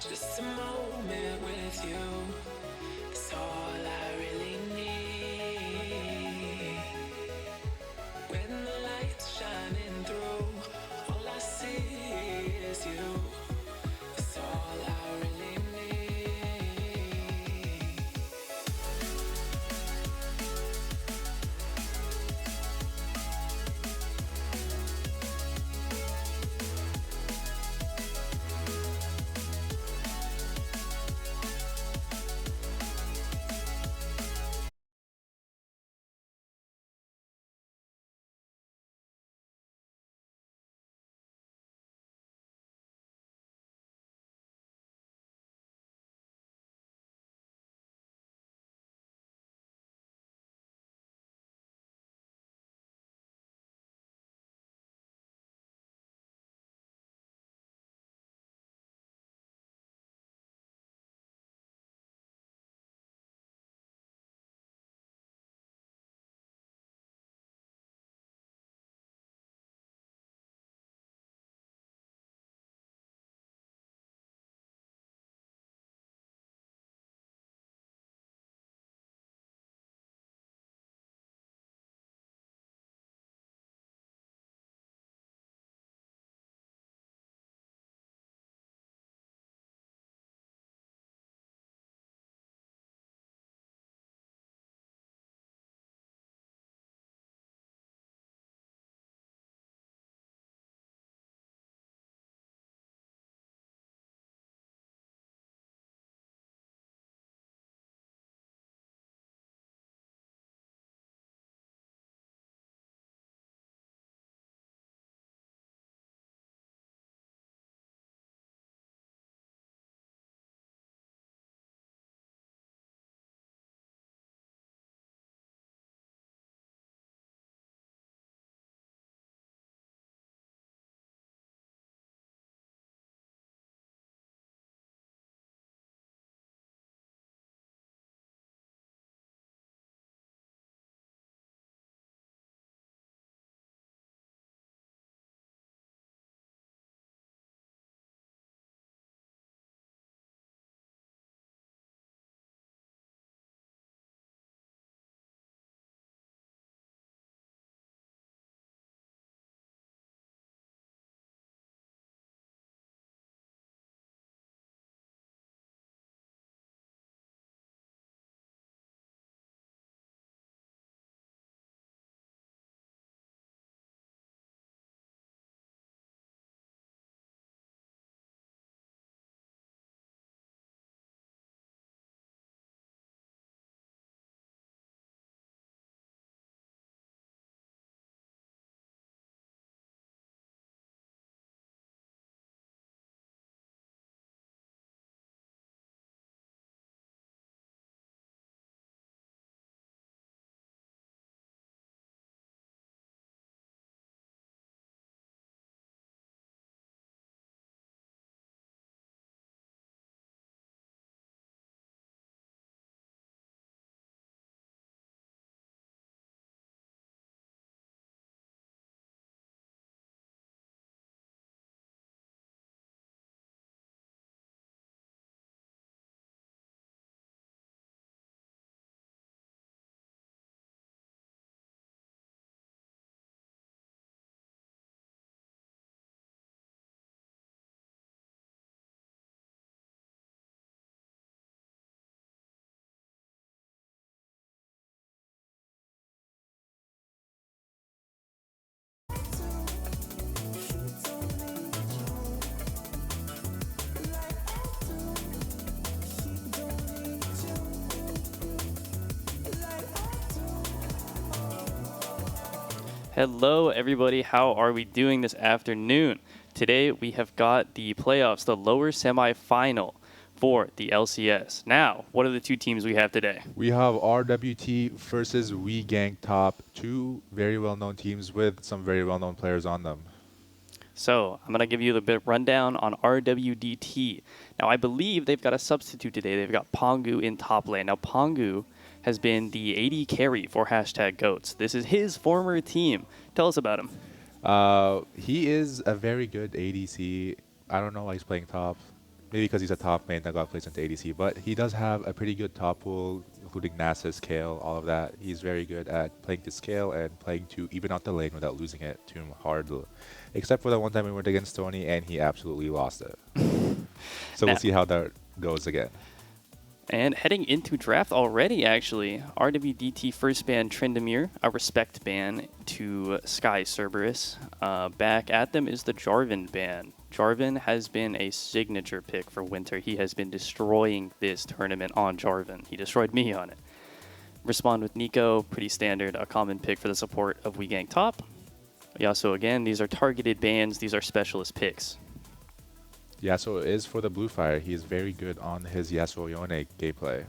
Just a moment with you, it's all I really need. When the light's shining through, all I see is you. It's all I really need. Hello, everybody. How are we doing this afternoon? Today, we have got the playoffs, the lower semifinal for the LCS. Now, what are the two teams we have today? We have RWT versus Gank top, two very well-known teams with some very well-known players on them. So, I'm going to give you the bit rundown on RWDT. Now, I believe they've got a substitute today. They've got Pongu in top lane. Now, Pongu has been the AD carry for #GOATS. This is his former team. Tell us about him. He is a very good ADC. I don't know why he's playing top. maybe because he's a top lane that got placed into ADC, but he does have a pretty good top pool, including Nasus, scale, all of that. He's very good at playing to scale and playing to even out the lane without losing it too hard. Except for the one time we went against Tony and he absolutely lost it. So we'll see how that goes again. And heading into draft already, actually, RWDT first ban Tryndamere, a respect ban to Sky Cerberus. Back at them is the Jarvan ban. Jarvan has been a signature pick for Winter. He has been destroying this tournament on Jarvan. He destroyed me on it. Respond with Nico, pretty standard, a common pick for the support of WeGank top. Yasuo again, these are targeted bans, these are specialist picks. Yasuo is for the Blue Fire. He is very good on his Yasuo Yone gameplay.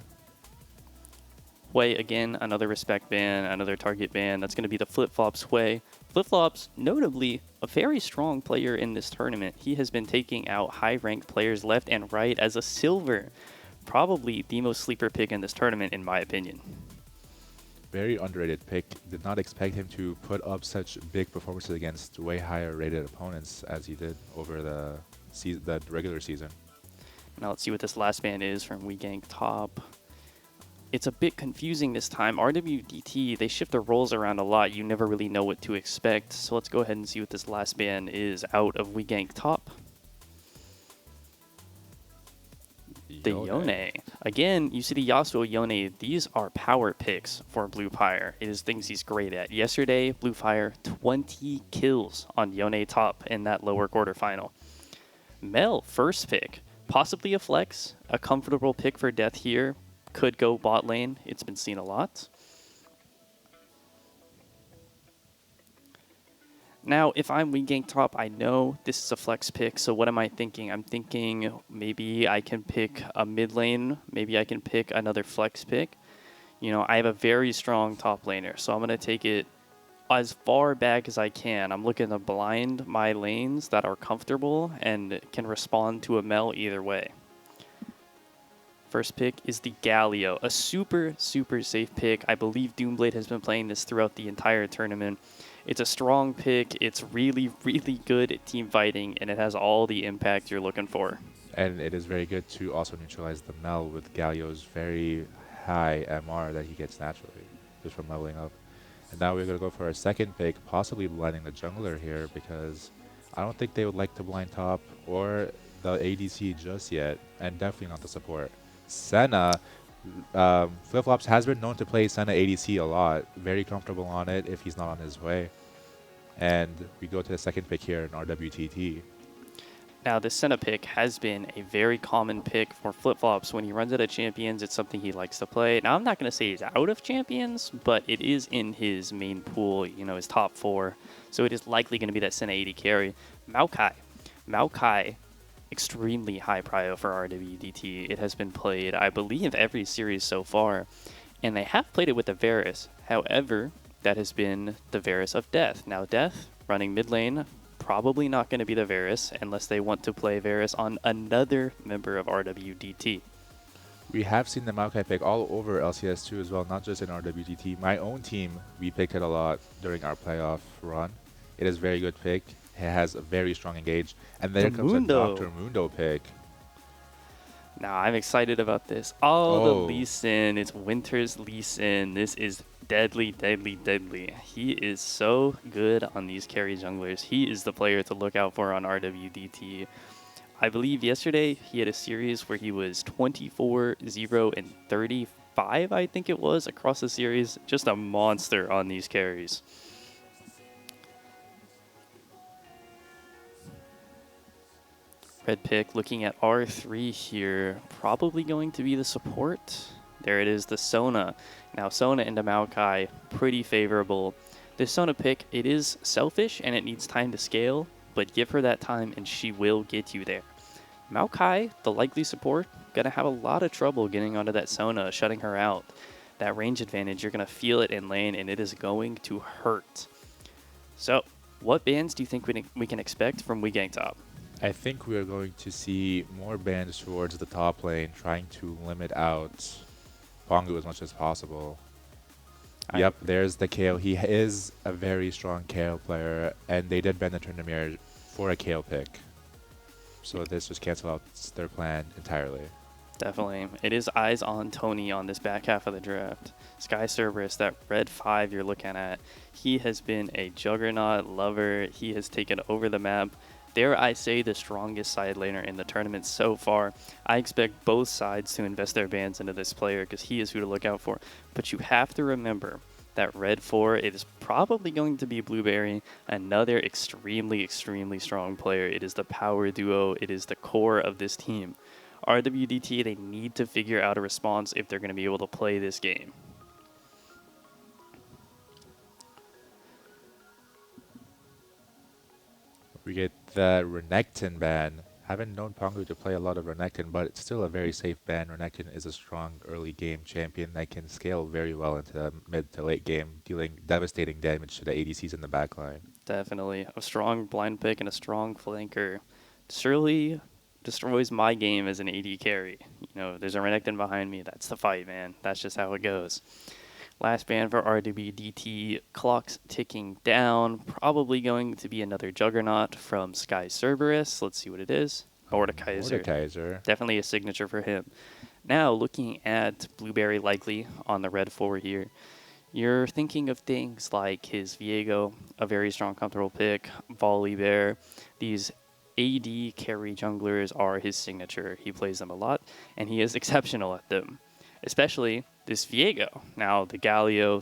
Hwei, again, another respect ban, another target ban. That's going to be the Flip-Flops Hwei. Flip-Flops, notably, a very strong player in this tournament. He has been taking out high-ranked players left and right as a silver. Probably the most sleeper pick in this tournament, in my opinion. Very underrated pick. Did not expect him to put up such big performances against way higher rated opponents as he did over the regular season. Now let's see what this last ban is from WeGank top. It's a bit confusing this time. RWDT, they shift their roles around a lot. You never really know what to expect. So let's go ahead and see what this last ban is out of WeGank top. The Yone. Again, you see the Yasuo Yone. These are power picks for Blue Fire. It is things he's great at. Yesterday, Blue Fire, 20 kills on Yone top in that lower quarterfinal. Mel, first pick. Possibly a flex. A comfortable pick for Death here. Could go bot lane. It's been seen a lot. Now, if I'm WeGank top, I know this is a flex pick, so what am I thinking? I'm thinking maybe I can pick a mid lane, maybe I can pick another flex pick. You know, I have a very strong top laner, so I'm going to take it as far back as I can. I'm looking to blind my lanes that are comfortable and can respond to a Mel either way. First pick is the Galio, a super, super safe pick. I believe Doomblade has been playing this throughout the entire tournament. It's a strong pick. It's really, really good at team fighting, and it has all the impact you're looking for. And it is very good to also neutralize the Mel with Galio's very high MR that he gets naturally just from leveling up. And now we're going to go for our second pick, possibly blinding the jungler here, because I don't think they would like to blind top or the ADC just yet, and definitely not the support. Senna, Flip-Flops has been known to play Senna ADC a lot. Very comfortable on it if he's not on his way. And we go to the second pick here in RWTT. Now, this Senna pick has been a very common pick for Flip-Flops. When he runs out of champions, it's something he likes to play. Now, I'm not going to say he's out of champions, but it is in his main pool, you know, his top 4. So it is likely going to be that Senna 80 carry. Maokai, extremely high prio for RWDT. It has been played, I believe, every series so far. And they have played it with the Varus. However, that has been the Varus of Death. Now, Death, running mid lane, probably not going to be the Varus unless they want to play Varus on another member of RWDT. We have seen the Maokai pick all over LCS2 as well, not just in RWDT. My own team, we picked it a lot during our playoff run. It is a very good pick. It has a very strong engage. And there comes a Dr. Mundo pick. Now, I'm excited about this. Oh, the Lee Sin. It's Winter's Lee Sin. This is deadly, deadly, deadly. He is so good on these carry junglers. He is the player to look out for on RWDT. I believe yesterday he had a series where he was 24, 0, and 35, I think it was, across the series. Just a monster on these carries. Red pick looking at R3 here. Probably going to be the support. There it is, the Sona. Now, Sona into Maokai, pretty favorable. This Sona pick, it is selfish and it needs time to scale, but give her that time and she will get you there. Maokai, the likely support, gonna have a lot of trouble getting onto that Sona, shutting her out. That range advantage, you're gonna feel it in lane and it is going to hurt. So, what bans do you think we can expect from WeGank top? I think we are going to see more bans towards the top lane, trying to limit out Pongu as much as possible. Yep, there's the KO. He is a very strong KO player, and they did ban the Tryndamere for a KO pick. So this just cancels out their plan entirely. Definitely. It is eyes on Tony on this back half of the draft. Sky Cerberus, that red 5 you're looking at, he has been a juggernaut lover. He has taken over the map. Dare I say the strongest side laner in the tournament so far. I expect both sides to invest their bans into this player because he is who to look out for. But you have to remember that red 4, it is probably going to be Blueberry, another extremely, extremely strong player. It is the power duo. It is the core of this team. RWDT, they need to figure out a response if they're going to be able to play this game. We get the Renekton ban. Haven't known Pongu to play a lot of Renekton, but it's still a very safe ban. Renekton is a strong early game champion that can scale very well into the mid to late game, dealing devastating damage to the ADCs in the backline. Definitely. A strong blind pick and a strong flanker surely destroys my game as an AD carry. You know, there's a Renekton behind me. That's the fight, man. That's just how it goes. Last ban for RWDT. Clock's ticking down. Probably going to be another Juggernaut from Sky Cerberus. Let's see what it is. Mordekaiser. Mordekaiser. Definitely a signature for him. Now, looking at Blueberry likely on the red 4 here, you're thinking of things like his Viego, a very strong, comfortable pick, Volibear. These AD carry junglers are his signature. He plays them a lot, and he is exceptional at them, especially this Viego. Now, the Galio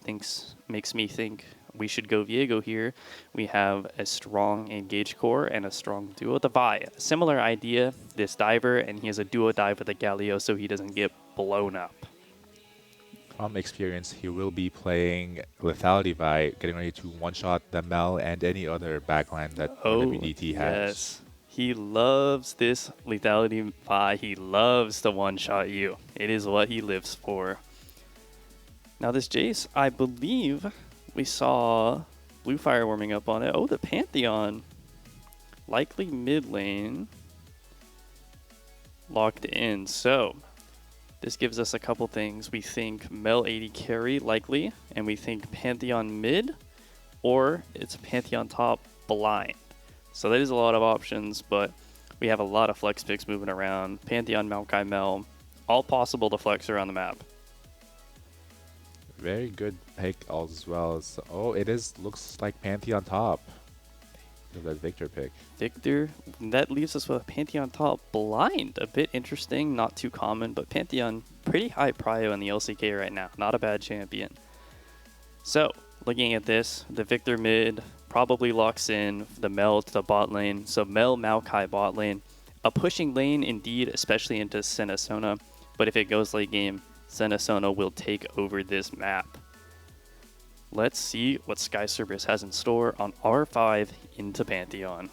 makes me think we should go Viego here. We have a strong engage core and a strong duo. The Vi, a similar idea, this diver, and he has a duo dive with the Galio so he doesn't get blown up. From experience, he will be playing Lethality Vi, getting ready to one-shot the Mel and any other backline that RWDT has. Yes. He loves this Lethality Vi. He loves to one-shot you. It is what he lives for. Now this Jace, I believe we saw Blue Fire warming up on it. Oh, the Pantheon. Likely mid lane. Locked in. So this gives us a couple things. We think Mel 80 carry likely, and we think Pantheon mid, or it's Pantheon top blind. So that is a lot of options, but we have a lot of flex picks moving around. Pantheon, Maokai, Mel, all possible to flex around the map. Very good pick as well. So, looks like Pantheon top. That Victor pick. Victor, that leaves us with a Pantheon top blind. A bit interesting, not too common, but Pantheon, pretty high prio in the LCK right now. Not a bad champion. So, looking at this, the Victor mid probably locks in the Mel to the bot lane. So Mel, Maokai bot lane. A pushing lane indeed, especially into Senna. But if it goes late game, Senna will take over this map. Let's see what Sky Cerberus has in store on R5 into Pantheon.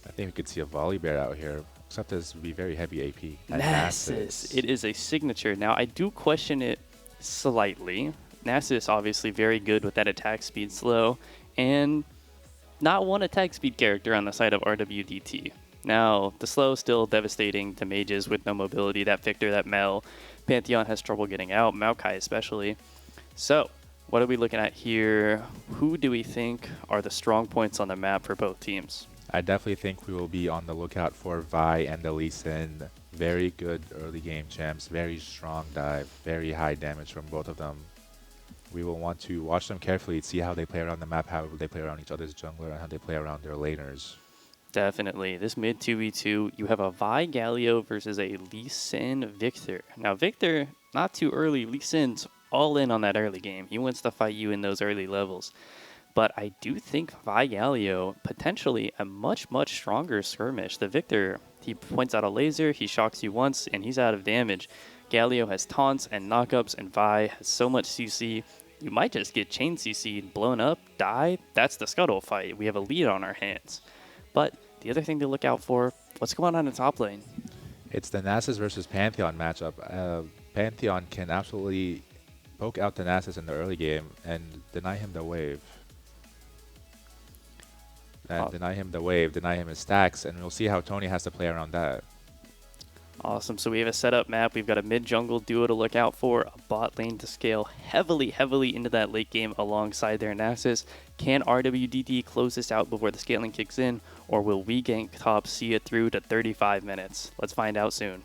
I think we could see a Volibear out here, except this would be very heavy AP. And Nasus. It is a signature. Now, I do question it slightly. Nasus obviously very good with that attack speed slow, and not one attack speed character on the side of RWDT. Now, the slow is still devastating to mages with no mobility. That Victor, that Mel, Pantheon has trouble getting out, Maokai especially. So, what are we looking at here? Who do we think are the strong points on the map for both teams? I definitely think we will be on the lookout for Vi and the Lee Sin. Very good early game champs, very strong dive, very high damage from both of them. We will want to watch them carefully, see how they play around the map, how they play around each other's jungler, and how they play around their laners. Definitely. This mid 2v2, you have a Vi Galio versus a Lee Sin Victor. Now, Victor, not too early. Lee Sin's all in on that early game. He wants to fight you in those early levels. But I do think Vi Galio, potentially a much, much stronger skirmish. The Victor, he points out a laser, he shocks you once, and he's out of damage. Galio has taunts and knockups, and Vi has so much CC. You might just get chain CC'd, blown up, die. That's the Scuttle fight. We have a lead on our hands. But the other thing to look out for, what's going on in the top lane? It's the Nasus versus Pantheon matchup. Pantheon can absolutely poke out the Nasus in the early game and deny him the wave. And deny him the wave, deny him his stacks, and we'll see how Tony has to play around that. Awesome. So we have a setup map. We've got a mid-jungle duo to look out for, a bot lane to scale heavily into that late game alongside their Nasus. Can RWDT close this out before the scaling kicks in, or will we gank top see it through to 35 minutes? Let's find out soon.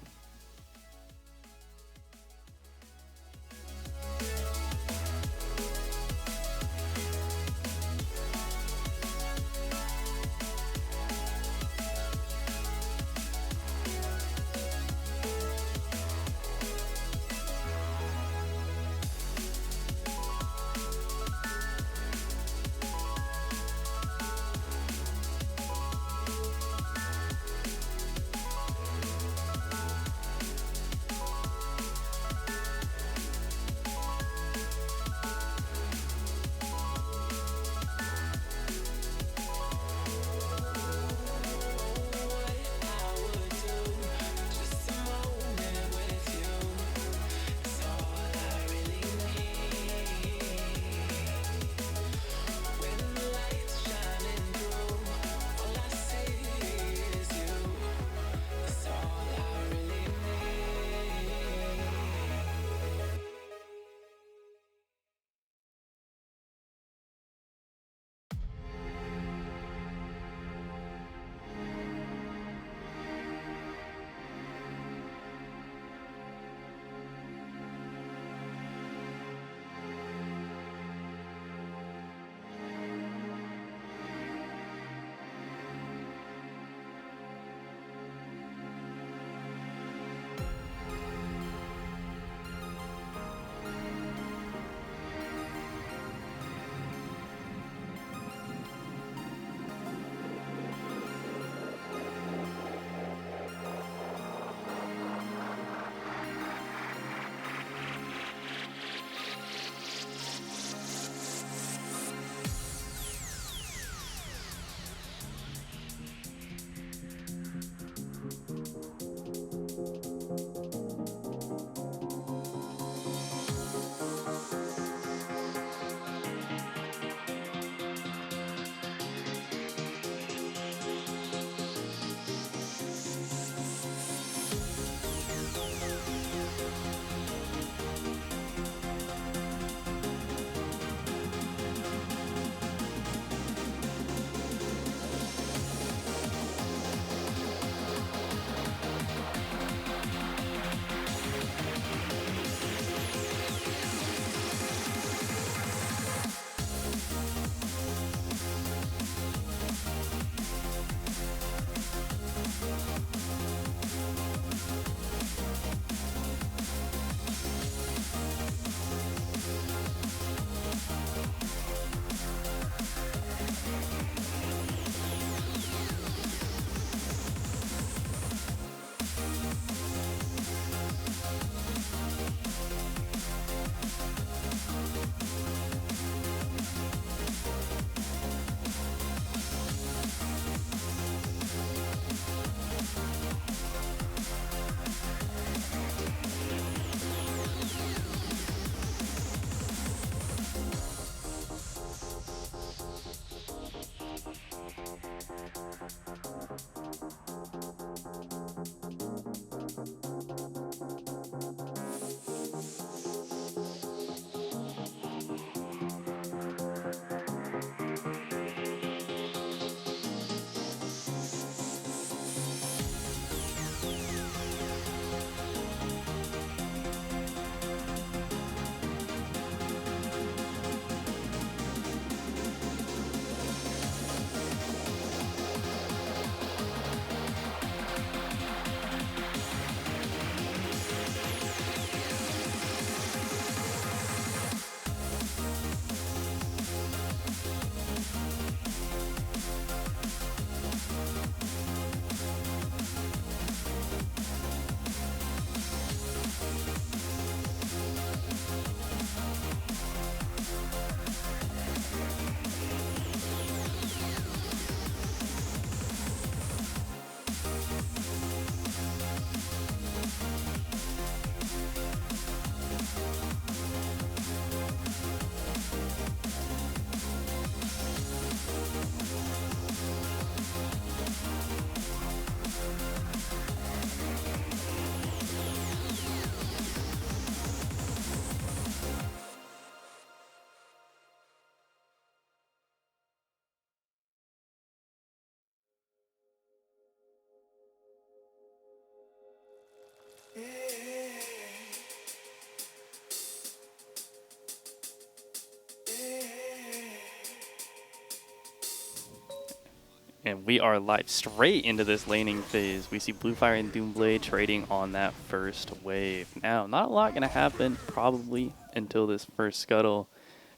And we are live straight into this laning phase. We see Bluefire and Doomblade trading on that first wave. Now, not a lot going to happen probably until this first scuttle.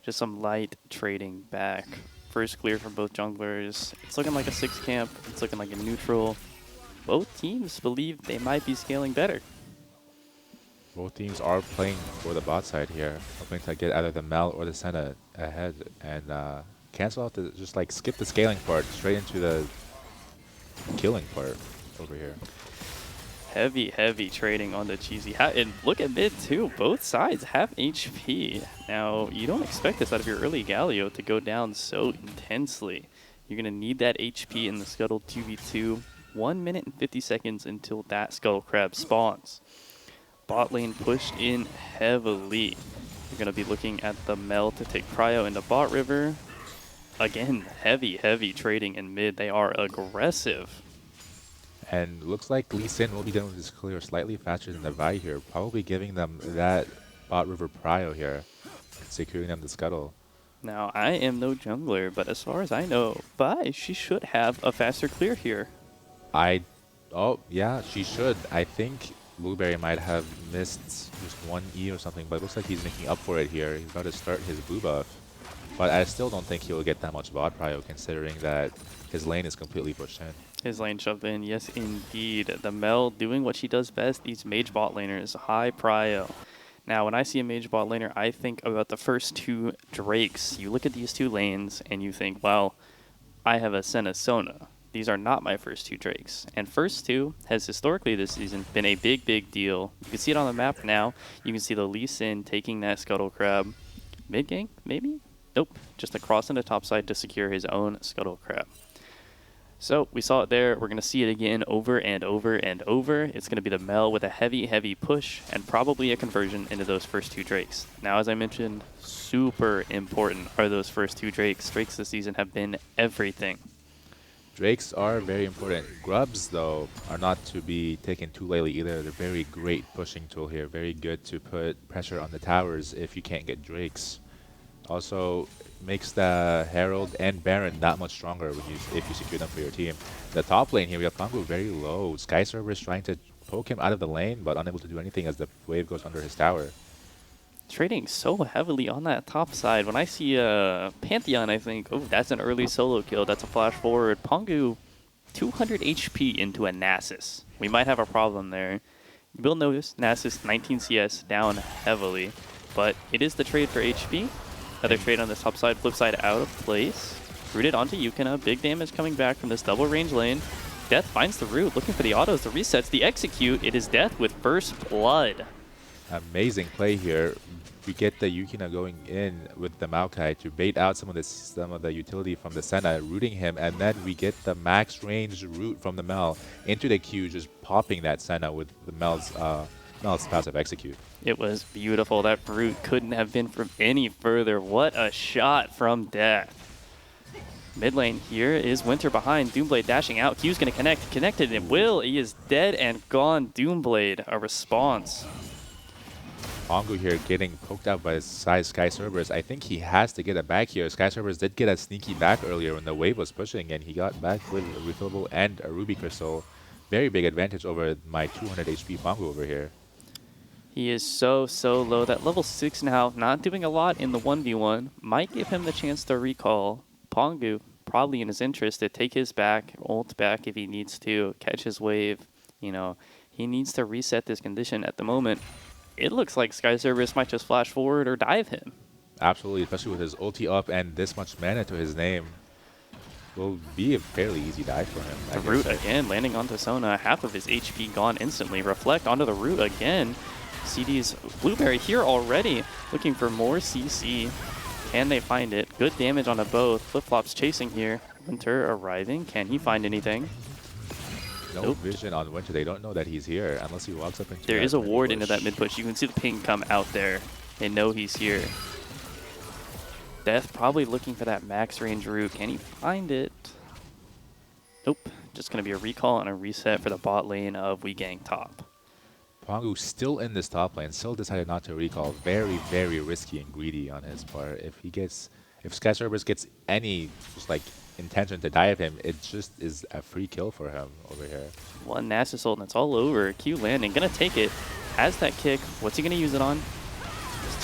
Just some light trading back. First clear from both junglers. It's looking like a 6 camp. It's looking like a neutral. Both teams believe they might be scaling better. Both teams are playing for the bot side here, hoping to get either the Mel or the Senna ahead and cancel out the, just like skip the scaling part straight into the killing part over here. Heavy trading on the cheesy. And look at mid too. Both sides have HP. Now, you don't expect this out of your early Galio to go down so intensely. You're going to need that HP in the Scuttle 2v2. 1 minute and 50 seconds until that Scuttle Crab spawns. Bot lane pushed in heavily. You're going to be looking at the Mel to take Cryo into bot river. Again, heavy trading in mid. They are aggressive. And looks like Lee Sin will be done with his clear slightly faster than the Vi here, probably giving them that bot river prio here, securing them the scuttle. Now, I am no jungler, but as far as I know, Vi, she should have a faster clear here. Oh, yeah, she should. I think Blueberry might have missed just one E or something, but it looks like he's making up for it here. He's about to start his blue buff. But I still don't think he'll get that much bot prio, considering that his lane is completely pushed in. His lane shoved in, yes indeed. The Mel doing what she does best, these mage bot laners, high prio. Now, when I see a mage bot laner, I think about the first two Drakes. You look at these two lanes and you think, well, I have a Senna Sona. These are not my first two Drakes. And first two has historically this season been a big deal. You can see it on the map now. You can see the Lee Sin taking that Scuttle Crab. Mid gank, maybe? Nope. Just across into top side to secure his own Scuttle Crab. So we saw it there. We're going to see it again over and over and over. It's going to be the Mel with a heavy push and probably a conversion into those first two Drakes. Now, as I mentioned, super important are those first two Drakes. Drakes this season have been everything. Drakes are very important. Grubs, though, are not to be taken too lightly either. They're very great pushing tool here. Very good to put pressure on the towers if you can't get Drakes. Also makes the Herald and Baron that much stronger when if you secure them for your team. The top lane here, we have Pongu very low. Sky Server is trying to poke him out of the lane, but unable to do anything as the wave goes under his tower. Trading so heavily on that top side. When I see Pantheon, I think, oh, that's an early solo kill. That's a flash forward. Pongu, 200 HP into a Nasus. We might have a problem there. You will notice Nasus 19 CS down heavily, but it is the trade for HP. Another trade on this top side, flip side out of place. Rooted onto Yukina. Big damage coming back from this double range lane. Death finds the root, looking for the autos, the resets, the execute. It is Death with first blood. Amazing play here. We get the Yukina going in with the Maokai to bait out some of the utility from the Senna, rooting him, and then we get the max range root from the Mel into the Q, just popping that Senna with the Mel's passive execute. It was beautiful. That root couldn't have been from any further. What a shot from Death. Mid lane here is Winter behind. Doomblade dashing out. Q's going to connect. Connected it will. He is dead and gone. Doomblade, a response. Pongu here getting poked out by Sky Cerberus. I think he has to get it back here. Sky Cerberus did get a sneaky back earlier when the wave was pushing, and he got back with a refillable and a Ruby Crystal. Very big advantage over my 200 HP Pongu over here. He is so low. That level 6 now, not doing a lot in the 1v1, might give him the chance to recall. Pongu, probably in his interest to take his back, ult back if he needs to, catch his wave. You know, he needs to reset this condition at the moment. It looks like Sky Cerberus might just flash forward or dive him. Absolutely, especially with his ulti up and this much mana to his name. Will be a fairly easy dive for him. The root again, landing onto Sona. Half of his HP gone instantly. Reflect onto the root again. CD's Blueberry here already, looking for more CC. Can they find it? Good damage onto both. Flip-flops chasing here. Winter arriving. Can he find anything? No vision on Winter. They don't know that he's here unless he walks up into There is a ward into that mid push. You can see the ping come out there. They know he's here. Death probably looking for that max range root. Can he find it? Nope. Just going to be a recall and a reset for the bot lane of We Gang top. Pongu still in this top lane, still decided not to recall. Very risky and greedy on his part. If Sky Cerberus gets any just like intention to dive him. It just is a free kill for him over here. One Nasus ult and it's all over. Q landing, gonna take it. Has that kick. What's he gonna use it on?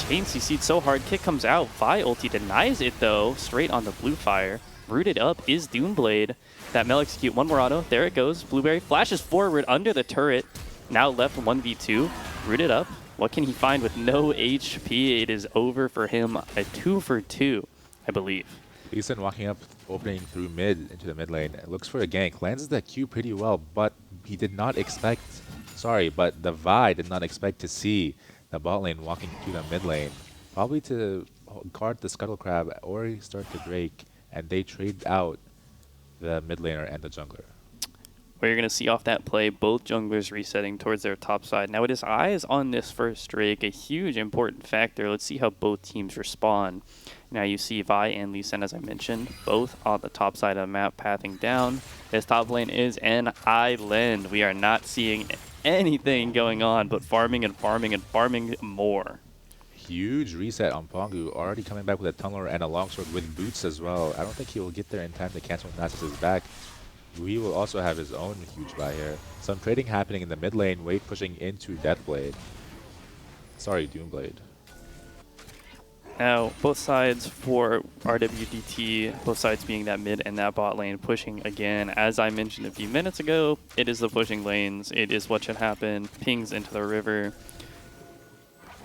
Chain CC'd so hard. Kick comes out. Vi ulti denies it though. Straight on the blue fire. Rooted up is Doomblade. That Mel execute. One more auto. There it goes. Blueberry flashes forward under the turret. Now left 1v2. Rooted up. What can he find with no HP? It is over for him. A 2 for 2, I believe. Lee Sin walking up, opening through mid into the mid lane. Looks for a gank. Lands the Q pretty well, but he did not expect... Sorry, but the Vi did not expect to see the bot lane walking to the mid lane. Probably to guard the Scuttle Crab or start the Drake, and they trade out the mid laner and the jungler. Where you're going to see off that play, both junglers resetting towards their top side. Now it is eyes on this first Drake, a huge important factor. Let's see how both teams respond. Now you see Vi and Lee Sin, as I mentioned, both on the top side of the map, pathing down. This top lane is an island. We are not seeing anything going on but farming and farming and farming more. Huge reset on Pongu, already coming back with a tunneler and a longsword with boots as well. I don't think he will get there in time to cancel Nasus' back. He will also have his own huge buy here. Some trading happening in the mid lane, Wade pushing into Deathblade. Sorry, Doomblade. Now, both sides for RWDT, both sides being that mid and that bot lane, pushing again. As I mentioned a few minutes ago, it is the pushing lanes. It is what should happen. Pings into the river.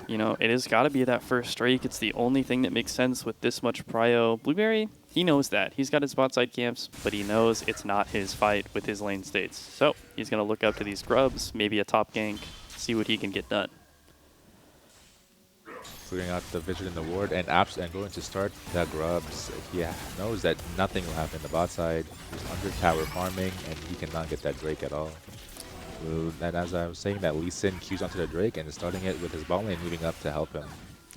You know, it has got to be that first streak. It's the only thing that makes sense with this much prio. Blueberry, he knows that. He's got his bot side camps, but he knows it's not his fight with his lane states. So he's going to look up to these grubs, maybe a top gank, see what he can get done. Clearing out the vision in the ward and apps and going to start the grubs. He knows that nothing will happen. The bot side is under tower farming and he cannot get that Drake at all. And as I was saying, that Lee Sin queues onto the Drake and is starting it with his bot lane moving up to help him.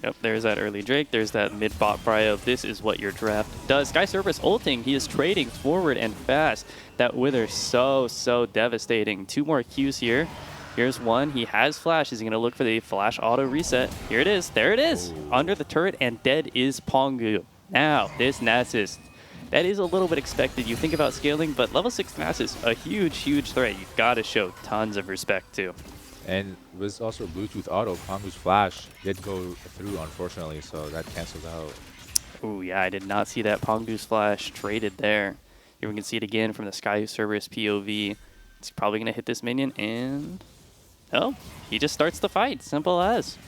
Yep, there's that early Drake. There's that mid-bot prio. This is what your draft does. Sky Cerberus ulting. He is trading forward and fast. That Wither so devastating. 2 more Qs here. Here's one. He has flash. Is he going to look for the flash auto reset? Here it is. There it is. Ooh. Under the turret, and dead is Pongu. Now, this Nasus. That is a little bit expected. You think about scaling, but level 6 Nasus, a huge threat. You've got to show tons of respect to. And was also Bluetooth auto. Pongu's flash did go through, unfortunately, so that cancels out. Oh yeah, I did not see that Pongu's flash traded there. Here we can see it again from the Sky Cerberus POV. It's probably going to hit this minion, and... oh, he just starts the fight. Simple as.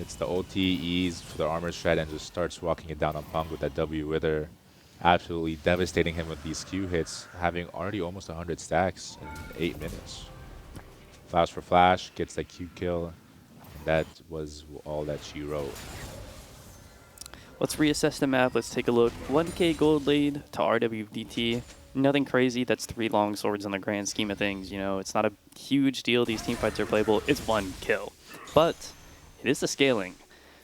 It's the ulti ease for the armor shred and just starts walking it down on Pongu with that W Wither. Absolutely devastating him with these Q hits, having already almost 100 stacks in 8 minutes. Flash for flash, gets the Q kill. And that was all that she wrote. Let's reassess the map. Let's take a look. 1k gold lead to RWDT. Nothing crazy. That's 3 long swords in the grand scheme of things. You know, it's not a huge deal. These team fights are playable. It's 1 kill. But it is the scaling.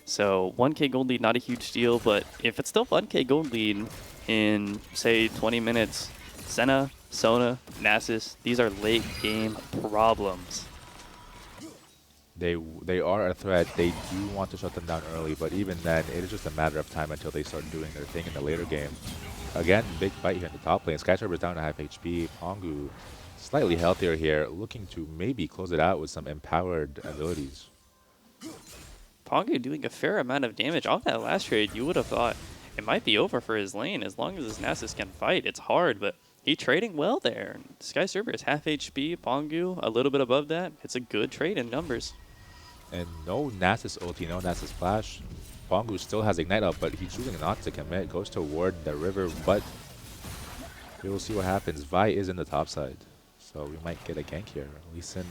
So 1k gold lead, not a huge deal. But if it's still 1k gold lead in, say, 20 minutes, Senna, Sona, Nasus, these are late game problems. They are a threat. They do want to shut them down early, but even then, it is just a matter of time until they start doing their thing in the later game. Again, big fight here in the top lane. Sky Cerberus down to half HP. Pongu slightly healthier here, looking to maybe close it out with some empowered abilities. Pongu doing a fair amount of damage off that last trade. You would have thought it might be over for his lane as long as his Nasus can fight. It's hard, but he's trading well there. Sky Cerberus half HP, Pongu a little bit above that. It's a good trade in numbers. And no Nasus ulti, no Nasus flash. Pongu still has Ignite up, but he's choosing not to commit. Goes toward the river, but we will see what happens. Vi is in the top side, so we might get a gank here. Lee Sin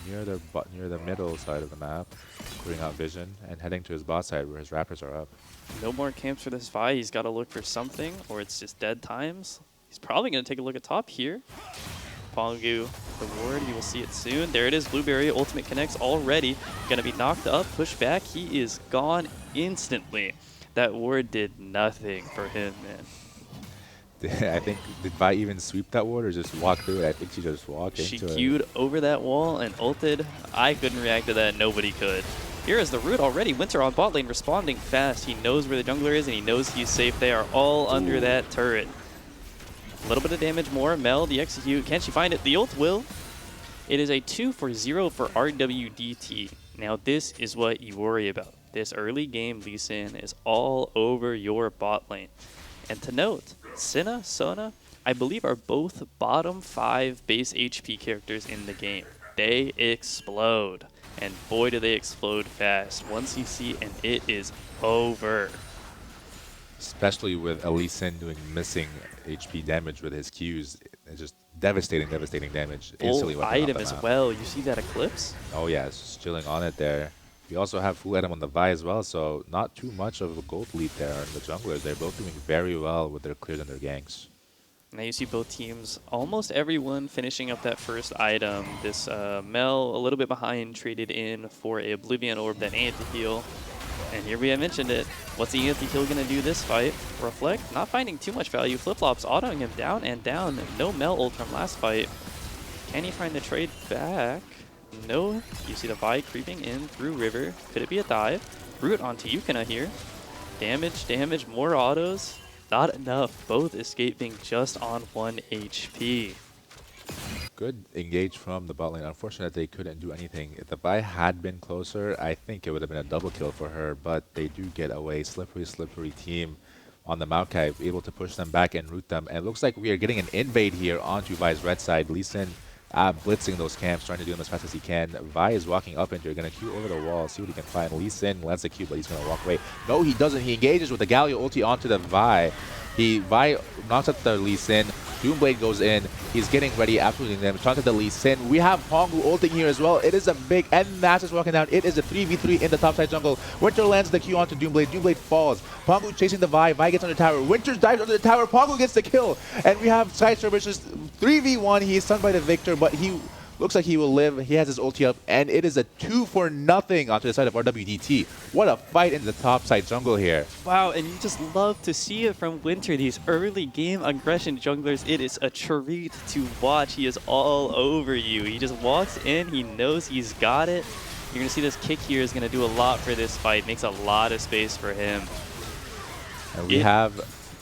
near the middle side of the map, clearing out vision, and heading to his bot side where his Raptors are up. No more camps for this Vi. He's got to look for something, or it's just dead times. He's probably going to take a look at top here. Pongu, the ward, you will see it soon. There it is, Blueberry, ultimate connects already. Going to be knocked up, pushed back. He is gone instantly. That ward did nothing for him, man. I think, did Vi even sweep that ward or just walk through it? I think she just walked into it. She queued over that wall and ulted. I couldn't react to that. Nobody could. Here here is the root already. Winter on bot lane responding fast. He knows where the jungler is and he knows he's safe. They are all under that turret. A little bit of damage more. Mel, the execute. Can she find it? The ult will. It is a 2-0 for RWDT. Now this is what you worry about. This early game Lee Sin is all over your bot lane. And to note, Senna, Sona, I believe are both bottom 5 base HP characters in the game. They explode. And boy do they explode fast. 1 CC and it is over. Especially with Lee Sin doing missing HP damage with his Qs. It's just devastating damage. Instantly Full item as well. You see that Eclipse? Oh yeah, it's just chilling on it there. We also have full item on the Vi as well, so not too much of a gold lead there on the junglers. They're both doing very well with their clears and their ganks. Now you see both teams, almost everyone finishing up that first item. This Mel, a little bit behind, traded in for a Oblivion Orb, that anti-heal. And here we have mentioned it. What's the anti-heal going to do this fight? Reflect, not finding too much value. Flip-flops autoing him down and down. No Mel ult from last fight. Can he find the trade back? No. You see the Vi creeping in through river. Could it be a dive? Root onto Yukina here. Damage, more autos. Not enough. Both escaping just on 1 HP. Good engage from the bot lane. Unfortunate they couldn't do anything. If the Vi had been closer, I think it would have been a double kill for her, but they do get away. Slippery team on the Maokai, able to push them back and root them. And it looks like we are getting an invade here onto Vi's red side. Lee Sin blitzing those camps, trying to do them as fast as he can. Vi is walking up into it, going to Q over the wall, see what he can find. Lee Sin lets the Q, but he's going to walk away. No, he doesn't. He engages with the Galio ulti onto the Vi. Vi knocks up the Lee Sin. Doomblade goes in. He's getting ready, absolutely them. Taunted the Lee Sin. We have Pongu ulting here as well. It is a big, and Nash is walking down. It is a 3v3 in the top side jungle. Winter lands the Q onto Doomblade. Doomblade falls. Pongu chasing the Vi. Vi gets on the tower. Winter dives under the tower. Pongu gets the kill. And we have Skyster versus 3v1. He is stunned by the Victor, but he looks like he will live. He has his ulti up, and it is a 2-0 onto the side of RWDT. What a fight in the top side jungle here. Wow, and you just love to see it from Winter. These early game aggression junglers, it is a treat to watch. He is all over you. He just walks in, he knows he's got it. You're going to see this kick here is going to do a lot for this fight. Makes a lot of space for him. And we have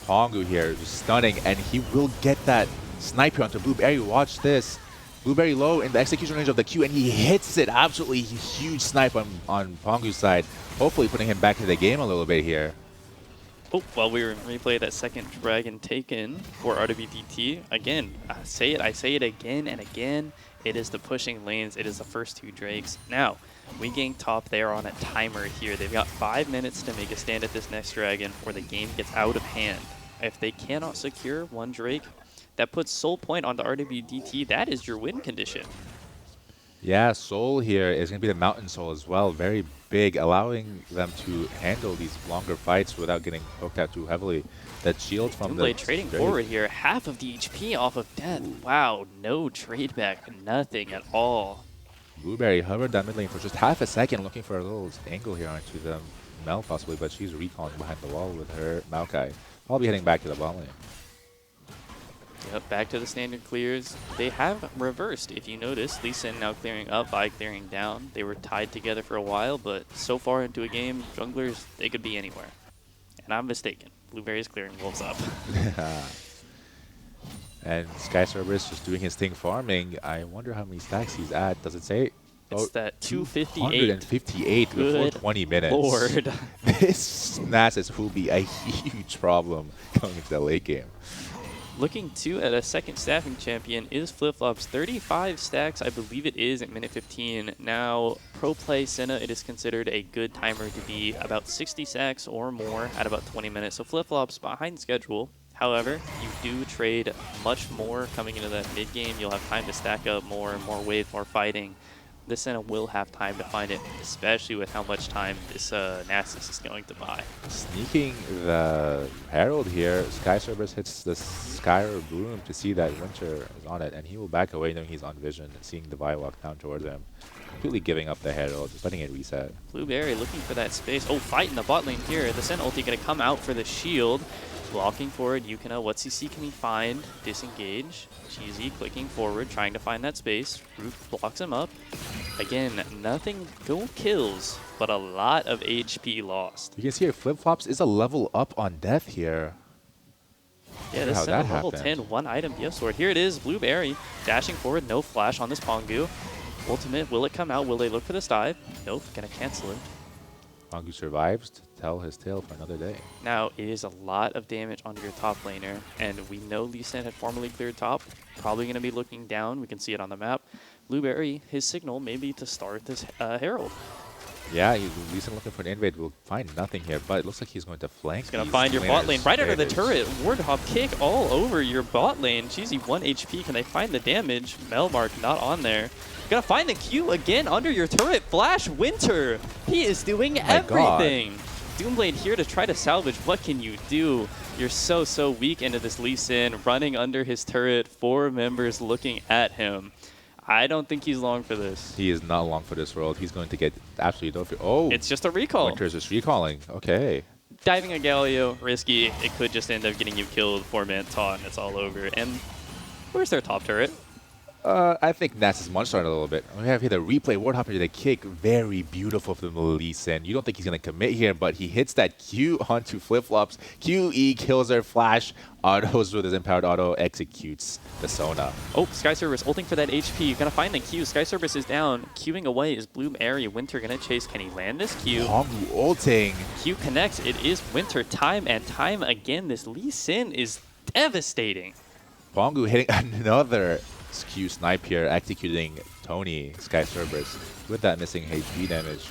Pongu here, just stunning, and he will get that sniper onto Blueberry. Watch this. Blueberry low in the execution range of the Q, and he hits it. Absolutely huge snipe on Pongu's side. Hopefully putting him back to the game a little bit here. Oh, while we were in replay, that second dragon taken for RWDT. Again, I say it again and again. It is the pushing lanes. It is the first 2 Drakes. Now, we gank top. They are on a timer here. They've got 5 minutes to make a stand at this next dragon, or the game gets out of hand. If they cannot secure 1 Drake, that puts Soul Point on the RWDT. That is your win condition. Yeah, Soul here is going to be the Mountain Soul as well. Very big, allowing them to handle these longer fights without getting poked out too heavily. That shield from Doomblade trading forward here. Half of the HP off of death. Wow, no trade back. Nothing at all. Blueberry hovered down mid lane for just half a second, looking for a little angle here onto the Mel possibly, but she's recalling behind the wall with her Maokai. I'll be heading back to the bot lane. Yep, back to the standard clears. They have reversed, if you notice. Lee Sin now clearing up, Vi clearing down. They were tied together for a while, but so far into a game, junglers, they could be anywhere. And I'm mistaken. Blueberry is clearing wolves up. And Sky Cerberus just doing his thing farming. I wonder how many stacks he's at. Does it say? It's that 258. 258 before 20 minutes. Lord. This Nasus will be a huge problem coming into the late game. Looking too at a second staffing champion is Flip-Flops. 35 stacks, I believe it is, at minute 15. Now, pro play Senna, it is considered a good timer to be about 60 stacks or more at about 20 minutes. So Flip-Flops behind schedule. However, you do trade much more coming into that mid game. You'll have time to stack up more wave, more fighting. This Senna will have time to find it, especially with how much time this Nasus is going to buy. Sneaking the Herald here, Sky Cerberus hits the Skyr Bloom to see that Winter is on it, and he will back away knowing he's on vision, seeing the Vi walk down towards him. Completely giving up the Herald, just letting it reset. Blueberry looking for that space. Oh, fight in the bot lane here. The Sen ulti going to come out for the shield. Blocking forward, Yukina. What CC can he find? Disengage. Cheesy clicking forward, trying to find that space. Root blocks him up. Again, nothing, no kills, but a lot of HP lost. You can see here, Flip-Flops is a level up on death here. Yeah, Wonder this how is a that level happened. 10 one-item BF sword. Here it is, Blueberry dashing forward, no flash on this Pongu. Ultimate, will it come out? Will they look for this dive? Nope, gonna cancel it. Pongu survives to tell his tale for another day. Now, it is a lot of damage onto your top laner, and we know Lee Sin had formerly cleared top. Probably gonna be looking down. We can see it on the map. Blueberry, his signal may be to start this Herald. Yeah, he's recently looking for an invade. We'll find nothing here, but it looks like he's going to flank. He's gonna these find your bot laners. lane right There under the it is. turret. Wardhop kick all over your bot lane. Cheesy 1 HP. Can they find the damage? Melmark not on there. Gonna find the Q again under your turret. Flash Winter. He is doing my God. everything. Doomblade here to try to salvage. What can you do? You're so weak into this Lee Sin, running under his turret. 4 members looking at him. I don't think he's long for this. He is not long for this world. He's going to get absolutely no. Oh, It's just a recall. Winter's just recalling. Okay. Diving a Galio, risky. It could just end up getting you killed. 4-man taunt, and it's all over. And where's their top turret? I think Nats is munched on it a little bit. We have here the replay. Warthog into the kick. Very beautiful from the Lee Sin. You don't think he's going to commit here, but he hits that Q onto Flip-Flops. QE kills her flash. Autos with his empowered auto. Executes the Sona. Oh, Sky Cerberus ulting for that HP. Gonna find the Q. Sky Cerberus is down. Queuing away is Bloom Area. Winter gonna chase. Can he land this Q? Pongu ulting. Q connects. It is Winter time and time again. This Lee Sin is devastating. Pongu hitting another Q snipe here, executing Tony Sky Cerberus with that missing HP damage.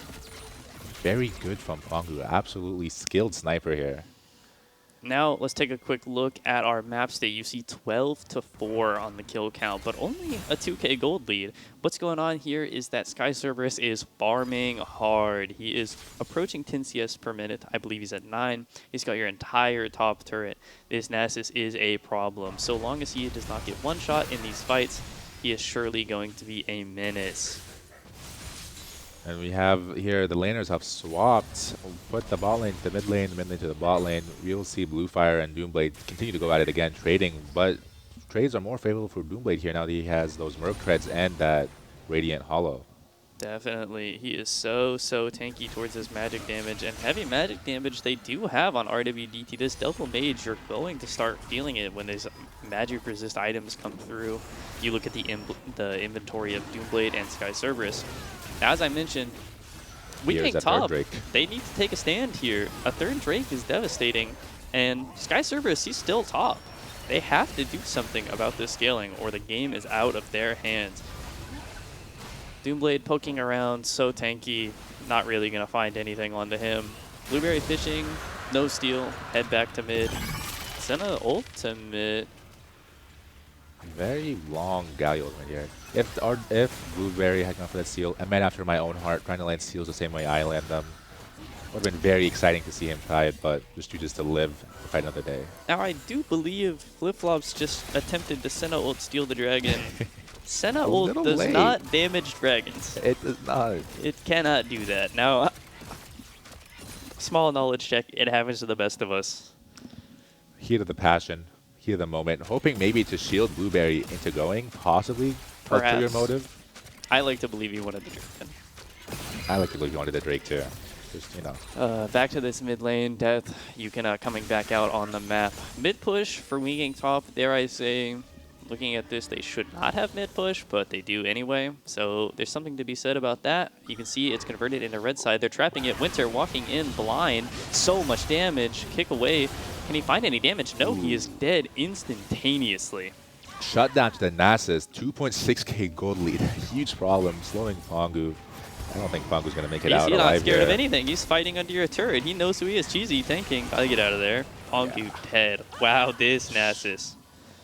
Very good from Pongu. Absolutely skilled sniper here. Now let's take a quick look at our map state. You see 12-4 on the kill count, but only a 2k gold lead. What's going on here is that Sky Cerberus is farming hard. He is approaching 10 CS per minute. I believe he's at 9. He's got your entire top turret. This Nasus is a problem. So long as he does not get one shot in these fights, he is surely going to be a menace. And we have here the laners have swapped. Put the bot lane to the mid lane to the bot lane. We'll see Bluefire and Doomblade continue to go at it again, trading. But trades are more favorable for Doomblade here now that he has those Merc treads and that Radiant Hollow. Definitely. He is so tanky towards his magic damage. And heavy magic damage they do have on RWDT. This Delta Mage, you're going to start feeling it when these magic resist items come through. You look at the inventory of Doomblade and Sky Cerberus. As I mentioned, weakening top, they need to take a stand here. A third Drake is devastating, and Sky Cerberus, he's still top. They have to do something about this scaling, or the game is out of their hands. Doomblade poking around, so tanky, not really going to find anything onto him. Blueberry fishing, no steal, head back to mid. Senna ultimate. Very long Galio right here. If Blueberry had gone for that seal, a man after my own heart, trying to land seals the same way I land them, would have been very exciting to see him try it, but just chooses to live to fight another day. Now I do believe Flip-Flops just attempted to Senna ult steal the dragon. Senna ult does not damage dragons. It does not. It cannot do that. Now, small knowledge check, it happens to the best of us. Heat of the passion. Heat of the moment, hoping maybe to shield Blueberry into going, possibly. Perhaps. Your motive. I like to believe he wanted the dragon. I like to believe he wanted the Drake too. Just, you know. Back to this mid lane, Death. You can coming back out on the map. Mid push for weakening top. Dare I say, looking at this, they should not have mid push, but they do anyway. So there's something to be said about that. You can see it's converted into red side. They're trapping it. Winter walking in blind. So much damage. Kick away. Can he find any damage? No, he is dead instantaneously. Shut down to the Nasus. 2.6k gold lead. Huge problem. Slowing Pongu. I don't think Pongu's going to make it out alive. He's not scared here. of anything. He's fighting under your turret. He knows who he is. Cheesy tanking. Gotta get out of there. Pongu dead. Wow, this Nasus.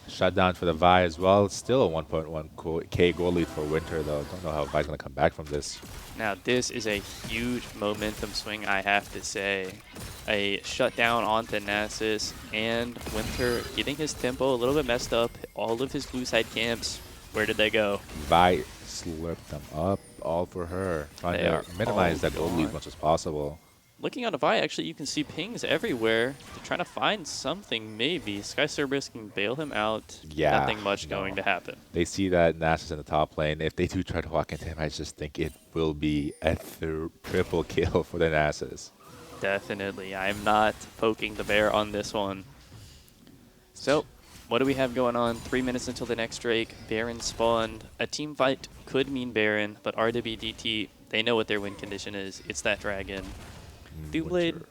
Shut down for the Vi as well. Still a 1.1k gold lead for Winter, though. Don't know how Vi's going to come back from this. Now, this is a huge momentum swing, I have to say. A shutdown onto Nasus, and Winter getting his tempo a little bit messed up. All of his blue side camps, where did they go? Vi slurped them up, all for her. Trying to minimize that gold lead as much as possible. looking on Avaya, actually, you can see pings everywhere. They're trying to find something, maybe. Sky Cerberus can bail him out. Yeah, Nothing much going to happen. They see that Nash is in the top lane. If they do try to walk into him, I just think it will be a triple kill for the Nasses. Definitely. I'm not poking the bear on this one. So, what do we have going on? 3 minutes until the next Drake. Baron spawned. A team fight could mean Baron, but RWDT, they know what their win condition is. It's that dragon. Doomblade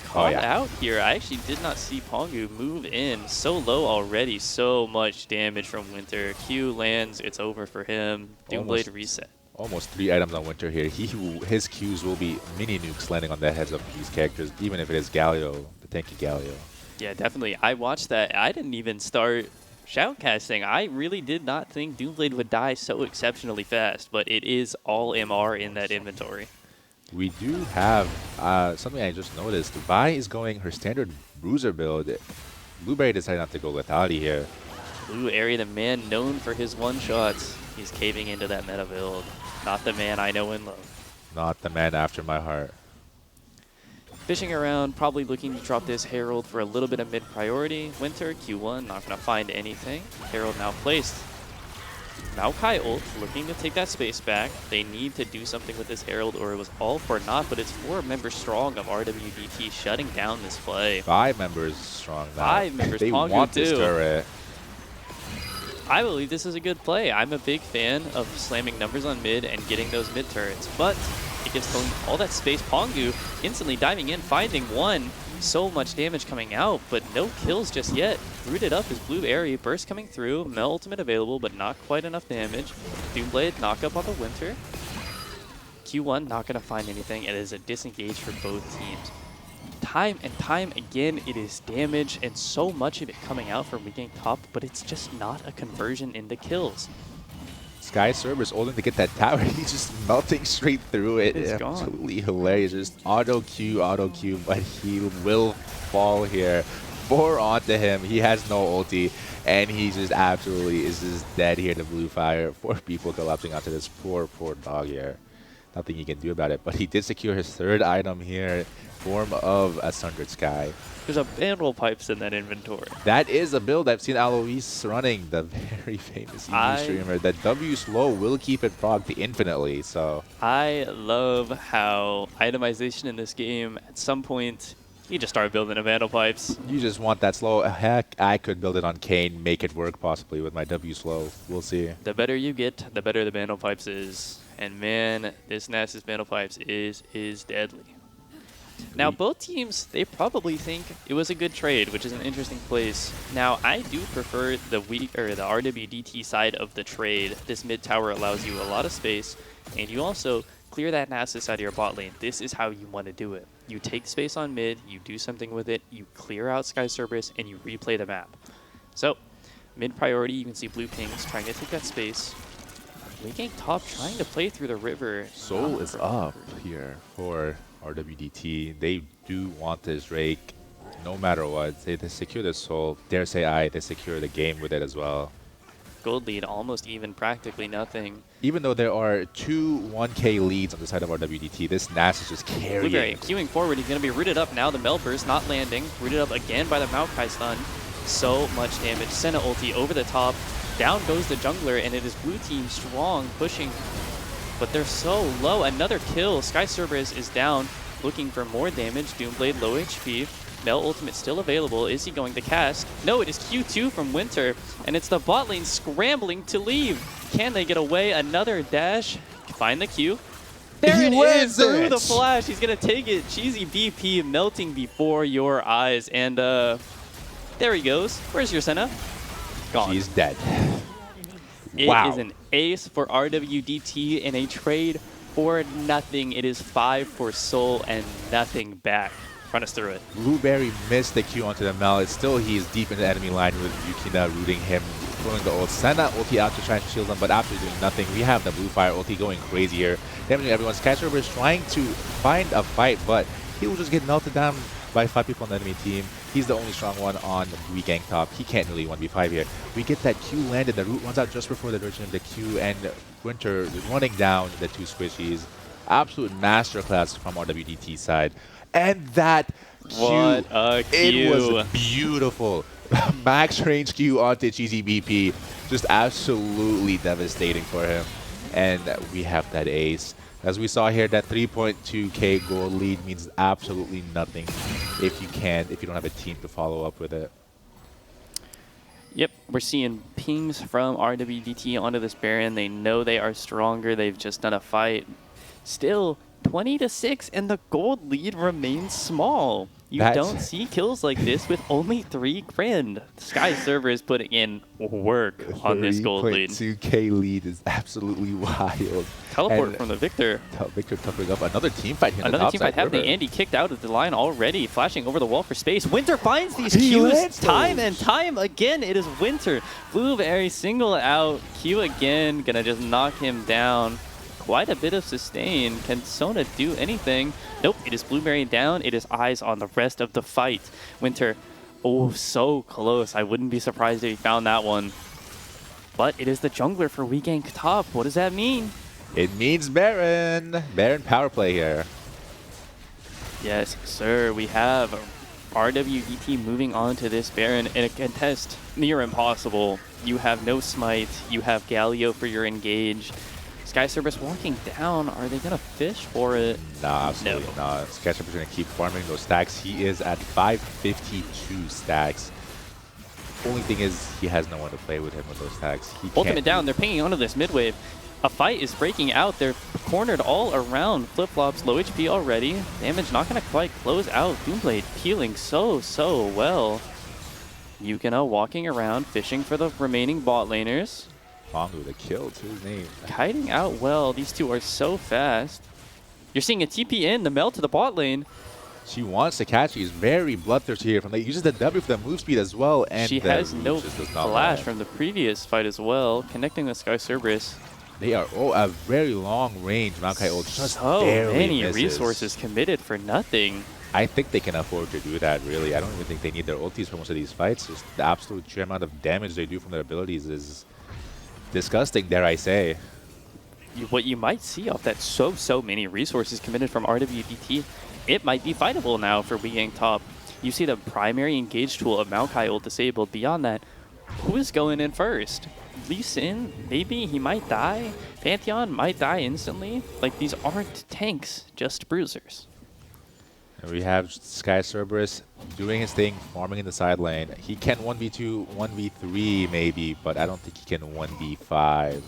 called out here. I actually did not see Pongu move in. So low already. So much damage from Winter. Q lands. It's over for him. Doomblade reset. Almost 3 items on Winter here. His Qs will be mini nukes landing on the heads of these characters, even if it is Galio, the tanky Galio. Yeah, definitely. I watched that. I didn't even start shoutcasting. I really did not think Doomblade would die so exceptionally fast, but it is all MR in that inventory. We do have something I just noticed. Vi is going her standard bruiser build. Blueberry decided not to go lethality here. Blue Area, the man known for his one-shots. He's caving into that meta build. Not the man I know and love. Not the man after my heart. Fishing around, probably looking to drop this Herald for a little bit of mid-priority. Winter, Q1, not going to find anything. Herald now placed. Maokai ult, looking to take that space back. They need to do something with this Herald or it was all for naught, but it's 4 members strong of RWDT shutting down this play. 5 members strong now. 5 members, they Pongu want too. this turret. I believe this is a good play. I'm a big fan of slamming numbers on mid and getting those mid turrets, but it gives Tony all that space. Pongu instantly diving in, finding one. So much damage coming out, but no kills just yet. Rooted up is Blue Area, burst coming through, Mel ultimate available, but not quite enough damage. Doomblade knock up on the Winter. Q1 not going to find anything. It is a disengage for both teams. Time and time again, it is damage and so much of it coming out from Regank top, but it's just not a conversion into kills. Sky Cerberus holding to get that tower. He's just melting straight through it. It's gone. Absolutely hilarious. Just auto Q, but he will fall here. 4 onto him. He has no ulti, and he just absolutely is just dead here to Blue Fire. 4 people collapsing onto this poor dog here. Nothing he can do about it, but he did secure his 3rd item here, form of a Sundered Sky. There's a bandwall pipes in that inventory. That is a build I've seen Alois running, the very famous EV streamer. That W slow will keep it progged infinitely, so. I love how itemization in this game, at some point, you just start building a Vandal Pipes. You just want that slow. Heck, I could build it on Kane, make it work possibly with my W slow. We'll see. The better you get, the better the Vandal Pipes is. And man, this Nasus Vandal Pipes is deadly. Now, both teams, they probably think it was a good trade, which is an interesting place. Now, I do prefer the RWDT side of the trade. This mid tower allows you a lot of space, and you also clear that Nasus out of your bot lane. This is how you want to do it. You take space on mid, you do something with it, you clear out Sky Cerberus, and you replay the map. So, mid priority, you can see blue pings trying to take that space. Regank top trying to play through the river. Soul is up here for RWDT. They do want this Drake no matter what. They secure the Soul. Dare say they secure the game with it as well. Gold lead, almost even, practically nothing. Even though there are 2 1K leads on the side of RWDT, this Nasus is just carrying. Blueberry queuing forward. He's going to be rooted up now. The Melburst not landing. Rooted up again by the Maokai stun. So much damage. Senna ulti over the top. Down goes the jungler, and it is blue team strong, pushing. But they're so low. Another kill. Sky Cerberus is down, looking for more damage. Doomblade low HP. Mel ultimate still available. Is he going to cast? No, it is Q2 from Winter, and it's the bot lane scrambling to leave. Can they get away? Another dash. Find the Q. There it is through the flash. He's going to take it. Cheesy BP melting before your eyes. And there he goes. Where's your Senna? Gone. He's dead. It is an ace for RWDT in a trade for nothing. It is 5 for Soul and nothing back. Run us through it. Blueberry missed the Q onto the Mel. It's still, he's deep in the enemy line with Yukina rooting him, throwing the ult. Senna ulti out to try and shield him, but after doing nothing, we have the Blue Fire ulti going crazy here, damaging everyone. Sky Cerberus is trying to find a fight, but he will just get melted down by 5 people on the enemy team. He's the only strong one on Regank top. He can't really 1v5 here. We get that Q landed. The root runs out just before the duration of the Q, and Winter running down the 2 squishies. Absolute masterclass from RWDT side. And that Q, What a it Q. was beautiful. Max range Q onto Cheesy BP. Just absolutely devastating for him. And we have that ace. As we saw here, that 3.2k gold lead means absolutely nothing if you don't have a team to follow up with it. Yep, we're seeing pings from RWDT onto this Baron. They know they are stronger. They've just done a fight. Still, 20-6, and the gold lead remains small. You don't see kills like this with only 3 grand. Sky Server is putting in work on this gold lead. 3.2k lead is absolutely wild. Teleport And from the Victor. Victor toughening up another team fight here. Another team fight happening. Andy kicked out of the line already, flashing over the wall for space. Winter finds these Qs time and time again. It is Winter. Blueberry single out. Q again, gonna just knock him down. Quite a bit of sustain. Can Sona do anything? Nope, it is Blueberry down. It is eyes on the rest of the fight. Winter, oh, so close. I wouldn't be surprised if he found that one. But it is the jungler for Gank top. What does that mean? It means Baron. Baron power play here. Yes, sir. We have RWDT moving on to this Baron in a contest near impossible. You have no smite. You have Galio for your engage. Sky Service walking down. Are they going to fish for it? Nah, absolutely not. Sky Service is going to keep farming those stacks. He is at 552 stacks. Only thing is, he has no one to play with him with those stacks. Ultimate down. They're pinging onto this mid wave. A fight is breaking out. They're cornered all around. Flip-flops, low HP already. Damage not going to quite close out. Doomblade peeling so well. Yukina walking around, fishing for the remaining bot laners. Pongu, the kill to his name. Kiting out well. These two are so fast. You're seeing a TP in, the meld to the bot lane. She wants to catch. She's very bloodthirsty here. From the uses the W for the move speed as well, and she has no flash from the previous fight as well. Connecting with Sky Cerberus. They are at very long range. Maokai ult just so many misses. Resources committed for nothing. I think they can afford to do that, really. I don't even think they need their ultis for most of these fights. Just the absolute sheer amount of damage they do from their abilities is disgusting, dare I say. What you might see off that so many resources committed from RWDT, it might be fightable now for Gank top. You see the primary engage tool of Maokai ult disabled. Beyond that, who is going in first? Lee Sin, maybe he might die. Pantheon might die instantly. Like, these aren't tanks, just bruisers. And we have Sky Cerberus doing his thing, farming in the side lane. He can 1v2, 1v3 maybe, but I don't think he can 1v5.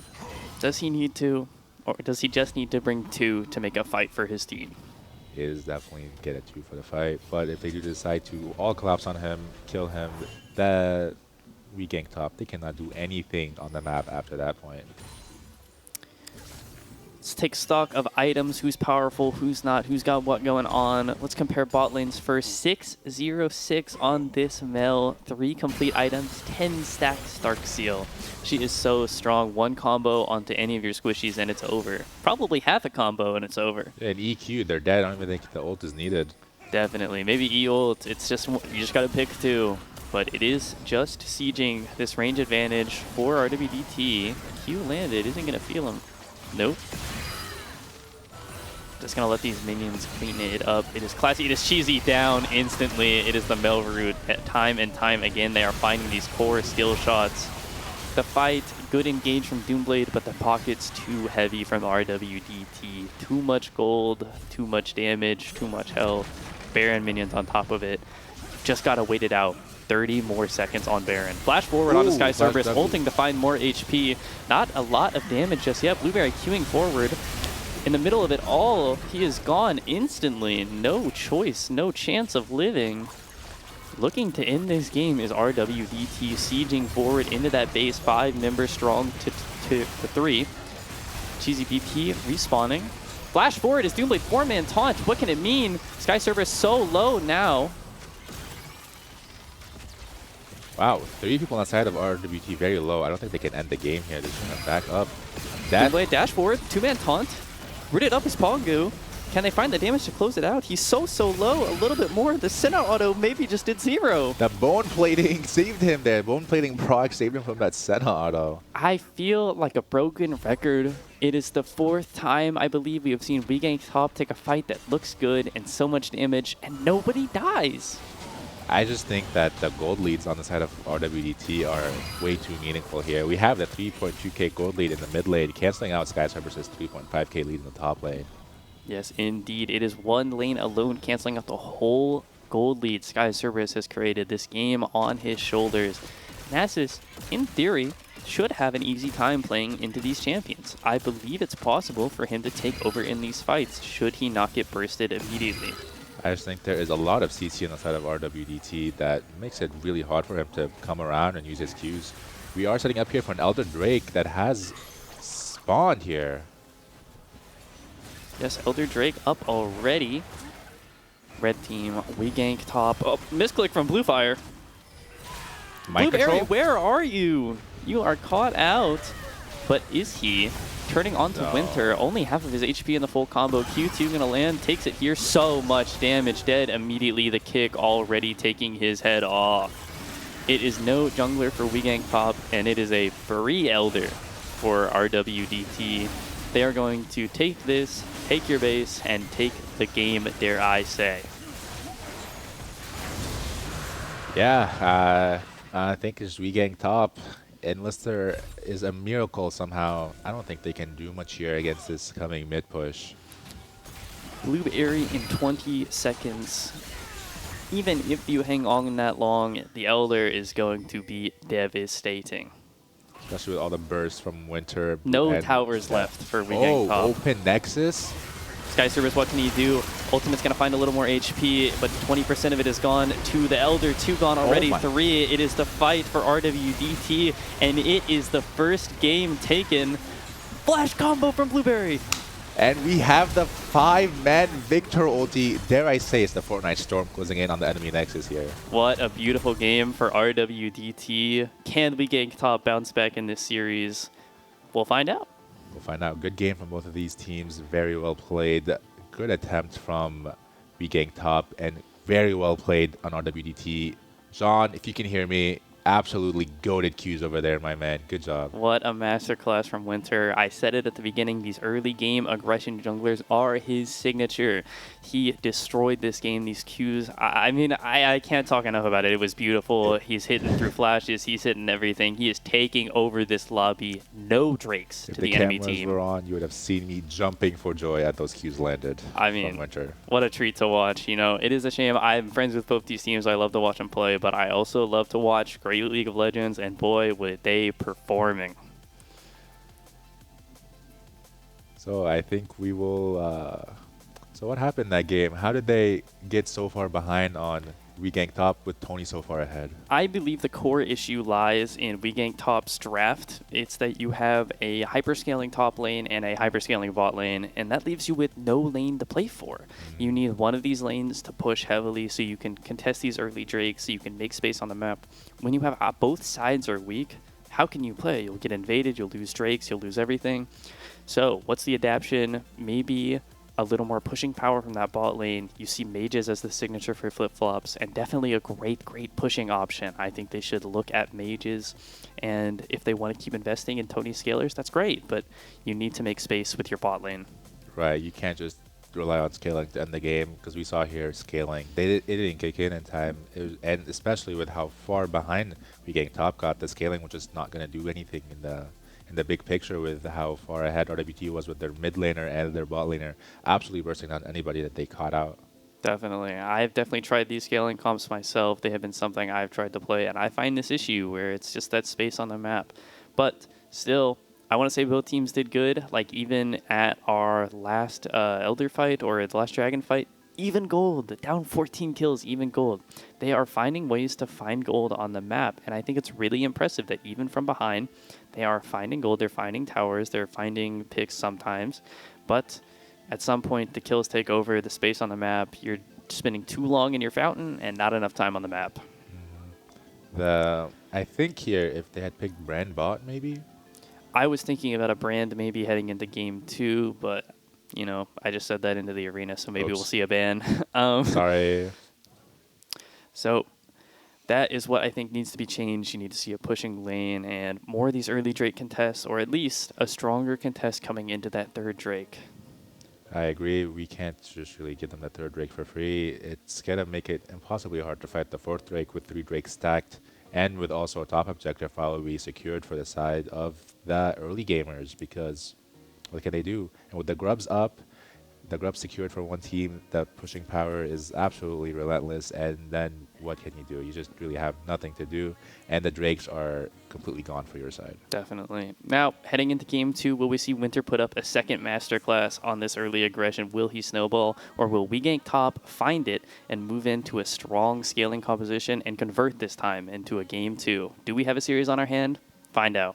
Does he need to? Or does he just need to bring 2 to make a fight for his team? He is definitely get a 2 for the fight. But if they do decide to all collapse on him, kill him, that Gank top, they cannot do anything on the map after that point. Let's take stock of items, who's powerful, who's not, who's got what going on. Let's compare bot lanes first. 606 on this Mel. 3 complete items, 10 stack Stark Seal. She is so strong. 1 combo onto any of your squishies and it's over. Probably half a combo and it's over. Yeah, and EQ, they're dead. I don't even think the ult is needed. Definitely. Maybe E-ult. It's just, you just got to pick 2. But it is just sieging this range advantage for RWDT. Q landed, isn't going to feel him. Nope. Just going to let these minions clean it up. It is classy. It is cheesy down instantly. It is the Mel route. Time and time again, they are finding these core skill shots. The fight, good engage from Doomblade, but the pocket's too heavy from RWDT. Too much gold, too much damage, too much health. Baron minions on top of it. Just got to wait it out. 30 more seconds on Baron. Flash forward onto Sky Cerberus, ulting to find more HP. Not a lot of damage just yet. Blueberry queuing forward. In the middle of it all, he is gone instantly. No choice, no chance of living. Looking to end this game is RWDT sieging forward into that base, 5 members strong to 3. Cheesy BP respawning. Flash forward is Doomblade, 4-man taunt. What can it mean? Sky Cerberus so low now. Wow, 3 people on the side of RWT very low. I don't think they can end the game here. They're just going to back up. That Doomblade dash forward, 2-man taunt. Rooted up is Pongu. Can they find the damage to close it out? He's so low, a little bit more. The Senna auto maybe just did 0. The bone plating saved him there. Bone plating proc saved him from that Senna auto. I feel like a broken record. It is the 4th time I believe we have seen WeGank Top take a fight that looks good and so much damage, and nobody dies. I just think that the gold leads on the side of RWDT are way too meaningful here. We have the 3.2k gold lead in the mid lane, canceling out SkyCerberus's 3.5k lead in the top lane. Yes, indeed. It is one lane alone canceling out the whole gold lead SkyCerberus has created this game on his shoulders. Nasus, in theory, should have an easy time playing into these champions. I believe it's possible for him to take over in these fights, should he not get bursted immediately. I just think there is a lot of CC on the side of RWDT that makes it really hard for him to come around and use his Qs. We are setting up here for an Elder Drake that has spawned here. Yes, Elder Drake up already. Red team, WeGank top. Oh, misclick from Bluefire. Blueberry, where are you? You are caught out. But is he turning on to Winter? Only half of his HP in the full combo. Q2 gonna land, takes it here. So much damage, dead immediately. The kick already taking his head off. It is no jungler for WeGank top, and it is a free Elder for RWDT. They are going to take this, take your base, and take the game, dare I say. Yeah, I think it's WeGank top. Unless there is a miracle somehow, I don't think they can do much here against this coming mid push. Blueberry in 20 seconds. Even if you hang on that long, the Elder is going to be devastating. Especially with all the bursts from Winter. No towers left for WeGank top. Open Nexus. SkyCerberus, what can he do? Ultimate's going to find a little more HP, but 20% of it is gone to the Elder. 2 gone already, 3. It is the fight for RWDT, and it is the first game taken. Flash combo from Blueberry. And we have the 5-man Victor ulti. Dare I say it's the Fortnite Storm closing in on the enemy Nexus here. What a beautiful game for RWDT. Can WeGank top bounce back in this series? We'll find out. We'll find out. Good game from both of these teams. Very well played. Good attempt from WeGank top and very well played on RWDT. John, if you can hear me, absolutely goated Qs over there, my man. Good job. What a masterclass from Winter. I said it at the beginning, these early game aggression junglers are his signature. He destroyed this game, these Qs. I mean, I can't talk enough about it. It was beautiful. He's hitting through flashes. He's hitting everything. He is taking over this lobby. No Drakes to the enemy team. If the cameras were on, you would have seen me jumping for joy at those Qs landed. I mean, from Winter. What a treat to watch. You know, it is a shame. I'm friends with both these teams. I love to watch them play, but I also love to watch great League of Legends, and boy, were they performing. So I think we will... so what happened in that game? How did they get so far behind on WeGank top with Tony so far ahead? I believe the core issue lies in WeGank top's draft. It's that you have a hyperscaling top lane and a hyperscaling bot lane, and that leaves you with no lane to play for. You need one of these lanes to push heavily so you can contest these early drakes, so you can make space on the map. When you have both sides are weak, how can you play? You'll get invaded, you'll lose drakes, you'll lose everything. So what's the adaptation? Maybe a little more pushing power from that bot lane. You see mages as the signature for flip-flops, and definitely a great pushing option. I think they should look at mages, and if they want to keep investing in Tony scalers, that's great, but you need to make space with your bot lane. Right, you can't just rely on scaling to end the game, because we saw here scaling. It didn't kick in time, and especially with how far behind WeGank top got, the scaling was just not going to do anything in the big picture with how far ahead RWT was with their mid laner and their bot laner, absolutely bursting on anybody that they caught out. Definitely. I've definitely tried these scaling comps myself. They have been something I've tried to play, and I find this issue where it's just that space on the map. But still, I want to say both teams did good. Like, even at our last Elder fight or the last Dragon fight, even gold, down 14 kills, even gold. They are finding ways to find gold on the map, and I think it's really impressive that even from behind, they are finding gold, they're finding towers, they're finding picks sometimes, but at some point the kills take over, the space on the map, you're spending too long in your fountain and not enough time on the map. I think here, if they had picked Brand bot, maybe? I was thinking about a Brand maybe heading into game 2, but You know, I just said that into the arena, so maybe we'll Oops. see a ban. Sorry. So that is what I think needs to be changed. You need to see a pushing lane and more of these early Drake contests, or at least a stronger contest coming into that third Drake. I agree. We can't just really give them the third Drake for free. It's going to make it impossibly hard to fight the fourth Drake with 3 Drakes stacked and with also a top objective FALLSEYY secured for the side of the early gamers, because what can they do? And with the grubs up, the grubs secured for one team, the pushing power is absolutely relentless, and then what can you do? You just really have nothing to do, and the Drakes are completely gone for your side. Definitely. Now, heading into game 2, will we see Winter put up a second masterclass on this early aggression? Will he snowball, or will we gank top, find it, and move into a strong scaling composition and convert this time into a game 2? Do we have a series on our hand? Find out.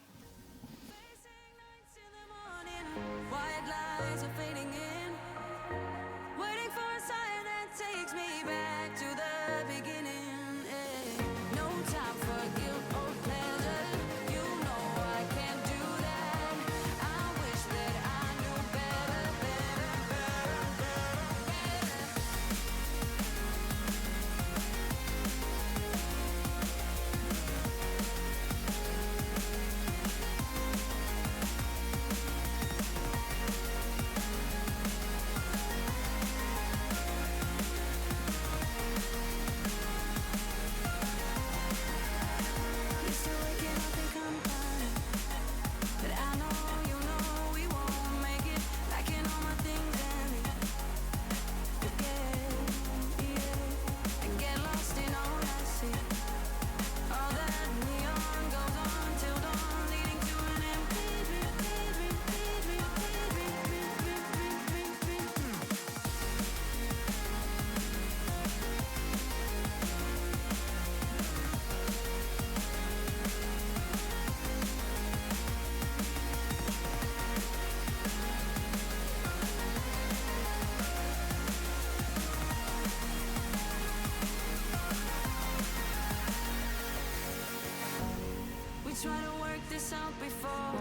Try to work this out before,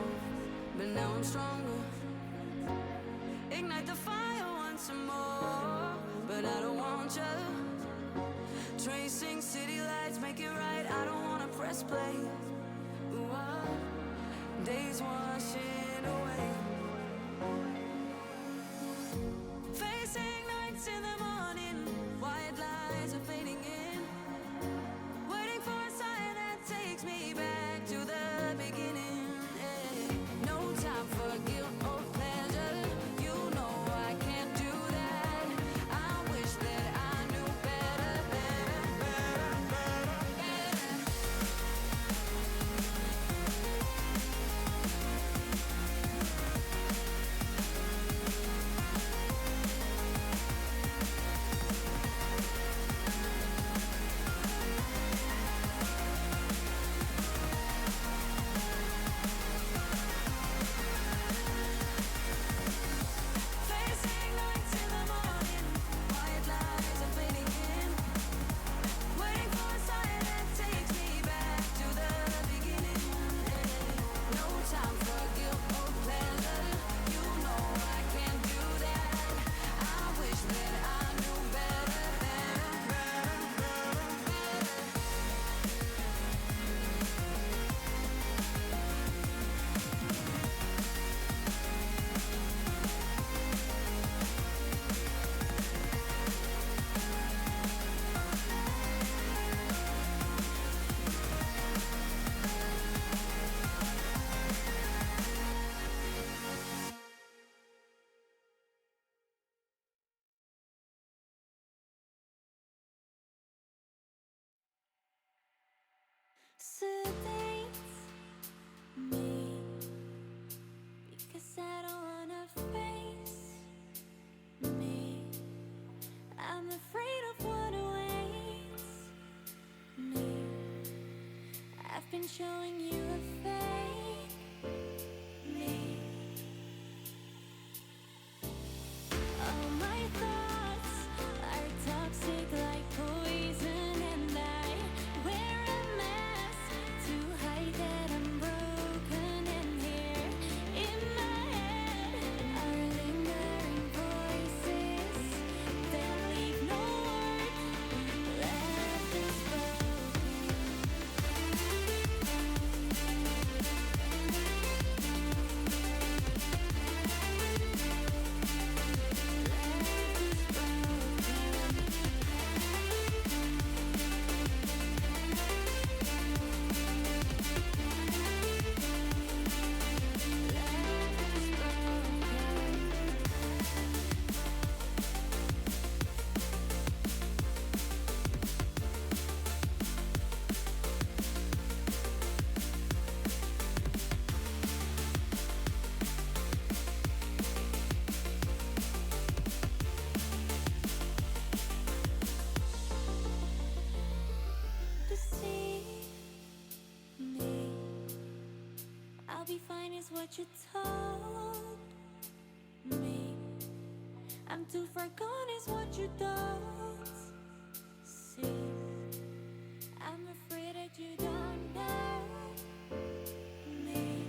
but now I'm stronger. Ignite the fire once more, but I don't want you. Tracing city lights, make it right. I don't wanna press play. Ooh, days washing away. Facing nights in the morning, white lies are fading in. Waiting for a sign that takes me back to the beginning. No time for guilt or pleasure. You know I can't do that. I wish that I knew better, better, better, better, better. Facing nights in the morning, white lies are fading in. Waiting for a sign that takes me back to the beginning. No time for guilt or pleasure. You know I can't do that. I wish that I knew better, better, better, better, better. Sedates me because I don't wanna face me. I'm afraid of what awaits me. I've been showing you a fake me. All my thoughts are toxic like poison, and I wear a mask to hide that I'm broken. And here in my head are lingering be fine is what you told me. I'm too far gone is what you don't see. I'm afraid that you don't know me.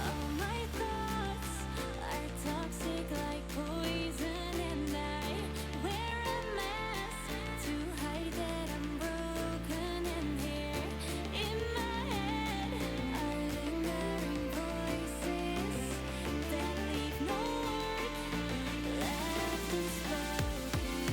All my thoughts are toxic like poison, and I wear a mask to hide that I'm broken. And here in my head are lingering voices that leave no word left unspoken.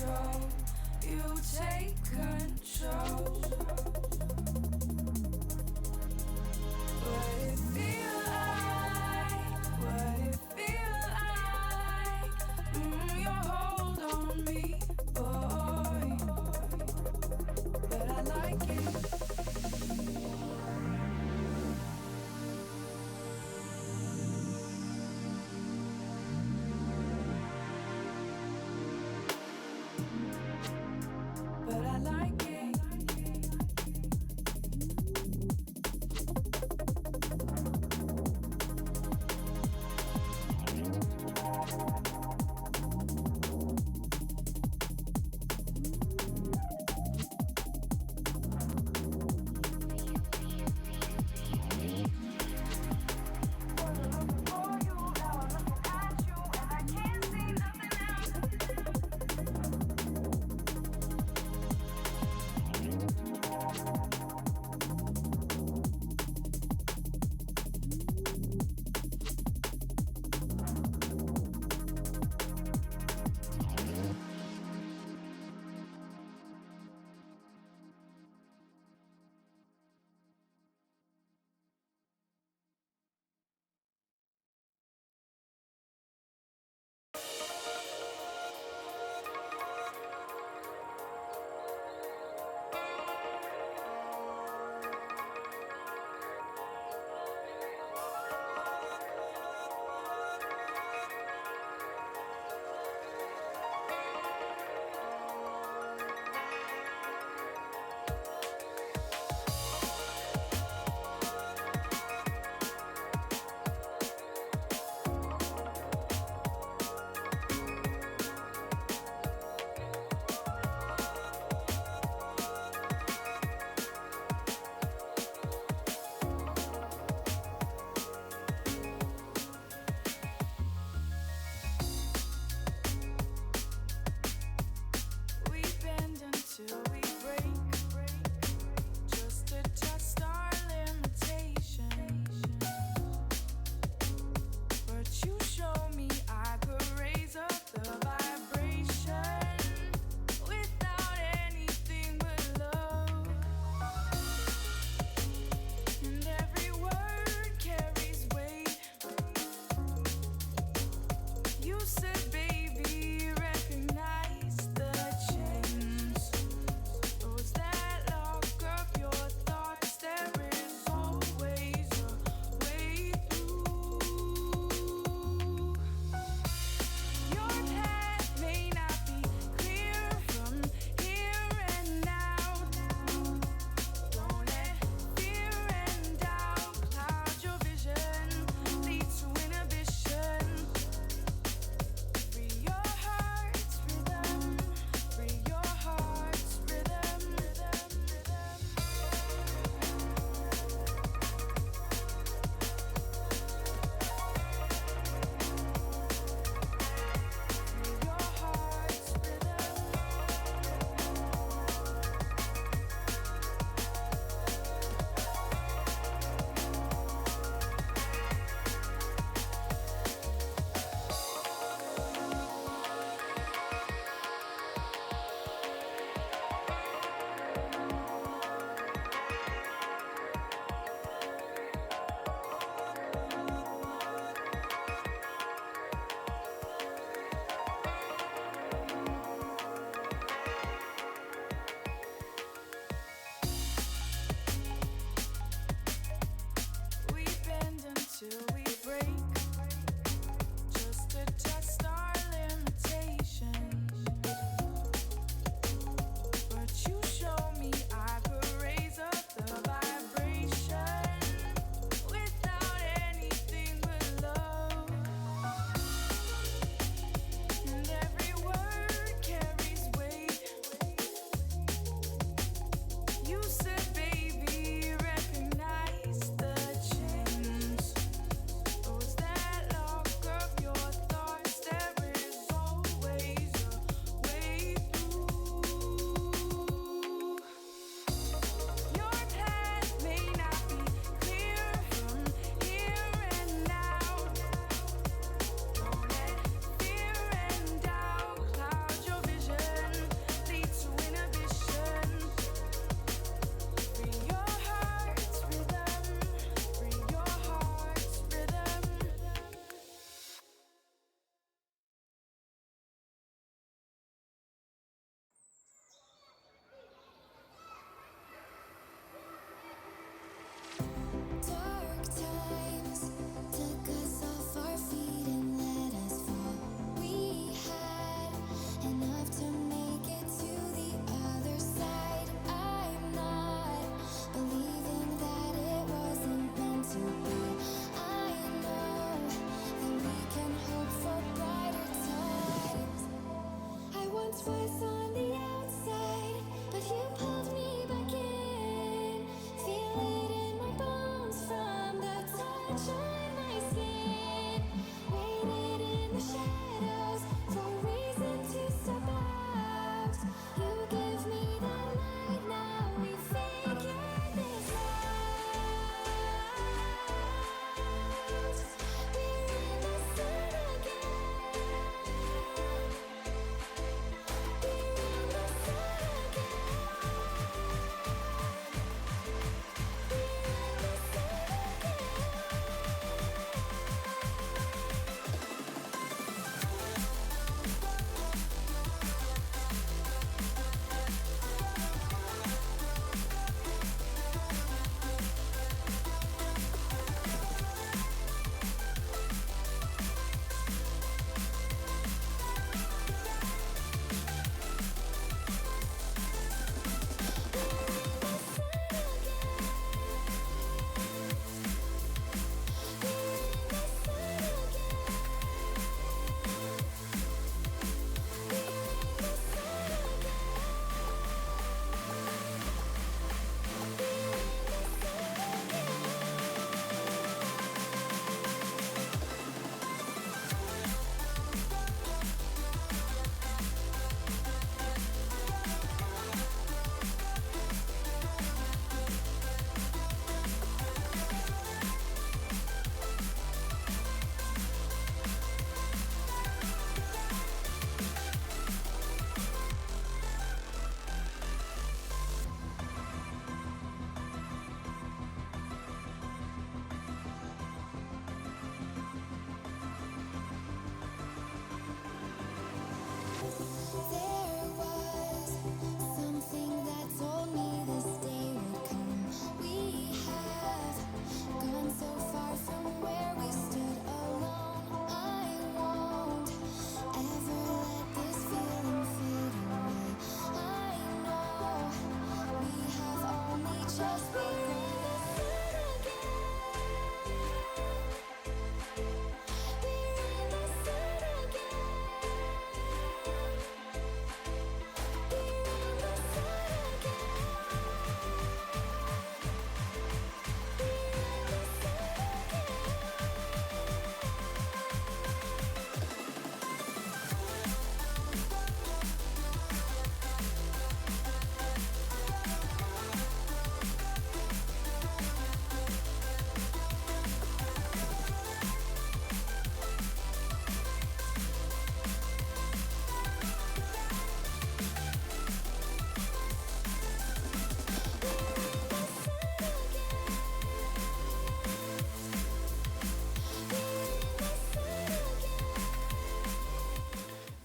control. You take control. What it feel like? What it feel like? Your hold on me, boy. But I like it. But I like it.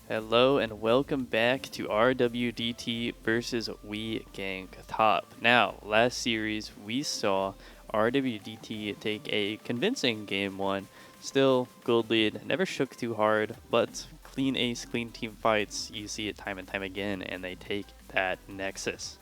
Hello and welcome back to RWDT versus We Gank Top. Now, last series we saw RWDT take a convincing game one. Still, gold lead, never shook too hard, but clean ace, clean team fights, you see it time and time again, and they take that Nexus.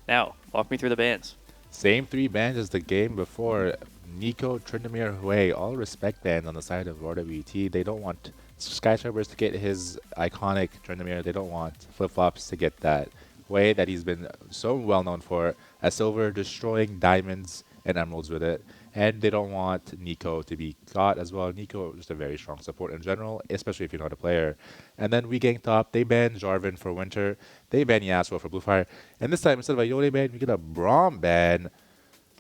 Now, walk me through the bans. Same 3 bans as the game before. Nico, Tryndamere, Hui, all respect bans on the side of RWT. They don't want Sky Servers to get his iconic Tryndamere. They don't want Flip-Flops to get that Hui that he's been so well known for as Silver, destroying diamonds and emeralds with it. And they don't want Nico to be caught as well. Nico is just a very strong support in general, especially if you know the player. And then we ganked top. They banned Jarvan for Winter. They banned Yasuo for Blue Fire. And this time, instead of a Yone ban, we get a Braum ban.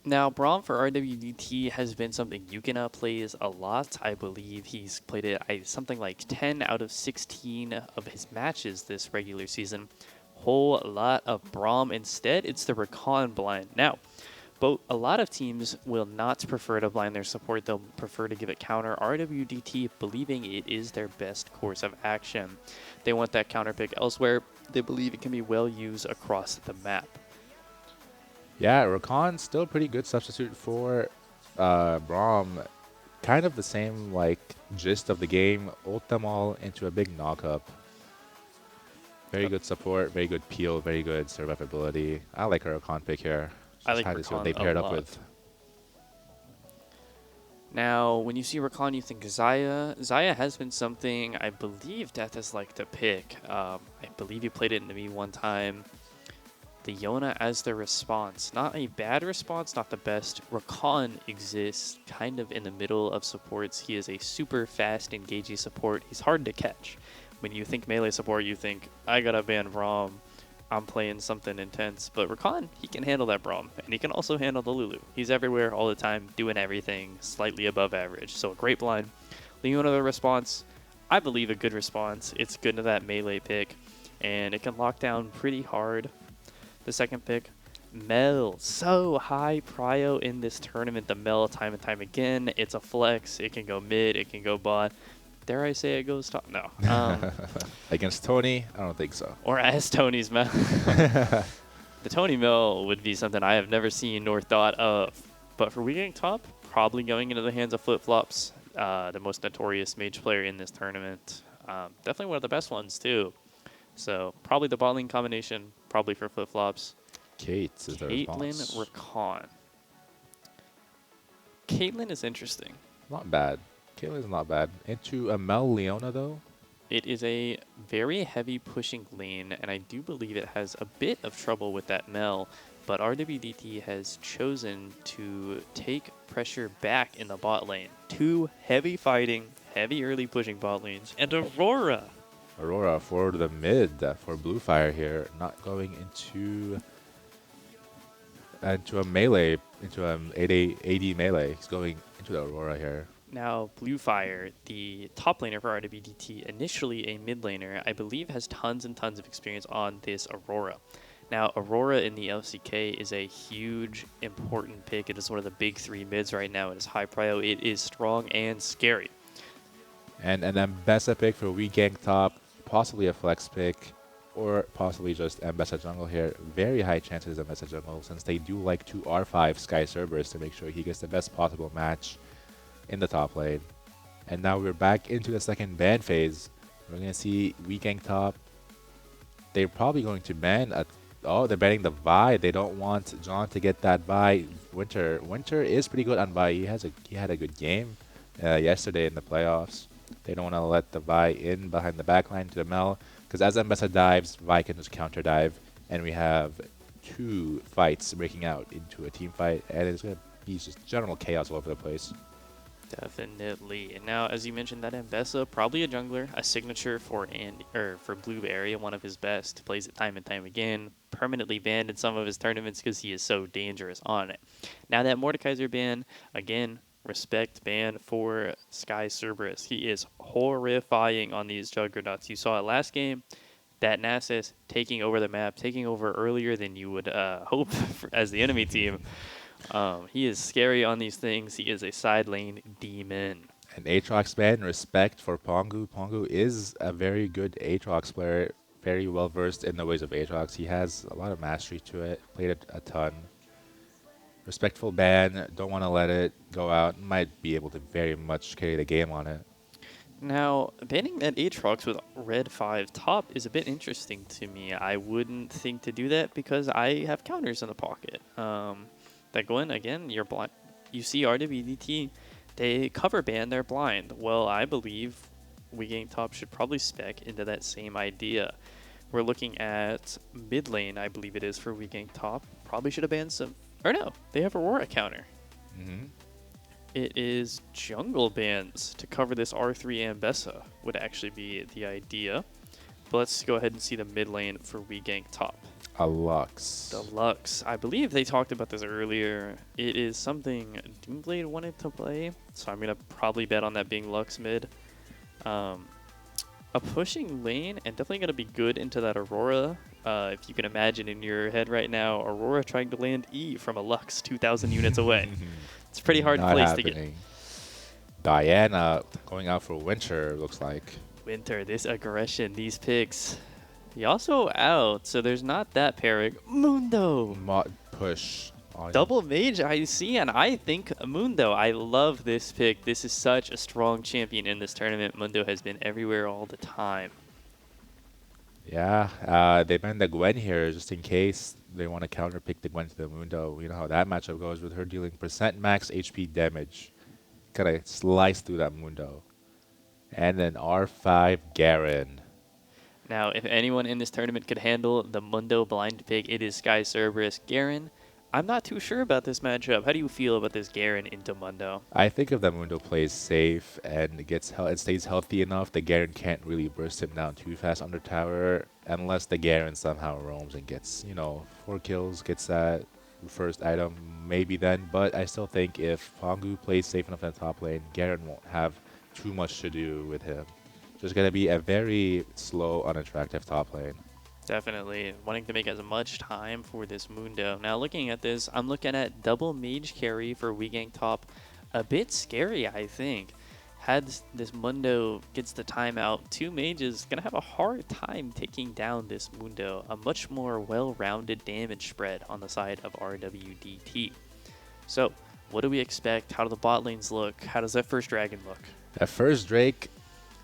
Now, Braum for RWDT has been something Yukina plays a lot. I believe he's played it something like 10 out of 16 of his matches this regular season. Whole lot of Braum. Instead, it's the Rakan blind. Now, a lot of teams will not prefer to blind their support. They'll prefer to give it counter. RWDT believing it is their best course of action. They want that counter pick elsewhere. They believe it can be well used across the map. Yeah, Rakan still pretty good substitute for Braum. Kind of the same like gist of the game. Ult them all into a big knock-up. Very good support, very good peel, very good survivability. I like her Rakan pick here. I like Just to see what Rakan they paired a up lot. with. Now, when you see Rakan, you think Xayah. Xayah has been something I believe Death has liked to pick. I believe you played it into me one time. The Yona as the response. Not a bad response, not the best. Rakan exists kind of in the middle of supports. He is a super fast, engaging support. He's hard to catch. When you think melee support, you think, I gotta ban Braum. I'm playing something intense. But Rakan, he can handle that Braum. And he can also handle the Lulu. He's everywhere all the time, doing everything slightly above average. So a great blind. Leona the response. I believe a good response. It's good to that melee pick. And it can lock down pretty hard. The second pick, Mel. So high prio in this tournament. The Mel time and time again. It's a flex. It can go mid. It can go bot. Dare I say it goes top? No. Against Tony, I don't think so. Or as Tony's Mel. The Tony Mel would be something I have never seen nor thought of. But for Weekend Top, probably going into the hands of Flip-Flops. The most notorious mage player in this tournament. Definitely one of the best ones too. So probably the bot lane combination, probably for Flip-Flops. Kate is the response. Caitlyn Rakan. Caitlyn is interesting. Not bad. Caitlyn's not bad. Into a Mel Leona though. It is a very heavy pushing lane, and I do believe it has a bit of trouble with that Mel, but RWDT has chosen to take pressure back in the bot lane. 2 heavy fighting, heavy early pushing bot lanes, and Aurora. Aurora for the mid for Blue Fire here, not going into a melee, into an AD melee. He's going into the Aurora here. Now, Blue Fire, the top laner for RWDT, initially a mid laner, I believe has tons and tons of experience on this Aurora. Now, Aurora in the LCK is a huge, important pick. It is one of the big 3 mids right now. It is high prio. It is strong and scary. And then Bessa pick for We Gank Top, possibly a flex pick, or possibly just Mbessa Jungle here. Very high chances of Mbessa Jungle since they do like to R5 Sky Cerberus to make sure he gets the best possible match in the top lane. And now we're back into the second ban phase. We're going to see We Gank Top. They're probably going to ban oh, they're banning the Vi. They don't want John to get that Vi. Winter is pretty good on Vi. He had a good game yesterday in the playoffs. They don't want to let the Vi in behind the backline to the Mel, because as Mbessa dives, Vi can just counter dive, and we have 2 fights breaking out into a team fight, and it's going to be just general chaos all over the place. Definitely. And now, as you mentioned, that Mbessa, probably a jungler, a signature for Blueberry, one of his best. Plays it time and time again. Permanently banned in some of his tournaments because he is so dangerous on it. Now that Mordekaiser ban, again, respect ban for Sky Cerberus. He is horrifying on these juggernauts. You saw it last game. That Nasus taking over the map, taking over earlier than you would hope as the enemy team. He is scary on these things. He is a side lane demon. An Aatrox ban, respect for Pongu. Pongu is a very good Aatrox player, very well versed in the ways of Aatrox. He has a lot of mastery to it, played it a ton. Respectful ban, don't want to let it go out. Might be able to very much carry the game on it. Now, banning that Aatrox with red 5 top is a bit interesting to me. I wouldn't think to do that because I have counters in the pocket. That go in, again, you're blind. You see RWDT, they cover ban, they're blind. Well, I believe WeGang Top should probably spec into that same idea. We're looking at mid lane, I believe it is, for WeGang Top. Probably should have banned some, or no, they have Aurora counter. Mm-hmm. It is jungle bans to cover this R3 Ambessa would actually be the idea. But let's go ahead and see the mid lane for WeGang Top. A Lux. The Lux. I believe they talked about this earlier. It is something Doomblade wanted to play, so I'm going to probably bet on that being Lux mid. A pushing lane and definitely going to be good into that Aurora. If you can imagine in your head right now, Aurora trying to land E from a Lux 2,000 units away. It's a pretty hard Not place happening. to get. Diana looking out for Winter, looks like. Winter, this aggression, these picks. He also out, so there's not that pairing. Mundo! Mod push. On Double mage IC, and I think Mundo. I love this pick. This is such a strong champion in this tournament. Mundo has been everywhere all the time. Yeah, they banned the Gwen here just in case they want to counterpick the Gwen to the Mundo. You know how that matchup goes with her dealing percent max HP damage. Gotta slice through that Mundo. And then R5 Garen. Now, if anyone in this tournament could handle the Mundo blind pick, it is Sky Cerberus. Garen, I'm not too sure about this matchup. How do you feel about this Garen into Mundo? I think if that Mundo plays safe and it stays healthy enough, the Garen can't really burst him down too fast under tower unless the Garen somehow roams and gets, 4 kills, gets that first item, maybe then. But I still think if Pongu plays safe enough in the top lane, Garen won't have too much to do with him. Just going to be a very slow, unattractive top lane. Definitely wanting to make as much time for this Mundo. Now looking at this, I'm looking at double mage carry for WeGang Top. A bit scary, I think. Had this Mundo gets the timeout, 2 mages gonna have a hard time taking down this Mundo. A much more well-rounded damage spread on the side of RWDT. So what do we expect? How do the bot lanes look? How does that first dragon look? That first Drake,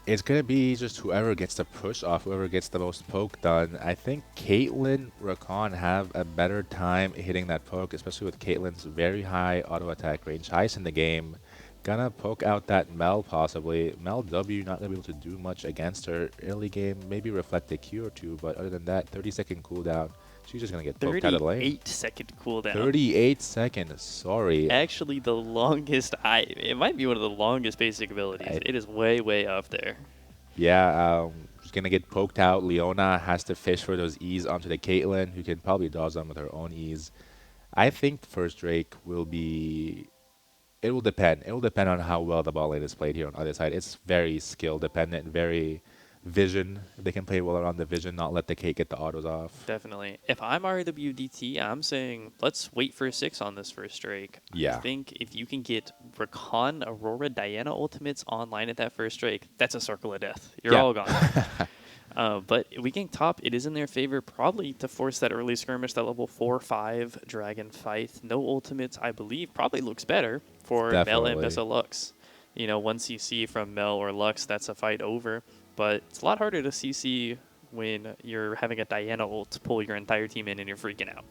it's going to be just whoever gets the push off, whoever gets the most poke done. I think Caitlyn, Rakan have a better time hitting that poke, especially with Caitlyn's very high auto attack range, highest in the game. Gonna poke out that Mel possibly. Mel W not going to be able to do much against her early game, maybe reflect a Q or two, but other than that, 30-second cooldown. She's just going to get poked out of the lane. 38-second cooldown. 38 seconds, sorry. Actually, the longest it might be one of the longest basic abilities. It is way, way up there. Yeah, she's going to get poked out. Leona has to fish for those E's onto the Caitlyn, who can probably dodge them with her own E's. I think first Drake will be... It will depend. It will depend on how well the ball lane is played here on the other side. It's very skill dependent, very vision. If they can play well around the vision, not let the Kate get the autos off. Definitely. If I'm RWDT, I'm saying let's wait for a 6 on this first Drake. Yeah. I think if you can get Rakan, Aurora, Diana ultimates online at that first Drake, that's a circle of death. You're all gone. But WeGang Top, it is in their favor probably to force that early skirmish, that level 4-5 dragon fight. No ultimates, I believe, probably looks better for Mel and Bessa Lux. 1 CC from Mel or Lux, that's a fight over. But it's a lot harder to CC when you're having a Diana ult to pull your entire team in and you're freaking out.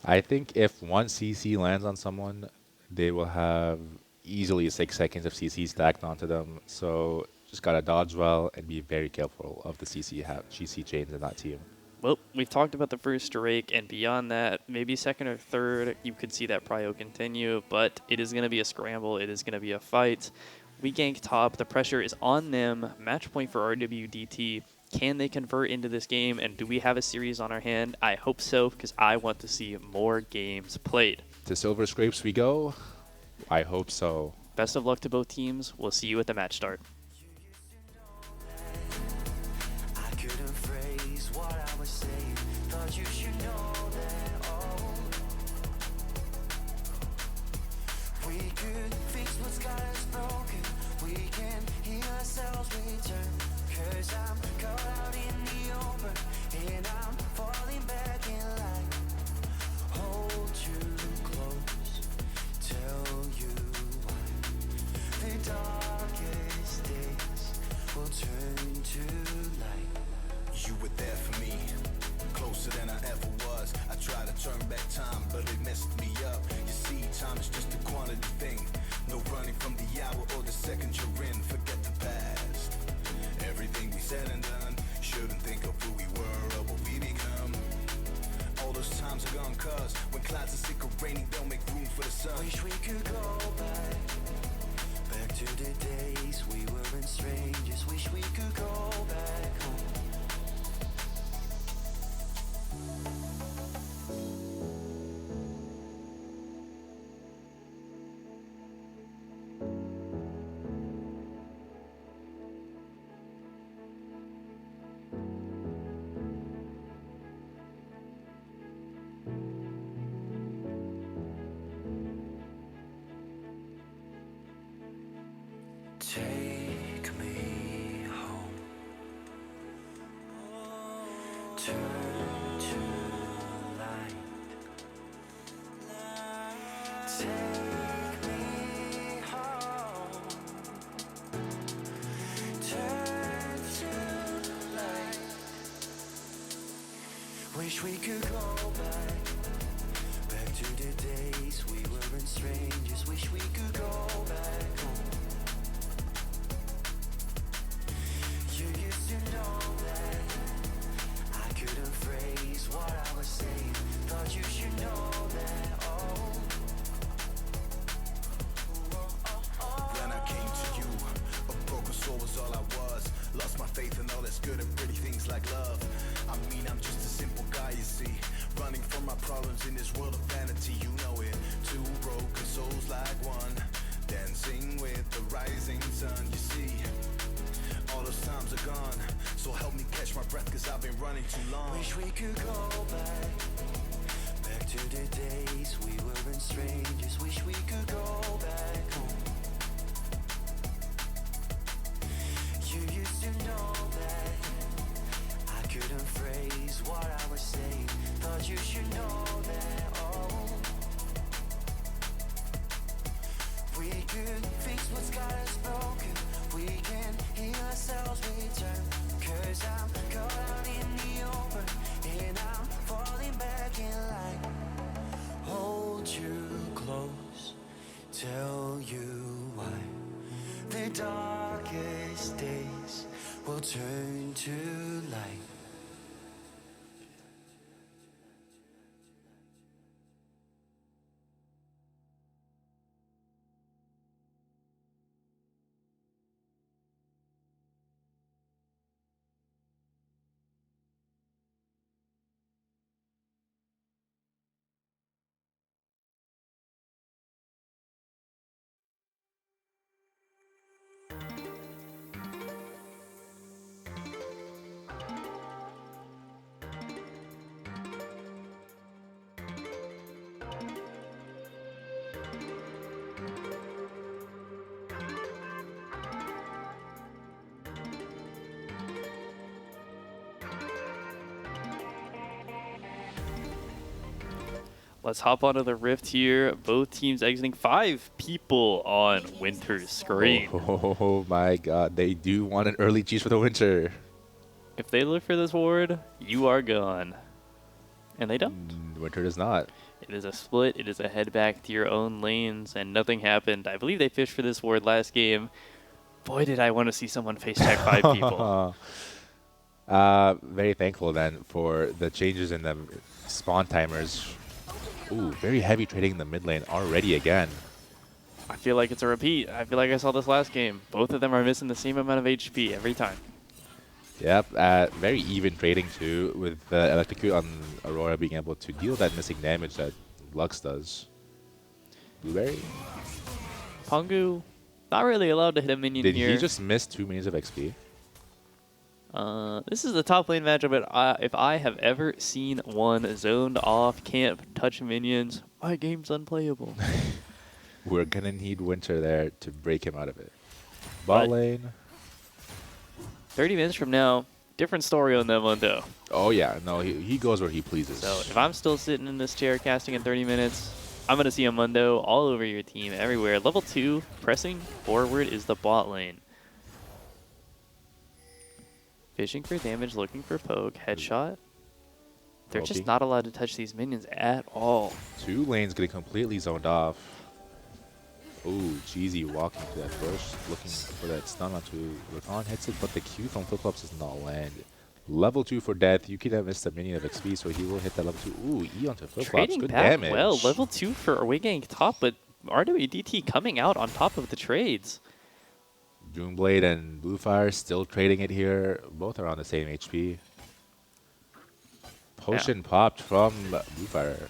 I think if 1 CC lands on someone, they will have easily 6 seconds of CC stacked onto them. So just got to dodge well and be very careful of the CC chains in that team. Well, we've talked about the first Drake, and beyond that, maybe second or third, you could see that prio continue, but it is going to be a scramble. It is going to be a fight. WeGang Top, the pressure is on them. Match point for RWDT. Can they convert into this game, and do we have a series on our hand? I hope so, because I want to see more games played. To Silver Scrapes we go. I hope so. Best of luck to both teams. We'll see you at the match start. I couldn't phrase what I was saying. Thought you should know that. Oh, we could fix what's got us broken. We can time is just a quantity thing. No running from the hour or the second you're in. Forget the past. Everything we said and done. Shouldn't think of who we were or what we become. All those times are gone, cause when clouds are sick or rainy, don't make room for the sun. Wish we could go back to the days we weren't strangers. Wish we could go back home. Take me home. Turn to light. Take me home. Turn to light. Wish we could go back to the days we weren't strangers. Wish we could go back home. You used to know that I couldn't phrase what I was saying. Thought you should know that. When I came to you, a broken soul was all I was. Lost my faith in all that's good and pretty things like love. I mean, I'm just a simple guy, you see, running from my problems in this world of vanity. You know it. Two broken souls like one, dancing with the rising sun. You see, all those times are gone, so help me catch my breath, cause I've been running too long. Wish we could go back to the days we weren't strangers. Wish we could go back home. You used to know that I couldn't phrase what I was saying. Thought you should know that. We could fix what's got us broken. We can heal ourselves, return. Cause I'm caught out in the open, and I'm falling back in line. Hold you close, tell you why. The darkest days will turn to light. Let's hop onto the Rift here. Both teams exiting 5 people on Winter's screen. Oh my god, they do want an early cheese for the winter. If they look for this ward, you are gone. And they don't. Winter does not. It is a split. It is a head back to your own lanes, and nothing happened. I believe they fished for this ward last game. Boy, did I want to see someone face tag 5 people. Very thankful then for the changes in the spawn timers. Ooh, very heavy trading in the mid lane already again. I feel like it's a repeat. I feel like I saw this last game. Both of them are missing the same amount of HP every time. Yep, very even trading too, with Electrocute on Aurora being able to deal that missing damage that Lux does. Blueberry? Pongu, not really allowed to hit a minion here. Did he just miss 2 minions of XP? This is the top lane matchup, but if I have ever seen one zoned off, can't touch minions, my game's unplayable. We're gonna need Winter there to break him out of it. Bot lane. 30 minutes from now, different story on that one though. Oh yeah, no, he goes where he pleases. So if I'm still sitting in this chair casting in 30 minutes, I'm gonna see a Mundo all over your team everywhere. Level 2, pressing forward is the bot lane. Fishing for damage, looking for poke, headshot. They're just Opie. not allowed to touch these minions at all. 2 lanes getting completely zoned off. Ooh, Jeezy walking to that bush, looking for that stun onto Rakan, hits it, but the Q from flip-flops does not land. Level 2 for death. You could have missed a minion of XP, so he will hit that level 2. Ooh, E onto flip-flops. Trading Good back damage. well. Level 2 for Gank top, but RWDT coming out on top of the trades. Doomblade and Bluefire still trading it here. Both are on the same HP. Potion popped from Bluefire.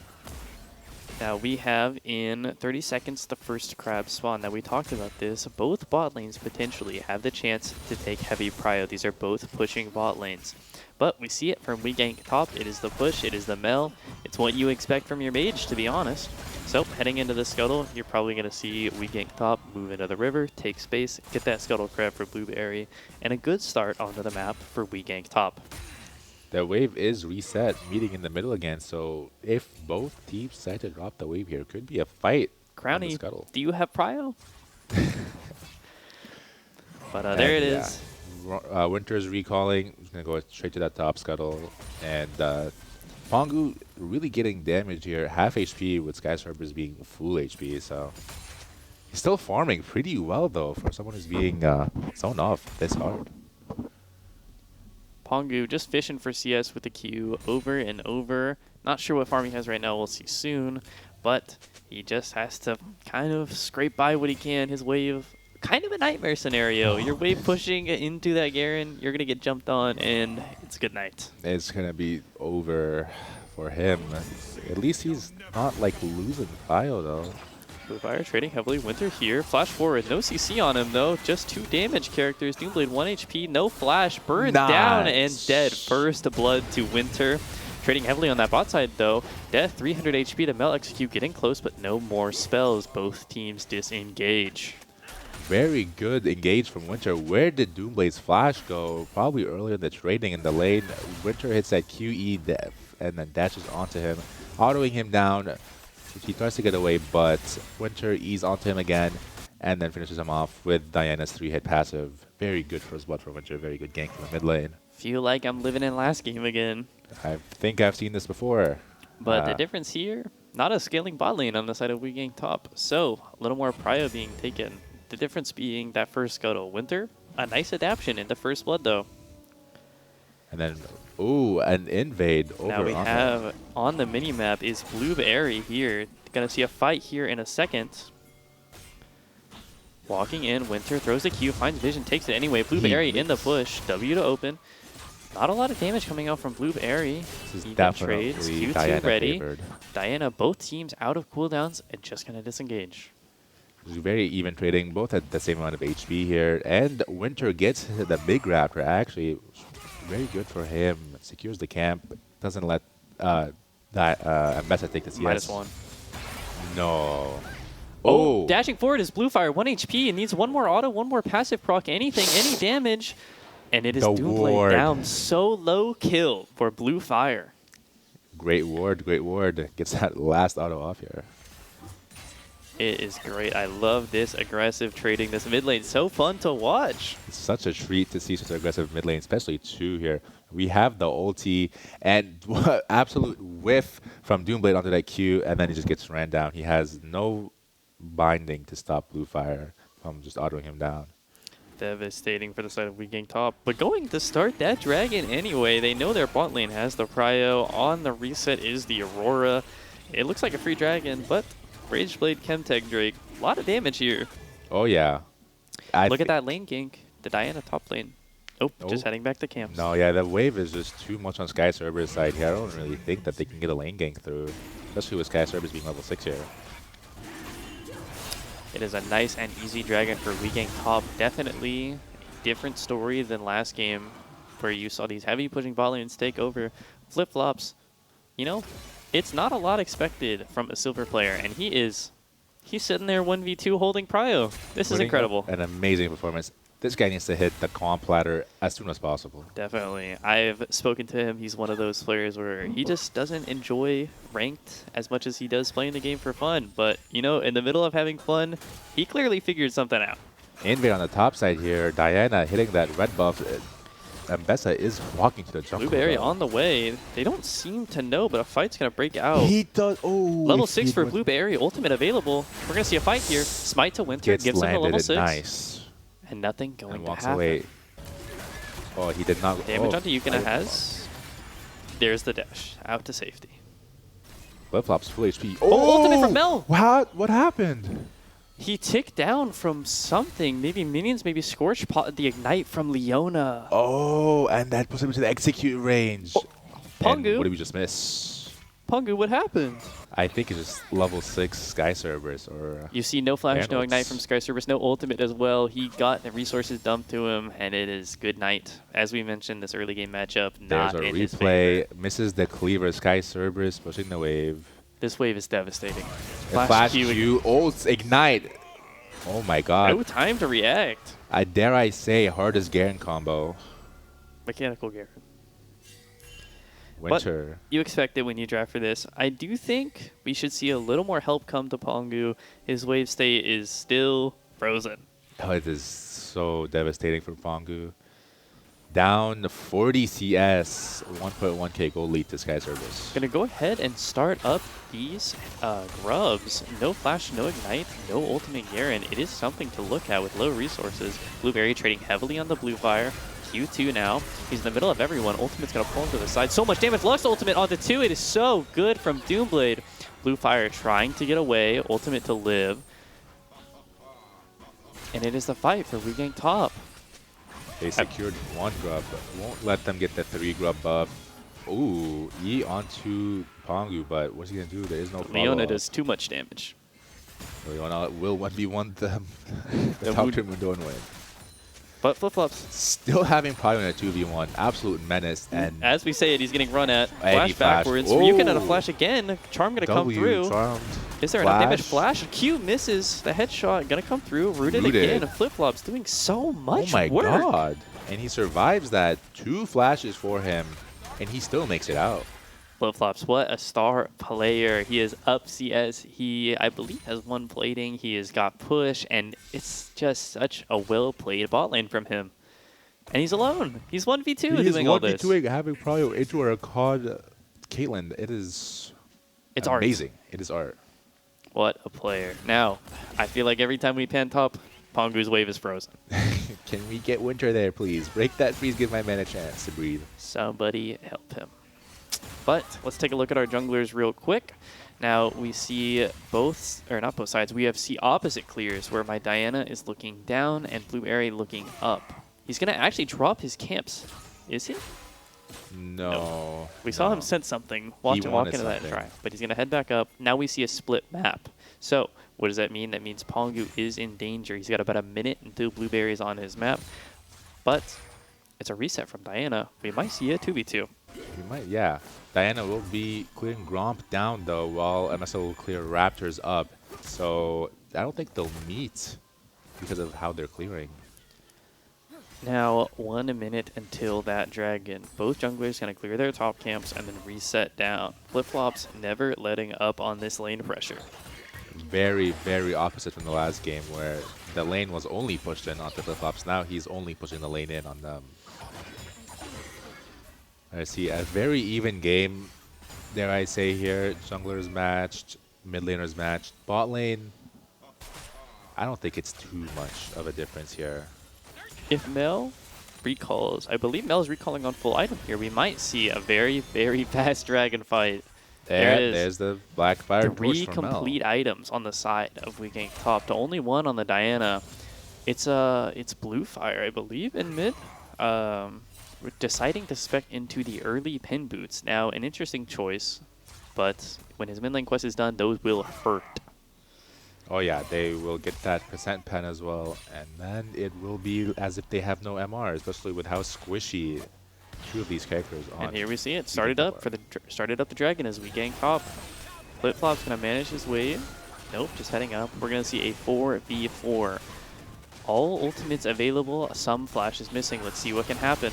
Now we have in 30 seconds the first crab spawn. Now we talked about this. Both bot lanes potentially have the chance to take heavy prio. These are both pushing bot lanes. But we see it from Gank top. It is the push, it is the mel. It's what you expect from your mage, to be honest. So heading into the scuttle, you're probably going to see Gank top move into the river, take space, get that scuttle crab for Blueberry, and a good start onto the map for Gank top. The wave is reset, meeting in the middle again, so if both teams decide to drop the wave here, could be a fight on the Crowny, scuttle. do you have prio? But there it is. Winter's recalling. He's going to go straight to that top scuttle. And Pongu really getting damage here. Half HP with Sky Surfers being full HP. So he's still farming pretty well, though, for someone who's being zoned off this hard. Pongu just fishing for CS with the Q over and over. Not sure what farm he has right now. We'll see soon. But he just has to kind of scrape by what he can. His wave, kind of a nightmare scenario. You're wave pushing into that Garen. You're going to get jumped on, and it's good night. It's going to be over for him. At least he's not, like, losing Bio, though. Bluefire trading heavily. Winter here. Flash forward. No CC on him, though. Just 2 damage characters. Doomblade 1 HP. No flash. Burned down and dead. First blood to Winter. Trading heavily on that bot side, though. Death 300 HP to Mel Execute. Getting close, but no more spells. Both teams disengage. Very good engage from Winter. Where did Doomblade's flash go? Probably earlier in the trading in the lane. Winter hits that QE def and then dashes onto him, autoing him down. He tries to get away, but Winter ease onto him again and then finishes him off with Diana's 3-hit passive. Very good first blood for Winter. Very good gank in the mid lane. Feel like I'm living in last game again. I think I've seen this before. But the difference here, not a scaling bot lane on the side of Gank top. So a little more prio being taken. The difference being that first scuttle. Winter, a nice adaptation into first blood, though. And then, ooh, an invade over Now we on have on the minimap is Blueberry here. Gonna see a fight here in a second. Walking in, Winter throws the Q, finds vision, takes it anyway. Blueberry in the push, W to open. Not a lot of damage coming out from Blueberry. This is Even definitely trades, Q2 Diana ready. favored. Diana, both teams out of cooldowns and just gonna disengage. Very even trading, both at the same amount of HP here. And Winter gets the big raptor. Actually, very good for him. Secures the camp. Doesn't let Ambessa take the CS. -1. No. Oh, dashing forward is Bluefire, 1 HP, and needs one more auto, one more passive proc, anything, any damage. And it is The Doomblade ward. down. Solo kill for Bluefire. Great ward, great ward. Gets that last auto off here. It is great. I love this aggressive trading. This mid lane, so fun to watch. It's such a treat to see such an aggressive mid lane, especially 2 here. We have the ulti and absolute whiff from Doomblade onto that Q, and then he just gets ran down. He has no binding to stop Bluefire from just autoing him down. Devastating for the side of Gank top. But going to start that dragon anyway. They know their bot lane has the prio. On the reset is the Aurora. It looks like a free dragon, but Rageblade Chemtech Drake. A lot of damage here. Oh, yeah. Look at that lane gank. The Diana top lane. Oh, just heading back to camps. No, yeah, the wave is just too much on Sky Cerberus' side here. I don't really think that they can get a lane gank through, especially with Sky Cerberus being level 6 here. It is a nice and easy dragon for Gank top. Definitely a different story than last game where you saw these heavy pushing bot lanes take over. Flip-flops, you know, it's not a lot expected from a silver player, and he's sitting there 1v2 holding prio. This is incredible. An amazing performance. This guy needs to hit the comp ladder as soon as possible. Definitely. I've spoken to him. He's one of those players where he just doesn't enjoy ranked as much as he does playing the game for fun. But, you know, in the middle of having fun, he clearly figured something out. Invade on the top side here. Diana hitting that red buff. Mbessa is walking to the jungle. Blueberry though. on the way. They don't seem to know, but a fight's going to break out. He does. Oh, Level if 6 he for would- Blueberry. Ultimate available. We're going to see a fight here. Smite to Winter Gets gives him a landed level it 6. nice. And nothing going And to walks happen. away. Oh, he did not. Damage oh, onto Yukina has. There's the dash. Out to safety. Flip-flops, full HP. Oh, ultimate from Mel! What happened? He ticked down from something. Maybe minions, maybe Scorch Pot, the Ignite from Leona. Oh, and that puts him into the execute range. Oh, And Pongu. what did we just miss? Pongu, what happened? I think it's just level 6 Sky Cerberus or... You see no flash, no Vandals. Ignite from Sky Service, no ultimate as well. He got the resources dumped to him, and it is good night. As we mentioned, this early game matchup, There's not a in his favor. replay. Misses the cleaver. Sky Cerberus pushing the wave. This wave is devastating. Flash Q. Oh, it's Ignite. Oh my god. No time to react. Dare I say, hardest Garen combo. Mechanical Garen. Winter. You expect it when you draft for this. I do think we should see a little more help come to Pongu. His wave state is still frozen. Oh, it is so devastating for Pongu. Down 40 CS, 1.1k gold lead to Sky Service. Gonna go ahead and start up these grubs. No flash, no ignite, no ultimate Garen. It is something to look at with low resources. Blueberry trading heavily on the blue fire. Q2 now. He's in the middle of everyone. Ultimate's gonna pull him to the side. So much damage. Lux ultimate onto 2. It is so good from Doomblade. Blue fire trying to get away. Ultimate to live. And it is the fight for Regank top. They secured 1 grub, but won't let them get the 3 grub buff. Ooh, E onto Pongu, but what's he gonna do? There is no Leona follow-up. does too much damage. Leona will 1v1 them. the The top wound- turn window and win. But flip-flops. Still having problem in a 2v1. Absolute menace. And As we say it, he's getting run at. And Flash he flashed. backwards. Ryukin at a Oh. flash again. Charm gonna come W through. charmed. Is there enough damage? Flash. Q misses. The headshot gonna come through. Rooted again. And flip-flops doing so much Oh my work. god. And he survives that. 2 flashes for him. And he still makes it out. Flip-flops, what a star player. He is up CS. He, I believe, has 1 plating. He has got push. And it's just such a well-played bot lane from him. And he's alone. He's 1v2 doing all this. He's having probably into a COD Caitlyn. It is It's art. amazing. It is art. What a player. Now, I feel like every time we pan top, Pongu's wave is frozen. Can we get Winter there, please? Break that freeze, give my man a chance to breathe. Somebody help him. But let's take a look at our junglers real quick. Now we see both, or not both sides, we have opposite clears where my Diana is looking down and Blueberry looking up. He's going to actually drop his camps. Is he? No. We saw him sense something, watch him walk wanted into that something. try. But he's going to head back up. Now we see a split map. So what does that mean? That means Pongu is in danger. He's got about a minute until Blueberry is on his map. But it's a reset from Diana. We might see a 2v2. We might, yeah. Diana will be clearing Gromp down, though, while MSL will clear Raptors up. So I don't think they'll meet because of how they're clearing. Now, 1 minute until that dragon. Both junglers going to clear their top camps and then reset down. Flip-flops never letting up on this lane pressure. Very, very opposite from the last game where the lane was only pushed in onto flip-flops. Now he's only pushing the lane in on them. I see a very even game, dare I say here. Junglers matched, mid laners matched. Bot lane, I don't think it's too much of a difference here. If Mel recalls, I believe Mel's recalling on full item here, we might see a very, very fast dragon fight. There it is. There's the black fire 3 torch from Mel. complete items on the side of Wegank top to only 1 on the Diana. It's blue fire, I believe, in mid. We're deciding to spec into the early pin boots. Now, an interesting choice, but when his mid lane quest is done, those will hurt. Oh yeah, they will get that percent pen as well, and then it will be as if they have no MR, especially with how squishy 2 of these characters are. And here we see it. Started up the dragon as we gank top. Flip-flop's gonna manage his wave. Nope, just heading up. We're gonna see a 4v4. All ultimates available. Some flash is missing. Let's see what can happen.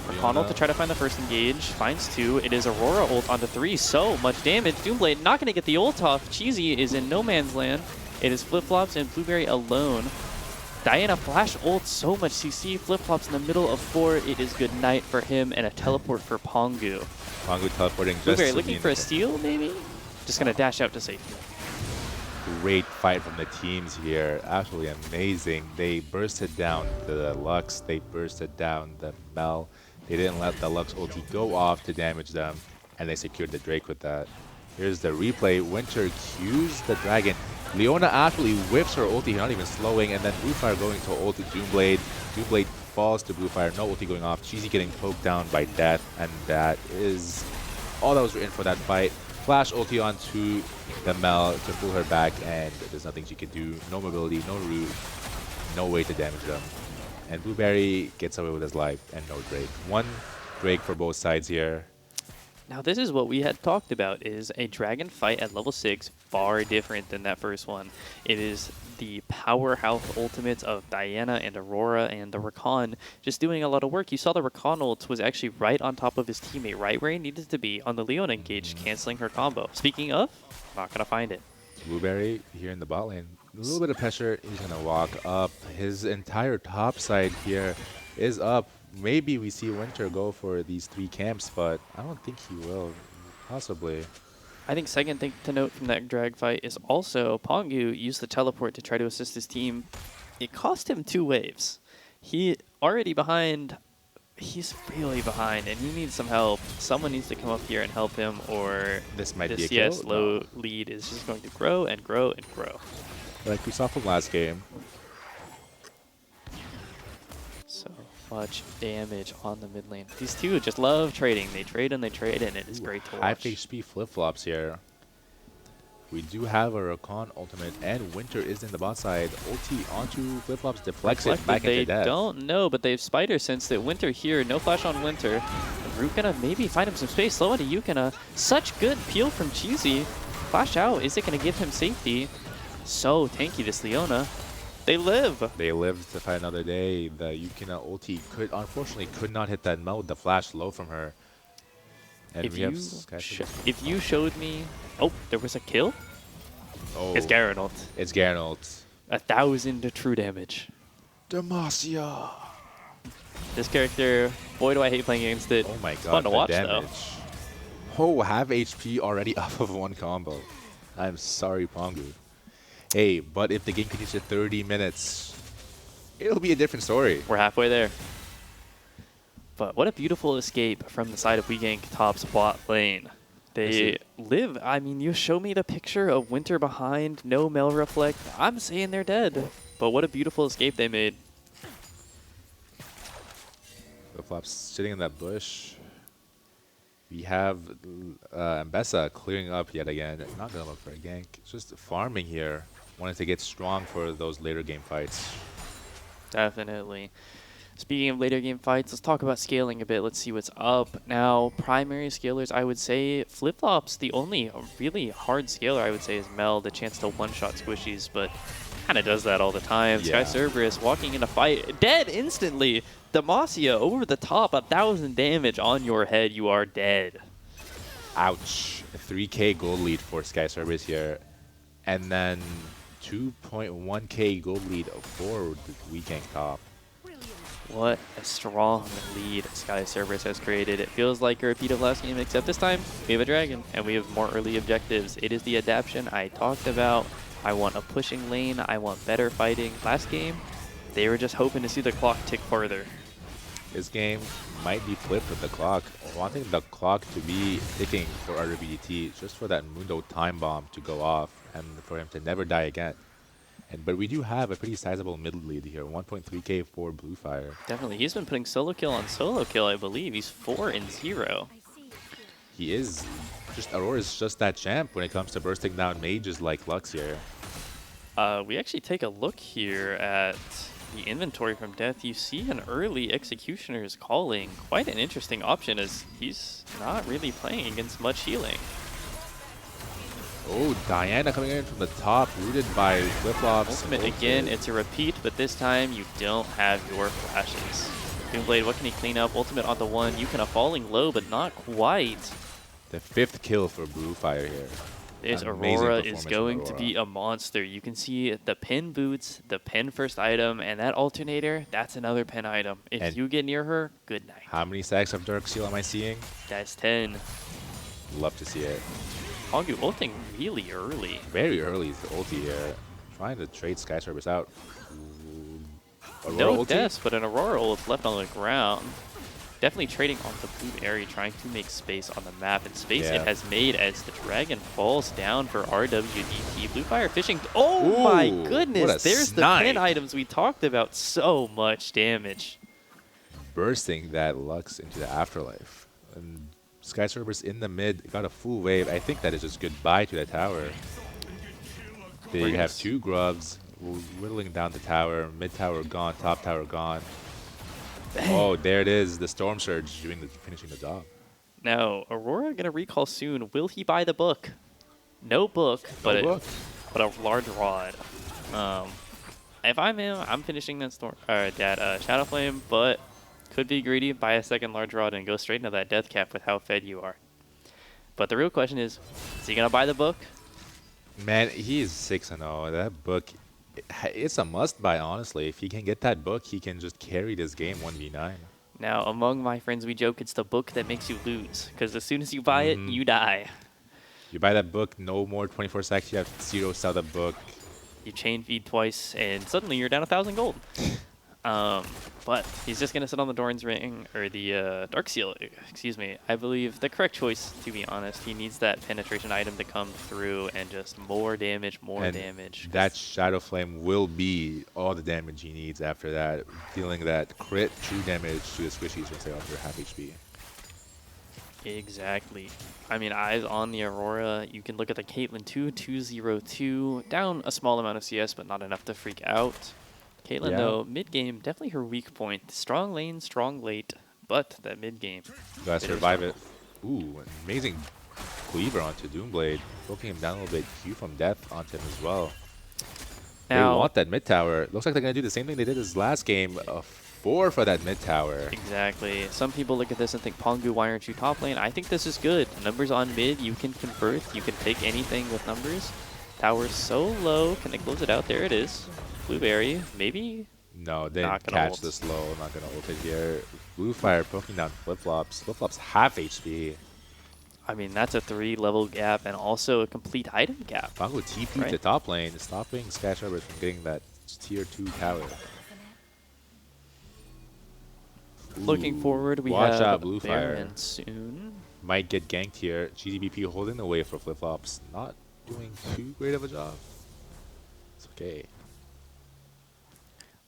McConnell to try to find the first engage. Finds 2. It is Aurora ult onto 3. So much damage. Doomblade not going to get the ult off. Cheesy is in no man's land. It is Flip-flops and Blueberry alone. Diana flash ult so much CC, flip-flops in the middle of 4. It is good night for him and a teleport for Pongu. Pongu teleporting just Blueberry to looking be for a in the steal, maybe? Just gonna dash out to safety. great fight from the teams here. Absolutely amazing. They bursted down the Lux. They bursted down the Mel. They didn't let the Lux ulti go off to damage them, and they secured the Drake with that. Here's the replay. Winter cues the Dragon. Leona actually whips her ulti, not even slowing, and then Bluefire going to ult to Doomblade. Doomblade falls to Bluefire, no ulti going off. Cheesy getting poked down by Death, and that is all that was written for that fight. Flash ulti onto the Mel to pull her back, and there's nothing she could do. No mobility, no root, no way to damage them. And Blueberry gets away with his life, and no Drake. One Drake for both sides here. Now this is what we had talked about, is a dragon fight at level 6, far different than that first one. It is the powerhouse ultimates of Diana and Aurora and the Rakan just doing a lot of work. You saw the Rakan ult was actually right on top of his teammate, right where he needed to be on the Leona engage, canceling her combo. Speaking of, not gonna find it. Blueberry here in the bot lane. A little bit of pressure. He's going to walk up. His entire top side here is up. Maybe we see Winter go for these 3 camps, but I don't think he will. Possibly. I think second thing to note from that drag fight is also Pongu used the teleport to try to assist his team. It cost him 2 waves. He already behind. He's really behind, and he needs some help. Someone needs to come up here and help him, or This might the be a CS kill. low No. lead is just going to grow and grow and grow. Like we saw from last game. So much damage on the mid lane. These two just love trading. They trade and it is great to High watch. HP flip-flops here. We do have a Rakan ultimate, and Winter is in the bot side. Ulti onto flip-flops, deflects it back They into death. don't know, but they've Spider sensed that Winter here. No flash on Winter. Root gonna maybe find him some space. Slow into Yukina. Such good peel from Cheesy. Flash out. Is it gonna give him safety? So tanky this Leona. They live. They live to fight another day. The Yukina ulti unfortunately could not hit that Mel with the flash low from her. And If we have if you showed me, oh, there was a kill. oh, It's Garen ult. It's Garen ult. 1,000 true damage. Demacia. This character, boy, do I hate playing against it. Oh my It's god, fun to the watch damage. though. Oh, half HP already off of 1 combo. I'm sorry, Pongu. Hey, but if the game continues to 30 minutes, it'll be a different story. We're halfway there. But what a beautiful escape from the side of Gank top's bot lane. They live. I mean, you show me the picture of Winter behind, no Mel reflect. I'm saying they're dead. But what a beautiful escape they made. The flops sitting in that bush. We have Mbessa clearing up yet again. Not gonna look for a gank. Just farming here. Wanted to get strong for those later game fights. Definitely. Speaking of later game fights, let's talk about scaling a bit. Let's see what's up. Now, primary scalers, I would say Flip-Flops, the only really hard scaler I would say is Mel, the chance to one-shot squishies, but kind of does that all the time. Yeah. Sky Cerberus walking in a fight, dead instantly. Demacia over the top, 1,000 damage on your head, you are dead. Ouch. 3k gold lead for Sky Cerberus here. And then 2.1k gold lead for the Weekend top. What a strong lead Sky Cerberus has created. It feels like a repeat of last game, except this time we have a dragon and we have more early objectives. It is the adaptation I talked about. I want a pushing lane. I want better fighting. Last game, they were just hoping to see the clock tick further. This game might be flipped with the clock. Wanting the clock to be ticking for RWDT, just for that Mundo time bomb to go off and for him to never die again. But we do have a pretty sizable mid lead here, 1.3k for Bluefire. Definitely. He's been putting solo kill on solo kill, I believe. He's 4-0. He is Aurora is just that champ when it comes to bursting down mages like Lux here. We actually take a look here at the inventory from Death. You see an early Executioner's Calling. Quite an interesting option as he's not really playing against much healing. Oh, Diana coming in from the top, rooted by flip-flops. Ultimate again, it's a repeat, but this time you don't have your flashes. Doomblade, what can he clean up? Ultimate on the one. You can falling low, but not quite. The 5th kill for Bluefire here. This Amazing Aurora performance is from going to Aurora. be a monster. You can see the pin boots, the pin first item, and that alternator, that's another pin item. If And you get near her, good night. How many stacks of Dark Seal am I seeing? That's 10. Love to see it. Pongu ulting really early. Very early is the ulti here. Trying to trade Sky Service out. Aurora No ulti? deaths, but an Aurora ult left on the ground. Definitely trading on the blue area, trying to make space on the map. And space it Yeah. has made as the dragon falls down for RWDT. Blue Fire fishing. Oh Ooh, my what goodness. a There's the snipe. pin items we talked about. So much damage. Bursting that Lux into the afterlife. And Sky Cerberus in the mid got a full wave. I think that is just goodbye to the tower. They We're have gonna two grubs whittling down the tower. Mid tower gone, top tower gone. Oh, there it is. The Storm Surge finishing the job. Now, Aurora gonna recall soon. Will he buy the book? No book, but book. but a large rod. If I'm him, I'm finishing that Shadow Flame, but could be greedy, buy a second large rod, and go straight into that death cap with how fed you are. But the real question is he gonna buy the book? Man, he is 6-0. That book, it's a must buy, honestly. If he can get that book, he can just carry this game 1v9. Now, among my friends, we joke it's the book that makes you lose, because as soon as you buy it, you die. You buy that book, no more 24 seconds, you have 0 sell the book. You chain feed twice, and suddenly you're down 1,000 gold. But he's just going to sit on the Doran's Ring, or the Dark Seal, excuse me. I believe the correct choice, to be honest. He needs that penetration item to come through and just more damage, more damage. That Shadow Flame will be all the damage he needs after that, dealing that crit true damage to the squishies once they're under half HP. Exactly. I mean, eyes on the Aurora. You can look at the Caitlyn 2-2-0-2. Down a small amount of CS, but not enough to freak out. Caitlyn, though, mid-game, definitely her weak point. Strong lane, strong late, but that mid-game. Gotta survive it. Ooh, an amazing cleaver onto Doomblade, poking him down a little bit. Q from death onto him as well. Now, They want that mid tower. Looks like they're gonna do the same thing they did this last game. A 4 for that mid tower. exactly. Some people look at this and think, Pongu, why aren't you top lane? I think this is good. Numbers on mid, you can convert. You can take anything with numbers. Tower's so low. Can they close it out? There it is. Blueberry, maybe? No, they Not didn't gonna catch ult. this low. Not gonna ult it here. Blue Fire poking down Flip-Flops. Flip-Flops half HP. I mean, that's a 3-level gap and also a complete item gap. Pongu TP Right. to top lane, stopping Sky Cerberus from getting that tier 2 tower. Looking Ooh, forward, we watch have out, Blue Fire. Baron soon. Might get ganked here. GDBP holding the way for Flip-Flops. Not doing too great of a job. It's okay.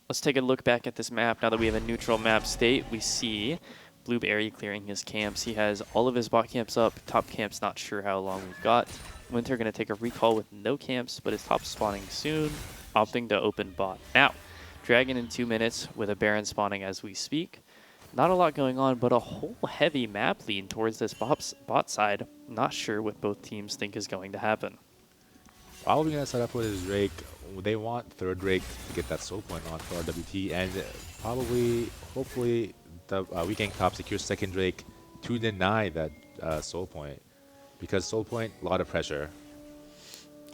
Let's take a look back at this map. Now that we have a neutral map state, we see Blueberry clearing his camps. He has all of his bot camps up. Top camps, not sure how long we've got. Winter going to take a recall with no camps, but his top spawning soon, opting to open bot. Now, Dragon in 2 minutes with a Baron spawning as we speak. Not a lot going on, but a whole heavy map lead towards this bot side. Not sure what both teams think is going to happen. Probably gonna set up with his Drake. They want third Drake to get that soul point on for RWT, and probably, hopefully, the Weekend Top secures second Drake to deny that soul point, because soul point, a lot of pressure.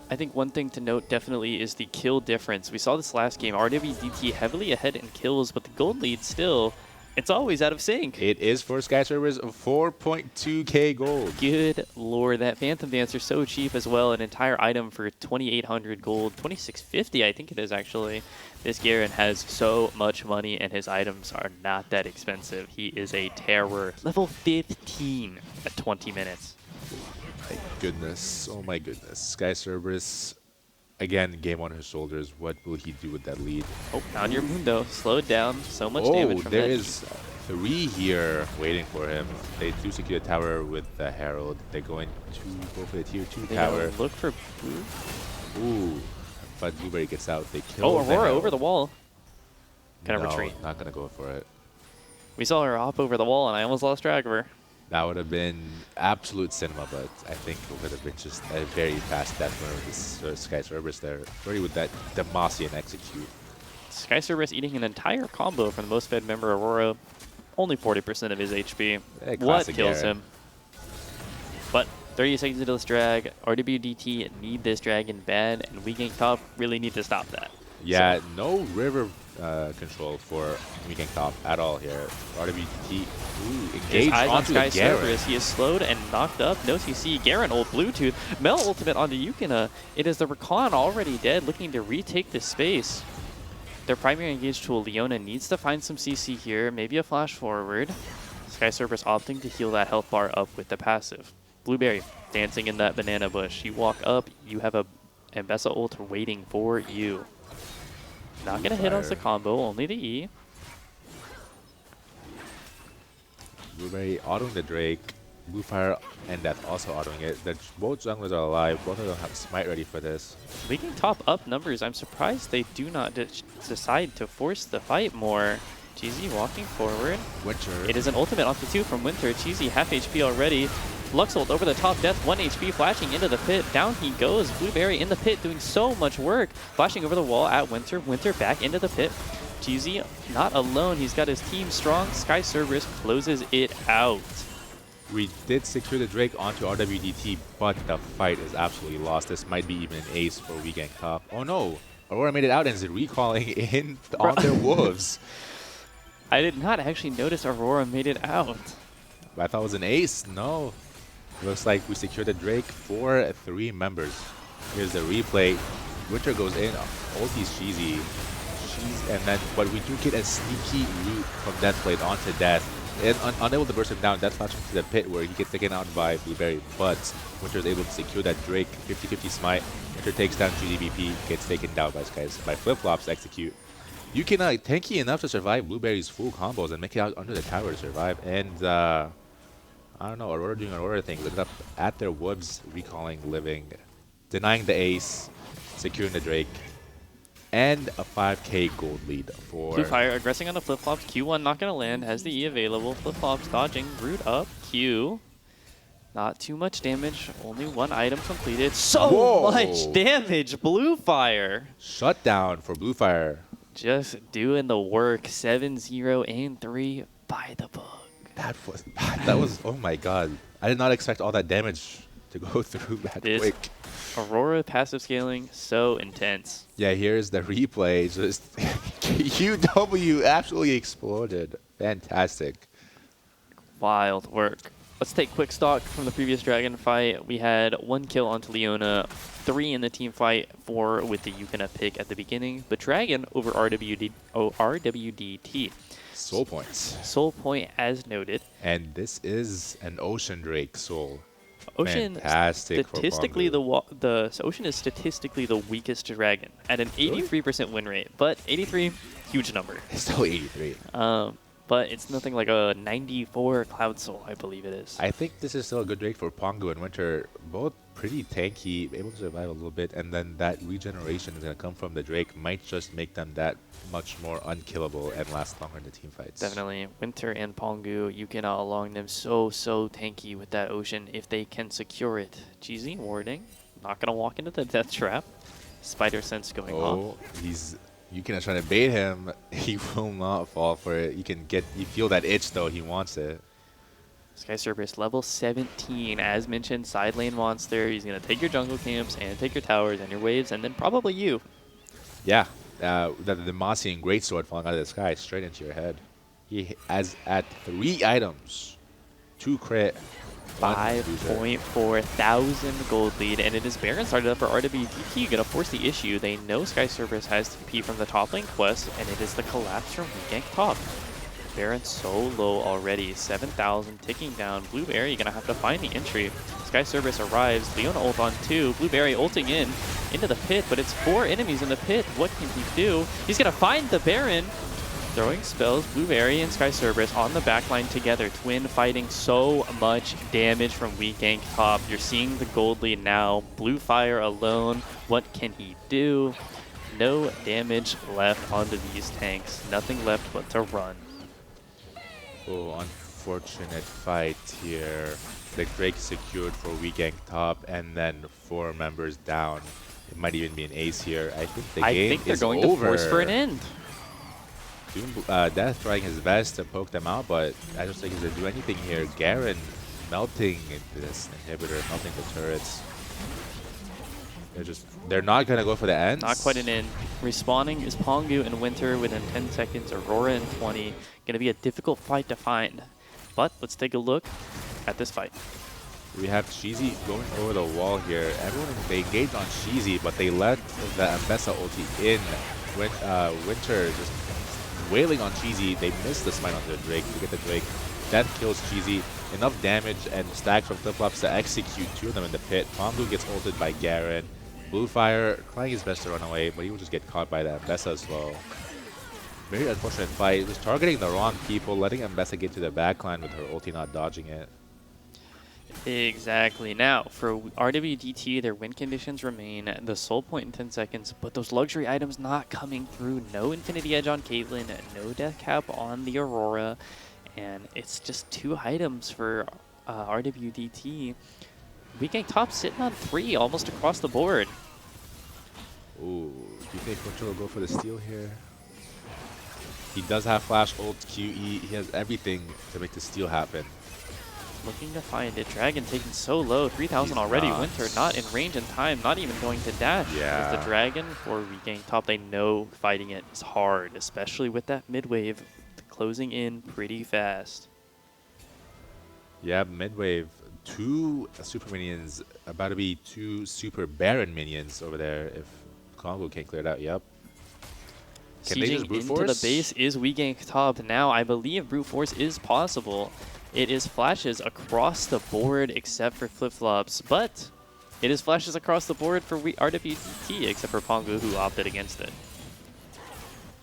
I think one thing to note definitely is the kill difference. We saw this last game, RWDT heavily ahead in kills, but the gold lead still, it's always out of sync. It is for Sky Servers 4.2k gold. Good lord, that Phantom Dancer so cheap as well. An entire item for 2,800 gold, 2,650 I think it is actually. This Garen has so much money and his items are not that expensive. He is a terror. Level 15 at 20 minutes. My goodness, oh my goodness. Sky Cerberus, again, game on his shoulders. What will he do with that lead? Oh, found your Mundo. Slowed down. So much damage from there that. is 3 here waiting for him. They do secure the tower with the Herald. They're going to go for the tier 2 They tower. gotta look for Blue. Ooh, but Blueberry gets out. They kill Oh, the Aurora Herald. over the wall. Gonna No, retreat. Not gonna go for it. We saw her hop over the wall and I almost lost track of her. That would have been absolute cinema, but I think it would have been just a very fast death with this Sky Cerberus there. Already with that Demacian execute. Sky Cerberus eating an entire combo from the most fed member Aurora. Only 40% of his HP. Yeah, What classic kills Garen. him? But 30 seconds into this drag. RWDT need this dragon bad, and Gank top really need to stop that. Yeah, no river control for Weekend Top at all here. RWDT engaged Eyes on onto the Sky Garen. Cerberus. He is slowed and knocked up. No CC. Garen ult Bluetooth. Mel ultimate onto Yukina. It is the Recon already dead, looking to retake this space. Their primary engaged tool, Leona, needs to find some CC here. Maybe a flash forward. Sky Cerberus opting to heal that health bar up with the passive. Blueberry dancing in that banana bush. You walk up, you have a Mbessa ult waiting for you. Not going to hit on the combo, only the E. Blueberry autoing the Drake. Bluefire and Death also autoing it. Both junglers are alive. Both of them have Smite ready for this. Leaking top up numbers. I'm surprised they do not decide to force the fight more. Cheesy walking forward. Winter. It is an ultimate onto 2 from Winter. Cheesy half HP already. Lux ult over the top, Death 1 HP, flashing into the pit. Down he goes. Blueberry in the pit doing so much work. Flashing over the wall at Winter. Winter back into the pit. Cheesy not alone. He's got his team strong. Sky Cerberus closes it out. We did secure the Drake onto RWDT, but the fight is absolutely lost. This might be even an ace for Weekend Top. Oh no! Aurora made it out and is recalling in on their wolves. I did not actually notice Aurora made it out. I thought it was an ace. No. Looks like we secured the Drake for 3 members. Here's the replay. Winter goes in, ulti's Cheesy. But we do get a sneaky loot from Deathblade onto Death. And unable to burst him down, Death flashes to the pit where he gets taken out by Blueberry. But Winter is able to secure that Drake. 50-50 smite. Winter takes down GDBP, gets taken down by flip-flops to execute. You can tanky enough to survive Blueberry's full combos and make it out under the tower to survive. And I don't know, Aurora doing Aurora things. Ended up at their woods, recalling, living, denying the ace, securing the Drake, and a 5k gold lead for Bluefire aggressing on the flip-flops. Q1 not going to land. Has the E available. Flip-flops dodging. Root up. Q. Not too much damage. Only 1 item completed. So much damage. Bluefire. Shutdown for Bluefire. Just doing the work. 7-0 and 3 by the book. That was oh my god. I did not expect all that damage to go through that quick. Aurora passive scaling, so intense. Yeah, here's the replay. Just UW absolutely exploded. Fantastic. Wild work. Let's take quick stock from the previous Dragon fight. We had 1 kill onto Leona, 3 in the team fight, 4 with the Yukina pick at the beginning. But Dragon over RWDT. Soul points. Soul point as noted. And this is an Ocean Drake Soul. Ocean Fantastic. statistically Ocean is statistically the weakest dragon at an 83% win rate, but 83 huge number. It's still 83. But it's nothing like a 94 Cloud Soul, I believe it is. I think this is still a good Drake for Pongu and Winter. Both pretty tanky, able to survive a little bit, and then that regeneration is going to come from the Drake. Might just make them that much more unkillable and last longer in the team fights. Definitely. Winter and Pongu, you can along them so tanky with that Ocean if they can secure it. Cheesy warding. Not going to walk into the death trap. Spider sense going off. You can try to bait him. He will not fall for it. You feel that itch though. He wants it. Sky Cerberus level 17. As mentioned, side lane monster. He's going to take your jungle camps and take your towers and your waves and then probably you. Yeah. The Mossy and Greatsword falling out of the sky straight into your head. He has at 3 items. 2 crit. 5.4 thousand gold lead, and it is Baron started up for RWDT, gonna force the issue. They know Sky Cerberus has TP from the top lane quest, and it is the collapse from Gank top. Baron so low already, 7,000 ticking down. Blueberry gonna have to find the entry. Sky Cerberus arrives, Leona ult on 2, Blueberry ulting into the pit, but it's 4 enemies in the pit. What can he do? He's gonna find the Baron. Throwing spells, Blueberry and Sky Cerberus on the backline together. Twin fighting so much damage from Gank top. You're seeing the gold lead now. Bluefire alone. What can he do? No damage left onto these tanks. Nothing left but to run. Oh, unfortunate fight here. The Drake secured for Gank top, and then 4 members down. It might even be an ace here. I think the game they're is going over. to force for an end. Death trying his best to poke them out, but I don't think he's going to do anything here. Garen melting into this inhibitor, melting the turrets. They're not gonna go for the ends. Not quite an end. Respawning is Pongu and Winter within 10 seconds, Aurora in 20. Gonna be a difficult fight to find. But let's take a look at this fight. We have Cheesy going over the wall here. Everyone, they engaged on Cheesy, but they let the Ambessa ulti in. When Winter just wailing on Cheesy, they missed the smite onto the Drake to get the Drake. Death kills Cheesy. Enough damage and stacks from flip-flops to execute 2 of them in the pit. Pongu gets ulted by Garen. Bluefire trying his best to run away, but he will just get caught by the Ambessa as well. Very unfortunate fight. Just targeting the wrong people, letting Ambessa get to the backline with her ulti not dodging it. Exactly. Now, for RWDT, their win conditions remain the soul point in 10 seconds, but those luxury items not coming through. No Infinity Edge on Caitlyn, no Death Cap on the Aurora, and it's just 2 items for RWDT. WeGang top sitting on 3 almost across the board. Ooh, do you think Winter will go for the steal here? He does have flash, ult, QE. He has everything to make the steal happen. Looking to find it. Dragon taken so low, 3,000 already. Winter not in range in time, not even going to dash. Yeah. As the Dragon for WeGang top, they know fighting it is hard, especially with that mid wave closing in pretty fast. Yeah, mid wave. 2 super minions, about to be 2 super Baron minions over there if Congo can't clear it out. Yep. Can they just brute into force? the base is WeGang top. Now I believe brute force is possible. It is flashes across the board except for flip-flops, but it is flashes across the board for RWDT except for Pongu, who opted against it.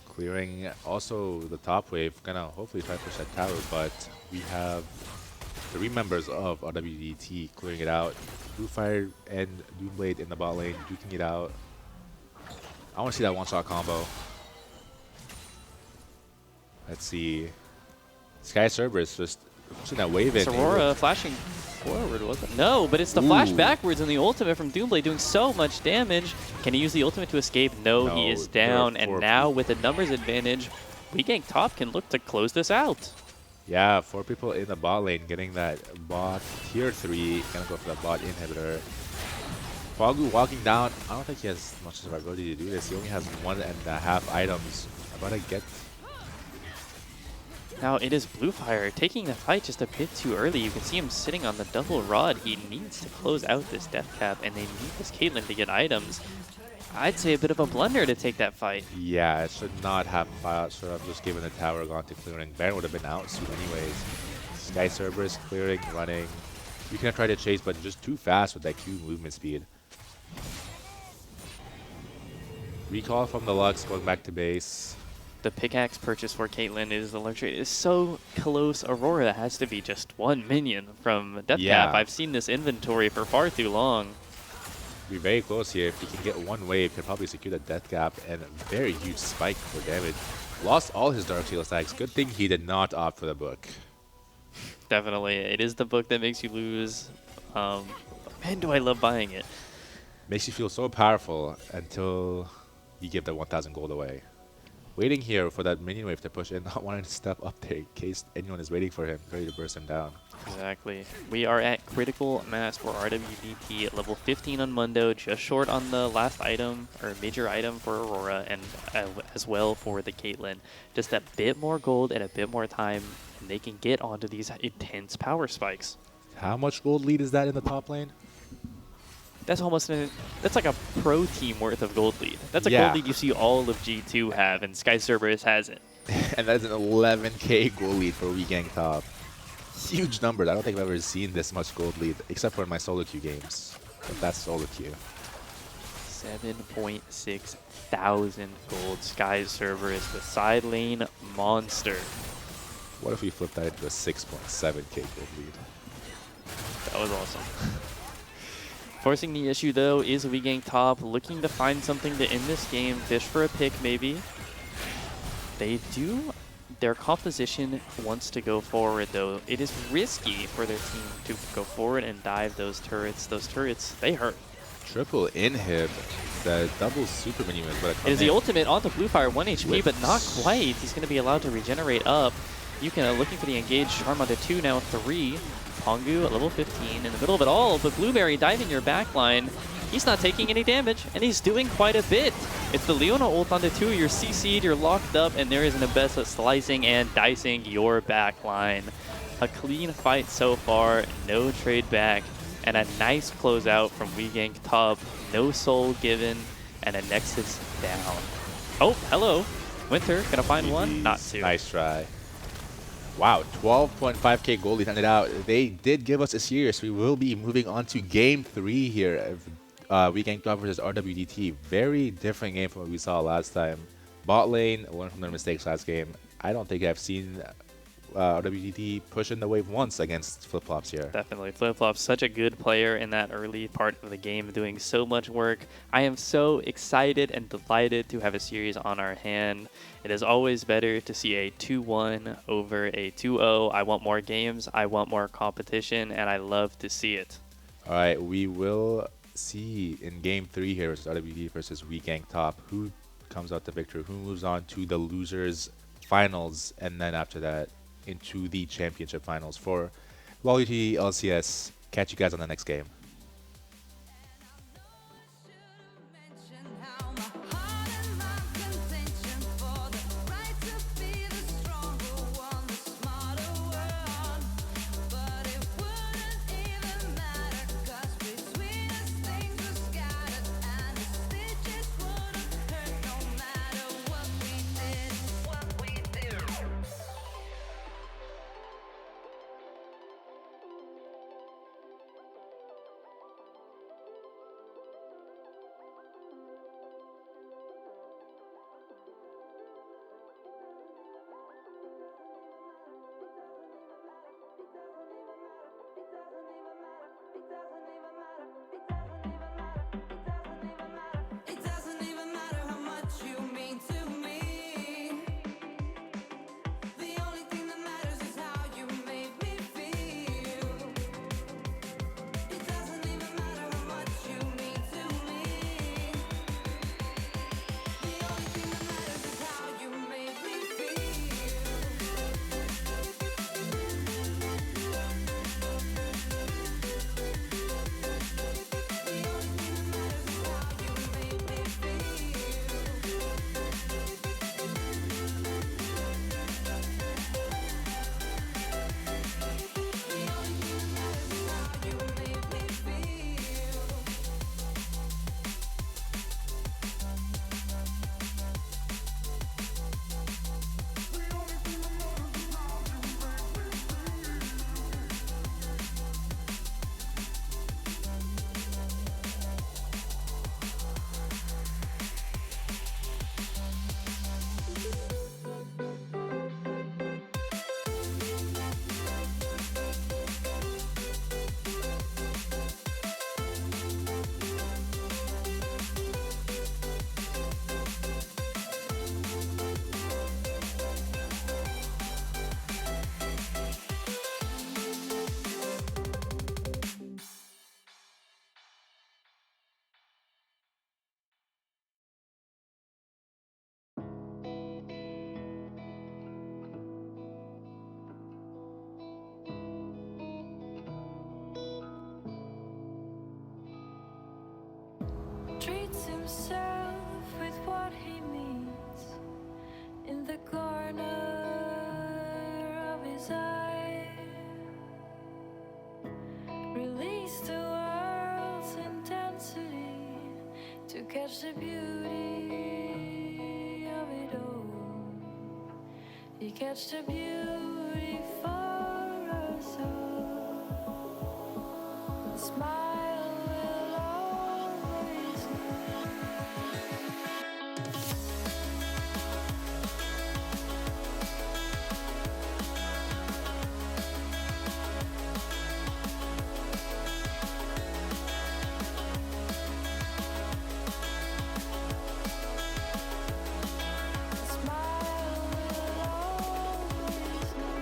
Clearing also the top wave, gonna hopefully try to push that tower, but we have 3 members of RWDT clearing it out. Bluefire and Doomblade in the bot lane, duking it out. I want to see that one-shot combo. Let's see. Sky Cerberus just pushing that wave in. Aurora flashing forward, was it? No, but it's the flash backwards and the ultimate from Doomblade doing so much damage. Can he use the ultimate to escape? No, he is down. And now with the numbers advantage, WeGang top can look to close this out. Yeah, 4 people in the bot lane getting that bot tier 3. Gonna go for the bot inhibitor. Pongu walking down. I don't think he has much survivability to do this. He only has 1.5 items. About to get. Now it is Bluefire taking the fight just a bit too early. You can see him sitting on the double rod. He needs to close out this death cap, and they need this Caitlyn to get items. I'd say a bit of a blunder to take that fight. Yeah, it should not have should have just given the tower gone to clearing. Baron would have been out soon anyways. Sky Cerberus clearing, running. You can try to chase, but just too fast with that Q movement speed. Recall from the Lux, going back to base. The pickaxe purchase for Caitlyn is the luxury. It is so close. Aurora has to be just 1 minion from Death Cap. I've seen this inventory for far too long. Be very close here. If he can get 1 wave, he'll probably secure the death cap and a very huge spike for damage. Lost all his Dark Shield stacks. Good thing he did not opt for the book. Definitely. It is the book that makes you lose. Man, do I love buying it. Makes you feel so powerful until you give that 1,000 gold away. Waiting here for that minion wave to push in, not wanting to step up there in case anyone is waiting for him, ready to burst him down. Exactly. We are at critical mass for RWDT at level 15 on Mundo, just short on the last item, or major item for Aurora, and as well for the Caitlyn. Just a bit more gold and a bit more time, and they can get onto these intense power spikes. How much gold lead is that in the top lane? That's almost that's like a pro team worth of gold lead. That's a gold lead you see all of G2 have, and Sky Cerberus has it. And that's an 11k gold lead for WeGang top. Huge numbers. I don't think I've ever seen this much gold lead, except for in my solo queue games. But that's solo queue. 7.6 thousand gold. Sky Cerberus, the side lane monster. What if we flip that into a 6.7k gold lead? That was awesome. Forcing the issue, though, is WeGang top, looking to find something to end this game. Fish for a pick, maybe. They do. Their composition wants to go forward, though. It is risky for their team to go forward and dive those turrets. Those turrets, they hurt. Triple inhib. The double super minion is what it It is the ultimate onto Bluefire, 1 HP, but not quite. He's going to be allowed to regenerate up. You can looking for the engage. Charm onto 2, now 3. Pongu at level 15 in the middle of it all, but Blueberry diving your backline. He's not taking any damage, and he's doing quite a bit. It's the Leona ult onto 2, you're CC'd, you're locked up, and there is an Abessa slicing and dicing your backline. A clean fight so far, no trade back, and a nice closeout from WeGank top. No soul given, and a Nexus down. Oh, hello. Winter, gonna find one? Not two. Nice try. Wow, 12.5k gold ended out. They did give us a series. We will be moving on to game 3 here. WeGank top versus RWDT. Very different game from what we saw last time. Bot lane, learned from their mistakes last game. I don't think I've seen RWDT pushing the wave once against Flip-Flops here. Definitely. Flip-Flop's such a good player in that early part of the game, doing so much work. I am so excited and delighted to have a series on our hand. It is always better to see a 2-1 over a 2-0. I want more games, I want more competition, and I love to see it. All right, we will see in game 3 here versus RWDT versus WeGank top who comes out the victor, who moves on to the losers finals, and then after that into the championship finals for LOLUTD LCS. Catch you guys on the next game. Treats himself with what he means in the corner of his eye. Release the world's intensity to catch the beauty of it all. You catch the beauty for us all. Smile will always know. Smile will always know.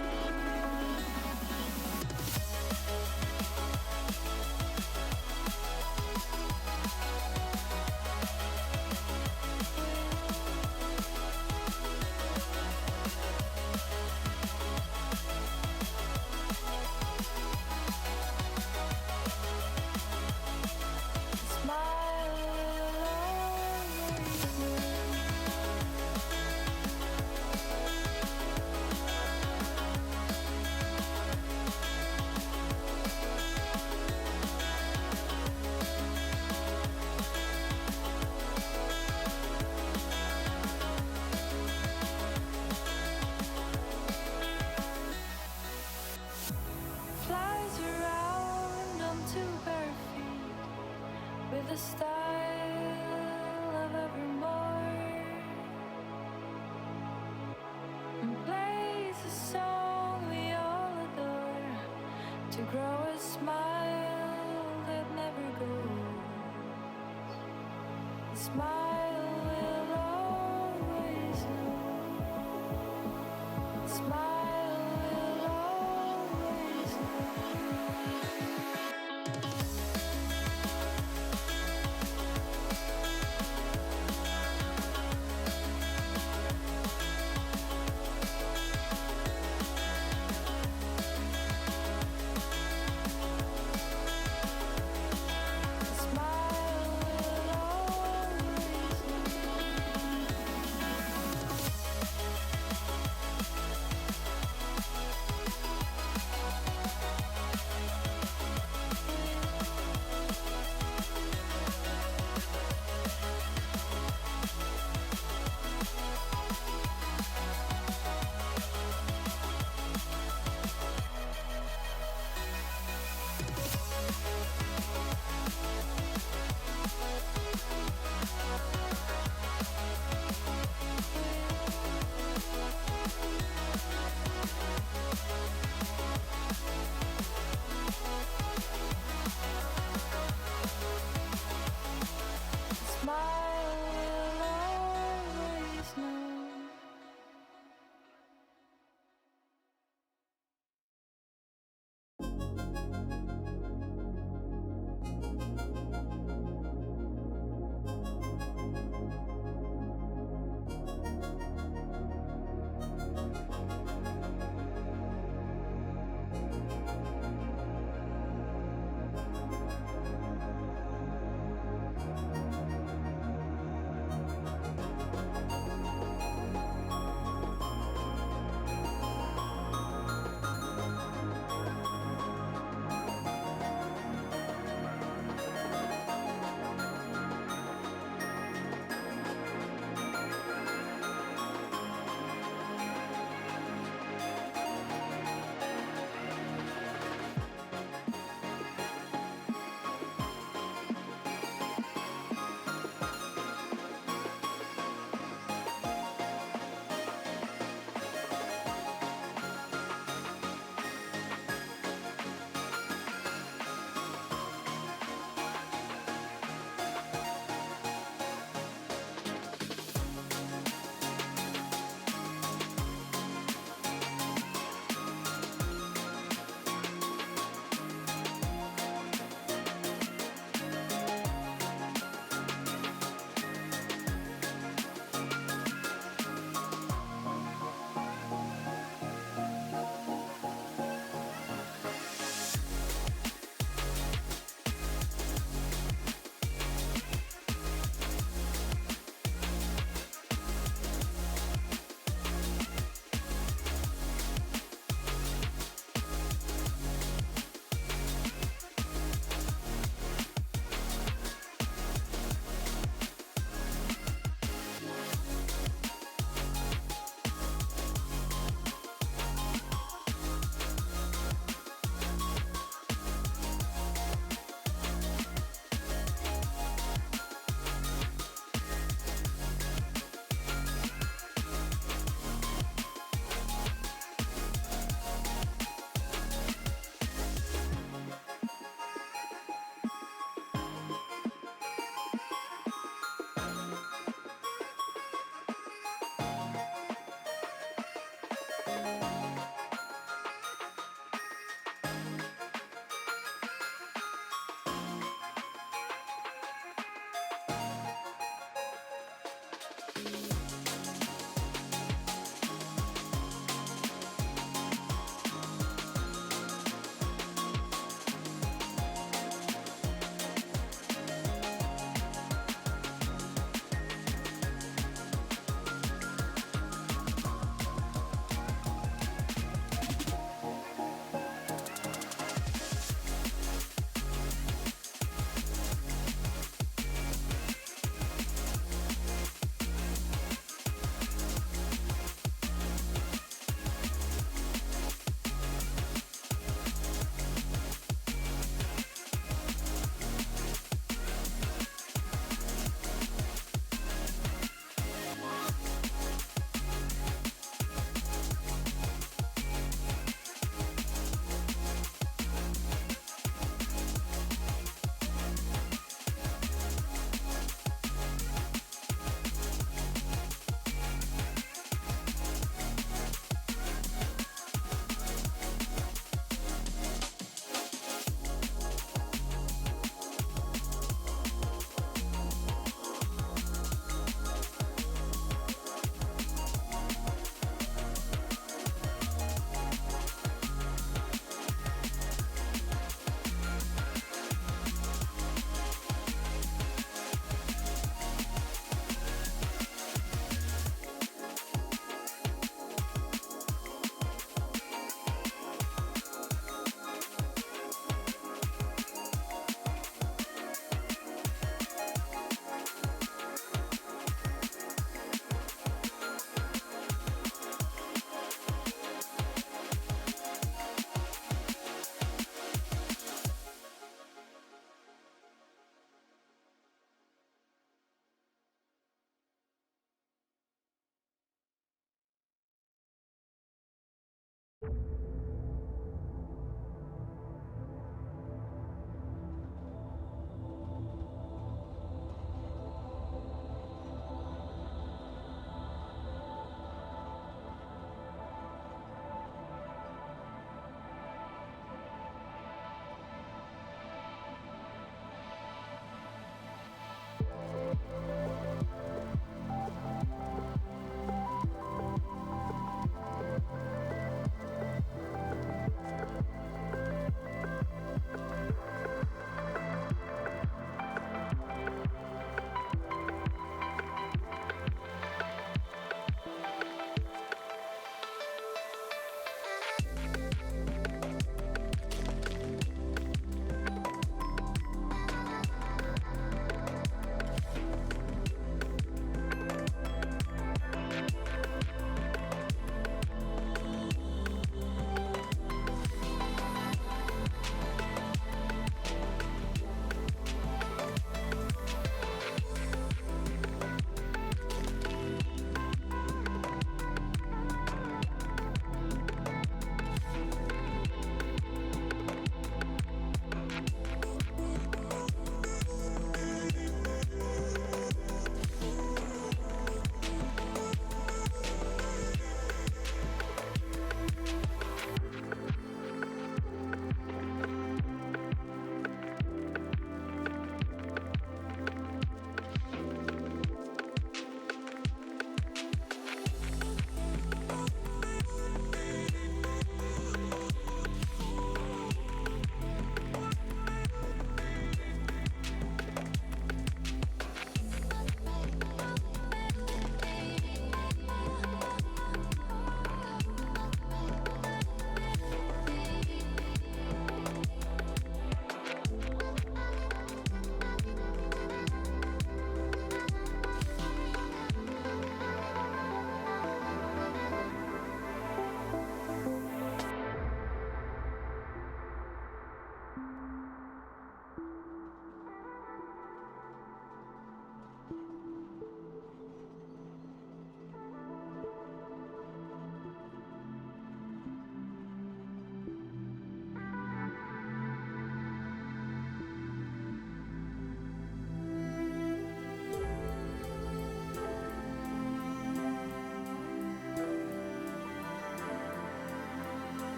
the style of evermore, and plays a song we all adore to grow a smile that never goes. A smile we'll always know. A smile we'll always know.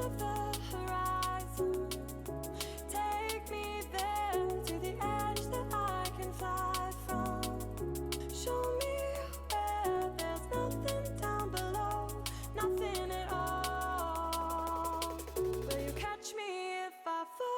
of the horizon. Take me there to the edge that I can fly from. Show me where there's nothing down below, nothing at all. Will you catch me if I fall?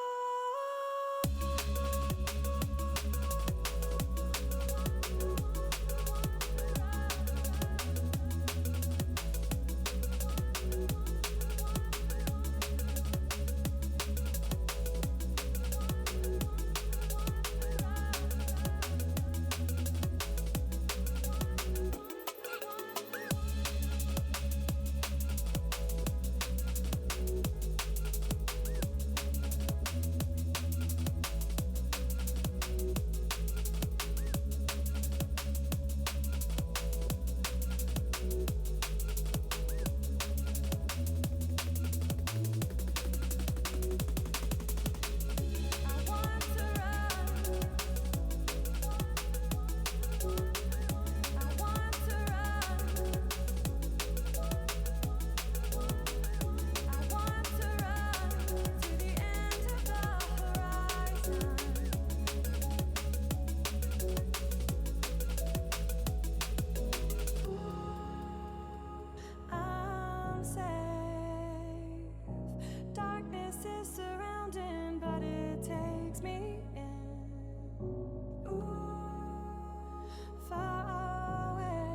I'm safe. Darkness is surrounding, but it takes me in. Far away.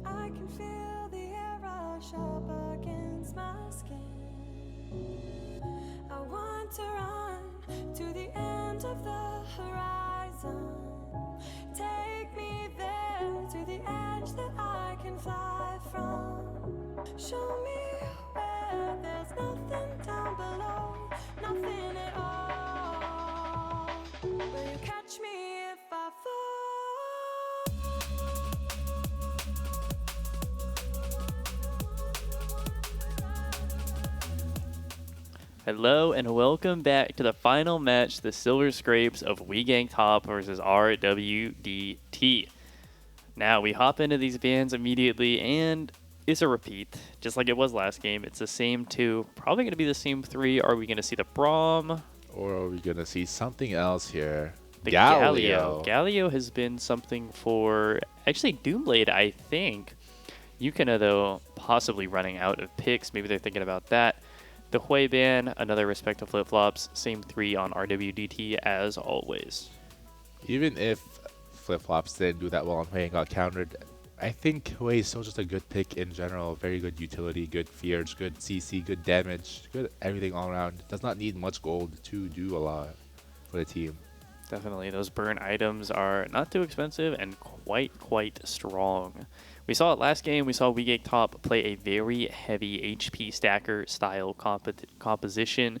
I can feel the air rush up against my skin. I want to run to the end of the horizon. Take me there to the edge that I can fly from. Show me where there's nothing down below, nothing at all. Will you catch me if I Hello and welcome back to the final match, the Silver Scrapes of Gank Top versus RWDT. Now we hop into these bands immediately, and it's a repeat, just like it was last game. It's the same two, probably going to be the same three. Are we going to see the Braum? Or are we going to see something else here? The Galio. Galio has been something for, actually Doomblade, I think. Yukina, though, possibly running out of picks. Maybe they're thinking about that. The Hui ban, another respect to flip-flops. Same three on RWDT as always. Even if flip-flops didn't do that well on Hui and got countered, I think Hui is still just a good pick in general. Very good utility, good fears, good CC, good damage, good everything all around. Does not need much gold to do a lot for the team. Definitely. Those burn items are not too expensive and quite strong. We saw it last game. We saw Gank Top play a very heavy HP stacker style composition.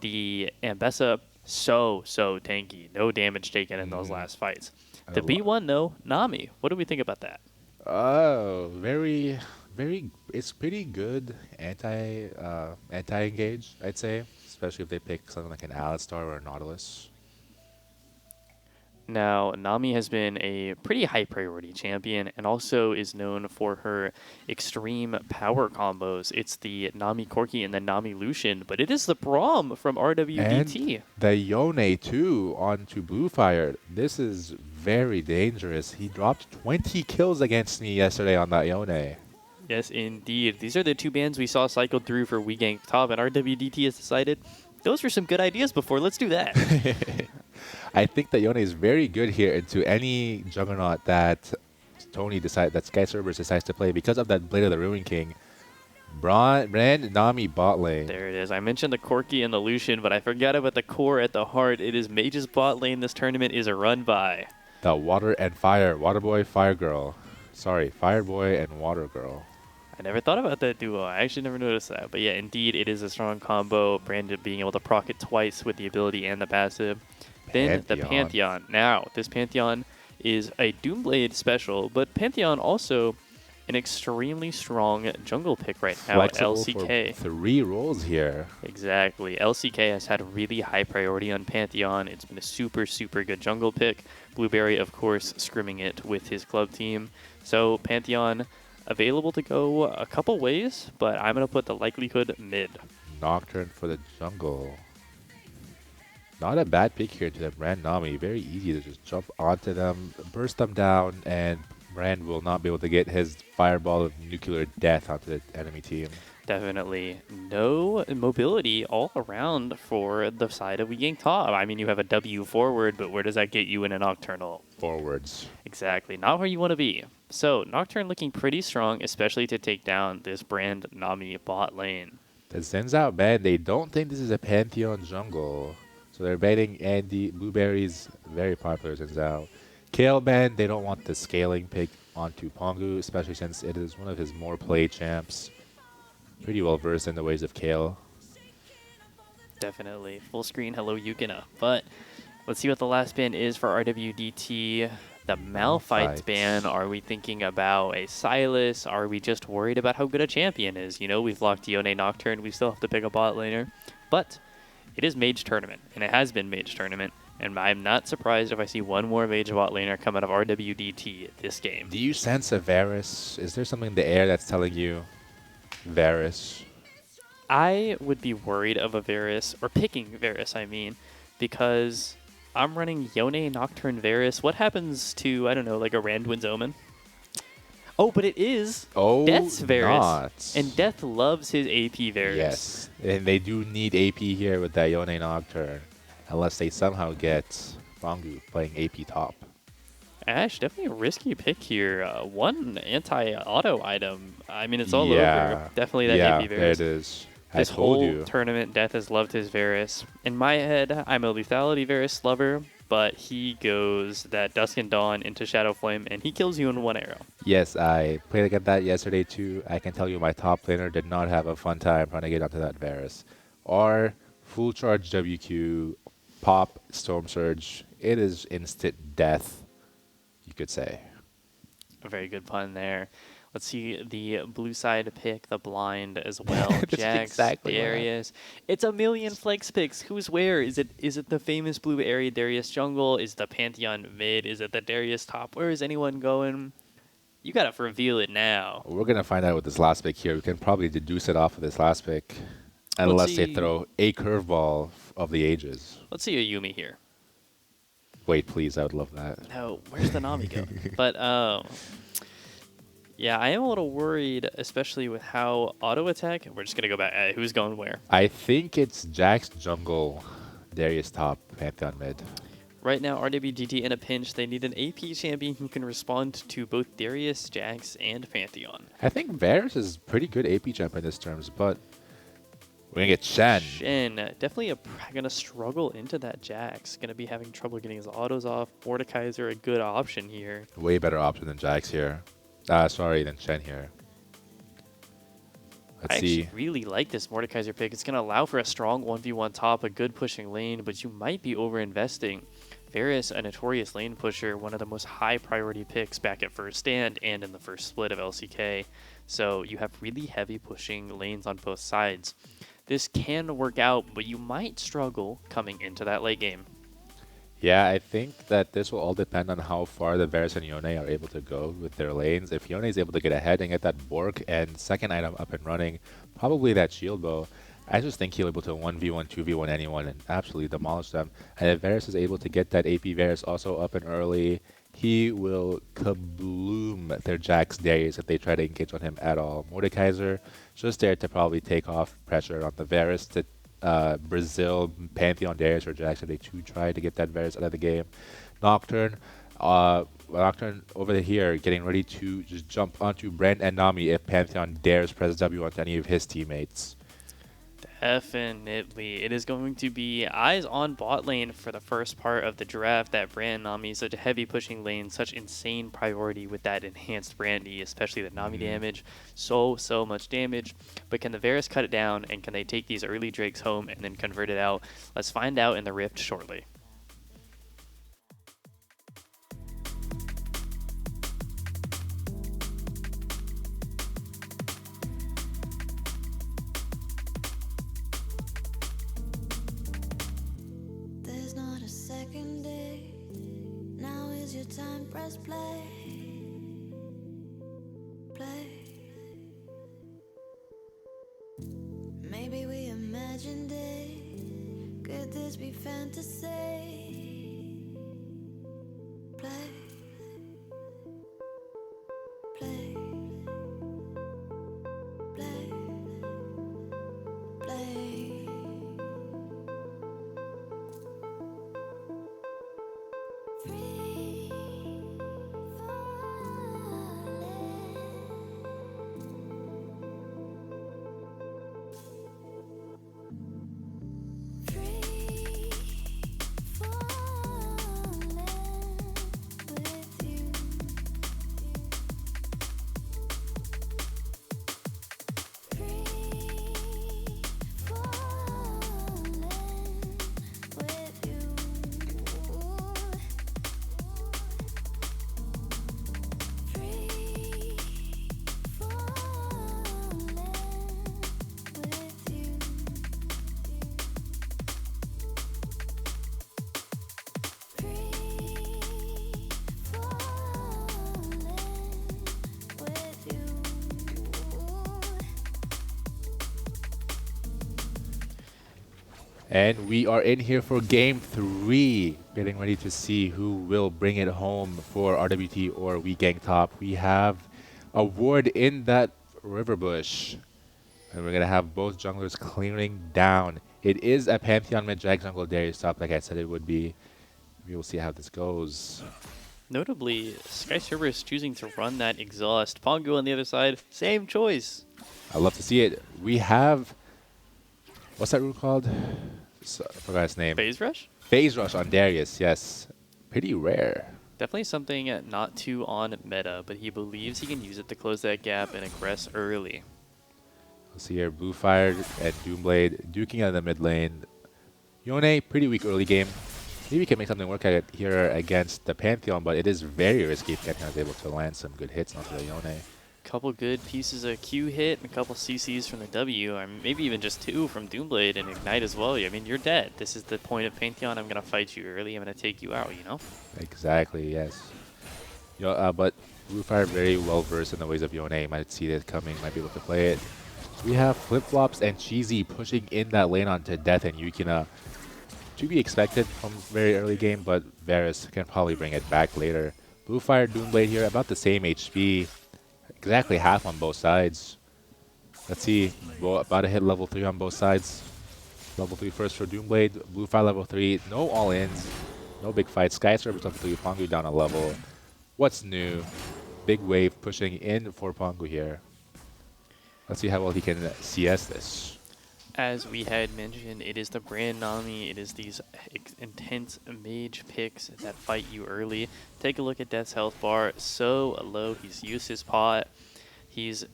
The Ambessa, so tanky. No damage taken in those last fights. The B1, though, Nami. What do we think about that? Oh, very, it's pretty good anti-engage, I'd say. Especially if they pick something like an Alistar or a Nautilus. Now, Nami has been a pretty high priority champion and also is known for her extreme power combos. It's the Nami Corki and the Nami Lucian, but it is the Braum from RWDT. And the Yone too onto Blue Fire. This is very dangerous. He dropped 20 kills against me yesterday on that Yone. Yes, indeed. These are the two bans we saw cycled through for Gank Top, and RWDT has decided those were some good ideas before. Let's do that. I think that Yone is very good here into any juggernaut that that Sky Cerberus decides to play because of that Blade of the Ruin King. Brand Nami bot lane. There it is. I mentioned the Corki and the Lucian, but I forgot about the core at the heart. It is Mage's bot lane this tournament is run by The Water and Fire. Water Boy, Fire Girl. Sorry, Fire Boy and Water Girl. I never thought about that duo. I actually never noticed that. But yeah, indeed, it is a strong combo. Brandon being able to proc it twice with the ability and the passive. Then the Pantheon. Now, this Pantheon is a Doomblade special, but Pantheon also an extremely strong jungle pick right now at LCK. For 3 roles here. Exactly. LCK has had really high priority on Pantheon. It's been a super good jungle pick. Blueberry, of course, scrimming it with his club team. So Pantheon, available to go a couple ways, but I'm going to put the likelihood mid. Nocturne for the jungle. Not a bad pick here to the Brand Nami. Very easy to just jump onto them, burst them down, and Brand will not be able to get his fireball of nuclear death onto the enemy team. Definitely no mobility all around for the side of Gank top. I mean, you have a W forward, but where does that get you in a Nocturnal? Forwards. Exactly, not where you want to be. So Nocturne looking pretty strong, especially to take down this Brand Nami bot lane. The Zenzao ban, they don't think this is a Pantheon jungle. So they're banning Andy. Blueberry's very popular Zenzao. Kale ban, they don't want the scaling pick onto Pongu, especially since it is one of his more played champs. Pretty well versed in the ways of Kale. Definitely. Full screen, hello Yukina. But let's see what the last ban is for RWDT. The Malphite ban. Are we thinking about a Silas? Are we just worried about how good a champion is? You know, we've locked Yone Nocturne. We still have to pick a bot laner. But it is Mage Tournament, and it has been Mage Tournament. And I'm not surprised if I see one more Mage bot laner come out of RWDT this game. Do you sense a Varus? Is there something in the air that's telling you Varus? I would be worried of a Varus, or picking Varus, I mean, because I'm running Yone Nocturne Varus. What happens to, I don't know, like a Randuin's Omen? Oh, but it is Death's Varus. And Death loves his AP Varus. Yes, and they do need AP here with that Yone Nocturne, unless they somehow get Pongu playing AP top. Ash, definitely a risky pick here. One anti-auto item. I mean, it's all over. Definitely that AP Varus. There it is. This I told whole you. tournament, Death has loved his Varus. In my head, I'm a Lethality Varus lover, but he goes that Dusk and Dawn into Shadow Flame, and he kills you in one arrow. Yes, I played against that yesterday too. I can tell you my top laner did not have a fun time trying to get onto that Varus. Or full charge WQ, pop, Storm Surge. It is instant death, you could say. A very good pun there. Let's see the blue side pick, the blind as well. Jax, exactly Darius. It's a million flex picks. Who's where? Is it the famous blue area Darius jungle? Is the Pantheon mid? Is it the Darius top? Where is anyone going? You gotta reveal it now. We're gonna find out with this last pick here. We can probably deduce it off of this last pick, unless they throw a curveball of the ages. Let's see a Yumi here. Wait, please, I would love that. No, where's the Nami go? But yeah, I am a little worried, especially with how auto attack. We're just gonna go back. Who's going where? I think it's Jax jungle, Darius top, Pantheon mid. Right now, RWDT in a pinch. They need an AP champion who can respond to both Darius, Jax, and Pantheon. I think Varus is pretty good AP champ in this terms, but we're gonna get Shen. Shen, definitely gonna struggle into that Jax. Gonna be having trouble getting his autos off. Mordekaiser, a good option here. Way better option than Jax here. Sorry, than Shen here. Let's I see. actually really like this Mordekaiser pick. It's going to allow for a strong 1v1 top, a good pushing lane, but you might be over-investing. Varus, a notorious lane pusher, one of the most high priority picks back at first stand and in the first split of LCK. So you have really heavy pushing lanes on both sides. This can work out, but you might struggle coming into that late game. Yeah, I think that this will all depend on how far the Varus and Yone are able to go with their lanes. If Yone is able to get ahead and get that Bork and second item up and running, probably that shield bow, I just think he'll be able to 1v1, 2v1 anyone and absolutely demolish them. And if Varus is able to get that AP Varus also up and early, he will kabloom their Jax Darius if they try to engage on him at all. Mordekaiser just there to probably take off pressure on the Varus to Brazil, Pantheon, Darius, or Jax if they try to get that Varus out of the game. Nocturne, Nocturne over here getting ready to just jump onto Brand and Nami if Pantheon dares press W onto any of his teammates. Definitely. It is going to be eyes on bot lane for the first part of the draft. That Brand Nami, such a heavy pushing lane, such insane priority with that enhanced Brandy, especially the Nami damage. So much damage. But can the Varus cut it down, and can they take these early Drakes home and then convert it out? Let's find out in the Rift shortly. There's not a second day. Now is your time, press play. Play. imagined it. Could this be fantasy? Play, play, play, play. Free falling. Free falling with you. Free falling with you. Free falling with you. Free falling with you. And we are in here for game 3, getting ready to see who will bring it home for RWT or we Gank top. We have a ward in that river bush, and we're gonna have both junglers clearing down. It is a Pantheon mid drag jungle Darius top, like I said it would be. We will see how this goes. Notably, Sky Server is choosing to run that exhaust. Pongu on the other side, same choice. I love to see it. We have, what's that rune called? I forgot his name. Phase Rush? Phase Rush on Darius, yes. Pretty rare. Definitely something not too on meta, but he believes he can use it to close that gap and aggress early. We'll see here, Blue Fire and Doomblade duking out of the mid lane. Yone, pretty weak early game. Maybe we can make something work out here against the Pantheon, but it is very risky if Pantheon is able to land some good hits onto the Yone. Couple good pieces of Q hit and a couple CCs from the W, or maybe even just 2 from Doomblade and Ignite as well. I mean, you're dead. This is the point of Pantheon. I'm going to fight you early. I'm going to take you out, you know? Exactly, yes. But Blue Fire very well versed in the ways of Yone. Might see it coming, might be able to play it. We have Flip-Flops and Cheesy pushing in that lane onto Death and Yukina. To be expected from very early game, but Varus can probably bring it back later. Blue Fire, Doomblade here, about the same HP. Exactly half on both sides. Let's see, about to hit level 3 on both sides. Level 3 first for Doomblade, Blue Fire level 3, no all-ins, no big fights. Sky Service level 3, Pongu down a level. What's new? Big wave pushing in for Pongu here. Let's see how well he can CS this. As we had mentioned, it is the brand Nami. It is these intense mage picks that fight you early. Take a look at Death's health bar. So low. He's used his pot. He's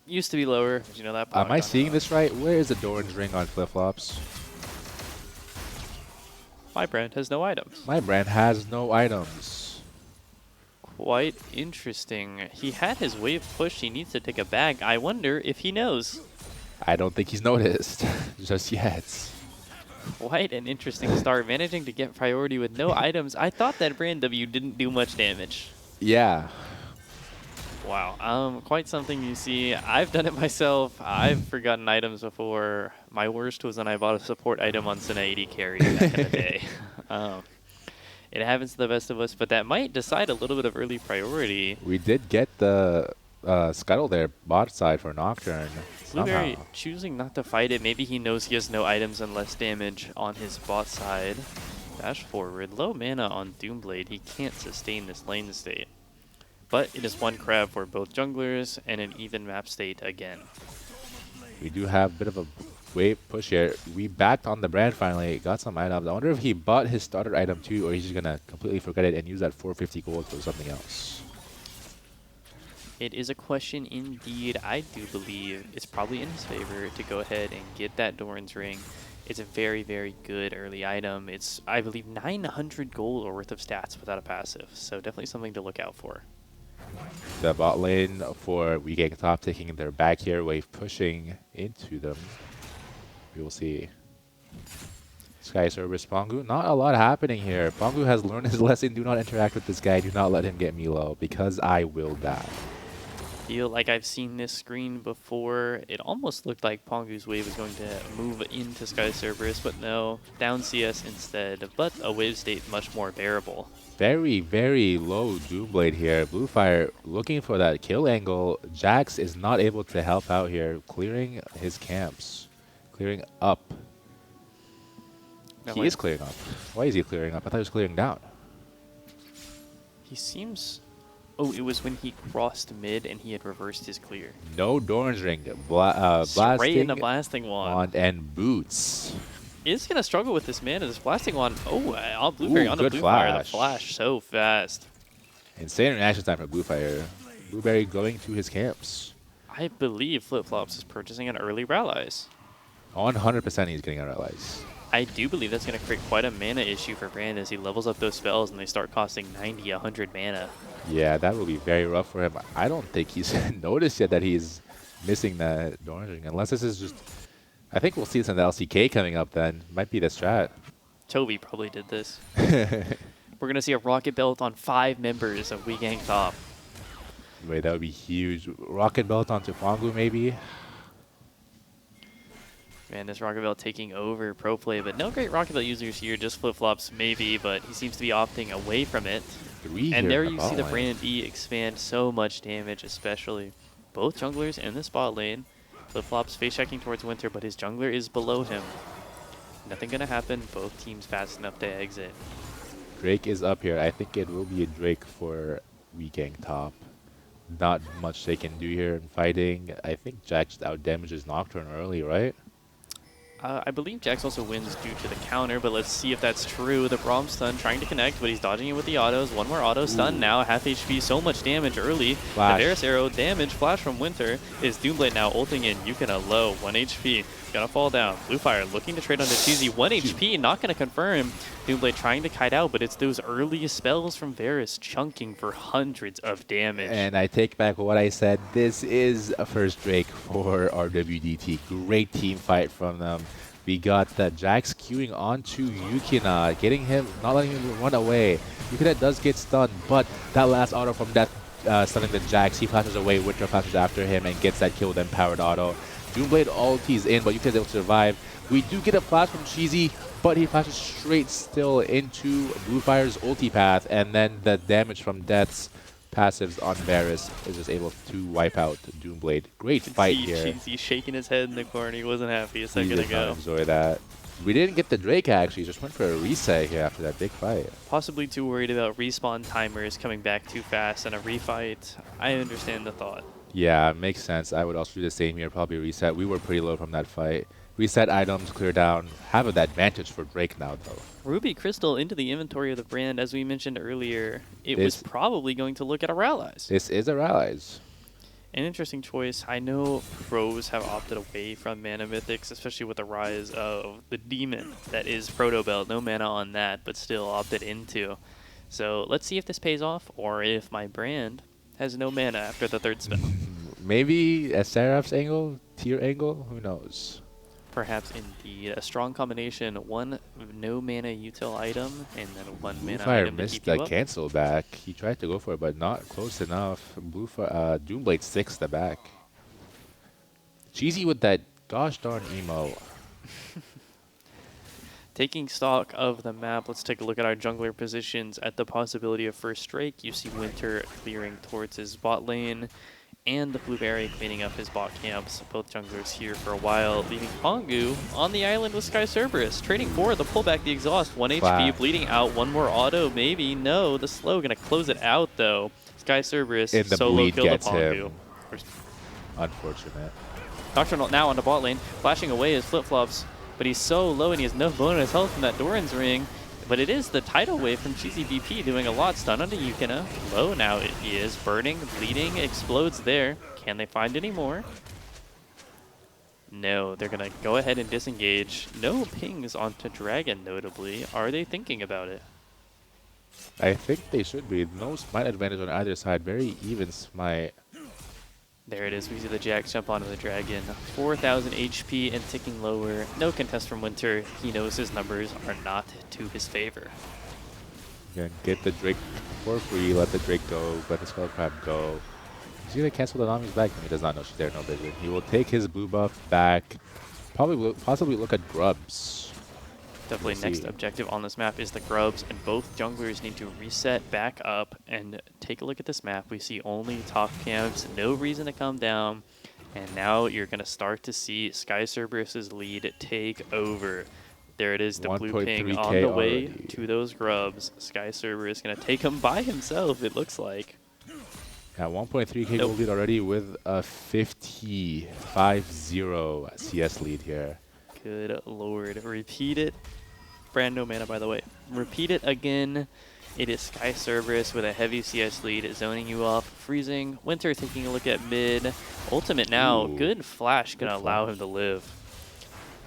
used to be lower. Did you know that? Am I seeing this right? Where is the Doran's ring on Flip-Flops? My brand has no items. My brand has no items. Quite interesting. He had his wave pushed. He needs to take a bag. I wonder if he knows. I don't think he's noticed just yet. Quite an interesting start, managing to get priority with no items. I thought that brand W didn't do much damage. Yeah. Wow, quite something you see. I've done it myself. I've forgotten items before. My worst was when I bought a support item on Senna 80 carry back in the day. It happens to the best of us, but that might decide a little bit of early priority. We did get the Scuttle there, bot side for Nocturne. Blueberry choosing not to fight it. Maybe he knows he has no items and less damage on his bot side. Dash forward. Low mana on Doomblade. He can't sustain this lane state. But it is one crab for both junglers and an even map state again. We do have a bit of a wave push here. We backed on the brand finally. Got some items. I wonder if he bought his starter item too, or he's just going to completely forget it and use that 450 gold for something else. It is a question indeed. I do believe it's probably in his favor to go ahead and get that Doran's ring. It's a very, very good early item. It's, I believe, 900 gold worth of stats without a passive. So definitely something to look out for. The bot lane for we Gank top taking their back here, wave pushing into them. We will see. Sky Service Pongu. Not a lot happening here. Pongu has learned his lesson. Do not interact with this guy. Do not let him get me low because I will die. Feel like I've seen this screen before. It almost looked like Pongu's wave was going to move into Sky Cerberus, but no, down CS instead. But a wave state much more bearable. Very, very low Doomblade here. Bluefire looking for that kill angle. Jax is not able to help out here, clearing his camps. Clearing up. No, He wait. is clearing up. Why is he clearing up? I thought he was clearing down. He seems... Oh, it was when he crossed mid and he had reversed his clear. No Doran's Ring. Straight into Blasting Blasting Wand. wand and boots. Is going to struggle with this mana. This Blasting Wand... Oh, on Blueberry, Ooh, on the good Bluefire. The flash. flash so fast. Insane reaction time for Bluefire. Blueberry going to his camps. I believe Flip-Flops is purchasing an early Rallies. 100% he's getting out allies. I do believe that's going to create quite a mana issue for Brand as he levels up those spells and they start costing 90, 100 mana. Yeah, that will be very rough for him. I don't think he's noticed yet that he's missing that Doran's Ring. Unless this is just... I think we'll see this in the LCK coming up then. Might be the strat. Toby probably did this. We're going to see a Rocket Belt on 5 members of We Gang Top. Wait, that would be huge. Rocket Belt onto Pongu maybe? Man, this Rocket Belt taking over pro play, but no great Rocket Belt users here, just Flip-Flops maybe, but he seems to be opting away from it. 3 And here there in you the see the bot lane. Brand E expand so much damage, especially both junglers in the spot lane. Flip-Flops face checking towards Winter, but his jungler is below him. Nothing gonna happen, both teams fast enough to exit. Drake is up here. I think it will be a Drake for We Gang Top. Not much they can do here in fighting. I think Jax out damages Nocturne early, right? I believe Jax also wins due to the counter, but let's see if that's true. The Braum stun trying to connect, but he's dodging it with the autos. One more auto stun now, half HP, so much damage early. Flash. The Varus arrow damage, flash from Winter. Is Doomblade now ulting in? Yukina low, 1 HP. Gonna fall down. Bluefire looking to trade on the Cheesy, 1 HP, not gonna confirm. Doomblade trying to kite out, but it's those early spells from Varus chunking for hundreds of damage. And I take back what I said. This is a first Drake for RWDT. Great team fight from them. We got the Jax queuing onto Yukina, getting him, not letting him run away. Yukina does get stunned, but that last auto from Death stunning the Jax, he flashes away, Winter flashes after him and gets that kill with empowered auto. Doomblade ulties in, but Yukina's able to survive. We do get a flash from Cheesy, but he flashes straight still into Bluefire's ulti path, and then the damage from Death's passives on Varus is just able to wipe out Doomblade. Great fight here. Cheesy shaking his head in the corner. He wasn't happy a He second did not ago. enjoy that. We didn't get the Drake actually, just went for a reset here after that big fight. Possibly too worried about respawn timers coming back too fast and a refight. I understand the thought. Yeah, makes sense. I would also do the same here, probably reset. We were pretty low from that fight. Reset items, clear down. Have an advantage for Drake now though. Ruby Crystal into the inventory of the Brand, as we mentioned earlier. It was This- probably going to look at our allies. This is our allies. An interesting choice. I know pros have opted away from mana mythics, especially with the rise of the demon that is Proto Belt. No mana on that, but still opted into. So let's see if this pays off, or if my Brand has no mana after the 3rd spell. Maybe a Seraph's angle, tier angle, who knows? Perhaps indeed. A strong combination. 1 no mana util item, and then 1 mana Bluefire item to missed keep the you up. cancel back. He tried to go for it, but not close enough. Bluefire, Doomblade 6 the back. Cheesy with that gosh darn emo. Taking stock of the map, let's take a look at our jungler positions. At the possibility of first strike, you see Winter clearing towards his bot lane, and the Blueberry cleaning up his bot camps. Both junglers here for a while, leaving Pongu on the island with Sky Cerberus. Trading forward, the pullback, the exhaust, 1 HP, Flash. bleeding out, 1 more auto, maybe, no. The slow gonna close it out though. Sky Cerberus And the solo bleed kill the gets Pongu. him. Unfortunate. Nocturnal now on the bot lane, flashing away his flip-flops, but he's so low and he has no bonus health from that Doran's Ring. But it is the tidal wave from Cheesy BP doing a lot. Stun onto Yukina. Low now he is. Burning, bleeding, explodes there. Can they find any more? No, they're going to go ahead and disengage. No pings onto Dragon, notably. Are they thinking about it? I think they should be. No smite advantage on either side. Very even smite. There it is. We see the Jax jump onto the Dragon. 4,000 HP and ticking lower. No contest from Winter. He knows his numbers are not to his favor. Again, get the Drake for free. Let the Drake go. Let the Skull Crab go. He's going to cancel the Nami's back. He does not know she's there, no vision. He will take his blue buff back. Possibly look at Grubs. Definitely Let's next see. objective on this map is the Grubs, and both junglers need to reset back up and take a look at this map. We see only top camps, no reason to come down, and now you're going to start to see Sky Cerberus's lead take over. There it is, the blue ping on 1.3K the way already. to those Grubs. Sky Cerberus going to take him by himself, it looks like. Yeah, 1.3K Nope. gold lead already with a 50 CS lead here. Good lord. Repeat it. Brand no mana, by the way. Repeat it again. It is Sky Cerberus with a heavy CS lead, zoning you off. Freezing. Winter taking a look at mid. Ultimate now. Ooh. Good flash Good gonna allow flash. him to live.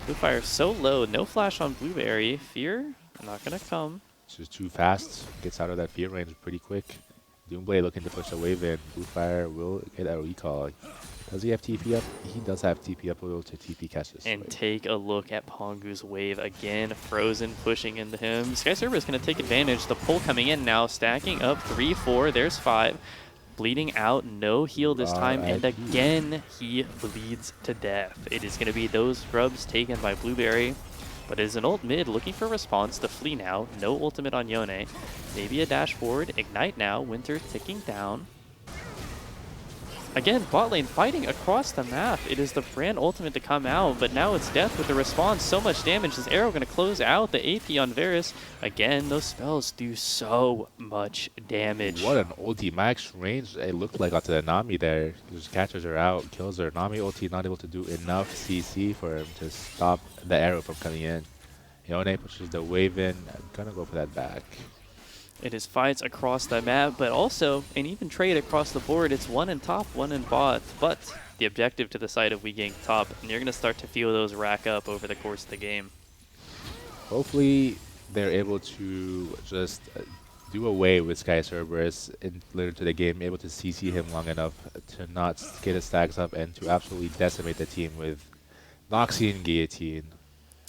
Blue Fire so low. No flash on Blueberry. Fear not gonna come. It's just too fast. Gets out of that fear range pretty quick. Doomblade looking to push a wave in. Blue Fire will get a recall. Does he have TP up? He does have TP up. Will to TP catch this. And wave. take a look at Pongu's wave again. Frozen pushing into him. Sky Cerberus going to take advantage. The pull coming in now. Stacking up 3-4. There's 5. Bleeding out. No heal this time. And RIP. again, he bleeds to death. It is going to be those Grubs taken by Blueberry. But it is an ult mid looking for a response to flee now. No ultimate on Yone. Maybe a dash forward. Ignite now. Winter ticking down. Again, bot lane fighting across the map. It is the brand ultimate to come out, but now it's death with the response. So much damage. This arrow going to close out the AP on Varus. Again, those spells do so much damage. What an ulti. Max range it looked like onto the Nami there. Just catches her out, kills her. Nami ulti not able to do enough CC for him to stop the arrow from coming in. Yone pushes the wave in. I'm gonna go for that back. It is fights across the map, but also an even trade across the board. It's one in top, one in bot, but the objective to the side of we gank top, and you're going to start to feel those rack up over the course of the game. Hopefully they're able to just do away with Sky Cerberus in later to the game, able to CC him long enough to not get his stacks up and to absolutely decimate the team with Noxie and Guillotine.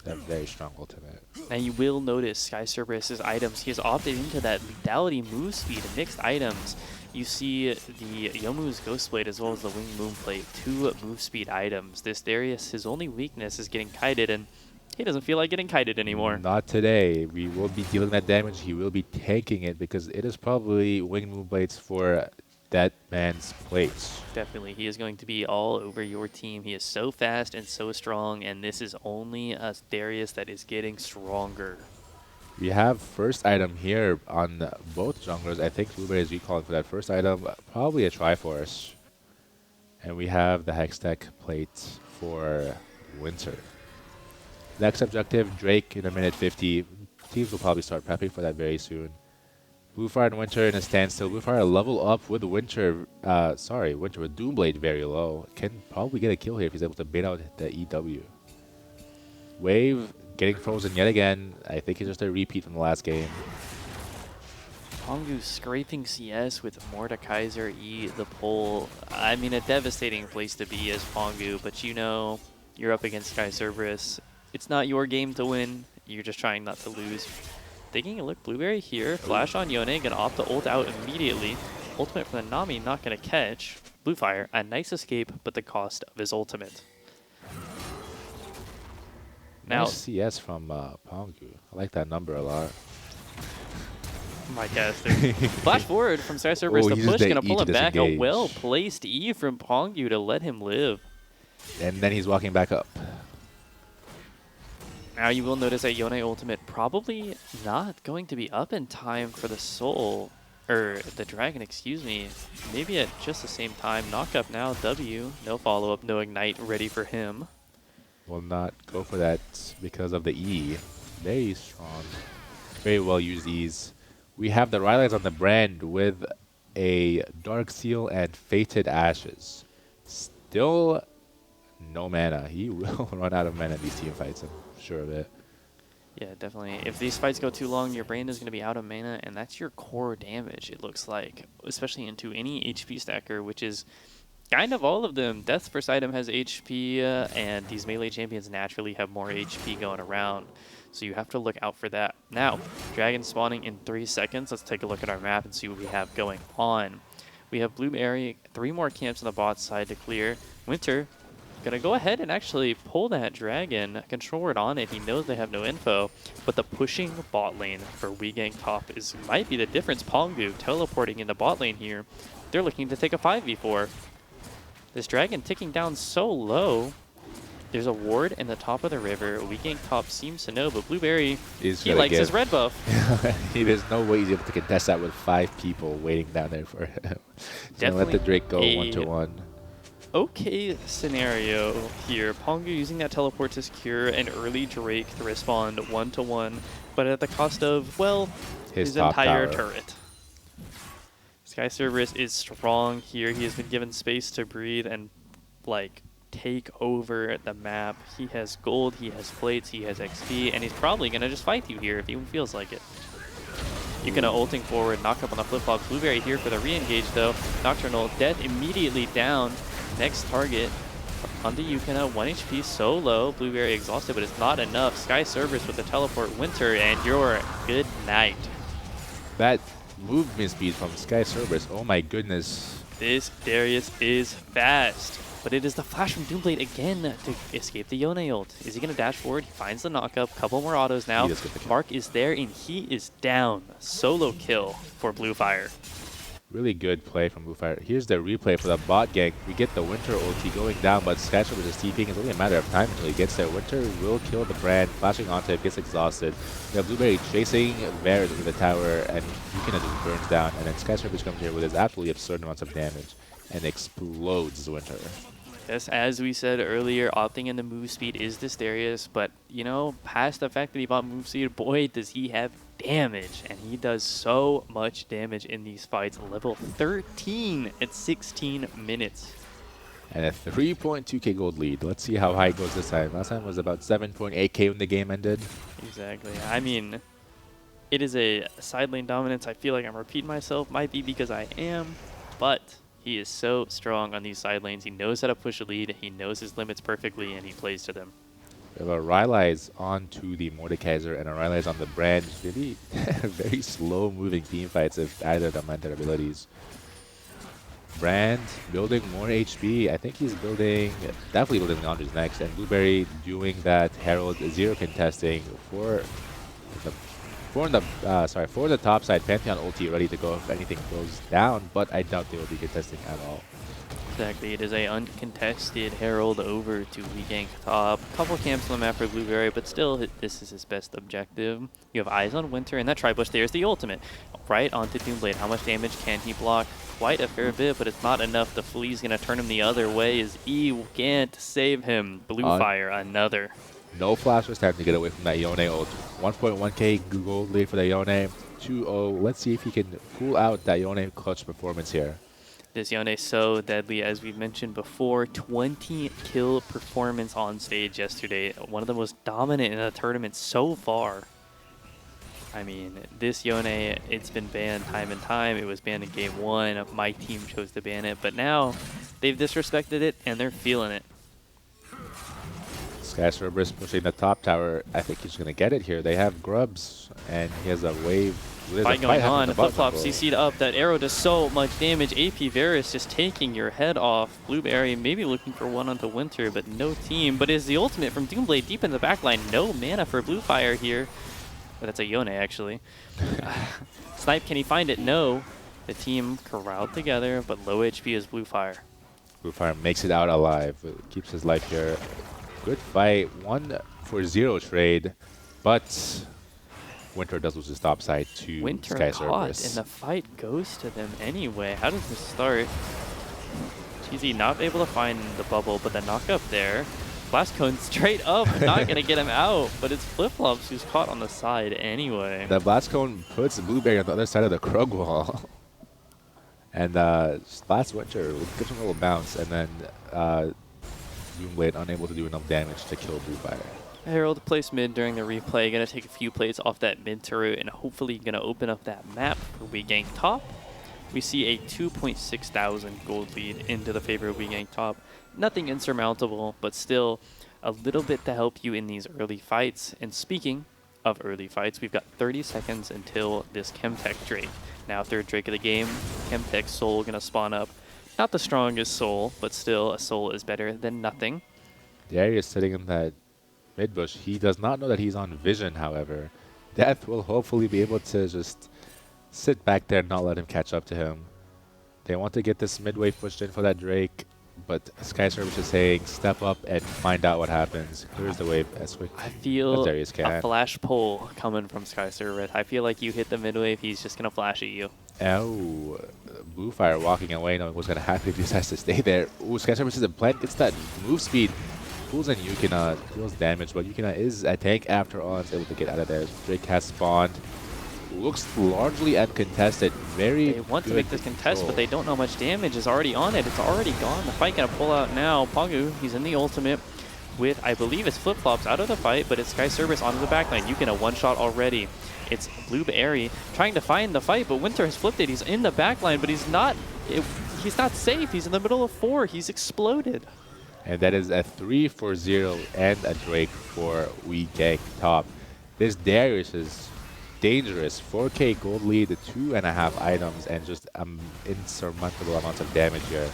That very strong ultimate. Now you will notice Sky Cerberus's items. He has opted into that lethality move speed and mixed items. You see the Yomu's Ghostblade as well as the Wing Moonplate, 2 move speed items. This Darius, his only weakness is getting kited, and he doesn't feel like getting kited anymore. Not today. We will be dealing that damage. He will be tanking it because it is probably Wing Moonblades for that man's plates. Definitely, he is going to be all over your team. He is so fast and so strong, and this is only a Darius that is getting stronger. We have first item here on both junglers. I think Blueberry is recalling for that first item. Probably a Triforce. And we have the Hextech plate for Winter. Next objective, Drake in a minute 50. Teams will probably start prepping for that very soon. Bluefire and Winter in a standstill. Bluefire level up with Winter. Winter with Doomblade very low. Can probably get a kill here if he's able to bait out the EW. Wave getting frozen yet again. I think it's just a repeat from the last game. Pongu scraping CS with Mordekaiser E the pull. I mean, a devastating place to be as Pongu, but you know, you're up against Sky Cerberus. It's not your game to win. You're just trying not to lose. Taking a look, Blueberry here. Flash on Yone, gonna opt to ult out immediately. Ultimate from the Nami, not gonna catch. Bluefire, a nice escape, but the cost of his ultimate. Now, Nice CS from Pongu. I like that number a lot. my caster. Flash forward from Sky Cerberus Oh, to he used push, the gonna E pull to him back. A disengage. well-placed E from Pongu to let him live. And then he's walking back up. Now you will notice that Yone ultimate probably not going to be up in time for the soul, or the dragon, excuse me. Maybe at just the same time. Knock up now, W. No follow-up, no ignite ready for him. Will not go for that because of the E. Very strong. Very well used E's. We have the Rylai's on the brand with a Dark Seal and Fated Ashes. Still no mana. He will run out of mana in these team fights, I'm sure of it. Yeah, definitely. If these fights go too long, your brain is going to be out of mana, and that's your core damage, it looks like. Especially into any HP stacker, which is kind of all of them. Death's first item has HP, and these melee champions naturally have more HP going around. So you have to look out for that. Now, dragon spawning in 3 seconds. Let's take a look at our map and see what we have going on. We have Blueberry, 3 more camps on the bot side to clear. Winter gonna go ahead and actually pull that dragon, control ward on it. He knows they have no info, but the pushing bot lane for Gank top might be the difference. Pongu teleporting into bot lane here. They're looking to take a 5v4. This dragon ticking down so low. There's a ward in the top of the river. Gank top seems to know, but Blueberry, he likes his red buff. There's no way he's able to contest that with 5 people waiting down there for him. Definitely let the Drake go 1-1. Okay scenario here. Pongu using that teleport to secure an early Drake to respond 1-1, but at the cost of, well, his entire turret. Sky Cerberus is strong here. He has been given space to breathe and, like, take over the map. He has gold, he has plates, he has XP, and he's probably going to just fight you here if he feels like it. Yukina ulting forward, knock up on the flip-flop. Blueberry here for the re-engage, though. Nocturnal, death immediately down. Next target onto Yukina, 1 HP, so low. Blueberry exhausted, but it's not enough. Sky Cerberus with the teleport, Winter, and your good night. That movement speed from Sky Cerberus, oh my goodness. This Darius is fast, but it is the flash from Doomblade again to escape the Yone ult. Is he going to dash forward? He finds the knockup, couple more autos now. Mark is there, and he is down. Solo kill for Bluefire. Really good play from Bluefire. Here's the replay for the bot gank. We get the Winter ulti going down, but Sky Cerberus is TPing. It's only a matter of time until he gets there. Winter will kill the brand, flashing onto him, gets exhausted. We have Blueberry chasing Varus with the tower, and Yukina just burns down. And then Sky Cerberus comes here with his absolutely absurd amounts of damage and explodes Winter. Yes, as we said earlier, opting in the move speed is this Darius, but, you know, past the fact that he bought move speed, boy, does he have damage. And he does so much damage in these fights. Level 13 at 16 minutes. And a 3.2k gold lead. Let's see how high it goes this time. Last time was about 7.8k when the game ended. Exactly. I mean, it is a side lane dominance. I feel like I'm repeating myself. Might be because I am, but he is so strong on these side lanes. He knows how to push a lead. He knows his limits perfectly, and he plays to them. We have a Rylai's onto the Mordekaiser and a Rylai's on the Brand. Really very slow-moving team fights if either of them had their abilities. Brand building more HP. I think he's building, definitely building Leandre's next. And Blueberry doing that Herald 0 contesting for the top side. Pantheon ulti ready to go if anything goes down, but I doubt they will be contesting at all. Exactly, it is a uncontested Herald over to Gank top. Couple camps on the map for Blueberry, but still, this is his best objective. You have eyes on Winter, and that Tribush there is the ultimate. Right onto Doomblade. How much damage can he block? Quite a fair bit, but it's not enough. The Flea's going to turn him the other way as E can't save him. Bluefire, another. No flash was time to get away from that Yone ult. 1.1k gold lead for the Yone. 2-0. Let's see if he can pull out that Yone clutch performance here. This Yone is so deadly, as we mentioned before. 20 kill performance on stage yesterday. One of the most dominant in the tournament so far. I mean, this Yone, it's been banned time and time. It was banned in game 1. My team chose to ban it, but now they've disrespected it and they're feeling it. Sky Cerberus pushing the top tower. I think he's going to get it here. They have grubs, and he has a wave. Fight going on. Flip-flop CC'd up. That arrow does so much damage. AP Varus just taking your head off. Blueberry maybe looking for one onto Winter, but no team. But is the ultimate from Doomblade deep in the backline. No mana for Bluefire here. But that's a Yone, actually. Snipe, can he find it? No. The team corralled together, but low HP is Bluefire. Bluefire makes it out alive. Keeps his life here. Good fight. 1-for-0 trade, but Winter does lose his top side to Winter Sky caught, Cerberus. and the fight goes to them anyway. How does this start? Cheesy not able to find the bubble, but the knock up there. Blast Cone straight up, not going to get him out, but it's Flip-Flops who's caught on the side anyway. The Blast Cone puts Blueberry on the other side of the Krug wall. And Blast Winter gives him a little bounce, and then Doomblade unable to do enough damage to kill Bluefire. Herald placed mid during the replay, going to take a few plates off that mid turret and hopefully going to open up that map for Gank top. We see a 2.6 thousand gold lead into the favor of Gank top. Nothing insurmountable, but still a little bit to help you in these early fights. And speaking of early fights, we've got 30 seconds until this Chemtech Drake. Now third Drake of the game. Chemtech Soul gonna spawn up. Not the strongest Soul, but still a Soul is better than nothing. Darius sitting in that mid bush. He does not know that he's on vision, however. Death will hopefully be able to just sit back there and not let him catch up to him. They want to get this mid wave pushed in for that Drake, but Sky Service is saying step up and find out what happens. Clears the wave as quick I as feel Darius can. a flash pull coming from Sky Server. I feel like you hit the mid wave, he's just gonna flash at you. Oh, Bluefire walking away knowing what's going to happen if he decides to stay there. Ooh, Sky Service is a plant, gets that move speed. Pulls in Yukina, deals damage, but Yukina is a tank after all and is able to get out of there. Drake has spawned. Looks largely uncontested. Very They want to good make this contest, control. but they don't know much damage is already on it. It's already gone. The fight gonna pull out now. Pongu, he's in the ultimate with, I believe it's flip-flops out of the fight, but it's Sky Service onto the backline. Yukina one-shot already. It's Blueberry trying to find the fight, but Winter has flipped it. He's in the backline, but he's not safe. He's in the middle of 4. He's exploded. And that is a 3 for 0 and a Drake for We Gank top. This Darius is dangerous. 4K gold lead, 2.5 items, and just insurmountable amounts of damage here.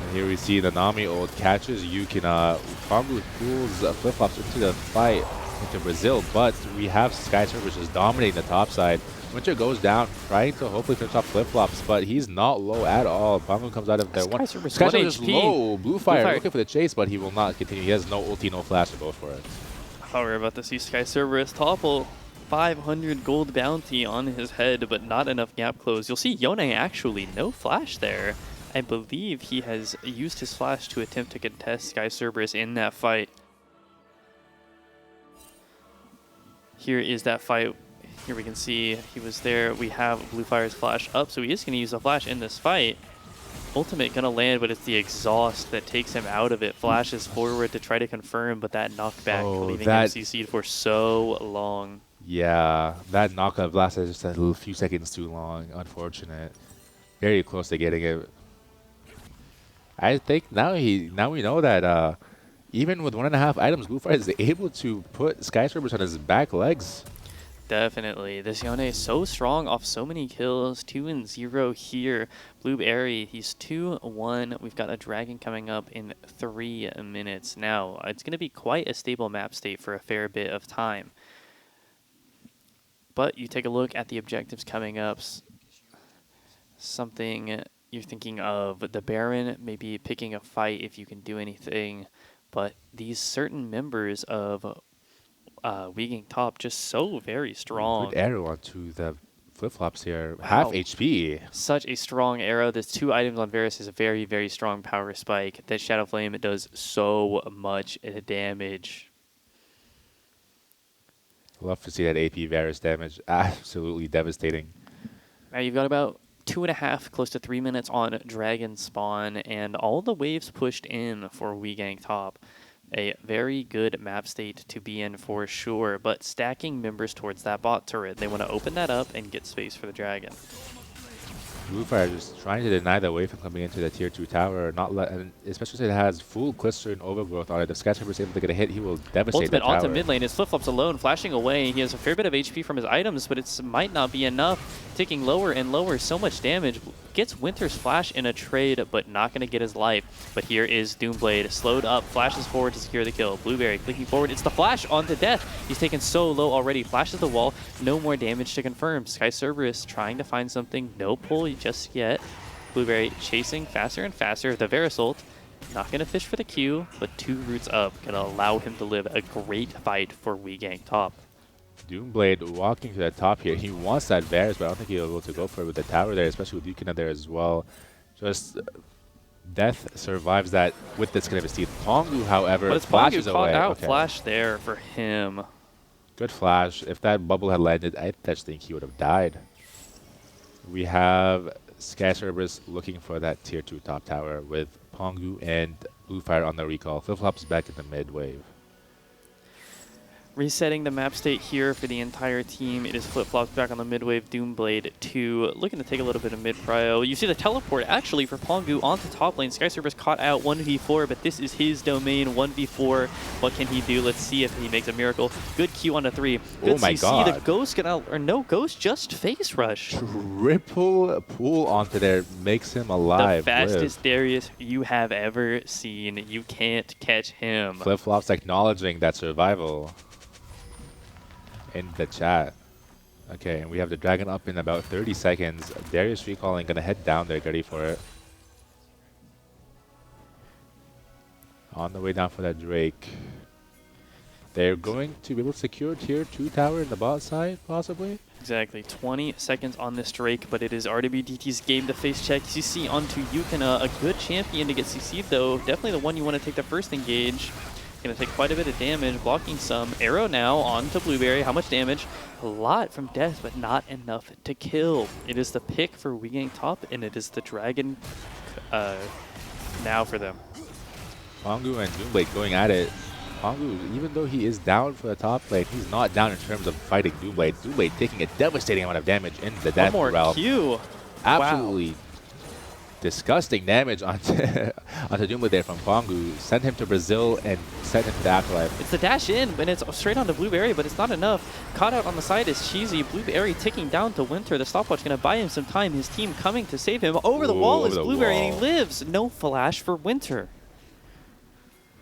And here we see the Nami ult catches Yukina. Pongu pulls flip-flops into the fight into Brazil, but we have Sky Service just dominating the top side. Winter goes down, trying to hopefully finish off flip-flops, but he's not low at all. Pongu comes out of there. Sky Service Sky 1 Service is HP. low. Bluefire Bluefire. looking for the chase, but he will not continue. He has no ulti, no flash to go for it. I thought we were about to see Sky Cerberus topple. 500 gold bounty on his head, but not enough gap close. You'll see Yone actually no flash there. I believe he has used his flash to attempt to contest Sky Cerberus in that fight. Here is that fight. Here we can see he was there. We have Bluefire's flash up, so he is going to use the flash in this fight. Ultimate going to land, but it's the exhaust that takes him out of it. Flashes forward to try to confirm, but that knockback leaving him CC'd for so long. Yeah, that knockup lasted just a few seconds too long. Unfortunate. Very close to getting it. I think now we know that even with 1.5 items, Bluefire is able to put Sky Cerberus on his back legs. Definitely. This Yone is so strong off so many kills. 2-0 here. Blueberry, he's 2-1. We've got a dragon coming up in 3 minutes. Now, it's going to be quite a stable map state for a fair bit of time. But you take a look at the objectives coming up. Something you're thinking of the Baron, maybe picking a fight if you can do anything. But these certain members of We Gank top just so very strong. Good arrow onto the flip-flops here. Wow. Half HP. Such a strong arrow. There's 2 items on Varus is a very, very strong power spike. That Shadow Flame, it does so much damage. Love to see that AP Varus damage. Absolutely devastating. Now you've got about 2.5, close to 3 minutes on Dragon Spawn, and all the waves pushed in for We Gank top. A very good map state to be in for sure, but stacking members towards that bot turret. They want to open that up and get space for the dragon. Bluefire just trying to deny the wave from coming into the tier 2 tower, not let, and especially since it has full cluster and overgrowth on it. If Sky Cerberus is able to get a hit, he will devastate Ultimate the tower. onto mid lane. His flip-flops alone, flashing away. He has a fair bit of HP from his items, but it might not be enough. Ticking lower and lower, so much damage. Gets Winter's flash in a trade, but not going to get his life. But here is Doomblade, slowed up, flashes forward to secure the kill. Blueberry clicking forward. It's the flash onto death. He's taken so low already. Flashes the wall. No more damage to confirm. Sky Cerberus trying to find something. No pull just yet. Blueberry chasing faster and faster. The Varus ult, not going to fish for the Q, but 2 roots up. Going to allow him to live a great fight for We Gank top. Doomblade walking to the top here. He wants that Varus, but I don't think he'll be able to go for it with the tower there, especially with Yukina there as well. Just Death survives that with this kind of a steed. Pongu, however, But it's flashes Pongu caught away. out. Okay. Flash there for him. Good flash. If that bubble had landed, I just think he would have died. We have Sky Cerberus looking for that tier 2 top tower with Pongu and Bluefire on the recall. Flip-flops back in the mid wave. Resetting the map state here for the entire team. It is flip-flops back on the mid-wave. Doomblade 2 looking to take a little bit of mid-prio. You see the teleport actually for Pongu onto top lane. SkyServer's caught out 1v4, but this is his domain. 1v4. What can he do? Let's see if he makes a miracle. Good Q onto 3. Good Oh my CC. god. The Ghost gonna, or no Ghost, just face rush. Triple pull onto there makes him alive. The fastest Darius you have ever seen. You can't catch him. Flip-flops acknowledging that survival in the chat. Okay, and we have the dragon up in about 30 seconds. Darius recalling, gonna head down there, ready for it. On the way down for that Drake. They're going to be able to secure tier 2 tower in the bot side, possibly? Exactly. 20 seconds on this Drake, but it is RWDT's game to face check. CC onto Yukina, a good champion to get CC'd though. Definitely the one you want to take the first engage. Going to take quite a bit of damage, blocking some. Arrow now onto Blueberry. How much damage? A lot from death, but not enough to kill. It is the pick for Gank top, and it is the dragon now for them. Pongu and Doomblade going at it. Pongu, even though he is down for the top lane, he's not down in terms of fighting Doomblade. Doomblade taking a devastating amount of damage in the death One more realm. Q. Absolutely disgusting damage onto Doomblade there from Pongu. Sent him to Brazil and sent him to the afterlife. It's the dash in, and it's straight onto Blueberry, but it's not enough. Caught out on the side is Cheesy. Blueberry ticking down to Winter. The stopwatch going to buy him some time. His team coming to save him. Over the wall is Blueberry, and he lives. No flash for Winter.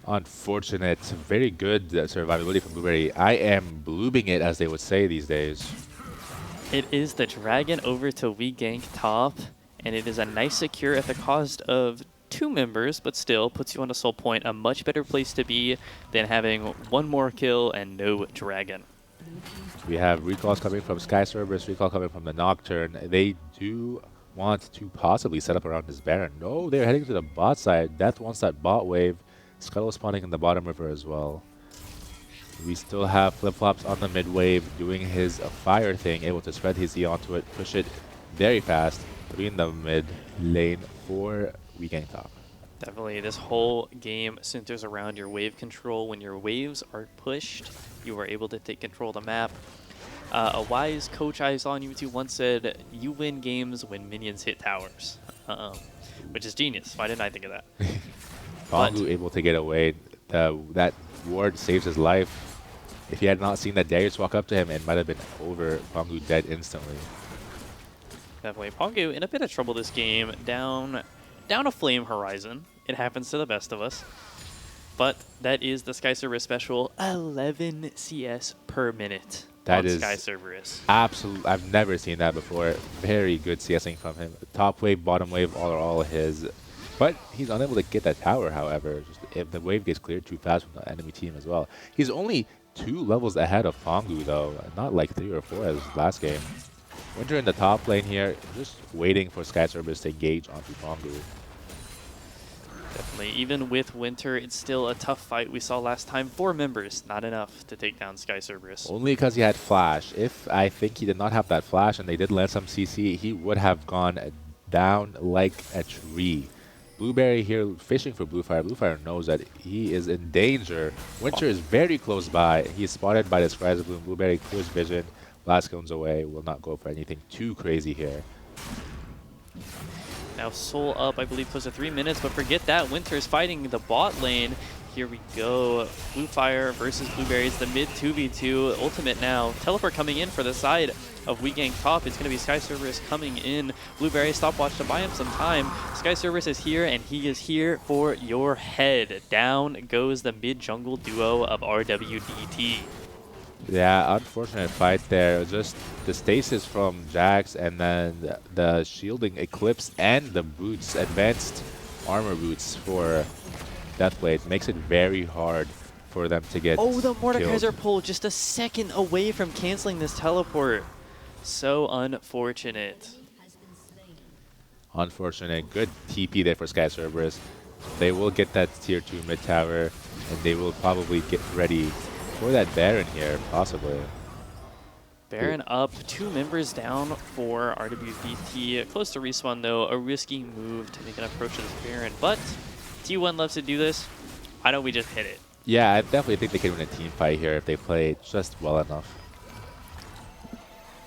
Unfortunate. Very good survivability from Blueberry. I am bloobing it, as they would say these days. It is the dragon over to Gank top, and it is a nice secure at the cost of 2 members, but still puts you on a soul point. A much better place to be than having 1 more kill and no dragon. We have recalls coming from Sky Cerberus, recall coming from the Nocturne. They do want to possibly set up around this Baron. No, they're heading to the bot side. Death wants that bot wave. Scuttle spawning in the bottom river as well. We still have flip-flops on the mid wave doing his fire thing, able to spread his E onto it, push it very fast. 3 in the mid lane for Gank top. Definitely, this whole game centers around your wave control. When your waves are pushed, you are able to take control of the map. A wise coach I saw on YouTube once said, "You win games when minions hit towers," which is genius. Why didn't I think of that? Pongu able to get away. That ward saves his life. If he had not seen that Darius walk up to him, it might have been over. Pongu dead instantly. Definitely. Pongu in a bit of trouble this game. Down a flame horizon. It happens to the best of us. But that is the Sky Cerberus special. 11 CS per minute. That on is Sky Cerberus. Absolute. I've never seen that before. Very good CSing from him. Top wave, bottom wave, all his. But he's unable to get that tower, however, just if the wave gets cleared too fast from the enemy team as well. He's only 2 levels ahead of Pongu, though, not like 3 or 4 as last game. Winter in the top lane here, just waiting for Sky Cerberus to engage onto Pongu. Definitely. Even with Winter, it's still a tough fight. We saw last time 4 members, not enough to take down Sky Cerberus. Only because he had Flash. If I think he did not have that Flash and they did land some CC, he would have gone down like a tree. Blueberry here fishing for Bluefire. Bluefire knows that he is in danger. Winter is very close by. He's spotted by the Scries of Bloom. Blueberry clears vision. Last goes away. Will not go for anything too crazy here. Now Soul up, I believe, close to 3 minutes, but forget that. Winter is fighting the bot lane. Here we go. Bluefire versus Blueberry. It's the mid 2v2. Ultimate now. Teleport coming in for the side of Gank top. It's going to be Sky Cerberus coming in. Blueberry stopwatch to buy him some time. Sky Cerberus is here, and he is here for your head. Down goes the mid-jungle duo of RWDT. Yeah, unfortunate fight there. Just the stasis from Jax and then the shielding Eclipse and the boots, advanced armor boots for Deathblade makes it very hard for them to get Oh, the Mordekaiser killed. pull just a second away from canceling this teleport. So unfortunate. Unfortunate. Good TP there for Sky Cerberus. They will get that tier 2 mid tower, and they will probably get ready for that Baron here, possibly. Baron up, 2 members down for RWDT. Close to respawn though, a risky move to make an approach to this Baron. But T1 loves to do this. Why don't we just hit it? Yeah, I definitely think they can win a team fight here if they play just well enough.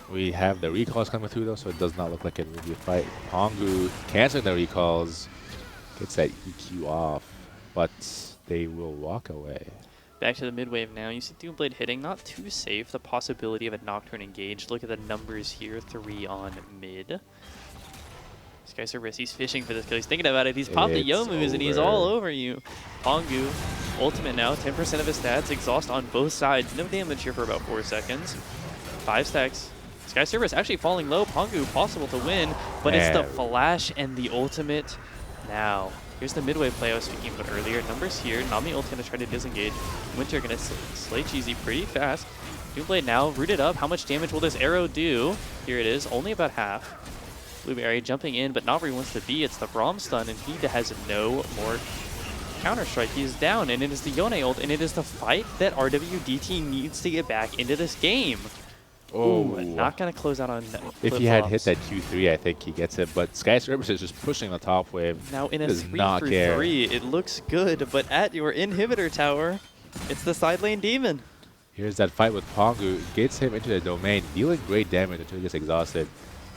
We have the recalls coming through though, so it does not look like it will be a fight. Pongu canceling the recalls, gets that EQ off, but they will walk away. Back to the mid wave now. You see Doomblade hitting, not too safe. The possibility of a Nocturne engaged. Look at the numbers here, 3 on mid. Sky Cerberus, he's fishing for this kill. He's thinking about it. He's popped the Youmu's and he's all over you. Pongu, ultimate now, 10% of his stats, exhaust on both sides. No damage here for about 4 seconds. 5 stacks. Sky Cerberus actually falling low. Pongu possible to win, but it's the flash and the ultimate now. Here's the midway play I was speaking about earlier. Numbers here. Nami ult gonna try to disengage. Winter gonna slay Cheesy pretty fast. Doomblade now rooted up. How much damage will this arrow do? Here it is, only about half. Blueberry jumping in, but not where he wants to be. It's the Braum stun, and he has no more counter-strike. He is down, and it is the Yone ult, and it is the fight that RWDT needs to get back into this game. Oh, Ooh, not going to close out on if he had hit that Q3, I think he gets it, but Sky Cerberus is just pushing the top wave. Now in a 3-3, it looks good, but at your inhibitor tower, it's the side lane demon. Here's that fight with Pongu, gets him into the domain, dealing great damage until he gets exhausted.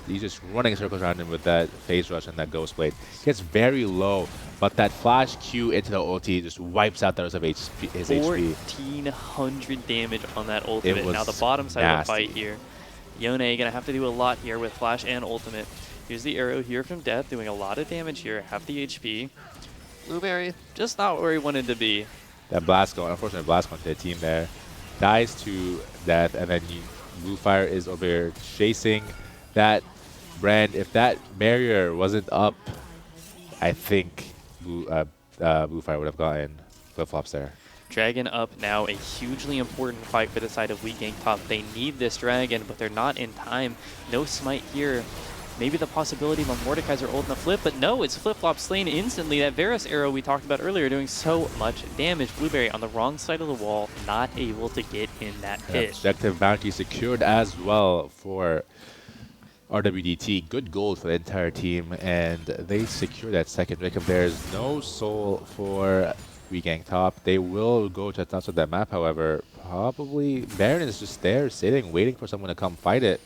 He's just running circles around him with that phase rush and that ghost blade. Gets very low, but that flash Q into the ulti just wipes out the rest of his HP. 1,400 damage on that ultimate. Now the bottom side of the fight here. Yone gonna have to do a lot here with flash and ultimate. Here's the arrow here from Death, doing a lot of damage here, half the HP. Blueberry, just not where he wanted to be. That blast going, unfortunately blast going to the team there. Dies to Death, and then Bluefire is over here chasing that Brand. If that barrier wasn't up, I think Bluefire would have gotten flip-flops there. Dragon up now, a hugely important fight for the side of Weak Gank top. They need this dragon, but they're not in time. No smite here. Maybe the possibility of a Mordekaiser ult in the flip, but no, it's flip-flop slain instantly. That Varus arrow we talked about earlier doing so much damage. Blueberry on the wrong side of the wall, not able to get in that pit. Objective bounty secured as well for RWDT. Good gold for the entire team, and they secure that second Jacob. There's no soul for Weak Gank top. They will go to the top of that map, however. Probably Baron is just there, sitting, waiting for someone to come fight it.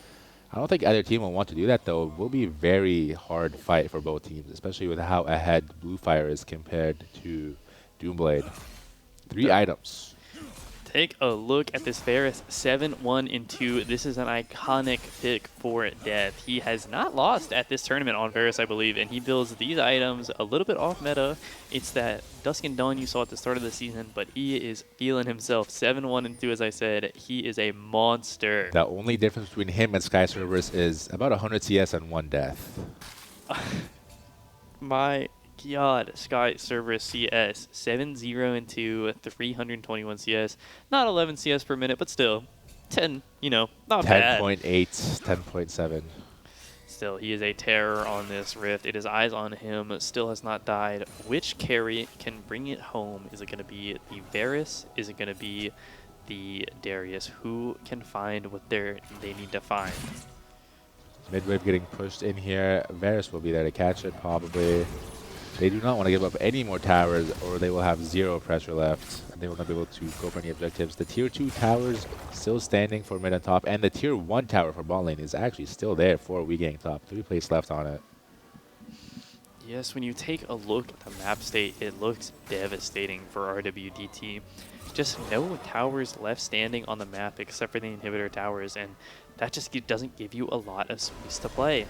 I don't think either team will want to do that, though. It will be a very hard fight for both teams, especially with how ahead Bluefire is compared to Doomblade. 3 items. Take a look at this Varus 7-1-2. This is an iconic pick for Death. He has not lost at this tournament on Varus, I believe, and he builds these items a little bit off meta. It's that Dusk and Dawn you saw at the start of the season, but he is feeling himself. 7-1-2, as I said. He is a monster. The only difference between him and Sky Cerberus is about 100 CS and 1 death. My God, Sky Cerberus CS 7-0-2, 321 CS, not 11 CS per minute, but still 10. You know, not bad. 10.8, 10.7. Still, he is a terror on this Rift. It is eyes on him. Still has not died. Which carry can bring it home? Is it going to be the Varus? Is it going to be the Darius? Who can find what they need to find? Midwave getting pushed in here. Varus will be there to catch it, probably. They do not want to give up any more towers, or they will have 0 pressure left. And they will not be able to go for any objectives. The tier 2 towers still standing for mid and top, and the tier 1 tower for bot lane is actually still there for Weak Gank top. 3 plates left on it. Yes, when you take a look at the map state, it looks devastating for RWDT. Just no towers left standing on the map except for the inhibitor towers, and that just doesn't give you a lot of space to play.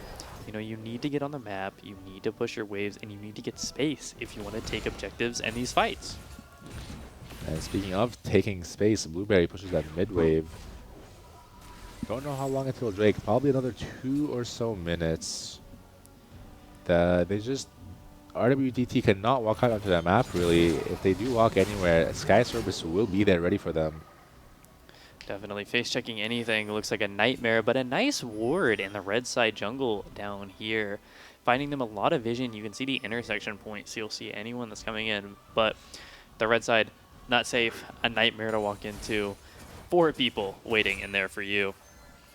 You know, you need to get on the map, you need to push your waves, and you need to get space if you want to take objectives and these fights. And speaking of taking space, Blueberry pushes that mid wave. Don't know how long until Drake. Probably another 2 or so minutes. RWDT cannot walk out onto that map, really. If they do walk anywhere, Sky Cerberus will be there ready for them. Definitely face checking anything. Looks like a nightmare, but a nice ward in the red side jungle down here. Finding them a lot of vision. You can see the intersection point, so you'll see anyone that's coming in. But the red side, not safe. A nightmare to walk into. 4 people waiting in there for you.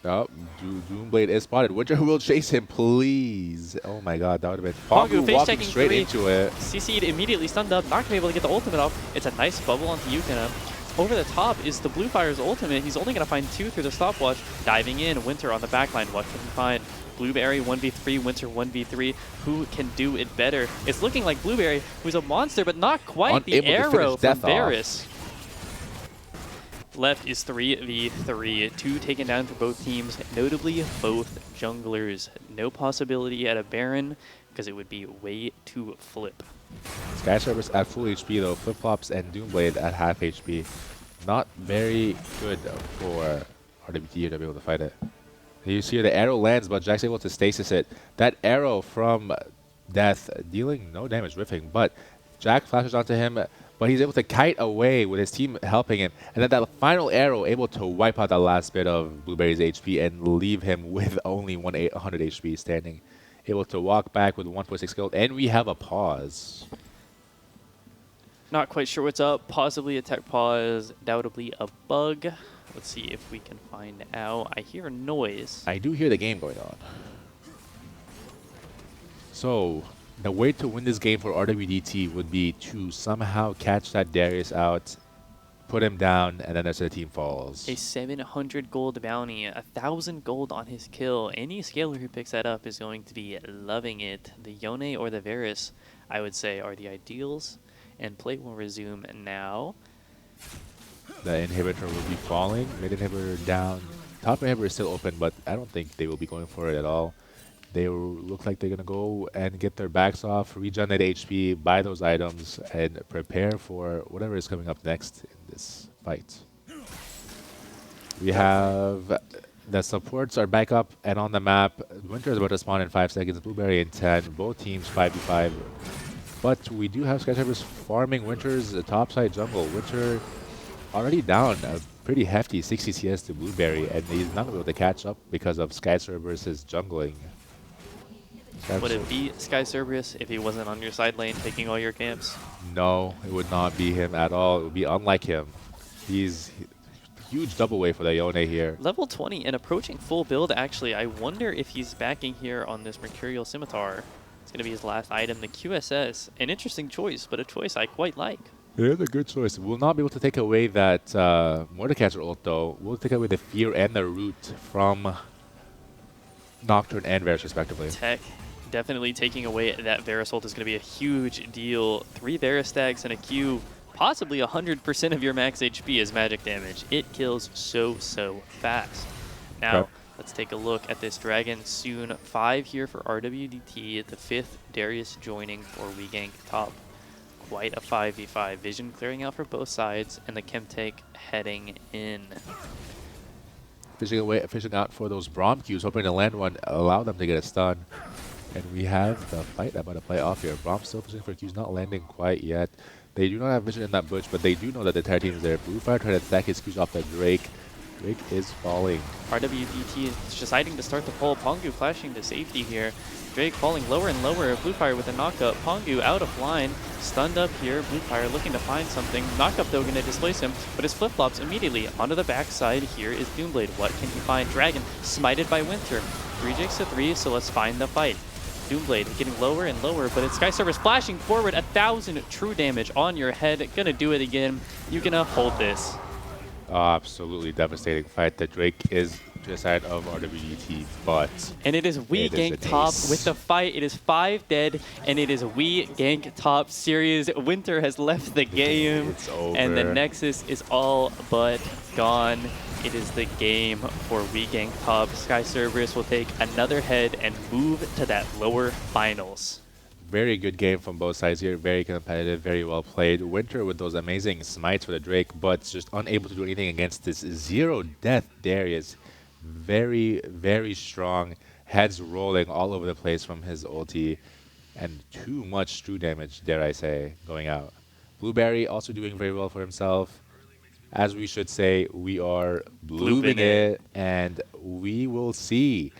Oh, Doomblade is spotted. Winter will chase him, please. Oh my god, that would have been Pongu Pongu face walking checking straight 3. into it. CC'd immediately stunned up, not gonna be able to get the ultimate off. It's a nice bubble onto Yukina. Over the top is the Blue Fire's ultimate. He's only gonna find 2 through the stopwatch. Diving in, Winter on the backline. What can he find? Blueberry 1v3, Winter 1v3. Who can do it better? It's looking like Blueberry, who's a monster, but not quite. The Unable to finish arrow from Death off. Varus. Left is 3v3, 2 taken down for both teams, notably both junglers. No possibility at a Baron, because it would be way too flip. Sky Service at full HP though, Flip-Flops and Doomblade at half HP. Not very good for RWDT to be able to fight it. You see the arrow lands, but Jack's able to stasis it. That arrow from Death dealing no damage, riffing, but Jack flashes onto him, but he's able to kite away with his team helping him. And then that final arrow able to wipe out the last bit of Blueberry's HP and leave him with only 100 HP standing. Able to walk back with 1.6 gold, and we have a pause. Not quite sure what's up. Possibly a tech pause, doubtably a bug. Let's see if we can find out. I hear a noise. I do hear the game going on. So, the way to win this game for RWDT would be to somehow catch that Darius out, put him down, and then the rest of the team falls. A 700 gold bounty, 1,000 gold on his kill. Any scaler who picks that up is going to be loving it. The Yone or the Varus, I would say, are the ideals. And play will resume now. The inhibitor will be falling, mid inhibitor down. Top inhibitor is still open, but I don't think they will be going for it at all. They look like they're going to go and get their backs off, regenerate HP, buy those items, and prepare for whatever is coming up next in this fight. We have the supports are back up and on the map. Winter is about to spawn in 5 seconds, Blueberry in 10, both teams 5v5. But we do have Sky Servers farming Winter's topside jungle. Winter already down a pretty hefty 60 CS to Blueberry, and he's not able to catch up because of Sky Cerberus' jungling. Would it be Sky Cerberus if he wasn't on your side lane taking all your camps? No, it would not be him at all. It would be unlike him. He's huge double wave for the Yone here. Level 20 and approaching full build, actually. I wonder if he's backing here on this Mercurial Scimitar. It's going to be his last item, the QSS. An interesting choice, but a choice I quite like. It is a good choice. We'll not be able to take away that Mordecai's ult though. We'll take away the Fear and the Root from Nocturne and Varus respectively. Tech definitely taking away that Varus ult is going to be a huge deal. 3 Varus stacks and a Q, possibly 100% of your max HP is magic damage. It kills so fast. Now, let's take a look at this Dragon soon. 5 here for RWDT, the 5th Darius joining for We Gank top. Quite a 5v5. Vision clearing out for both sides, and the Chemtake heading in. Fishing out for those Braum Qs, hoping to land one, allow them to get a stun. And we have the fight about to play off here. Braum still fishing for Qs, not landing quite yet. They do not have vision in that bush, but they do know that the entire team is there. Blue Fire trying to stack his Qs off the Drake. Drake is falling. RWDT is deciding to start the pull. Pongu flashing to safety here. Drake falling lower and lower. Blue Fire with a knockup. Pongu out of line. Stunned up here. Blue Fire looking to find something. Knockup though going to displace him, but his flip-flops immediately. Onto the backside here is Doomblade. What can he find? Dragon smited by Winter. 3 Jakes to 3, so let's find the fight. Doomblade getting lower and lower, but it's Sky Server's flashing forward. 1,000 true damage on your head. Gonna do it again. You gonna hold this. Absolutely devastating fight. The Drake is to the side of RWDT, but and it is We Gank top with the fight. It is 5 dead, and it is We Gank top series. Winter has left the game, it's over. And the Nexus is all but gone. It is the game for We Gank top. Sky Cerberus will take another head and move to that lower finals. Very good game from both sides here. Very competitive, very well played. Winter with those amazing smites for the Drake, but just unable to do anything against this 0 death Darius. Very strong. Heads rolling all over the place from his ulti. And too much true damage, dare I say, going out. Blueberry also doing very well for himself. As we should say, we are blooping it. And we will see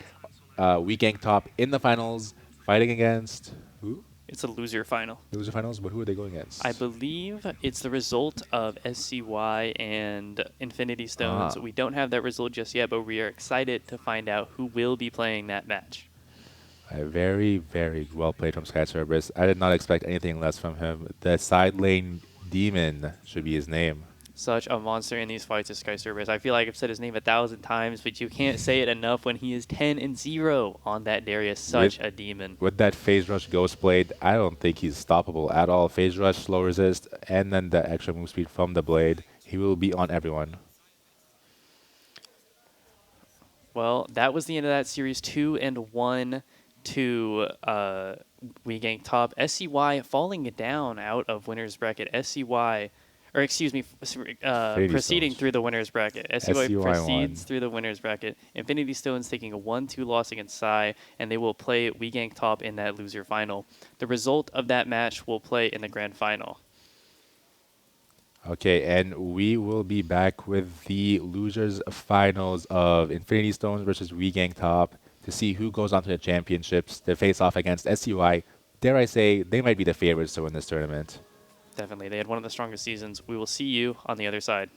We Gank top in the finals, fighting against... Who? It's a loser final. Loser finals, but who are they going against? I believe it's the result of SCY and Infinity Stones. Ah. We don't have that result just yet, but we are excited to find out who will be playing that match. Very, very well played from Sky Cerberus. I did not expect anything less from him. The side lane demon should be his name. Such a monster in these fights is Sky Cerberus. I feel like I've said his name 1,000 times, but you can't say it enough when he is 10-0 on that Darius. Such a demon. With that Phase Rush Ghost Blade, I don't think he's stoppable at all. Phase Rush, slow resist, and then the extra move speed from the blade. He will be on everyone. Well, that was the end of that series. 2-1 to WeGank top. SCY falling down out of winner's bracket. SCY, or excuse me, proceeding Stones. through the winner's bracket. SCY SCY proceeds won. through the winner's bracket. Infinity Stones taking a 1-2 loss against Psy, and they will play WeGank top in that loser final. The result of that match will play in the grand final. Okay, and we will be back with the losers finals of Infinity Stones versus WeGank Top to see who goes on to the championships to face off against SCY. Dare I say, they might be the favorites to win this tournament. Definitely. They had one of the strongest seasons. We will see you on the other side.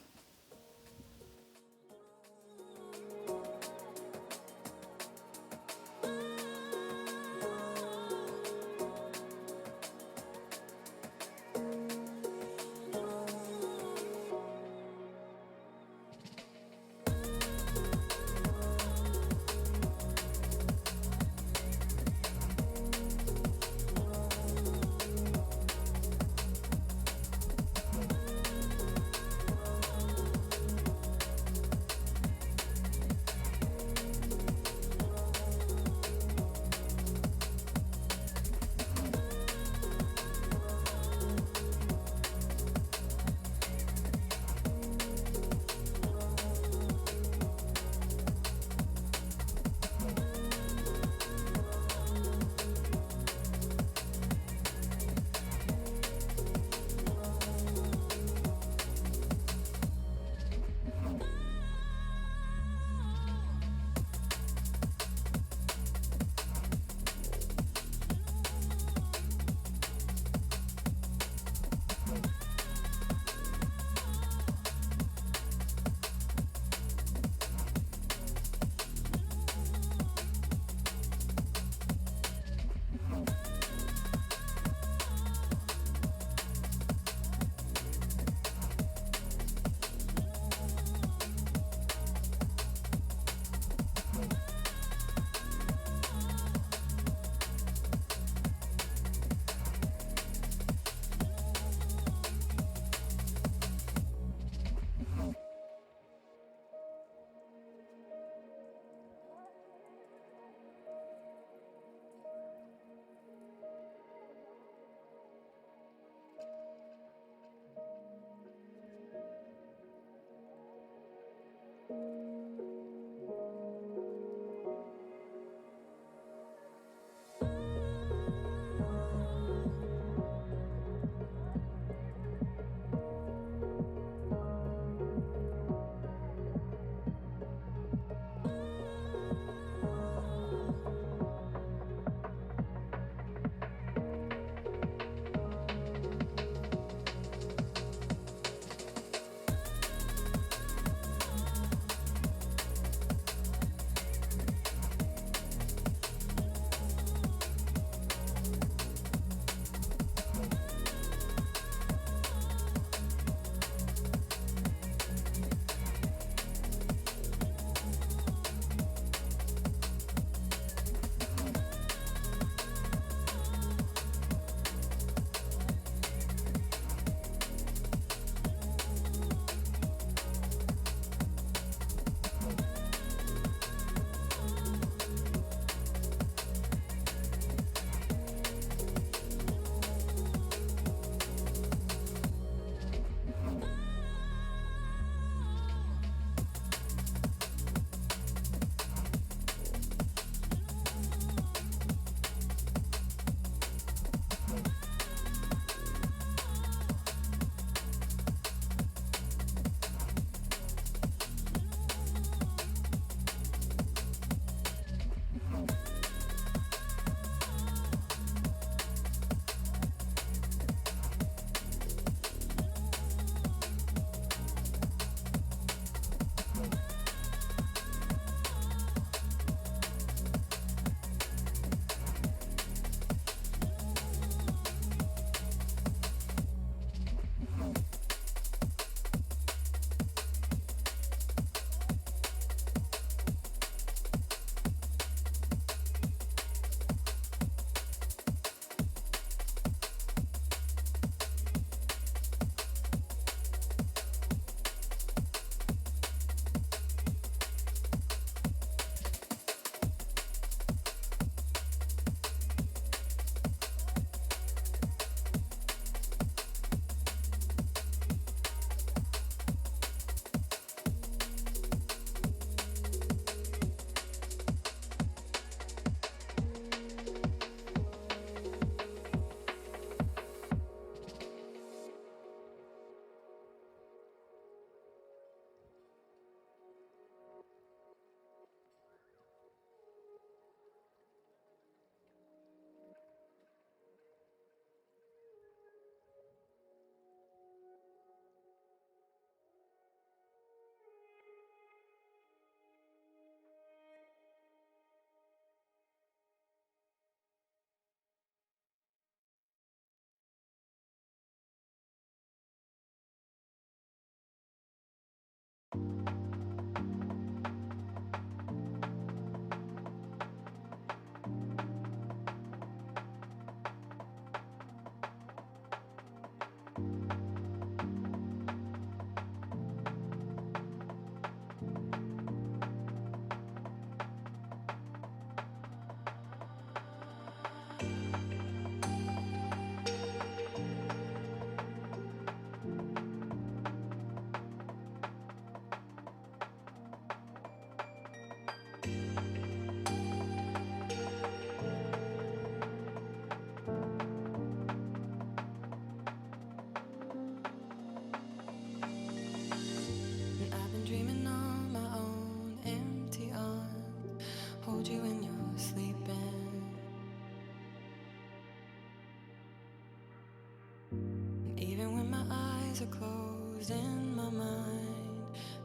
eyes are closed in my mind,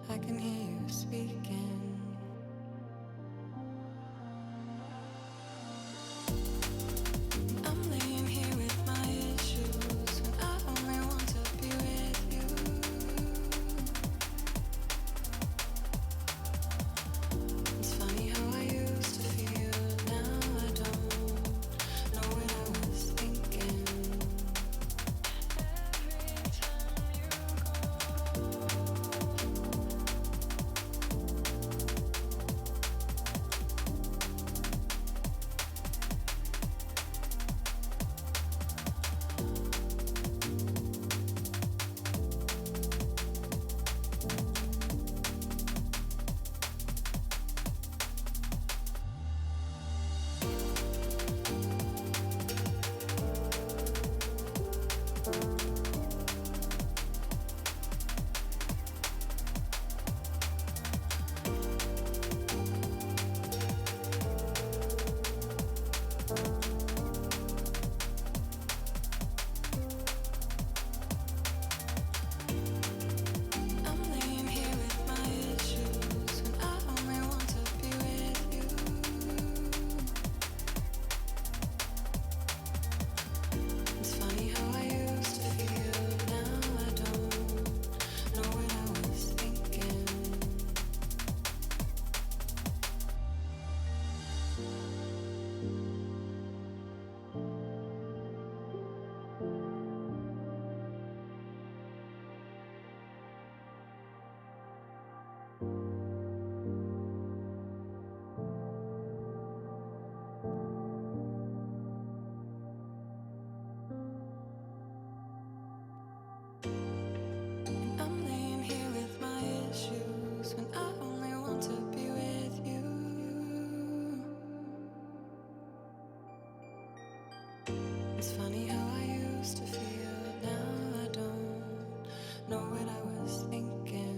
I can hear you speaking. I'm laying here with my issues when I only want to be with you. It's funny how I used to feel, now I don't know what I was thinking. Every time you I'm laying here with my issues when I only want to be with you. It's funny how I used to feel, now I don't know what I was thinking. I'm laying here with my issues when I only want to be with you. It's funny how I used to feel, now I don't know what I was thinking.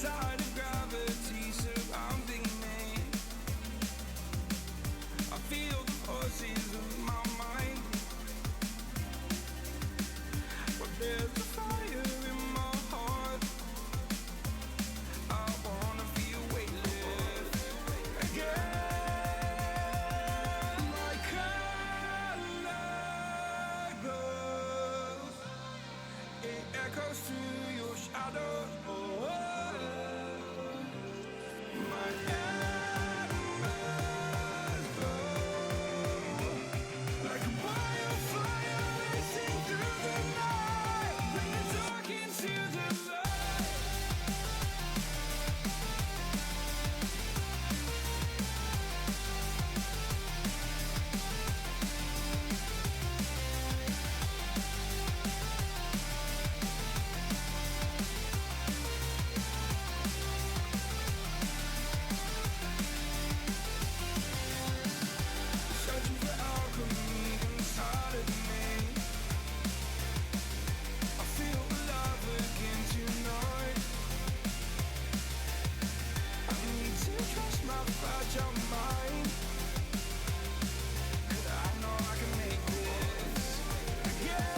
tide of gravity surrounding me. I feel the forces of my mind, but there's a fire in my heart. I wanna feel weightless again. My color glows, it echoes through your shadow. My embers glow like a wildfire racing through the night. Bring the dark into the light. Searching for alchemy inside of me. I feel alive again tonight. I need to trust my fragile mind, 'cause I know I can make this again.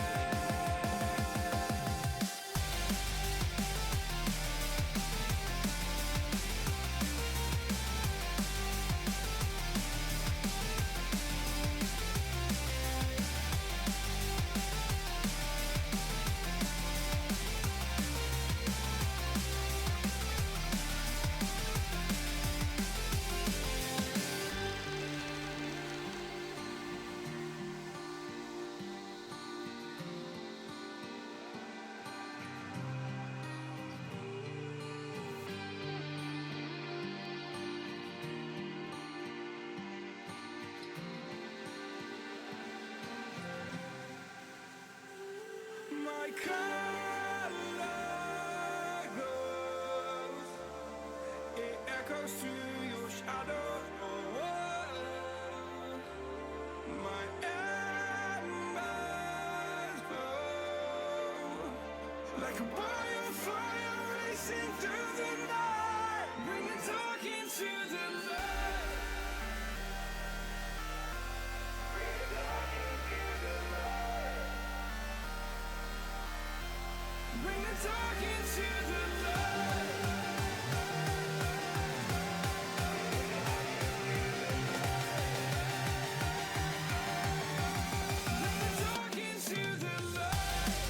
My color glows, it echoes through your shadow. My embers glow like a wildfire racing through the night. Bring the dark into the light. Bring the dark into the light. Bring the dark into the light. Bring the dark into the light.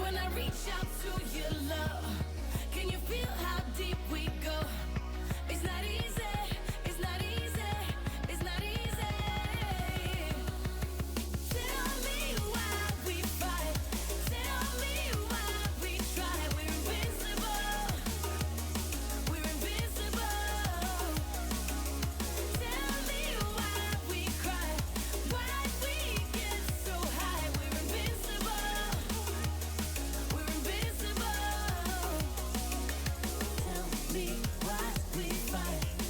when I reach out to your love. Can you feel how deep we go? It's not easy, it's not easy, it's not easy. Tell me why we fight, tell me why we try. We're invincible, we're invincible. Tell me why we cry, why we get so high. We're invincible, we're invincible. Tell me why we fight.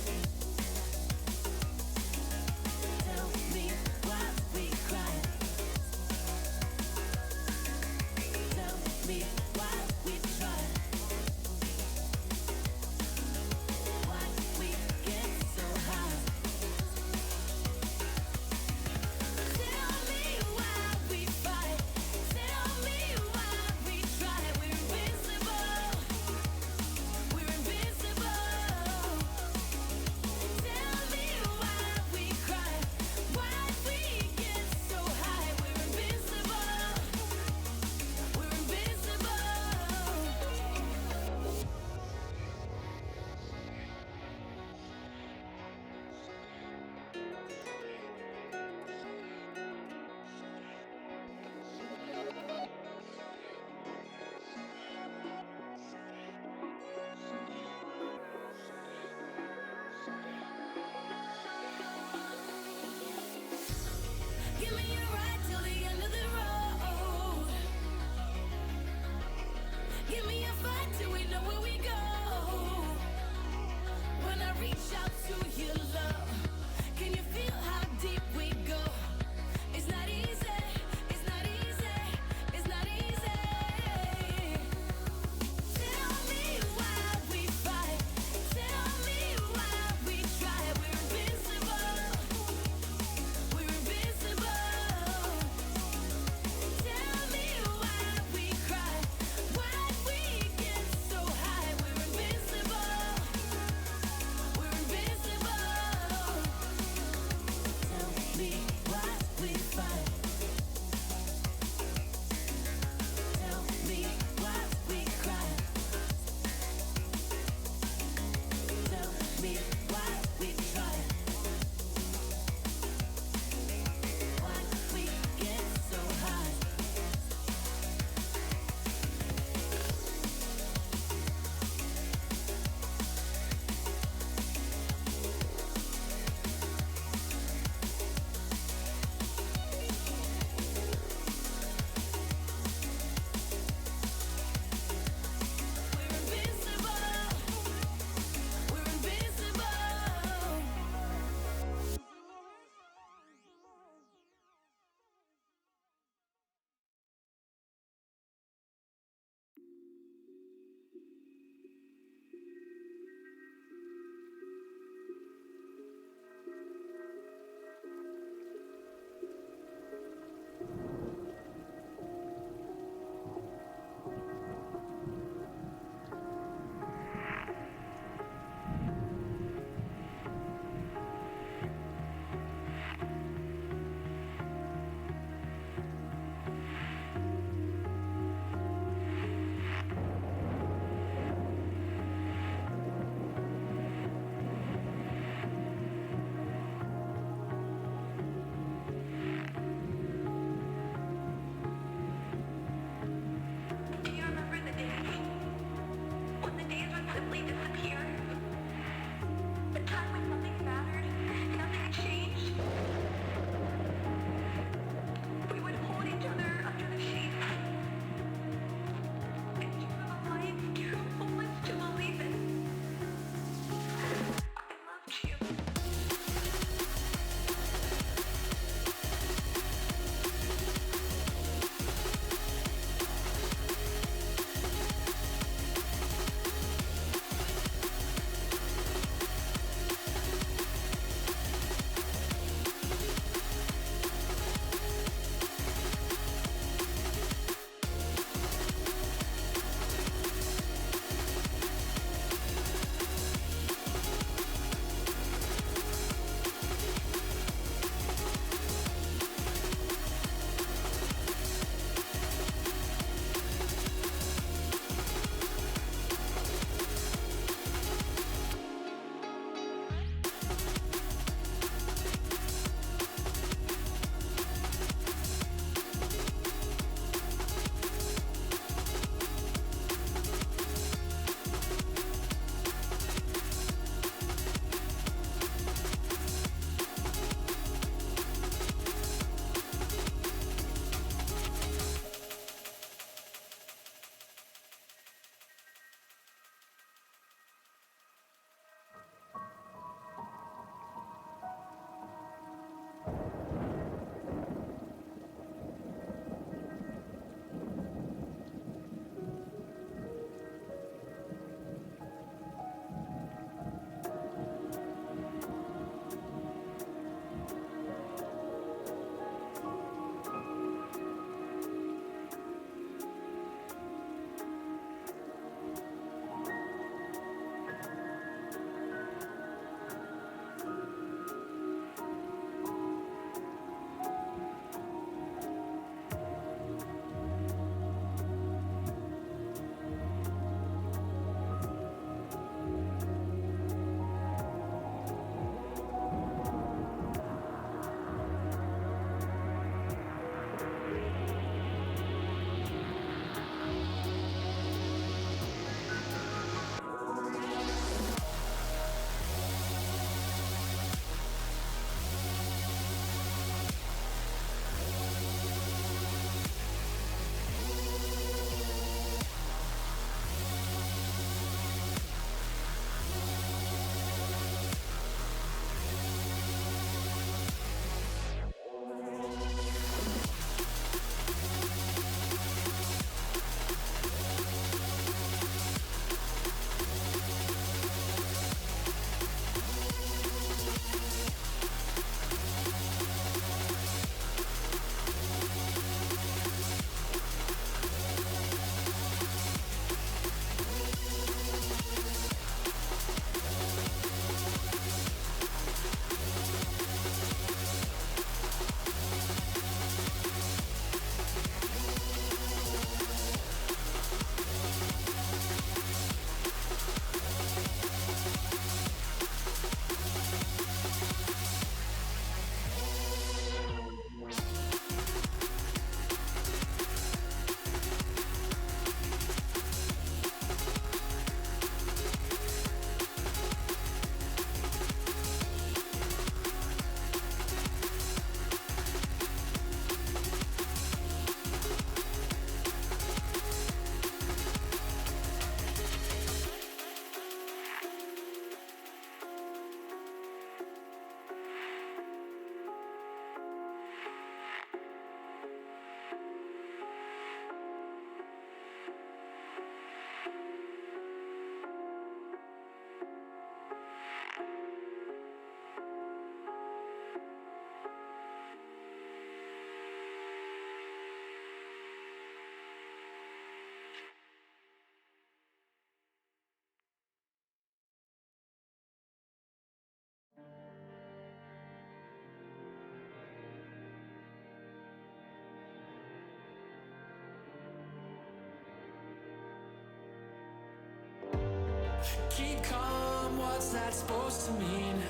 Keep calm, what's that supposed to mean?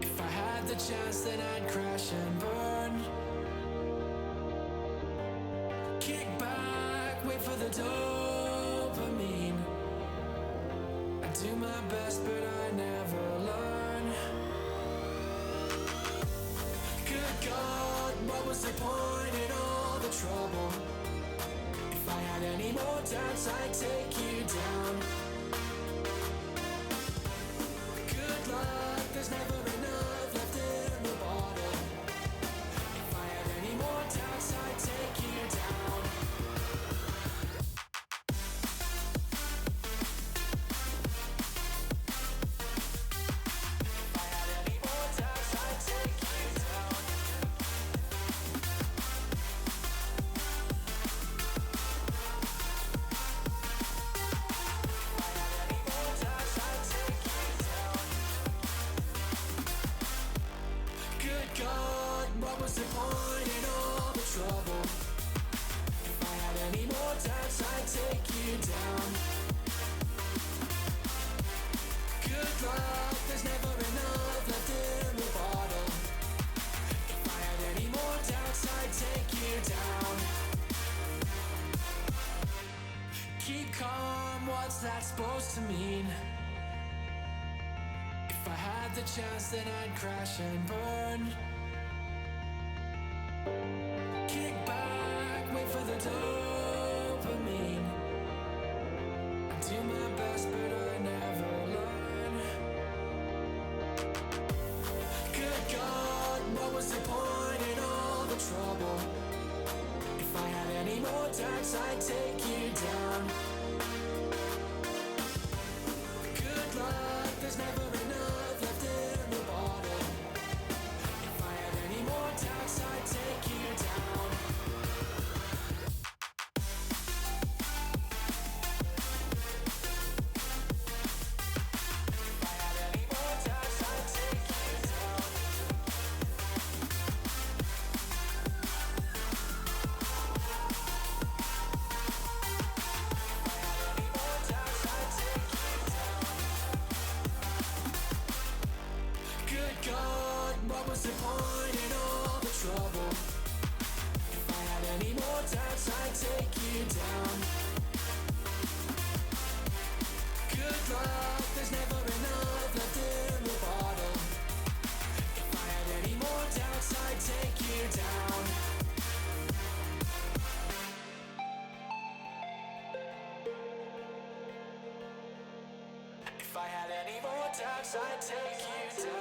If I had the chance, then I'd crash and burn. Kick back, wait for the dopamine. I do my best, but I never learn. Good God, what was the point in all the trouble? If I had any more doubts, I'd take you down. Good luck, there's never enough left in the bottle. If I had any more doubts, I'd take you down. If I had any more doubts, I'd take you down. If I had any more doubts, I'd take you down. Good God, what was the point in all the trouble? If I had any more doubts, I'd take you down. Good luck, there's never enough left in the bottle. If I had any more doubts, I'd take you down. Keep calm, what's that supposed to mean? If I had the chance, then I'd crash and burn. Kick back, wait for the dopamine. I do my best, but I never learn. Good God, what was the point in all the trouble? If I had any more doubts, I'd take you down. Good luck, there's never enough left in the bottle. If I had any more doubts, I'd take you down. If I had any more doubts, I'd take you down. If I had any more doubts, I'd take you down. Good God, what was the point in all the trouble? If I had any more doubts, I'd take you down. Good luck, there's never enough left in the bottle. If I had any more doubts, I'd take you down. If I had any more doubts, I'd take you down.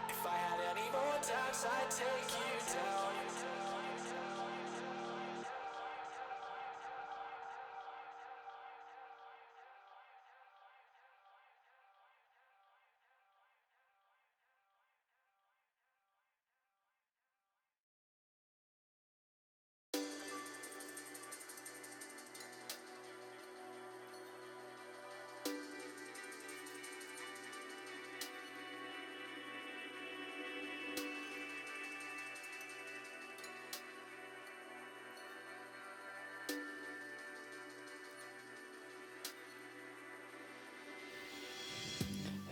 If I had any more doubts, I'd take you down.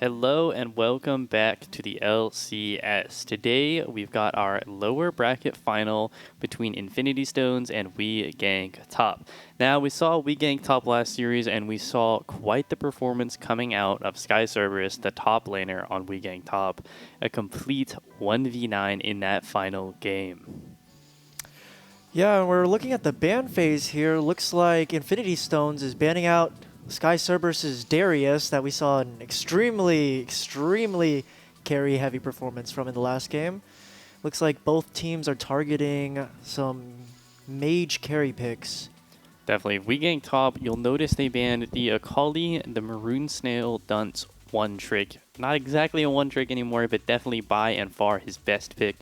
Hello and welcome back to the LCS. Today we've got our lower bracket final between Infinity Stones and We Gank Top. Now we saw We Gank Top last series and we saw quite the performance coming out of Sky Cerberus, the top laner on We Gank Top. A complete 1v9 in that final game. Yeah, we're looking at the ban phase here. Looks like Infinity Stones is banning out Sky Cerberus' Darius that we saw an extremely carry-heavy performance from in the last game. Looks like both teams are targeting some mage carry picks. Definitely. We Gank Top, you'll notice they banned the Akali, the Maroon Snail, Dunce one trick. Not exactly a one trick anymore, but definitely by and far his best pick.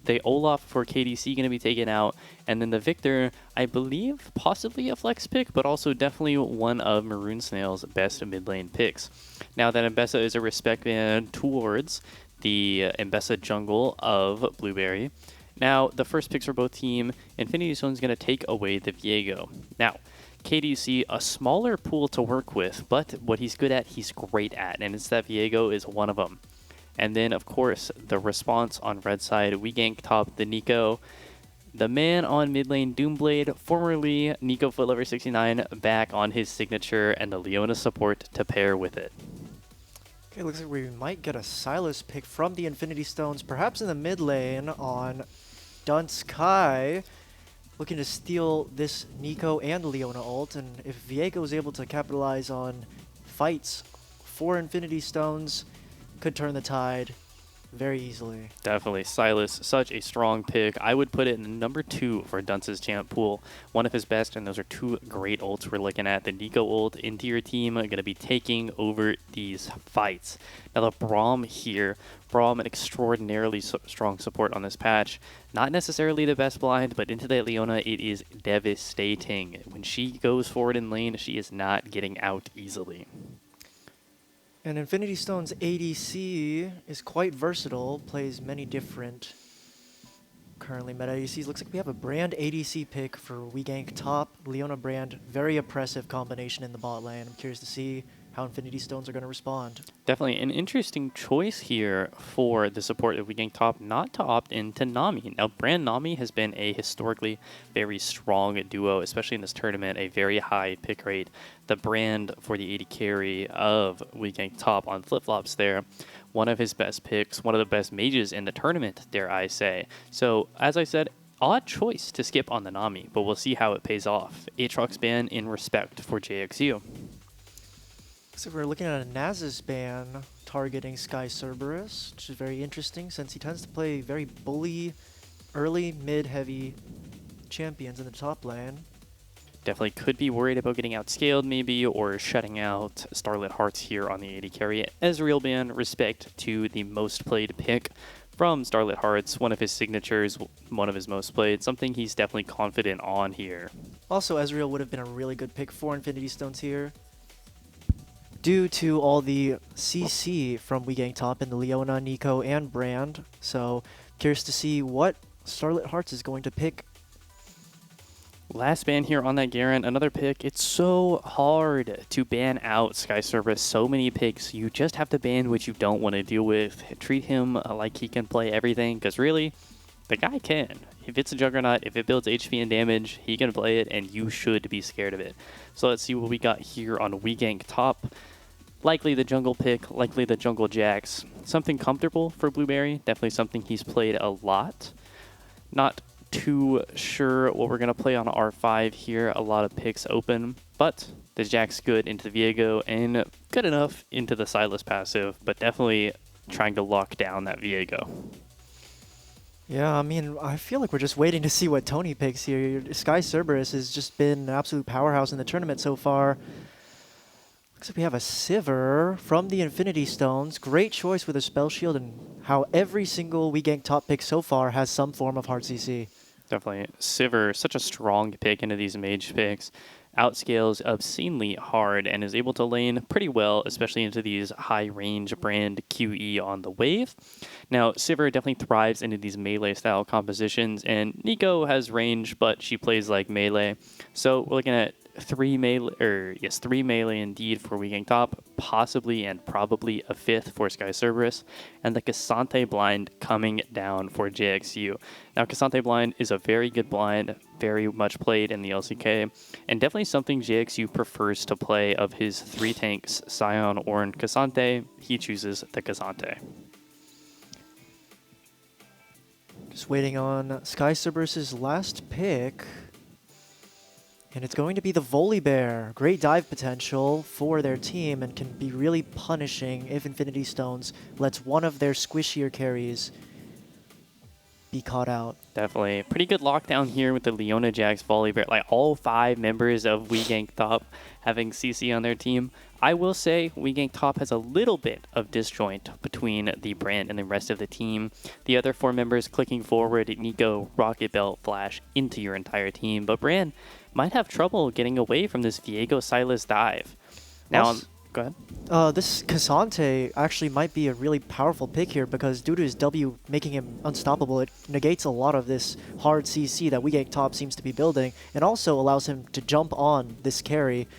The Olaf for KDC going to be taken out, and then the Victor, I believe, possibly a flex pick, but also definitely one of Maroon Snail's best mid lane picks. Now that Mbessa is a respect ban towards the Mbessa jungle of Blueberry. Now, the first picks for both team, Infinity Stone's going to take away the Viego. Now, KDC, a smaller pool to work with, but what he's good at, he's great at, and it's that Viego is one of them. And then, of course, the response on red side, we gank top the Nico. The man on mid lane, Doomblade, formerly Nico Footlover 69, back on his signature, and the Leona support to pair with it. Okay, looks like we might get a Sylas pick from the Infinity Stones, perhaps in the mid lane on Dunce Kai, looking to steal this Nico and Leona ult. And if Viego is able to capitalize on fights for Infinity Stones, could turn the tide very easily. Definitely. Sylas, such a strong pick. I would put it in number 2 for Dunce's champ pool. One of his best, and those are 2 great ults we're looking at. The Nico ult into your team are going to be taking over these fights. Now the Braum here, Braum an extraordinarily strong support on this patch. Not necessarily the best blind, but into that Leona it is devastating. When she goes forward in lane, she is not getting out easily. And Infinity Stone's ADC is quite versatile, plays many different currently meta ADCs. Looks like we have a Brand ADC pick for WeGank top. Leona Brand, very oppressive combination in the bot lane. I'm curious to see how Infinity Stones are going to respond. Definitely an interesting choice here for the support of WeGank top, not to opt into Nami. Now, Brand Nami has been a historically very strong duo, especially in this tournament, a very high pick rate. The Brand for the AD carry of WeGank top on flip-flops there. One of his best picks, one of the best mages in the tournament, dare I say. So, as I said, odd choice to skip on the Nami, but we'll see how it pays off. Aatrox ban in respect for JXU. So we're looking at a Nasus ban targeting Sky Cerberus, which is very interesting since he tends to play very bully, early, mid-heavy champions in the top lane. Definitely could be worried about getting outscaled maybe, or shutting out Starlit Hearts here on the AD carry. Ezreal ban, respect to the most played pick from Starlit Hearts, one of his signatures, one of his most played, something he's definitely confident on here. Also, Ezreal would have been a really good pick for Infinity Stones here, due to all the CC from WeGank top in the Leona, Nico, and Brand. So, curious to see what Starlit Hearts is going to pick. Last ban here on that Garen, another pick. It's so hard to ban out Sky Cerberus. So many picks. You just have to ban what you don't want to deal with. Treat him like he can play everything, because really, the guy can. If it's a Juggernaut, if it builds HP and damage, he can play it, and you should be scared of it. So let's see what we got here on WeGank top. Likely the jungle pick, likely the jungle Jax. Something comfortable for Blueberry. Definitely something he's played a lot. Not too sure what we're going to play on R5 here. A lot of picks open, but the Jax good into the Viego and good enough into the Sylas passive, but definitely trying to lock down that Viego. Yeah, I mean, I feel like we're just waiting to see what Tony picks here. Sky Cerberus has just been an absolute powerhouse in the tournament so far. Looks like we have a Sivir from the Infinity Stones. Great choice with a Spell Shield, and how every single WeGank top pick so far has some form of hard CC. Definitely. Sivir, such a strong pick into these mage picks. Outscales obscenely hard and is able to lane pretty well, especially into these high-range Brand QE on the wave. Now, Sivir definitely thrives into these melee-style compositions, and Nico has range, but she plays like melee. So we're looking at three melee indeed for WeGank top, possibly and probably a 5th for Sky Cerberus, and the Cassante blind coming down for JXU. Now, Cassante blind is a very good blind, very much played in the LCK, and definitely something JXU prefers to play. Of his 3 tanks, Sion, Ornn, Cassante, he chooses the Cassante. Just waiting on Sky Cerberus's last pick. And it's going to be the Volibear. Great dive potential for their team and can be really punishing if Infinity Stones lets one of their squishier carries be caught out. Definitely. Pretty good lockdown here with the Leona Jax Volibear. Like, all 5 members of WeGank top having CC on their team. I will say WeGank top has a little bit of disjoint between the Brand and the rest of the team. The other 4 members clicking forward, Nico, Rocket Belt, Flash into your entire team. But Brand might have trouble getting away from this Viego Sylas dive. Now, Go ahead. This Cassante actually might be a really powerful pick here because due to his W making him unstoppable, it negates a lot of this hard CC that WeGank Top seems to be building, and also allows him to jump on this carry.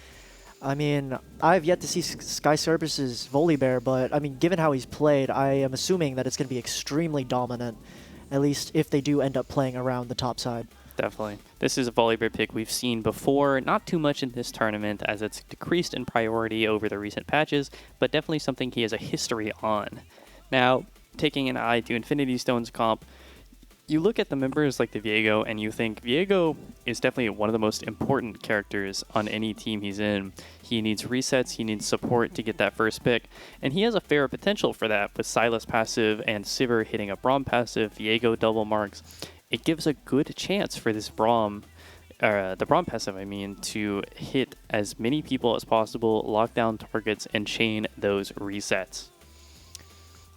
I mean, I've yet to see Sky Cerberus's Volibear, but I mean, given how he's played, I am assuming that it's going to be extremely dominant, at least if they do end up playing around the top side. Definitely. This is a Volibear pick we've seen before, not too much in this tournament as it's decreased in priority over the recent patches, but definitely something he has a history on. Now, taking an eye to Infinity Stone's comp, you look at the members like the Viego and you think Viego is definitely one of the most important characters on any team he's in. He needs resets, he needs support to get that first pick, and he has a fair potential for that with Silas passive and Sivir hitting a Braum passive, Viego double marks. It gives a good chance for this Braum, the Braum passive, I mean, to hit as many people as possible, lock down targets, and chain those resets.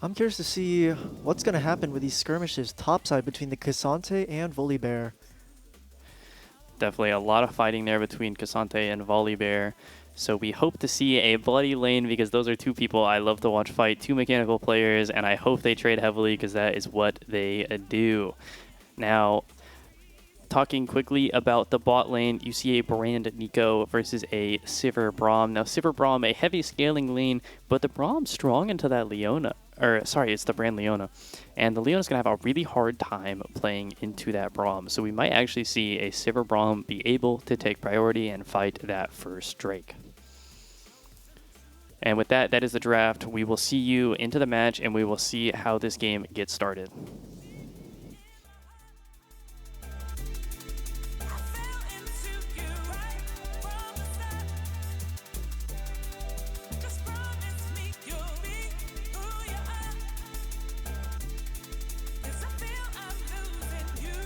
I'm curious to see what's going to happen with these skirmishes topside between the Cassante and Volibear. Definitely a lot of fighting there between Cassante and Volibear. So we hope to see a bloody lane because those are two people I love to watch fight, two mechanical players, and I hope they trade heavily because that is what they do. Now, talking quickly about the bot lane, you see a Brand Nico versus a Sivir Braum. Now, Sivir Braum, a heavy scaling lane, but the Braum's strong into that Leona. Or, sorry, it's the Brand Leona. And the Leona's going to have a really hard time playing into that Braum. So we might actually see a Sivir Braum be able to take priority and fight that first Drake. And with that, that is the draft. We will see you into the match, and we will see how this game gets started. I fell into you right from the start. Just promise me you'll be who you are. 'Cause I feel I'm losing you.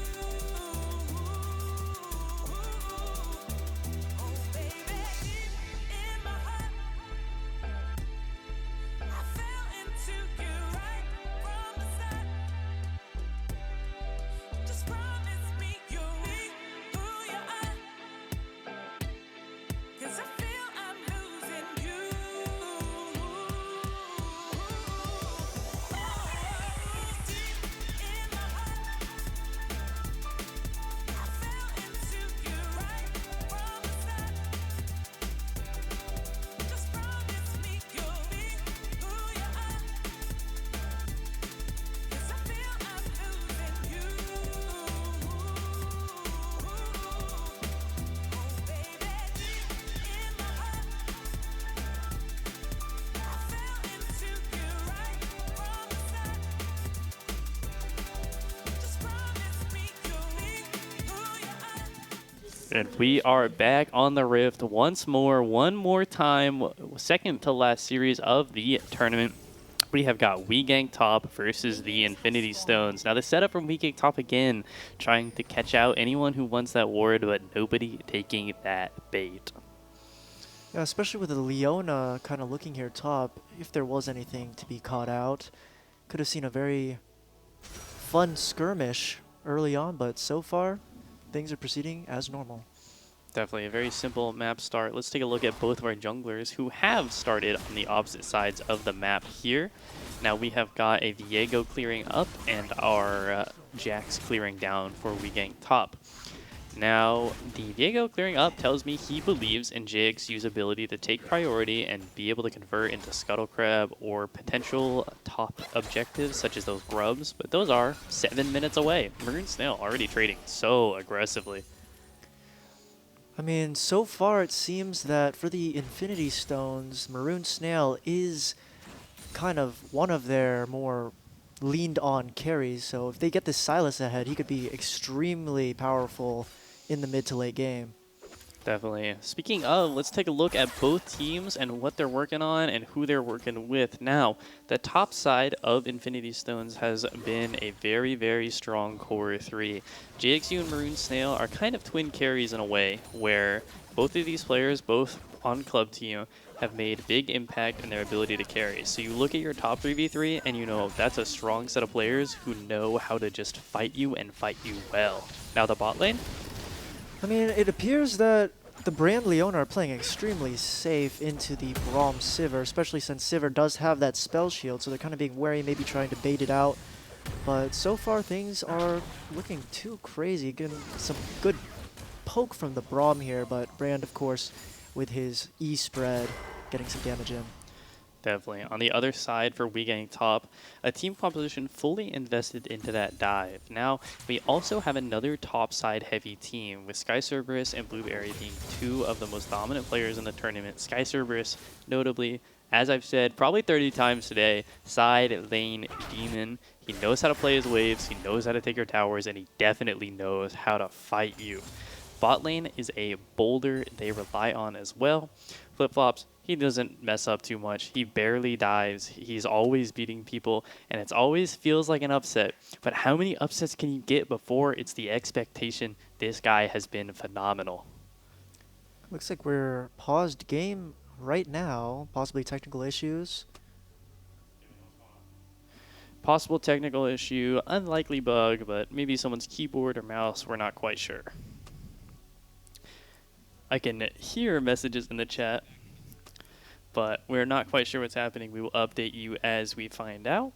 Oh baby, deep in my heart, I fell into you right from the start. Just promise me you'll be who you are. 'Cause I feel I'm losing you. Deep in my heart, I fell into you right from the start. Just promise me you'll be who you are. 'Cause I feel I'm losing you. Oh baby, deep in my heart, I fell into you right from the start. Just promise me you'll be who you are. And we are back on the Rift once more, one more time, second to last series of the tournament. We have got WeGank Top versus the Infinity Stones. Now the setup from WeGank Top again, trying to catch out anyone who wants that ward, but nobody taking that bait. Yeah, especially with the Leona kind of looking here top, if there was anything to be caught out, could have seen a very fun skirmish early on, but so far, things are proceeding as normal. Definitely a very simple map start. Let's take a look at both of our junglers who have started on the opposite sides of the map here. Now we have got a Viego clearing up and our Jax clearing down for WeGank Top. Now, the Viego clearing up tells me he believes in JXU's ability to take priority and be able to convert into Scuttle Crab or potential top objectives such as those grubs, but those are 7 minutes away. Maroon Snail already trading so aggressively. I mean, so far it seems that for the Infinity Stones, Maroon Snail is kind of one of their more leaned on carries, so if they get this Silas ahead, he could be extremely powerful in the mid to late game. Definitely. Speaking of, let's take a look at both teams and what they're working on and who they're working with. Now, the top side of Infinity Stones has been a very, very strong core 3. JXU and Maroon Snail are kind of twin carries in a way, where both of these players, both on club team, have made big impact in their ability to carry. So you look at your top 3v3 and you know that's a strong set of players who know how to just fight you and fight you well. Now the bot lane? I mean, it appears that the Brand Leona are playing extremely safe into the Braum Sivir, especially since Sivir does have that spell shield, so they're kind of being wary, maybe trying to bait it out. But so far things are looking too crazy. Getting some good poke from the Braum here, but Brand, of course, with his E spread, getting some damage in. Definitely. On the other side for WeGang Top, a team composition fully invested into that dive. Now, we also have another top side heavy team, with Sky Cerberus and Blueberry being two of the most dominant players in the tournament. Sky Cerberus, notably, as I've said probably 30 times today, side lane demon. He knows how to play his waves, he knows how to take your towers, and he definitely knows how to fight you. Bot lane is a boulder they rely on as well. Flip-flops, he doesn't mess up too much. He barely dives. He's always beating people, and it always feels like an upset. But how many upsets can you get before it's the expectation? This guy has been phenomenal. Looks like we're paused game right now, possibly technical issues. Possible technical issue, unlikely bug, but maybe someone's keyboard or mouse, we're not quite sure. I can hear messages in the chat, but we're not quite sure what's happening. We will update you as we find out.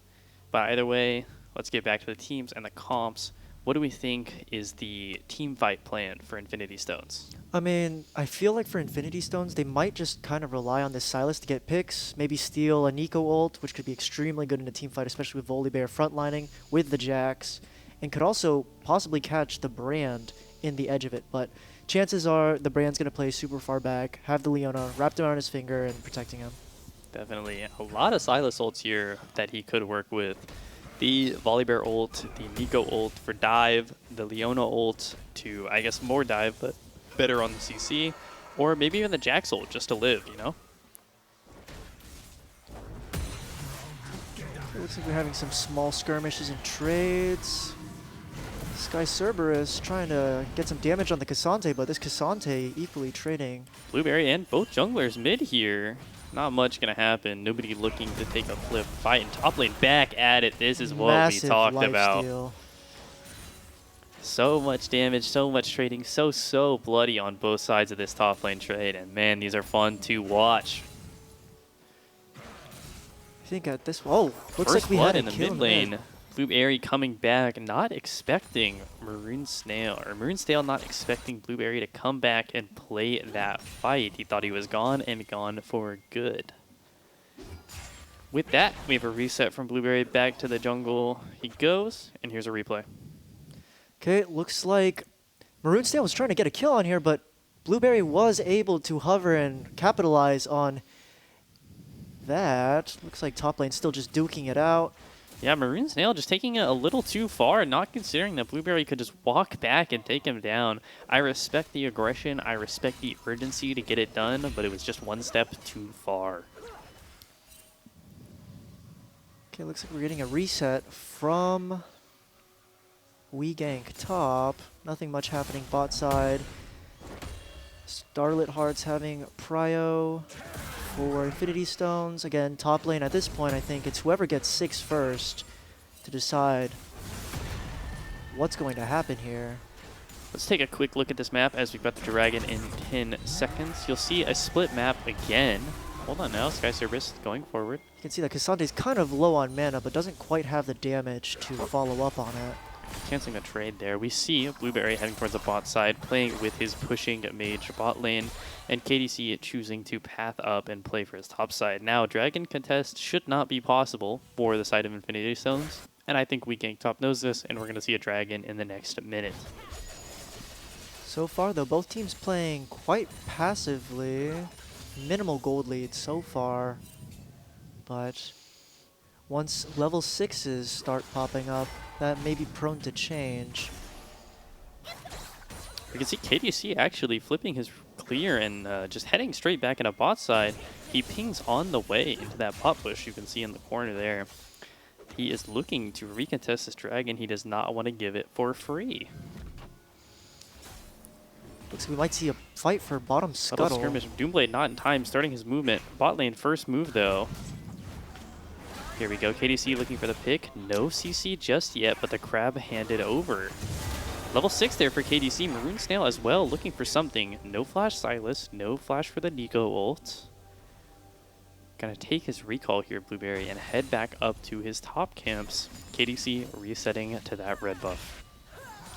But either way, let's get back to the teams and the comps. What do we think is the team fight plan for Infinity Stones? I mean, I feel like for Infinity Stones, they might just kind of rely on this Sylas to get picks, maybe steal a Nico ult, which could be extremely good in a team fight, especially with Volibear frontlining with the Jax, and could also possibly catch the Brand in the edge of it. But chances are the Brand's going to play super far back, have the Leona wrapped around his finger and protecting him. Definitely a lot of Sylas ults here that he could work with. The Volibear ult, the Nico ult for dive, the Leona ult to, I guess, more dive, but better on the CC, or maybe even the Jax ult just to live, you know? It looks like we're having some small skirmishes and trades. Sky Cerberus trying to get some damage on the Cassante, but this Cassante equally trading. Blueberry and both junglers mid here. Not much gonna happen. Nobody looking to take a flip fight. And top lane back at it. This is what Massive we talked life about. steal. So much damage, so much trading, so bloody on both sides of this top lane trade. And man, these are fun to watch. I think at this, oh, looks First like we blood had a in the kill mid lane. Blueberry coming back, not expecting Maroon Snail, or Maroon Snail not expecting Blueberry to come back and play that fight. He thought he was gone and gone for good. With that, we have a reset from Blueberry back to the jungle. He goes, and here's a replay. Okay, looks like Maroon Snail was trying to get a kill on here, but Blueberry was able to hover and capitalize on that. Looks like top lane still just duking it out. Yeah, Maroon Snail just taking it a little too far, not considering that Blueberry could just walk back and take him down. I respect the aggression, I respect the urgency to get it done, but it was just one step too far. Okay, looks like we're getting a reset from WeGank top. Nothing much happening bot side. Starlit Hearts having prio for Infinity Stones. Again, top lane at this point, I think it's whoever gets 6 first to decide what's going to happen here. Let's take a quick look at this map as we've got the dragon in 10 seconds. You'll see a split map again. Hold on now, Sky Cerberus going forward. You can see that Cassante's kind of low on mana, but doesn't quite have the damage to follow up on it. Canceling a trade there. We see Blueberry heading towards the bot side, playing with his pushing mage bot lane, and KDC choosing to path up and play for his top side. Now, Dragon contest should not be possible for the side of Infinity Stones, and I think WeGank top knows this, and we're going to see a dragon in the next minute. So far, though, both teams playing quite passively. Minimal gold lead so far, but once level 6s start popping up, that may be prone to change. We can see KDC actually flipping his clear and just heading straight back into bot side. He pings on the way into that bot push you can see in the corner there. He is looking to recontest this dragon. He does not want to give it for free. Looks like we might see a fight for bottom Subtle scuttle. skirmish. Doomblade not in time, starting his movement. Bot lane first move though. Here we go. KDC looking for the pick. No CC just yet, but the crab handed over. Level 6 there for KDC. Maroon Snail as well, looking for something. No flash Silas, no flash for the Nico ult. Gonna take his recall here, Blueberry, and head back up to his top camps. KDC resetting to that red buff.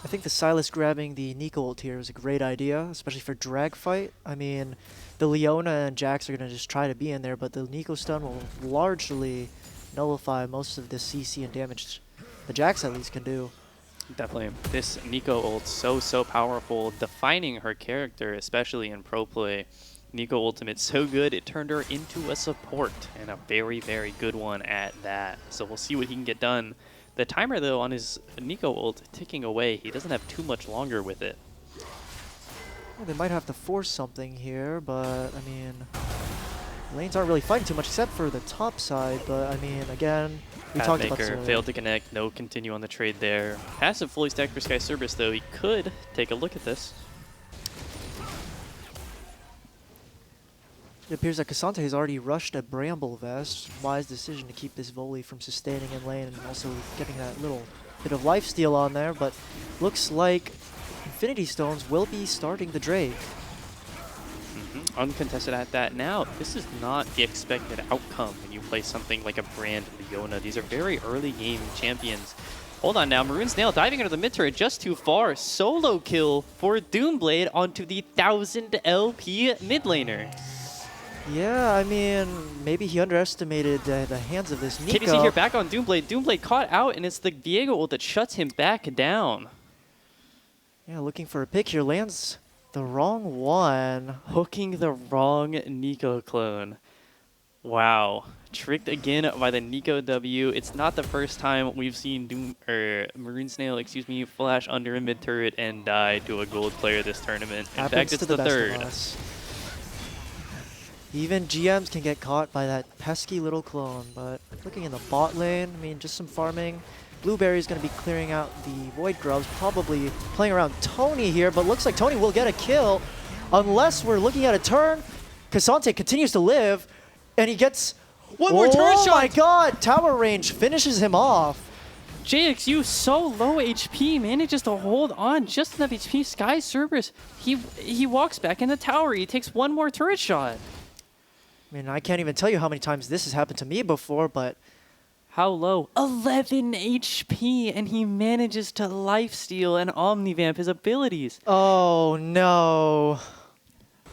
I think the Silas grabbing the Nico ult here was a great idea, especially for drag fight. I mean, the Leona and Jax are going to just try to be in there, but the Nico stun will largely nullify most of the CC and damage the Jax at least can do. Definitely. This Nico ult so powerful, defining her character, especially in pro play. Nico ultimate so good, it turned her into a support, and a very good one at that. So we'll see what he can get done. The timer, though, on his Nico ult ticking away. He doesn't have too much longer with it. Well, they might have to force something here, but, I mean, lanes aren't really fighting too much except for the top side, but, I mean, again, we talked about this Pathmaker earlier. failed to connect. No continue on the trade there. Passive fully stacked for Sky Cerberus, though. He could take a look at this. It appears that Cassante has already rushed a Bramble Vest. Wise decision to keep this volley from sustaining in lane and also getting that little bit of lifesteal on there, but looks like Infinity Stones will be starting the Drake. Uncontested at that. Now, this is not the expected outcome when you play something like a Brand Leona. These are very early game champions. Hold on now, Maroon Snail diving into the mid turret just too far. Solo kill for Doomblade onto the 1000 LP mid laner. Yeah, I mean, maybe he underestimated the hands of this Nico. KDC here back on Doomblade. Doomblade caught out, and it's the Viego ult that shuts him back down. Yeah, looking for a pick here, lands the wrong one. Hooking the wrong Nico clone. Wow. Tricked again by the Nico W. It's not the first time we've seen Maroon Snail, flash under a mid turret and die to a gold player this tournament. In fact, it's the best third. of us. Even GMs can get caught by that pesky little clone, but looking in the bot lane, I mean, just some farming. Blueberry's going to be clearing out the Void Grubs, probably playing around Tony here, but looks like Tony will get a kill unless we're looking at a turn. Cassante continues to live, and he gets one more turret shot! Oh my god, tower range finishes him off. JXU so low HP, manages to hold on just enough HP. Sky Cerberus, he walks back in the tower, he takes one more turret shot. I mean, I can't even tell you how many times this has happened to me before, but how low? 11 HP, and he manages to lifesteal and omnivamp his abilities. oh no.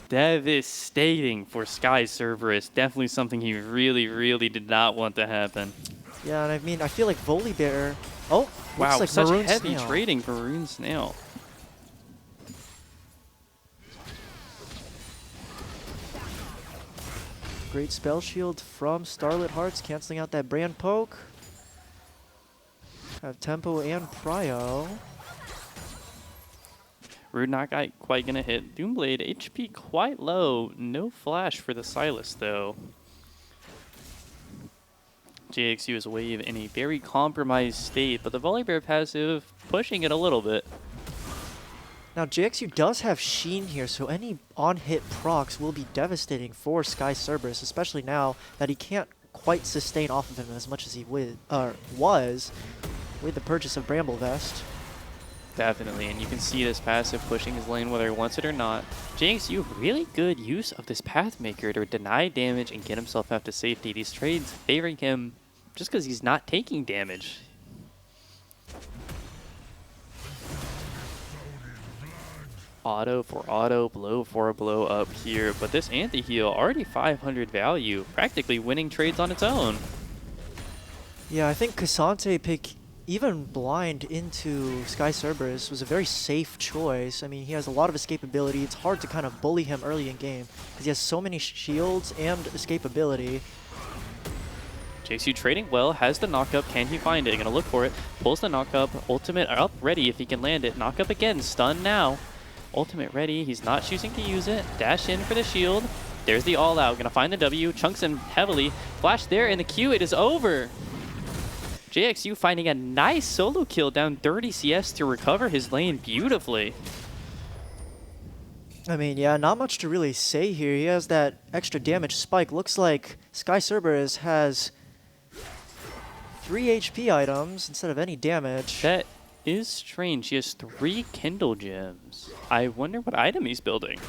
Devastating for Sky Cerberus. Definitely something he really did not want to happen. Yeah, and I mean, I feel like Volibear. Oh, Wow, looks like such Maroon heavy Snail. trading for Maroon Snail. Great spell shield from Starlit Hearts, canceling out that brand poke. Have tempo and prio. Rude not quite gonna hit. Doomblade HP quite low. No flash for the Silas though. JXU is wave in a very compromised state, but the Volibear passive pushing it a little bit. Now JXU does have Sheen here, so any on-hit procs will be devastating for Sky Cerberus, especially now that he can't quite sustain off of him as much as he was with the purchase of Bramble Vest. Definitely, and you can see this passive pushing his lane whether he wants it or not. JXU, really good use of this Pathmaker to deny damage and get himself out to safety. These trades favoring him just because he's not taking damage. Auto for auto, blow for a blow up here, but this anti-heal already 500 value, practically winning trades on its own. Yeah, I think Cassante pick even blind into Sky Cerberus was a very safe choice. I mean, he has a lot of escapability. It's hard to kind of bully him early in game because he has so many shields and escapability. JXU trading well, has the knockup, can he find it? Gonna look for it, pulls the knockup, ultimate up, ready if he can land it. Knockup again, stun now. Ultimate ready, he's not choosing to use it. Dash in for the shield. There's the all out, gonna find the W, chunks him heavily. Flash there in the Q, it is over. JXU finding a nice solo kill down 30 CS to recover his lane beautifully. I mean, yeah, not much to really say here. He has that extra damage spike. Looks like Sky Cerberus has 3 HP items instead of any damage. That is strange. He has 3 Kindle gems. I wonder what item he's building.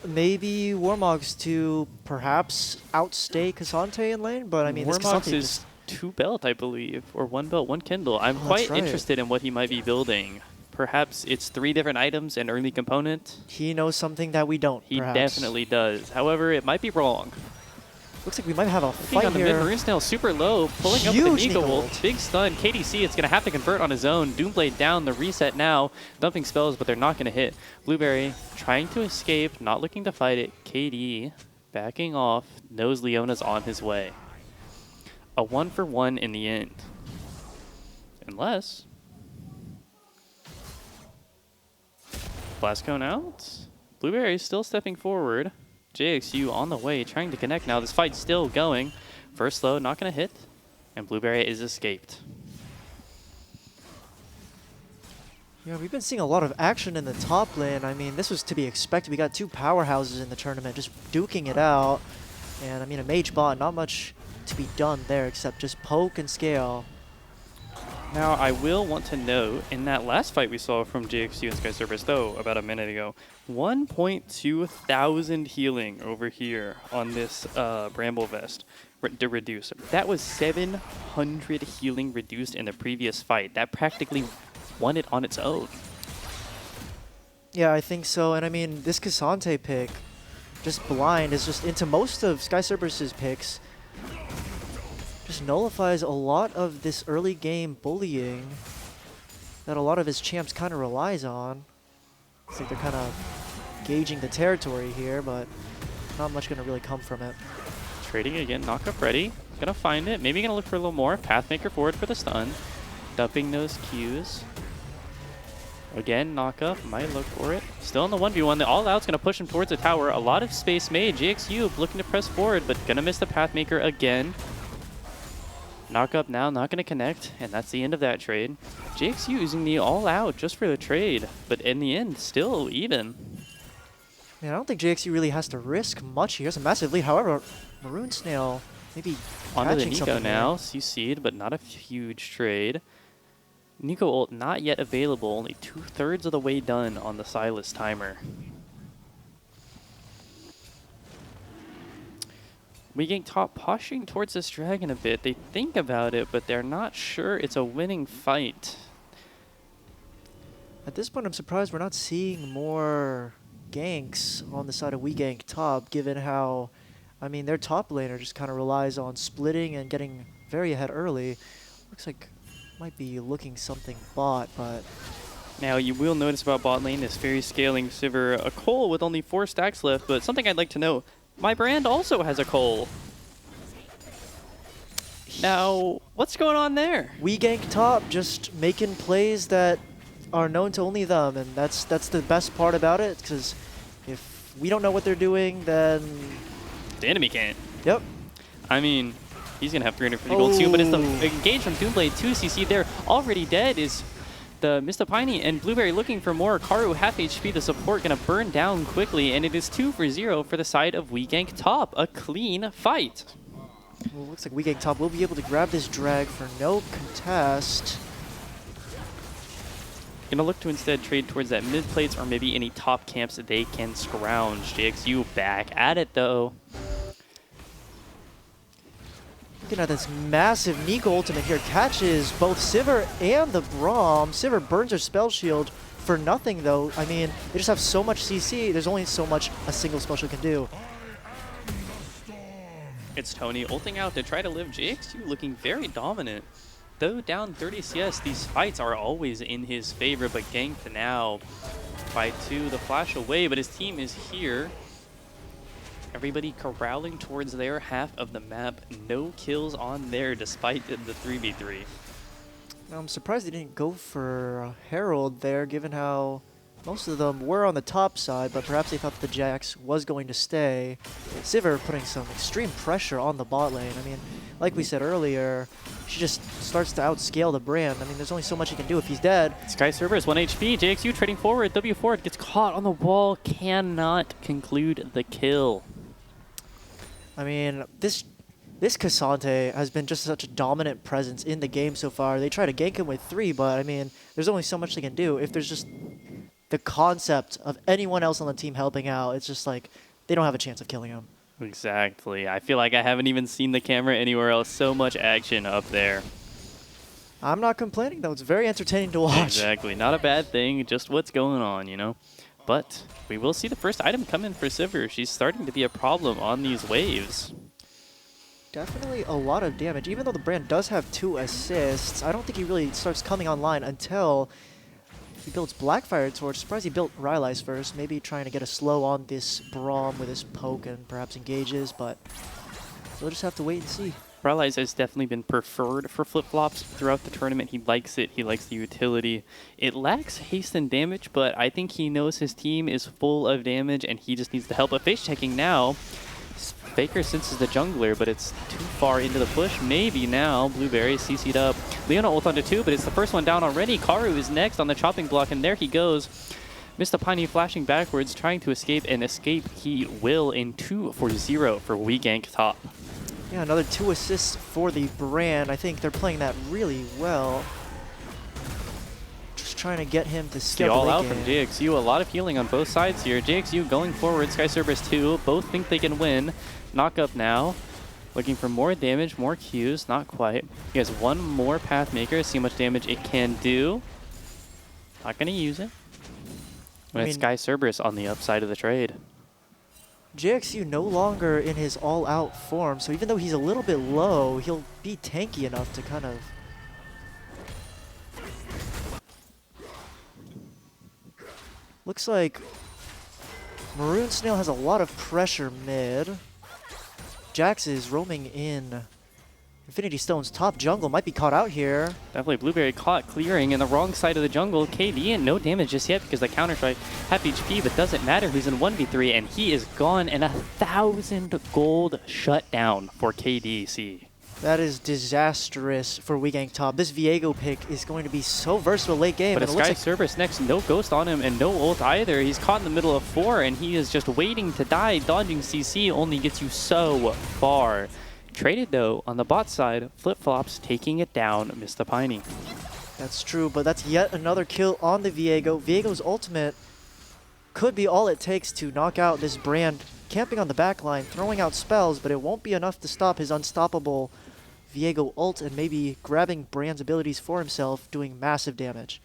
Maybe Warmogs to perhaps outstay Cassante in lane, but I mean, this Warmox Cassante is 2 belt, I believe, or 1 belt, 1 Kindle. I'm Oh, that's quite right. interested in what he might be building. Perhaps it's 3 different items and early component. he knows something that we don't. He perhaps. definitely does. However, it might be wrong. Looks like we might have a Looking fight on the mid, here. Maroon Snail super low, pulling up with the Huge Nico Nico ult. ult. Big stun. KDC, it's going to have to convert on his own. Doomblade down, the reset now. Dumping spells, but they're not going to hit. Blueberry trying to escape, not looking to fight it. KD backing off, knows Leona's on his way. A 1-for-1 in the end. Unless... Blast cone out. Blueberry still stepping forward. JXU on the way, trying to connect now. This fight's still going. First low, not going to hit. And Blueberry is escaped. Yeah, we've been seeing a lot of action in the top lane. I mean, this was to be expected. We got 2 powerhouses in the tournament just duking it out. And I mean, a mage bot, not much to be done there except just poke and scale. Now, I will want to note, in that last fight we saw from JXU and Sky Service, though, about a minute ago, 1.2 thousand healing over here on this Bramble Vest to reduce. That was 700 healing reduced in the previous fight. That practically won it on its own. Yeah, I think so. And I mean, this Cassante pick, just blind, is just into most of Sky Cerberus's picks. Just nullifies a lot of this early game bullying that a lot of his champs kind of relies on. It's like they're kind of gauging the territory here, but not much going to really come from it. Trading again, knockup ready. Gonna find it. Maybe gonna look for a little more. Pathmaker forward for the stun. Dumping those Qs. Again, knockup. Might look for it. Still in the 1v1. The all-out's gonna push him towards the tower. A lot of space made. JXU looking to press forward, but gonna miss the Pathmaker again. Knockup now, not gonna connect, and that's the end of that trade. JXU using the all-out just for the trade, but in the end, still even. Man, I don't think JXU really has to risk much here. It's a massive lead. However, Maroon Snail maybe Onto the catching Nico something now. here. CC'd, but not a huge trade. Nico ult not yet available. Only 2/3 of the way done on the Silas timer. We get top posturing towards this dragon a bit. They think about it, but they're not sure it's a winning fight. At this point, I'm surprised we're not seeing more ganks on the side of Gank top, given how, I mean, their top laner just kind of relies on splitting and getting very ahead early. Looks like might be looking something bot, but Now, you will notice about bot lane is very scaling Sivir. A Cole with only 4 stacks left, but something I'd like to know. My brand also has a Cole. Now, what's going on there? Gank top just making plays that are known to only them, and that's the best part about it, because if we don't know what they're doing, then The enemy can't. yep. I mean, he's going to have 350 gold soon, but it's the Oh. engage from Doomblade 2 CC there. Already dead is the Mr. Piney, and Blueberry looking for more. Karu half HP, the support going to burn down quickly, and it is 2-for-0 for the side of Gank top. A clean fight. Well, looks like Gank top will be able to grab this drag for no contest. Gonna look to instead trade towards that mid plates or maybe any top camps that they can scrounge. JXU back at it though. Looking at this massive Nico ultimate here, catches both Sivir and the Braum. Sivir burns her spell shield for nothing though. I mean, they just have so much CC, there's only so much a single spell shield can do. It's Tony ulting out to try to live. JXU looking very dominant. Though down 30 CS, these fights are always in his favor, but ganked now by 2. The flash away, but his team is here. Everybody corralling towards their half of the map. No kills on there despite the 3v3. Now, I'm surprised they didn't go for Herald there, given how most of them were on the top side, but perhaps they thought the Jax was going to stay. Sivir putting some extreme pressure on the bot lane. I mean, like we said earlier, she just starts to outscale the brand. I mean, there's only so much he can do if he's dead. Sky Cerberus 1 HP. JXU trading forward. W4 gets caught on the wall. Cannot conclude the kill. I mean, this This Cassante has been just such a dominant presence in the game so far. They try to gank him with 3, but I mean, there's only so much they can do. If there's just the concept of anyone else on the team helping out, it's just like they don't have a chance of killing him. Exactly. I feel like I haven't even seen the camera anywhere else. So much action up there. I'm not complaining, though. It's very entertaining to watch. Exactly. Not a bad thing, just what's going on, you know? But we will see the first item come in for Sivir. She's starting to be a problem on these waves. Definitely a lot of damage. Even though the brand does have 2 assists, I don't think he really starts coming online until he builds Blackfire Torch. Surprised he built Rylai's first. Maybe trying to get a slow on this Braum with his poke and perhaps engages, but we'll just have to wait and see. Rylai's has definitely been preferred for flip-flops throughout the tournament. He likes it. He likes the utility. It lacks haste and damage, but I think he knows his team is full of damage and he just needs the help of face checking now. Faker senses the jungler, but it's too far into the push. Maybe now. Blueberry CC'd up. Leona ult onto 2, but it's the first one down already. Karu is next on the chopping block, and there he goes. Mr. Piney flashing backwards, trying to escape, and escape he will in 2-0 for WeGank top. Yeah, another 2 assists for the brand. I think they're playing that really well. Just trying to get him to The skip all the out game. from JXU. A lot of healing on both sides here. JXU going forward. Sky Cerberus 2. Both think they can win. Knock up now. Looking for more damage, more Qs. Not quite. He has one more Pathmaker. See how much damage it can do. Not going to use it. But it's Sky Cerberus on the upside of the trade. JXU no longer in his all-out form, so even though he's a little bit low, he'll be tanky enough to kind of... Looks like Maroon Snail has a lot of pressure mid. Jax is roaming in Infinity Stone's top jungle, might be caught out here. Definitely Blueberry caught clearing in the wrong side of the jungle. KD and no damage just yet because the counter-strike half HP, but doesn't matter. He's in 1v3 and he is gone, and 1,000 gold shutdown for KDC. That is disastrous for WeGank top. This Viego pick is going to be so versatile late game. But and a it looks Sky like Cerberus next, no ghost on him and no ult either. He's caught in the middle of 4 and he is just waiting to die. Dodging CC only gets you so far. Traded though on the bot side, flip-flops taking it down, Mr. Piney. That's true, but that's yet another kill on the Viego. Viego's ultimate could be all it takes to knock out this brand, camping on the back line, throwing out spells, but it won't be enough to stop his unstoppable Viego ult and maybe grabbing Brand's abilities for himself, doing massive damage.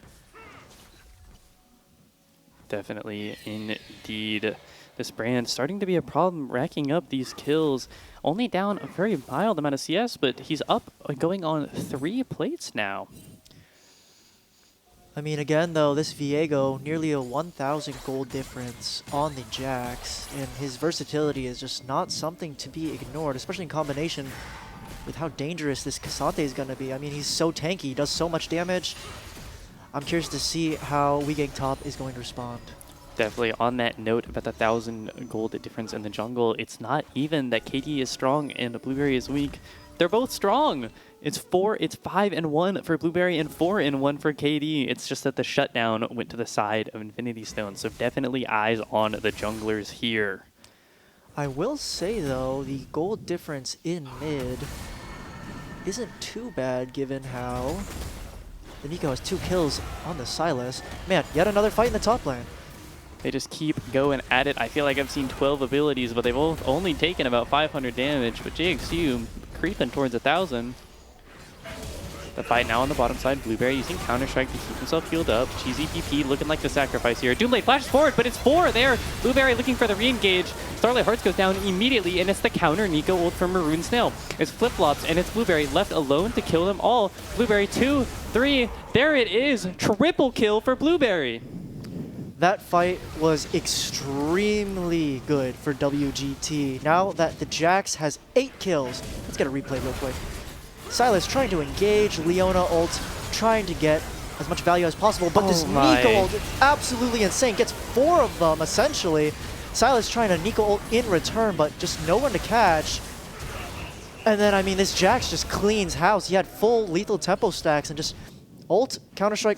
Definitely, indeed. This brand starting to be a problem, racking up these kills. Only down a very mild amount of CS, but he's up going on 3 plates now. I mean, again, though, this Viego, nearly a 1,000 gold difference on the Jax, and his versatility is just not something to be ignored, especially in combination with how dangerous this Cassante is going to be. I mean, he's so tanky, he does so much damage. I'm curious to see how WeGank top is going to respond. Definitely on that note about the 1,000 gold difference in the jungle, it's not even that KD is strong and Blueberry is weak. They're both strong. It's 5-1 for Blueberry and 4-1 for KD. It's just that the shutdown went to the side of Infinity Stone. So definitely eyes on the junglers here. I will say, though, the gold difference in mid isn't too bad given how the Nico has 2 kills on the Sylas. Man, yet another fight in the top lane. They just keep going at it. I feel like I've seen 12 abilities, but they've both only taken about 500 damage. But JXU creeping towards 1,000. The fight now on the bottom side. Blueberry using Counter-Strike to keep himself healed up. Cheesy PP looking like the sacrifice here. Doomblade flashes forward, but it's 4 there. Blueberry looking for the re-engage. Starlight Hearts goes down immediately, and it's the counter Nico ult from Maroon Snail. It's flip-flops, and it's Blueberry left alone to kill them all. Blueberry 2, 3. There it is. Triple kill for Blueberry. That fight was extremely good for WGT. Now that the Jax has 8 kills, let's get a replay real quick. Sylas trying to engage, Leona ult, trying to get as much value as possible, but this Nico ult is absolutely insane. Gets 4 of them, essentially. Sylas trying to Nico ult in return, but just no one to catch. And then, I mean, this Jax just cleans house. He had full lethal tempo stacks and just ult, Counter-Strike.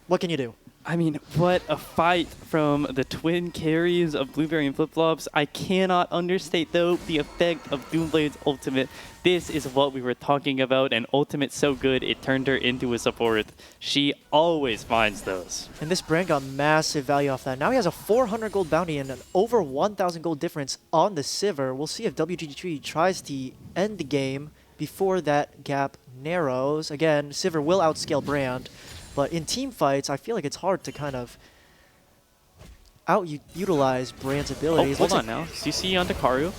What can you do? I mean, what a fight from the twin carries of Blueberry and Flip-Flops. I cannot understate, though, the effect of Doomblade's ultimate. This is what we were talking about, and ultimate so good it turned her into a support. She always finds those. And this brand got massive value off that. Now he has a 400 gold bounty and an over 1,000 gold difference on the Sivir. We'll see if WGT tries to end the game before that gap narrows. Again, Sivir will outscale Brand. But in team fights, I feel like it's hard to kind of out-utilize Brand's abilities. Oh, hold on now. CC onto Karu.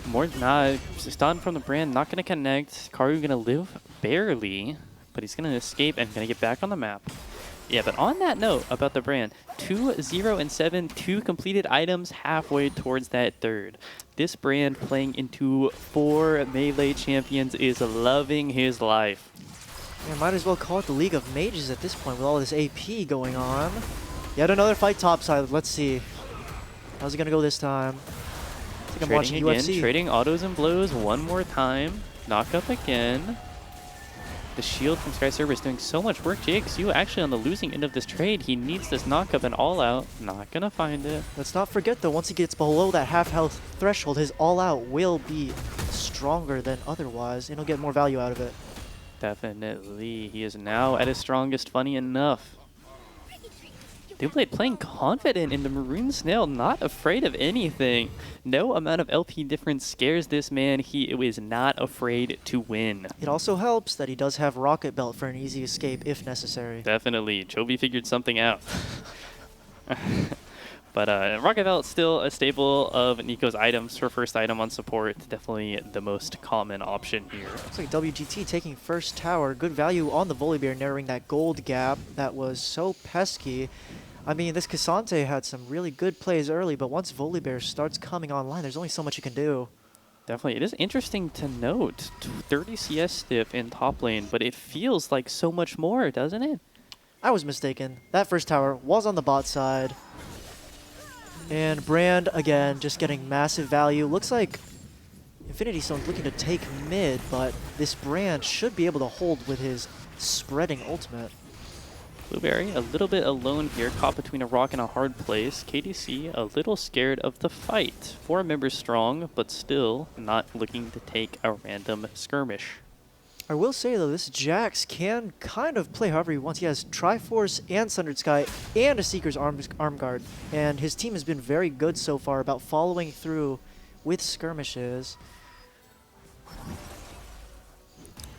More than not, stun from the Brand, not going to connect. Karu going to live barely, but he's going to escape and going to get back on the map. Yeah, but on that note about the Brand, 2-0 and 7, 2 completed items halfway towards that third. This Brand playing into 4 Melee champions is loving his life. Yeah, might as well call it the League of Mages at this point with all this AP going on. Yet another fight topside. Let's see. How's it going to go this time? I think I'm watching Trading again, UFC. trading autos and blows one more time. Knock up again. The shield from Sky Server is doing so much work. JXU actually on the losing end of this trade. He needs this knock up and all out. Not going to find it. Let's not forget, though, once he gets below that half health threshold, his all out will be stronger than otherwise, and he'll get more value out of it. Definitely. He is now at his strongest, funny enough. Doomblade playing confident in the Maroon Snail, not afraid of anything. No amount of LP difference scares this man. He is not afraid to win. It also helps that he does have Rocket Belt for an easy escape if necessary. Definitely. Chovy figured something out. But Rocket Belt still a staple of Nico's items. Her first item on support, definitely the most common option here. Looks like WGT taking first tower. Good value on the Volibear, narrowing that gold gap that was so pesky. I mean, this Cassante had some really good plays early, but once Volibear starts coming online, there's only so much you can do. Definitely. It is interesting to note 30 CS stiff in top lane, but it feels like so much more, doesn't it? I was mistaken. That first tower was on the bot side. And Brand, again, just getting massive value. Looks like Infinity Stone's looking to take mid, but this Brand should be able to hold with his spreading ultimate. Blueberry a little bit alone here, caught between a rock and a hard place. KDC a little scared of the fight. 4 members strong, but still not looking to take a random skirmish. I will say, though, this Jax can kind of play however he wants. He has Triforce and Sundered Sky and a Seeker's arm guard. And his team has been very good so far about following through with skirmishes.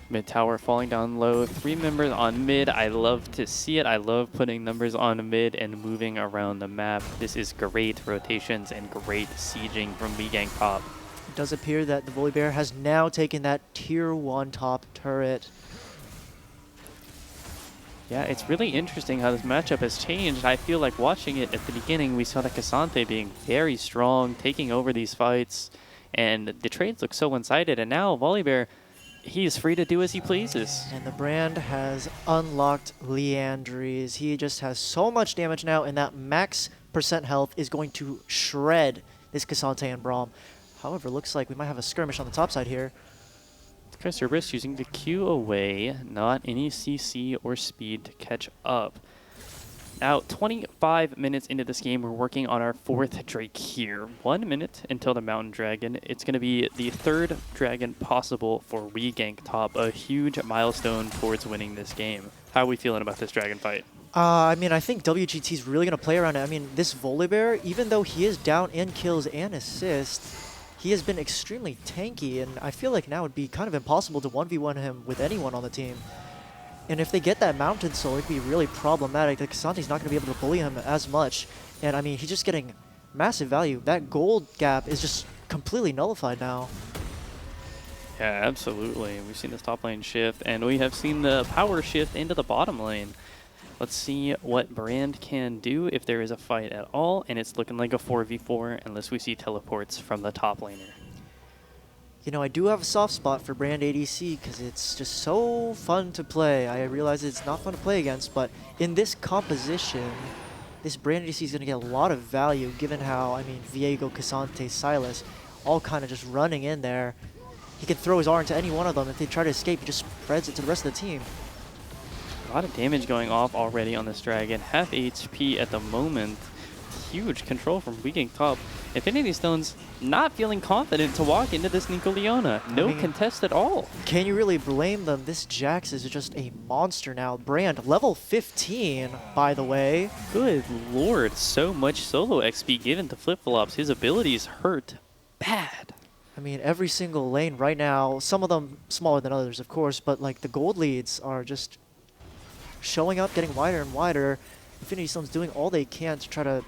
Mid tower falling down low. 3 members on mid. I love to see it. I love putting numbers on mid and moving around the map. This is great rotations and great sieging from Gank top. It does appear that the Volibear has now taken that tier 1 top turret. Yeah, it's really interesting how this matchup has changed. I feel like watching it at the beginning, we saw the Cassante being very strong, taking over these fights, and the trades look so one-sided. And now Volibear, he is free to do as he pleases. And the Brand has unlocked Leandries. He just has so much damage now, and that max % health is going to shred this Cassante and Braum. However, looks like we might have a skirmish on the top side here. Sky Cerberus using the Q away, not any CC or speed to catch up. Now, 25 minutes into this game, we're working on our 4th Drake here. 1 minute until the Mountain Dragon. It's going to be the 3rd Dragon possible for Gank top, a huge milestone towards winning this game. How are we feeling about this Dragon fight? I mean, I think WGT is really going to play around it. I mean, this Volibear, even though he is down in kills and assists, he has been extremely tanky, and I feel like now it would be kind of impossible to 1v1 him with anyone on the team. And if they get that Mountain Soul, it'd be really problematic. The Cassante's not going to be able to bully him as much. And I mean, he's just getting massive value. That gold gap is just completely nullified now. Yeah, absolutely. We've seen this top lane shift, and we have seen the power shift into the bottom lane. Let's see what Brand can do if there is a fight at all, and it's looking like a 4v4 unless we see teleports from the top laner. You know, I do have a soft spot for Brand ADC because it's just so fun to play. I realize it's not fun to play against, but in this composition, this Brand ADC is going to get a lot of value given how, I mean, Viego, Cassante, Silas, all kind of just running in there. He can throw his R into any one of them. If they try to escape, he just spreads it to the rest of the team. A lot of damage going off already on this dragon. Half HP at the moment. Huge control from Weaking top. Infinity Stones not feeling confident to walk into this Nico Leona. No contest at all. Can you really blame them? This Jax is just a monster now. Brand, level 15, by the way. Good lord, so much solo XP given to Flip-Flops. His abilities hurt bad. I mean, every single lane right now, some of them smaller than others, of course, but like the gold leads are just showing up, getting wider and wider. Infinity Stone's doing all they can to try to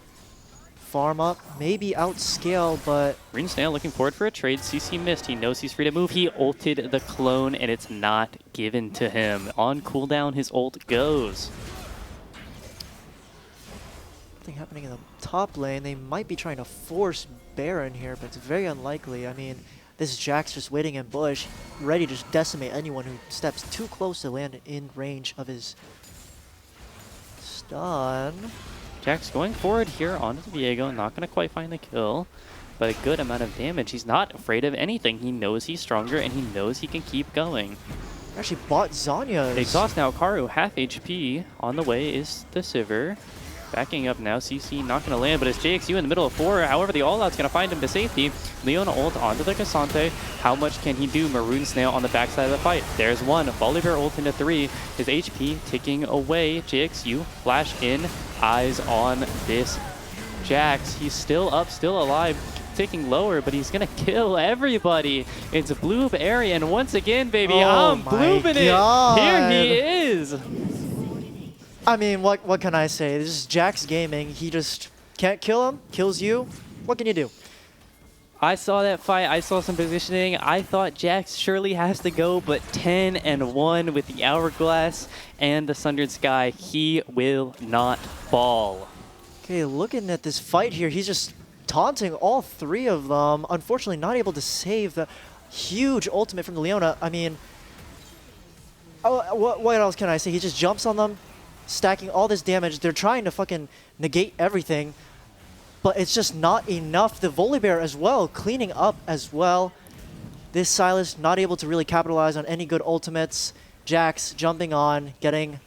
farm up, maybe outscale, but... Green Snail looking forward for a trade. CC missed. He knows he's free to move. He ulted the clone, and it's not given to him. On cooldown, his ult goes. Nothing happening in the top lane. They might be trying to force Baron here, but it's very unlikely. I mean, this Jax just waiting in bush, ready to just decimate anyone who steps too close to land in range of his stun. Jax going forward here onto Viego, not going to quite find the kill, but a good amount of damage. He's not afraid of anything. He knows he's stronger, and he knows he can keep going. Actually bought Zanya's. Exhaust now, Karu, half HP. On the way is the Sivir. Backing up now, CC not going to land, but it's JXU in the middle of 4. However, the all-out's going to find him to safety. Leona ult onto the Cassante. How much can he do? Maroon Snail on the backside of the fight. There's one. Volibear ult into 3. His HP ticking away. JXU flash in. Eyes on this Jax. He's still up, still alive. Ticking lower, but he's going to kill everybody. It's Bloob area, and once again, baby, I'm blooming it. Here he is. I mean, what can I say? This is Jax Gaming. He just can't kill him, kills you. What can you do? I saw that fight. I saw some positioning. I thought Jax surely has to go, but 10-1 with the Hourglass and the Sundered Sky. He will not fall. Okay, looking at this fight here, he's just taunting all 3 of them. Unfortunately, not able to save the huge ultimate from the Leona. I mean, what else can I say? He just jumps on them, stacking all this damage. They're trying to fucking negate everything, but it's just not enough. The Volibear as well, cleaning up as well. This Sylas not able to really capitalize on any good ultimates. Jax jumping on, getting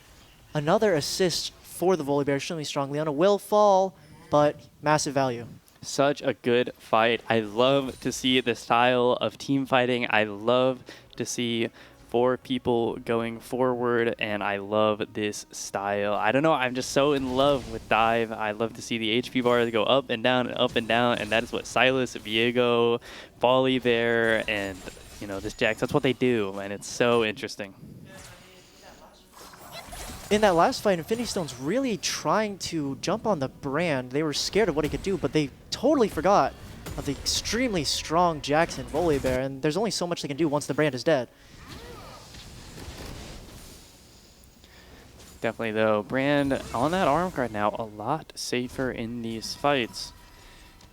another assist for the Volibear. Extremely strong. Leona will fall, but massive value. Such a good fight. I love to see the style of team fighting. I love to see 4 people going forward, and I love this style. I don't know, I'm just so in love with Dive. I love to see the HP bars go up and down and up and down, and that is what Sylas, Viego, Volibear, and you know, this Jax, that's what they do, and it's so interesting. In that last fight, Infinity Stone's really trying to jump on the Brand. They were scared of what he could do, but they totally forgot of the extremely strong Jax and Volibear, and there's only so much they can do once the Brand is dead. Definitely, though. Brand on that arm card now, a lot safer in these fights.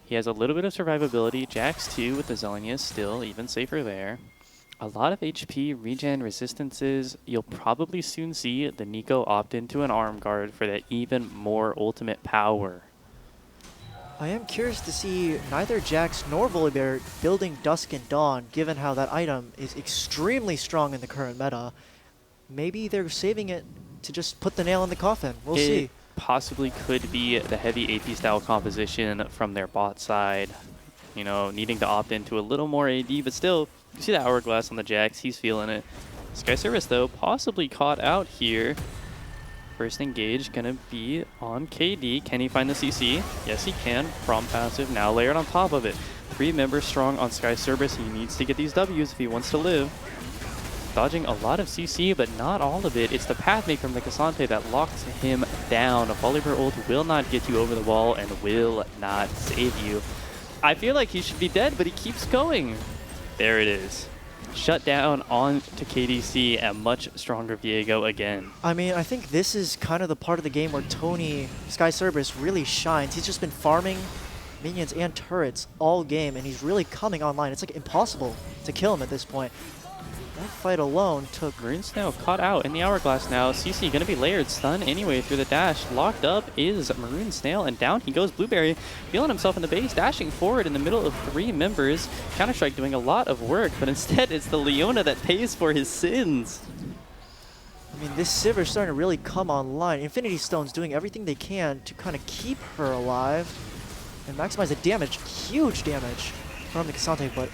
He has a little bit of survivability. Jax, too, with the Zanya, still even safer there. A lot of HP, regen, resistances. You'll probably soon see the Nico opt into an arm guard for that even more ultimate power. I am curious to see neither Jax nor Volibear building Dusk and Dawn, given how that item is extremely strong in the current meta. Maybe they're saving it to just put the nail in the coffin. We'll see. Possibly could be the heavy AP style composition from their bot side. You know, needing to opt into a little more AD, but still, you see the Hourglass on the Jax. He's feeling it. Sky Service, though, possibly caught out here. First engage gonna be on KD. Can he find the CC? Yes, he can. Prom passive now layered on top of it. 3 members strong on Sky Service. He needs to get these Ws if he wants to live. Dodging a lot of CC, but not all of it. It's the path make from the Cassante that locks him down. A Volibear ult will not get you over the wall and will not save you. I feel like he should be dead, but he keeps going. There it is. Shut down on to KDC, a much stronger Viego again. I mean, I think this is kind of the part of the game where Tony Sky Cerberus really shines. He's just been farming minions and turrets all game, and he's really coming online. It's like impossible to kill him at this point. That fight alone took... Green Snail caught out in the Hourglass now. CC gonna be layered. Stun anyway through the dash. Locked up is Maroon Snail, and down he goes. Blueberry feeling himself in the base, dashing forward in the middle of 3 members. Counter-Strike doing a lot of work, but instead it's the Leona that pays for his sins. I mean, this Sivir is starting to really come online. Infinity Stone's doing everything they can to kind of keep her alive and maximize the damage. Huge damage from the Cassante, but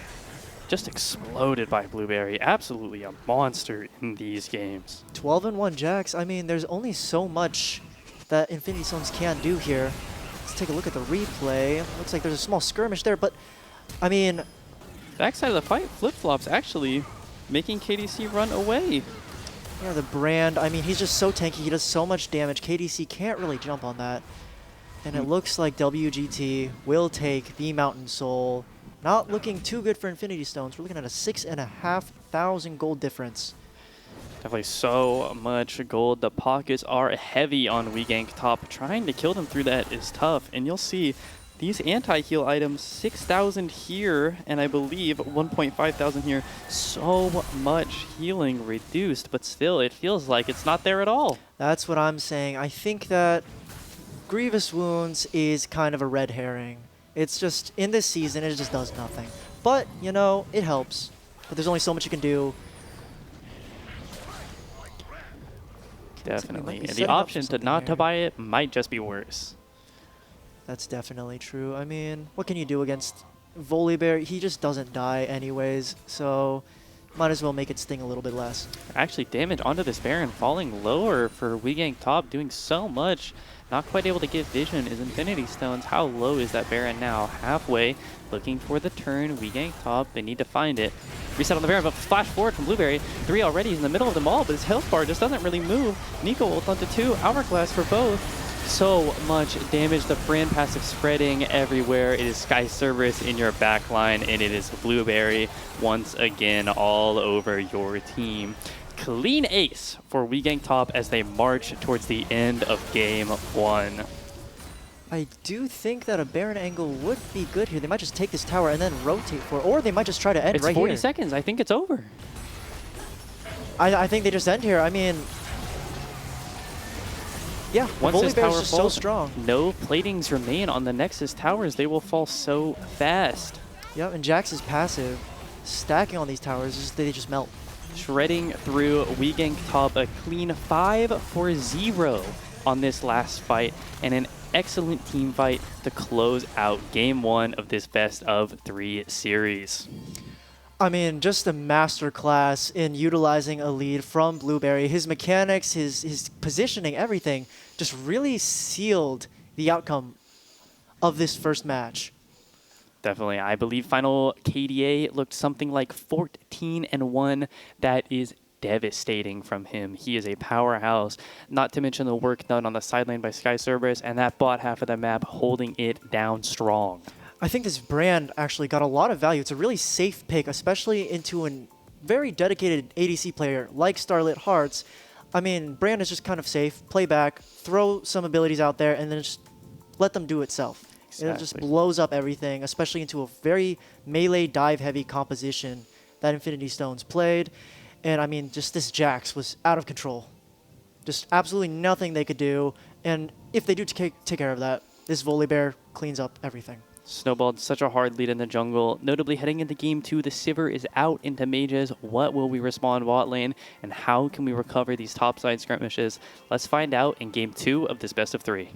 Just exploded by Blueberry. Absolutely a monster in these games. 12-1 Jax. I mean, there's only so much that Infinity Stones can do here. Let's take a look at the replay. Looks like there's a small skirmish there, but I mean, Backside of the fight, Flip-Flops actually making KDC run away. yeah, the brand. I mean, he's just so tanky. He does so much damage. KDC can't really jump on that. And it looks like WGT will take the Mountain Soul. Not looking too good for Infinity Stones. We're looking at a 6,500 gold difference. Definitely so much gold. The pockets are heavy on Gank top. Trying to kill them through that is tough. And you'll see these anti-heal items, 6,000 here, and I believe 1,500 here. So much healing reduced, but still, it feels like it's not there at all. That's what I'm saying. I think that Grievous Wounds is kind of a red herring. It's just, in this season, it just does nothing. But, you know, it helps. But there's only so much you can do. Definitely. be And the setting up for option to something not here. to buy it might just be worse. That's definitely true. I mean, what can you do against Volibear? He just doesn't die anyways, so might as well make it sting a little bit less. Actually, damage onto this Baron falling lower for Gank top, doing so much. Not quite able to get vision is Infinity Stones. How low is that Baron now? Halfway, looking for the turn. Gank top, they need to find it. Reset on the Baron, but flash forward from Blueberry. 3 already, he's in the middle of them all, but his health bar just doesn't really move. Nico ult onto 2, Hourglass for both. So much damage, the brand passive spreading everywhere. It is Sky Cerberus in your backline, and it is Blueberry once again all over your team. Clean ace for Gank top as they march towards the end of game 1. I do think that a Baron angle would be good here. They might just take this tower and then rotate for it, or they might just try to end It's right 40 here. seconds. I think it's over. I think they just end here. I mean, yeah, Once this Volibear tower is just so falls, strong. no platings remain on the Nexus towers. They will fall so fast. Yep, and Jax is passive. Stacking on these towers, they just melt. Shredding through Gank top, a clean 5-0 on this last fight, and an excellent team fight to close out game 1 of this best of 3 series. I mean, just a masterclass in utilizing a lead from Blueberry. His mechanics, his positioning, everything just really sealed the outcome of this first match. Definitely. I believe final KDA looked something like 14-1. That is devastating from him. He is a powerhouse, not to mention the work done on the side lane by Sky Cerberus and that bot half of the map holding it down strong. I think this brand actually got a lot of value. It's a really safe pick, especially into a very dedicated ADC player like Starlit Hearts. I mean, brand is just kind of safe. Play back, throw some abilities out there, and then just let them do itself. It just Exactly. blows up everything, especially into a very melee dive-heavy composition that Infinity Stones played. And I mean, just this Jax was out of control. Just absolutely nothing they could do. And if they do take care of that, this Volibear cleans up everything. Snowballed such a hard lead in the jungle. Notably, heading into game 2, the Sivir is out into mages. What will we respond bot lane, and how can we recover these topside skirmishes? Let's find out in game 2 of this best of 3.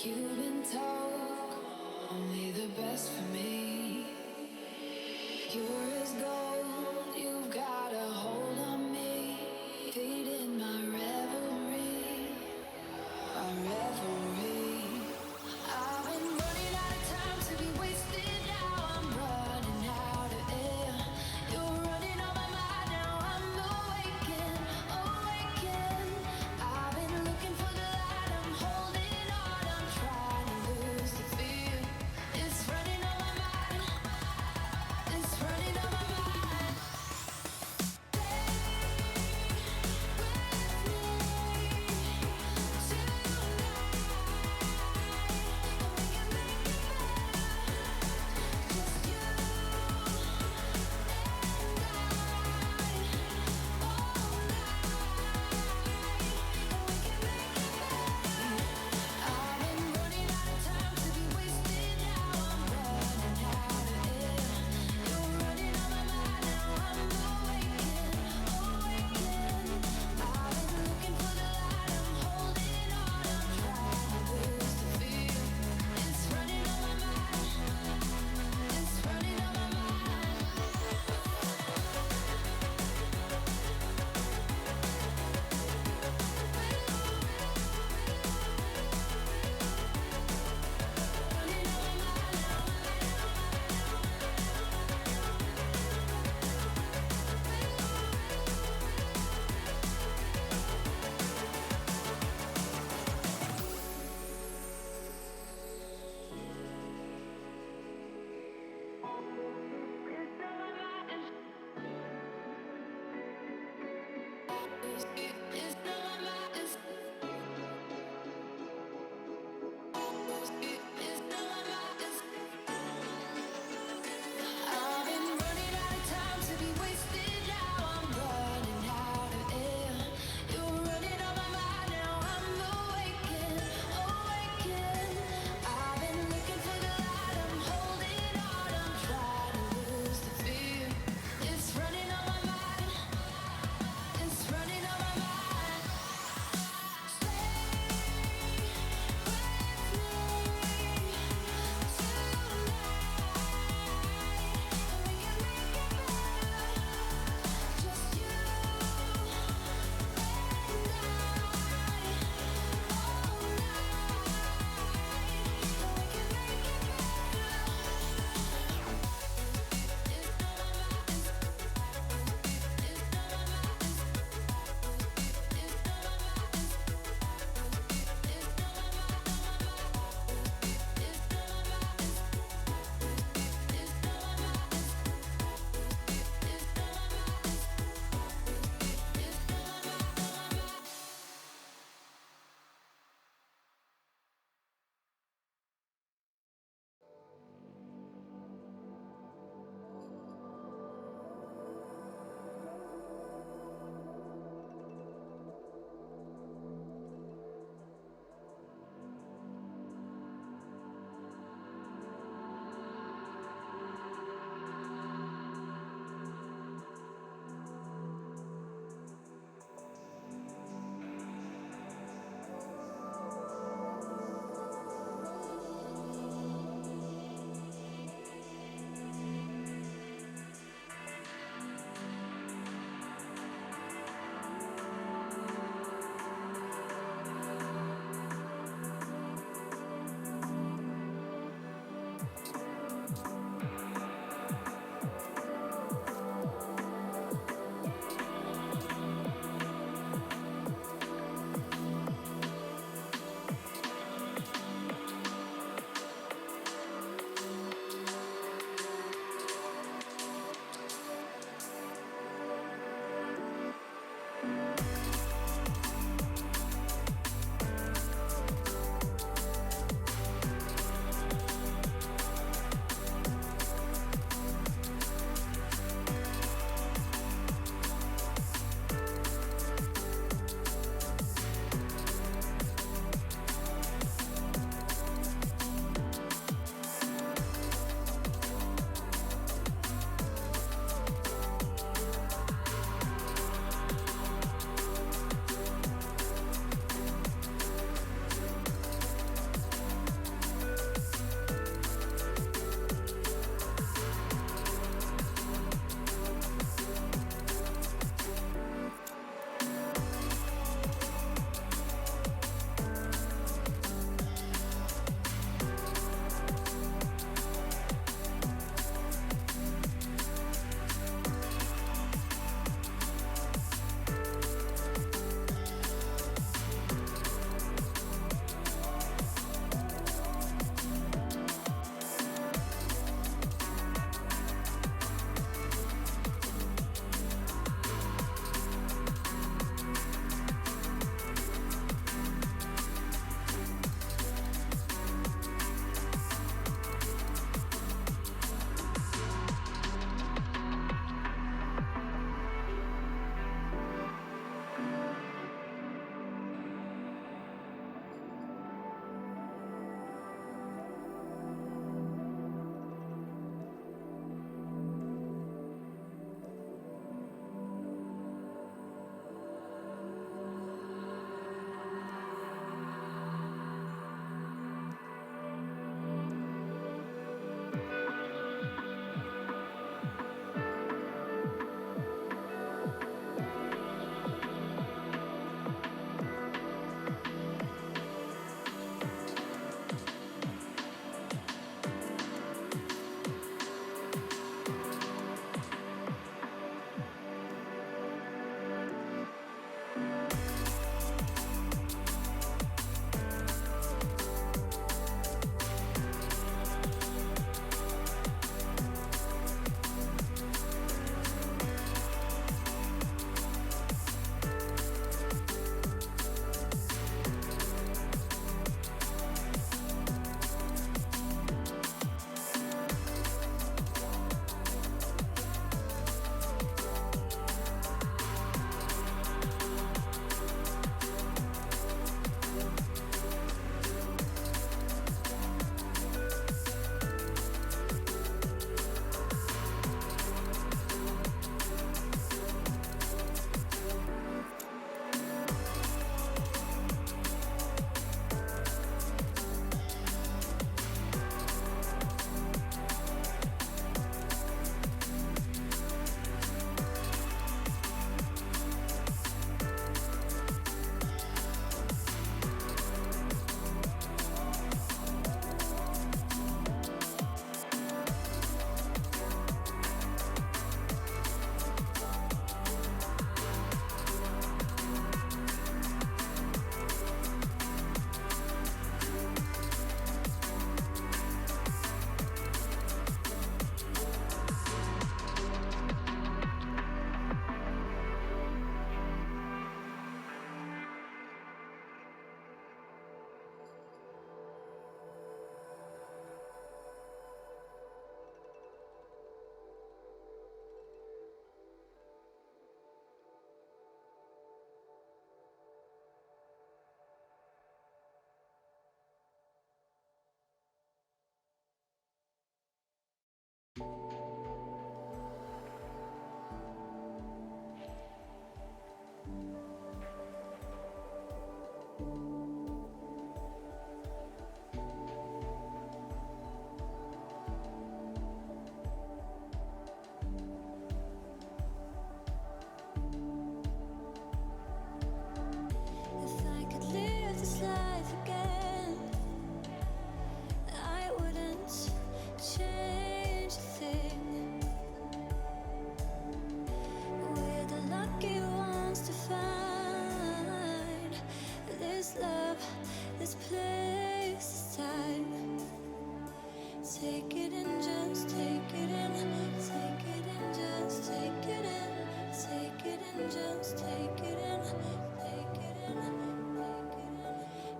You've been told only the best for me. You're as gold, you've got a hold on me, feeding my revelry, my revelry. I've been running out of time to be wasted now. I'm running out of air. You're running on my mind now. I'm awakened, awakened. I've been looking for the light. I'm holding on. I'm trying to lose the fear. It's running on my mind. It's running on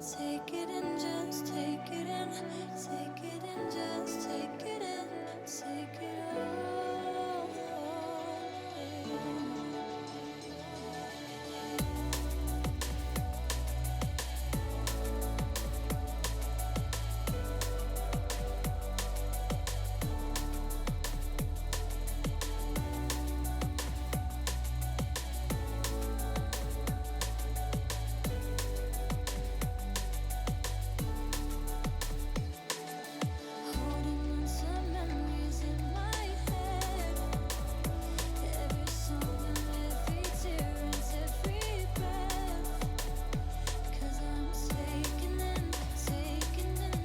Take it in, just take it in. Take it in, just take it in. Take it all in. Holding on to memories in my head. Every song and every tear and every breath. 'Cause I'm taking in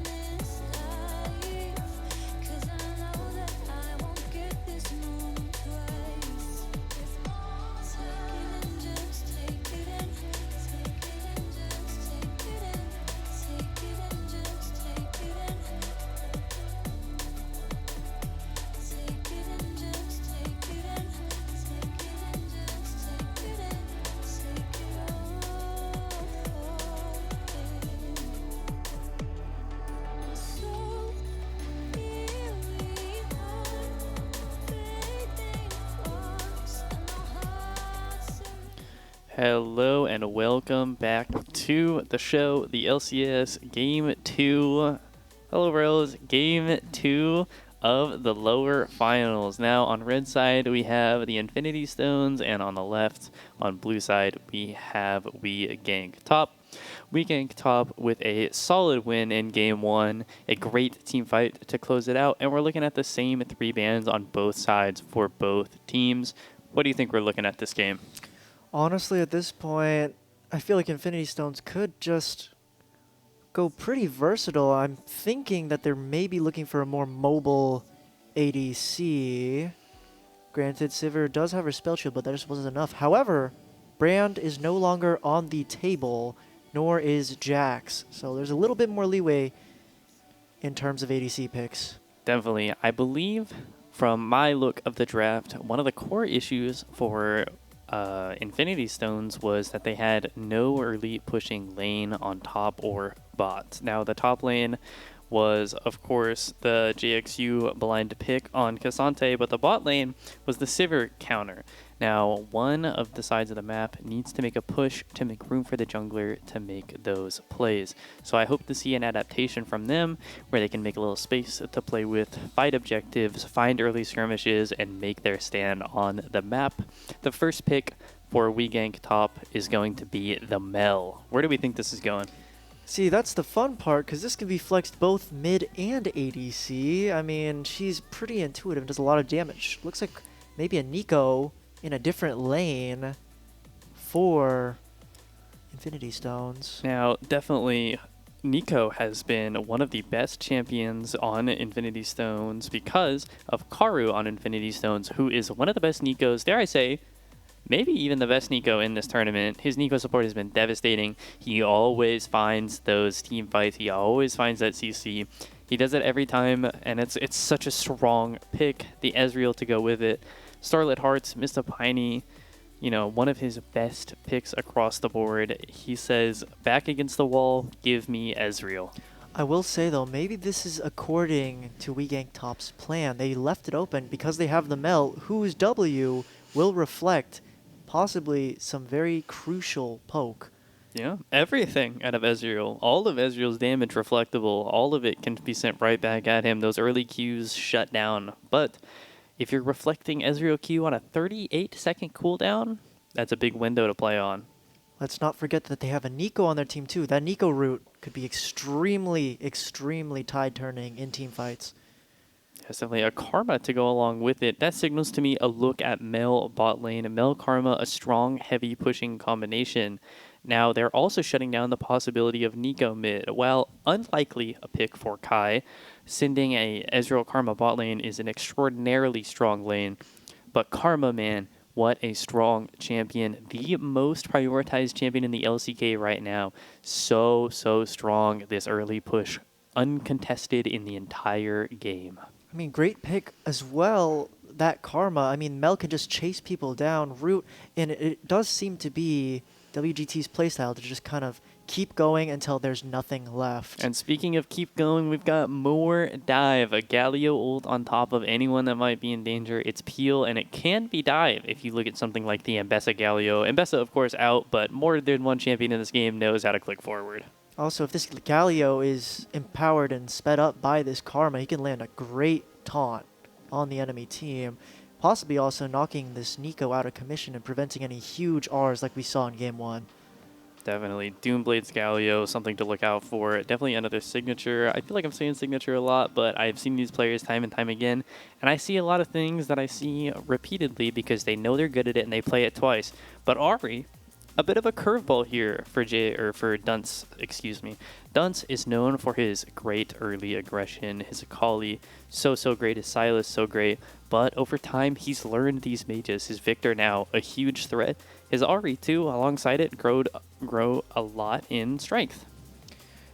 this life. 'Cause I know that I won't get this moment twice. Take it in, just take it in. Take it in, just take it in. Take it in, just take it in. Take it in, just take it in. Take it in, just take it in. Take it all in. So here we are, fading fast, and our hearts are. Hello and welcome back to the show, the LCS Game 2. Hello, bros. Game 2 of the lower finals. Now, on red side, we have the Infinity Stones, and on the left, on blue side, we have Gank top. We Gank top with a solid win in Game 1, a great team fight to close it out, and we're looking at the same 3 bans on both sides for both teams. What do you think we're looking at this game? Honestly, at this point, I feel like Infinity Stones could just go pretty versatile. I'm thinking that they're maybe looking for a more mobile ADC. Granted, Sivir does have her spell shield, but that just wasn't enough. However, Brand is no longer on the table, nor is Jax. So there's a little bit more leeway in terms of ADC picks. Definitely. I believe from my look of the draft, one of the core issues for Infinity Stones was that they had no early pushing lane on top or bot. Now, the top lane was, of course, the JXU blind pick on Cassante, but the bot lane was the Sivir counter. Now, one of the sides of the map needs to make a push to make room for the jungler to make those plays. So I hope to see an adaptation from them where they can make a little space to play with, fight objectives, find early skirmishes, and make their stand on the map. The first pick for Gank top is going to be the Mel. Where do we think this is going? See, that's the fun part, because this can be flexed both mid and ADC. I mean, she's pretty intuitive and does a lot of damage. Looks like maybe a Nico in a different lane for Infinity Stones. Now, definitely, Nico has been one of the best champions on Infinity Stones because of Karu on Infinity Stones, who is one of the best Nikos, dare I say, maybe even the best Nico in this tournament. His Nico support has been devastating. He always finds those team fights. He always finds that CC. He does it every time, and it's such a strong pick. The Ezreal to go with it. Starlit Hearts, Mr. Piney, you know, one of his best picks across the board. He says, back against the wall, give me Ezreal. I will say, though, maybe this is according to Gank Top's plan. They left it open because they have the Mel, whose W will reflect possibly some very crucial poke. Yeah, everything out of Ezreal. All of Ezreal's damage reflectable. All of it can be sent right back at him. Those early Qs shut down. But if you're reflecting Ezreal Q on a 38-second cooldown, that's a big window to play on. Let's not forget that they have a Nico on their team, too. That Nico route could be extremely, extremely tide-turning in team fights. There's definitely a Karma to go along with it. That signals to me a look at Mel bot lane. Mel Karma, a strong, heavy pushing combination. Now, they're also shutting down the possibility of Nico mid. While unlikely a pick for Kai, sending a Ezreal Karma bot lane is an extraordinarily strong lane. But Karma, man, what a strong champion. The most prioritized champion in the LCK right now. So strong this early push. Uncontested in the entire game. I mean, great pick as well, that Karma. I mean, Mel can just chase people down, root, and it does seem to be WGT's playstyle to just kind of keep going until there's nothing left. And speaking of keep going, we've got more dive. A Galio ult on top of anyone that might be in danger. It's peel, and it can be dive if you look at something like the Ambessa Galio. Ambessa, of course, out, but more than one champion in this game knows how to click forward. Also, if this Galio is empowered and sped up by this Karma, he can land a great taunt on the enemy team, possibly also knocking this Nico out of commission and preventing any huge Rs like we saw in Game 1. Definitely. Doomblade's Galio, something to look out for. Definitely another signature. I feel like I'm saying signature a lot, but I've seen these players time and time again, and I see a lot of things that I see repeatedly because they know they're good at it and they play it twice. But Ari, a bit of a curveball here for Dunce, excuse me. Dunce is known for his great early aggression, his Akali, so great, his Silas, so great. But over time, he's learned these mages. His Victor now, a huge threat. His Ari, too, alongside it, grow a lot in strength.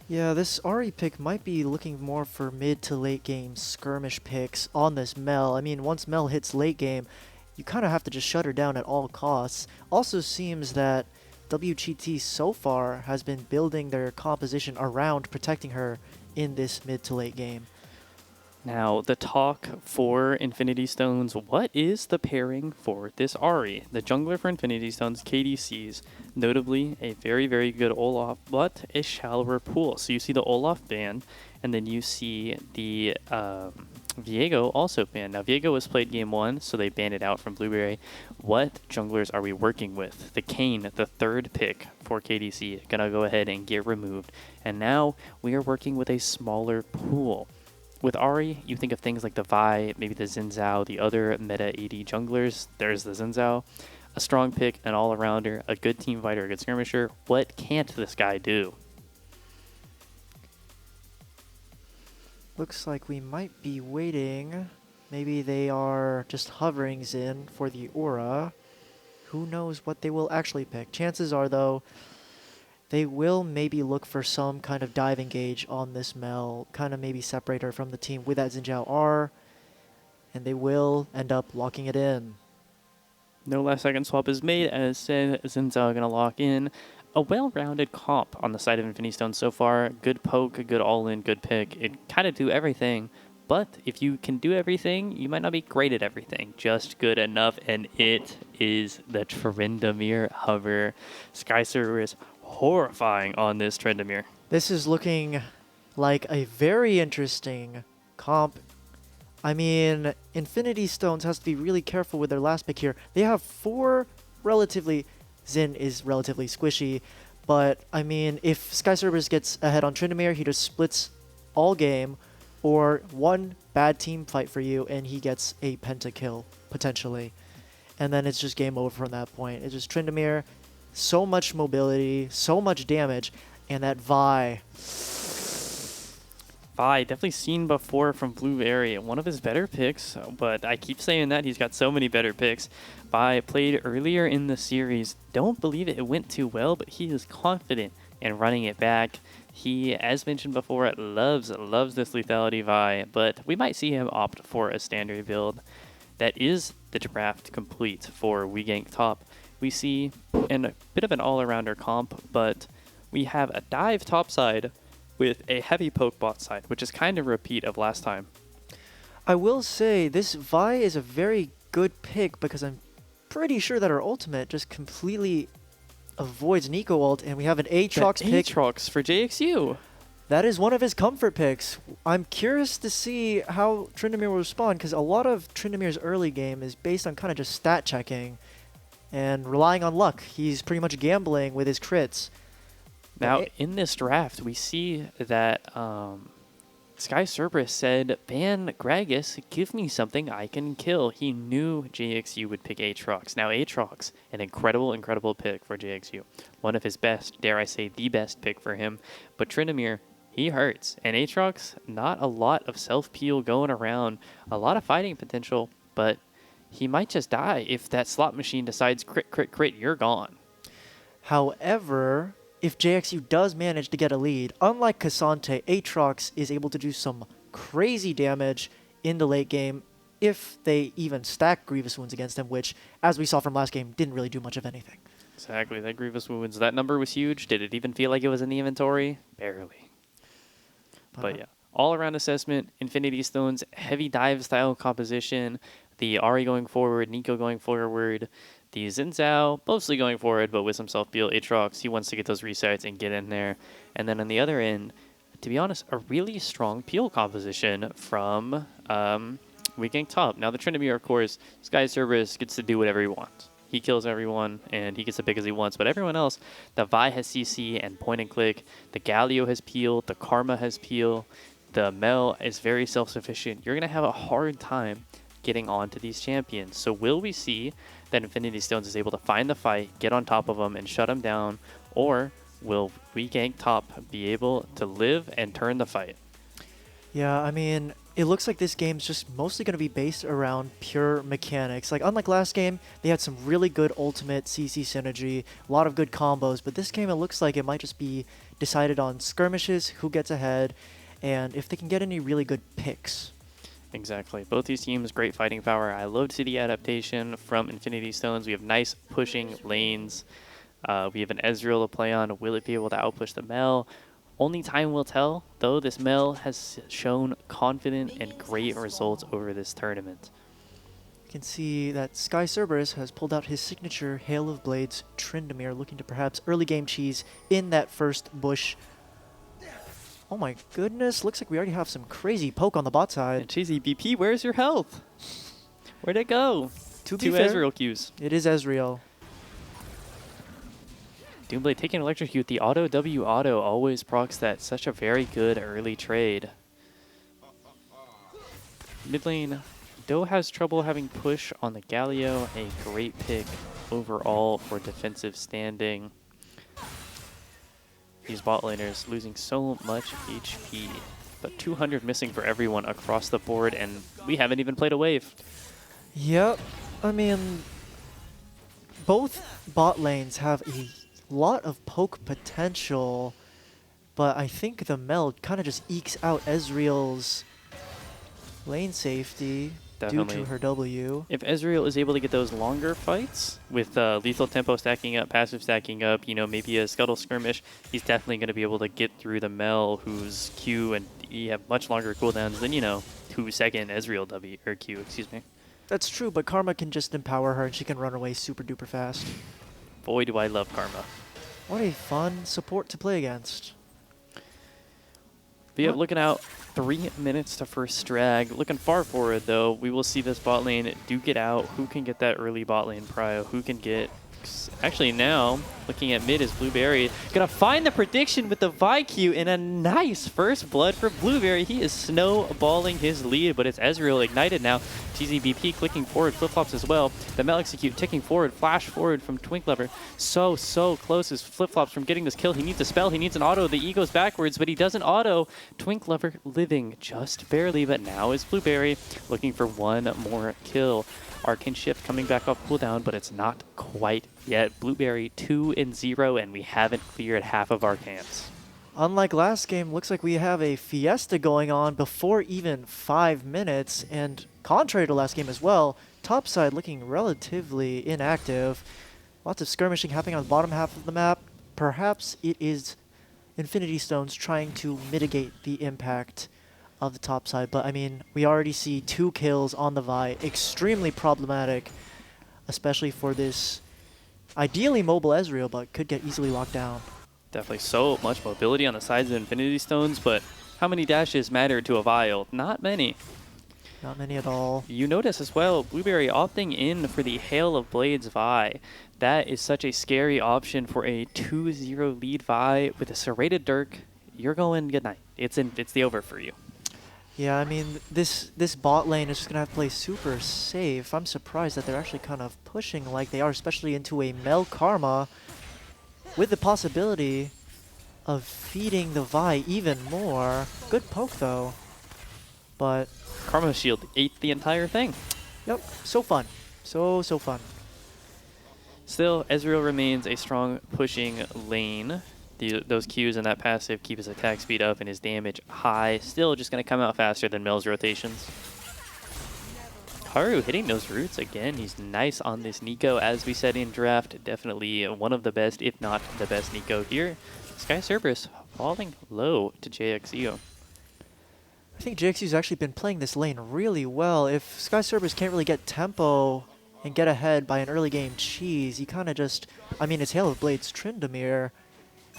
Yeah, this Ari pick might be looking more for mid to late game skirmish picks on this Mel. I mean, once Mel hits late game, you kind of have to just shut her down at all costs. Also seems that WGT so far has been building their composition around protecting her in this mid to late game. Now, the talk for Infinity Stones, what is the pairing for this Ari? The jungler for Infinity Stones, KDCs, notably a very, very good Olaf, but a shallower pool. So you see the Olaf banned, and then you see the Viego also banned. Now, Viego was played game 1, so they banned it out from Blueberry. What junglers are we working with? The Kayn, the third pick for KDC, gonna go ahead and get removed. And now we are working with a smaller pool. With Ari, you think of things like the Vi, maybe the Xin Zhao, the other meta AD junglers. There's the Xin Zhao. A strong pick, an all-arounder, a good team fighter, a good skirmisher. What can't this guy do? Looks like we might be waiting. Maybe they are just hovering Xin for the aura. Who knows what they will actually pick. Chances are, though, they will maybe look for some kind of dive engage on this Mel, kind of maybe separate her from the team with that Xin Zhao R, and they will end up locking it in. No last second swap is made, as said, Xin Zhao gonna lock in. A well-rounded comp on the side of Infinity Stone so far. Good poke, a good all-in, good pick. It kind of do everything, but if you can do everything, you might not be great at everything. Just good enough, and it is the Tryndamere hover. Sky Server is horrifying on this Tryndamere. This is looking like a very interesting comp. I mean, Infinity Stones has to be really careful with their last pick here. They have 4 relatively... Xin is relatively squishy, but I mean, if Sky Cerberus gets ahead on Tryndamere, he just splits all game, or one bad team fight for you, and he gets a pentakill, potentially. And then it's just game over from that point. It's just Tryndamere, so much mobility, so much damage, and that Vi. Vi, definitely seen before from Blueberry. One of his better picks, but I keep saying that. He's got so many better picks. Vi played earlier in the series. Don't believe it went too well, but he is confident in running it back. He, as mentioned before, loves this lethality Vi, but we might see him opt for a standard build. That is the draft complete for We Gank Top. We see a bit of an all-arounder comp, but we have a dive topside with a heavy poke bot side, which is kind of a repeat of last time. I will say this Vi is a very good pick because I'm pretty sure that our ultimate just completely avoids Nico ult, and we have an Aatrox pick. Aatrox for JXU. That is one of his comfort picks. I'm curious to see how Tryndamere will respond, because a lot of Tryndamere's early game is based on kind of just stat checking and relying on luck. He's pretty much gambling with his crits. Now, in this draft, we see that Sky Cerberus said, ban Gragas, give me something I can kill. He knew JXU would pick Aatrox. Now, Aatrox, an incredible pick for JXU. One of his best, dare I say, the best pick for him. But Tryndamere, he hurts. And Aatrox, not a lot of self-peel going around. A lot of fighting potential, but he might just die if that slot machine decides crit, you're gone. However, if JXU does manage to get a lead, unlike Cassante, Aatrox is able to do some crazy damage in the late game if they even stack Grievous Wounds against him, which, as we saw from last game, didn't really do much of anything. Exactly, that Grievous Wounds. That number was huge. Did it even feel like it was in the inventory? Barely. But yeah, all-around assessment, Infinity Stones, heavy dive style composition, the Ari going forward, Nico going forward, the Xin Zhao mostly going forward, but with some self-build. Aatrox, he wants to get those resets and get in there. And then on the other end, to be honest, a really strong peel composition from Gank top. Now the Tryndamere, of course, Sky Cerberus gets to do whatever he wants. He kills everyone, and he gets to pick as he wants. But everyone else, the Vi has CC and point and click. The Galio has peel. The Karma has peel. The Mel is very self-sufficient. You're going to have a hard time getting onto these champions. So will we see that Infinity Stones is able to find the fight, get on top of them, and shut them down? Or will Gank top be able to live and turn the fight? Yeah, I mean, it looks like this game's just mostly going to be based around pure mechanics. Like, unlike last game, they had some really good ultimate CC synergy, a lot of good combos, but this game it looks like it might just be decided on skirmishes, who gets ahead, and if they can get any really good picks. Exactly. Both these teams, great fighting power. I love to see the adaptation from Infinity Stones. We have nice pushing lanes. We have an Ezreal to play on. Will it be able to outpush the Mel? Only time will tell, though this Mel has shown confident and great results over this tournament. You can see that Sky Cerberus has pulled out his signature Hail of Blades Tryndamere, looking to perhaps early game cheese in that first bush. Oh my goodness, looks like we already have some crazy poke on the bot side. And Cheesy BP, where's your health? Where'd it go? To Two be fair, Ezreal Qs. it is Ezreal. Doomblade taking Electrocute. The auto W auto always procs that. Such a very good early trade. Mid lane, Do has trouble having push on the Galio. A great pick overall for defensive standing. These bot laners losing so much HP, but 200 missing for everyone across the board, and we haven't even played a wave. Yep, I mean, both bot lanes have a lot of poke potential, but I think the Meld kind of just ekes out Ezreal's lane safety due to her W. If Ezreal is able to get those longer fights with lethal tempo stacking up, passive stacking up, you know, maybe a Scuttle skirmish, he's definitely going to be able to get through the Mel, whose Q and E have much longer cooldowns than, you know, 2-second Ezreal W, or Q, excuse me. That's true, but Karma can just empower her and she can run away super duper fast. Boy, do I love Karma. What a fun support to play against. But yeah, looking out, 3 minutes to first drag. Looking far forward, though, we will see this bot lane duke it out. Who can get that early bot lane prio? Who can get... Actually, now, looking at mid is Blueberry. Gonna find the prediction with the ViQ in a nice first blood for Blueberry. He is snowballing his lead, but it's Ezreal ignited now. TZBP clicking forward, flip-flops as well. The Mel execute ticking forward, flash forward from Twinklever. So close as flip-flops from getting this kill. He needs a spell, he needs an auto. The E goes backwards, but he doesn't auto. Twinklever living just barely, but now is Blueberry looking for one more kill. Arcane Shift coming back off cooldown, but it's not quite yet. Blueberry 2-0, and we haven't cleared half of our camps. Unlike last game, looks like we have a fiesta going on before even 5 minutes, and contrary to last game as well, topside looking relatively inactive. Lots of skirmishing happening on the bottom half of the map. Perhaps it is Infinity Stones trying to mitigate the impact of the top side, but I mean, we already see 2 kills on the Vi. Extremely problematic, especially for this ideally mobile Ezreal, but could get easily locked down. Definitely so much mobility on the sides of Infinity Stones, but how many dashes matter to a Vial? Not many. Not many at all. You notice as well, Blueberry opting in for the Hail of Blades Vi. That is such a scary option for a 2-0 lead Vi with a serrated Dirk. You're going good night. It's the over for you. Yeah, I mean, this bot lane is just going to have to play super safe. I'm surprised that they're actually kind of pushing like they are, especially into a Mel Karma, with the possibility of feeding the Vi even more. Good poke, though. But Karma Shield ate the entire thing. yep, so fun. So fun. Still, Ezreal remains a strong pushing lane. Those Qs and that passive keep his attack speed up and his damage high. Still just going to come out faster than Mel's rotations. Haru hitting those roots again. He's nice on this Nico, as we said in draft. Definitely one of the best, if not the best Nico here. Sky Cerberus falling low to JXU. I think JXU's actually been playing this lane really well. If Sky Cerberus can't really get tempo and get ahead by an early game cheese, he kind of just, I mean, it's Hail of Blades Tryndamere.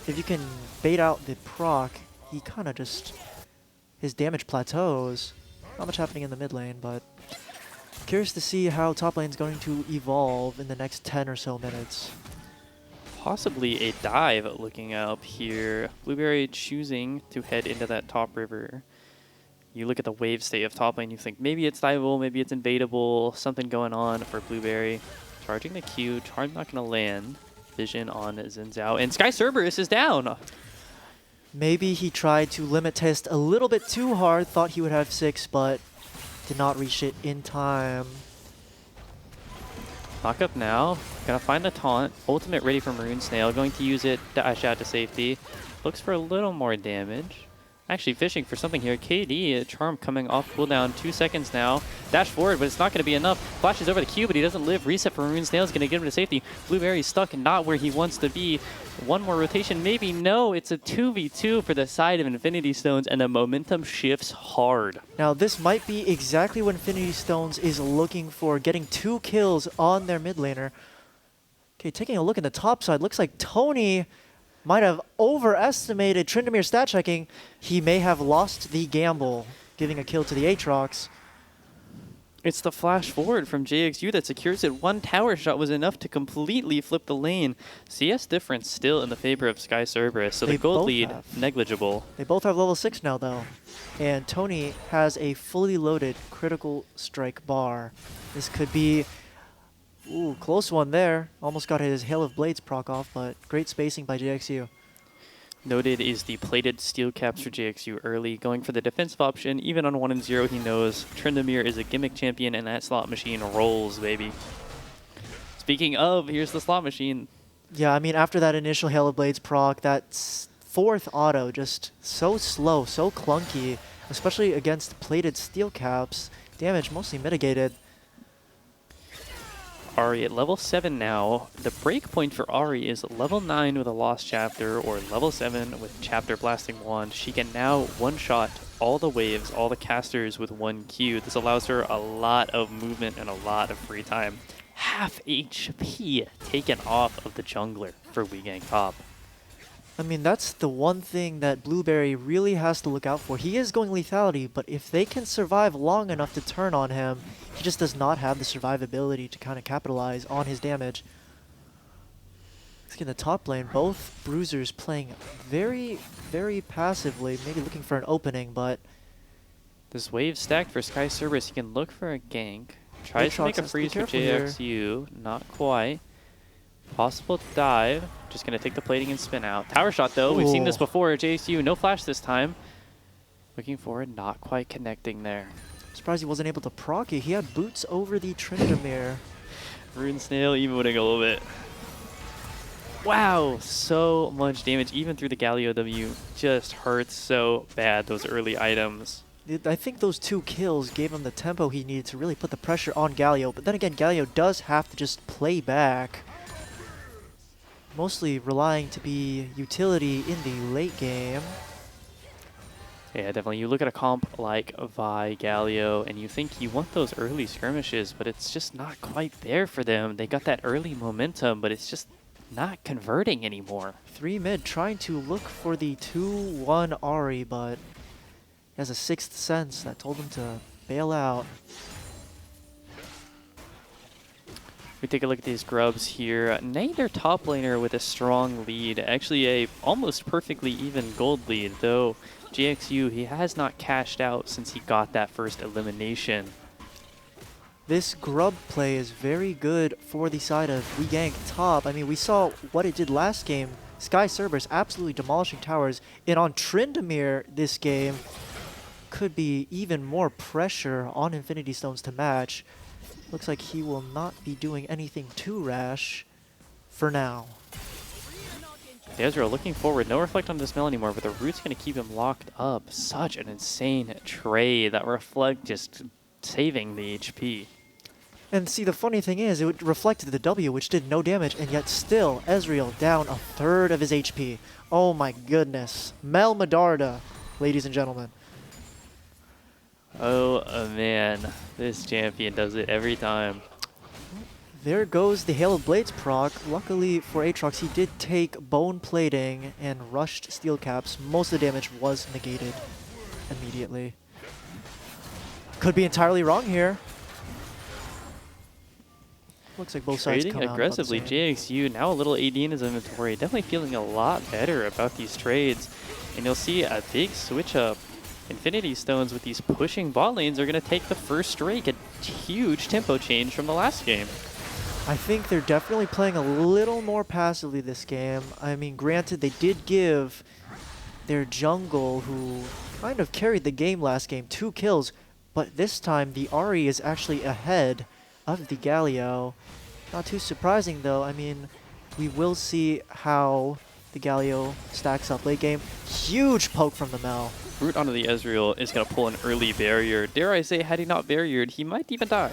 If you can bait out the proc, he kind of just, his damage plateaus. Not much happening in the mid lane, but curious to see how top lane's going to evolve in the next 10 or so minutes. Possibly a dive looking up here. Blueberry choosing to head into that top river. You look at the wave state of top lane, you think maybe it's diveable, maybe it's invadable, something going on for Blueberry. Charging the Q, charge not going to land. Vision on Zinzao, and Sky Cerberus is down. Maybe he tried to limit test a little bit too hard, thought he would have 6, but did not reach it in time. Knock up now, gonna find the taunt. Ultimate ready for Maroon Snail, going to use it, dash out to safety. Looks for a little more damage. Actually fishing for something here. KD, Charm coming off cooldown, 2 seconds now. Dash forward, but it's not going to be enough. Flashes over the Q, but he doesn't live. Reset for Maroon Snail is going to get him to safety. Blueberry's stuck and not where he wants to be. One more rotation, maybe. No, it's a 2v2 for the side of Infinity Stones, and the momentum shifts hard. Now this might be exactly what Infinity Stones is looking for, getting 2 kills on their mid laner. Okay, taking a look at the top side, looks like Tony might have overestimated Tryndamere stat checking. He may have lost the gamble, giving a kill to the Aatrox. It's the flash forward from JXU that secures it. One tower shot was enough to completely flip the lane. CS difference still in the favor of Sky Cerberus, so the gold lead negligible. They both have level 6 now though. And Tony has a fully loaded critical strike bar. This could be, ooh, close one there. Almost got his Hail of Blades proc off, but great spacing by JXU. Noted is the plated steel caps for JXU early, going for the defensive option. Even on 1 and 0, he knows Tryndamere is a gimmick champion, and that slot machine rolls, baby. Speaking of, here's the slot machine. Yeah, I mean, after that initial Hail of Blades proc, that 4th auto just so slow, so clunky, especially against plated steel caps. Damage mostly mitigated. Ahri at level 7 now. The break point for Ahri is level 9 with a Lost Chapter, or level 7 with Chapter Blasting Wand. She can now one-shot all the waves, all the casters with 1 Q. This allows her a lot of movement and a lot of free time. Half HP taken off of the jungler for Gank top. I mean, that's the one thing that Blueberry really has to look out for. He is going lethality, but if they can survive long enough to turn on him, he just does not have the survivability to kind of capitalize on his damage. Let's get in the top lane. Both bruisers playing very, very passively, maybe looking for an opening, but This wave stacked for Sky Cerberus. He can look for a gank. Tries to make a freeze for JXU. Not quite. Possible dive. Just going to take the plating and spin out. Tower shot, though. We've seen this before. JXU, no flash this time. Looking forward, not quite connecting there. surprised he wasn't able to proc it. He had boots over the Tryndamere. Rune Snail emoting a little bit. Wow, so much damage, even through the Galio W. Just hurts so bad, those early items. I think those 2 kills gave him the tempo he needed to really put the pressure on Galio. But then again, Galio does have to just play back. Mostly relying to be utility in the late game. Yeah, definitely. You look at a comp like Vi, Galio, and you think you want those early skirmishes, but it's just not quite there for them. They got that early momentum, but it's just not converting anymore. 3 mid trying to look for the 2-1 Ahri, but he has a 6th sense that told him to bail out. We take a look at these grubs here. Neither top laner with a strong lead. Actually a almost perfectly even gold lead, though JXU, he has not cashed out since he got that first elimination. This grub play is very good for the side of Gank top. I mean, we saw what it did last game. Sky Cerberus absolutely demolishing towers. And on Tryndamere this game, could be even more pressure on Infinity Stones to match. Looks like he will not be doing anything too rash for now. The Ezreal looking forward. No Reflect on Dispel anymore, but the Root's going to keep him locked up. Such an insane trade. That Reflect just saving the HP. And see, the funny thing is, it reflected the W, which did no damage, and yet still, Ezreal down a third of his HP. Oh my goodness. Mel Medarda, ladies and gentlemen. Oh, man. This champion does it every time. There goes the Hail of Blades proc. Luckily for Aatrox, he did take Bone Plating and rushed Steel Caps. Most of the damage was negated immediately. Could be entirely wrong here. Looks like both sides Trading come aggressively. out about the same. JXU now a little AD in his inventory. Definitely feeling a lot better about these trades. And you'll see a big switch up. Infinity Stones with these pushing bot lanes are going to take the first strike. A huge tempo change from the last game. I think they're definitely playing a little more passively this game. I mean, granted, they did give their jungle, who kind of carried the game last game, 2 kills. But this time, the Ahri is actually ahead of the Galio. Not too surprising, though. I mean, we will see how the Galio stacks up late game. Huge poke from the Mel. Root onto the Ezreal is going to pull an early barrier. Dare I say, had he not barriered, he might even die.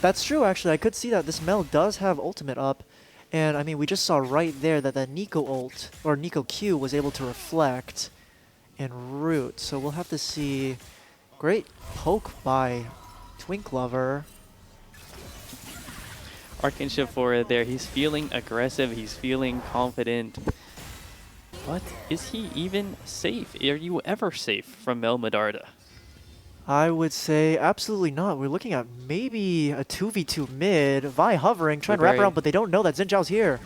That's true, actually. I could see that. This Mel does have ultimate up. And, I mean, we just saw right there that the Nico ult, or Nico Q, was able to reflect and root. So we'll have to see. Great poke by Twink Lover. Arcane Shift forward there. He's feeling aggressive. He's feeling confident. But is he even safe? Are you ever safe from Mel Medarda? I would say absolutely not. We're looking at maybe a 2v2 mid. Vi hovering, trying to wrap around, but they don't know that Xin Zhao's here.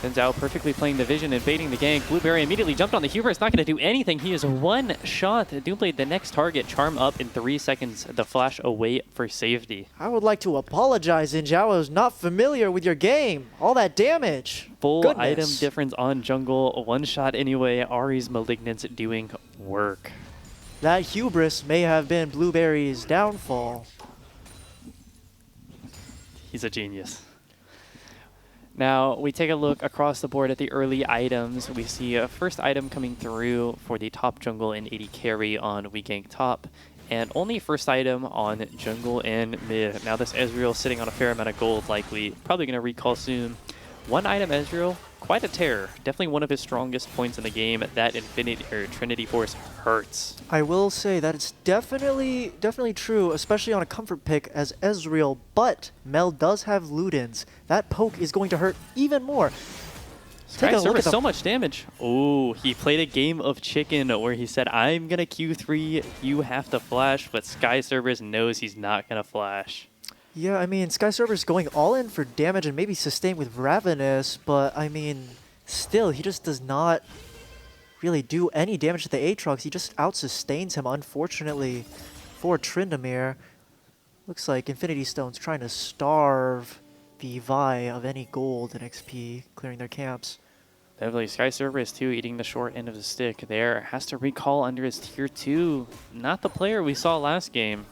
Xin Zhao perfectly playing the vision and baiting the gank. Blueberry immediately jumped on the hubris, not going to do anything. He is one shot. Doomblade the next target. Charm up in 3 seconds. The flash away for safety. I would like to apologize, Xin Zhao. I was not familiar with your game. All that damage. Full Goodness. item difference on jungle. One shot anyway. Ahri's Malignance doing work. That hubris may have been Blueberry's downfall. He's a genius. Now, we take a look across the board at the early items. We see a first item coming through for the top jungle and AD carry on We Gank Top, and only first item on jungle and mid. Now, this Ezreal sitting on a fair amount of gold, likely. Probably going to recall soon. One item Ezreal, quite a terror. Definitely one of his strongest points in the game. That Infinity or Trinity Force hurts. I will say that it's definitely true, especially on a comfort pick as Ezreal, but Mel does have Ludens. That poke is going to hurt even more. Sky Service, so much damage. Oh, he played a game of chicken where he said, I'm going to Q3, you have to flash, but Sky Service knows he's not going to flash. Yeah, I mean, Sky Server's going all in for damage and maybe sustain with Ravenous, but I mean, still, he just does not really do any damage to the Aatrox. He just out-sustains him, unfortunately, for Tryndamere. Looks like Infinity Stone's trying to starve the Vi of any gold and XP, clearing their camps. Definitely, Sky Cerberus too, eating the short end of the stick there. Has to recall under his tier 2. Not the player we saw last game.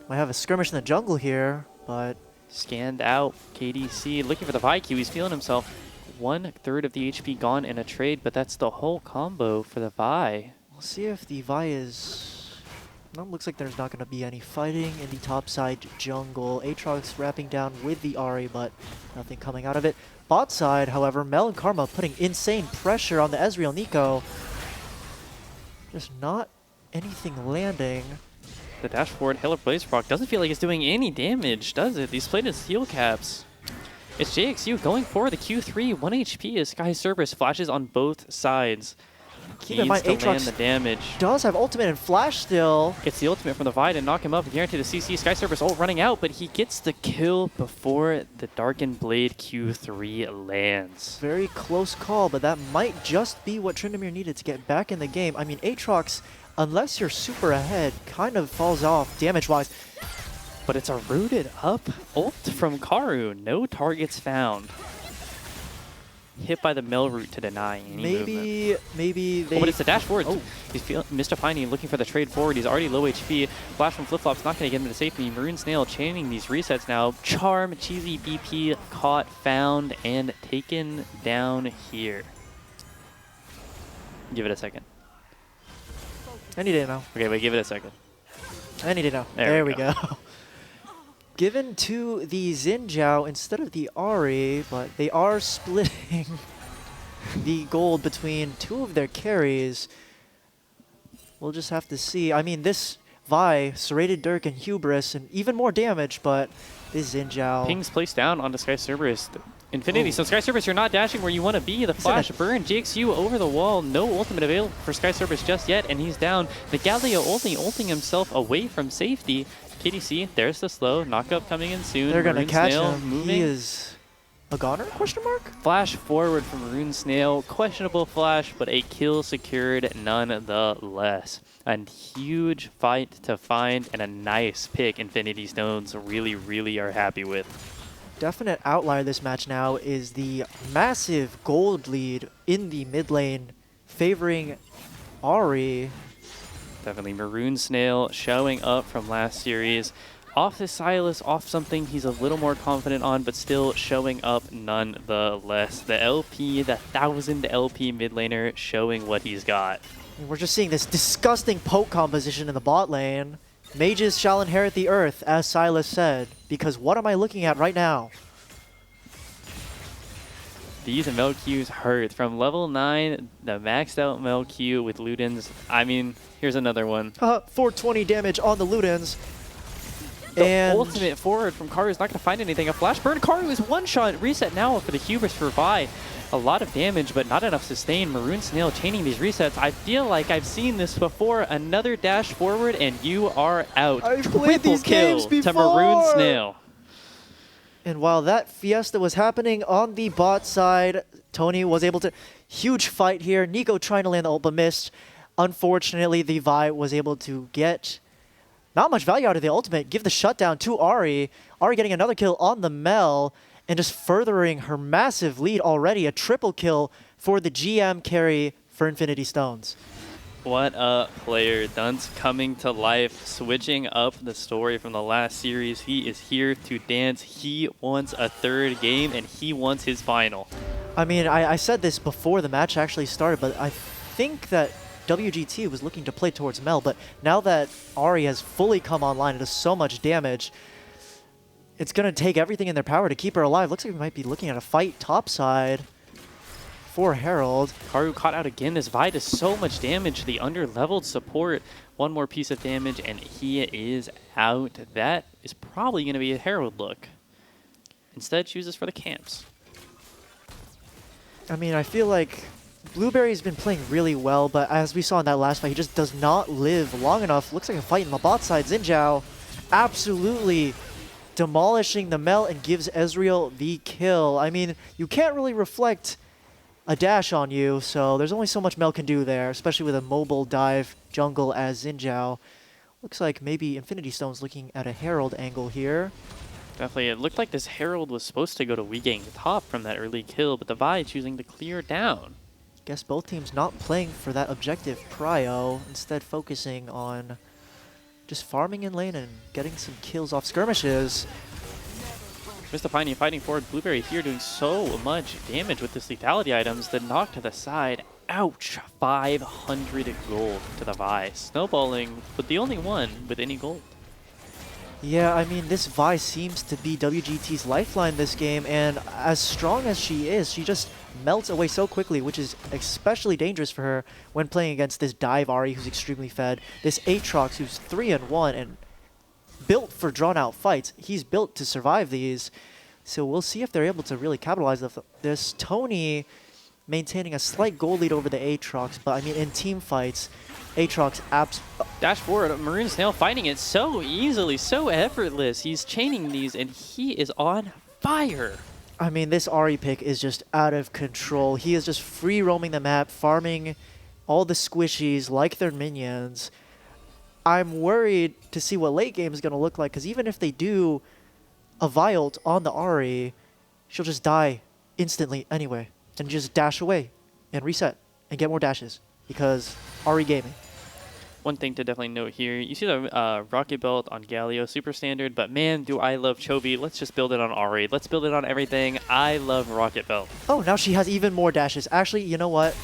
Might have a skirmish in the jungle here, but... Scanned out, KDC looking for the Vi Q. He's feeling himself. 1/3 of the HP gone in a trade, but that's the whole combo for the Vi. We'll see if the Vi is... No, looks like there's not going to be any fighting in the top side jungle. Aatrox wrapping down with the Ahri, but nothing coming out of it. Bot side, however, Mel and Karma putting insane pressure on the Ezreal Nico. Just not anything landing. The dashboard, Hail of Blaze proc doesn't feel like it's doing any damage, does it? These played in steel caps. It's JXU going for the Q3, 1 HP as Sky Cerberus flashes on both sides. Keep in mind, Needs to land Aatrox the damage. does have ultimate and flash still. Gets the ultimate from the Vi to knock him up, guaranteed the CC. Sky Cerberus ult running out, but he gets the kill before the Darkened Blade Q3 lands. Very close call, but that might just be what Tryndamere needed to get back in the game. I mean, Aatrox, unless you're super ahead, kind of falls off damage-wise. But it's a rooted up ult from Karu. No targets found. Hit by the Mel root to deny any movement. Maybe they... Oh, but it's the dash forward. Oh. He's Mystifying, looking for the trade forward. He's already low HP. Flash from Flip-Flop's not going to get him to safety. Maroon Snail chaining these resets now. Charm, Cheesy BP, caught, found, and taken down here. Give it a second. I need to know. Okay, wait, give it a second. I need to know. There we we go. given to the Xin Zhao instead of the Ahri, but they are splitting the gold between two of their carries. We'll just have to see. I mean, this Vi, Serrated Dirk, and Hubris, and even more damage, but this Xin Zhao. Ping's placed down onto Sky Cerberus. Infinity. So Sky Cerberus, you're not dashing where you want to be. The flash burn JXU over the wall. No ultimate available for Sky Cerberus just yet, and he's down. The Galio only ulting himself away from safety. KDC, there's the slow. Knockup coming in soon. They're going to Maroon catch Snail him. moving. He is a goner, question mark? Flash forward from Maroon Snail. Questionable flash, but a kill secured nonetheless. A huge fight to find and a nice pick Infinity Stones really, really are happy with. Definite outlier this match now is the massive gold lead in the mid lane favoring Ahri. Definitely Maroon Snail showing up from last series. Off the Silas, off something he's a little more confident on, but still showing up nonetheless. The LP, the 1000 LP mid laner showing what he's got. And we're just seeing this disgusting poke composition in the bot lane. Mages shall inherit the earth, as Silas said, because what am I looking at right now? These MLQs hurt. From level 9, the maxed out MLQ with Ludens. I mean, here's another one. 420 damage on the Ludens. The And ultimate forward from Karu is not going to find anything. A flash burn. Karu is one shot. Reset now for the Hubris for Vi. A lot of damage, but not enough sustain. Maroon Snail chaining these resets. I feel like I've seen this before. Another dash forward, and you are out. I've played these Triple games kill to Maroon before. Snail. And while that fiesta was happening on the bot side, Tony was able to... Huge fight here. Nico trying to land the ult, but missed. Unfortunately, the Vi was able to get not much value out of the ultimate. Give the shutdown to Ahri. Ahri getting another kill on the Mel and just furthering her massive lead already. A triple kill for the GM carry for Infinity Stones. What a player. Dunce coming to life, switching up the story from the last series. He is here to dance. He wants a third game, and he wants his final. I mean, I said this before the match actually started, but I think that WGT was looking to play towards Mel, but now that Ahri has fully come online and does so much damage, it's going to take everything in their power to keep her alive. Looks like we might be looking at a fight topside for Herald. Karu caught out again. This Vi does so much damage. The under-leveled support. One more piece of damage, and he is out. That is probably going to be a Herald look. Instead, chooses for the camps. I mean, I feel like Blueberry's been playing really well, but as we saw in that last fight, he just does not live long enough. Looks like a fight in the bot side. Xin Zhao absolutely demolishing the Mel and gives Ezreal the kill. I mean, you can't really reflect a dash on you, so there's only so much Mel can do there, especially with a mobile dive jungle as Xin Zhao. Looks like maybe Infinity Stone's looking at a Herald angle here. Definitely, it looked like this Herald was supposed to go to Wegang top from that early kill, but the Vi choosing to clear down. Guess both teams not playing for that objective prio, instead focusing on just farming in lane and getting some kills off skirmishes. Mr. Piney fighting forward. Blueberry here doing so much damage with this lethality items. The knock to the side. Ouch. 500 gold to the Vi. Snowballing, but the only one with any gold. Yeah, I mean, this Vi seems to be WGT's lifeline this game, and as strong as she is, she just melts away so quickly, which is especially dangerous for her when playing against this Dive Ahri who's extremely fed, this Aatrox who's 3-1 and built for drawn-out fights. He's built to survive these, so we'll see if they're able to really capitalize on this. Tony maintaining a slight goal lead over the Aatrox, but I mean, in team fights, Aatrox Dash forward, Maroon Snail fighting it so easily, so effortless. He's chaining these, and he is on fire. I mean, this Ahri pick is just out of control. He is just free roaming the map, farming all the squishies like their minions. I'm worried to see what late game is going to look like, because even if they do a Vialt on the Ahri, she'll just die instantly anyway, and just dash away and reset and get more dashes, because Ahri gaming. One thing to definitely note here, you see the Rocket Belt on Galio, super standard, but man, do I love Chovy. Let's just build it on Ahri. Let's build it on everything. I love Rocket Belt. Oh, now she has even more dashes. Actually, you know what?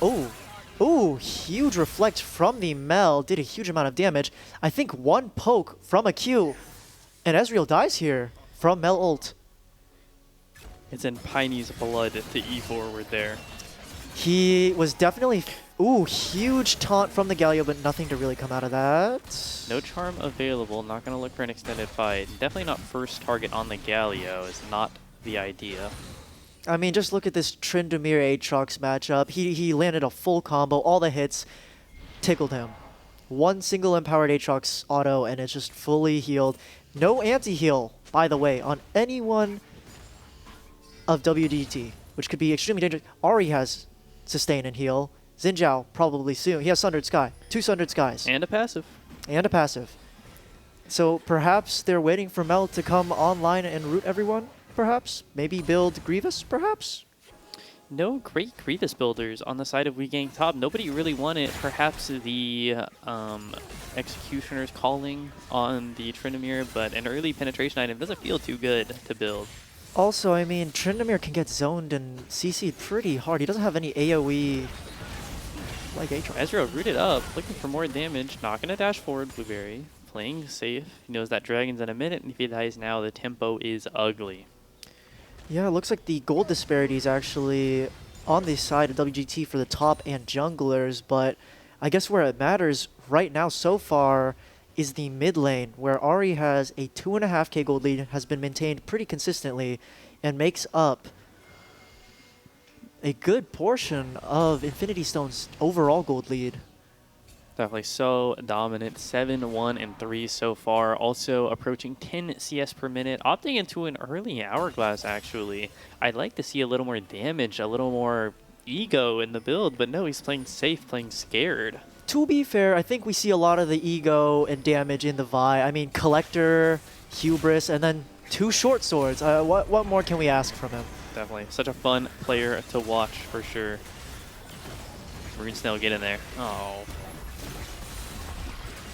Oh, huge reflect from the Mel. Did a huge amount of damage. I think one poke from a Q, And Ezreal dies here from Mel ult. It's in Piney's blood to E forward there. He was definitely... Ooh, huge taunt from the Galio, but nothing to really come out of that. No charm available. Not going to look for an extended fight. Definitely not first target on the Galio is not the idea. I mean, just look at this Tryndamere Aatrox matchup. He landed a full combo. All the hits tickled him. One single empowered Aatrox auto, and it's just fully healed. No anti-heal, by the way, on anyone of WDT, which could be extremely dangerous. Ahri has sustain and heal. Xin Zhao probably soon. He has Sundered Sky. 2 Sundered Skies. And a passive. And a passive. So perhaps they're waiting for Mel to come online and root everyone, perhaps? Maybe build Grievous, perhaps? No great Grievous builders on the side of We Gang Top. Nobody really wanted perhaps the Executioner's Calling on the Tryndamere, but an early penetration item doesn't feel too good to build. Also, I mean, Tryndamere can get zoned and CC'd pretty hard. He doesn't have any AoE like Aatrox. Ezreal rooted up, looking for more damage, not going to dash forward, Blueberry. Playing safe. He knows that Dragon's in a minute, and if he dies now, the tempo is ugly. Yeah, it looks like the gold disparity is actually on the side of WGT for the top and junglers, but I guess where it matters right now so far is the mid lane, where Ahri has a 2.5k gold lead, has been maintained pretty consistently, and makes up a good portion of Infinity Stone's overall gold lead. Definitely so dominant. 7, 1, and 3 so far. Also approaching 10 CS per minute. Opting into an early Hourglass, actually. I'd like to see a little more damage, a little more ego in the build, but no, he's playing safe, playing scared. To be fair, I think we see a lot of the ego and damage in the Vi. I mean, Collector, Hubris, and then 2 short swords. What more can we ask from him? Definitely. Such a fun player to watch, for sure. Rune Snell, get in there. Oh.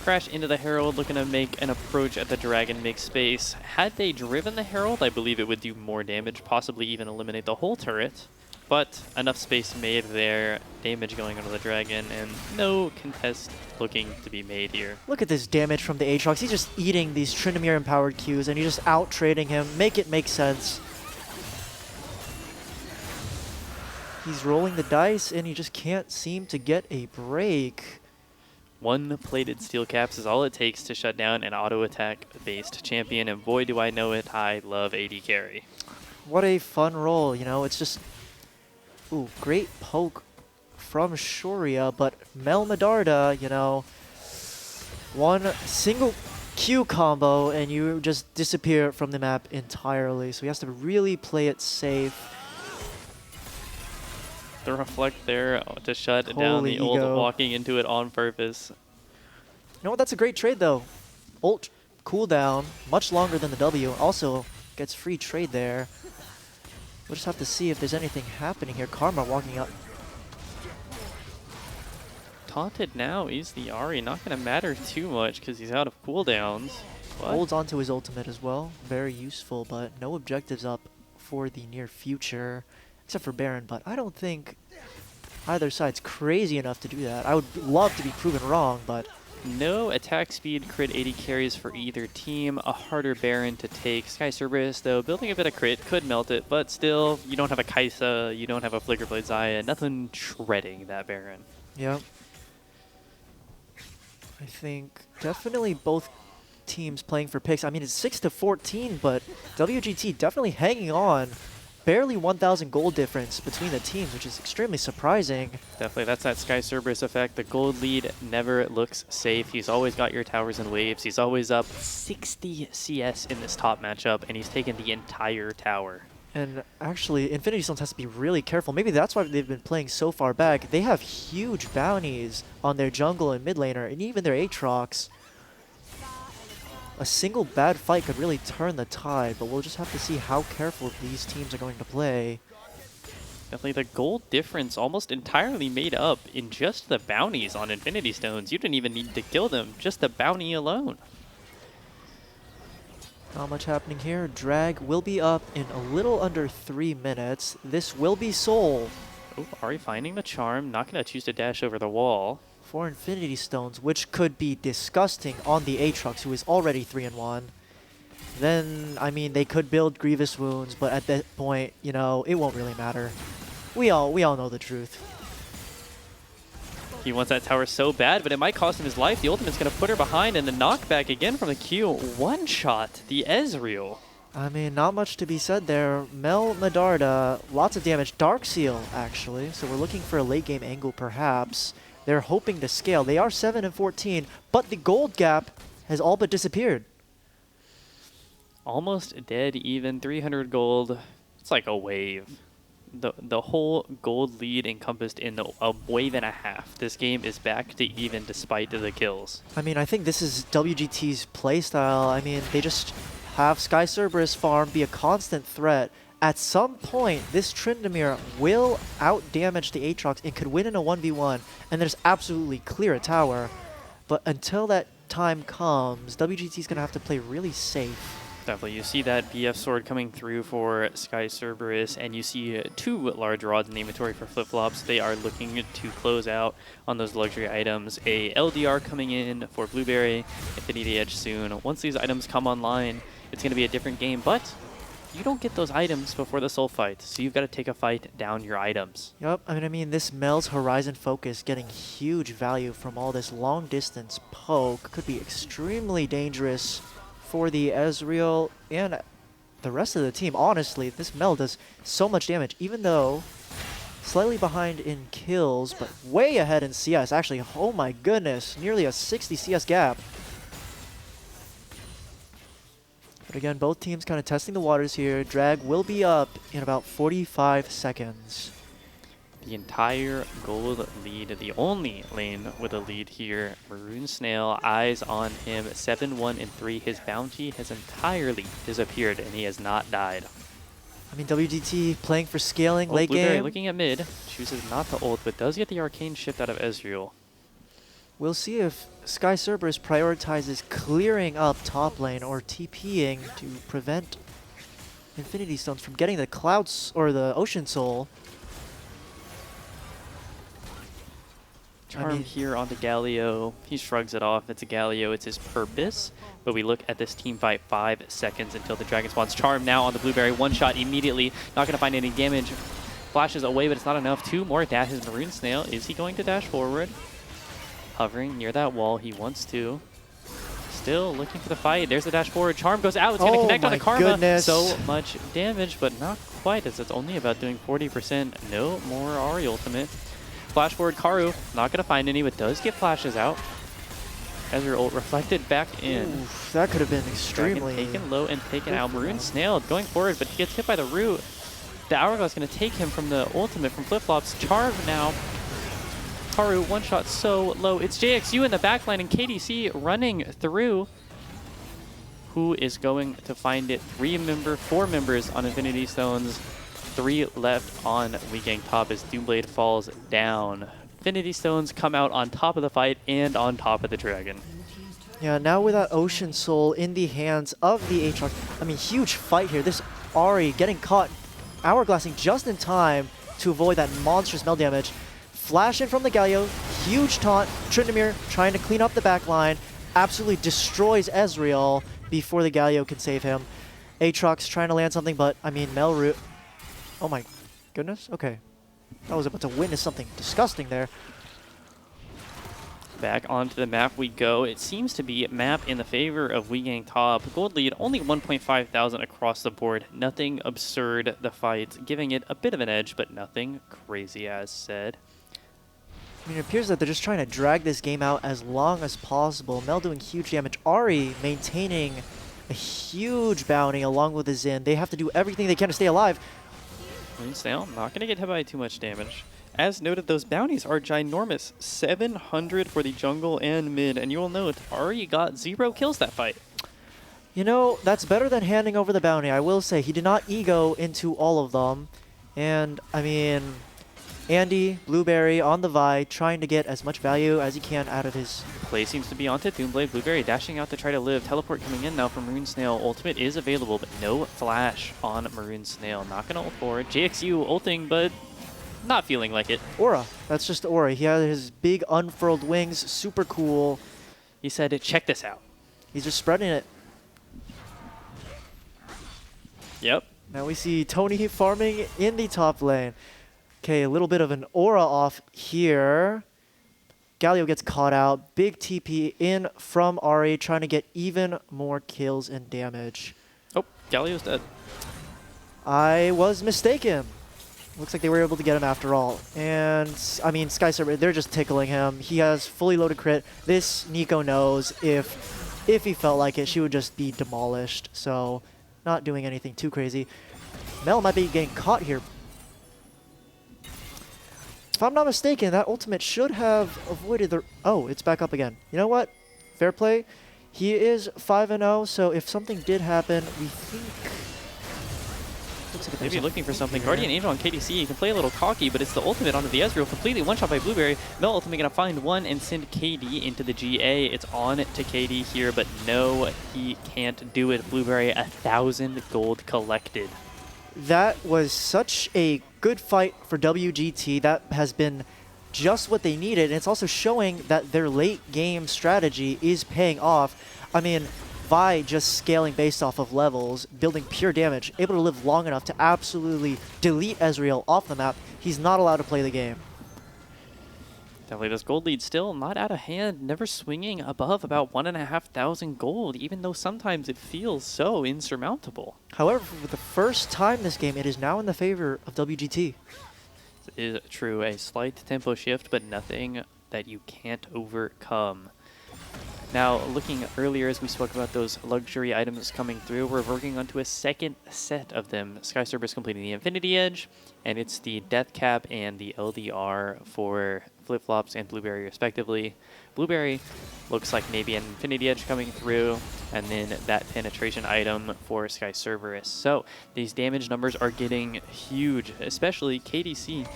Crash into the Herald, looking to make an approach at the Dragon, make space. Had they driven the Herald, I believe it would do more damage, possibly even eliminate the whole turret. But enough space made there, damage going onto the Dragon, and no contest looking to be made here. Look at this damage from the Aatrox. He's just eating these Tryndamere empowered Qs, and he's just out-trading him. Make it make sense. He's rolling the dice, and he just can't seem to get a break. 1 plated steel caps is all it takes to shut down an auto attack based champion, and boy do I know it, I love AD carry. What a fun roll, you know, it's just... Ooh, great poke from Shoria, but Mel Medarda, you know, one single Q combo and you just disappear from the map entirely. So he has to really play it safe. The reflect there to shut down the ult, walking into it on purpose. You know what, that's a great trade though. Ult cooldown, much longer than the W. Also gets free trade there. We'll just have to see if there's anything happening here. Karma walking up. Taunted now is the Ahri. Not going to matter too much because he's out of cooldowns. Holds onto his ultimate as well. Very useful, but no objectives up for the near future. Except for Baron, but I don't think either side's crazy enough to do that. I would love to be proven wrong, but... No attack speed crit 80 carries for either team. A harder Baron to take. Sky Cerberus, though, building a bit of crit, could melt it, but still, you don't have a Kaisa, you don't have a Flickerblade Xayah, nothing shredding that Baron. Yeah. I think definitely both teams playing for picks. I mean, it's 6-14, but WGT definitely hanging on. Barely 1,000 gold difference between the teams, which is extremely surprising. Definitely, that's that Sky Cerberus effect. The gold lead never looks safe. He's always got your towers and waves. He's always up 60 CS in this top matchup, and he's taken the entire tower. And actually, Infinity Stones has to be really careful. Maybe that's why they've been playing so far back. They have huge bounties on their jungle and mid laner, and even their Aatrox. A single bad fight could really turn the tide, but we'll just have to see how careful these teams are going to play. Definitely the gold difference almost entirely made up in just the bounties on Infinity Stones. You didn't even need to kill them, just the bounty alone. Not much happening here. Drag will be up in a little under 3 minutes. This will be Soul. Oh, Ahri finding the charm, not going to choose to dash over the wall. 4 Infinity Stones, which could be disgusting on the Aatrox, who is already 3-1. then, I mean, they could build Grievous Wounds, but at that point, you know, it won't really matter. We all know the truth. He wants that tower so bad, but it might cost him his life. The ultimate's going to put her behind, and the knockback again from the Q. One shot, the Ezreal. I mean, not much to be said there. Mel Medarda, lots of damage. Dark Seal, actually. So we're looking for a late game angle, perhaps. They're hoping to scale. They are 7 and 14, but the gold gap has all but disappeared. Almost dead even, 300 gold. It's like a wave. The whole gold lead encompassed in a wave and a half. This game is back to even despite the kills. I mean, I think this is WGT's playstyle. I mean, they just have Sky Cerberus farm be a constant threat. At some point, this Tryndamere will out-damage the Aatrox and could win in a 1v1, and there's absolutely clear a tower. But until that time comes, WGT's going to have to play really safe. Definitely. You see that BF sword coming through for Sky Cerberus, and you see 2 large rods in the inventory for flip-flops. They are looking to close out on those luxury items. A LDR coming in for Blueberry, Infinity Edge soon. Once these items come online, it's going to be a different game, but you don't get those items before the soul fight, so you've got to take a fight down your items. Yep, I mean, this Mel's Horizon Focus getting huge value from all this long-distance poke could be extremely dangerous for the Ezreal and the rest of the team. Honestly, this Mel does so much damage, even though slightly behind in kills, but way ahead in CS. Actually, oh my goodness, nearly a 60 CS gap. But again, both teams kind of testing the waters here. Drag will be up in about 45 seconds. The entire gold lead, the only lane with a lead here. Maroon Snail, eyes on him, 7-1 and 3. His bounty has entirely disappeared, and he has not died. I mean, WGT playing for scaling late Blueberry game. looking at mid, chooses not to ult, but does get the arcane shift out of Ezreal. We'll see if Sky Cerberus prioritizes clearing up top lane or TPing to prevent Infinity Stones from getting the Clouds or the Ocean Soul. Charm here onto Galio. He shrugs it off. It's a Galio. It's his purpose. But we look at this team fight, 5 seconds until the Dragon spawns. Charm now on the Blueberry. One shot immediately. Not going to find any damage. Flashes away, but it's not enough. 2 more dashes. Maroon Snail. Is he going to dash forward? Hovering near that wall. He wants to. Still looking for the fight. There's the dash forward. Charm goes out. It's going to connect on the Karma. Goodness. So much damage, but not quite, as it's only about doing 40%. No more Ahri ultimate. Flash forward, Karu, not going to find any, but does get flashes out. Ezreal ult reflected back in. Oof, that could have been extremely... Dragon taken low and taken out. Maroon Snail going forward, but he gets hit by the root. The Hourglass going to take him from the ultimate from flip-flops. Charm now. Karu, one shot so low. It's JXU in the backline and KDC running through. Who is going to find it? 4 members on Infinity Stones. 3 left on WeGang top as Doomblade falls down. Infinity Stones come out on top of the fight and on top of the Dragon. Yeah, now with that Ocean Soul in the hands of the Aatrox, I mean, huge fight here. This Ahri getting caught hourglassing just in time to avoid that monstrous melt damage. Flash in from the Galio, huge taunt. Tryndamere trying to clean up the back line, absolutely destroys Ezreal before the Galio can save him. Aatrox trying to land something, but I mean, Melroot. Oh my goodness, okay. I was about to witness something disgusting there. Back onto the map we go. It seems to be map in the favor of WeGang top. Gold lead, only 1.5 thousand across the board. Nothing absurd, the fight, giving it a bit of an edge, but nothing crazy as said. I mean, it appears that they're just trying to drag this game out as long as possible. Mel doing huge damage. Ahri maintaining a huge bounty along with the Xin. They have to do everything they can to stay alive. Maroon Snail, not going to get hit by too much damage. As noted, those bounties are ginormous. 700 for the jungle and mid, and you will note, Ahri got 0 kills that fight. You know, that's better than handing over the bounty. I will say, he did not ego into all of them. And, I mean, Andy, Blueberry on the Vi, trying to get as much value as he can out of his... Play seems to be onto Doomblade. Blueberry dashing out to try to live. Teleport coming in now from Maroon Snail. Ultimate is available, but no flash on Maroon Snail. Not going to ult forward. JXU ulting, but not feeling like it. Aura. That's just Aura. He has his big unfurled wings. Super cool. He said, check this out. He's just spreading it. Yep. Now we see Tony farming in the top lane. Okay, a little bit of an aura off here. Galio gets caught out. Big TP in from Ari, trying to get even more kills and damage. Oh, Galio's dead. I was mistaken. Looks like they were able to get him after all. And, I mean, Sky Server, they're just tickling him. He has fully loaded crit. This Nico knows if he felt like it, she would just be demolished. So, not doing anything too crazy. Mel might be getting caught here. If I'm not mistaken, that ultimate should have avoided the... Oh, it's back up again. You know what? Fair play. He is 5-0, so if something did happen, we think... Looks like Maybe looking for something. Guardian Angel on KDC. You can play a little cocky, but it's the ultimate onto the Ezreal. Completely one-shot by Blueberry. Mel ultimate going to find one and send KD into the GA. It's on to KD here, but no, he can't do it. Blueberry, 1,000 gold collected. That was such a good fight for WGT. That has been just what they needed. And it's also showing that their late game strategy is paying off. I mean, Vi just scaling based off of levels, building pure damage, able to live long enough to absolutely delete Ezreal off the map. He's not allowed to play the game. Definitely this gold lead still not out of hand, never swinging above about 1,500 gold, even though sometimes it feels so insurmountable. However, for the first time this game, it is now in the favor of WGT. It is true, a slight tempo shift, but nothing that you can't overcome. Now, looking earlier as we spoke about those luxury items coming through, we're working onto a second set of them. Sky Cerberus completing the Infinity Edge, and it's the Death Cap and the LDR for Flip-Flops and Blueberry respectively. Blueberry looks like maybe an Infinity Edge coming through, and then that penetration item for Sky Cerberus. So these damage numbers are getting huge, especially KDC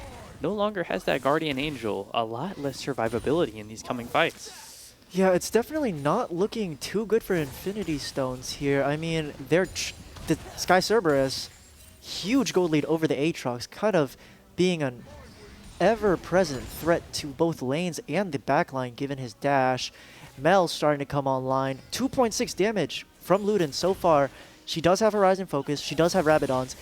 no longer has that Guardian Angel. A lot less survivability in these coming fights. Yeah, it's definitely not looking too good for Infinity Stones here. I mean, the Sky Cerberus, huge gold lead over the Aatrox, kind of being an ever-present threat to both lanes and the backline given his dash. Mel starting to come online. 2.6 damage from Luden so far. She does have Horizon Focus. She does have Rabadons.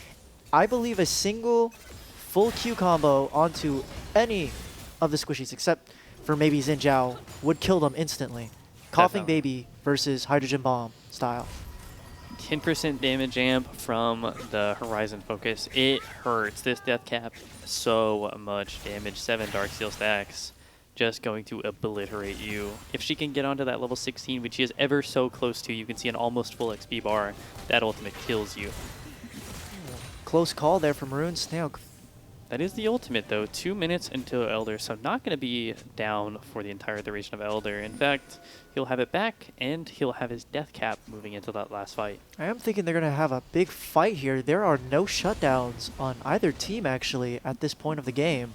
I believe a single full Q combo onto any of the squishies except for maybe Xin Zhao would kill them instantly. Coughing Baby versus Hydrogen Bomb style. 10% damage amp from the Horizon Focus. It hurts. This Death Cap, so much damage. 7 Darksteel stacks. Just going to obliterate you. If she can get onto that level 16, which she is ever so close to, you can see an almost full XP bar. That ultimate kills you. Close call there from Maroon Snail. That is the ultimate, though. 2 minutes until Elder, so not going to be down for the entire duration of Elder. In fact, he'll have it back, and he'll have his Death Cap moving into that last fight. I am thinking they're going to have a big fight here. There are no shutdowns on either team, actually, at this point of the game.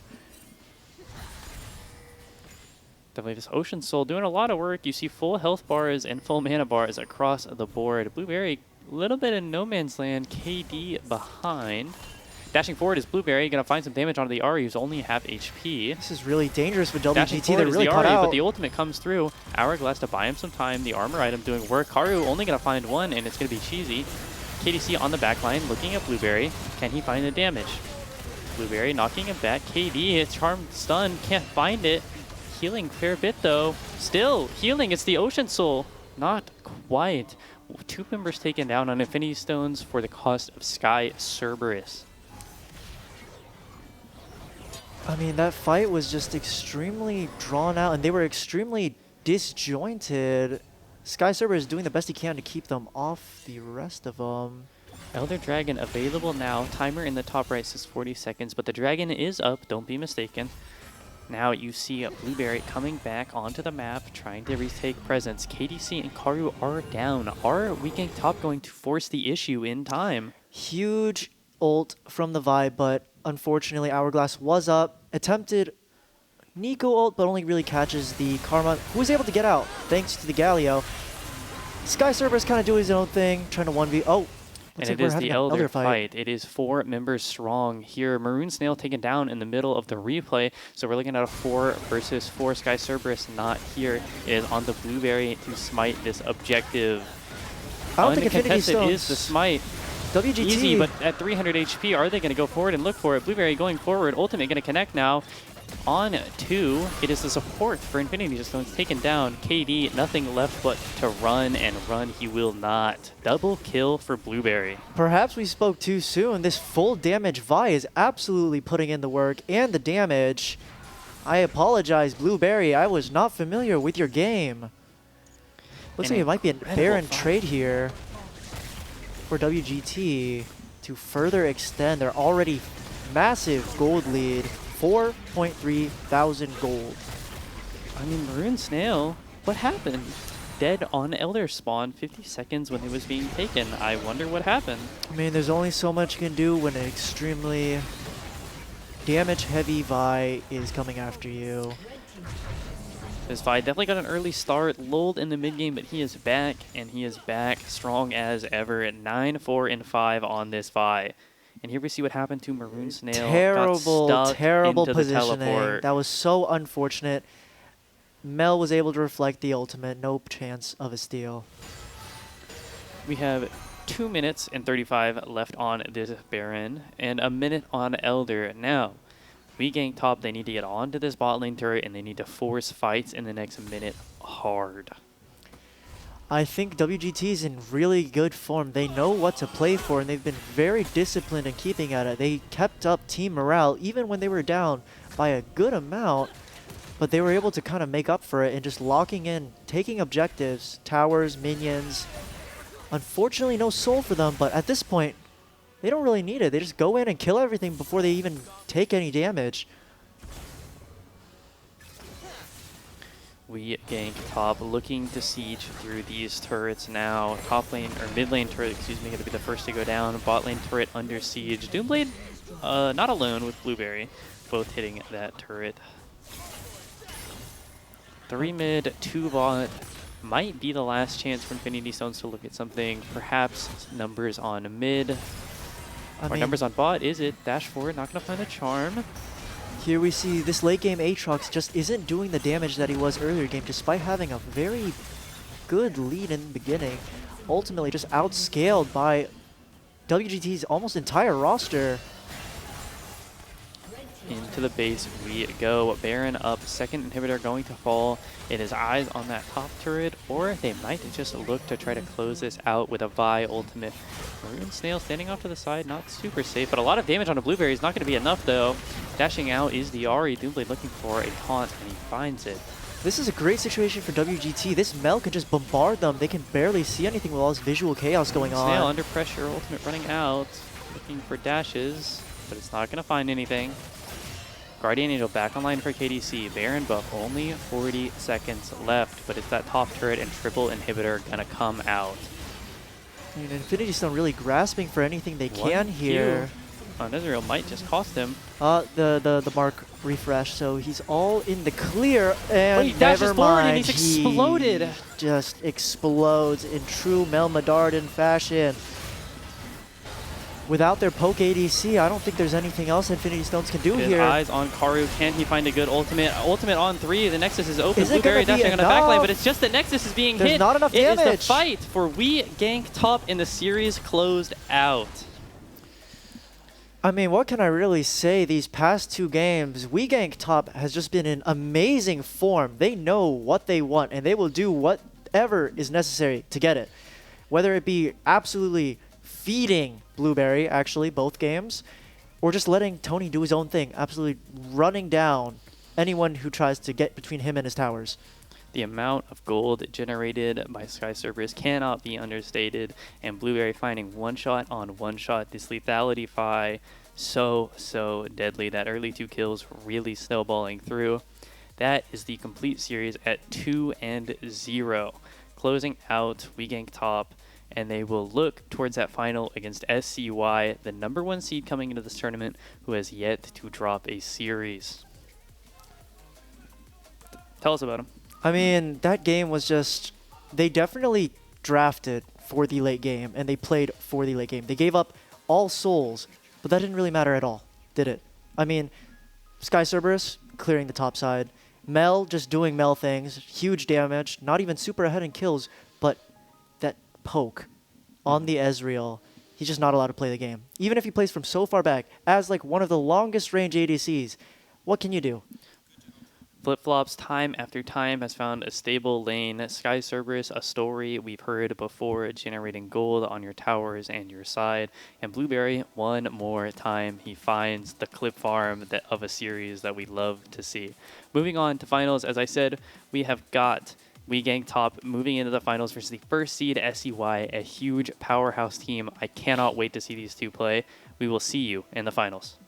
Definitely this Ocean Soul doing a lot of work. You see full health bars and full mana bars across the board. Blueberry, a little bit in no man's land. KD behind. Dashing forward is Blueberry, going to find some damage onto the Ahri, who's only half HP. This is really dangerous with Dashing WGT. forward They're is really the caught Ahri, out. but the ultimate comes through. Hourglass to buy him some time. The armor item doing work. Karu only going to find one, and it's going to be cheesy. KDC on the backline, looking at Blueberry. Can he find the damage? Blueberry knocking him back. KD, charmed stun, can't find it. Healing fair bit, though. Still healing. It's the Ocean Soul. Not quite. 2 members taken down on Infinity Stones for the cost of Sky Cerberus. I mean, that fight was just extremely drawn out, and they were extremely disjointed. Sky Server is doing the best he can to keep them off the rest of them. Elder Dragon available now. Timer in the top right says 40 seconds, but the dragon is up. Don't be mistaken. Now you see Blueberry coming back onto the map, trying to retake presence. KDC and Karu are down. Are Weekend Top going to force the issue in time? Huge ult from the Vi, but unfortunately Hourglass was up. Attempted Nico ult, but only really catches the Karma, who was able to get out thanks to the Galio. Sky Cerberus kind of doing his own thing, trying to 1v. Oh, And like it is the Elder fight. fight. It is 4 members strong here. Maroon Snail taken down in the middle of the replay. So we're looking at a 4 versus 4. Sky Cerberus not here. It is on the Blueberry to smite this objective. I don't think Infinity Uncontested Stones is the smite. WGT. Easy, but at 300 HP, are they going to go forward and look for it? Blueberry going forward. Ultimate going to connect now. On 2, it is the support for Infinity Stones taken down. KD, nothing left but to run, and run he will not. Double kill for Blueberry. Perhaps we spoke too soon. This full damage Vi is absolutely putting in the work and the damage. I apologize, Blueberry. I was not familiar with your game. Looks An like it might be an incredible barren fight. trade here for WGT to further extend their already massive gold lead. 4.3 thousand gold. I mean, Maroon Snail, what happened? Dead on Elder Spawn, 50 seconds when it was being taken. I wonder what happened. I mean, there's only so much you can do when an extremely damage-heavy Vi is coming after you. This Vi definitely got an early start, lulled in the mid game, but he is back, and he is back strong as ever at 9-4-5 on this Vi. And here we see what happened to Maroon Snail. Terrible, got stuck terrible into the positioning. teleport. That was so unfortunate. Mel was able to reflect the ultimate. No chance of a steal. We have 2 minutes and 35 left on this Baron, and a minute on Elder. Now, we gank top. They need to get onto this bot lane turret, and they need to force fights in the next minute hard. I think WGT is in really good form. They know what to play for, and they've been very disciplined in keeping at it. They kept up team morale even when they were down by a good amount, but they were able to kind of make up for it and just locking in, taking objectives, towers, minions. Unfortunately, no soul for them, but at this point, they don't really need it. They just go in and kill everything before they even take any damage. We gank top, looking to siege through these turrets now. Top lane, or mid lane turret, excuse me, going to be the first to go down. Bot lane turret under siege. Doomblade, not alone with Blueberry, both hitting that turret. 3 mid, 2 bot. Might be the last chance for Infinity Stones to look at something. Perhaps numbers on mid. Or numbers on bot, is it? Dash forward, not going to find a charm. Here we see this late game Aatrox just isn't doing the damage that he was earlier game, despite having a very good lead in the beginning. Ultimately just outscaled by WGT's almost entire roster. Into the base we go. Baron up, second inhibitor going to fall. It is eyes on that top turret, or they might just look to try to close this out with a Vi ultimate. Maroon Snail standing off to the side, not super safe, but a lot of damage on a Blueberry is not going to be enough though. Dashing out is the Ahri. Doomblade looking for a taunt, and he finds it. This is a great situation for WGT. This Mel can just bombard them. They can barely see anything with all this visual chaos going on. Snail under pressure, ultimate running out, looking for dashes, but it's not going to find anything. Guardian Angel back online for KDC. Baron buff, only 40 seconds left, but it's that top turret and triple inhibitor gonna come out. And Infinity Stone really grasping for anything they can here. Nezreal might just cost him. The mark refresh, so he's all in the clear, and Wait, dashes never forward mind. and he's exploded. He just explodes in true Mel Medarden fashion. Without their poke ADC, I don't think there's anything else Infinity Stones can do His here. eyes on Karu. Can he find a good ultimate? Ultimate on 3. The Nexus is open. Is it Blueberry gonna be dashing on the back lane, enough? but it's just the Nexus is being There's hit. not enough It is damage. the fight for We Gank Top, and the series closed out. I mean, what can I really say? These past 2 games, We Gank Top has just been in amazing form. They know what they want, and they will do whatever is necessary to get it. Whether it be absolutely feeding Blueberry, actually, both games, or just letting Tony do his own thing, absolutely running down anyone who tries to get between him and his towers. The amount of gold generated by Sky Cerberus cannot be understated, and Blueberry finding one shot on one shot. This lethality Fi, so deadly. That early 2 kills really snowballing through. That is the complete series at 2-0. Closing out We Gank Top, and they will look towards that final against SCY, the #1 seed coming into this tournament, who has yet to drop a series. Tell us about him. I mean, that game was just... They definitely drafted for the late game, and they played for the late game. They gave up all souls, but that didn't really matter at all, did it? I mean, Sky Cerberus clearing the top side. Mel just doing Mel things. Huge damage. Not even super ahead in kills, but that poke on the Ezreal. he's just not allowed to play the game. Even if he plays from so far back, as like one of the longest range ADCs, what can you do? Flip-flops time after time has found a stable lane. Sky Cerberus, a story we've heard before, generating gold on your towers and your side. And Blueberry, one more time, he finds the clip farm of a series that we love to see. Moving on to finals, as I said, we have got We Gank Top moving into the finals versus the first seed SEY, a huge powerhouse team. I cannot wait to see these two play. We will see you in the finals.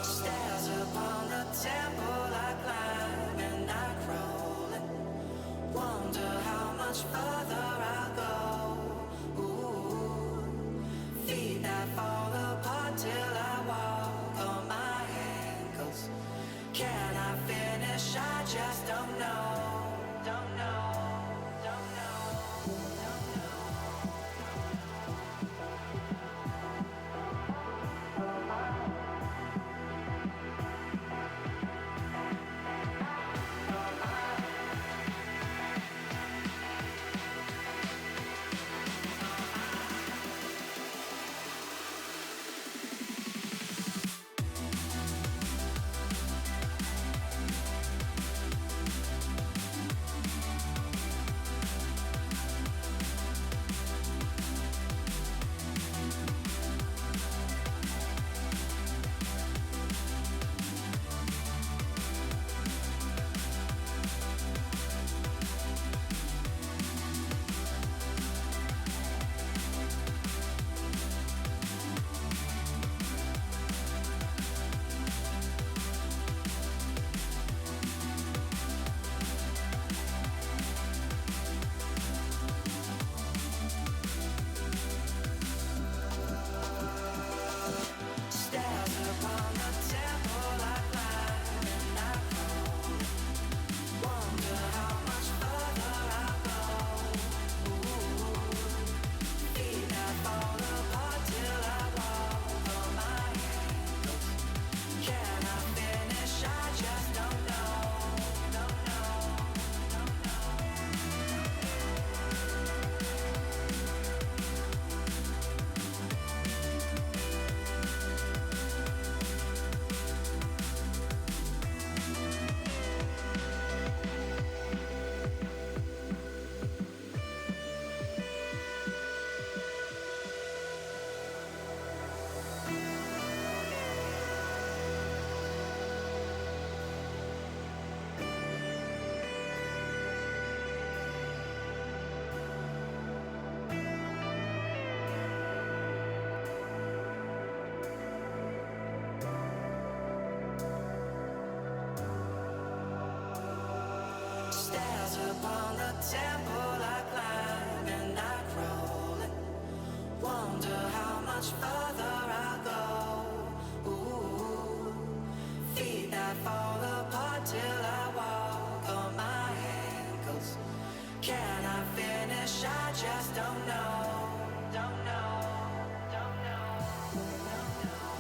Stairs upon the temple I climb and I crawl and wonder how much further I'll go. Ooh, feet that fall apart till I walk on my ankles. Can I finish? I just don't know. Don't know. Don't know. Don't know. Stairs upon the temple I climb and I crawl. Wonder how much further I'll go. Ooh, feet that fall apart till I walk on my ankles. Can I finish? I just don't know. Don't know. Don't know. Stairs upon the temple I climb and I crawl and wonder how much further I'll go. Ooh, feet that fall apart till I walk on my ankles. Can I finish? I just don't know. Don't know. Don't know. Don't know.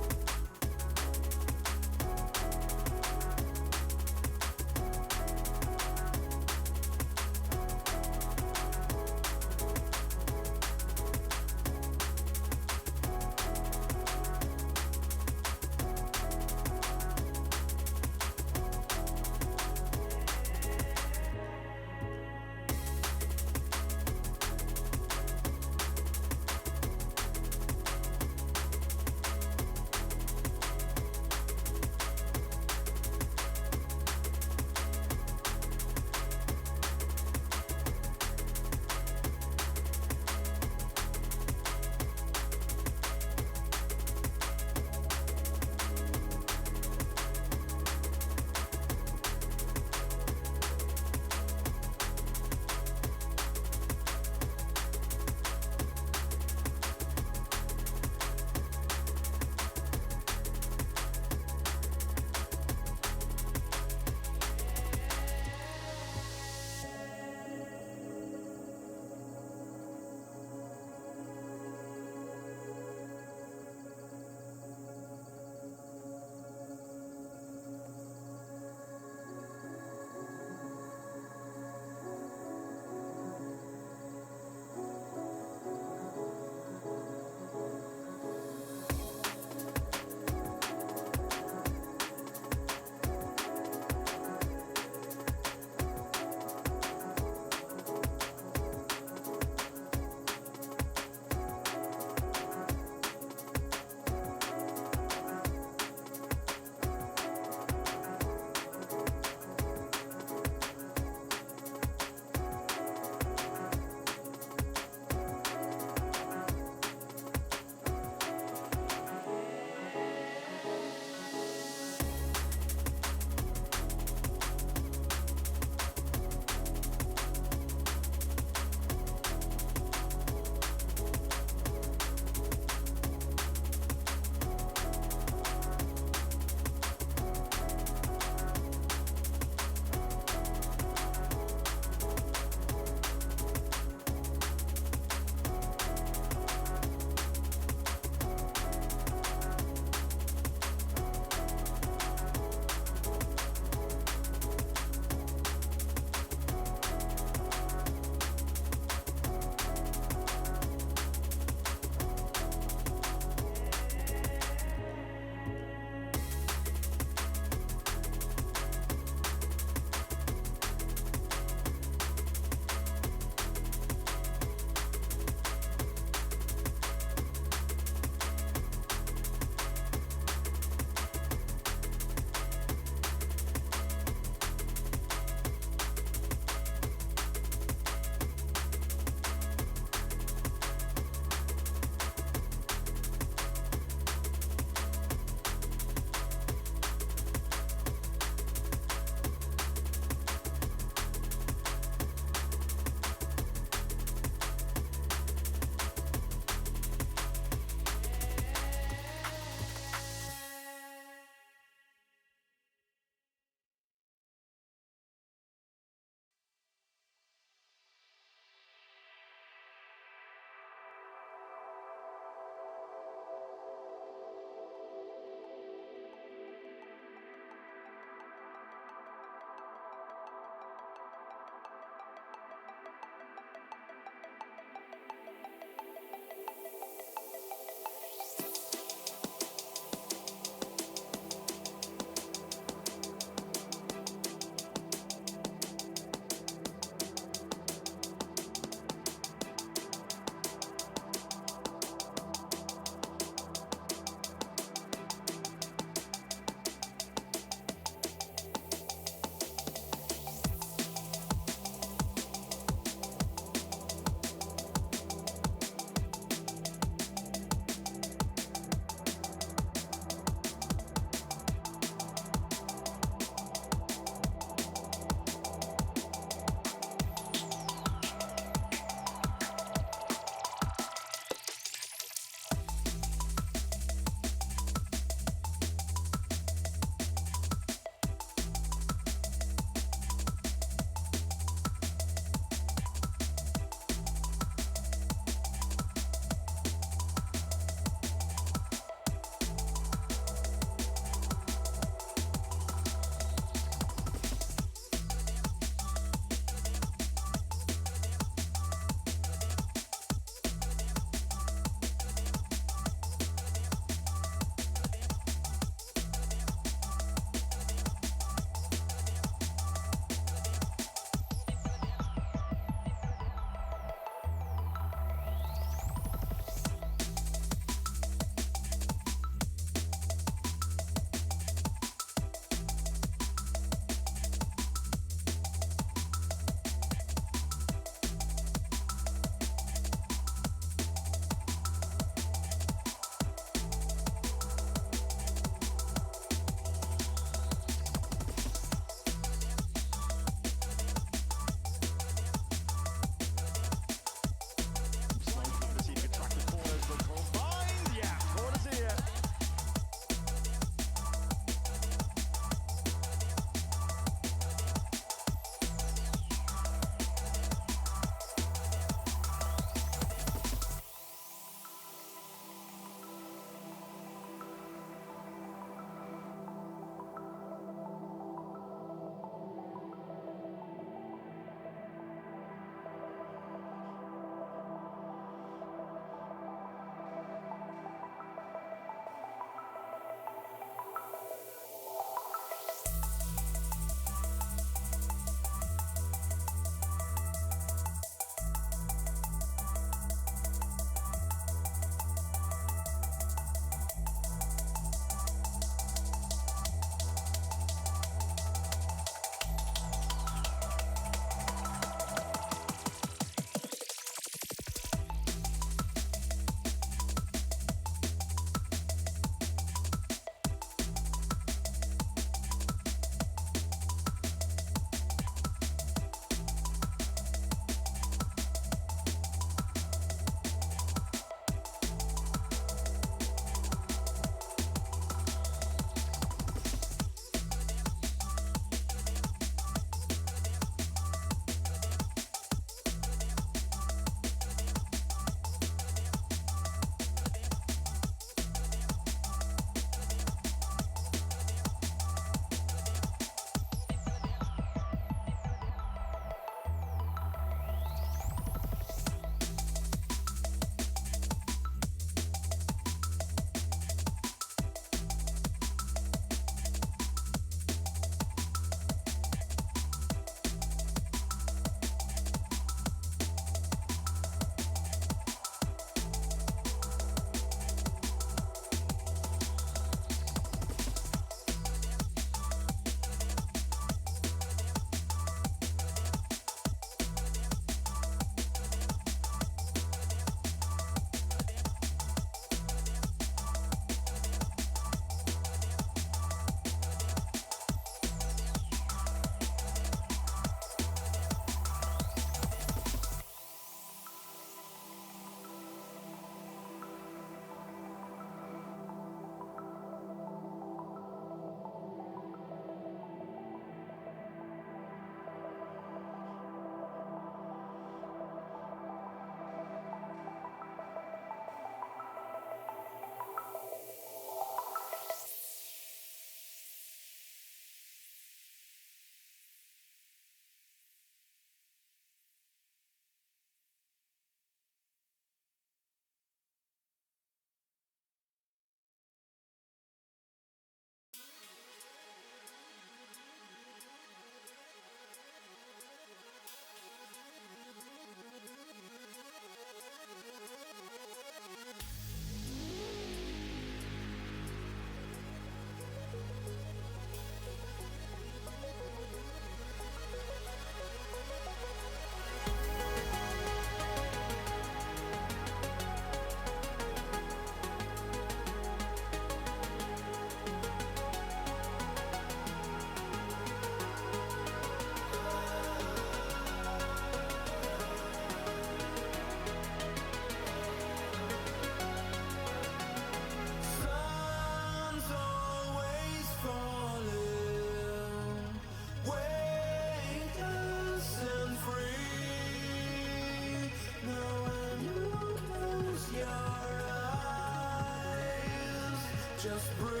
Just breathe,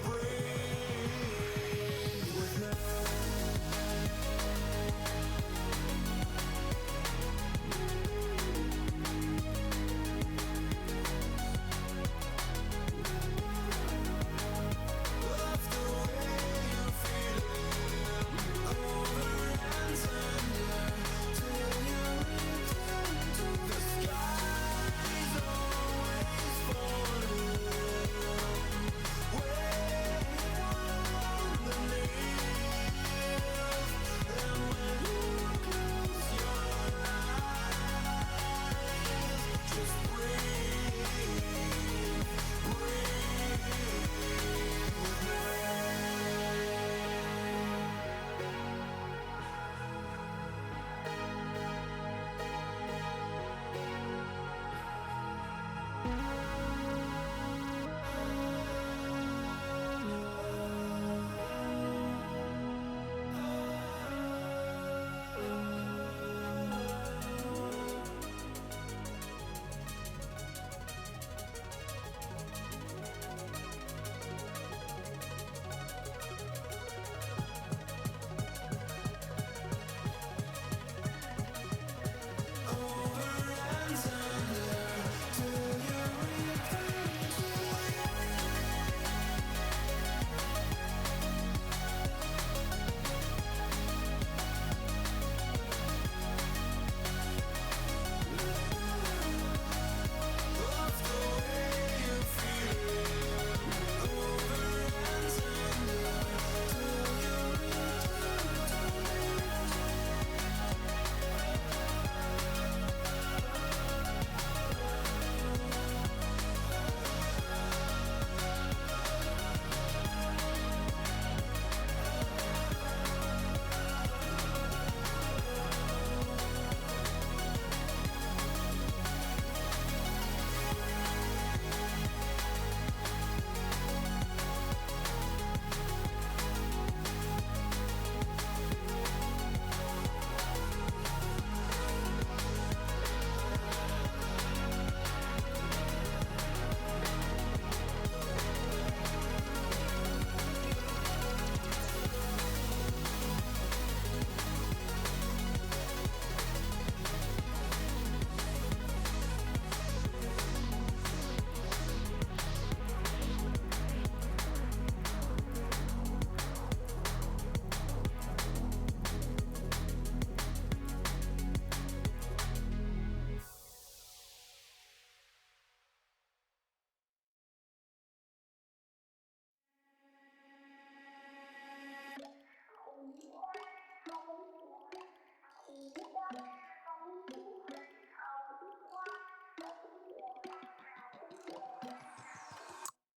breathe with me. Love the way you feel it, over and under, till you return to the sky's always falling. Wait underneath, and when you close your eyes, just breathe, breathe with me. Over and under, till you return to love the way you feel it, over and under, till you return to me.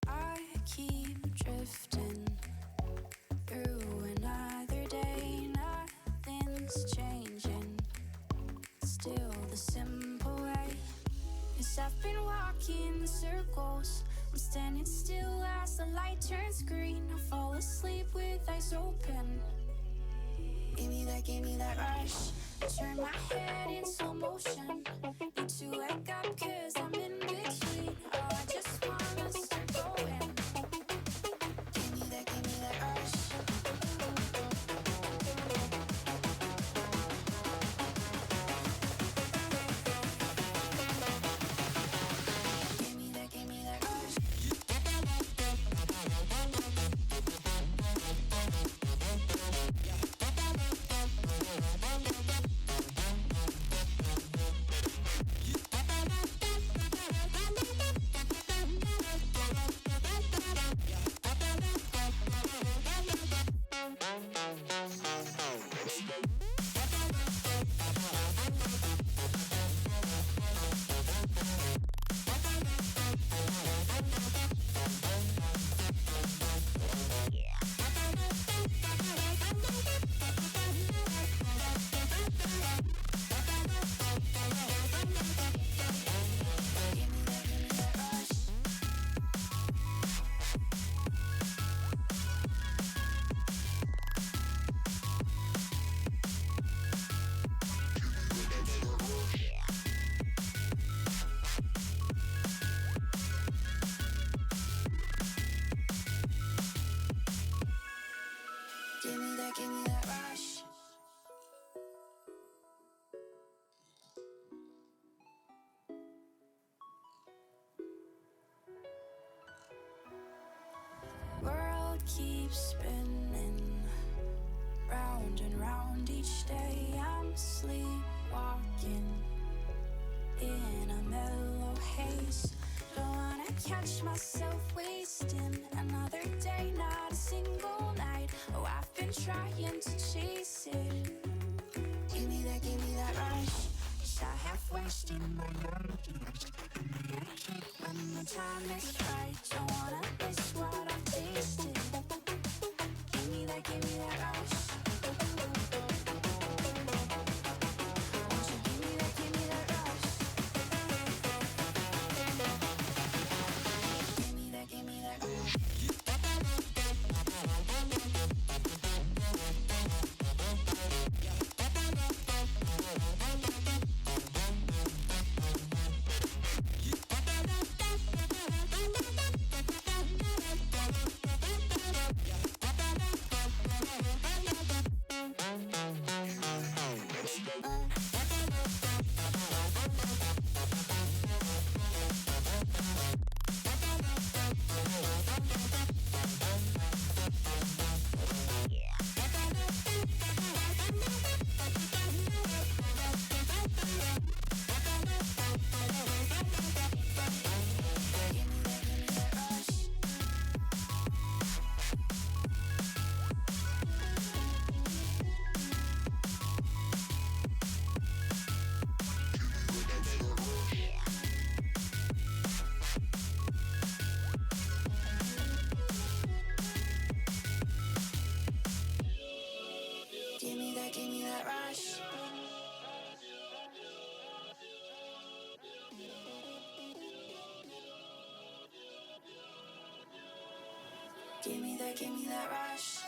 I keep drifting through another day. Nothing's changing, still the simple way. Yes, I've been walking in circles. I'm standing still as the light turns green. I fall asleep with eyes open. Give me that rush. I turn my head in slow motion. Need to wake up 'cause I'm in between. Oh, I just wanna start going. Give me that rush. Give me that rush. keeps spinning round and round each day. I'm sleepwalking in a mellow haze. Don't wanna catch myself wasting another day, not a single night. Oh, I've been trying to chase it. Give me that rush. Wish I have wasted my life. When the time is right, don't wanna miss what I've tasted. Give me that rush. Won't you give me that rush? Give me that rush. Give me that rush. Give me that rush.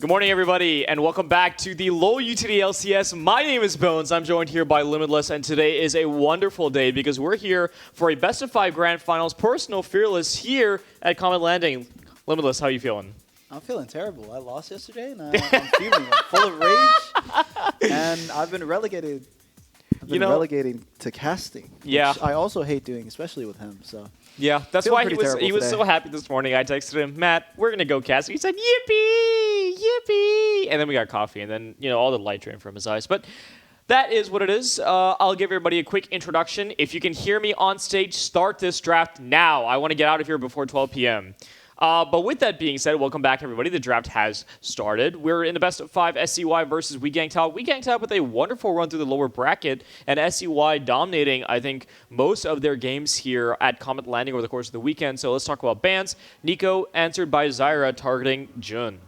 Good morning, everybody, and welcome back to the LOLUTD LCS. My name is Bones. I'm joined here by Limitless, and today is a wonderful day because we're here for a best of 5 grand finals personal fearless here at Comet LANding. Limitless, how are you feeling? I'm feeling terrible. I lost yesterday, and I'm feeling full of rage. And I've been relegated. Relegating to casting. Yeah. Which I also hate doing, especially with him. So. Yeah, that's Feeling why pretty terrible he was today. so happy this morning. I texted him, Matt, we're gonna go casting. He said, yippee, yippee, and then we got coffee, and then all the light drained from his eyes. But that is what it is. I'll give everybody a quick introduction. If you can hear me on stage, start this draft now. I want to get out of here before 12 p.m. But with that being said, welcome back, everybody. The draft has started. We're in the best of 5 SCY versus We Gank Top. We Gank Top with a wonderful run through the lower bracket, and SCY dominating, I think, most of their games here at Comet LANding over the course of the weekend. So let's talk about bans. Nico answered by Zyra targeting Jun.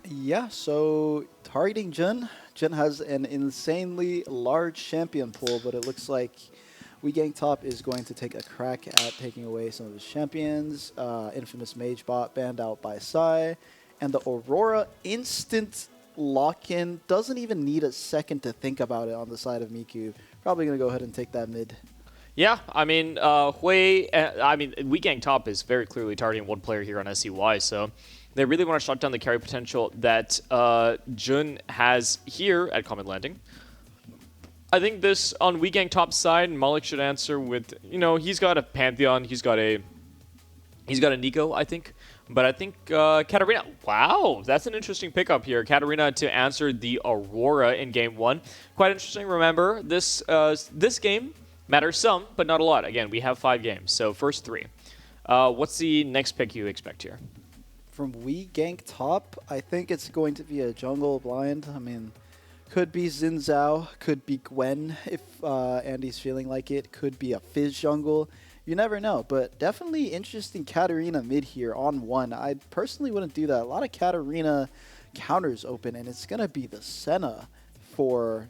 Yeah, so targeting Jun. Jun has an insanely large champion pool, but it looks like We Gank Top is going to take a crack at taking away some of his champions. Infamous Mage Bot banned out by Psy. And the Aurora instant lock-in doesn't even need a second to think about it on the side of Miku. Probably going to go ahead and take that mid. Yeah, I mean, We Gank Top is very clearly targeting one player here on SCY, so they really want to shut down the carry potential that Jun has here at Comet LANding. I think this on We Gank Top side, Malik should answer with, he's got a Pantheon, he's got a Nico, I think. But I think Katarina, wow, that's an interesting pickup here. Katarina to answer the Aurora in game 1. Quite interesting. Remember, this game matters some, but not a lot. Again, we have 5 games, so first 3. What's the next pick you expect here? From We Gank Top, I think it's going to be a jungle blind. I mean, could be Xin Zhao, could be Gwen if Andy's feeling like it, could be a Fizz jungle. You never know, but definitely interesting Katarina mid here on 1. I personally wouldn't do that. A lot of Katarina counters open, and it's going to be the Senna for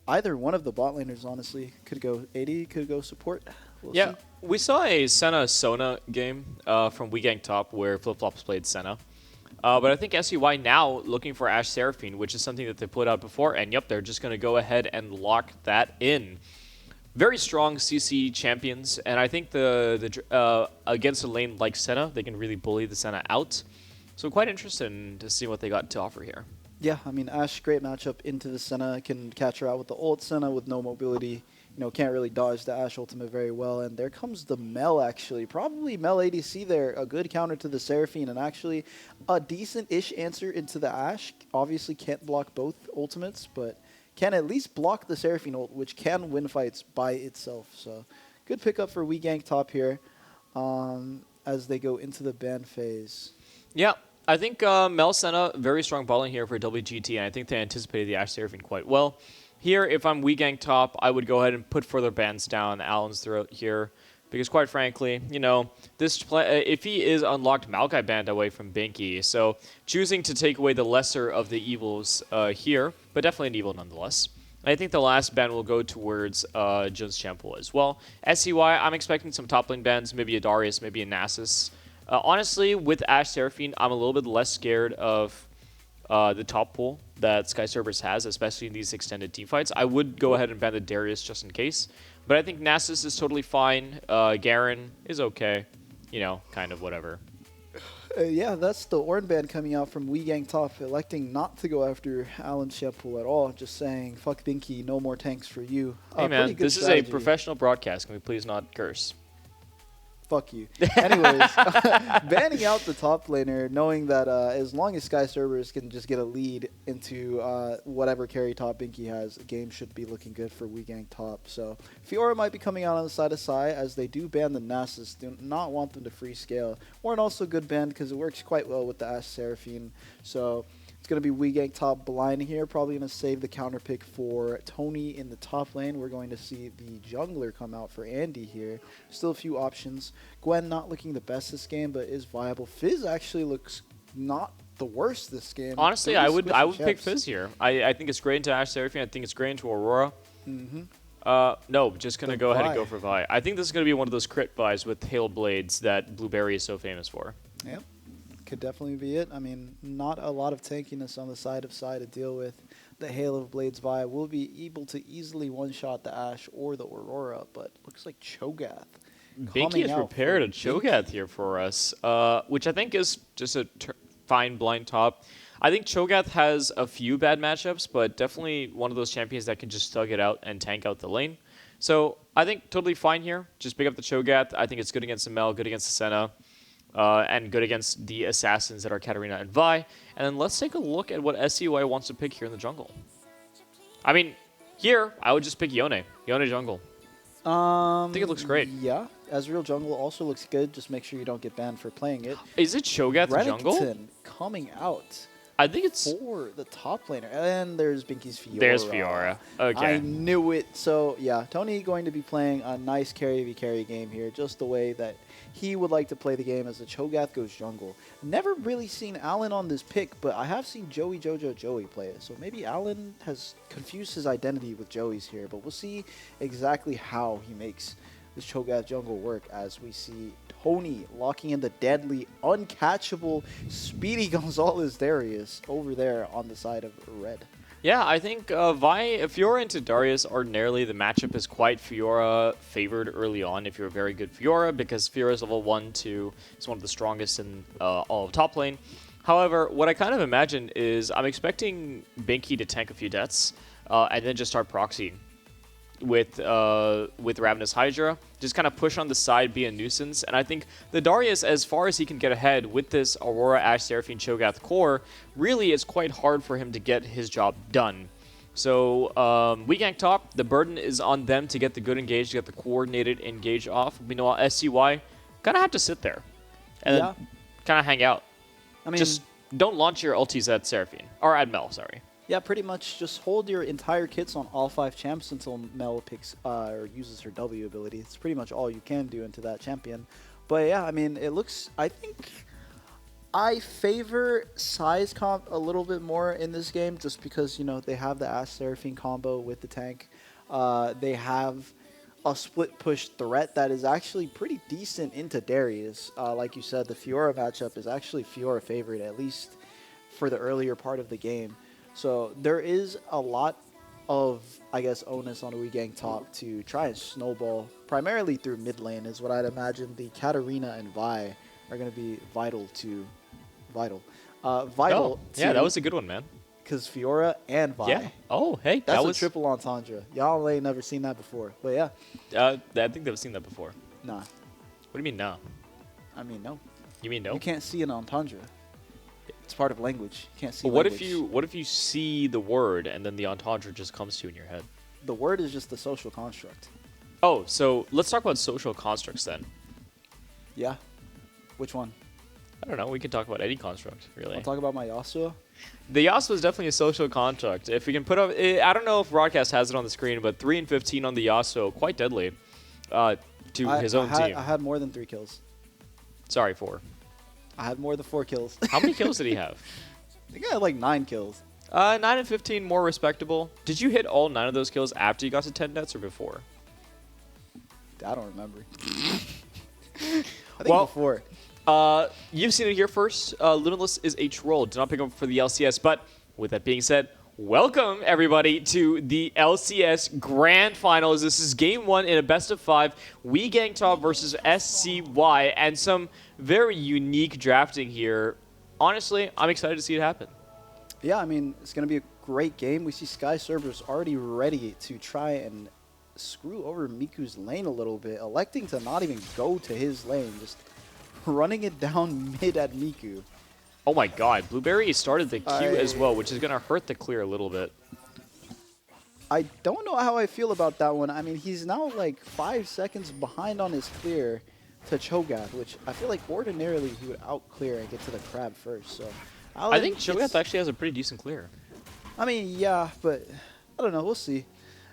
either one of the bot laners, honestly. Could go AD, could go support. We'll see. We saw a Senna-Sona game from We Gank Top where Flip-Flops played Senna. But I think SCY now looking for Ashe Seraphine, which is something that they put out before, and yep, they're just going to go ahead and lock that in. Very strong CC champions, and I think against a lane like Senna, they can really bully the Senna out. So quite interested to see what they got to offer here. Yeah, I mean, Ashe, great matchup into the Senna, can catch her out with the ult Senna with no mobility. Can't really dodge the Ashe ultimate very well. And there comes the Mel, actually. Probably Mel ADC there. A good counter to the Seraphine. And actually a decent-ish answer into the Ashe. Obviously can't block both ultimates, but can at least block the Seraphine ult, which can win fights by itself. So good pickup for We Gank Top here as they go into the ban phase. Yeah, I think Mel Senna, very strong balling here for WGT, and I think they anticipated the Ashe Seraphine quite well. Here, if I'm We Gank Top, I would go ahead and put further bans down Alan's throat here. Because quite frankly, if he is unlocked, Maokai banned away from Binky. So choosing to take away the lesser of the evils here, but definitely an evil nonetheless. I think the last ban will go towards Jun's Champo as well. SCY, I'm expecting some top lane bans, maybe a Darius, maybe a Nasus. Honestly, with Ashe Seraphine, I'm a little bit less scared of the top pool that Sky Cerberus has, especially in these extended team fights. I would go ahead and ban the Darius just in case. But I think Nasus is totally fine. Garen is okay. Kind of whatever. Yeah, that's the Ornn ban coming out from We Gank Top, electing not to go after Alan Sheppool at all. Just saying, fuck Binky, no more tanks for you. Hey man, this strategy. is a professional broadcast. Can we please not curse? Fuck you. Anyways, banning out the top laner, knowing that as long as Sky Cerberus can just get a lead into whatever carry top Binky has, the game should be looking good for We Gank Top. So Fiora might be coming out on the side of Psy, as they do ban the Nasus. Do not want them to free scale. Or an also good ban because it works quite well with the Ashe Seraphine. So it's going to be We Gank Top blind here. Probably going to save the counter pick for Tony in the top lane. We're going to see the jungler come out for Andy here. Still a few options. Gwen not looking the best this game, but is viable. Fizz actually looks not the worst this game. Honestly, I would pick Fizz here. I think it's great into Ashe Seraphine. I think it's great into Aurora. No, just going to go ahead and go for Vi. I think this is going to be one of those crit buys with Hail Blades that Blueberry is so famous for. Yep. could definitely be it. I mean, not a lot of tankiness on the side of Psy to deal with. The Hail of Blades Vi will be able to easily one-shot the Ashe or the Aurora, but looks like Cho'Gath. Binky has prepared a Cho'Gath here for us, which I think is just a fine blind top. I think Cho'Gath has a few bad matchups, but definitely one of those champions that can just thug it out and tank out the lane. So I think totally fine here. Just pick up the Cho'Gath. I think it's good against the Mel, good against the Senna, and good against the assassins that are Katarina and Vi. And then let's take a look at what SCY wants to pick here in the jungle. I mean, here, I would just pick Yone. Yone jungle. I think it looks great. Yeah, Ezreal jungle also looks good. Just make sure you don't get banned for playing it. Is it Cho'Gath jungle? Renekton coming out I think it's... for the top laner. And there's Binky's Fiora. There's Fiora. Okay. I knew it. So, yeah, Tony going to be playing a nice carry v carry game here, just the way that he would like to play the game as the Cho'Gath goes jungle. Never really seen Alan on this pick, but I have seen Joey play it. So maybe Alan has confused his identity with Joey's here, but we'll see exactly how he makes this Cho'Gath jungle work as we see Tony locking in the deadly, uncatchable, speedy Gonzalez Darius over there on the side of red. Yeah, I think Fiora into Darius, ordinarily the matchup is quite Fiora favored early on if you're a very good Fiora, because Fiora's level 1, 2 is one of the strongest in all of top lane. However, what I kind of imagine is I'm expecting Binky to tank a few deaths and then just start proxying with Ravenous Hydra, just kind of push on the side, be a nuisance, and I think the Darius, as far as he can get ahead with this Aurora, Ashe, Seraphine, Cho'Gath core, really is quite hard for him to get his job done. So we gank top, the burden is on them to get the good engage, to get the coordinated engage off. Meanwhile, SCY kind of have to sit there and then kind of hang out. I mean, just don't launch your ultis at Seraphine, or at Mel, sorry. Yeah, pretty much just hold your entire kits on all 5 champs until Mel picks or uses her W ability. It's pretty much all you can do into that champion. But yeah, I mean, it looks... I think I favor size comp a little bit more in this game just because, you know, they have the Ashe Seraphine combo with the tank. They have a split push threat that is actually pretty decent into Darius. Like you said, the Fiora matchup is actually Fiora favored, at least for the earlier part of the game. So there is a lot of, I guess, onus on WeGang top to try and snowball, primarily through mid lane is what I'd imagine. The Katarina and Vi are going to be vital. Yeah, that was a good one, man. Because Fiora and Vi. Yeah. Oh, hey, That's that was a triple entendre. Y'all ain't never seen that before. But yeah. I think they've seen that before. Nah. What do you mean no? I mean, no. You mean no? You can't see an entendre. It's part of language. You can't see But what language. if you see the word and then the entendre just comes to you in your head? The word is just the social construct. Oh, so let's talk about social constructs then. Yeah. Which one? I don't know. We can talk about any construct, really. I'll talk about my Yasuo. The Yasuo is definitely a social construct. If we can put up, I don't know if broadcast has it on the screen, but 3 and 15 on the Yasuo, quite deadly to his own team. I had more than 3 kills. Sorry, 4. I had more than 4 kills. How many kills did he have? I think I had like 9 kills. 9 and 15, more respectable. Did you hit all 9 of those kills after you got to 10 deaths or before? I don't remember. I think before. You've seen it here first. Limitless is a troll. Do not pick up for the LCS. But with that being said, welcome everybody to the LCS Grand Finals. This is Game 1 in a best of 5. WeGang top versus SCY, and some very unique drafting here. Honestly, I'm excited to see it happen. Yeah, I mean, it's going to be a great game. We see Sky Cerberus already ready to try and screw over Miku's lane a little bit, electing to not even go to his lane, just running it down mid at Miku. Oh my god, Blueberry started the Q as well, which is going to hurt the clear a little bit. I don't know how I feel about that one. I mean, he's now like 5 seconds behind on his clear to Cho'Gath, which I feel like ordinarily he would out-clear and get to the crab first. So I think Cho'Gath actually has a pretty decent clear. I mean, yeah, but I don't know. We'll see.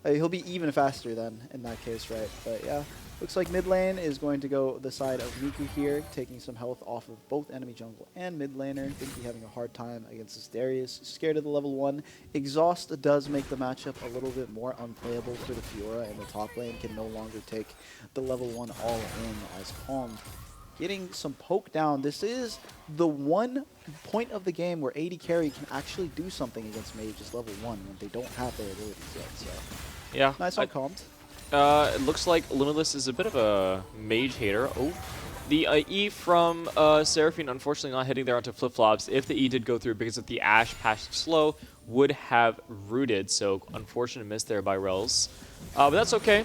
He'll be even faster then in that case, right? But yeah, looks like mid lane is going to go the side of Miku here, taking some health off of both enemy jungle and mid laner. Think he's having a hard time against this Darius. Scared of the level 1. Exhaust does make the matchup a little bit more unplayable for the Fiora, and the top lane can no longer take the level 1 all in as Calm getting some poke down. This is the one point of the game where AD carry can actually do something against mages level 1 when they don't have their abilities yet. So Yeah. nice on Calmed. It looks like Limitless is a bit of a mage hater. Oh, the E from Seraphine unfortunately not hitting there onto flip-flops. If the E did go through because of the Ashe passive slow, would have rooted. So unfortunate miss there by Rels. But that's okay.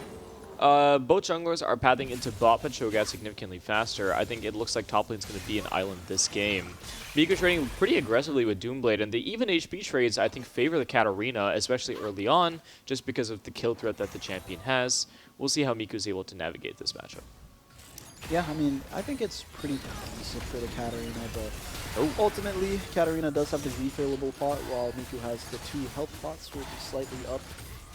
Both junglers are pathing into bot, but Cho'Gath significantly faster. I think it looks like top lane's going to be an island this game. Miku trading pretty aggressively with Doomblade, and the even HP trades, I think, favor the Katarina, especially early on, just because of the kill threat that the champion has. We'll see how Miku's able to navigate this matchup. Yeah, I mean, I think it's pretty decent for the Katarina, but ultimately, Katarina does have the refillable pot, while Miku has the 2 health pots, which is slightly up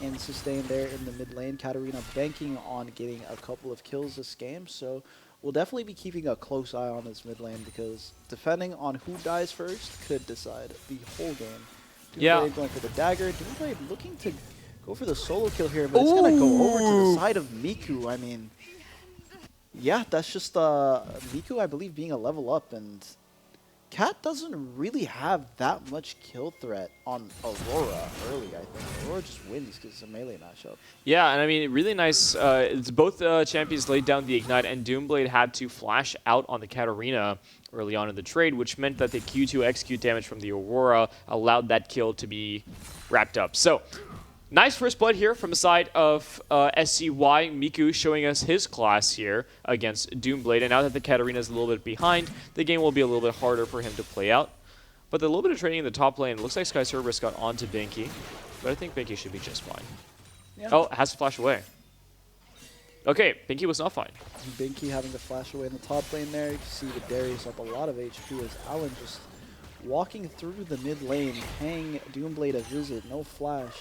and sustained there in the mid lane. Katarina banking on getting a couple of kills this game, so we'll definitely be keeping a close eye on this mid lane, because depending on who dies first could decide the whole game. Doomblade going for the dagger. Doomblade looking to go for the solo kill here, but it's going to go over to the side of Miku. I mean, yeah, that's just Miku, I believe, being a level up, and Cat doesn't really have that much kill threat on Aurora early, I think. Aurora just wins because it's a melee matchup. Yeah, and I mean, really nice. It's both champions laid down the Ignite, and Doomblade had to flash out on the Katarina early on in the trade, which meant that the Q2 execute damage from the Aurora allowed that kill to be wrapped up. So, nice first blood here from the side of SCY. Miku showing us his class here against Doomblade. And now that the Katarina is a little bit behind, the game will be a little bit harder for him to play out. But the little bit of trading in the top lane, looks like Sky Cerberus got onto Binky. But I think Binky should be just fine. Yeah. Oh, has to flash away. Okay, Binky was not fine. Binky having to flash away in the top lane there. You can see the Darius up a lot of HP as Alan just walking through the mid lane, paying Doomblade a visit, no flash.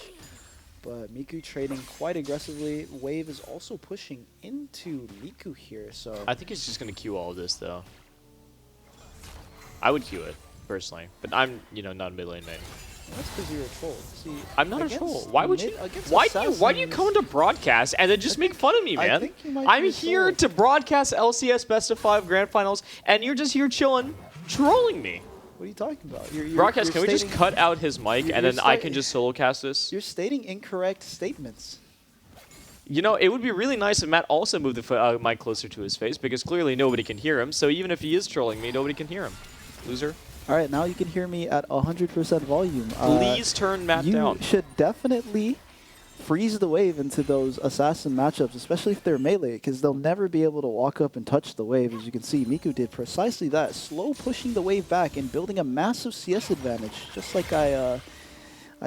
But Miku trading quite aggressively. Wave is also pushing into Miku here, so I think he's just going to queue all of this, though. I would queue it, personally. But I'm, not a mid lane main. that's because you're a troll. See, I'm not a against troll. Why would you? against Why do you assassins- come into broadcast and then just make fun of me, I man? think you might I'm be a here troll. to broadcast LCS Best of 5 Grand Finals, and you're just here chilling, trolling me. What are you talking about? You're Broadcast, you're can we just stating- cut out his mic and you're then I sta- can just solo cast this? You're stating incorrect statements. It would be really nice if Matt also moved the mic closer to his face, because clearly nobody can hear him. So even if he is trolling me, nobody can hear him. Loser. All right, now you can hear me at 100% volume. Please turn Matt down. You should definitely freeze the wave into those assassin matchups, especially if they're melee, because they'll never be able to walk up and touch the wave. As you can see, Miku did precisely that, slow pushing the wave back and building a massive CS advantage, just like I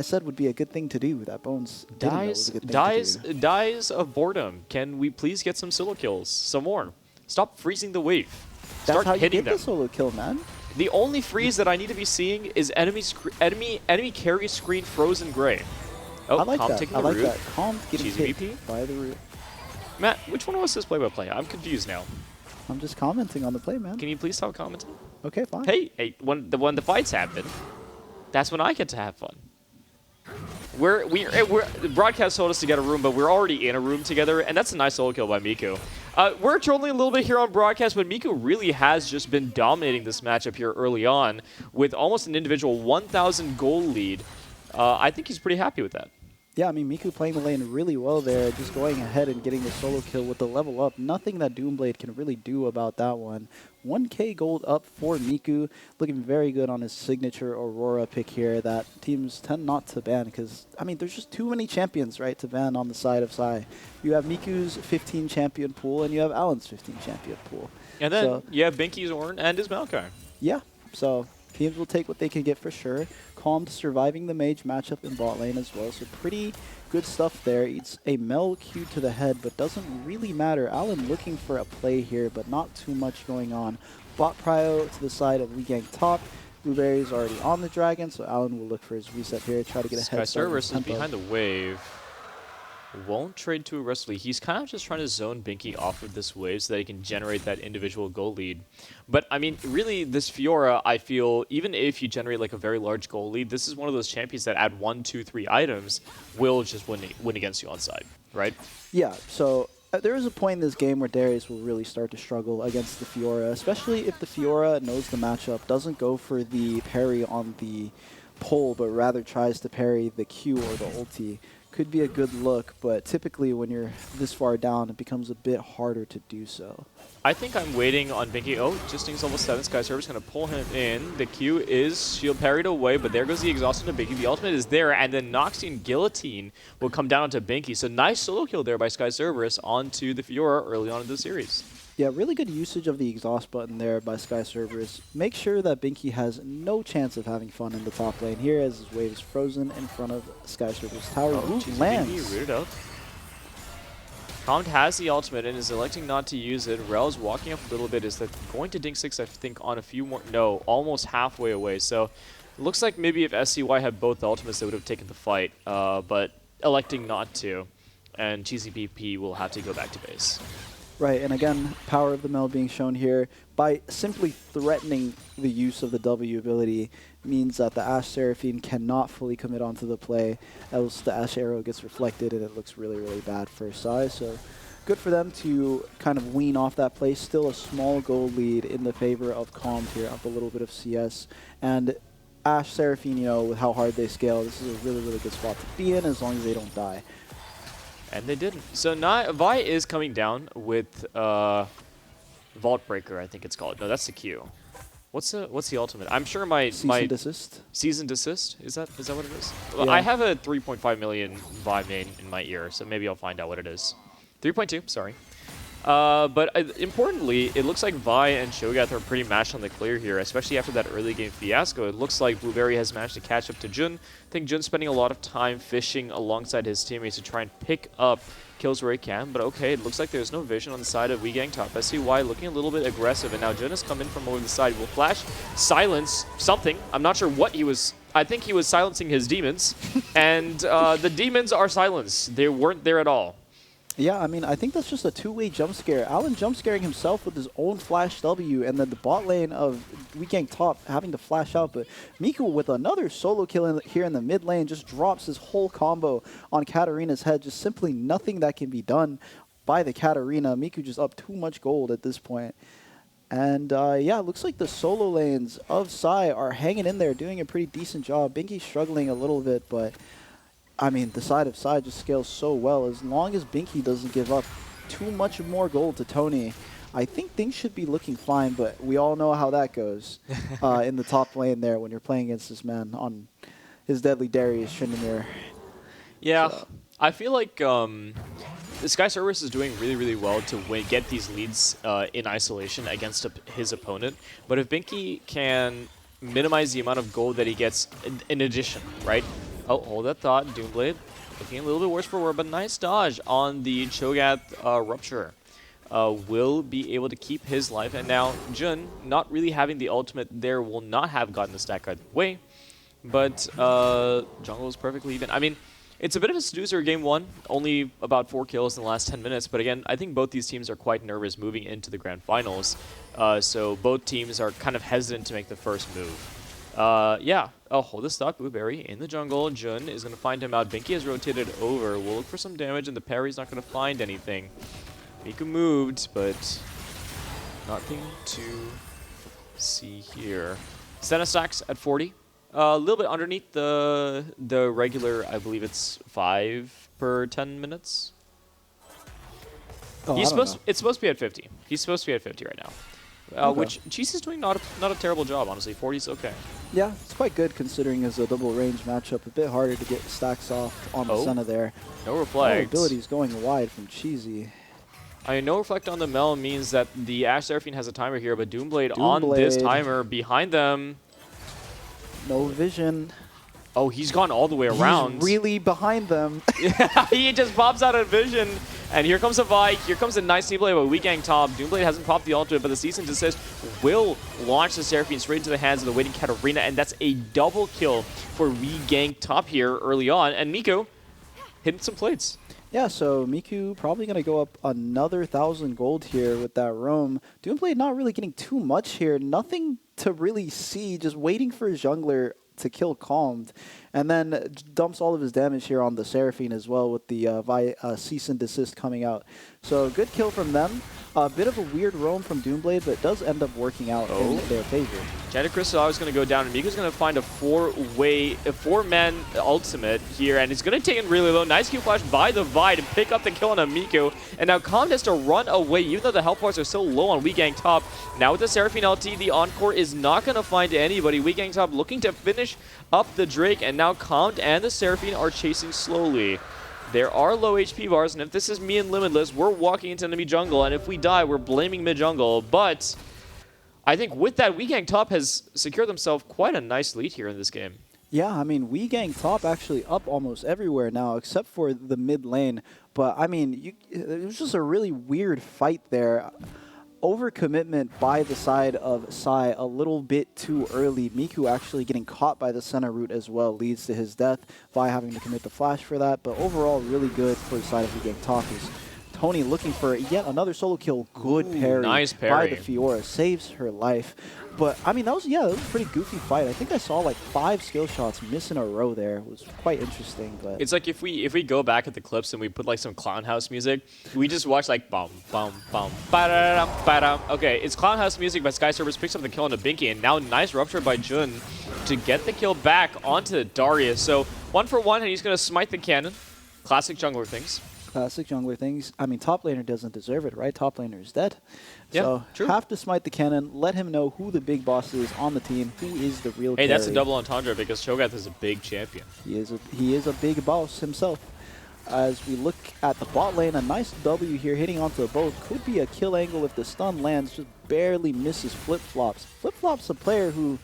said would be a good thing to do. That Bones didn't know was a good thing to do. Dies of boredom. Can we please get some solo kills? Some more. Stop freezing the wave. That's Start how you hitting get them. the solo kill, man. The only freeze that I need to be seeing is enemy carry screen frozen gray. Oh, I like Calm that. taking I the like root. that. Calm getting Cheesy hit VP? by the root. Matt, which one of us is play-by-play? I'm confused now. I'm just commenting on the play, man. Can you please stop commenting? Okay, fine. Hey, when the fights happen, that's when I get to have fun. The broadcast told us to get a room, but we're already in a room together, and that's a nice solo kill by Miku. We're trolling a little bit here on broadcast, but Miku really has just been dominating this matchup here early on with almost an individual 1,000 goal lead. I think he's pretty happy with that. Yeah, I mean, Miku playing the lane really well there, just going ahead and getting the solo kill with the level up. Nothing that Doomblade can really do about that one. 1k gold up for Miku, looking very good on his signature Aurora pick here that teams tend not to ban because, I mean, there's just too many champions, right, to ban on the side of Sai. You have Miku's 15 champion pool and you have Alan's 15 champion pool. And then So- you have Binky's Ornn and his Maokai. Yeah, so teams will take what they can get for sure. Calmed surviving the mage matchup in bot lane as well, so pretty good stuff there. It's a Mel Q to the head, but doesn't really matter. Alan looking for a play here, but not too much going on. Bot prio to the side of Gank top. Blueberry is already on the dragon, so Alan will look for his reset here, try to get a Sky head start. on Cerberus is tempo. behind the wave. Won't trade too aggressively. He's kind of just trying to zone Binky off of this wave so that he can generate that individual goal lead. But, I mean, really, this Fiora, I feel, even if you generate like a very large goal lead, this is one of those champions that add 1, 2, 3 items will just win against you on side, right? Yeah, so There is a point in this game where Darius will really start to struggle against the Fiora, especially if the Fiora knows the matchup, doesn't go for the parry on the pull, but rather tries to parry the Q or the ulti. Could be a good look, but typically when you're this far down, it becomes a bit harder to do so. I think I'm waiting on Binky. Oh, just needs level 7. Sky Server's going to pull him in. The Q is shield parried away, but there goes the exhaust into Binky. The ultimate is there, and then Noxian Guillotine will come down onto Binky. So nice solo kill there by Sky Cerberus onto the Fiora early on in the series. Yeah, really good usage of the exhaust button there by Sky Cerberus. Make sure that Binky has no chance of having fun in the top lane here as his wave is frozen in front of Sky Cerberus. Tower lands. Binky rooted out. Comet has the ultimate and is electing not to use it. Rel's walking up a little bit. Is that going to dink 6, I think, on a few more? No, almost halfway away. So it looks like maybe if SCY had both the ultimates, they would have taken the fight. But electing not to. And GCPP will have to go back to base. Right, and again, power of the Mel being shown here. By simply threatening the use of the W ability means that the Ashe Seraphine cannot fully commit onto the play, else the Ashe Arrow gets reflected and it looks really, really bad for Sai. So good for them to kind of wean off that play. Still a small gold lead in the favor of Calm here, up a little bit of CS. And Ashe Seraphine, you know, with how hard they scale, this is a really, really good spot to be in as long as they don't die. And they didn't. So now Vi is coming down with Vault Breaker, I think it's called. No, that's the Q. What's the ultimate? I'm sure my Cease and desist. Cease and desist. Is that what it is? Yeah. Well, I have a 3.5 million Vi main in my ear, so maybe I'll find out what it is. 3.2. Sorry. But importantly, it looks like Vi and Shogath are pretty matched on the clear here, especially after that early game fiasco. It looks like Blueberry has managed to catch up to Jun. I think Jun's spending a lot of time fishing alongside his teammates to try and pick up kills where he can. But okay, it looks like there's no vision on the side of WeGang top. SCY looking a little bit aggressive, and now Jun has come in from over the side. Will flash, silence something. I'm not sure what he was. I think he was silencing his demons, and the demons are silenced. They weren't there at all. Yeah, I mean, I think that's just a two-way jump scare. Alan jump scaring himself with his own flash W, and then the bot lane of WeGang top having to flash out. But Miku with another solo kill here in the mid lane just drops his whole combo on Katarina's head. Just simply nothing that can be done by the Katarina. Miku just up too much gold at this point. And yeah, it looks like the solo lanes of Sai are hanging in there, doing a pretty decent job. Binky's struggling a little bit, but I mean, the side of Sai just scales so well. As long as Binky doesn't give up too much more gold to Tony, I think things should be looking fine, but we all know how that goes in the top lane there when you're playing against this man on his deadly Darius Tryndamere. Yeah, So. I feel like the Sky Cerberus is doing really, really well to get these leads in isolation against his opponent. But if Binky can minimize the amount of gold that he gets in addition, right? Oh, hold that thought. Doomblade looking a little bit worse for wear, but nice dodge on the Cho'Gath Rupture. Will be able to keep his life. And now Jun, not really having the ultimate there, will not have gotten the stack either way. But jungle is perfectly even. I mean, it's a bit of a snoozer game one. Only about 4 kills in the last 10 minutes. But again, I think both these teams are quite nervous moving into the grand finals. So both teams are kind of hesitant to make the first move. Yeah. Oh, hold this thought. Blueberry in the jungle. Jun is going to find him out. Binky has rotated over. We'll look for some damage, and the parry's not going to find anything. Miku moved, but nothing to see here. Senna stacks at 40. A little bit underneath the regular, I believe it's 5 per 10 minutes. Oh, It's supposed to be at 50. He's supposed to be at 50 right now. Okay. Which Cheese is doing not a terrible job, honestly. 40 is okay. Yeah, it's quite good considering it's a double range matchup. A bit harder to get stacks off on the Senna there. No reflect. Abilities going wide from Cheesy. I mean, no reflect on the Mel means that the Ashe Seraphine has a timer here, but Doomblade on this timer behind them. No vision. Oh, he's gone all the way around. He's really behind them. He just pops out of vision. And here comes a Vi. Here comes a nice team play by WeGang top. Doomblade hasn't popped the ultimate, but the Cease and Desist will launch the Seraphine straight into the hands of the waiting Katarina, and that's a double kill for WeGang top here early on. And Miku hitting some plates. Yeah, so Miku probably going to go up another 1,000 gold here with that roam. Doomblade not really getting too much here. Nothing to really see, just waiting for his jungler to kill Calmed. And then dumps all of his damage here on the Seraphine as well with the cease and desist coming out. So good kill from them. A bit of a weird roam from Doomblade, but it does end up working out in their favor. Janet Crystal is going to go down, and Miku's going to find a four-man ultimate here, and he's going to take it really low. Nice Q flash by the Vi to pick up the kill on Miku, and now Calm has to run away, even though the health bars are so low on Weegang top. Now with the Seraphine LT, the Encore is not going to find anybody. Weegang top looking to finish up the Drake, and now Calm and the Seraphine are chasing slowly. There are low HP bars, and if this is me and Limitless, we're walking into enemy jungle, and if we die, we're blaming mid-jungle. But I think with that, Weegang top has secured themselves quite a nice lead here in this game. Yeah, I mean, Weegang top actually up almost everywhere now, except for the mid lane. But, I mean, it was just a really weird fight there. Overcommitment by the side of Psy a little bit too early. Miku actually getting caught by the center route as well leads to his death. Vi having to commit the flash for that, but overall really good for the side of Weegang top. Tony looking for yet another solo kill. Good parry, nice by the Fiora. Saves her life. But, I mean, that was a pretty goofy fight. I think I saw like 5 skill shots miss in a row there. It was quite interesting. But it's like if we go back at the clips and we put like some Clown House music, we just watch like bum, bum, bum, ba-da-dum, ba-dum. Okay, it's Clown House music by Sky Service, picks up the kill on the Binky, and now nice rupture by Jun to get the kill back onto Darius. So 1 for 1, and he's going to smite the cannon. Classic jungler things. Classic jungler things. I mean, top laner doesn't deserve it, right? Top laner is dead. Yeah, so true. Have to smite the cannon, let him know who the big boss is on the team, who is the real Hey, carry. that's a double entendre because Cho'Gath is a big champion. He is a big boss himself. As we look at the bot lane, a nice W here hitting onto the both. Could be a kill angle if the stun lands, just barely misses Flip-Flops. Flip-Flops a player who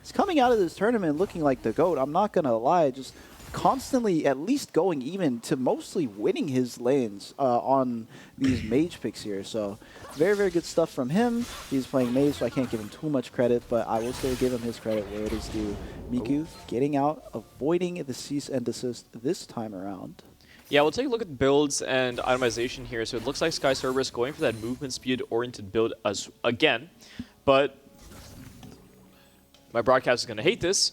is coming out of this tournament looking like the GOAT. I'm not going to lie, just constantly at least going even to mostly winning his lanes on these mage picks here. So very, very good stuff from him. He's playing mage, so I can't give him too much credit, but I will still give him his credit where it is due. Miku getting out, avoiding the cease and desist this time around. Yeah, we'll take a look at builds and itemization here. So it looks like Sky Cerberus going for that movement speed oriented build again, but my broadcast is going to hate this.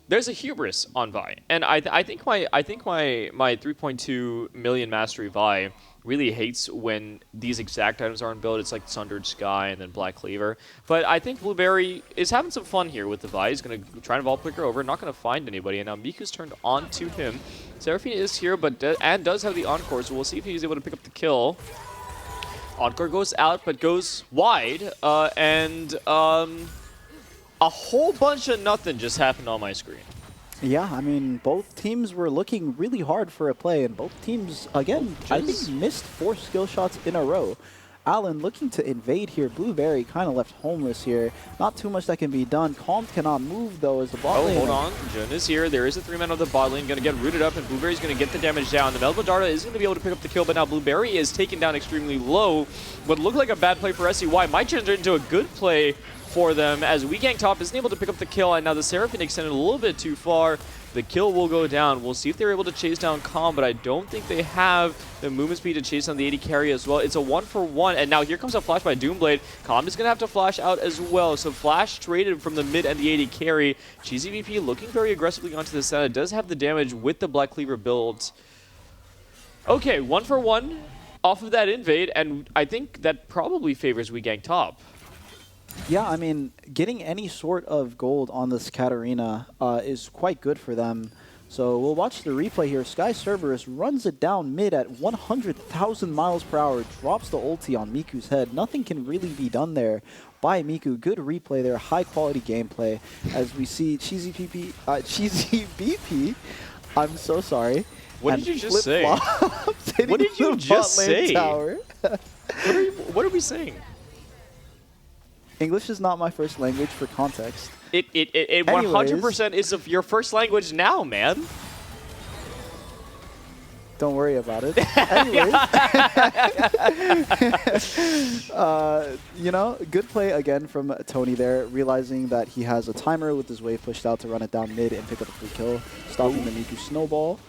There's a hubris on Vi, and I think my 3.2 million mastery Vi really hates when these exact items are on build. It's like Sundered Sky and then Black Cleaver. But I think Blueberry is having some fun here with the Vi. He's going to try and Vault Flicker over, not going to find anybody, and now Miku's turned on to him. Seraphine is here, but does have the Encore, so we'll see if he's able to pick up the kill. Encore goes out, but goes wide, and a whole bunch of nothing just happened on my screen. Yeah, I mean, both teams were looking really hard for a play, and both teams, again, I think missed 4 skill shots in a row. Allen looking to invade here. Blueberry kind of left homeless here. Not too much that can be done. Calm cannot move, though, as the bot lane. Hold on. Jun is here. There is a 3-man on the bot lane. Going to get rooted up, and Blueberry's going to get the damage down. The Melbadarda is going to be able to pick up the kill, but now Blueberry is taken down extremely low. What looked like a bad play for SEY might turn into a good play for them, as Weegang top isn't able to pick up the kill, and now the Seraphine extended a little bit too far. The kill will go down. We'll see if they're able to chase down Calm, but I don't think they have the movement speed to chase down the AD carry as well. It's a 1 for 1, and now here comes a flash by Doomblade. Calm is going to have to flash out as well, so flash traded from the mid and the AD carry. Cheesy VP looking very aggressively onto the center. Does have the damage with the Black Cleaver build. Okay, 1 for 1 off of that invade, and I think that probably favors Weegang top. Yeah, I mean, getting any sort of gold on this Katarina is quite good for them. So we'll watch the replay here. Sky Cerberus runs it down mid at 100,000 miles per hour, drops the ulti on Miku's head. Nothing can really be done there by Miku. Good replay there, high quality gameplay. As we see Cheesy BP, I'm so sorry. What did you just say? What did you just say? Tower. What are we saying? English is not my first language for context. It 100% is your first language now, man. Don't worry about it. Anyways, you know, good play again from Tony there, realizing that he has a timer with his wave pushed out to run it down mid and pick up a free kill, stopping the Miku snowball.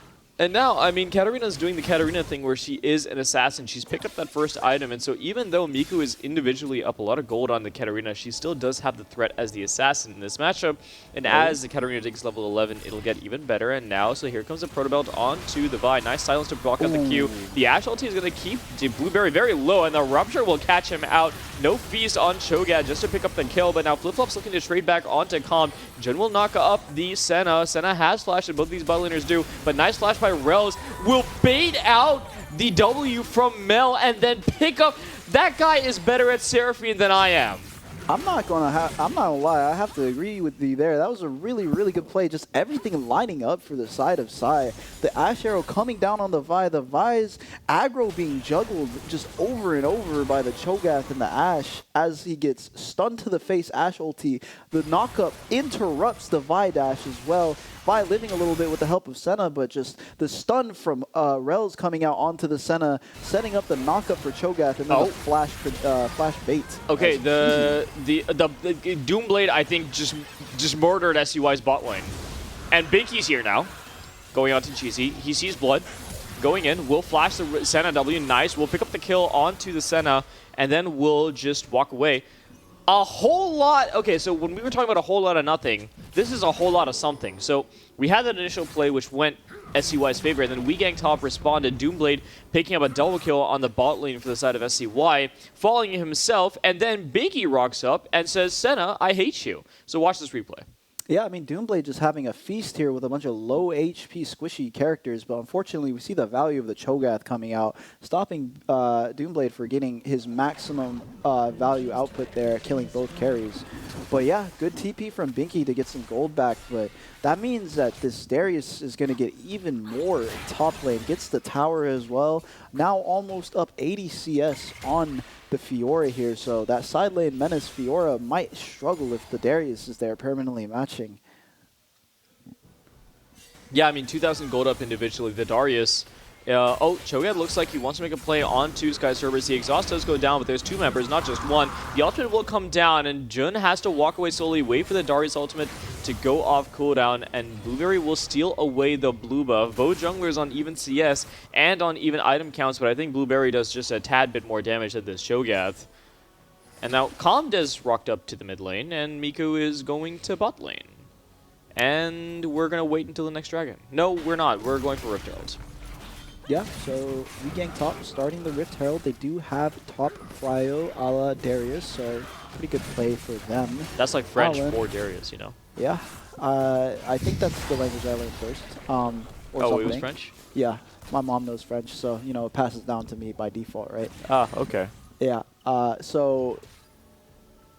And now, I mean, Katarina's doing the Katarina thing where she is an assassin. She's picked up that first item, and so even though Miku is individually up a lot of gold on the Katarina, she still does have the threat as the assassin in this matchup. And as the Katarina takes level 11, it'll get even better. And now, so here comes the Protobelt onto the Vi. Nice silence to block out the Q. The Ash ulti is going to keep Blueberry very low, and the Rupture will catch him out. No feast on Cho'Gath just to pick up the kill, but now Flip-Flop's looking to trade back onto Calm. Jun will knock up the Senna. Senna has flash, and both these bot laners do, but nice flash by Rels will bait out the W from Mel and then pick up. That guy is better at Seraphine than I am. I'm not gonna lie. I have to agree with you there. That was a really, really good play. Just everything lining up for the side of Psy. The Ash arrow coming down on the Vi. The Vi's aggro being juggled just over and over by the Cho'Gath and the Ash as he gets stunned to the face. Ash ulti. The knockup interrupts the Vi dash as well. Vi living a little bit with the help of Senna, but just the stun from Rels coming out onto the Senna, setting up the knockup for Cho'Gath and then the flash bait. Okay, the Doomblade, I think, just murdered SCY's bot lane. And Binky's here now, going on to Cheesy. He sees blood, going in. We'll flash the Senna W, nice. We'll pick up the kill onto the Senna, and then we'll just walk away. A whole lot. Okay, so when we were talking about a whole lot of nothing, this is a whole lot of something. So we had that initial play which went SCY's favor, and then WeGang top responded, Doomblade picking up a double kill on the bot lane for the side of SCY, falling himself, and then Binky rocks up and says, Senna, I hate you. So watch this replay. Yeah, I mean, Doomblade just having a feast here with a bunch of low HP squishy characters, but unfortunately we see the value of the Cho'Gath coming out, stopping Doomblade for getting his maximum value output there, killing both carries. But yeah, good TP from Binky to get some gold back, but that means that this Darius is going to get even more top lane, gets the tower as well, now almost up 80 CS on the Fiora here, so that side lane menace Fiora might struggle if the Darius is there permanently matching. Yeah, I mean, 2,000 gold up individually. The Darius, Cho'Gath looks like he wants to make a play onto Sky Cerberus. The exhaust does go down, but there's two members, not just one. The ultimate will come down, and Jun has to walk away slowly, wait for the Darius ultimate to go off cooldown, and Blueberry will steal away the blue buff. Both junglers on even CS and on even item counts, but I think Blueberry does just a tad bit more damage than this Cho'Gath. And now Calm does rocked up to the mid lane, and Miku is going to bot lane. And we're going to wait until the next dragon. No, we're not. We're going for Rift Herald. Yeah, so WeGang top starting the Rift Herald. They do have top prio a la Darius, so pretty good play for them. That's like French for Darius, you know? Yeah, I think that's the language I learned first. Or something. It was French? Yeah, my mom knows French, so, you know, it passes down to me by default, right? Ah, okay. Yeah, so,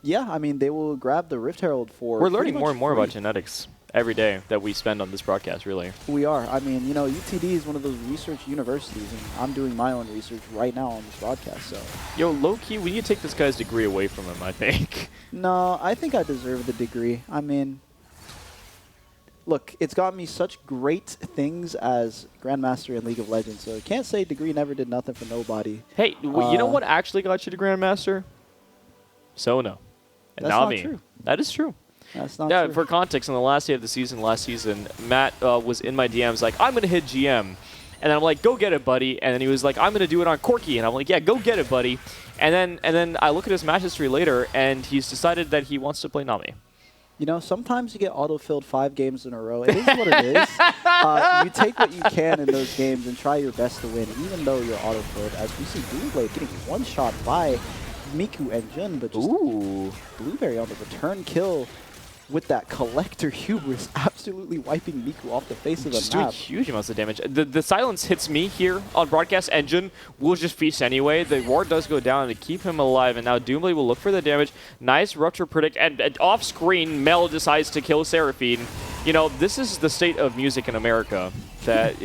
yeah, I mean, they will grab the Rift Herald for... We're learning more and more about genetics every day that we spend on this broadcast, really. We are. I mean, you know, UTD is one of those research universities, and I'm doing my own research right now on this broadcast, so... Yo, low-key, we need to take this guy's degree away from him, I think. No, I think I deserve the degree. I mean... Look, it's got me such great things as Grandmaster in League of Legends, so I can't say degree never did nothing for nobody. Hey, you know what actually got you to Grandmaster? Sona. And That's Nami. not true. That is true. That's not Yeah, true. for context, on the last day of the season, last season, Matt was in my DMs like, I'm going to hit GM. And then I'm like, go get it, buddy. And then he was like, I'm going to do it on Corki. And I'm like, yeah, go get it, buddy. And then I look at his match history later, and he's decided that he wants to play Nami. You know, sometimes you get auto-filled 5 games in a row. It is what it is. You take what you can in those games and try your best to win, even though you're auto-filled. As we see Doomblade getting one-shot by Miku and Jun, but just Blueberry on the return kill with that collector hubris absolutely wiping Miku off the face of the Just doing map. huge amounts of damage. The silence hits me here on broadcast, and Jun will just feast anyway. The ward does go down to keep him alive, and now Doomblade will look for the damage. Nice Rupture predict, and off-screen, Mel decides to kill Seraphine. You know, this is the state of music in America, that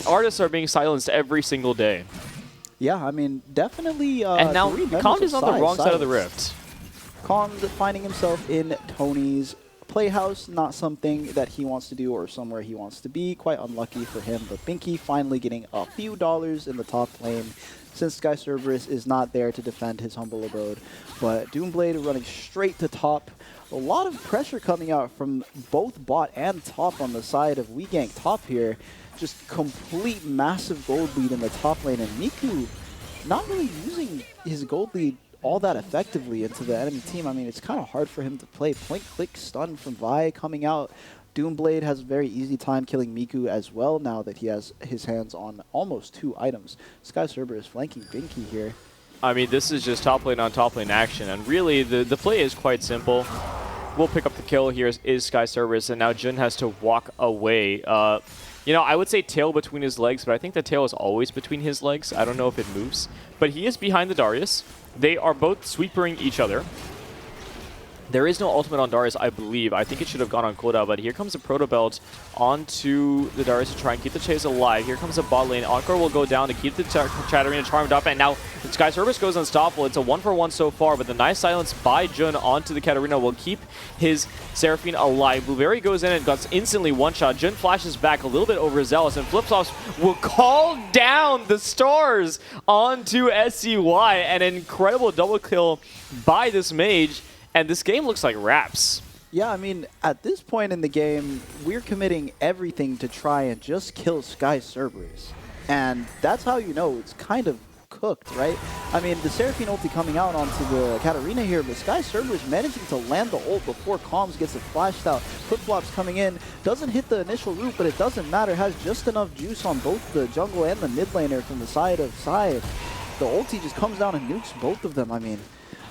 artists are being silenced every single day. Yeah, I mean, definitely... and now Kond is on the wrong side of the silence. rift. Kond finding himself in Tony's playhouse, not something that he wants to do or somewhere he wants to be. Quite unlucky for him, but Binky finally getting a few dollars in the top lane since Sky Cerberus is not there to defend his humble abode. But Doomblade running straight to top. A lot of pressure coming out from both bot and top on the side of WeGang top here. just complete massive gold lead in the top lane, and Miku not really using his gold lead all that effectively into the enemy team. I mean, it's kind of hard for him to play. Point-click stun from Vi coming out. Doomblade has a very easy time killing Miku as well now that he has his hands on almost 2 items. Sky Cerber is flanking Binky here. I mean, this is just top lane on top lane action, and really the play is quite simple. We'll pick up the kill here is Sky Cerberus, and now Jun has to walk away. You know, I would say tail between his legs, but I think the tail is always between his legs. I don't know if it moves. But he is behind the Darius. They are both sweepering each other. There is no ultimate on Darius, I believe. I think it should have gone on cooldown, but here comes a Proto Belt onto the Darius to try and keep the chase alive. Here comes a bot lane. Encore will go down to keep the Chatterina charmed up, and now Sky Cerberus goes unstoppable. It's a 1-for-1 so far, but the nice silence by Jun onto the Katarina will keep his Seraphine alive. Blueberry goes in and gets instantly one-shot. Jun flashes back a little bit overzealous, and Flipflops will call down the stars onto SCY. An incredible double kill by this mage. And this game looks like wraps. Yeah, I mean, at this point in the game, we're committing everything to try and just kill Sky Cerberus. And that's how you know it's kind of cooked, right? I mean, the Seraphine ulti coming out onto the Katarina here, but Sky Cerberus managing to land the ult before Comms gets it flashed out. Flip-flops coming in, doesn't hit the initial root, but it doesn't matter. Has just enough juice on both the jungle and the mid laner from the side of side. The ulti just comes down and nukes both of them. I mean,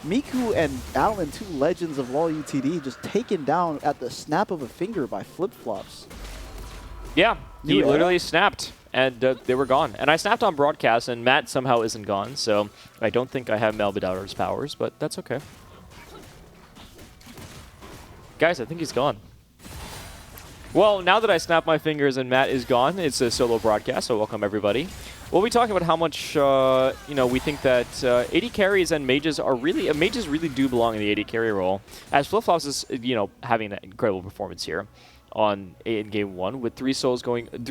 Miku and Alan, 2 legends of LOLUTD, just taken down at the snap of a finger by Flip-flops. Yeah, he literally snapped, and they were gone. And I snapped on broadcast, and Matt somehow isn't gone, so I don't think I have Melbidauer's powers, but that's okay. Guys, I think he's gone. Well, now that I snap my fingers and Matt is gone, it's a solo broadcast, so welcome everybody. We'll be talking about how much, you know, we think that AD carries and mages are really, mages really do belong in the AD carry role. As Flip-flops is, you know, having an incredible performance here in game 1 with 3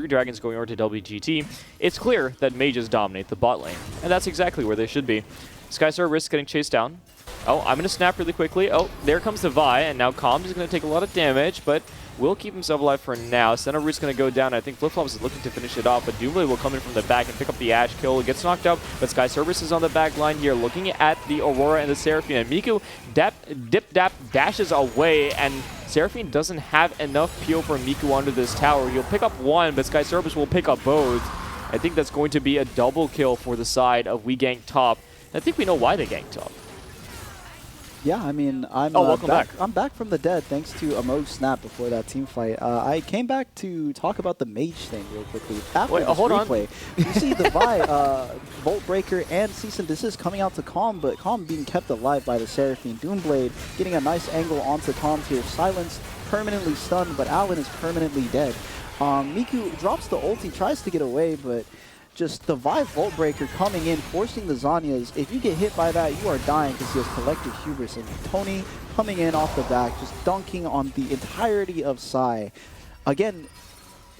dragons going over to WGT. It's clear that mages dominate the bot lane, and that's exactly where they should be. Sky Cerberus getting chased down. Oh, I'm going to snap really quickly. Oh, there comes the Vi, and now Comms is going to take a lot of damage, but will keep himself alive for now. Center Root's going to go down. I think Flip-flops is looking to finish it off, but Doomblade will come in from the back and pick up the Ashe kill. It gets knocked out, but Sky Cerberus is on the back line here, looking at the Aurora and the Seraphine. And Miku dip-dap dashes away, and Seraphine doesn't have enough peel for Miku under this tower. He'll pick up one, but Sky Cerberus will pick up both. I think that's going to be a double kill for the side of We Gank Top. I think we know why they ganked top. Yeah, I mean, welcome back. I'm back from the dead thanks to a Moog snap before that team fight. I came back to talk about the mage thing real quickly. After this replay, you see the Vi, Volt Breaker, and Cease and Desist coming out to Calm, but Calm being kept alive by the Seraphine. Doomblade getting a nice angle onto Calm here. Silenced, permanently stunned, but Alan is permanently dead. Miku drops the ulti, tries to get away, but just the Vi Volt Breaker coming in, forcing the Zanyas. If you get hit by that, you are dying because he has collective hubris. And Tony coming in off the back, just dunking on the entirety of Psy. Again,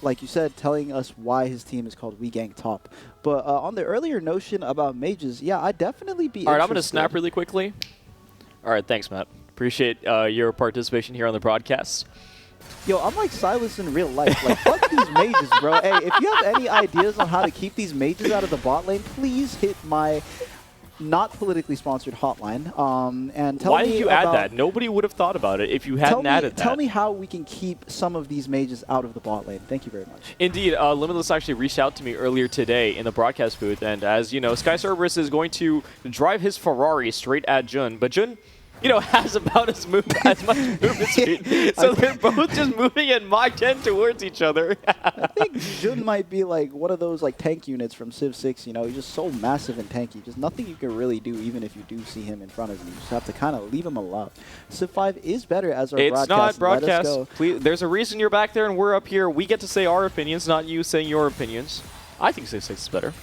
like you said, telling us why his team is called We Gank Top. But on the earlier notion about mages, yeah, I'd definitely be All right, I'm going to snap really quickly. All right, thanks, Matt. Appreciate your participation here on the broadcast. Yo, I'm like Silas in real life. Like, fuck these mages, bro. Hey, if you have any ideas on how to keep these mages out of the bot lane, please hit my not politically sponsored hotline. And tell me why did you add that? Nobody would have thought about it if you hadn't added that. Tell me how we can keep some of these mages out of the bot lane. Thank you very much. Indeed, Limitless actually reached out to me earlier today in the broadcast booth, and as you know, Sky Cerberus is going to drive his Ferrari straight at Jun, but Jun, you know, has about as much movement speed. So they're both just moving at Mach 10 towards each other. I think Jun might be like one of those like tank units from Civ 6, you know, he's just so massive and tanky. Just nothing you can really do even if you do see him in front of you. You just have to kind of leave him alone. Civ 5 is better as our broadcast. It's not broadcast. Please, there's a reason you're back there and we're up here. We get to say our opinions, not you saying your opinions. I think Civ 6 is better.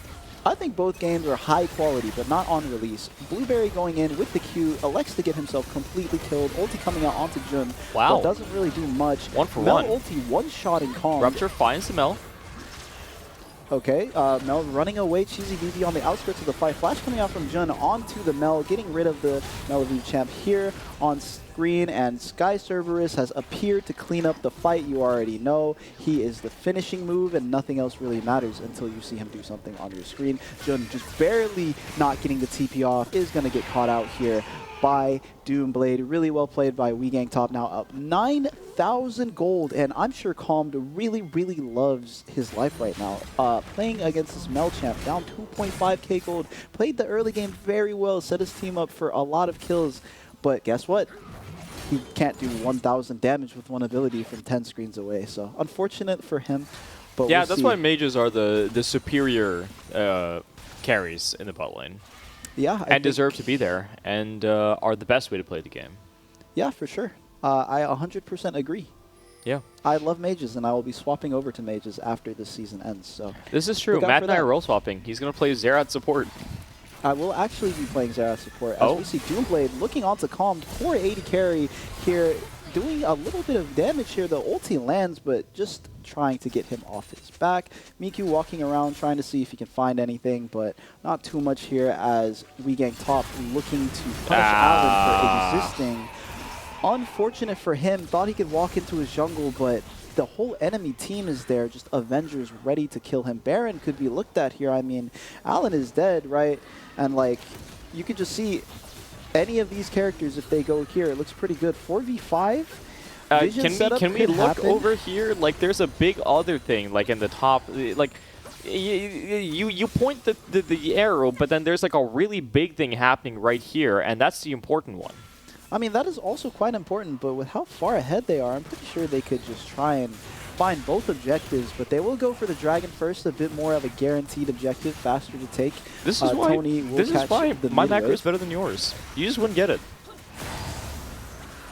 I think both games are high quality, but not on release. Blueberry going in with the Q, elects to get himself completely killed. Ulti coming out onto Jun, wow, but doesn't really do much. 1-for-1. Mel ulti one-shotting Calm. Rupture finds the Mel. Okay, Mel running away, Cheesy BB on the outskirts of the fight. Flash coming out from Jun onto the Mel, getting rid of the Mel of the champ here on screen. screen, and Sky Cerberus has appeared to clean up the fight. You already know he is the finishing move, and nothing else really matters until you see him do something on your screen. Jun just barely not getting the TP off, is going to get caught out here by Doomblade. Really well played by Wegang Top, now up 9,000 gold, and I'm sure Calmed really, really loves his life right now. Playing against this Mel champ, down 2.5k gold, played the early game very well, set his team up for a lot of kills, but guess what? He can't do 1,000 damage with one ability from 10 screens away, so unfortunate for him. But yeah, we'll that's see. why mages are the superior carries in the bot lane. Yeah, I and think- deserve to be there, and are the best way to play the game. Yeah, for sure. I 100% agree. Yeah. I love mages, and I will be swapping over to mages after this season ends. So This is true. Look out Matt for and I that. are role swapping. He's going to play Xerath support. I will actually be playing Xerath support. As Oh. we see Doomblade looking onto Calmed, 480 carry here, doing a little bit of damage here. The ulti lands, but just trying to get him off his back. Miku walking around trying to see if he can find anything, but not too much here as Wegang Top looking to punish Allen for existing. Unfortunate for him, thought he could walk into his jungle, but the whole enemy team is there, just Avengers ready to kill him. Baron could be looked at here. I mean, Allen is dead, right? And like, you could just see any of these characters, if they go here, it looks pretty good. 4v5? Vision setup Can we could look happen. over here? Like, there's a big other thing, like in the top. Like, you point the arrow, but then there's like a really big thing happening right here, and that's the important one. I mean, that is also quite important, but with how far ahead they are, I'm pretty sure they could just try and find both objectives, but they will go for the dragon first, a bit more of a guaranteed objective, faster to take. This is why. Tony will This is catch why the my mid macro wave. is better than yours. You just wouldn't get it.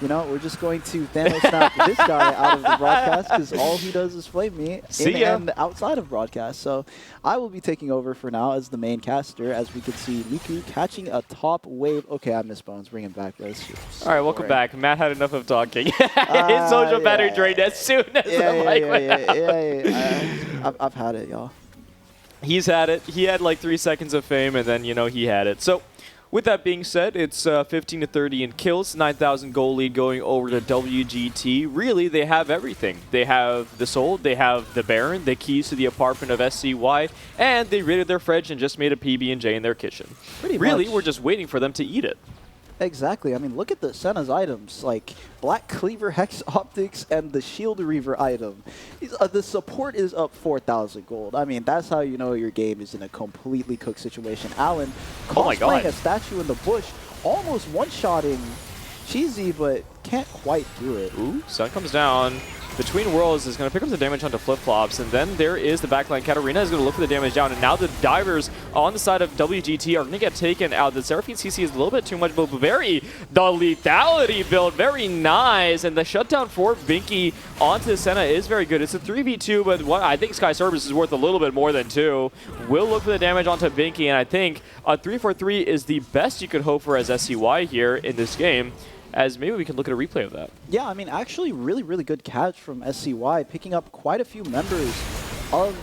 You know, we're just going to Thanos snap this guy out of the broadcast because all he does is flame me See in ya. and outside of broadcast. So I will be taking over for now as the main caster, as we can see Miku catching a top wave. Okay, I missed Bones. Bring him back. Let's just All right, welcome back. Matt had enough of talking. His social battery yeah. drained as soon as the mic went out. I've had it, y'all. He's had it. He had like 3 seconds of fame, and then, you know, he had it. So, with that being said, it's 15 to 30 in kills, 9,000 goal lead going over to WGT. Really, they have everything. They have the Soul, they have the Baron, the keys to the apartment of SCY, and they raided their fridge and just made a PB&J in their kitchen. Really, much. we're just waiting for them to eat it. Exactly. I mean, look at the Senna's items, like Black Cleaver Hex Optics and the Shield Reaver item. The support is up 4,000 gold. I mean, that's how you know your game is in a completely cooked situation. Allen Oh my God. cosplaying a statue in the bush, almost one-shotting Cheesy, but can't quite do it. Ooh, Sun comes down. Between Worlds is going to pick up the damage onto flip-flops, and then there is the backline. Katarina is going to look for the damage down, and now the divers on the side of WGT are going to get taken out. The Seraphine CC is a little bit too much, but very, the lethality build, very nice, and the shutdown for Binky onto Senna is very good. It's a 3v2, but what I think Sky Service is worth a little bit more than 2. Will look for the damage onto Binky, and I think a 3-4-3 is the best you could hope for as SCY here in this game, as maybe we can look at a replay of that. Yeah, I mean, actually really, really good catch from SCY, picking up quite a few members of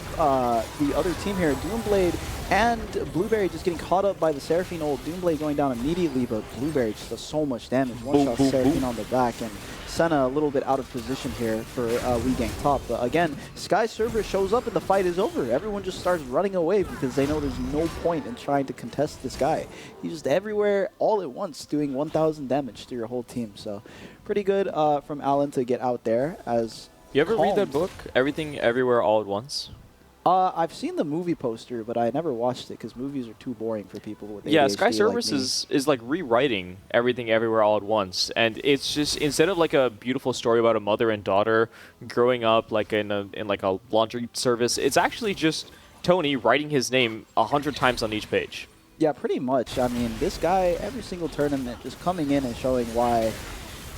the other team here. Doomblade and Blueberry just getting caught up by the Seraphine ult. Doomblade going down immediately, but Blueberry just does so much damage. One shot Seraphine on the back, and Senna a little bit out of position here for Wegang Top. But again, Sky Server shows up and the fight is over. Everyone just starts running away because they know there's no point in trying to contest this guy. He's just everywhere all at once doing 1,000 damage to your whole team. So pretty good from Allen to get out there. As You ever read that Calmed. book, Everything Everywhere All at Once? I've seen the movie poster, but I never watched it because movies are too boring for people with Yeah, ADHD Sky like Service me. is like rewriting Everything Everywhere All at Once, and it's just, instead of like a beautiful story about a mother and daughter growing up like in like a laundry service, it's actually just Tony writing his name 100 times on each page. Yeah, pretty much. I mean, this guy, every single tournament, just coming in and showing why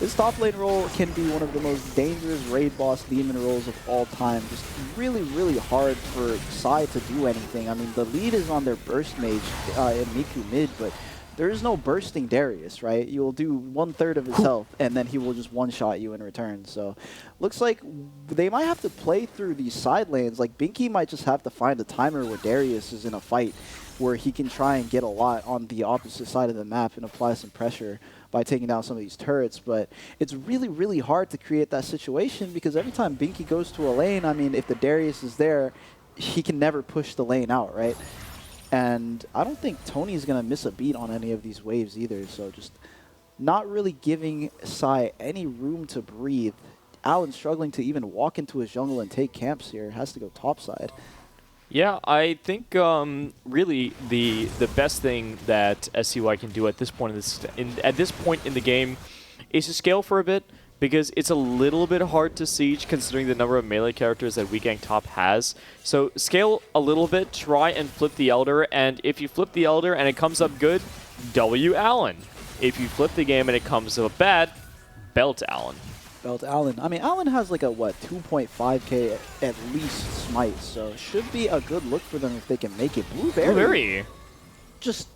this top lane role can be one of the most dangerous raid boss demon roles of all time. Just really, really hard for Psy to do anything. I mean, the lead is on their burst mage in Miku mid, but there is no bursting Darius, right? You will do 1/3 of his health, and then he will just one-shot you in return. So looks like they might have to play through these side lanes. Like, Binky might just have to find a timer where Darius is in a fight where he can try and get a lot on the opposite side of the map and apply some pressure by taking down some of these turrets. But it's really, really hard to create that situation because every time Binky goes to a lane, I mean, if the Darius is there, he can never push the lane out, right? And I don't think Tony's going to miss a beat on any of these waves either. So just not really giving Sai any room to breathe. Alan struggling to even walk into his jungle and take camps here. Has to go topside. Yeah, I think really the best thing that SCY can do at this point in the game is to scale for a bit, because it's a little bit hard to siege considering the number of melee characters that Wegang Top has. So scale a little bit, try and flip the Elder, and if you flip the Elder and it comes up good, W Allen. If you flip the game and it comes up bad, belt Allen. Belt Allen. I mean, Allen has like a, what, 2.5k at least smite, so should be a good look for them if they can make it. Blueberry just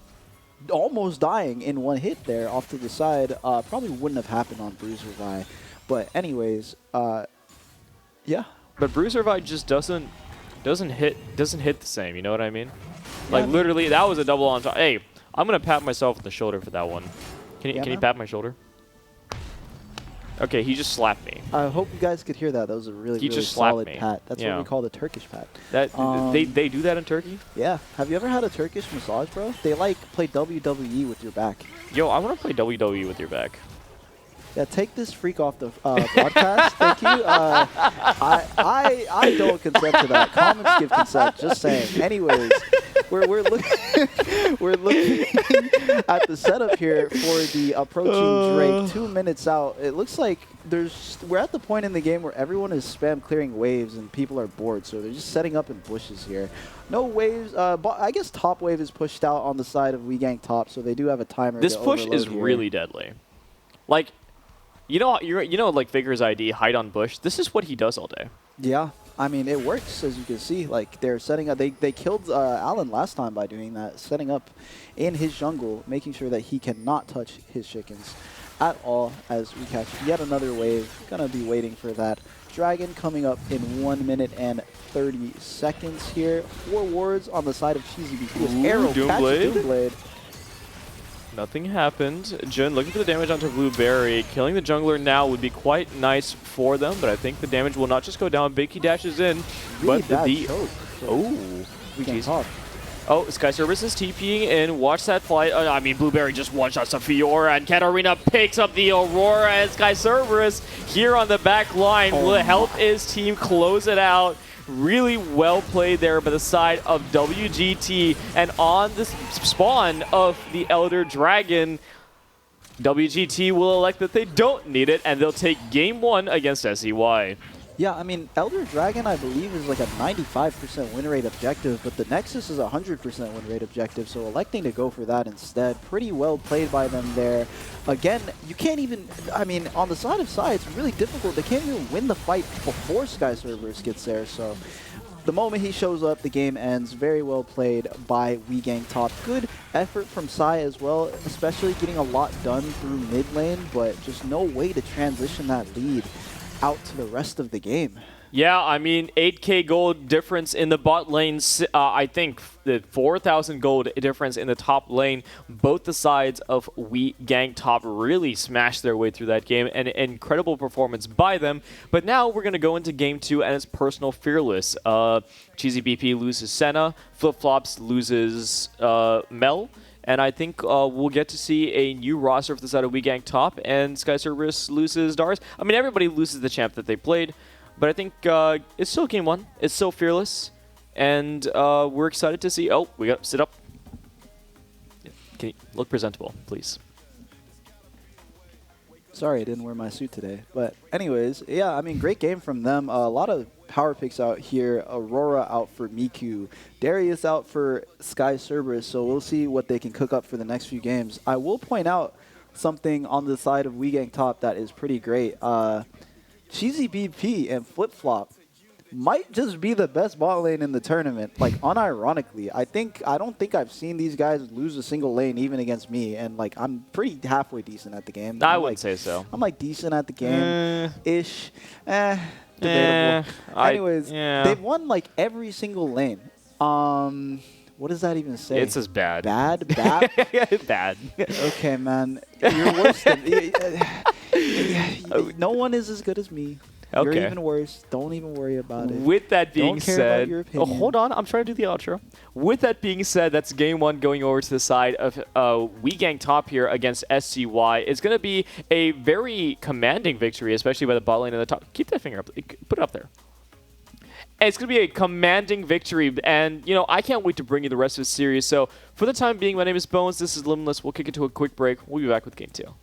almost dying in one hit there off to the side. Probably wouldn't have happened on Bruiservi. But anyways, yeah. But Bruiservi just doesn't hit the same, you know what I mean? Yeah, Like literally, that was a double on top. Hey, I'm gonna pat myself on the shoulder for that one. Can you pat my shoulder? Okay, he just slapped me. I hope you guys could hear that. That was a really, He really just slapped solid me. pat. That's Yeah. what we call the Turkish pat. That they do that in Turkey? Yeah. Have you ever had a Turkish massage, bro? They like play WWE with your back. Yo, I want to play WWE with your back. Yeah, take this freak off the broadcast. Thank you. I don't consent to that. Comments give consent. Just saying. Anyways, we're looking we're looking at the setup here for the approaching Drake. 2 minutes out. It looks like we're at the point in the game where everyone is spam clearing waves and people are bored, so they're just setting up in bushes here. No waves. I guess top wave is pushed out on the side of Wegang Top, so they do have a timer. This to push overload is here. really deadly. Like, you know, like Faker's ID, hide on bush. This is what he does all day. Yeah, I mean, it works, as you can see. Like, they're setting up. They killed Alan last time by doing that, setting up in his jungle, making sure that he cannot touch his chickens at all as we catch yet another wave. Gonna be waiting for that dragon coming up in 1 minute and 30 seconds here. 4 wards on the side of Cheesy BP. Arrow catches Doomblade. Nothing happened. Jun looking for the damage onto Blueberry. Killing the jungler now would be quite nice for them, but I think the damage will not just go down. Binky dashes in, Really but bad the choke. oh, Wegang Top. oh, Sky Service is TPing in. Watch that flight. I mean, Blueberry just one-shots a Fiora, and Katarina picks up the Aurora, and Sky Cerberus here on the back line will help his team close it out. Really well played there by the side of WGT, and on the spawn of the Elder Dragon, WGT will elect that they don't need it, and they'll take game 1 against SEY. Yeah, I mean, Elder Dragon, I believe, is like a 95% win rate objective, but the Nexus is a 100% win rate objective, so electing to go for that instead. Pretty well played by them there. Again, you can't even, I mean, on the side of Sai, it's really difficult. They can't even win the fight before Sky Cerberus gets there, so the moment he shows up, the game ends. Very well played by Wegang Top. Good effort from Sai as well, especially getting a lot done through mid lane, but just no way to transition that lead out to the rest of the game. Yeah, I mean, 8k gold difference in the bot lane. I think the 4,000 gold difference in the top lane. Both the sides of Wegang Top really smashed their way through that game. An incredible performance by them. But now we're going to go into game 2, and it's personal fearless. Cheesy BP loses Senna. Flip-Flops loses Mel. And I think we'll get to see a new roster for the side of Wegang Top, and Sky Cerberus loses Dars. I mean, everybody loses the champ that they played, but I think it's still game 1. It's still fearless, and we're excited to see. Oh, we got sit up. Can you look presentable, please? Sorry, I didn't wear my suit today. But anyways, yeah, I mean, great game from them. A lot of power picks out here. Aurora out for Miku. Darius out for Sky Cerberus. So we'll see what they can cook up for the next few games. I will point out something on the side of Wegang Top that is pretty great. Cheesy BP and Flip Flop might just be the best bot lane in the tournament, like unironically. I don't think I've seen these guys lose a single lane even against me, and like I'm pretty halfway decent at the game. I wouldn't say so. I'm like decent at the game ish. Debatable. Anyways, they've won like every single lane. One, What does that even say? It says bad. Bad? Bad? Bad. Okay, man. You're worse than... no one is as good as me. You're Okay. even worse. Don't even worry about it. With that being Don't care about said, your oh, opinion. hold on, I'm trying to do the outro. With that being said, that's game one going over to the side of WeGang top here against SCY. It's going to be a very commanding victory, especially by the bot lane in the top. Keep that finger up. Put it up there. And it's going to be a commanding victory, and you know I can't wait to bring you the rest of the series. So for the time being, my name is Bones. This is Limitless. We'll kick it to a quick break. We'll be back with game two.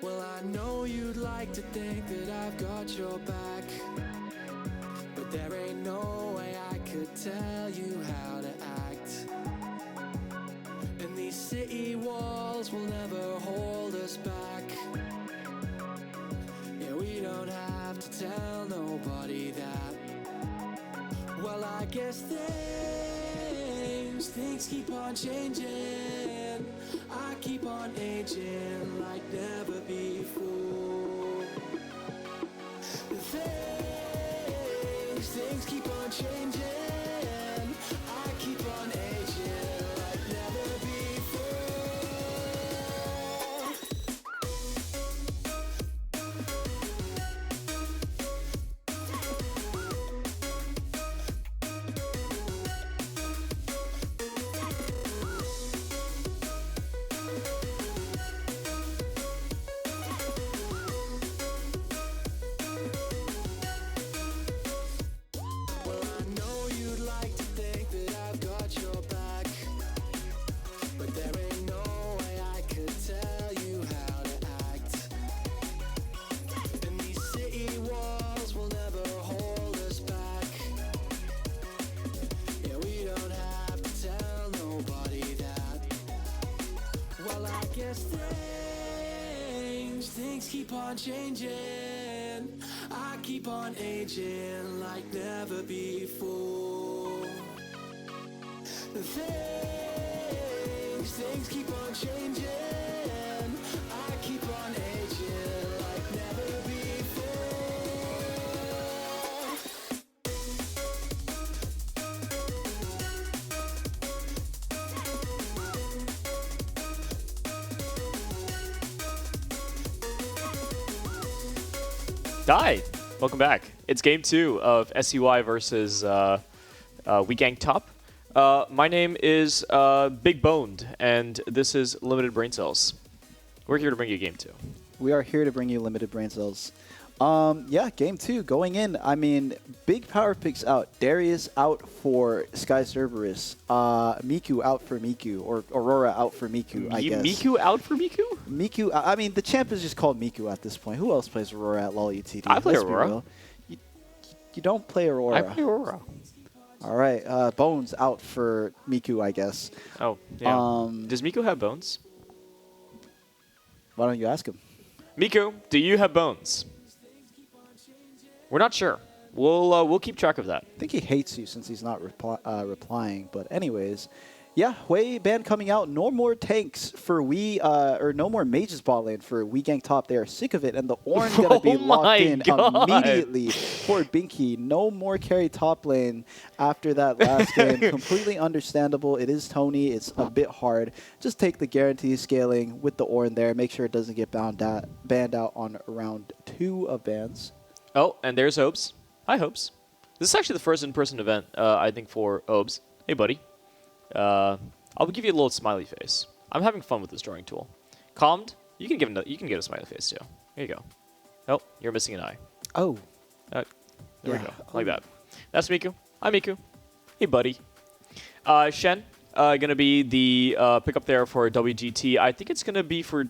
Well, I know you'd like to think that I've got your back, but there ain't no way I could tell you how to act. And these city walls will never hold us back. Yeah, we don't have to tell nobody that. Well, I guess things keep on changing. I keep on aging like never before. Things keep on changing. I keep on aging like never before. Well, I know you'd like to think that I've got your back, but there ain't no way I could tell you how to act. And these city walls will never hold us back. Yeah, we don't have to tell nobody that. Well, I guess things keep on changing. I keep on aging like never before. Things keep on changing. I keep on aging like never before. Hi, welcome back. It's game 2 of SCY versus We Gank Top. My name is Big Boned, and this is Limited Brain Cells. We're here to bring you game 2. We are here to bring you limited brain cells. Yeah, game 2 going in. I mean, big power picks out. Darius out for Sky Cerberus. Miku out for Miku, or Aurora out for Miku, I guess. Miku out for Miku? Miku, I mean, the champ is just called Miku at this point. Who else plays Aurora at LOLUTD? I play Let's be Aurora. real. You don't play Aurora. I play Aurora. All right, Bones out for Miku, I guess. Oh, yeah. Does Miku have bones? Why don't you ask him? Miku, do you have bones? We're not sure. We'll keep track of that. I think he hates you since he's not replying. But anyways, yeah, Hui ban coming out. No more tanks for or no more mages bot lane for We Gank Top. They are sick of it, and the Ornn gonna be Oh my locked in God. immediately for Binky. No more carry top lane after that last game. Completely understandable. It is Tony. It's a bit hard. Just take the guarantee scaling with the Ornn there. Make sure it doesn't get banned out on round 2 of bans. Oh, and there's Obes. Hi, Obes. This is actually the first in-person event, I think, for Obes. Hey, buddy. I'll give you a little smiley face. I'm having fun with this drawing tool. Calmed? You can get a smiley face too. Here you go. Oh, you're missing an eye. Oh. There we Yeah. go. Like that. That's Miku. Hi, Miku. Hey, buddy. Shen, gonna be the pickup there for WGT. I think it's gonna be for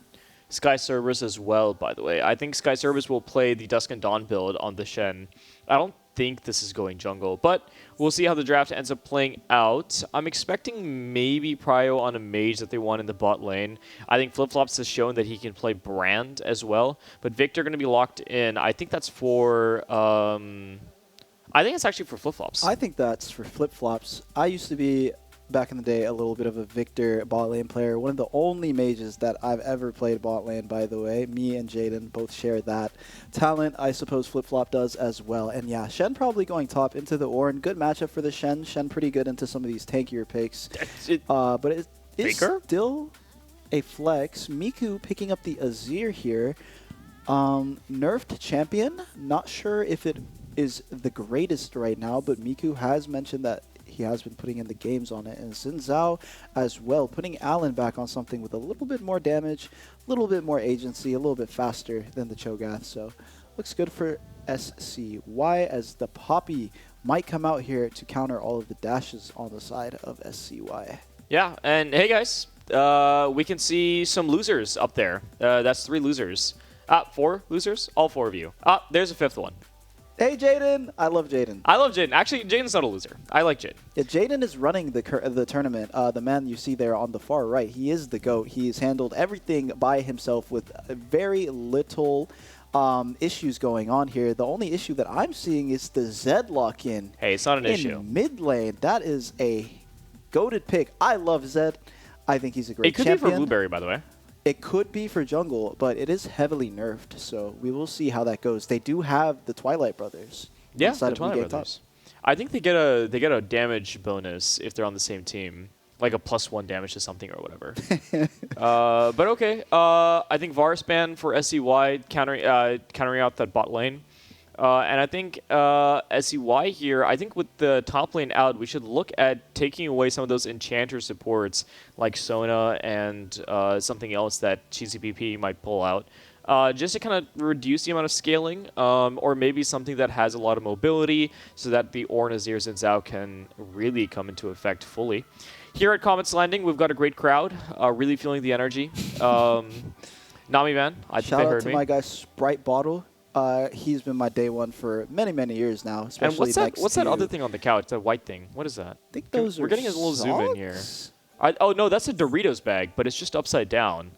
Sky Cerberus as well, by the way. I think Sky Cerberus will play the Dusk and Dawn build on the Shen. I don't think this is going jungle, but we'll see how the draft ends up playing out. I'm expecting maybe Prio on a mage that they want in the bot lane. I think Flip-Flops has shown that he can play Brand as well, but Victor going to be locked in. I think that's for... I think it's actually for Flip-Flops. I think that's for flip-flops. I used to be, back in the day, a little bit of a Victor bot lane player. One of the only mages that I've ever played bot lane, by the way. Me and Jaden both share that talent. I suppose Flip-Flop does as well. And yeah, Shen probably going top into the Ornn. Good matchup for the Shen. Shen pretty good into some of these tankier picks. But it is still a flex. Miku picking up the Azir here. Nerfed champion. Not sure if it is the greatest right now, but Miku has mentioned that he has been putting in the games on it. And Xin Zhao as well, putting Alan back on something with a little bit more damage, a little bit more agency, a little bit faster than the Cho'Gath. So looks good for SCY, as the Poppy might come out here to counter all of the dashes on the side of SCY. Yeah, and hey guys, we can see some losers up there. That's 3 losers. 4 losers? All 4 of you. There's a 5th one. Hey, Jaden. I love Jaden. I love Jaden. Actually, Jaden's not a loser. I like Jaden. Yeah, Jaden is running the tournament. The man you see there on the far right, he is the GOAT. He's handled everything by himself with very little issues going on here. The only issue that I'm seeing is the Zed lock-in. Hey, it's not an issue. In mid lane, that is a goated pick. I love Zed. I think he's a great It could champion. be for Blueberry, by the way. It could be for jungle, but it is heavily nerfed, so we will see how that goes. They do have the Twilight Brothers. Yeah, inside the of Twilight WeGang Brothers. I think they get a damage bonus if they're on the same team, like a +1 damage to something or whatever. But okay, I think Varus ban for SCY countering out that bot lane. And I think SCY here, I think with the top lane out, we should look at taking away some of those enchanter supports like Sona and something else that GCPP might pull out. Just to kind of reduce the amount of scaling, or maybe something that has a lot of mobility so that the Ornn, Azirs, and Zhao can really come into effect fully. Here at Comets LANding, we've got a great crowd, really feeling the energy. Nami Man, I think Shout they out heard to me. my guy Sprite Bottle. He's been my day one for many, many years now. Especially And what's that to- other thing on the couch? That white thing. What is that? I think Can- those We're are getting a little zoom in here. socks? Oh no, that's a Doritos bag, but it's just upside down.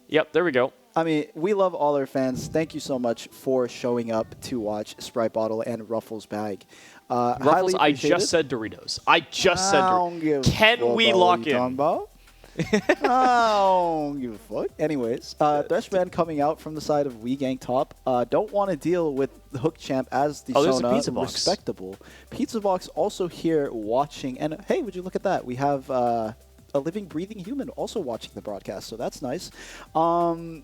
Yep, there we go. I mean, we love all our fans. Thank you so much for showing up to watch Sprite Bottle and Ruffles bag. Ruffles, Highly I appreciated. just said Doritos. I just said I don't give Doritos. a Can fuck we about what lock you talking in? about. I don't give a fuck. Anyways, Threshman coming out from the side of WeGang top. Don't want to deal with the Hook Champ as the Oh, there's a Sona. Pizza Box. Respectable. Pizza Box also here watching. And hey, would you look at that? We have a living, breathing human also watching the broadcast, so that's nice. Galio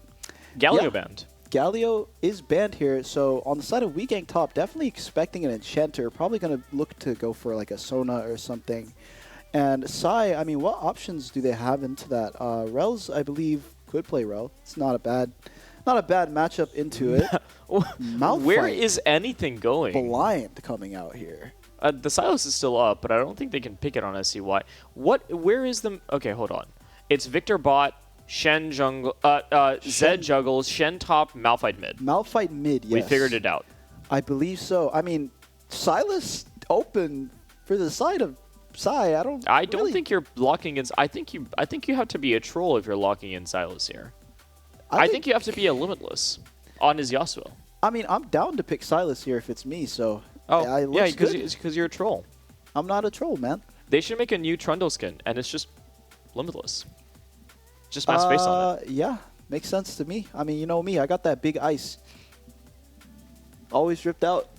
Yeah. band. Galio is banned here, so on the side of WeGang top, definitely expecting an Enchanter. Probably going to look to go for like a Sona or something. And Sai, I mean, what options do they have into that? Rel's, I believe, could play Rel. It's not a bad matchup into it. Malphite, Where is anything going? Blind coming out here? The Silas is still up, but I don't think they can pick it on SCY. Where is the... Okay, hold on. It's Victor bot, Shen jungle, Zed juggles, Shen top, Malphite mid. Malphite mid, yes. We figured it out. I believe so. I mean, Silas open for the side of Sai. I don't really think you're locking in... I think you have to be a troll if you're locking in Silas here. I think you have to be a Limitless on his Yasuo. I mean, I'm down to pick Silas here if it's me, so... Oh, it yeah, looks good. because you're a troll. I'm not a troll, man. They should make a new Trundle skin, and it's just Limitless. Just mass face on it. Yeah, makes sense to me. I mean, you know me, I got that big ice. Always ripped out.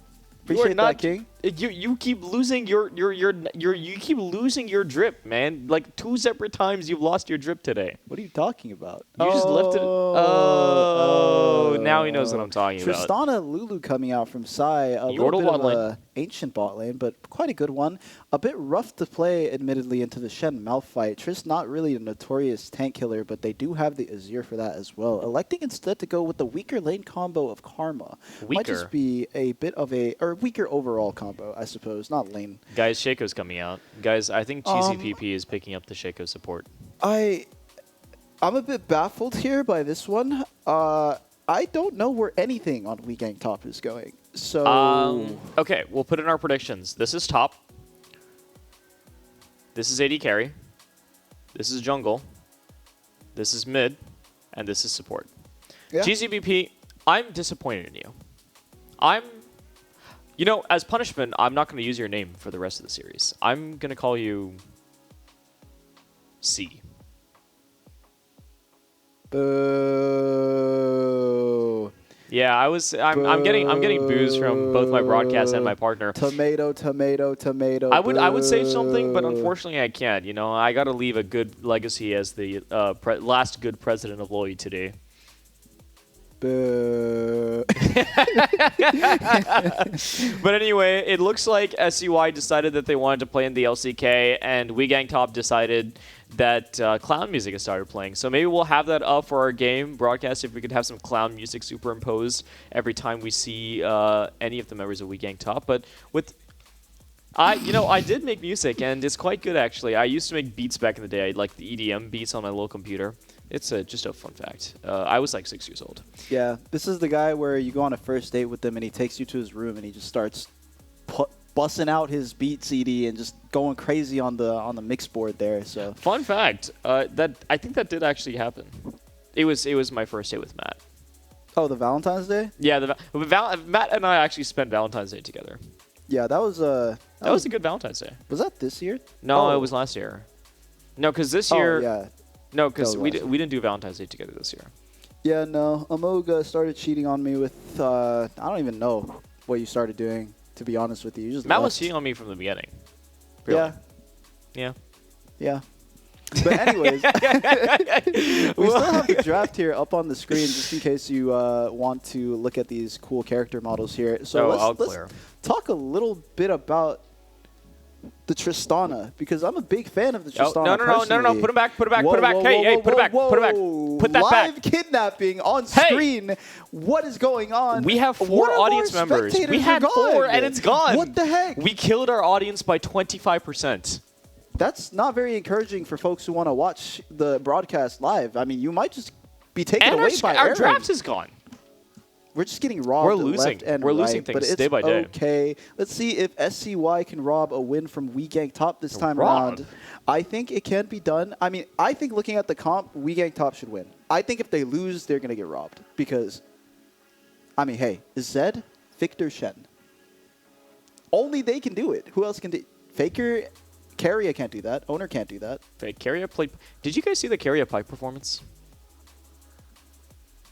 Appreciate that, King. You keep losing you keep losing your drip, man. Like 2 separate times you've lost your drip today. What are you talking about? You just left it. Oh, now he knows what I'm talking about. Tristana Lulu coming out from Sai. A Yordle little bit bot of lane. a ancient bot lane, but quite a good one. A bit rough to play, admittedly, into the Shen Malphite. Trist not really a notorious tank killer, but they do have the Azir for that as well. Electing instead to go with the weaker lane combo of Karma. Might just be a bit of or weaker overall combo, I suppose. Not lane. Guys, Shaco's coming out. Guys, I think GCPP is picking up the Shaco support. I'm a bit baffled here by this one. I don't know where anything on WeGang top is going. So Okay, we'll put in our predictions. This is top. This is AD carry. This is jungle. This is mid. And this is support. yeah. GCPP, I'm disappointed in you. You know, as punishment, I'm not going to use your name for the rest of the series. I'm going to call you C. Boo. Yeah, I'm getting boos from both my broadcast and my partner. Tomato, tomato, tomato. I would say something, but unfortunately I can't. You know, I got to leave a good legacy as the last good president of LOLUTD. Boo. But anyway, it looks like SCY decided that they wanted to play in the LCK, and WeGang Top decided that clown music has started playing. So maybe we'll have that up for our game broadcast if we could have some clown music superimposed every time we see any of the members of WeGang Top. But with I did make music, and it's quite good, actually. I used to make beats back in the day. I like the EDM beats on my little computer. It's just a fun fact. I was like 6 years old. Yeah, this is the guy where you go on a first date with him, and he takes you to his room, and he just starts busting out his beat CD and just going crazy on the mix board there. So Fun fact, that I think that did actually happen. It was my first date with Matt. oh, the Valentine's Day? Yeah, Matt and I actually spent Valentine's Day together. Yeah, that was That was a good Valentine's Day. Was that this year? No, Oh. it was last year. No, because this year. Oh, yeah. No, because That was we last didn't do Valentine's Day together this year. Yeah, no. Amoga started cheating on me with, I don't even know what you started doing, to be honest with you. You just Matt was left. cheating on me from the beginning. Really. Yeah, Yeah. yeah. But anyways, we still have the draft here up on the screen just in case you want to look at these cool character models here. So I'll let's clear. talk a little bit about the Tristana, because I'm a big fan of the Oh, Tristana. no. personally. Put him back. Put it back. Whoa, Put it back. whoa, Hey, whoa, hey, whoa, put it back. whoa, Put it back. whoa. Put that Live back. kidnapping on Hey! screen. What is going on? We have One 4 of audience our members. We spectators had are 4 gone. and it's gone. What the heck? We killed our audience by 25%. That's not very encouraging for folks who want to watch the broadcast live. I mean, you might just be taken And away by our Aaron. draft is gone. We're just getting robbed. We're losing. Left and We're right, losing but things it's day by day. Okay. Let's see if SCY can rob a win from WeGank Top this time Rob? around. I think it can be done. I mean, I think looking at the comp, WeGank Top should win. I think if they lose, they're going to get robbed. Because, I mean, hey, Zed, Victor, Shen. Only they can do it. Who else can do it? Faker, Carrier can't do that. Owner can't do that. Fake Carrier played. Did you guys see the Carrier Pike performance?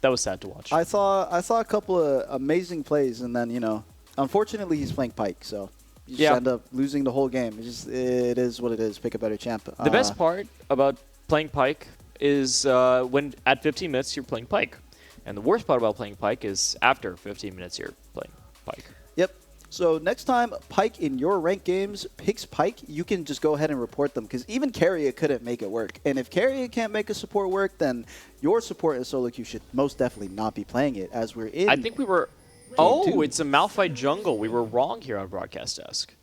That was sad to watch. I saw a couple of amazing plays, and then, unfortunately he's playing Pike, so you just end up losing the whole game. It is what it is. Pick a better champ. The best part about playing Pike is when at 15 minutes you're playing Pike. And the worst part about playing Pike is after 15 minutes you're playing Pike. Yep. So next time Pike in your ranked games picks Pike, you can just go ahead and report them, because even Carrier couldn't make it work. And if Carrier can't make a support work, then your support in solo queue should most definitely not be playing it, as we're in. I think we were... Oh, it's a Malphite jungle. We were wrong here on Broadcast Desk.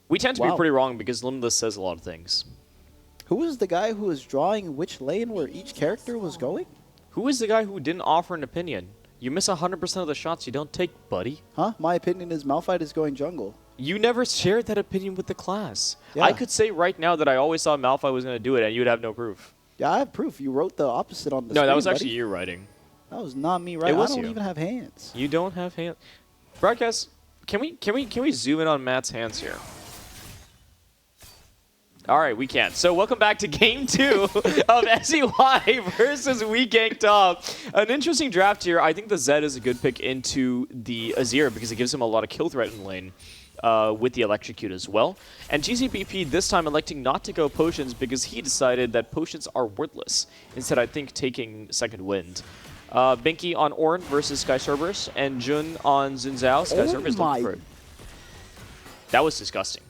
We tend to be Wow. pretty wrong because Limitless says a lot of things. Who was the guy who was drawing which lane where each character was going? Who is the guy who didn't offer an opinion? You miss 100% of the shots you don't take, buddy. Huh? My opinion is Malphite is going jungle. You never shared that opinion with the class. Yeah. I could say right now that I always thought Malphite was going to do it, and you'd have no proof. Yeah, I have proof. You wrote the opposite on the No, screen, that was buddy. actually you writing. That was not me, right? It was I don't you. even have hands. You don't have hands. Broadcast, can we zoom in on Matt's hands here? All right, we can. So welcome back to Game 2 of SEY versus WeGank Top. An interesting draft here. I think the Zed is a good pick into the Azir because it gives him a lot of kill threat in lane with the Electrocute as well. And GCBP this time electing not to go potions because he decided that potions are worthless. Instead, I think taking Second Wind. Binky on Ornn versus Sky Cerberus, and Jun on Zunzao. Sky Cerberus looking for it. That was disgusting.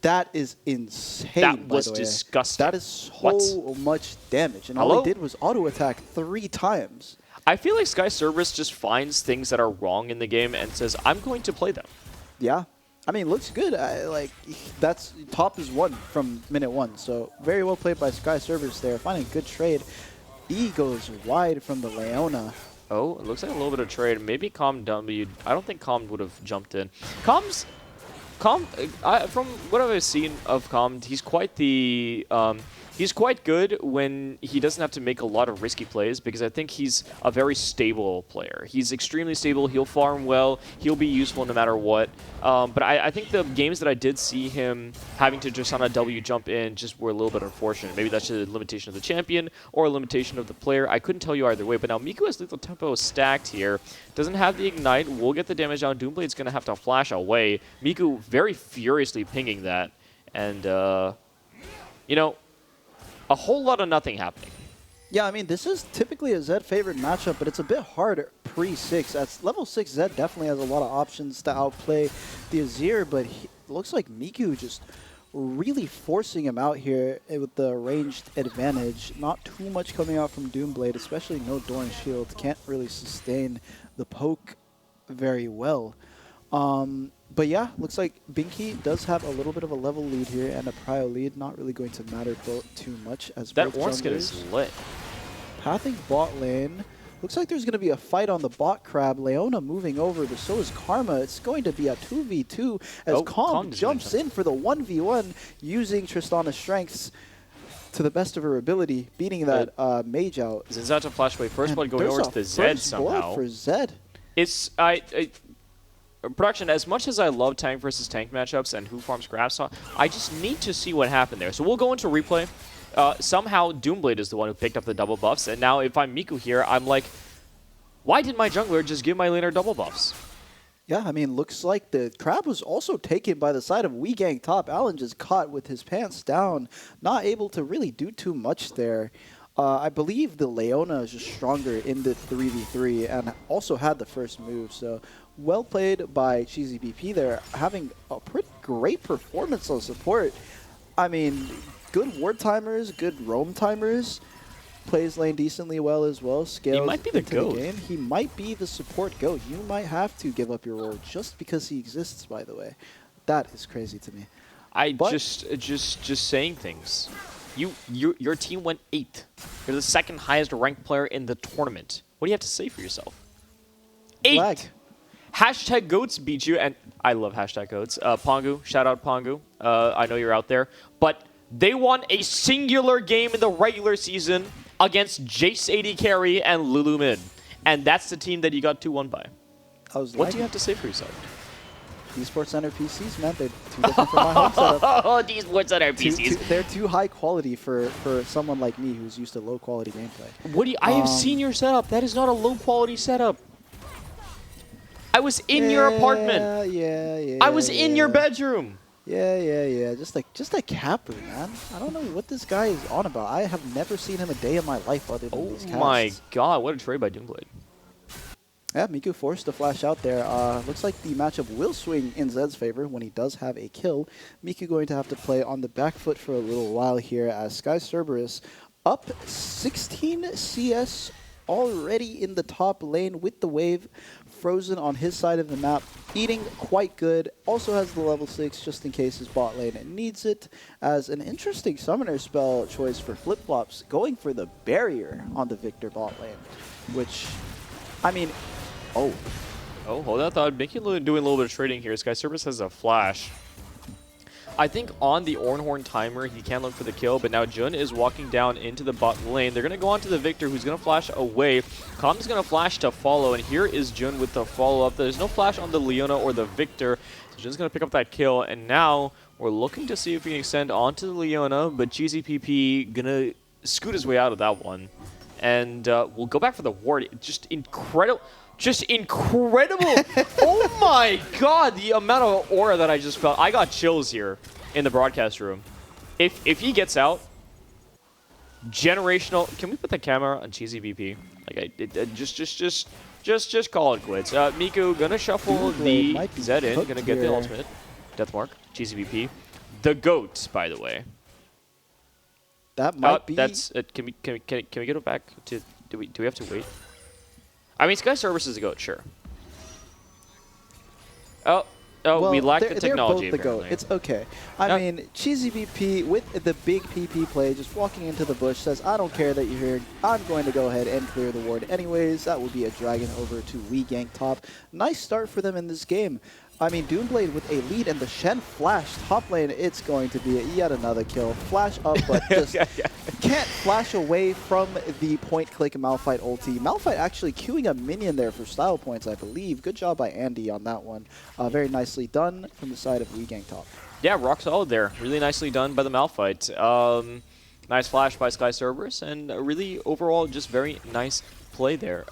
That is insane. That by was the way. disgusting. That is so What? much damage, and all Hello? he did was auto attack 3 times. I feel like Sky Cerberus just finds things that are wrong in the game and says, I'm going to play them. Yeah, I mean, looks good. That's top is 1 from minute 1, so very well played by Sky Cerberus there, finding a good trade. E goes wide from the Leona. Oh, it looks like a little bit of trade. Maybe Calm W. I don't think Calm would have jumped in. Calm, from what I've seen of Calm, he's quite the he's quite good when he doesn't have to make a lot of risky plays because I think he's a very stable player. He's extremely stable. He'll farm well. He'll be useful no matter what. But I think the games that I did see him having to just on a W jump in just were a little bit unfortunate. Maybe that's a limitation of the champion or a limitation of the player. I couldn't tell you either way. But now Miku has lethal tempo stacked here. Doesn't have the ignite. Will get the damage down. Doomblade's going to have to flash away. Miku very furiously pinging that. And, you know, a whole lot of nothing happening. Yeah, I mean, this is typically a Zed favorite matchup, but it's a bit harder pre-6. At level 6, Zed definitely has a lot of options to outplay the Azir, but it looks like Miku just really forcing him out here with the ranged advantage. Not too much coming out from Doomblade, especially no Doran Shield. Can't really sustain the poke very well. But yeah, looks like Binky does have a little bit of a level lead here and a prio lead. Not really going to matter too much as That both orange skin junglers is lit. pathing bot lane. Looks like there's going to be a fight on the bot crab. Leona moving over, but so is Karma. It's going to be a 2v2 as Kong just jumps in for the 1v1 using Tristana's strengths to the best of her ability, beating that mage out. Zinzata flash away. First And blood going there's over a to the Zed first blood somehow. for Zed. It's production. As much as I love tank versus tank matchups and who farms grass, I just need to see what happened there. So we'll go into replay. Somehow Doomblade is the one who picked up the double buffs, and now if I'm Miku here, I'm like, why did my jungler just give my laner double buffs? Yeah, I mean, looks like the crab was also taken by the side of Gang top. Allen just caught with his pants down, not able to really do too much there. I believe the Leona is just stronger in the 3v3 and also had the first move, so well played by Cheesy BP there, having a pretty great performance on support. I mean, good ward timers, good roam timers. Plays lane decently well as well. Scales He might be the into GOAT. game. He might be the support GOAT. You might have to give up your role just because he exists, by the way. That is crazy to me. But- just saying things. Your team went 8th. You're the second highest ranked player in the tournament. What do you have to say for yourself? 8. Flag. Hashtag goats beat you, and I love hashtag goats. Pongu, shout out Pongu. I know you're out there, but they won a singular game in the regular season against Jace AD carry and Lulu mid, and that's the team that you got 2-1 by. I was What do you have to say for yourself? Esports Center PCs, man, they're too different from my home setup. Oh, these words on our PCs. They're too high quality for someone like me who's used to low quality gameplay. What do you, I have seen your setup. That is not a low quality setup. I was in your apartment. Yeah. I was in your bedroom. Yeah. Just a capper, man. I don't know what this guy is on about. I have never seen him a day in my life other than Oh these casts. my god, what a trade by Doomblade. Yeah, Miku forced to flash out there. Looks like the matchup will swing in Zed's favor when he does have a kill. Miku going to have to play on the back foot for a little while here as Sky Cerberus up 16 CS already in the top lane with the wave frozen on his side of the map, eating quite good. Also has the level 6 just in case his bot lane needs it, as an interesting summoner spell choice for flip-flops, going for the barrier on the Victor bot lane, which, I mean, oh, Hold on, I thought Mickey doing a little bit of trading here. Sky Service has a flash. I think on the Ornhorn timer, he can look for the kill, but now Jun is walking down into the bot lane. They're going to go on to the Victor, who's going to flash away. Calm is going to flash to follow, and here is Jun with the follow-up. There's no flash on the Leona or the Victor, so Jun's going to pick up that kill, and now we're looking to see if we can extend onto the Leona, but Cheesy PP going to scoot his way out of that one. And we'll go back for the ward. Just incredible. Just incredible. Oh my god, the amount of aura that I just felt. I got chills here in the broadcast room. If he gets out, generational. Can we put the camera on Cheesy BP? Like just call it quits. Miku gonna shuffle the might be Zed in, cooked gonna get the here. ultimate. Death mark. Cheesy BP. The GOAT, by the way. that might be... That's can we get it back to do we have to wait? I mean, Sky Service is a GOAT, sure. Oh, Well, we lack the they're technology, both the GOAT. apparently. It's okay. I mean, Cheesy BP with the big PP play, just walking into the bush, says, I don't care that you're here. I'm going to go ahead and clear the ward anyways. That would be a dragon over to Gank top. Nice start for them in this game. I mean, Doomblade with a lead and the Shen flash top lane, it's going to be yet another kill. Flash up, but just can't flash away from the point-click Malphite ulti. Malphite actually queuing a minion there for style points, I believe. Good job by Andy on that one. Very nicely done from the side of Gang top. Yeah, rock solid there. Really nicely done by the Malphite. Nice flash by Sky Cerberus, and really overall just very nice play there.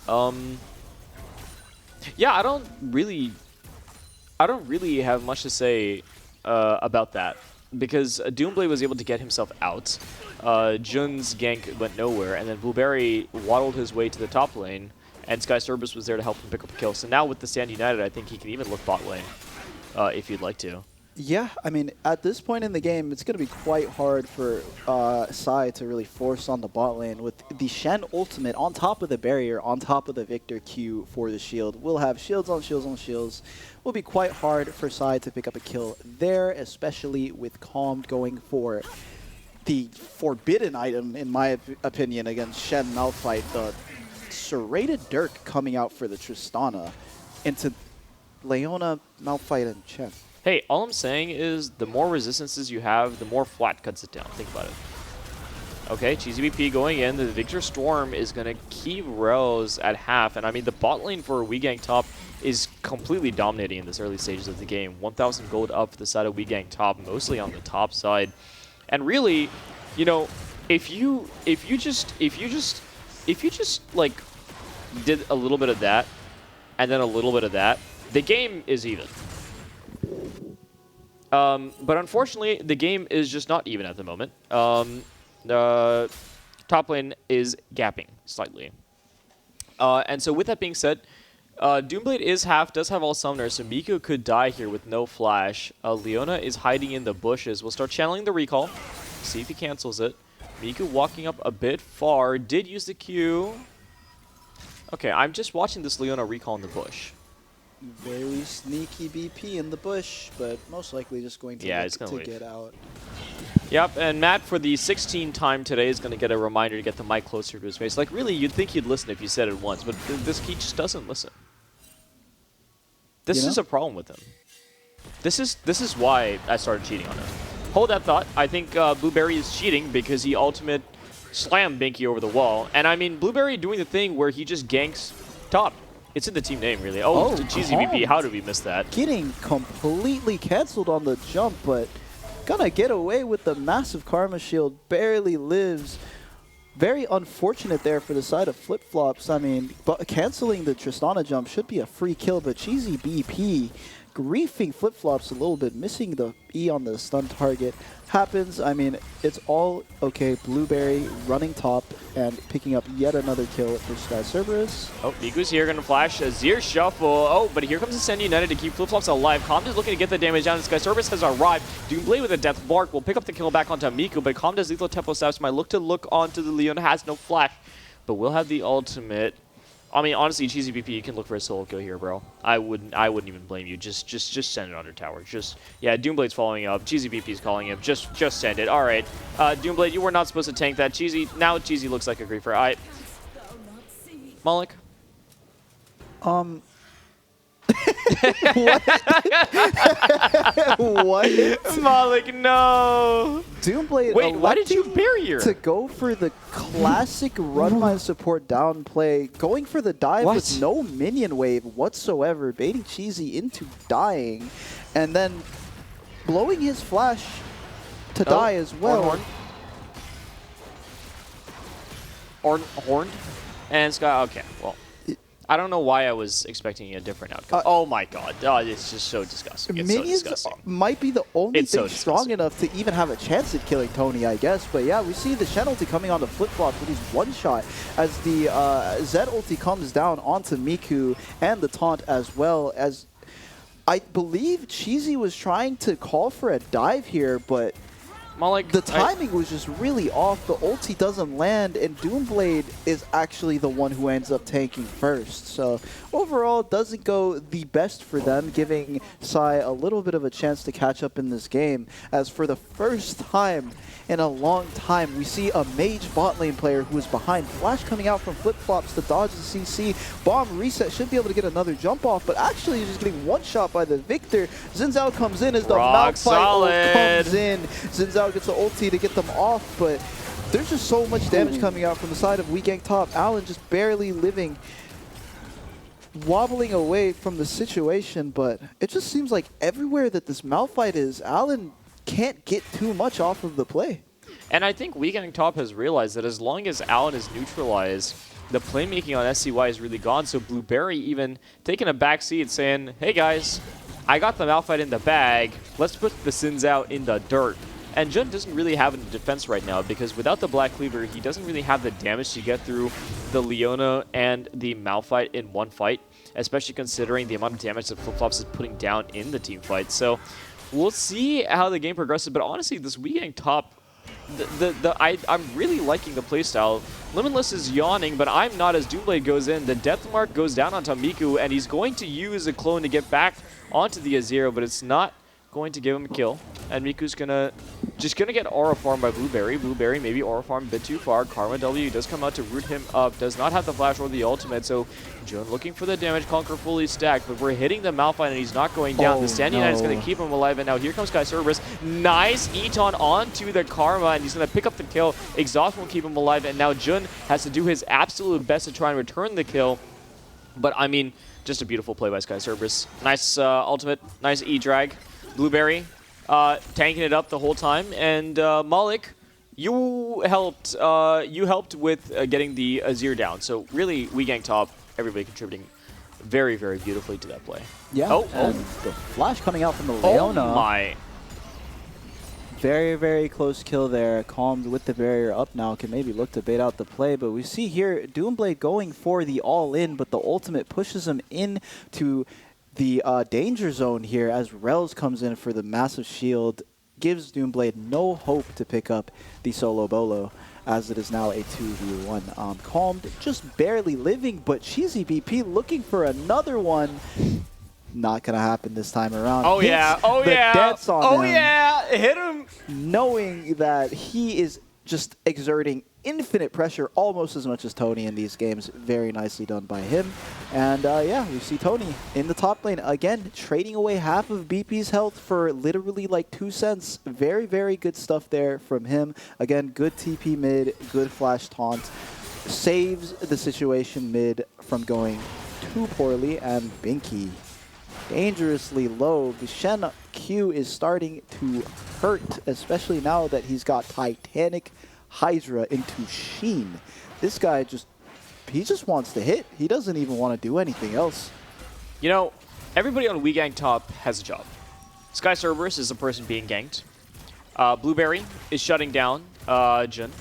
Yeah, I don't really have much to say about that, because Doomblade was able to get himself out. Jun's gank went nowhere, and then Blueberry waddled his way to the top lane, and Sky Cerberus was there to help him pick up a kill. So now with the Stand United, I think he can even look bot lane if you'd like to. Yeah, I mean, at this point in the game, it's going to be quite hard for Psy to really force on the bot lane. With the Shen ultimate on top of the barrier, on top of the Victor Q for the shield. We'll have shields on shields on shields. Will be quite hard for Psy to pick up a kill there, especially with Calm going for the forbidden item, in my opinion, against Shen Malphite. The serrated Dirk coming out for the Tristana into Leona, Malphite, and Chen. Hey, all I'm saying is the more resistances you have, the more flat cuts it down. Think about it. Okay, Cheesy BP going in. The Victor Storm is going to keep Rose at half. And I mean, the bot lane for WeGang top is completely dominating in this early stages of the game. 1,000 gold up the side of WeGang top, mostly on the top side. And really, you know, if you just like did a little bit of that and then a little bit of that, the game is even. But unfortunately, the game is just not even at the moment. The top lane is gapping slightly. And so with that being said, Doomblade is half, does have all summoners, so Miku could die here with no flash. Leona is hiding in the bushes. We'll start channeling the recall, see if he cancels it. Miku walking up a bit far, did use the Q. Okay, I'm just watching this Leona recall in the bush. Very sneaky BP in the bush, but most likely just going to get out. Yep, and Matt, for the 16th time today, is going to get a reminder to get the mic closer to his face. Like, really, you'd think he'd listen if you said it once, but he just doesn't listen. This is a problem with him. This is why I started cheating on him. Hold that thought. I think Blueberry is cheating because he ultimate slammed Binky over the wall. And I mean, Blueberry doing the thing where he just ganks top. It's in the team name, really. Oh, Cheesy BP, how did we miss that? Getting completely canceled on the jump, but gonna get away with the massive Karma Shield. Barely lives. Very unfortunate there for the side of Flip-Flops. I mean, but canceling the Tristana jump should be a free kill, but Cheesy BP griefing Flip-Flops a little bit, missing the E on the stun target. Happens. I mean, it's all okay. Blueberry running top and picking up yet another kill for Sky Cerberus. Oh, Miku's here, gonna flash a Zir Shuffle. Oh, but here comes the Send United to keep Flip-Flops alive. Comd is looking to get the damage down, and Sky Cerberus has arrived. Doomblade with a Death Bark will pick up the kill back onto Miku, but Comd does lethal tempo stabs. Might look onto the Leona, has no flash, but will have the ultimate. I mean, honestly, Cheesy BP, you can look for a solo kill here, bro. I wouldn't even blame you. Just send it under tower. Yeah, Doomblade's following up. Cheesy BP's calling him. Just send it. All right, Doomblade, you were not supposed to tank that. Now Cheesy looks like a griefer. All right, Malik. What? Malik, no. Doomblade. Wait, why did you bury her? To go for the classic run my support down play, going for the dive with no minion wave whatsoever, baiting Cheesy into dying, and then blowing his flash to die as well. Horned. And Sky, okay, well. I don't know why I was expecting a different outcome. Oh my god, it's just so disgusting. It's minions so disgusting. Might be the only thing strong enough to even have a chance at killing Tony, I guess. But yeah, we see the Shen ulti coming on the Flip-Flops with his one-shot as the Zed ulti comes down onto Miku and the taunt as well. As I believe Cheesy was trying to call for a dive here, but Malik, the timing was just really off. The ulti doesn't land, and Doomblade is actually the one who ends up tanking first. So overall, it doesn't go the best for them, giving Psy a little bit of a chance to catch up in this game. As for the first time in a long time, we see a mage bot lane player who is behind. Flash coming out from Flip-Flops to dodge the CC. Bomb reset, should be able to get another jump off, but actually he's just getting one shot by the Victor. Xin Zhao comes in as the Malphite comes in. Xin Zhao gets the ulti to get them off, but there's just so much damage coming out from the side of WeGang top. Alan just barely living, wobbling away from the situation, but it just seems like everywhere that this Malphite is, Alan can't get too much off of the play. And I think WeGang top has realized that as long as Alan is neutralized, the playmaking on SCY is really gone. So Blueberry even taking a back seat saying, hey guys, I got the Malphite in the bag. Let's put the Sins out in the dirt. And Jun doesn't really have any defense right now because without the Black Cleaver, he doesn't really have the damage to get through the Leona and the Malphite in one fight, especially considering the amount of damage that Flip-Flops is putting down in the team fight. So we'll see how the game progresses. But honestly, this WeGang top, I'm really liking the playstyle. Limitless is yawning, but I'm not as Doomblade goes in. The Death Mark goes down onto Miku, and he's going to use a clone to get back onto the Azir, but it's not going to give him a kill. And Miku's just gonna get aura farmed by Blueberry. Blueberry maybe aura farmed a bit too far. Karma W does come out to root him up. Does not have the flash or the ultimate, so Jun looking for the damage. Conquer fully stacked, but we're hitting the Malphite and he's not going down. The Standing Knight is gonna keep him alive, and now here comes Sky Cerberus. Nice Eton onto the Karma, and he's gonna pick up the kill. Exhaust won't keep him alive, and now Jun has to do his absolute best to try and return the kill. But I mean, just a beautiful play by Sky Cerberus. Nice ultimate, nice E-drag. Blueberry tanking it up the whole time, and Malik, you helped with getting the Azir down. So really, WeGang top, everybody contributing very, very beautifully to that play. Yeah, and the flash coming out from the Leona. Oh my. Very, very close kill there. Calmed with the barrier up now, can maybe look to bait out the play. But we see here Doomblade going for the all-in, but the ultimate pushes him into the danger zone here as Rels comes in for the massive shield. Gives Doomblade no hope to pick up the solo bolo, as it is now a 2v1. Calmed just barely living, but Cheesy BP looking for another one. Not gonna happen this time around. Oh yeah, oh yeah, deaths on oh him, yeah, hit him. knowing that he is just exerting infinite pressure, almost as much as Tony in these games. Very nicely done by him. And yeah, we see Tony in the top lane again, trading away half of BP's health for literally like 2 cents. Very, very good stuff there from him. Again, good TP mid, good flash taunt. Saves the situation mid from going too poorly, and Binky dangerously low. The Shen Q is starting to hurt, especially now that he's got Titanic Hydra into Sheen. This guy he just wants to hit. He doesn't even want to do anything else. You know, everybody on WeGang top has a job. Sky Cerberus is the person being ganked. Blueberry is shutting down Jun.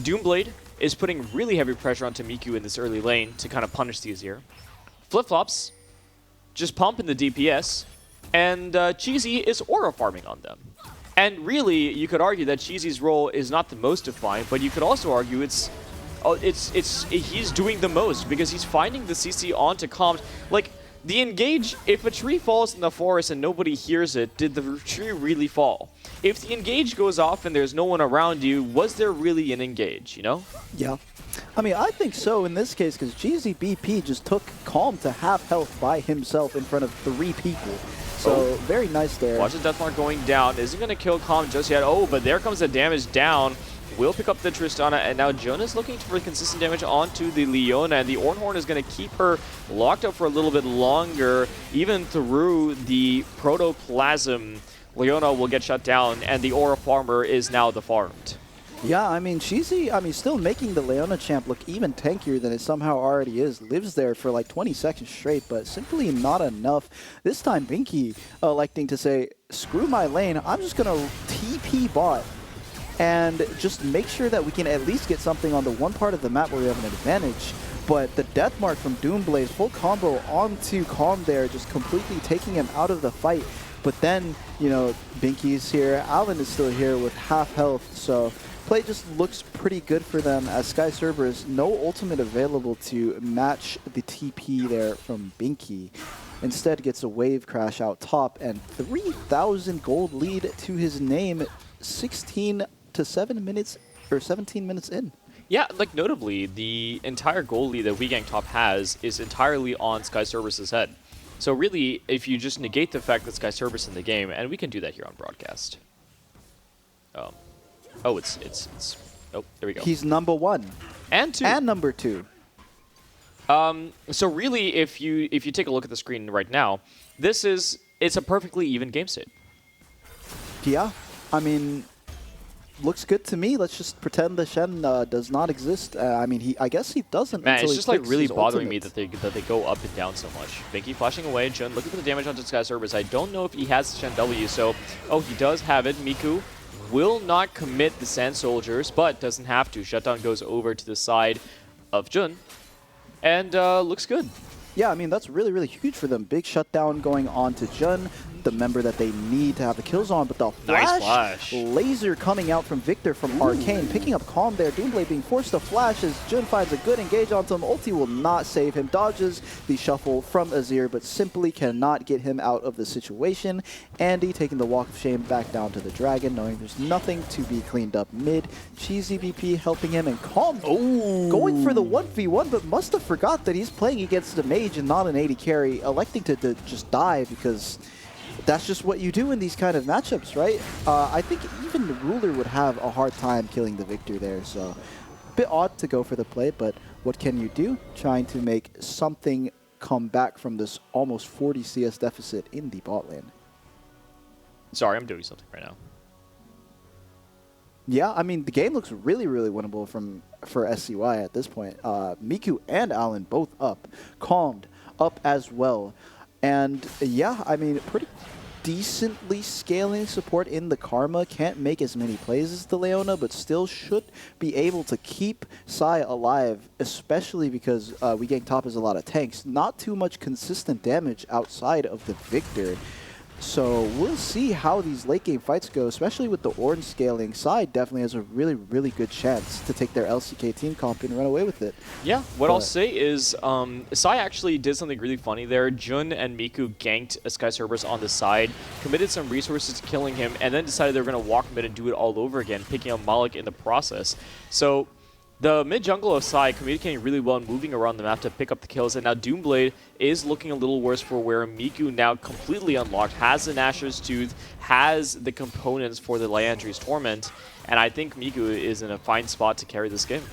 Doomblade is putting really heavy pressure onto Miku in this early lane to kind of punish the Azir. Flip-flops just pumping the DPS, and Cheesy is aura farming on them. And really, you could argue that Cheesy's role is not the most defined, but you could also argue he's doing the most because he's finding the CC onto Compt. Like, the engage, if a tree falls in the forest and nobody hears it, did the tree really fall? If the engage goes off and there's no one around you, was there really an engage, you know? Yeah. I mean, I think so in this case, because Jeezy BP just took Calm to half health by himself in front of 3 people. So, very nice there. Watch the Deathmark going down. Isn't going to kill Calm just yet. Oh, but there comes the damage down. Will pick up the Tristana, and now Jonah's looking for consistent damage onto the Leona, and the Ornhorn is going to keep her locked up for a little bit longer, even through the Protoplasm. Leona will get shut down, and the Aura Farmer is now the farmed. Yeah, I mean, Cheesy, still making the Leona champ look even tankier than it somehow already is. Lives there for like 20 seconds straight, but simply not enough. This time, Binky electing to say, screw my lane, I'm just going to TP bot and just make sure that we can at least get something on the one part of the map where we have an advantage. But the death mark from Doomblade, full combo onto Calm there, just completely taking him out of the fight. But then, you know, Binky's here, Alan is still here with half health, so play just looks pretty good for them as Sky Cerberus, no ultimate available to match the TP there from Binky. Instead gets a wave crash out top and 3,000 gold lead to his name, 16 to 7 minutes or 17 minutes in. Yeah, like notably, the entire gold lead that WeGang top has is entirely on Sky Cerberus's head. So really, if you just negate the fact that Sky Cerberus in the game, and we can do that here on broadcast. Oh, it's oh, there we go. He's number 1 and 2 and number 2. So really, if you take a look at the screen right now, it's a perfectly even game state. Yeah, I mean, looks good to me. Let's just pretend the Shen does not exist. I guess he doesn't. Man, until it's he just like clicks really his bothering ultimate. me that they go up and down so much. Binky flashing away, Jun looking for the damage onto Sky Cerberus. I don't know if he has Shen W, so he does have it. Miku will not commit the Sand Soldiers, but doesn't have to. Shutdown goes over to the side of Jun, and looks good. Yeah, I mean, that's really, really huge for them. Big shutdown going on to Jun. the member that they need to have the kills on, but the Nice flash. laser coming out from Victor from Arcane, picking up Calm there. Doomblade being forced to flash as Jun finds a good engage onto him. Ulti will not save him. Dodges the shuffle from Azir, but simply cannot get him out of the situation. Andy taking the walk of shame back down to the Dragon, knowing there's nothing to be cleaned up mid. Cheesy BP helping him, and Calm going for the 1v1, but must have forgot that he's playing against a mage and not an AD carry, electing to just die because that's just what you do in these kind of matchups, right? I think even the Ruler would have a hard time killing the Victor there, so a bit odd to go for the play, but what can you do? Trying to make something come back from this almost 40 CS deficit in the bot lane. Sorry, I'm doing something right now. Yeah, I mean, the game looks really, really winnable for SCY at this point. Miku and Allen both up. Calmed up as well. And yeah, I mean, pretty decently scaling support in the Karma. Can't make as many plays as the Leona, but still should be able to keep Sai alive, especially because we gang top is a lot of tanks. Not too much consistent damage outside of the Victor. So we'll see how these late game fights go, especially with the Ornn scaling. Sai definitely has a really, really good chance to take their LCK team comp and run away with it. Yeah, what I'll say is Sai actually did something really funny there. Jun and Miku ganked a Sky Cerberus on the side, committed some resources to killing him, and then decided they were going to walk mid and do it all over again, picking up Malik in the process. So the mid-jungle of Sai communicating really well and moving around the map to pick up the kills, and now Doomblade is looking a little worse for where Miku now completely unlocked, has the Nashor's Tooth, has the components for the Liandry's Torment, and I think Miku is in a fine spot to carry this game.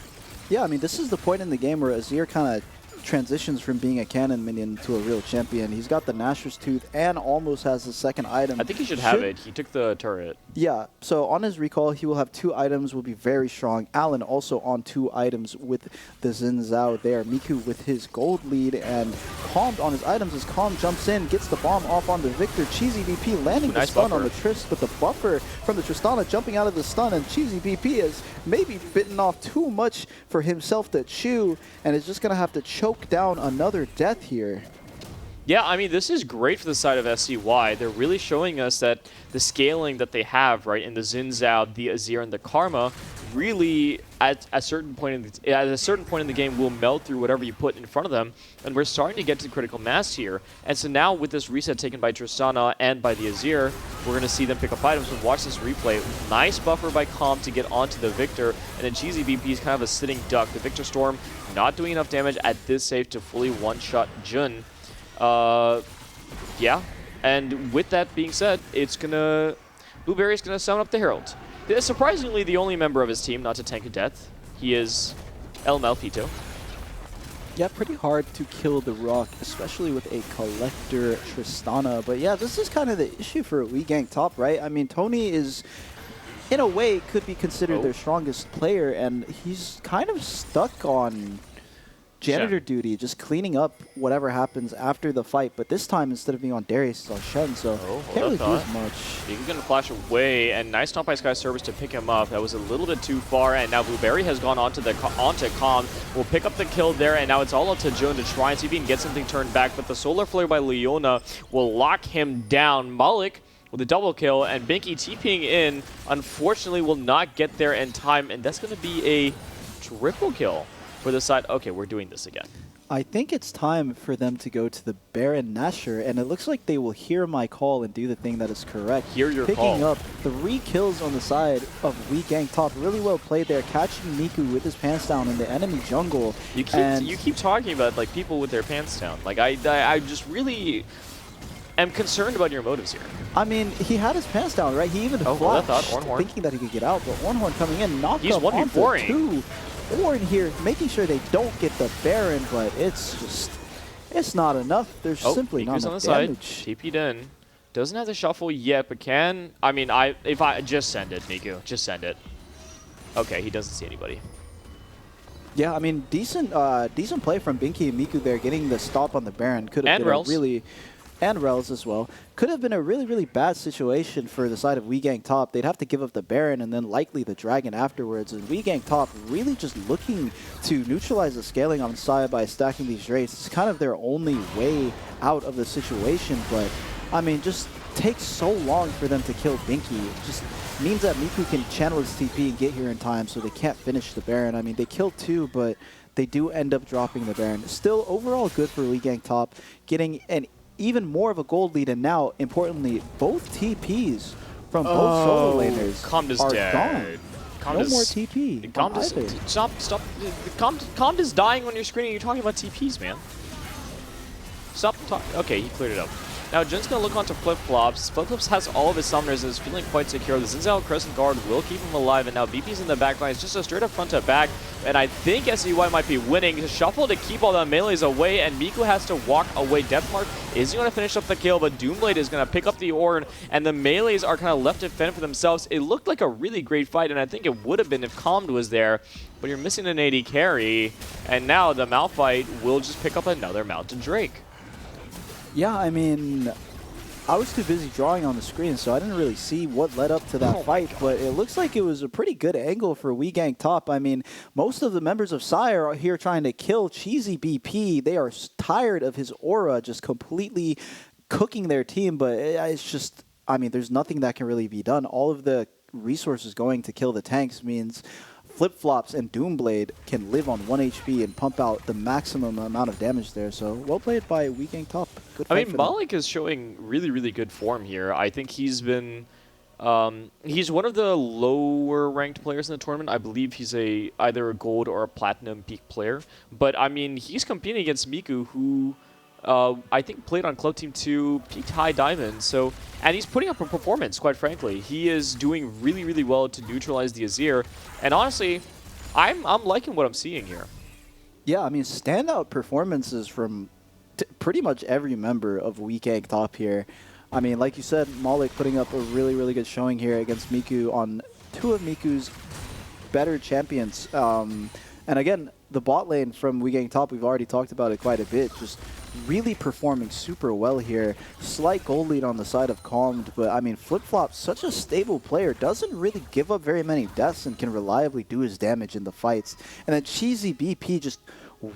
Yeah, I mean, this is the point in the game where Azir kind of transitions from being a cannon minion to a real champion. He's got the Nashor's Tooth and almost has the second item. I think he should have it. He took the turret. Yeah, so on his recall, he will have 2 items, will be very strong. Allen also on 2 items with the Xin Zhao there. Miku with his gold lead, and Calmed on his items as Calm jumps in, gets the bomb off on the Victor. Cheesy BP landing the stun on the Trist, but the buffer from the Tristana jumping out of the stun, and Cheesy BP has maybe bitten off too much for himself to chew, and is just going to have to choke down another death here. Yeah, I mean, this is great for the side of SCY. They're really showing us that the scaling that they have, right, in the Xin Zhao, the Azir, and the Karma, really at a certain point in the game will melt through whatever you put in front of them, and we're starting to get to critical mass here. And so now with this reset taken by Tristana and by the Azir, we're going to see them pick up items. And watch this replay. Nice buffer by Calm to get onto the Victor, and then Cheesy BP is kind of a sitting duck. The Victor Storm not doing enough damage at this save to fully one-shot Jun. Yeah, and with that being said, Blueberry's gonna summon up the Herald. Surprisingly, the only member of his team not to tank a death. He is El Malfito. Yeah, pretty hard to kill the Rock, especially with a Collector Tristana. But yeah, this is kind of the issue for We Gang Top, right? I mean, Tony is, in a way, could be considered their strongest player, and he's kind of stuck on janitor duty, just cleaning up whatever happens after the fight. But this time, instead of being on Darius, it's on Shen, so can't really do as much. He's going to flash away, and nice stomp by Sky Service to pick him up. That was a little bit too far, and now Blueberry has gone onto Calm. Will pick up the kill there, and now it's all up to Jun to try and see if he can get something turned back. But the Solar Flare by Leona will lock him down. Malik with a double kill, and Binky TPing in, unfortunately will not get there in time, and that's going to be a triple kill for the side. Okay, we're doing this again. I think it's time for them to go to the Baron Nashor, and it looks like they will hear my call and do the thing that is correct. Hear your Picking call. Picking up 3 kills on the side of We Gang Top. Really well played there, catching Miku with his pants down in the enemy jungle. You keep talking about like people with their pants down. Like I just really am concerned about your motives here. I mean, he had his pants down, right? He even flashed, thinking that he could get out, but Ornhorn coming in, knocked him onto 2. Ornn here, making sure they don't get the Baron, but it's not enough. There's simply not enough damage. TP'd in. Doesn't have the shuffle yet, but can. I mean, if I just send it, Miku, just send it. Okay, he doesn't see anybody. Yeah, I mean, decent play from Binky and Miku there, getting the stop on the Baron. Could have been a really, and Rels as well. Could have been a really, really bad situation for the side of We Gang Top. They'd have to give up the Baron and then likely the Dragon afterwards. And We Gang Top really just looking to neutralize the scaling on Sai by stacking these Wraiths. It's kind of their only way out of the situation. But, I mean, just takes so long for them to kill Binky. It just means that Miku can channel his TP and get here in time, so they can't finish the Baron. I mean, they kill 2, but they do end up dropping the Baron. Still, overall good for WeGang top, getting an even more of a gold lead, and now, importantly, both TPs from both solo laners Comd is are dead. gone. Comd No is- more TP. Comd on is, either. stop. Comd is dying on your screen and you're talking about TPs, man. Stop talking. Okay, he cleared it up. Now, Jin's going to look onto Flip-Flops. Flip-Flops has all of his summoners and is feeling quite secure. The Zinzao Crescent Guard will keep him alive, and now BP's in the back line. It's just a straight up front to back, and I think SEY might be winning. Shuffle to keep all the melees away, and Miku has to walk away. Deathmark is going to finish up the kill, but Doomblade is going to pick up the Ornn, and the melees are kind of left to fend for themselves. It looked like a really great fight, and I think it would have been if Comd was there, but you're missing an AD carry, and now the Malphite will just pick up another Mountain Drake. Yeah, I mean, I was too busy drawing on the screen, so I didn't really see what led up to that fight, but it looks like it was a pretty good angle for WeGang top. I mean, most of the members of Sire are here trying to kill Cheesy BP. They are tired of his aura just completely cooking their team, but it's just, I mean, there's nothing that can really be done. All of the resources going to kill the tanks means Flip-Flops and Doomblade can live on 1 HP and pump out the maximum amount of damage there. So well played by WeGang top. Good I fight mean, for them. Malik is showing really, really good form here. I think he's been, he's one of the lower ranked players in the tournament. I believe he's either a gold or a platinum peak player. But I mean, he's competing against Miku, who I think played on Club Team 2, peaked high diamond. So, and he's putting up a performance, quite frankly. He is doing really, really well to neutralize the Azir. And honestly, I'm liking what I'm seeing here. Yeah, I mean, standout performances from pretty much every member of WeGang top here. I mean, like you said, Malik putting up a really, really good showing here against Miku on 2 of Miku's better champions. And again, the bot lane from WeGang top, we've already talked about it quite a bit, just really performing super well here. Slight gold lead on the side of Calmed, but I mean, Flip-Flop, such a stable player, doesn't really give up very many deaths and can reliably do his damage in the fights. And then Cheesy BP just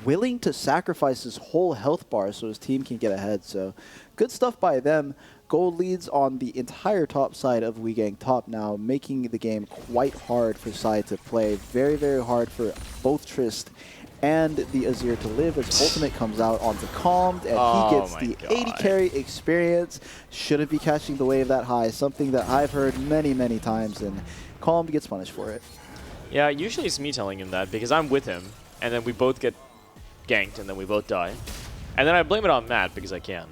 willing to sacrifice his whole health bar so his team can get ahead. So good stuff by them. Gold leads on the entire top side of WeGang top now, making the game quite hard for Sai to play. Very, very hard for both Trist and the Azir to live as ultimate comes out onto Calmed, and he gets the 80 carry experience. Shouldn't be catching the wave that high, something that I've heard many, many times, and Calmed gets punished for it. Yeah, usually it's me telling him that because I'm with him, and then we both get ganked, and then we both die. And then I blame it on Matt because I can.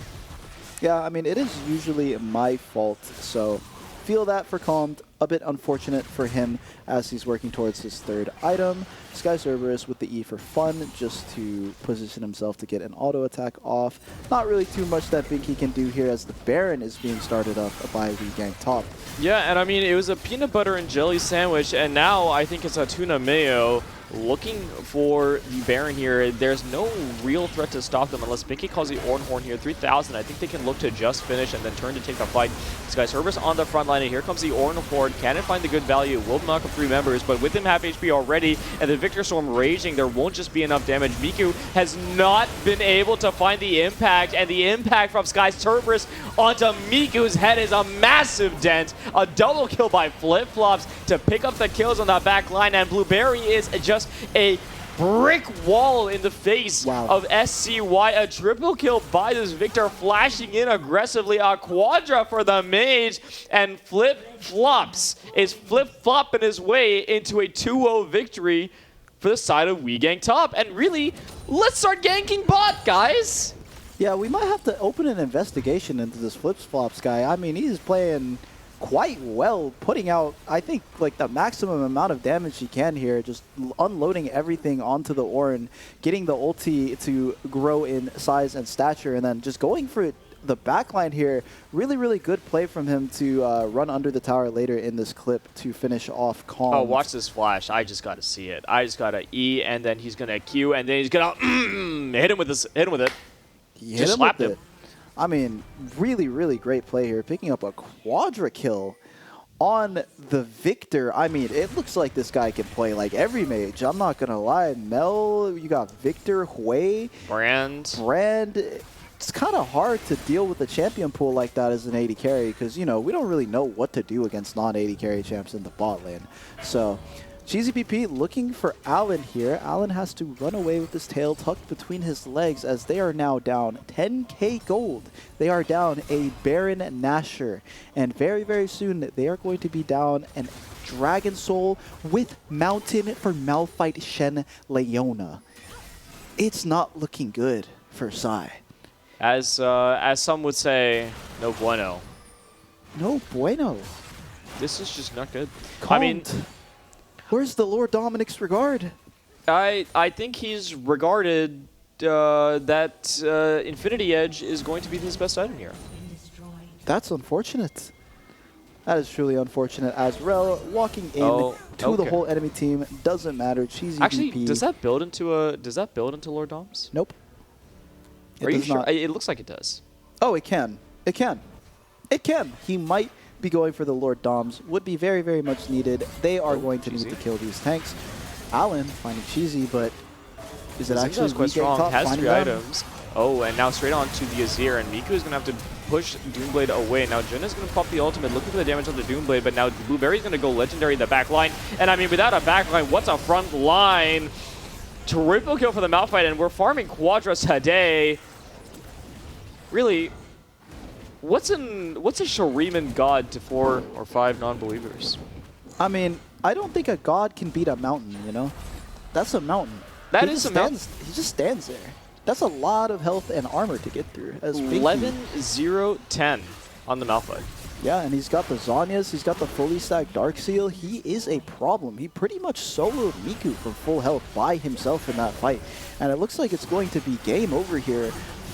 Yeah, I mean, it is usually my fault, so feel that for Calmed. A bit unfortunate for him as he's working towards his 3rd item. Sky Cerberus with the E for fun, just to position himself to get an auto attack off. Not really too much that Binky can do here as the Baron is being started up by WeGang top. Yeah, and I mean, it was a peanut butter and jelly sandwich, and now I think it's a tuna mayo. Looking for the Baron here. There's no real threat to stop them unless Binky calls the Ornhorn here. 3,000. I think they can look to just finish and then turn to take the fight. Sky Cerberus on the front line, and here comes the Ornhorn. Can it find the good value? Will knock up 3 members, but with him half HP already and the Victor Storm raging, there won't just be enough damage. Miku has not been able to find the impact, and the impact from Sky Cerberus onto Miku's head is a massive dent. A double kill by Flip-Flops to pick up the kills on that back line, and Blueberry is just a brick wall in the face of SCY. A triple kill by this Victor, flashing in aggressively. A quadra for the mage, and Flip-Flops is flip-flopping his way into a 2-0 victory for the side of WeGang top. And really, let's start ganking bot, guys. Yeah, we might have to open an investigation into this Flip-Flops guy. I mean, he's playing quite well, putting out, I think, like the maximum amount of damage he can here, just unloading everything onto the Ornn, getting the ulti to grow in size and stature, and then just going for the backline here. Really, really good play from him to run under the tower later in this clip to finish off Calm. Oh, watch this flash. I just got to see it. I just got to E, and then he's going to Q, and then he's going to hit him with this. Hit him with it. Just slapped him. I mean, really, really great play here, picking up a quadra kill on the Victor. I mean, it looks like this guy can play like every mage. I'm not going to lie. Mel, you got Victor, Hui, Brand. it's kind of hard to deal with a champion pool like that as an AD carry because, you know, we don't really know what to do against non-AD carry champs in the bot lane. So Cheesy PP looking for Allen here. Allen has to run away with his tail tucked between his legs as they are now down 10k gold. They are down a Baron Nashor. And very, very soon they are going to be down an Dragon Soul with Mountain for Malphite Shen Leona. It's not looking good for Sai. As some would say, no bueno. No bueno. This is just not good. Can't. I mean, where's the Lord Dominic's regard? I think he's regarded that Infinity Edge is going to be his best item here. That's unfortunate. That is truly unfortunate. As Rel walking in to the whole enemy team doesn't matter. Cheesy Actually, BP. does that build into Lord Doms? Nope. Are you does sure? not. It looks like it does. Oh, it can. It can. It can. He might be going for the Lord Doms. Would be very, very much needed. They are going to need to kill these tanks. Allen finding Cheesy, but is it actually quite strong? top, Has finding 3 them? items. Oh, and now straight on to the Azir, and Miku is going to have to push Doomblade away. Now Jin is going to pop the ultimate, looking for the damage on the Doomblade, but now Blueberry's going to go legendary in the back line. And I mean, without a back line, what's a front line? Triple kill for the Malphite, and we're farming Quadras today. Really, what's a Shuriman god to 4 or 5 non-believers? I mean, I don't think a god can beat a mountain, you know? That's a mountain. That He is just a mountain. stands- He just stands there. That's a lot of health and armor to get through. As Binky. 11-0-10 on the Malphite. Yeah, and he's got the Zhonya's, he's got the fully stacked Dark Seal. He is a problem. He pretty much soloed Miku from full health by himself in that fight. And it looks like it's going to be game over here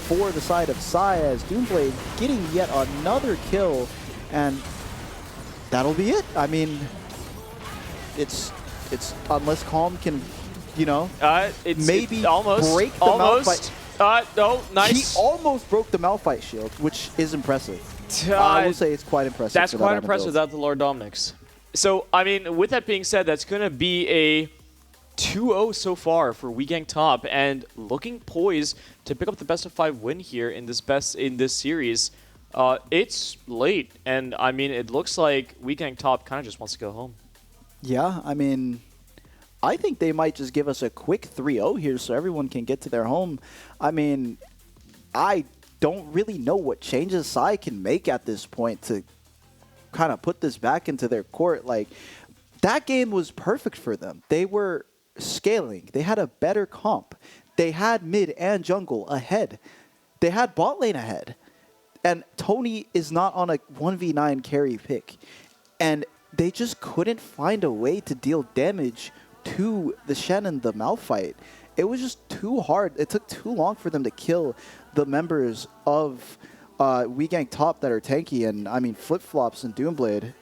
for the side of Sai as Doomblade getting yet another kill. And that'll be it. I mean, it's unless Calm can, you know, maybe almost break the almost. No, nice. He almost broke the Malphite shield, which is impressive. I will say it's quite impressive. That's for quite that impressive without the Lord Dominic's. So, I mean, with that being said, that's going to be a 2-0 so far for WeGang Top, and looking poised to pick up the best of 5 win here in this series. It's late, and I mean, it looks like WeGang Top kind of just wants to go home. Yeah, I mean, I think they might just give us a quick 3-0 here so everyone can get to their home. I mean, I don't really know what changes Sai can make at this point to kind of put this back into their court. Like, that game was perfect for them. They were scaling. They had a better comp. They had mid and jungle ahead. They had bot lane ahead. And Tony is not on a 1v9 carry pick. And they just couldn't find a way to deal damage to the Shen and the Malphite. It was just too hard. It took too long for them to kill the members of WeGang Top that are tanky. And I mean, Flip-Flops and Doomblade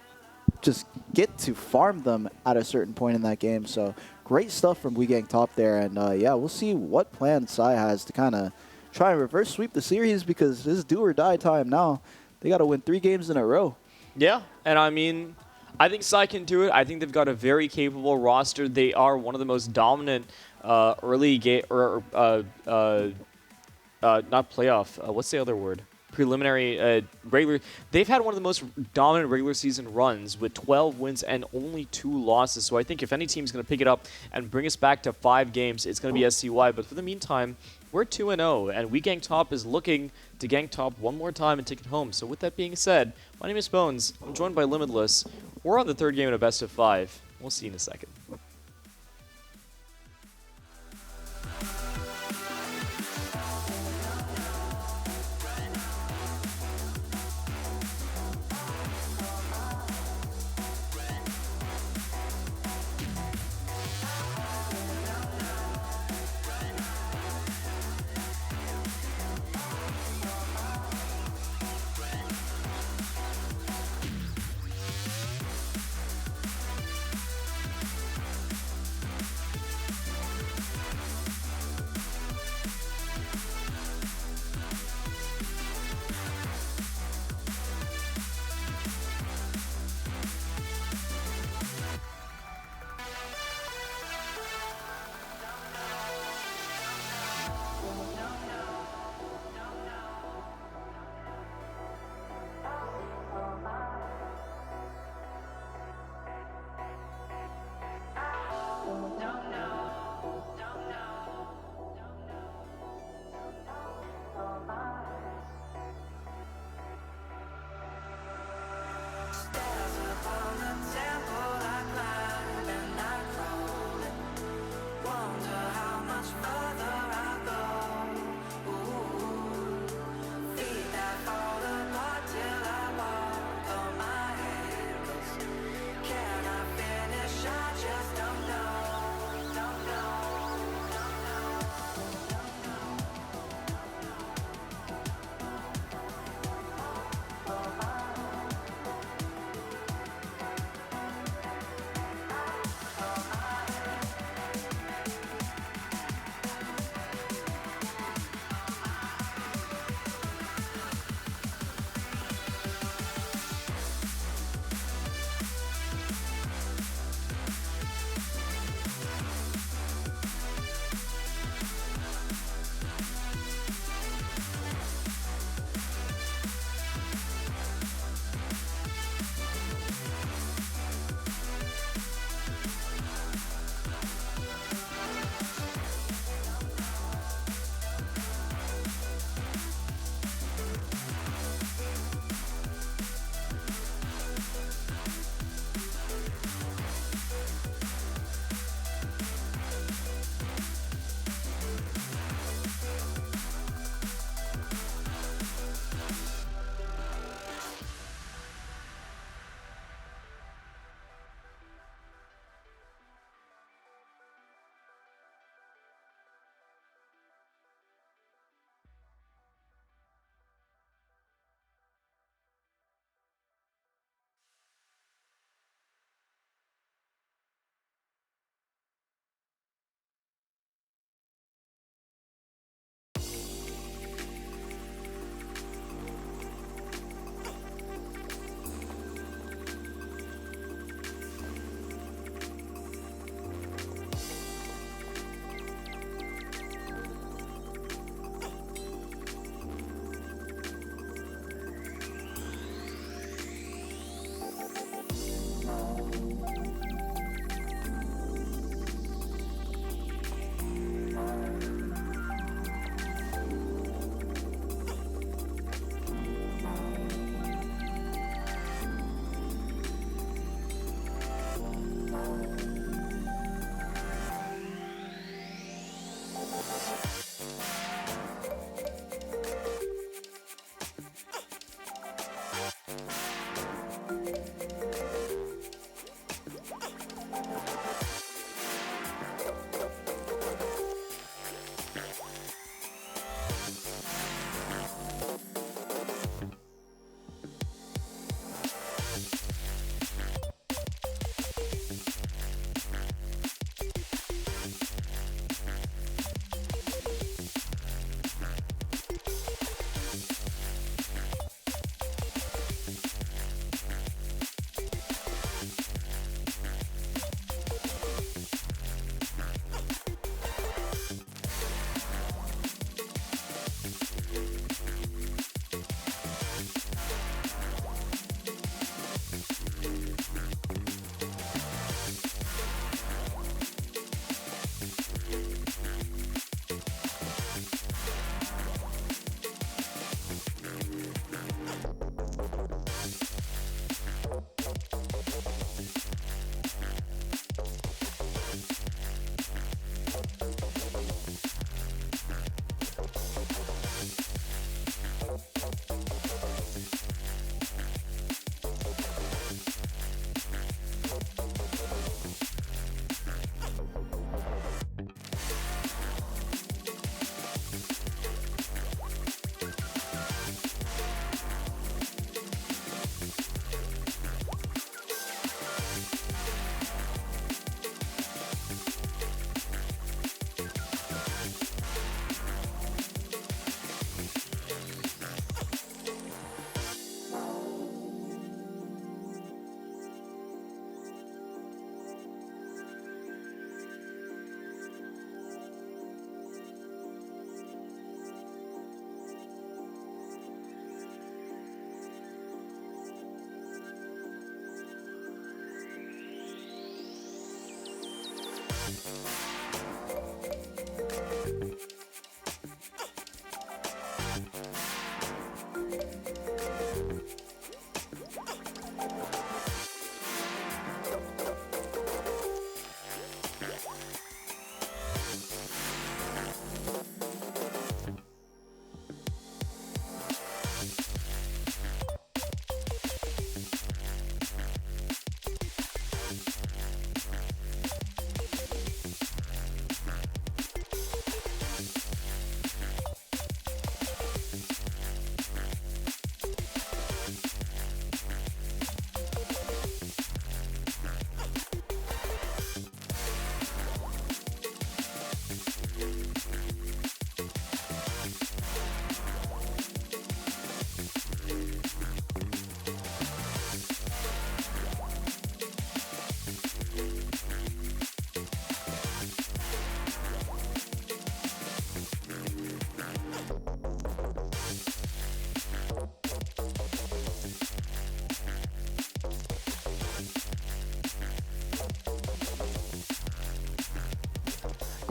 just get to farm them at a certain point in that game. So great stuff from WeGang Top there. And yeah, we'll see what plan Sai has to kind of try and reverse sweep the series, because this is do or die time now. They got to win 3 games in a row. Yeah, and I mean, I think Sai can do it. I think they've got a very capable roster. They are one of the most dominant early game, not playoff. What's the other word? Preliminary, regular. They've had one of the most dominant regular season runs with 12 wins and only 2 losses. So I think if any team's going to pick it up and bring us back to 5 games, it's going to be SCY. But for the meantime, we're 2-0, and WeGang Top is looking to gang top one more time and take it home. So with that being said, my name is Bones. I'm joined by Limitless. We're on the 3rd game in a best of 5. We'll see you in a second.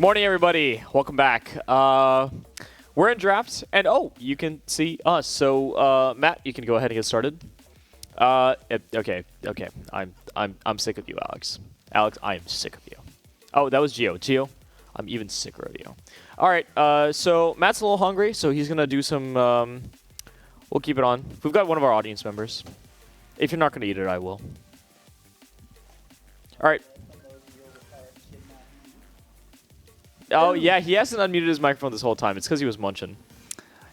Good morning, everybody. Welcome back. We're in draft, and oh, you can see us. So, Matt, you can go ahead and get started. Okay. I'm sick of you, Alex. Alex, I am sick of you. Oh, that was Gio. Gio, I'm even sicker of you. All right. So Matt's a little hungry, so he's gonna do some. We'll keep it on. We've got one of our audience members. If you're not gonna eat it, I will. All right. Oh, yeah, he hasn't unmuted his microphone this whole time. It's because he was munching.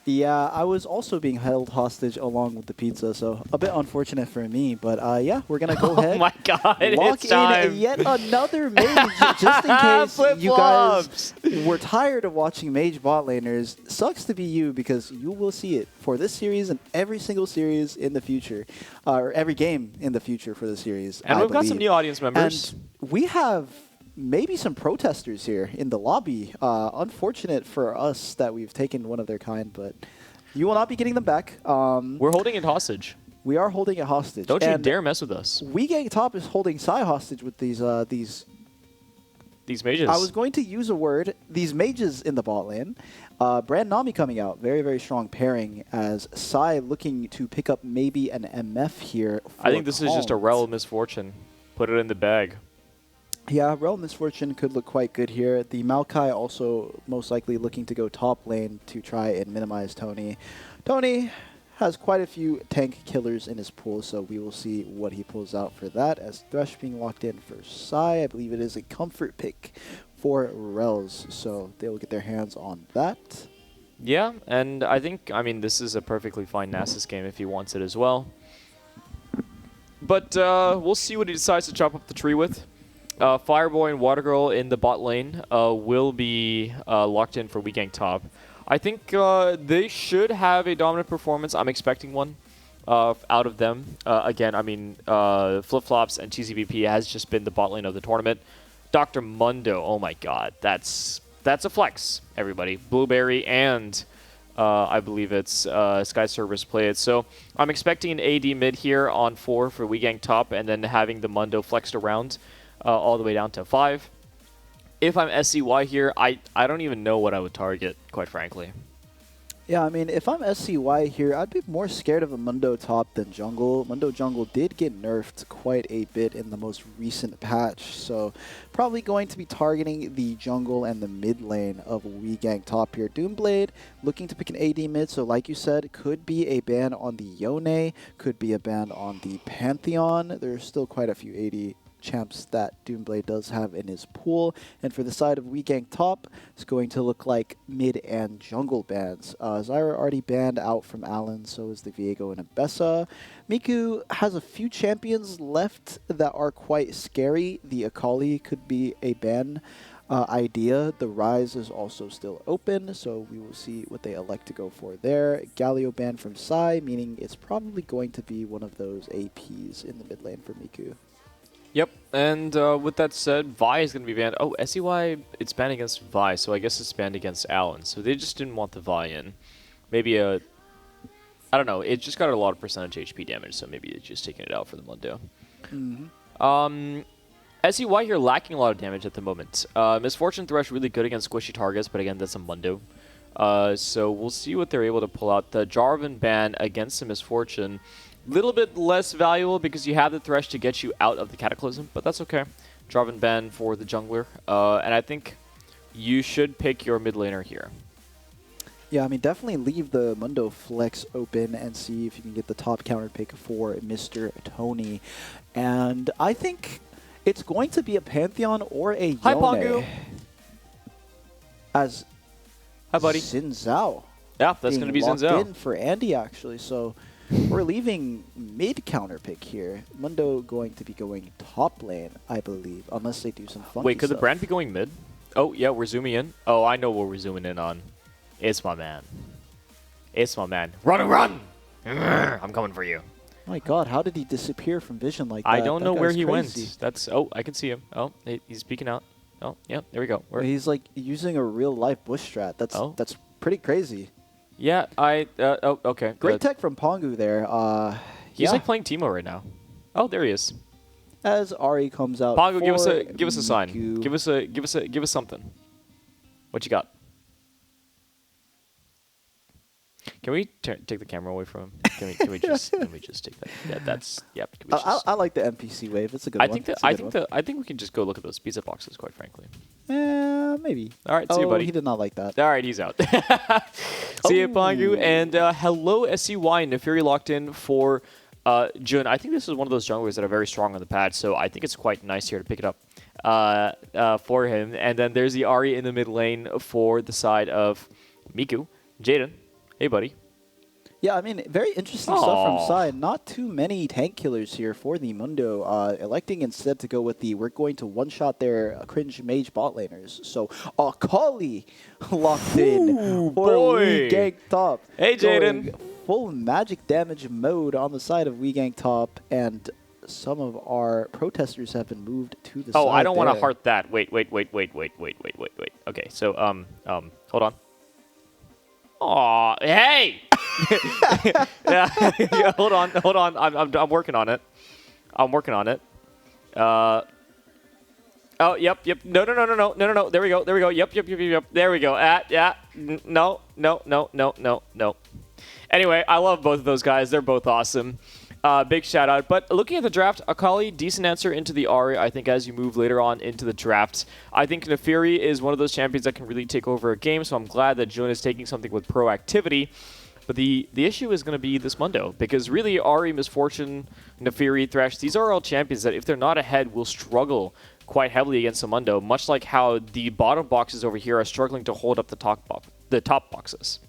Yeah, I was also being held hostage along with the pizza, so a bit unfortunate for me. But yeah, we're going to go ahead. Oh, my God. Lock It's time. in yet another mage, just in case you guys were tired of watching mage bot laners. Sucks to be you, because you will see it for this series and every single series in the future, or every game in the future for the series. And we've got some new audience members. And we have maybe some protesters here in the lobby. Unfortunate for us that we've taken one of their kind, but you will not be getting them back. We're holding it hostage. We are holding it hostage. Don't you dare mess with us. WeGang Top is holding Psy hostage with these mages. I was going to use a word. These mages in the bot lane. Brand Nami coming out. Very, very strong pairing as Psy looking to pick up maybe an MF here. I think this is just a rel of misfortune. Put it in the bag. Yeah, Realm Misfortune could look quite good here. The Maokai also most likely looking to go top lane to try and minimize Tony. Tony has quite a few tank killers in his pool, so we will see what he pulls out for that. As Thresh being locked in for Psy, I believe it is a comfort pick for Rels, so they will get their hands on that. Yeah, and I think, I mean, this is a perfectly fine Nasus game if he wants it as well. But we'll see what he decides to chop up the tree with. Fireboy and Water Girl in the bot lane will be locked in for weak gank top. I think they should have a dominant performance. I'm expecting one out of them. Again, I mean, Flip-Flops and TCVP has just been the bot lane of the tournament. Dr. Mundo, oh my god, that's a flex, everybody. Blueberry and I believe it's Sky Cerberus play it. So I'm expecting an AD mid here on 4 for weak gank top, and then having the Mundo flexed around all the way down to 5. If I'm SCY here, I don't even know what I would target, quite frankly. Yeah, I mean, if I'm SCY here, I'd be more scared of a Mundo top than jungle. Mundo jungle did get nerfed quite a bit in the most recent patch, so probably going to be targeting the jungle and the mid lane of weak gank top here. Doomblade looking to pick an AD mid, so like you said, could be a ban on the Yone, could be a ban on the Pantheon. There's still quite a few AD champs that Doomblade does have in his pool. And for the side of weak gank top, it's going to look like mid and jungle bans. Zyra already banned out from Allen, so is the Viego and Abessa. Miku has a few champions left that are quite scary. The Akali could be a ban idea. The Rise is also still open, so we will see what they elect to go for there. Galio ban from Psy, meaning it's probably going to be one of those APs in the mid lane for Miku. Yep, and with that said, Vi is going to be banned. Oh, SEY, it's banned against Vi, so I guess it's banned against Allen. So they just didn't want the Vi in. Maybe I don't know, it just got a lot of percentage HP damage, so maybe it's just taking it out for the Mundo. SEY here lacking a lot of damage at the moment. Misfortune Thresh really good against squishy targets, but again, that's a Mundo. So we'll see what they're able to pull out. The Jarvan ban against the Misfortune, little bit less valuable because you have the Thresh to get you out of the Cataclysm, but that's okay. Jarvan ban for the jungler, and I think you should pick your mid laner here. Yeah, I mean, definitely leave the Mundo flex open and see if you can get the top counter pick for Mr. Tony. And I think it's going to be a Pantheon or a Yone. Hi, Pongu. As Hi, buddy. Xin Zhao. Yeah, that's going to be Xin locked Zhao. in for Andy, actually. So we're leaving mid counter pick here. Mundo going to be going top lane, I believe, unless they do some funky Wait, could stuff. the brand be going mid? Oh, yeah, we're zooming in. Oh, I know what we're zooming in on. It's my man. It's my man. Run and run! I'm coming for you. My God, how did he disappear from vision like that? I don't know That where guy's he crazy. went. That's I can see him. Oh, he's peeking out. Oh, yeah, there we go. He's like using a real life bush strat. That's pretty crazy. Yeah, oh, okay. Great tech from Pongu there. He's like playing Teemo right now. Oh, there he is. As Ari comes out. Pongu, give for us a sign. Miku. Give us something. What you got? Can we take the camera away from him? Can we just take that? Yeah, that's yeah. Can we just, I like the NPC wave. It's a good one. I think we can just go look at those pizza boxes. Quite frankly. Maybe. All right, see you, buddy. He did not like that. All right, he's out. See you, Pongu, and hello, SCY. Neferi locked in for Jun. I think this is one of those junglers that are very strong on the pad, so I think it's quite nice here to pick it up for him. And then there's the Ari in the mid lane for the side of Miku. Jaden, hey, buddy. Yeah, I mean, very interesting stuff from side. Not too many tank killers here for the Mundo. Electing instead to go with we're going to one-shot their cringe mage bot laners. So, Akali locked in for weak gank top. Hey, Jaden. Full magic damage mode on the side of weak gank top, and some of our protesters have been moved to the side. Oh, I don't want to heart that. Wait. Okay, so, hold on. Aw, hey! yeah, hold on. I'm working on it. Oh, yep. No. There we go. Yep. There we go. Yeah. No. Anyway, I love both of those guys. They're both awesome. Big shout out. But looking at the draft, Akali, decent answer into the Ari, I think, as you move later on into the draft. I think Neferi is one of those champions that can really take over a game, so I'm glad that Jun is taking something with proactivity. But the issue is going to be this Mundo, because really Ari, Misfortune, Nefiri, Thresh, these are all champions that if they're not ahead will struggle quite heavily against the Mundo, much like how the bottom boxes over here are struggling to hold up the top boxes.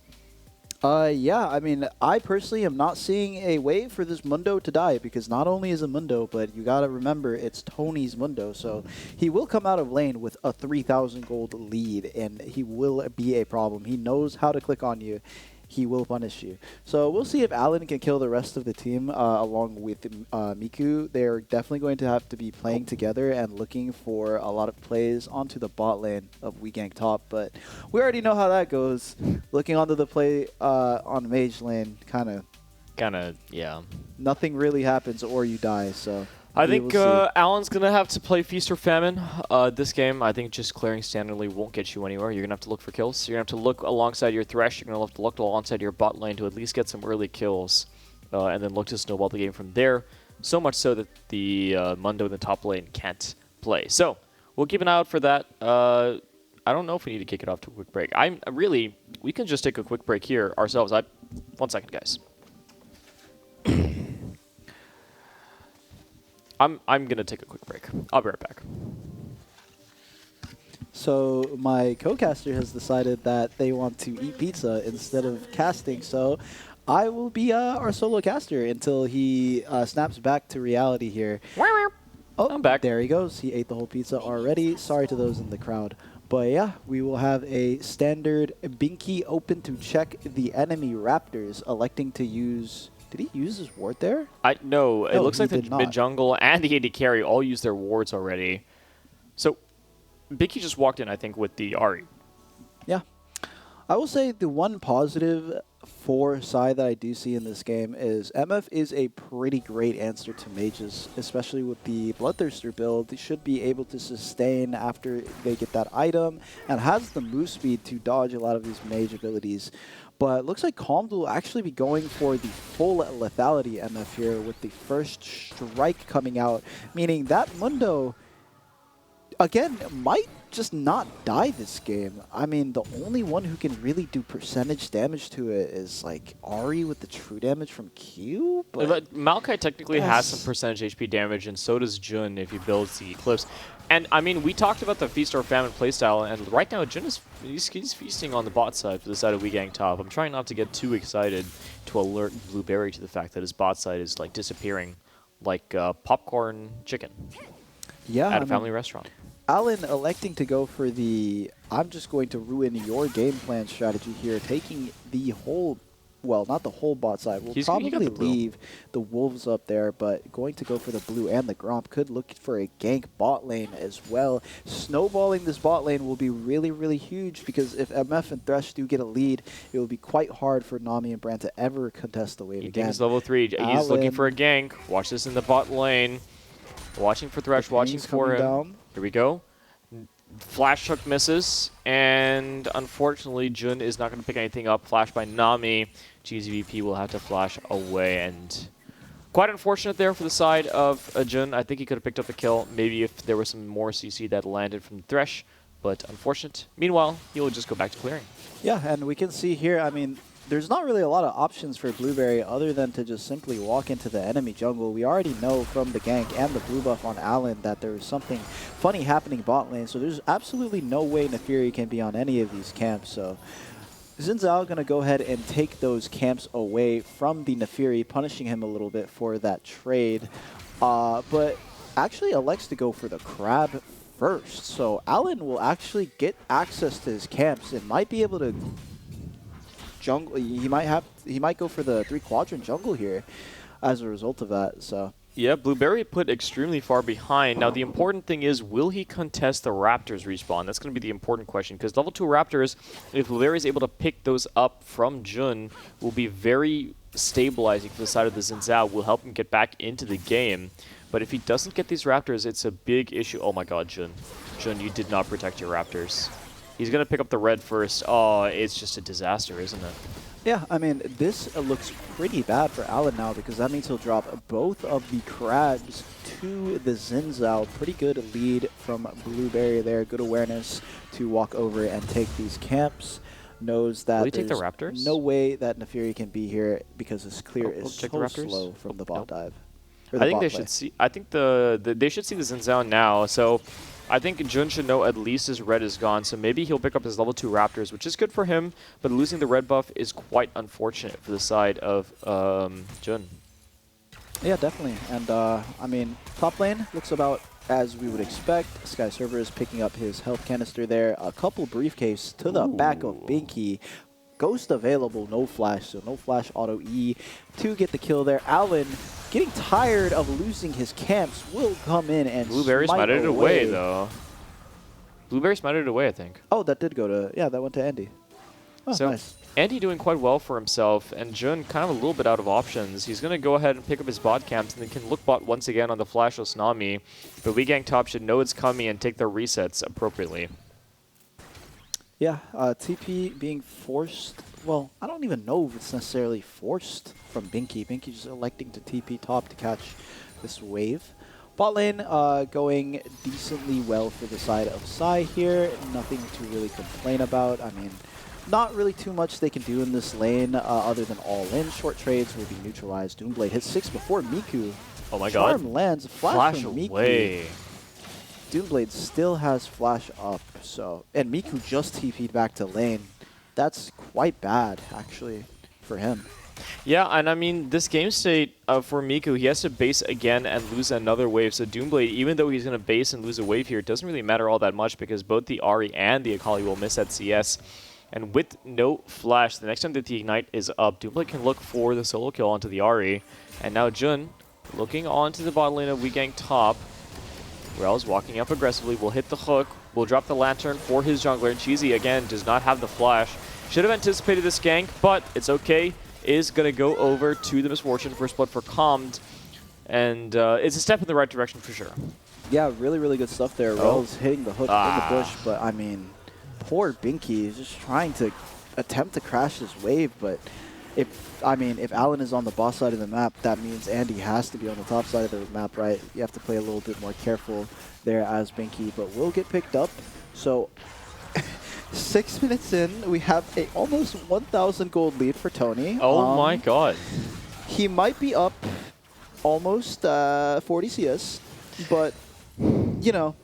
Yeah, I mean, I personally am not seeing a way for this Mundo to die, because not only is it Mundo, but you gotta remember it's Tony's Mundo, so he will come out of lane with a 3,000 gold lead, and he will be a problem. He knows how to click on you. He will punish you. So we'll see if Alan can kill the rest of the team along with Miku. They're definitely going to have to be playing together and looking for a lot of plays onto the bot lane of WeGank top, but we already know how that goes. Looking onto the play on mage lane, kind of, yeah. nothing really happens or you die, so I we think will see. Alan's going to have to play Feast or Famine this game. I think just clearing standardly won't get you anywhere. You're going to have to look for kills. You're going to have to look alongside your Thresh. You're going to have to look alongside your bot lane to at least get some early kills, and then look to snowball the game from there, so much so that the Mundo in the top lane can't play. So we'll keep an eye out for that. I don't know if we need to kick it off to a quick break. We can just take a quick break here ourselves. 1 second, guys. I'm going to take a quick break. I'll be right back. So my co-caster has decided that they want to eat pizza instead of casting, so I will be our solo caster until he snaps back to reality here. Oh, I'm back. There he goes. He ate the whole pizza already. Sorry to those in the crowd. But yeah, we will have a standard Binky open to check the enemy Raptors, electing to use... Did he use his ward there? No, it looks he like the did not. mid-jungle and the AD carry all used their wards already. So, Binky just walked in, I think, with the Ari. Yeah. I will say the one positive for side that I do see in this game is MF is a pretty great answer to mages, especially with the Bloodthirster build. They should be able to sustain after they get that item and has the move speed to dodge a lot of these mage abilities. But it looks like Calm will actually be going for the full lethality MF here with the first strike coming out, meaning that Mundo, again, might just not die this game. I mean, the only one who can really do percentage damage to it is like Ari with the true damage from Q. But Maokai technically has some percentage HP damage, and so does Jun if he builds the Eclipse. And I mean, we talked about the Feast or Famine playstyle, and right now Jun is he's feasting on the bot side for the side of WeGank top. I'm trying not to get too excited to alert Blueberry to the fact that his bot side is like disappearing like popcorn chicken at a family restaurant. Alan electing to go for the I'm just going to ruin your game plan strategy here, taking the whole, well, not the whole bot side. We'll probably leave the Wolves up there, but going to go for the blue and the Gromp. Could look for a gank bot lane as well. Snowballing this bot lane will be really, really huge, because if MF and Thresh do get a lead, it will be quite hard for Nami and Brand to ever contest the wave again. He's level 3. He's looking for a gank. Watch this in the bot lane. Watching for Thresh, watching for him. Down. Here we go. Flash hook misses, and unfortunately Jun is not going to pick anything up. Flash by Nami. GZVP will have to flash away, and quite unfortunate there for the side of Jun. I think he could have picked up the kill, maybe if there was some more CC that landed from Thresh, but unfortunate. Meanwhile, he will just go back to clearing. Yeah, and we can see here, I mean, there's not really a lot of options for Blueberry other than to just simply walk into the enemy jungle. We already know from the gank and the blue buff on Alan that there is something funny happening bot lane, so there's absolutely no way Nefiri can be on any of these camps. So Xin Zhao going to go ahead and take those camps away from the Nefiri, punishing him a little bit for that trade. But actually elects to go for the crab first. So Alan will actually get access to his camps and might be able to jungle. He might go for the 3-quadrant jungle here as a result of that. So yeah, Blueberry put extremely far behind. Now the important thing is, will he contest the Raptors respawn? That's going to be the important question, because level 2 Raptors, if Blueberry is able to pick those up from Jun, will be very stabilizing for the side of the Xin Zhao, will help him get back into the game. But if he doesn't get these Raptors, it's a big issue. Oh my god, Jun. Jun, you did not protect your Raptors. He's going to pick up the red first. Oh, it's just a disaster, isn't it? yeah, I mean, this looks pretty bad for Alan now, because that means he'll drop both of the crabs to the Xin Zhao. Pretty good lead from Blueberry there. Good awareness to walk over and take these camps. knows that Will he take the there's Raptors? no way that Neferi can be here because his clear Oh, is check the so Raptors. slow from the bot Nope. dive. I think they should see. I think they should see the Zinzao now. So I think Jun should know at least his red is gone. So maybe he'll pick up his level 2 Raptors, which is good for him. But losing the red buff is quite unfortunate for the side of Jun. Yeah, definitely. And I mean, top lane looks about as we would expect. Sky Server is picking up his health canister there. A couple briefcase to the back of Binky. Ghost available, no flash, so no flash auto E to get the kill there. Alan, getting tired of losing his camps, will come in and Blueberry smite smited it away, though. Blueberry smited it away, I think. Oh, that did go to, yeah, that went to Andy. Oh, So nice. Andy doing quite well for himself, and Jun kind of a little bit out of options. He's going to go ahead and pick up his bot camps, and then can look bot once again on the flashless Nami. But WeGang top should know it's coming and take their resets appropriately. Yeah, TP being forced. Well, I don't even know if it's necessarily forced from Binky. Binky just electing to TP top to catch this wave. Bot lane going decently well for the side of Psy here. Nothing to really complain about. I mean, not really too much they can do in this lane other than all in. Short trades will be neutralized. Doomblade hits 6 before Miku. Oh my god. Charm lands. Flash from Miku. away. Doomblade still has flash up, so and Miku just TP'd back to lane. That's quite bad, actually, for him. Yeah, and I mean, this game state for Miku, he has to base again and lose another wave. So Doomblade, even though he's going to base and lose a wave here, it doesn't really matter all that much because both the Ahri and the Akali will miss at CS. And with no flash, the next time that the Ignite is up, Doomblade can look for the solo kill onto the Ahri. And now Jun, looking onto the bot lane of WeGang top. Rel's walking up aggressively, will hit the hook, will drop the lantern for his jungler, and Cheesy again does not have the flash. Should have anticipated this gank, but it's okay. Is going to go over to the Misfortune first blood for Calmed, and it's a step in the right direction for sure. Yeah, really, really good stuff there. Rel's hitting the hook in the bush, but I mean, poor Binky is just trying to attempt to crash this wave, but if Alan is on the boss side of the map, that means Andy has to be on the top side of the map, right? You have to play a little bit more careful there as Binky, but will get picked up. So 6 minutes in, we have a almost 1,000 gold lead for Tony. Oh my god. He might be up almost 40 CS, but, you know,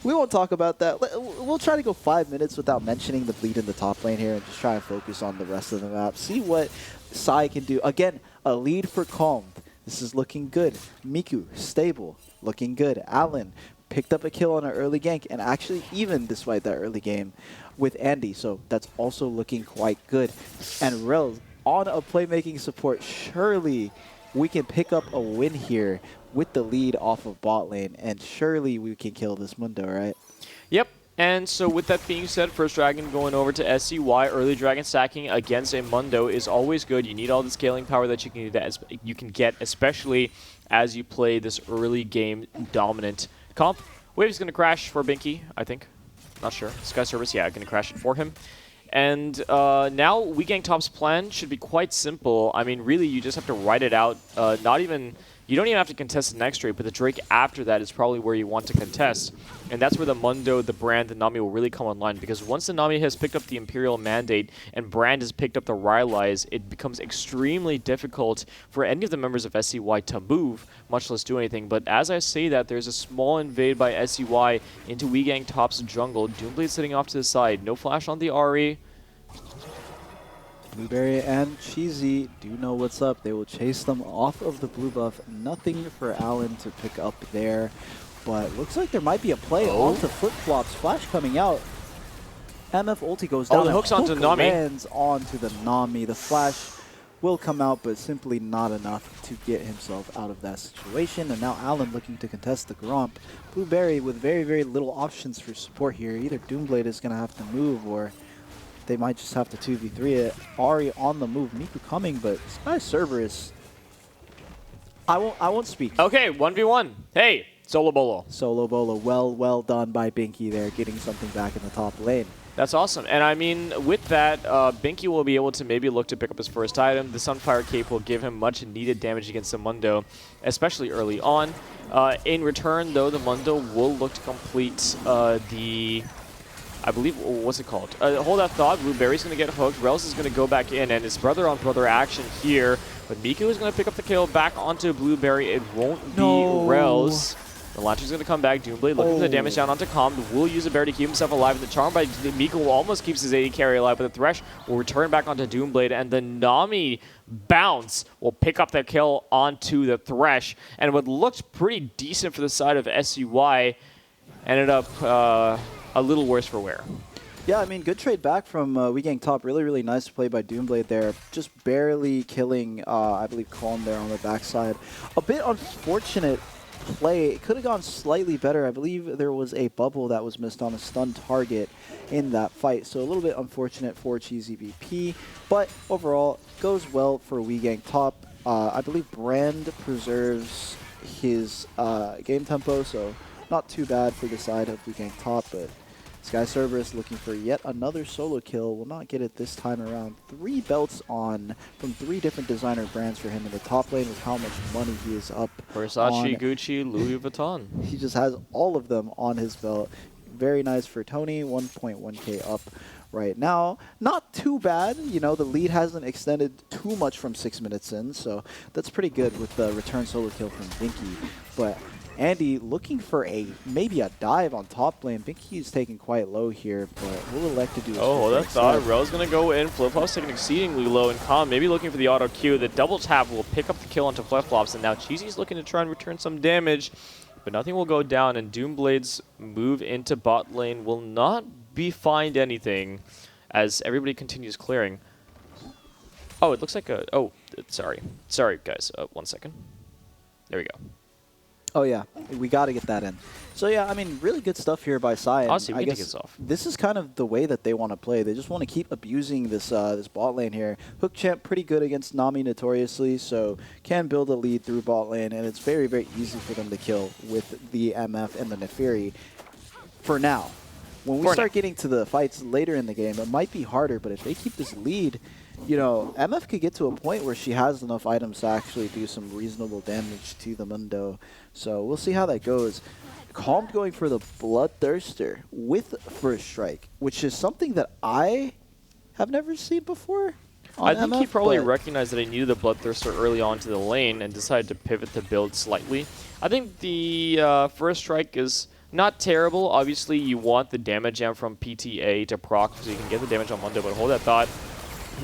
we won't talk about that. We'll try to go 5 minutes without mentioning the bleed in the top lane here and just try and focus on the rest of the map. See what Psy can do. Again, a lead for Calmed. This is looking good. Miku, stable, looking good. Alan picked up a kill on an early gank and actually even despite that early game with Andy. So that's also looking quite good. And Rel on a playmaking support. Surely we can pick up a win here with the lead off of bot lane, and surely we can kill this Mundo, right? Yep. And so with that being said, first dragon going over to SCY. Early dragon stacking against a Mundo is always good. You need all the scaling power that you can get, especially as you play this early game dominant comp. Wave's going to crash for Binky, I think. Not sure. Sky Service, yeah, going to crash it for him. And now WeGang Top's plan should be quite simple. I mean, really, you just have to write it out. You don't even have to contest the next Drake, but the Drake after that is probably where you want to contest. And that's where the Mundo, the Brand, the Nami will really come online. Because once the Nami has picked up the Imperial Mandate and Brand has picked up the Rylai's, it becomes extremely difficult for any of the members of SCY to move, much less do anything. But as I say that, there's a small invade by SCY into WeGang Top's jungle. Doomblade sitting off to the side. No flash on the Ahri. Blueberry and Cheesy do know what's up. They will chase them off of the blue buff. Nothing for Alan to pick up there. But looks like there might be a play onto flip-flops. Flash coming out. MF ulti goes down. The hook's onto hook Nami. lands onto the Nami. The flash will come out, but simply not enough to get himself out of that situation. And now Alan looking to contest the Gromp. Blueberry with very, very little options for support here. Either Doomblade is going to have to move, or they might just have to 2v3 it. Ahri on the move. Miku coming, but Sky Server is... I won't speak. Okay, 1v1. Hey, Solo Bolo. Solo Bolo, well done by Binky there, getting something back in the top lane. That's awesome. And I mean, with that, Binky will be able to maybe look to pick up his first item. The Sunfire Cape will give him much needed damage against the Mundo, especially early on. In return, though, the Mundo will look to complete I believe, what's it called? Hold that thought. Blueberry's going to get hooked. Rels is going to go back in, and it's brother-on-brother action here. But Miku is going to pick up the kill back onto Blueberry. It won't be Rels. The Lantern's going to come back. Doomblade looking for the damage down onto Calm. Will use a bear to keep himself alive. And the charm by Miku almost keeps his AD carry alive, but the Thresh will return back onto Doomblade, and the Nami bounce will pick up the kill onto the Thresh. And what looked pretty decent for the side of SUY ended up a little worse for wear. Yeah, I mean, good trade back from WeGang top. Really, really nice play by Doomblade there. Just barely killing, I believe, Calm there on the backside. A bit unfortunate play. It could have gone slightly better. I believe there was a bubble that was missed on a stun target in that fight. So a little bit unfortunate for Cheesy BP. But overall, goes well for WeGang top. I believe Brand preserves his game tempo, so not too bad for the side of WeGang top, but Sky Cerberus looking for yet another solo kill. Will not get it this time around. 3 belts on from 3 different designer brands for him in the top lane with how much money he is up Versace, on. Gucci, Louis Vuitton. He just has all of them on his belt. Very nice for Tony. 1.1k up right now. Not too bad. You know, the lead hasn't extended too much from 6 minutes in, so that's pretty good with the return solo kill from Binky. But Andy looking for maybe a dive on top lane. Binky is taking quite low here, but will elect to do this. Oh, that's thought. Rel's going to go in. Flip-Flop's taking exceedingly low, and Calm maybe looking for the auto Q. The double tap will pick up the kill onto Flip-Flops, and now Cheesy's looking to try and return some damage, but nothing will go down, and Doomblade's move into bot lane will not find anything as everybody continues clearing. Oh, it looks like a... Oh, sorry. Sorry, guys. 1 second. There we go. Oh, yeah. We got to get that in. So, yeah, I mean, really good stuff here by Sai. Honestly, we I can take guess this off. this is kind of the way that they want to play. They just want to keep abusing this this bot lane here. Hook Champ pretty good against Nami notoriously, so can build a lead through bot lane, and it's very, very easy for them to kill with the MF and the Neferi for now. When we start getting to the fights later in the game, it might be harder, but if they keep this lead, you know, MF could get to a point where she has enough items to actually do some reasonable damage to the Mundo. So we'll see how that goes. Calm going for the Bloodthirster with First Strike, which is something that I have never seen before. I think he MF, probably recognized that he needed the Bloodthirster early on to the lane and decided to pivot the build slightly. I think the First Strike is not terrible. Obviously, you want the damage jam from PTA to proc so you can get the damage on Mundo, but hold that thought.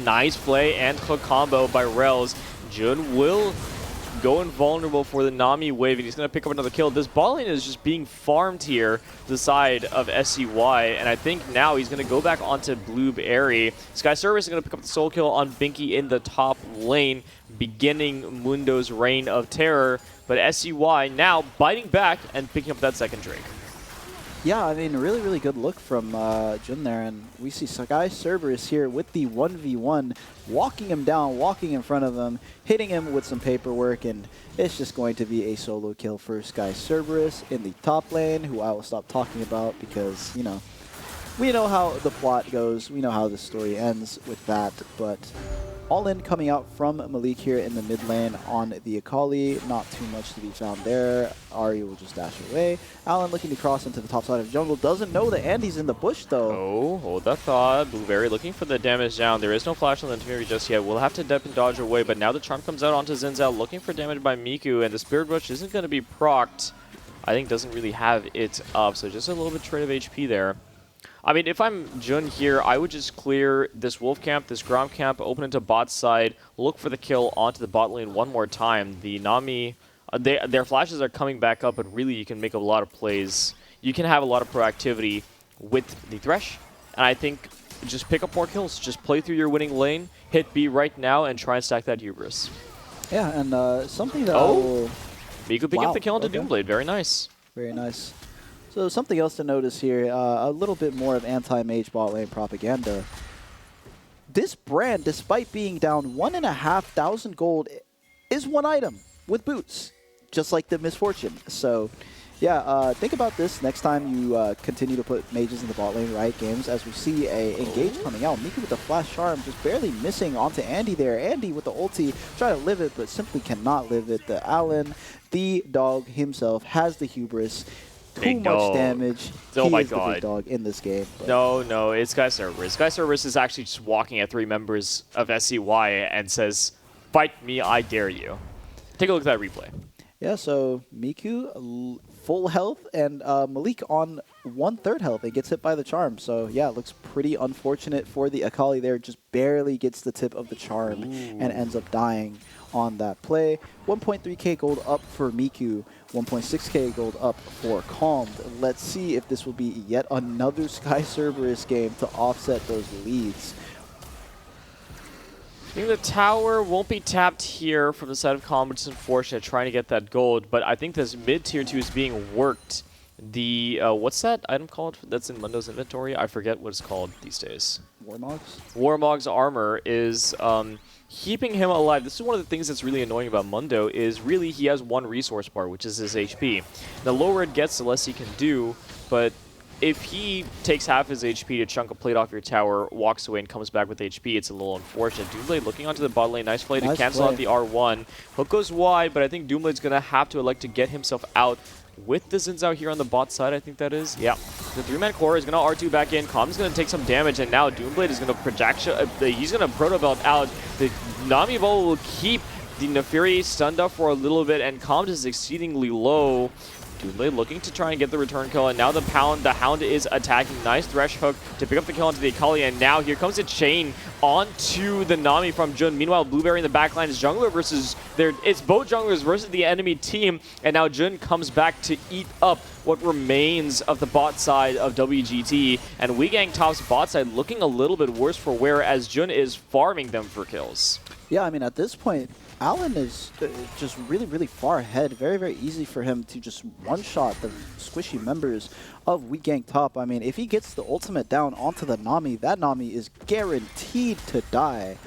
Nice play and hook combo by Rels. Jun will go invulnerable for the Nami wave, and he's going to pick up another kill. This ball lane is just being farmed here, the side of SCY, and I think now he's going to go back onto Blueberry. Sky Service is going to pick up the soul kill on Binky in the top lane, beginning Mundo's reign of terror. But SCY now biting back and picking up that second Drake. Yeah, I mean, really, really good look from Jun there, and we see Sky Cerberus here with the 1v1, walking him down, walking in front of him, hitting him with some paperwork, and it's just going to be a solo kill for Sky Cerberus in the top lane, who I will stop talking about because, you know, we know how the plot goes, we know how the story ends with that, but all in coming out from Malik here in the mid lane on the Akali. Not too much to be found there. Ari will just dash away. Alan looking to cross into the top side of jungle. Doesn't know that Andy's in the bush though. Oh, hold that thought. Blueberry looking for the damage down. There is no flash on the Neferi just yet. We'll have to dip and dodge away, but now the charm comes out onto Zinzao looking for damage by Miku, and the Spirit Rush isn't going to be procced. I think doesn't really have it up, so just a little bit trade of HP there. I mean, if I'm Jun here, I would just clear this Wolf camp, this Grom camp, open into bot side, look for the kill onto the bot lane one more time. The Nami, their flashes are coming back up, but really you can make a lot of plays. You can have a lot of proactivity with the Thresh, and I think just pick up more kills. Just play through your winning lane, hit B right now, and try and stack that hubris. Yeah, and something that will... Miku picking up the kill onto Doomblade. Very nice. Very nice. So something else to notice here, a little bit more of anti-mage bot lane propaganda. This brand, despite being down 1,500 gold, is one item with boots, just like the Misfortune. So, yeah, think about this next time you continue to put mages in the bot lane, Riot Games, as we see a engage coming out. Miku with the flash charm, just barely missing onto Andy there. Andy with the ulti, try to live it, but simply cannot live it. The Alan, the dog himself, has the hubris. too much damage. Oh he my is the god. big dog in this game. But No, it's Sky Cerberus. Sky Cerberus is actually just walking at 3 members of SCY and says, "Fight me, I dare you." Take a look at that replay. yeah, so Miku full health and Malik on 1/3 health. He gets hit by the charm. So yeah, it looks pretty unfortunate for the Akali there. Just barely gets the tip of the charm and ends up dying on that play. 1.3k gold up for Miku. 1.6k gold up for Calmed. Let's see if this will be yet another Sky Cerberus game to offset those leads. I think the tower won't be tapped here from the side of Calm, which is unfortunate, trying to get that gold. But I think this mid tier 2 is being worked. The, what's that item called that's in Mundo's inventory? I forget what it's called these days. Warmogs? Warmog's armor is keeping him alive. This is one of the things that's really annoying about Mundo is really he has one resource bar, which is his HP. The lower it gets, the less he can do, but if he takes half his HP to chunk a plate off your tower, walks away and comes back with HP, it's a little unfortunate. Doomblade looking onto the bot lane, nice play to cancel out the R1. Hook goes wide, but I think Doomblade's going to have to elect to get himself out with the Xin Zhao here on the bot side, I think that is. Yeah. The 3-man core is going to R2 back in. Calm's going to take some damage, and now Doomblade is going to projection. He's going to Proto Belt out. The Nami Bowl will keep the Neferi stunned up for a little bit, and Calm is exceedingly low. Doomblade looking to try and get the return kill, and now the Hound is attacking. Nice Thresh hook to pick up the kill onto the Akali, and now here comes a chain onto the Nami from Jun. Meanwhile, Blueberry in the backline is jungler versus it's both junglers versus the enemy team, and now Jun comes back to eat up what remains of the bot side of WGT, and Wegang top's bot side looking a little bit worse for wear as Jun is farming them for kills. Yeah, I mean, at this point, Allen is just really, really far ahead. Very, very easy for him to just one-shot the squishy members of Wegang top. I mean, if he gets the ultimate down onto the Nami, that Nami is guaranteed to die.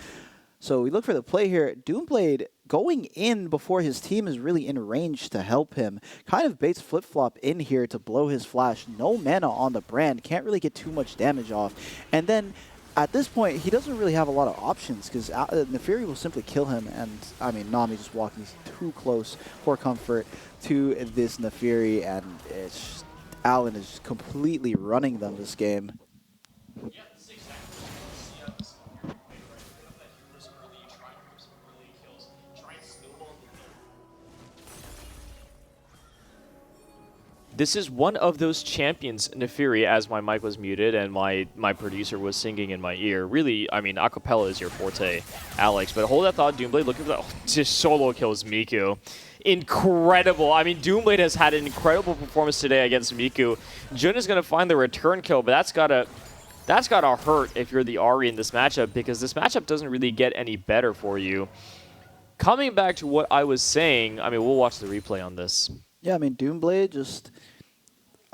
So we look for the play here. Doomblade going in before his team is really in range to help him. Kind of baits flip-flop in here to blow his flash. No mana on the brand. Can't really get too much damage off. And then at this point, he doesn't really have a lot of options because Neferi will simply kill him, and I mean, Nami just walking too close for comfort to this Neferi, and it's just, Allen is just completely running them this game. This is one of those champions, Neferi, as my mic was muted and my producer was singing in my ear. Really, I mean, acapella is your forte, Alex. But hold that thought, Doomblade, look at that. Just solo kills Miku. Incredible. I mean, Doomblade has had an incredible performance today against Miku. Jun is going to find the return kill, but that's gotta hurt if you're the Ahri in this matchup, because this matchup doesn't really get any better for you. Coming back to what I was saying, I mean, we'll watch the replay on this. Yeah, I mean, Doomblade just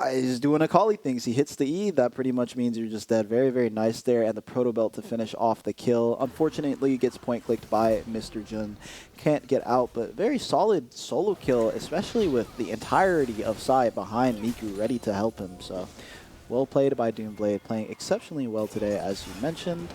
is doing Akali things. He hits the E. That pretty much means you're just dead. Very, very nice there. And the Proto Belt to finish off the kill. Unfortunately, gets point clicked by Mr. Jun. Can't get out, but very solid solo kill, especially with the entirety of Sai behind Miku ready to help him. So, well played by Doomblade. Playing exceptionally well today, as you mentioned.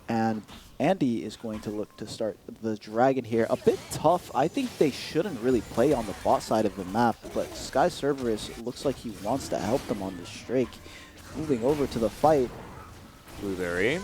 And Andy is going to look to start the Dragon here. A bit tough. I think they shouldn't really play on the bot side of the map, but Sky Cerberus looks like he wants to help them on this streak. Moving over to the fight. Blueberry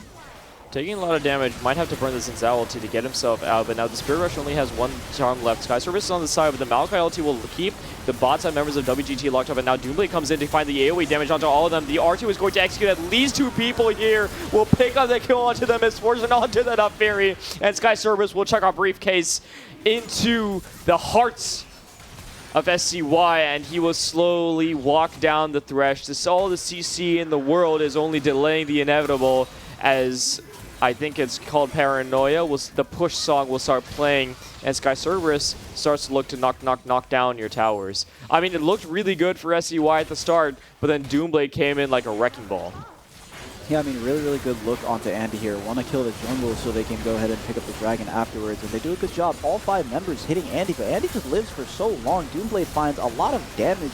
taking a lot of damage, might have to burn the Xin Zhao ulti to get himself out, but now the Spirit Rush only has one charm left. Sky Cerberus is on the side, but the Maokai ulti will keep the bot side members of WGT locked up, and now Doomblade comes in to find the AoE damage onto all of them. The R2 is going to execute at least 2 people here. Will pick up the kill onto the Misfortune, onto the Neferi, and Sky Cerberus will check our briefcase into the hearts of SCY, and he will slowly walk down the Thresh. This all the CC in the world is only delaying the inevitable, as I think it's called Paranoia. The push song will start playing, and Sky Cerberus starts to look to knock down your towers. I mean, it looked really good for SCY at the start, but then Doomblade came in like a wrecking ball. Yeah, I mean, really, really good look onto Andy here. Want to kill the jungle so they can go ahead and pick up the Dragon afterwards, and they do a good job. All 5 members hitting Andy, but Andy just lives for so long. Doomblade finds a lot of damage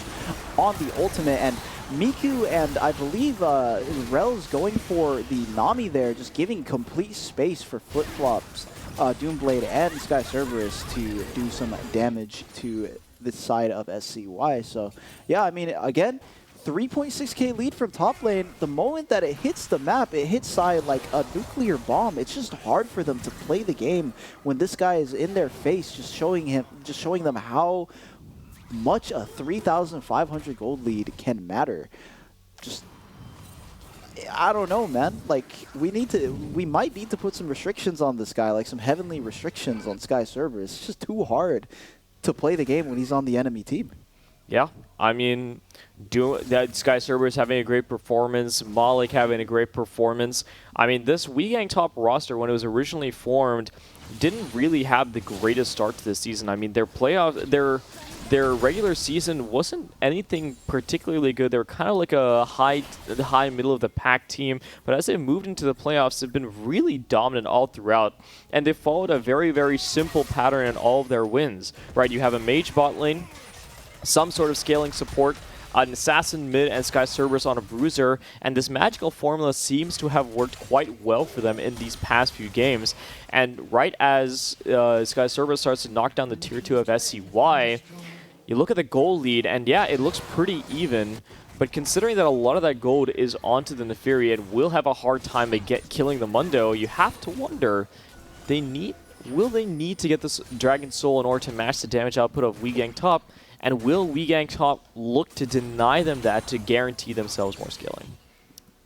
on the ultimate, and Miku and I believe Rel's going for the Nami there, just giving complete space for flip-flops, Doomblade and Sky Cerberus to do some damage to this side of SCY. So, yeah, I mean, again, 3.6k lead from top lane. The moment that it hits the map, it hits side like a nuclear bomb. It's just hard for them to play the game when this guy is in their face, just showing them how much a 3,500 gold lead can matter. Just, I don't know, man. Like, we might need to put some restrictions on this guy, like some heavenly restrictions on Sky servers. It's just too hard to play the game when he's on the enemy team. Yeah, I mean, that Sky Cerberus having a great performance, Malik having a great performance. I mean, this WeGang top roster, when it was originally formed, didn't really have the greatest start to this season. I mean, their playoff, their regular season wasn't anything particularly good. They were kind of like a high middle of the pack team, but as they moved into the playoffs, they've been really dominant all throughout, and they followed a very, very simple pattern in all of their wins. Right, you have a mage bot lane, some sort of scaling support, an assassin mid, and Sky Cerberus on a bruiser, and this magical formula seems to have worked quite well for them in these past few games. And right as Sky Cerberus starts to knock down the tier 2 of SCY, you look at the gold lead, and yeah, it looks pretty even, but considering that a lot of that gold is onto the Neferi and will have a hard time killing the Mundo, you have to wonder, will they need to get this Dragon Soul in order to match the damage output of WeGang top? And will WeGang top look to deny them that to guarantee themselves more scaling?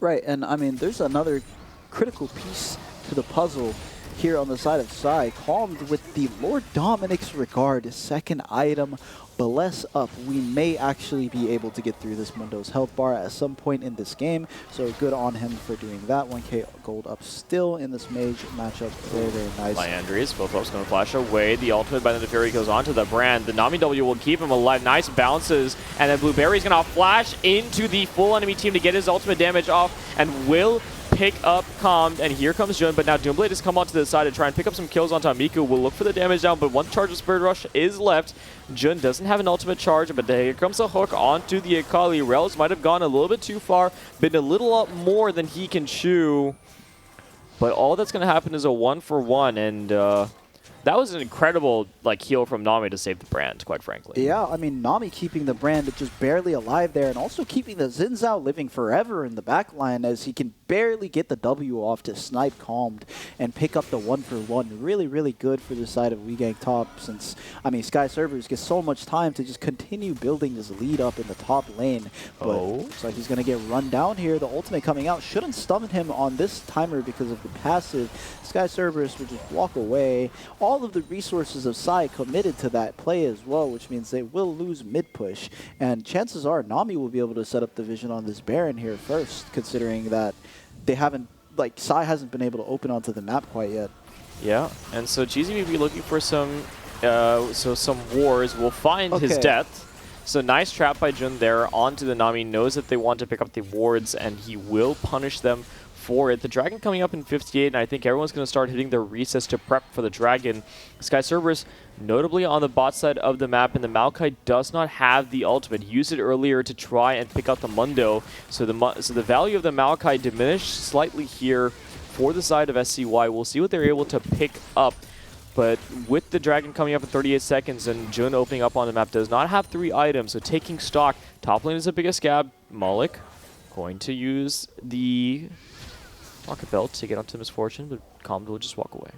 Right, and I mean, there's another critical piece to the puzzle here on the side of Psy, calmed with the Lord Dominic's Regard, second item. Bless up. We may actually be able to get through this Mundo's health bar at some point in this game, so good on him for doing that. 1k gold up still in this mage matchup. Very, very nice. Lyandrius, Flip-Flop's going to flash away. The ultimate by the Neferi goes onto the Brand. The Nami W will keep him alive. Nice bounces, and then Blueberry's going to flash into the full enemy team to get his ultimate damage off, and will pick up Calmed, and here comes Jun, but now Doomblade has come onto the side to try and pick up some kills onto Miku. Will look for the damage down, but one charge of Spirit Rush is left. Jun doesn't have an ultimate charge, but here comes a hook onto the Akali. Rels might have gone a little bit too far, been a little up more than he can chew, but all that's going to happen is a 1-for-1, and that was an incredible heal from Nami to save the Brand, quite frankly. Yeah, I mean, Nami keeping the Brand just barely alive there, and also keeping the Xin Zhao living forever in the backline as he can barely get the W off to snipe Calmed and pick up the 1-for-1. Really, really good for the side of WeGang top, since, I mean, Sky Servers get so much time to just continue building this lead up in the top lane. But looks like he's going to get run down here. The ultimate coming out shouldn't stun him on this timer because of the passive. Sky Servers would just walk away. All of the resources of Psy committed to that play as well, which means they will lose mid push. And chances are Nami will be able to set up the vision on this Baron here first, considering that they haven't, Psy hasn't been able to open onto the map quite yet. Yeah, and so GZ may be looking for some wars. Will find his death. So nice trap by Jun there onto the Nami. Knows that they want to pick up the wards, and he will punish them for it. The Dragon coming up in 58, and I think everyone's going to start hitting their recess to prep for the Dragon. Sky Cerberus notably on the bot side of the map, and the Maokai does not have the ultimate. Used it earlier to try and pick out the Mundo, so the value of the Maokai diminished slightly here for the side of SCY. We'll see what they're able to pick up. But with the Dragon coming up in 38 seconds and Jun opening up on the map, does not have 3 items, so taking stock. Top lane is the biggest scab. Malik going to use the Rocket Belt to get onto Misfortune, but Calmed will just walk away.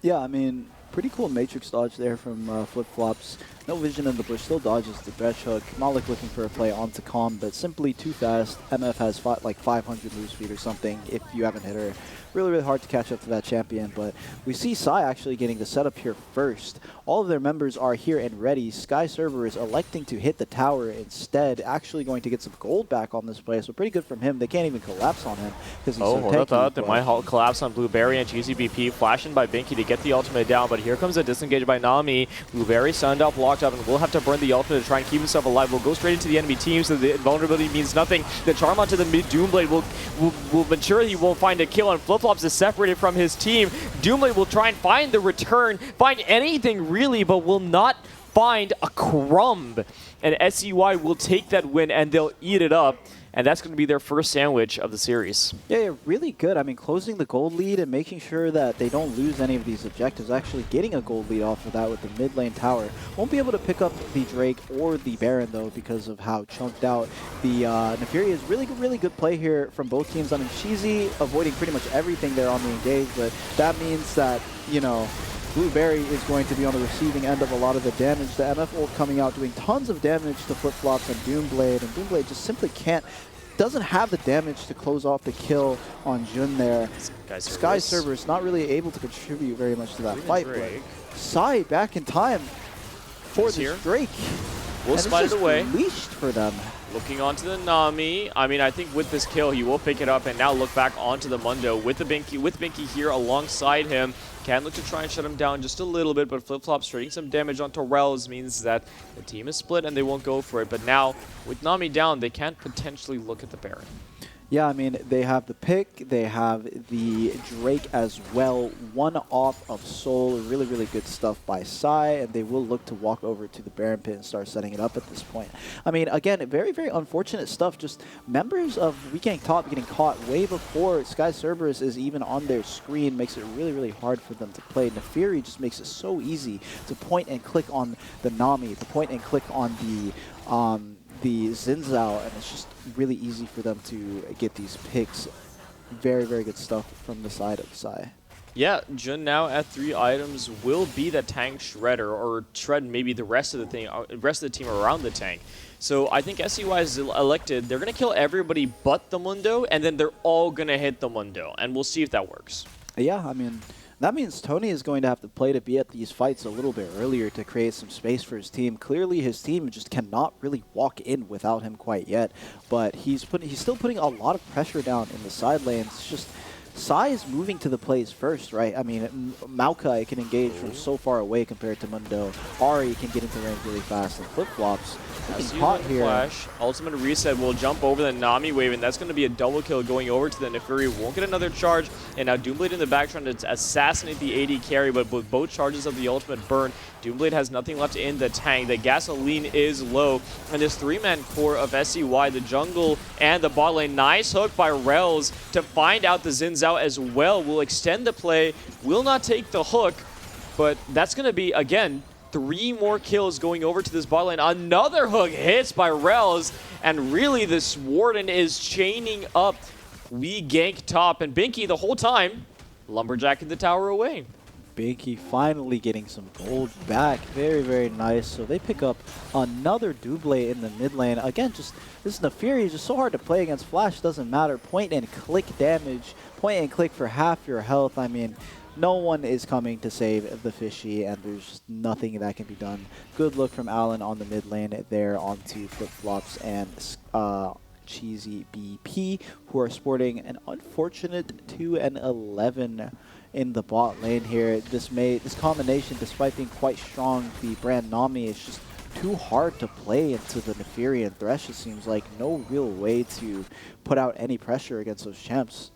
Yeah, I mean, pretty cool Matrix dodge there from Flip-Flops. No vision in the bush, still dodges the Thresh Hook. Malik looking for a play onto Calm, but simply too fast. MF has 500 move speed or something if you haven't hit her. Really, really hard to catch up to that champion, but we see Psy actually getting the setup here first. All of their members are here and ready. Sky Server is electing to hit the tower instead, actually going to get some gold back on this play, so pretty good from him. They can't even collapse on him because he's so tanky. They might collapse on Blueberry and GZBP, flashing by Binky to get the ultimate down, but here comes a disengage by Nami. Blueberry sunned up, locked up, and will have to burn the ultimate to try and keep himself alive. Will go straight into the enemy team, so the invulnerability means nothing. The charm onto the mid Doomblade will ensure he won't find a kill, and Flip-Flops is separated from his team. Doomblade will try and find the return, find anything really, but will not find a crumb. And SCY will take that win, and they'll eat it up. and that's going to be their first sandwich of the series. Yeah, really good. I mean, closing the gold lead and making sure that they don't lose any of these objectives. Actually getting a gold lead off of that with the mid lane tower. Won't be able to pick up the Drake or the Baron, though, because of how chunked out the Neferi is. Really good play here from both teams. I mean, Cheesy avoiding pretty much everything there on the engage, but that means that, you know, Blueberry is going to be on the receiving end of a lot of the damage. The MF ult coming out doing tons of damage to Flip-Flops and Doomblade, and Doomblade just simply doesn't have the damage to close off the kill on Jun there. Sky Cerberus not really able to contribute very much to that fight, but Sai back in time for this Drake. We'll spot it away. Leashed for them. Looking onto the Nami. I mean, I think with this kill, he will pick it up and now look back onto the Mundo with the Binky. With Binky here alongside him. Can look to try and shut him down just a little bit, but Flip-Flop trading some damage onto Rel's means that the team is split and they won't go for it. But now, with Nami down, they can't potentially look at the Baron. Yeah, I mean, they have the pick, they have the Drake as well, one off of Soul, really good stuff by Sai, and they will look to walk over to the Baron pit and start setting it up at this point. I mean, again, very unfortunate stuff, just members of Weekend Top getting caught way before Sky Cerberus is even on their screen, makes it really hard for them to play. Neferi just makes it so easy to point and click on the Nami, to point and click on the Xin Zhao, and it's just really easy for them to get these picks. Very good stuff from the side of Sai. Yeah, Jun now at 3 items will be the tank shredder, or shred maybe the rest of the team around the tank. So I think SCY is elected. They're going to kill everybody but the Mundo, and then they're all going to hit the Mundo, and we'll see if that works. Yeah, I mean, that means Tony is going to have to play to be at these fights a little bit earlier to create some space for his team. Clearly, his team just cannot really walk in without him quite yet, but he's still putting a lot of pressure down in the side lanes. It's just Sai is moving to the plays first, right? I mean, Maokai can engage from so far away compared to Mundo. Ari can get into range really fast, and Flip-Flops caught here. Flash, ultimate reset will jump over the Nami wave, and that's going to be a double kill going over to the Neferi. Won't get another charge, and now Doomblade in the back trying to assassinate the AD carry, but with both charges of the ultimate burn, Doomblade has nothing left in the tank. The gasoline is low, and this 3-man core of SCY, the jungle and the bot lane. Nice hook by Rels to find out the Xin Zhao as well. Will extend the play, will not take the hook, but that's going to be, again, 3 more kills going over to this bot lane. Another hook hits by Rels, and really this Warden is chaining up We Gank top, and Binky the whole time lumberjacking the tower away. Binky finally getting some gold back. Very nice. So they pick up another Double in the mid lane. Again, just this Neferi is just so hard to play against. Flash doesn't matter. Point and click damage. Point and click for half your health. I mean, no one is coming to save the Fishy, and there's nothing that can be done. Good look from Allen on the mid lane there onto Flip-Flops and Cheesy BP, who are sporting an unfortunate 2-11 in the bot lane here. This combination, despite being quite strong, the brand Nami is just too hard to play into the Neferi and Thresh. It seems like no real way to put out any pressure against those champs.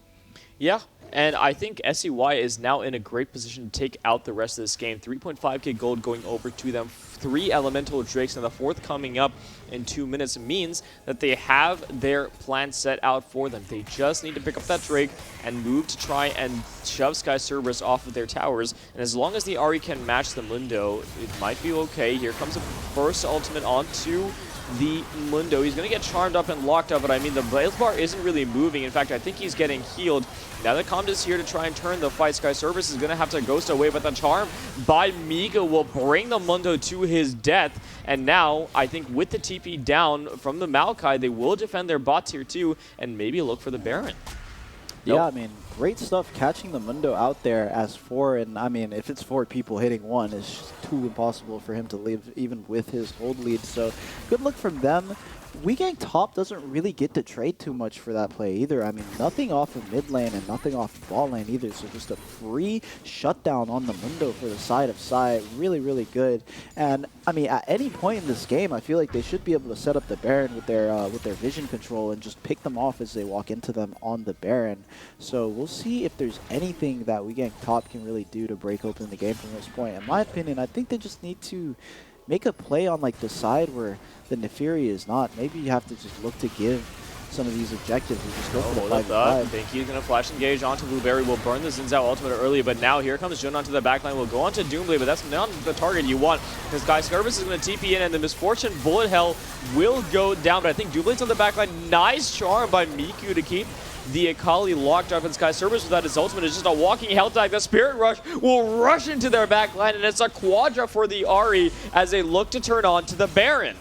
Yeah, and I think SCY is now in a great position to take out the rest of this game. 3.5k gold going over to them. 3 elemental drakes, and the 4th coming up in 2 minutes means that they have their plan set out for them. They just need to pick up that drake and move to try and shove Sky Cerberus off of their towers. And as long as the Ari can match the Mundo, it might be okay. Here comes the first ultimate onto the Mundo. He's going to get charmed up and locked up, but I mean, the Blaze Bar isn't really moving. In fact, I think he's getting healed. Now that Comd is here to try and turn the fight. Sky Cerberus is going to have to ghost away, but the charm by Miga will bring the Mundo to his death. And now, I think with the TP down from the Maokai, they will defend their bot tier 2 and maybe look for the Baron. Yeah, I mean, great stuff catching the Mundo out there as 4, and I mean, if it's 4 people hitting 1, it's just too impossible for him to live even with his gold lead, so good luck from them. Weekend Top doesn't really get to trade too much for that play either. I mean, nothing off of mid lane and nothing off of ball lane either, so just a free shutdown on the Mundo for the side of Sai. Really good. And I mean, at any point in this game, I feel like they should be able to set up the Baron with their vision control and just pick them off as they walk into them on the Baron. So we'll see if there's anything that Weekend Top can really do to break open the game from this point. In my opinion, I think they just need to make a play on like the side where the Neferi is not. Maybe you have to just look to give some of these objectives and just go for Oh, the look up. 5v5. Binky's going to flash engage onto Blueberry. Will burn the Xin Zhao ultimate early, but now here comes Jun onto the backline. Will go onto Doomblade, but that's not the target you want. This guy Scarvis is going to TP in, and the Misfortune Bullet Hell will go down. But I think Doomblade's on the backline. Nice charm by Miku to keep the Akali locked up, and Sky Service without his ultimate is just a walking hell tag. The Spirit Rush will rush into their backline, and it's a quadra for the Ahri as they look to turn on to the Baron.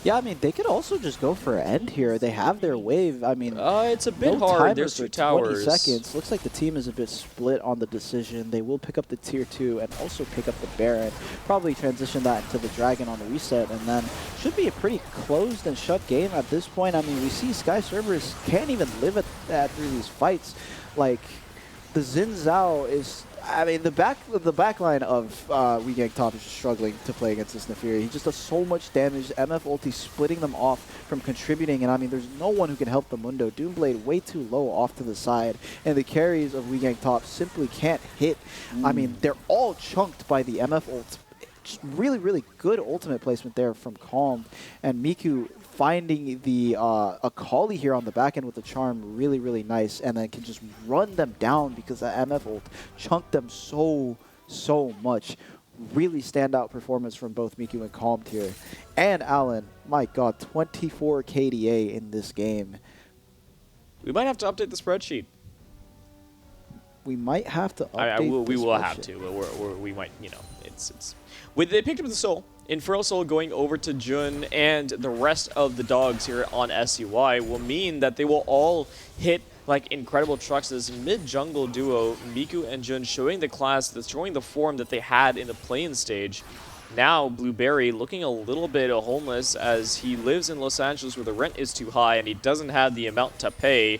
Yeah, I mean, they could also just go for an end here. They have their wave. I mean, It's a bit no hard. timer There's for 2 towers. 20 seconds. Looks like the team is a bit split on the decision. They will pick up the tier 2 and also pick up the Baron. Probably transition that into the Dragon on the reset, and then should be a pretty closed and shut game at this point. I mean, we see Sky Cerberus can't even live at that through these fights. Like, the Xin Zhao is... I mean, the back line of WeGang Top is just struggling to play against this Nefiri. He just does so much damage. MF ulti splitting them off from contributing, and I mean, there's no one who can help the Mundo. Doomblade way too low off to the side, and the carries of WeGang Top simply can't hit. I mean, they're all chunked by the MF ult. Just really, really good ultimate placement there from Calm, and Miku finding the Akali here on the back end with the charm really, really nice, and then can just run them down because the MF ult chunked them so much. Really standout performance from both Miku and Calm here. And Alan, my god, 24 KDA in this game. We might have to update the spreadsheet. We might have to update we this will have spreadsheet. to. We might, you know, it's. They picked up the Soul. Infernal Soul going over to Jun and the rest of the dogs here on SCY will mean that they will all hit like incredible trucks. This mid-jungle duo, Miku and Jun, showing the class, showing the form that they had in the play-in stage. Now, Blueberry looking a little bit homeless as he lives in Los Angeles where the rent is too high and he doesn't have the amount to pay.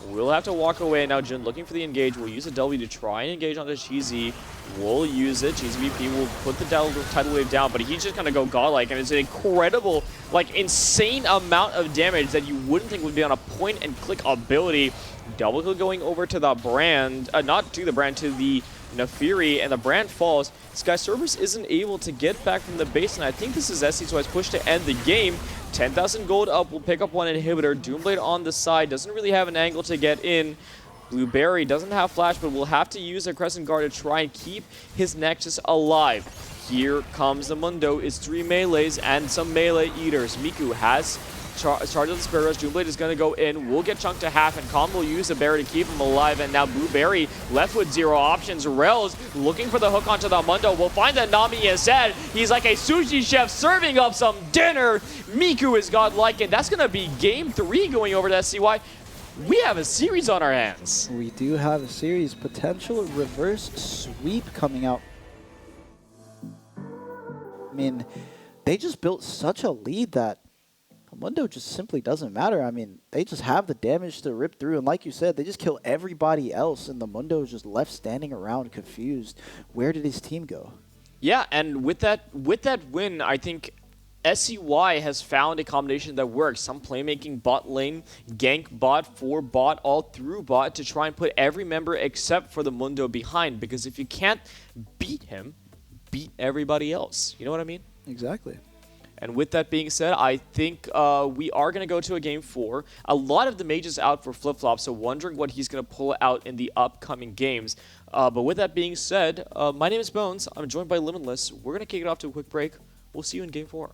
We'll have to walk away. Now Jun looking for the engage. We'll use a W to try and engage onto Cheesy. We'll use it. Cheesy VP will put the tidal wave down, but he's just going to go godlike, and it's an incredible, like, insane amount of damage that you wouldn't think would be on a point-and-click ability. Double kill going over to the Brand, not to the Brand, to the Nefiri, and the Brand falls. Sky Cerberus isn't able to get back from the base, and I think this is SC2I's push to end the game. 10,000 gold up, will pick up one inhibitor. Doomblade on the side, doesn't really have an angle to get in. Blueberry doesn't have flash, but will have to use a Crescent Guard to try and keep his Nexus alive. Here comes the Mundo. It's 3 melees and some melee eaters. Miku has charged the Spirit Rush. Doomblade is going to go in. We'll get chunked to half, and Calm will use the Barrier to keep him alive. And now Blueberry left with 0 options. Rels looking for the hook onto the Mundo. Will find that Nami instead. He's like a sushi chef serving up some dinner. Miku is godlike, and that's going to be game 3 going over to SCY. We have a series on our hands. We do have a series. Potential reverse sweep coming out. I mean, they just built such a lead that Mundo just simply doesn't matter. I mean, they just have the damage to rip through. And like you said, they just kill everybody else. And the Mundo is just left standing around confused. Where did his team go? Yeah, and with that win, I think SCY has found a combination that works. Some playmaking bot lane, gank bot, 4 bot, all through bot to try and put every member except for the Mundo behind. Because if you can't beat him, beat everybody else. You know what I mean? Exactly. And with that being said, I think we are going to go to a game 4. A lot of the mages out for flip-flop, so wondering what he's going to pull out in the upcoming games. But with that being said, my name is Bones. I'm joined by Limitless. We're going to kick it off to a quick break. We'll see you in game 4.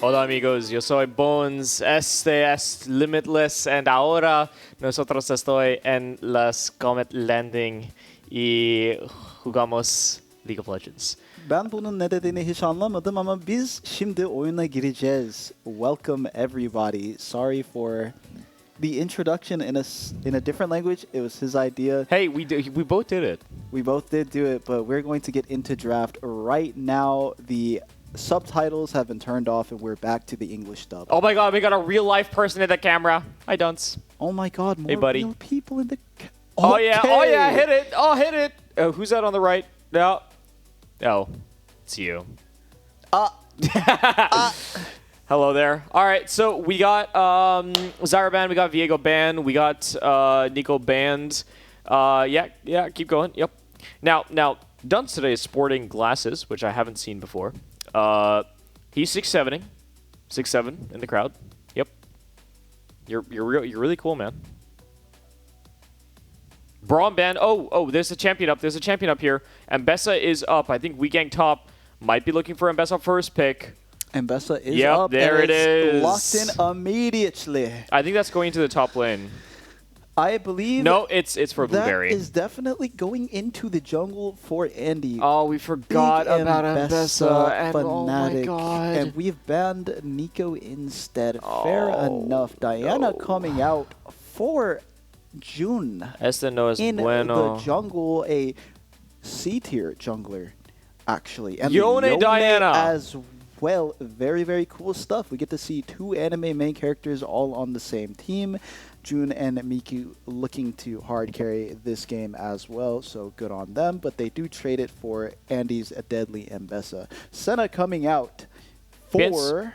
Hola amigos, yo soy Bones, este es Limitless, and ahora nosotros estoy en las Comet LANding y jugamos League of Legends. Ben bunun ne dediğini hiç anlamadım ama biz şimdi oyuna gireceğiz. Welcome everybody. Sorry for the introduction in a different language. It was his idea. Hey, we both did it. We both did do it, but we're going to get into draft right now. The subtitles have been turned off and we're back to the English dub. Oh my god, we got a real life person in the camera. Hi, Dunce. Oh my god, more Hey, buddy. real people in the Oh yeah, Okay. hit it. Oh, hit it. Who's that on the right? No. Oh, it's you. Hello there. All right, so we got Zyra banned, we got Viego banned, we got Nico banned. Yeah, keep going. Yep. Now, Dunce today is sporting glasses, which I haven't seen before. He's 6'7", 6'7" in the crowd. Yep. You're really cool, man. Braum banned. Oh, there's a champion up. There's a champion up here. Mbessa is up. I think WeGang top might be looking for Mbessa first pick. Mbessa is Yep, up. there and it it's is. locked in immediately. I think that's going to the top lane. I believe No, it's for that Blueberry. is definitely going into the jungle for Andy. Oh, we forgot Big about Mbessa. And, oh my fanatic. god. And we've banned Nico instead. Fair Oh, enough. Diana no. coming out for June Este no es in bueno. the jungle, a C-tier jungler, actually. And Yone the Diana. as well. Very, very cool stuff. We get to see two anime main characters all on the same team. June and Miku looking to hard carry this game as well, so good on them. But they do trade it for Andy's deadly Mbessa. Senna coming out for...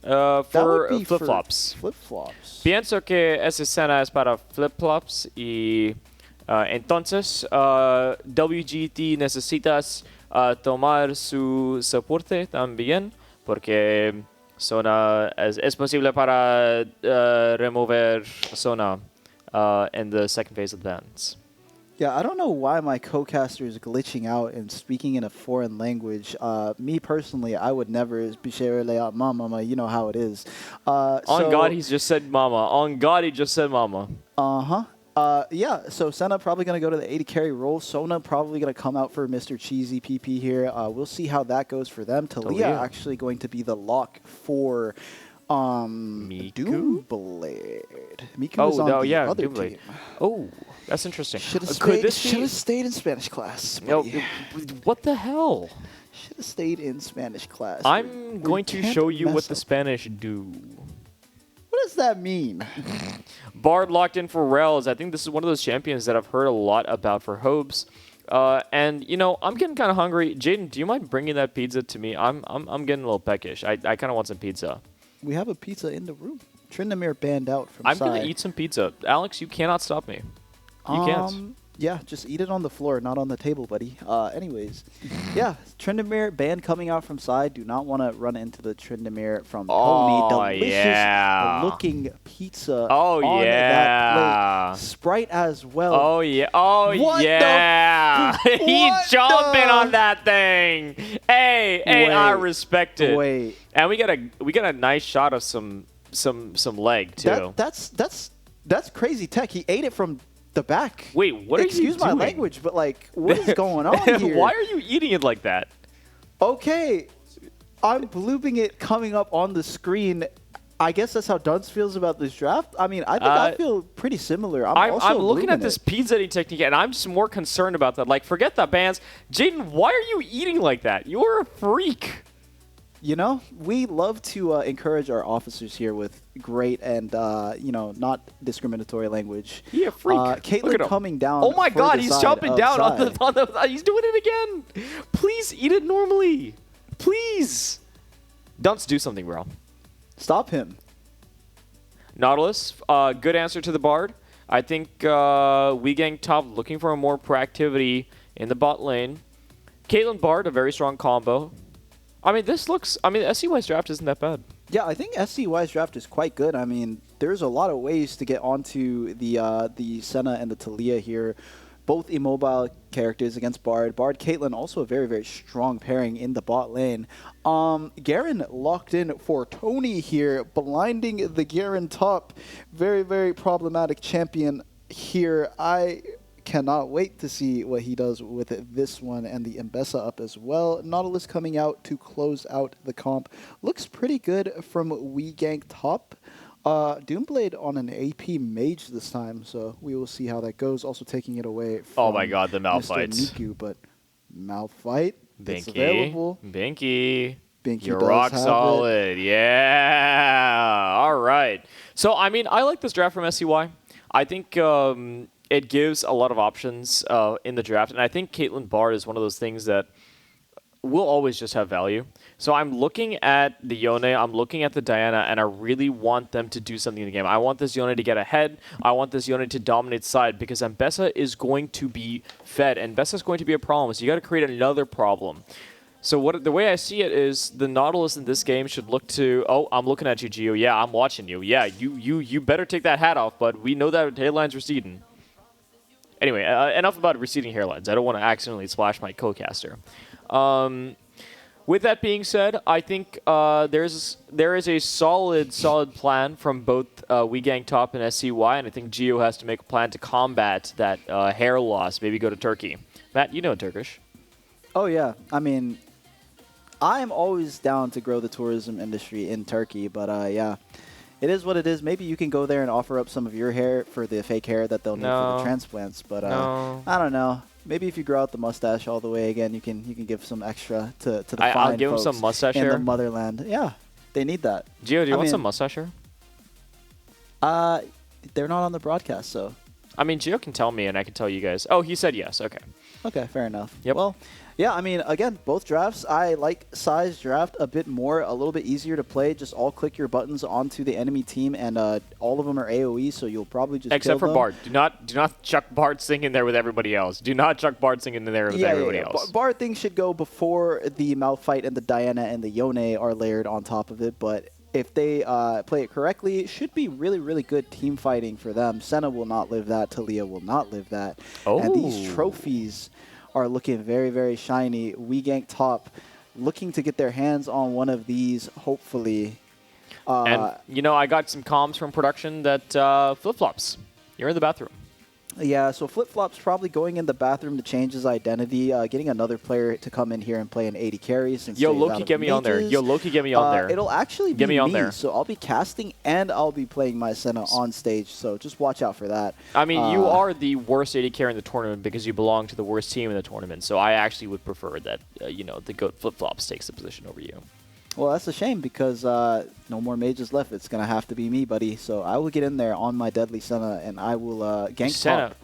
that would be for flip-flops. Flip-flops. Pienso que esa escena es para flip-flops y entonces WGT necesitas tomar su soporte también porque Sona es posible para remover Sona in the second phase of the bans. Yeah, I don't know why my co-caster is glitching out and speaking in a foreign language. Me personally, I would never be mama. You know how it is. On God, he's just said mama. On God, he just said mama. Yeah, so Senna probably going to go to the 80 carry role. Sona probably going to come out for Mr. Cheesy PP here. We'll see how that goes for them. Talia actually going to be the lock for Miku? Doomblade. Miku is on the other Doomblade. team. Oh, that's interesting. Should have stayed in Spanish class. No, buddy. what the hell? Should have stayed in Spanish class. I'm going to show you what the Spanish do. What does that mean? Bard locked in for Rels. I think this is one of those champions that I've heard a lot about for Hobes. And you know, I'm getting kind of hungry. Jaden, do you mind bringing that pizza to me? I'm getting a little peckish. I kind of want some pizza. We have a pizza in the room. Tryndamere banned out from I'm side. gonna eat some pizza. Alex, you cannot stop me. You can't. Yeah, just eat it on the floor, not on the table, buddy. Anyways, yeah, Tryndamere band coming out from side. Do not want to run into the Tryndamere from Oh, Tony. Delicious yeah. looking pizza Oh, on yeah. that plate. Sprite as well. Oh yeah! Oh What the yeah! f- He what jumping the- on that thing. Hey, I Wait, respect it. Wait, And we got a nice shot of some leg too. that's crazy tech. He ate it from the back. Wait, what are you Excuse my doing? language, but like, what is going on here? Why are you eating it like that? Okay, I'm blooping it coming up on the screen. I guess that's how Dunce feels about this draft. I mean, I think I feel pretty similar. I'm looking at blooping this it. pizza eating technique, and I'm just more concerned about that. Like, forget the bands. Jaden, why are you eating like that? You're a freak. You know, we love to encourage our officers here with great and, not discriminatory language. He a freak. Look at Caitlyn him. coming down. Oh my for God, the he's side jumping of down on side. the. He's doing it again. Please eat it normally. Please. Dunce, do something, bro. Stop him. Nautilus, good answer to the Bard. I think WeGang top looking for more proactivity in the bot lane. Caitlyn Bard, a very strong combo. I mean, SCY's draft isn't that bad. Yeah, I think SCY's draft is quite good. I mean, there's a lot of ways to get onto the Senna and the Talia here. both immobile characters against Bard. Bard, Caitlyn, also a very, very strong pairing in the bot lane. Garen locked in for Tony here, blinding the Garen top. Very, very problematic champion here. I cannot wait to see what he does with this one, and the Mbessa up as well. Nautilus coming out to close out the comp. Looks pretty good from Gank top. Doomblade on an AP mage this time, so we will see how that goes. Also taking it away from Oh my god, the Mr. Malphite. Niku, but Malphite, it's Binky. available. Binky. Binky You're does rock have solid. Yeah. All right. So, I mean, I like this draft from SCY. I think it gives a lot of options in the draft, and I think Caitlyn Bard is one of those things that will always just have value. So I'm looking at the Yone, I'm looking at the Diana, and I really want them to do something in the game. I want this Yone to get ahead. I want this Yone to dominate side, because Mbessa is going to be fed, and Mbessa is going to be a problem. So you got to create another problem. So the way I see it is the Nautilus in this game should look to, oh, I'm looking at you, Gio. Yeah, I'm watching you. Yeah, you better take that hat off, bud. We know that hairline's receding. Anyway, enough about receding hairlines. I don't want to accidentally splash my co-caster. With that being said, I think there is a solid plan from both Gank top and SCY, and I think Gio has to make a plan to combat that hair loss. Maybe go to Turkey. Matt, you know Turkish. Oh yeah, I mean, I am always down to grow the tourism industry in Turkey, but yeah, it is what it is. Maybe you can go there and offer up some of your hair for the fake hair that they'll need for the transplants, but I don't know. Maybe if you grow out the mustache all the way again, you can give some extra to the fine I'll give him folks some mustache in hair. the motherland. Yeah, they need that. Gio, do you want some mustache hair? They're not on the broadcast, so. I mean, Gio can tell me, and I can tell you guys. Oh, he said yes. Okay. Okay, fair enough. Yep. Well, yeah, I mean, again, both drafts, I like Psy's draft a bit more, a little bit easier to play. Just all click your buttons onto the enemy team, and all of them are AoE, so you'll probably just Except kill for them. Bard. Do not chuck Bard Singh in there with everybody else. Do not chuck Bard Singh in there with everybody else. Bard thing should go before the Malphite and the Diana and the Yone are layered on top of it, but if they play it correctly, it should be really, really good team fighting for them. Senna will not live that. Talia will not live that. Oh. And these trophies are looking very, very shiny. Gank top looking to get their hands on one of these, hopefully. And, you know, I got some comms from production that flip-flops. You're in the bathroom. Yeah, so Flip-Flop's probably going in the bathroom to change his identity, getting another player to come in here and play an 80 carry. Since Yo, he's Loki, out of get me on there. mages. Yo, Loki, get me on there. It'll actually be Get me on there. so I'll be casting and I'll be playing my Senna on stage, so just watch out for that. I mean, you are the worst AD carry in the tournament because you belong to the worst team in the tournament, so I actually would prefer that, you know, the GOAT Flip-Flops takes the position over you. Well, that's a shame because no more mages left. It's going to have to be me, buddy. So I will get in there on my deadly Senna, and I will gank Senna. top,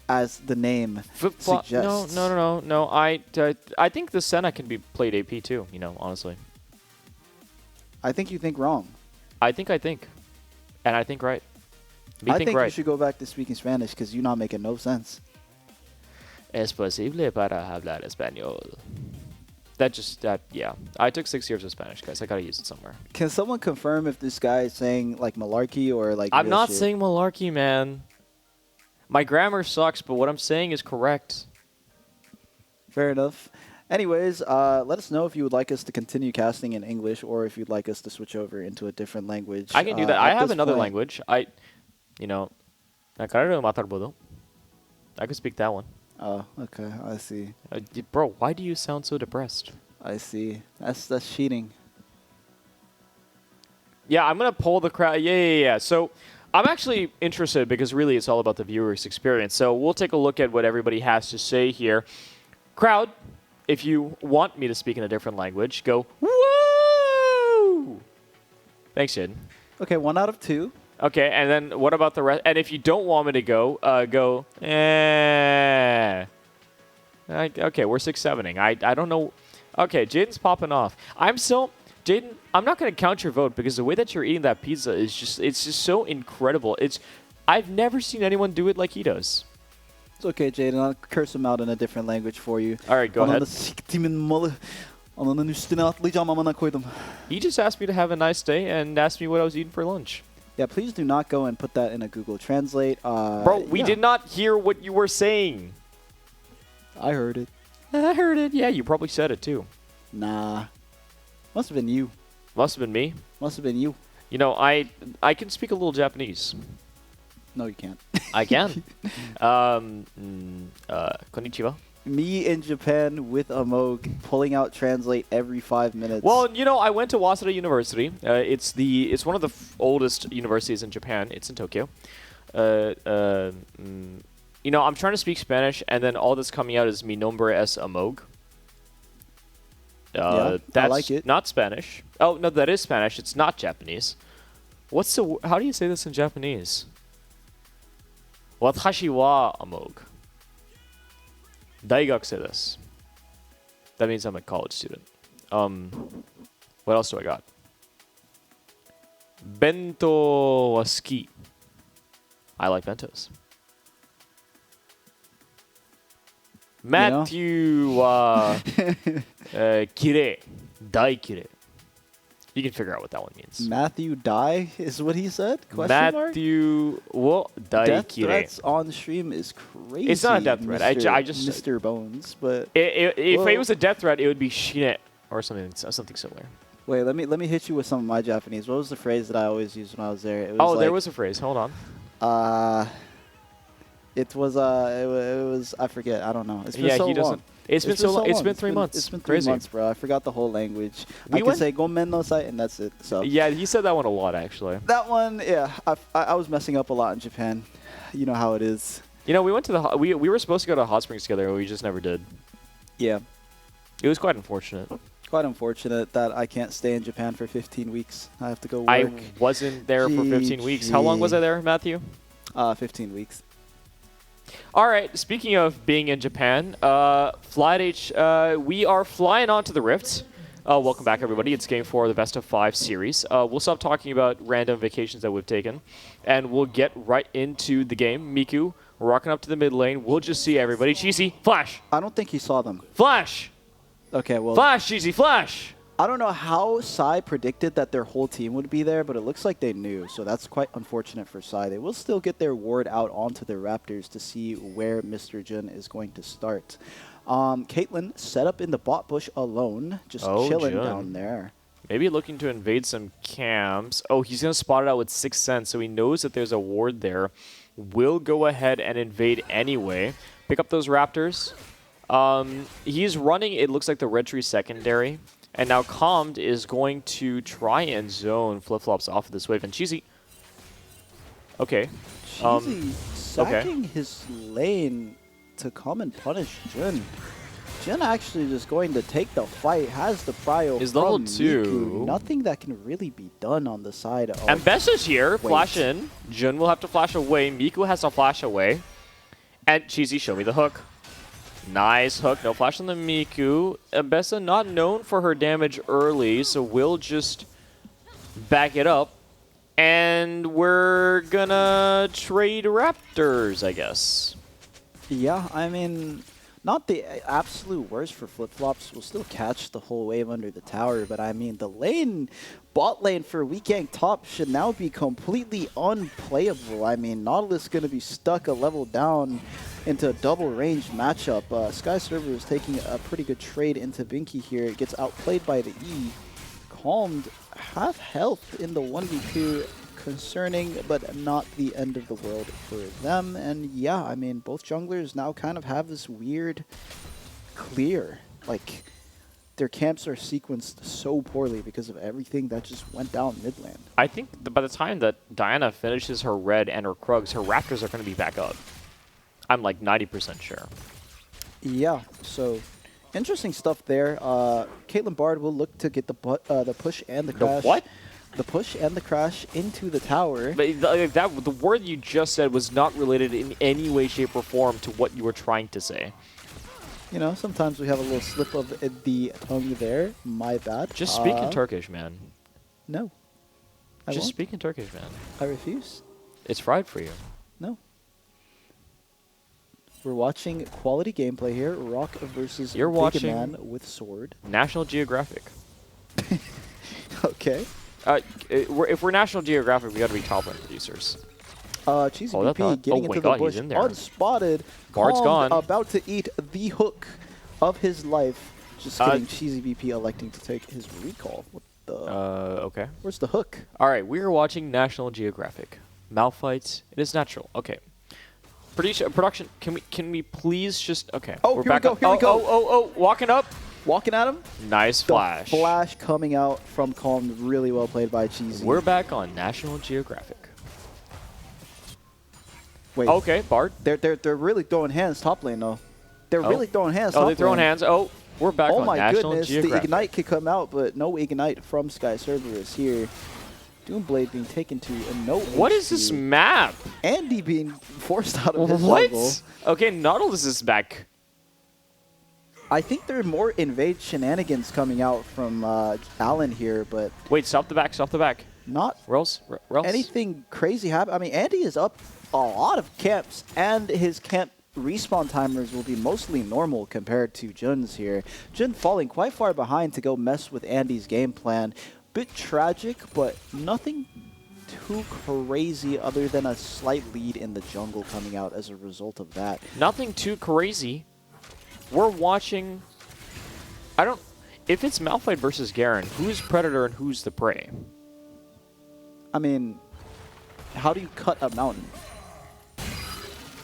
as the name Flip-flop. suggests. No. I think the Senna can be played AP too, you know, honestly. I think you think wrong. I think. And I think right. I think right. you should go back to speaking Spanish because you're not making no sense. Es posible para hablar español. Yeah. I took 6 years of Spanish, guys. I gotta use it somewhere. Can someone confirm if this guy is saying like malarkey or like I'm real not shit? saying malarkey, man. My grammar sucks, but what I'm saying is correct. Fair enough. Anyways, let us know if you would like us to continue casting in English or if you'd like us to switch over into a different language. I can do that. At I have this another point- language. You know, I could speak that one. Oh, okay. I see. Bro, why do you sound so depressed? I see. That's cheating. Yeah, I'm going to poll the crowd. Yeah. So I'm actually interested because really it's all about the viewer's experience. So we'll take a look at what everybody has to say here. Crowd, if you want me to speak in a different language, go, woo! Thanks, Jaden. Okay, 1 out of 2. Okay, and then what about the rest? And if you don't want me to go, go, eh. Okay, we're 6-7ing. I don't know. Okay, Jaden's popping off. Jaden, I'm not going to count your vote because the way that you're eating that pizza is it's just so incredible. I've never seen anyone do it like he does. It's okay, Jaden. I'll curse him out in a different language for you. All right, go ahead. Yeah, He just asked me to have a nice day and asked me what I was eating for lunch. please do not go and put that in a Google Translate. Bro, we did not hear what you were saying. I heard it. I heard it. Yeah, you probably said it too. Nah. Must have been you. Must have been me. Must have been you. You know, I can speak a little Japanese. No, you can't. I can. Konnichiwa. Me in Japan with a Moog pulling out Translate every 5 minutes. Well, you know, I went to Waseda University. It's one of the oldest universities in Japan. It's in Tokyo. You know, I'm trying to speak Spanish, and then all that's coming out is mi nombre es Amog. Yeah, that's I like it. not Spanish. Oh, no, that is Spanish. It's not Japanese. How do you say this in Japanese? Watashi wa Amog. Daigakusei desu. That means I'm a college student. What else do I got? Bento wa suki. I like bentos. Matthew wa kirei. Dai kirei. You can figure out what that one means. Matthew die is what he said? Question mark? Matthew wo dai Death kirei. threats on stream is crazy. It's not a death threat. I Mr. just Mr. Bones, but If Whoa. it was a death threat, it would be shine or something similar. wait, let me hit you with some of my Japanese. What was the phrase that I always used when I was there? It was There like, was a phrase. Hold on. it was I forget. I don't know. It's been Yeah, so he doesn't. long. It's been so long. It's long. been 3 months. It's been 3 Crazy. months, bro. I forgot the whole language. We I can went- say gomen no sai, and that's it. So Yeah, he said that one a lot actually. that one, yeah. I was messing up a lot in Japan. You know how it is. You know, we went to the we were supposed to go to Hot Springs together, and we just never did. Yeah. It was quite unfortunate. Quite unfortunate that I can't stay in Japan for 15 weeks. I have to go work. I wasn't there for 15 weeks. How long was I there, Matthew? 15 weeks. All right. Speaking of being in Japan, Flight H, we are flying onto the Rift. Welcome back, everybody. It's Game 4 of the Best of 5 series. We'll stop talking about random vacations that we've taken, and we'll get right into the game. Miku rocking up to the mid lane. We'll just see everybody. Cheesy, flash, I don't think he saw them. flash, Okay, well, flash, Cheesy, flash. I don't know how Sai predicted that their whole team would be there, but it looks like they knew, so that's quite unfortunate for Sai. They will still get their ward out onto the Raptors to see where Mr. Jun is going to start. Caitlyn set up in the bot bush alone, just chilling Jun. down there. Maybe looking to invade some camps. Oh, he's going to spot it out with 6th Sense, so he knows that there's a ward there. Will go ahead and invade anyway. Pick up those Raptors. He's running, it looks like, the red tree secondary. And now Calmed is going to try and zone flip-flops off of this wave. And Cheesy. Okay. Cheesy sacking his lane to come and punish Jun. Jun actually just going to take the fight, has the prio Is from level Miku. 2. Nothing that can really be done on the side of... And Bessa's here. Wait. Flash in. Jun will have to flash away. Miku has to flash away. And Cheesy, show me the hook. Nice hook. No flash on the Miku. Bessa not known for her damage early, so we'll just back it up. And we're gonna trade Raptors, I guess. Yeah, I mean, not the absolute worst for flip-flops. We'll still catch the whole wave under the tower, but I mean, the lane, bot lane for Weekend Top should now be completely unplayable. I mean, Nautilus going to be stuck a level down into a double range matchup. Sky Server is taking a pretty good trade into Binky here. It gets outplayed by the E. Calmed, half health in the 1v2. Concerning, but not the end of the world for them. And yeah, I mean, both junglers now kind of have this weird clear. Like, their camps are sequenced so poorly because of everything that just went down mid lane. I think by the time that Diana finishes her red and her Krugs, her Raptors are going to be back up. I'm like 90% sure. Yeah, so interesting stuff there. Caitlyn Bard will look to get the push and the crash. The what? The push and the crash into the tower. But the word you just said was not related in any way, shape, or form to what you were trying to say. You know, sometimes we have a little slip of the tongue there. My bad. Just speak in Turkish, man. No. I Just won't. speak in Turkish, man. I refuse. It's fried for you. No. We're watching quality gameplay here. Rock versus You're Big watching- Man with sword. National Geographic. Okay. If we're National Geographic, we got to be top line producers. Cheesy Oh, that BP thought- getting oh my into God, the he's bush in there. unspotted. Bard's Calmed, gone. About to eat the hook of his life. Just kidding. Cheesy BP electing to take his recall. What the? Okay. Where's the hook? All right, we are watching National Geographic. Malfights. It is natural. Okay. Production. Can we please just? Okay. Oh, we're here we back go, up. here we go. Oh! Walking up. Walking at him. Nice The flash. flash coming out from Calm. Really well played by Cheesy. We're back on National Geographic. Wait. Okay, Bard. They're really throwing hands top lane though. They're Oh. really throwing hands. Oh, top they're throwing lane. hands. Oh, we're back Oh on my National goodness, the Geographic. Ignite could come out, but no Ignite from Sky Cerberus here. Doomblade being taken to a no What is this HQ. map? Andy being forced out of his level. What? Okay, Nautilus is back. I think there are more invade shenanigans coming out from Allen here, but Wait, stop the back. Stop the back. not Rels? anything crazy happen. I mean, Andy is up a lot of camps, and his camp respawn timers will be mostly normal compared to Jun's here. Jun falling quite far behind to go mess with Andy's game plan. Bit tragic, but nothing too crazy other than a slight lead in the jungle coming out as a result of that. Nothing too crazy. We're watching. I don't. If it's Malphite versus Garen, who's Predator and who's the prey? I mean, how do you cut a mountain?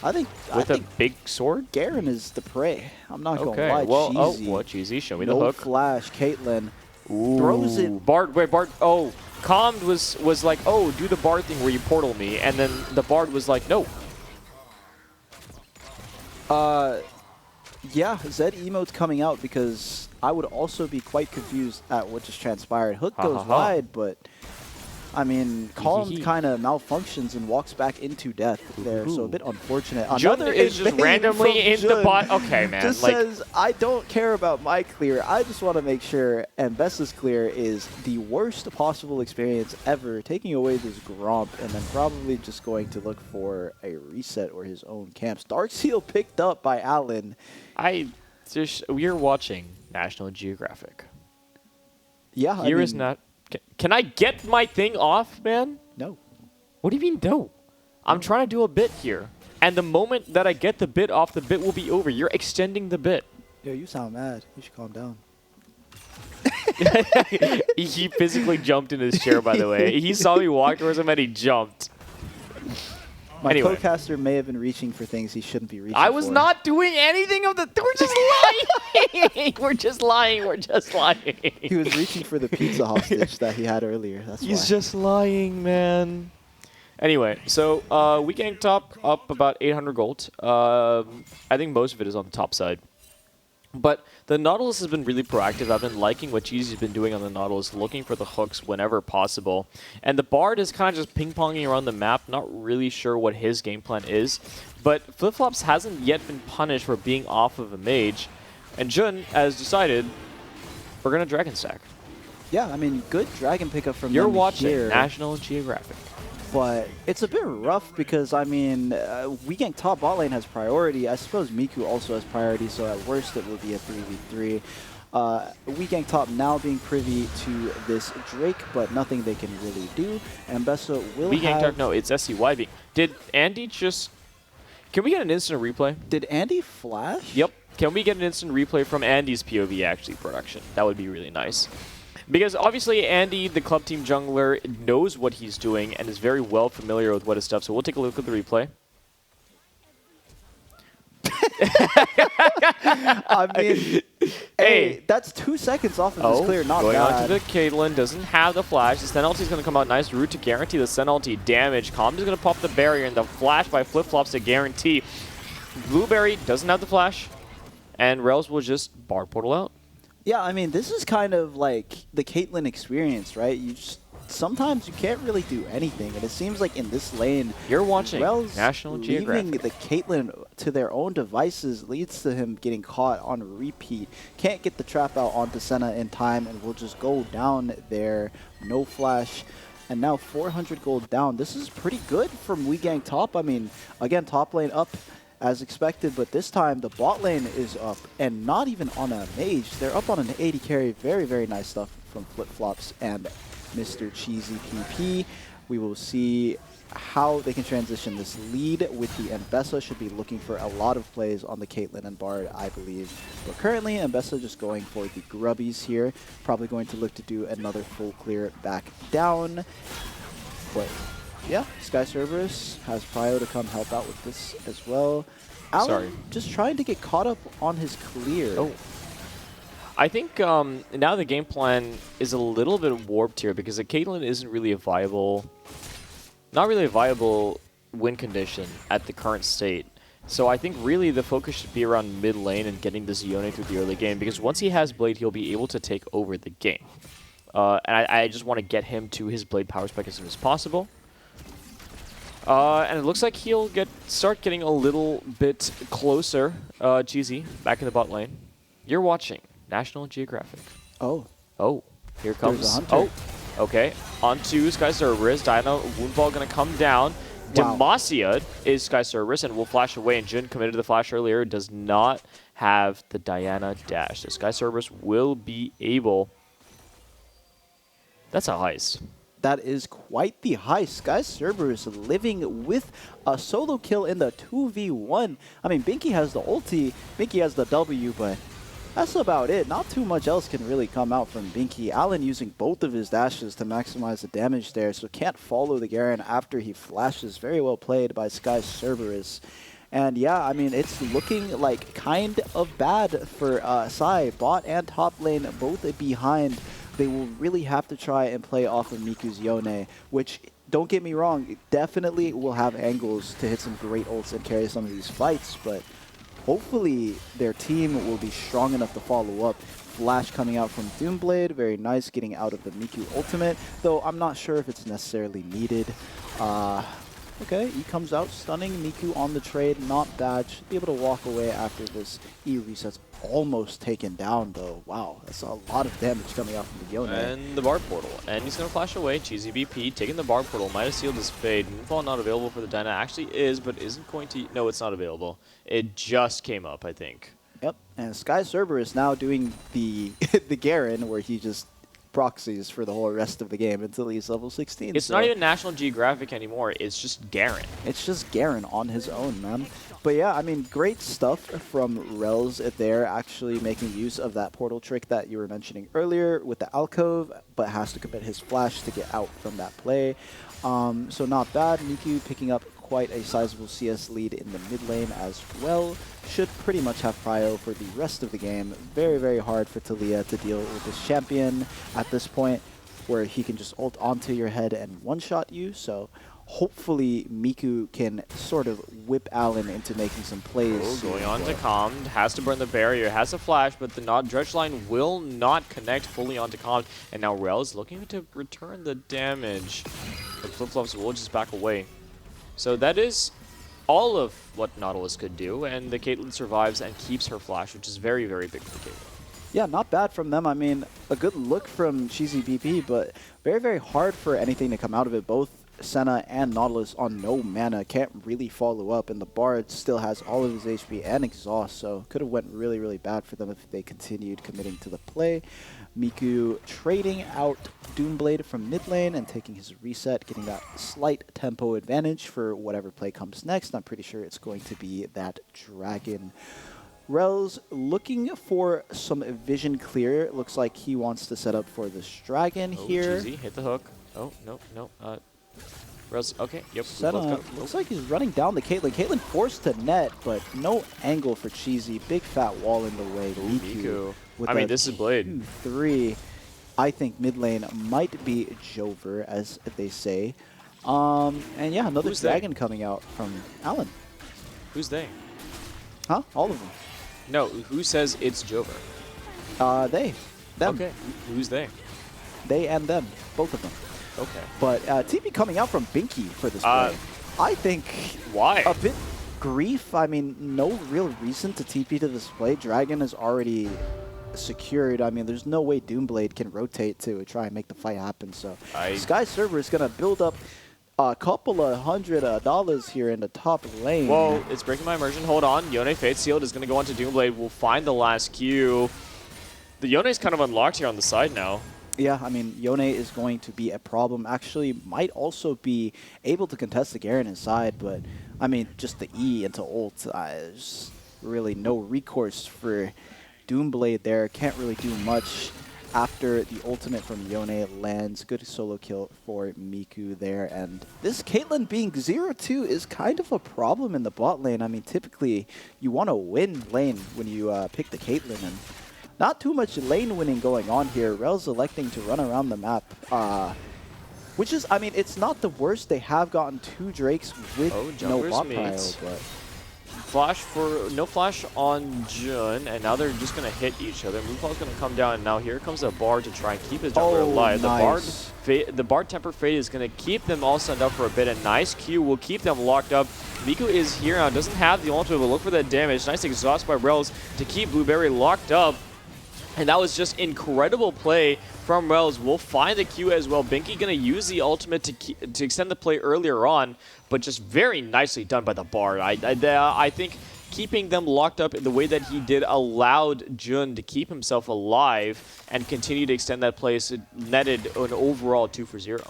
I think With a big sword? Garen is the prey. I'm not Okay. gonna lie. Well, Cheesy. what Cheesy? Show me No the hook. flash. Caitlyn throws it. Bard. Wait, Bard. Oh, Calmed was like, oh, do the Bard thing where you portal me, and then the Bard was like, no. Yeah, Zed emote's coming out because I would also be quite confused at what just transpired. Hook Ha, goes ha, ha. wide, but I mean, Calm kind of malfunctions and walks back into death there, so a bit unfortunate. Jun Another is just invade randomly from in the Jun. bot. Okay, man. Just like, says, I don't care about my clear. I just want to make sure Ambessa's clear is the worst possible experience ever, taking away this Gromp and then probably just going to look for a reset or his own camps. Darkseal picked up by Allen. we're watching National Geographic. Yeah, Here I is mean, not. Can I get my thing off, man? No. What do you mean, no? I'm trying to do a bit here. And the moment that I get the bit off, the bit will be over. You're extending the bit. Yo, you sound mad. You should calm down. He physically jumped in his chair, by the way. He saw me walk towards him and he jumped. My Anyway. co-caster may have been reaching for things he shouldn't be reaching for. I was not doing anything of the. We're just lying. We're just lying. We're just lying. He was reaching for the pizza hostage that he had earlier. That's He's why. just lying, man. Anyway, so we ganked top up about 800 gold. I think most of it is on the top side. But the Nautilus has been really proactive. I've been liking what Cheesy's been doing on the Nautilus, looking for the hooks whenever possible. And the Bard is kind of just ping-ponging around the map, not really sure what his game plan is. But Flip-Flops hasn't yet been punished for being off of a mage. And Jun has decided, we're going to Dragon Stack. Yeah, I mean, good dragon pickup from You're them watching here. National Geographic. But it's a bit rough because, I mean, we gank top bot lane has priority. I suppose Miku also has priority, so at worst it will be a 3v3. We gank top now being privy to this Drake, but nothing they can really do. And Bessa will We ganked have... top, no, it's SCY being. Did Andy just. Can we get an instant replay? Did Andy flash? Yep. Can we get an instant replay from Andy's POV actually production? That would be really nice. Because obviously Andy, the club team jungler, knows what he's doing and is very well familiar with what his stuff. So we'll take a look at the replay. I mean, hey, that's 2 seconds off of his clear, not going bad. on to the Caitlyn, doesn't have the flash. The Sen ulti is going to come out nice. Root to guarantee the Sen ulti damage. Calm is going to pop the barrier, and the flash by Flip-Flops to guarantee. Blueberry doesn't have the flash, and Rels will just bar portal out. Yeah, I mean, this is kind of like the Caitlyn experience, right? You just sometimes you can't really do anything, and it seems like in this lane, You're watching Rel's National leaving Geographic. the Caitlyn to their own devices leads to him getting caught on repeat. Can't get the trap out onto Senna in time, and will just go down there. No flash. And now 400 gold down. This is pretty good from WeGang top. I mean, again, top lane up as expected, but this time the bot lane is up, and not even on a mage. They're up on an 80 carry. Very, very nice stuff from Flip-Flops and Mr. Cheesy PP. We will see how they can transition this lead with the Mbessa. Should be looking for a lot of plays on the Caitlyn and Bard, I believe. But currently, Mbessa just going for the grubbies here. Probably going to look to do another full clear back down. But yeah, Sky Cerberus has Prio to come help out with this as well. Alan Sorry. just trying to get caught up on his clear. Oh. I think now the game plan is a little bit warped here because the Caitlyn isn't really a viable, not really a viable win condition at the current state. So I think really the focus should be around mid lane and getting this Yone through the early game, because once he has Blade, he'll be able to take over the game. And I just want to get him to his Blade power spike as soon as possible. And it looks like he'll start getting a little bit closer. Cheesy, back in the bot lane. You're watching National Geographic. Oh. Oh, here comes. There's a hunter. Oh, okay. On to Sky Cerberus. Diana Woundball going to come down. Wow. Demacia is Sky Cerberus and will flash away. And Jin committed to the flash earlier. Does not have the Diana dash. So Sky Cerberus will be able. That's a heist. That is quite the heist. Sky Cerberus living with a solo kill in the 2v1. I mean, Binky has the ulti, Binky has the W, but that's about it. Not too much else can really come out from Binky. Alan using both of his dashes to maximize the damage there, so can't follow the Garen after he flashes. Very well played by Sky Cerberus. And yeah, I mean, it's looking like kind of bad for Sai. Bot and top lane both behind. They will really have to try and play off of Miku's Yone, which, don't get me wrong, it definitely will have angles to hit some great ults and carry some of these fights, but hopefully their team will be strong enough to follow up. Flash coming out from Doomblade, very nice, getting out of the Miku ultimate, though I'm not sure if it's necessarily needed. Okay, he comes out, stunning Miku on the trade, not bad. Should be able to walk away after this E reset's almost taken down, though. Wow, that's a lot of damage coming out from the Yone. And the Bard Portal. And he's going to flash away. Cheesy BP taking the Bard Portal. Might have sealed his fade. Moonfall not available for the Dyna. Actually is, but isn't going to... No, it's not available. It just came up, I think. Yep, and Sky Cerberus now doing the the Garen, where he just proxies for the whole rest of the game until he's level 16. It's not even National Geographic anymore. It's just Garen. It's just Garen on his own, man. But yeah, I mean, great stuff from Rels there, actually making use of that portal trick that you were mentioning earlier with the alcove, but has to commit his flash to get out from that play. So not bad. Miku picking up quite a sizable CS lead in the mid lane as well. Should pretty much have prio for the rest of the game. Very, very hard for Talia to deal with this champion at this point, where he can just ult onto your head and one-shot you. So hopefully Miku can sort of whip Alan into making some plays. Oh, going on to Calm, has to burn the barrier, has a flash, but the dredge line will not connect fully onto Calm. And now Rel is looking to return the damage. The flip-flops will just back away. So that is all of what Nautilus could do, and the Caitlyn survives and keeps her flash, which is very, very big for Caitlyn. Yeah, not bad from them. I mean, a good look from Cheesy BP, but very, very hard for anything to come out of it. Both Senna and Nautilus on no mana, can't really follow up, and the Bard still has all of his HP and exhaust, so could have went really, really bad for them if they continued committing to the play. Miku trading out Doomblade from mid lane and taking his reset, getting that slight tempo advantage for whatever play comes next. I'm pretty sure it's going to be that dragon. Rels looking for some vision clear. It looks like he wants to set up for this dragon here. Cheesy, hit the hook. Oh, no. Rels, okay, yep. Senna looks like he's running down the Caitlyn. Caitlyn forced to net, but no angle for Cheesy. Big fat wall in the way. Miku. I mean, this is Blade. 2-3. I think mid lane might be Jover, as they say. And yeah, another Who's dragon they? coming out from Alan. Who's they? Huh? All of them. No, who says it's Jover? They. Them. Okay, who's they? They and them. Both of them. Okay. But TP coming out from Binky for this play. I think Why? a bit grief. I mean, no real reason to TP to this play. Dragon is already secured. I mean, there's no way Doomblade can rotate to try and make the fight happen. So Sky Server is going to build up a couple of $100 here in the top lane. Whoa, it's breaking my immersion. Hold on. Yone Fate Sealed is going to go onto Doomblade. We'll find the last Q. The Yone's kind of unlocked here on the side now. Yeah, I mean, Yone is going to be a problem. Actually, might also be able to contest the Garen inside, but I mean, just the E into ult, there's really no recourse for Doomblade there. Can't really do much after the ultimate from Yone lands. Good solo kill for Miku there. And this Caitlyn being 0-2 is kind of a problem in the bot lane. I mean, typically, you want to win lane when you pick the Caitlyn, and not too much lane winning going on here. Rel's electing to run around the map, which is, I mean, it's not the worst. They have gotten 2 Drakes with no bot pile, but No flash on Jun, and now they're just gonna hit each other. Moonfall's gonna come down, and now here comes a Bard to try and keep his jungler alive. Nice. The Bard Temper Fade is gonna keep them all stunned up for a bit. A nice Q will keep them locked up. Miku is here now, doesn't have the ultimate, but look for that damage. Nice exhaust by Rels to keep Blueberry locked up. And that was just incredible play from Rels. We'll find the Q as well. Binky going to use the ultimate to extend the play earlier on, but just very nicely done by the Bard. I think keeping them locked up in the way that he did allowed Jun to keep himself alive and continue to extend that play, so it netted an overall 2 for 0.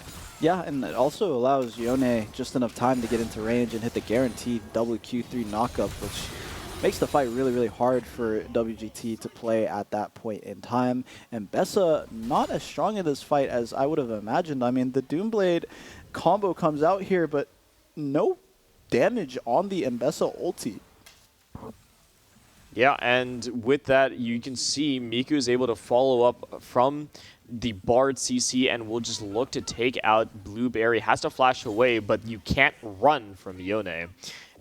yeah, and it also allows Yone just enough time to get into range and hit the guaranteed WQ3 knockup, which makes the fight really, really hard for WGT to play at that point in time. And Bessa not as strong in this fight as I would have imagined. I mean, the Doomblade combo comes out here, but no damage on the Mbessa ulti. Yeah, and with that, you can see Miku is able to follow up from the Bard CC and will just look to take out Blueberry. Has to flash away, but you can't run from Yone.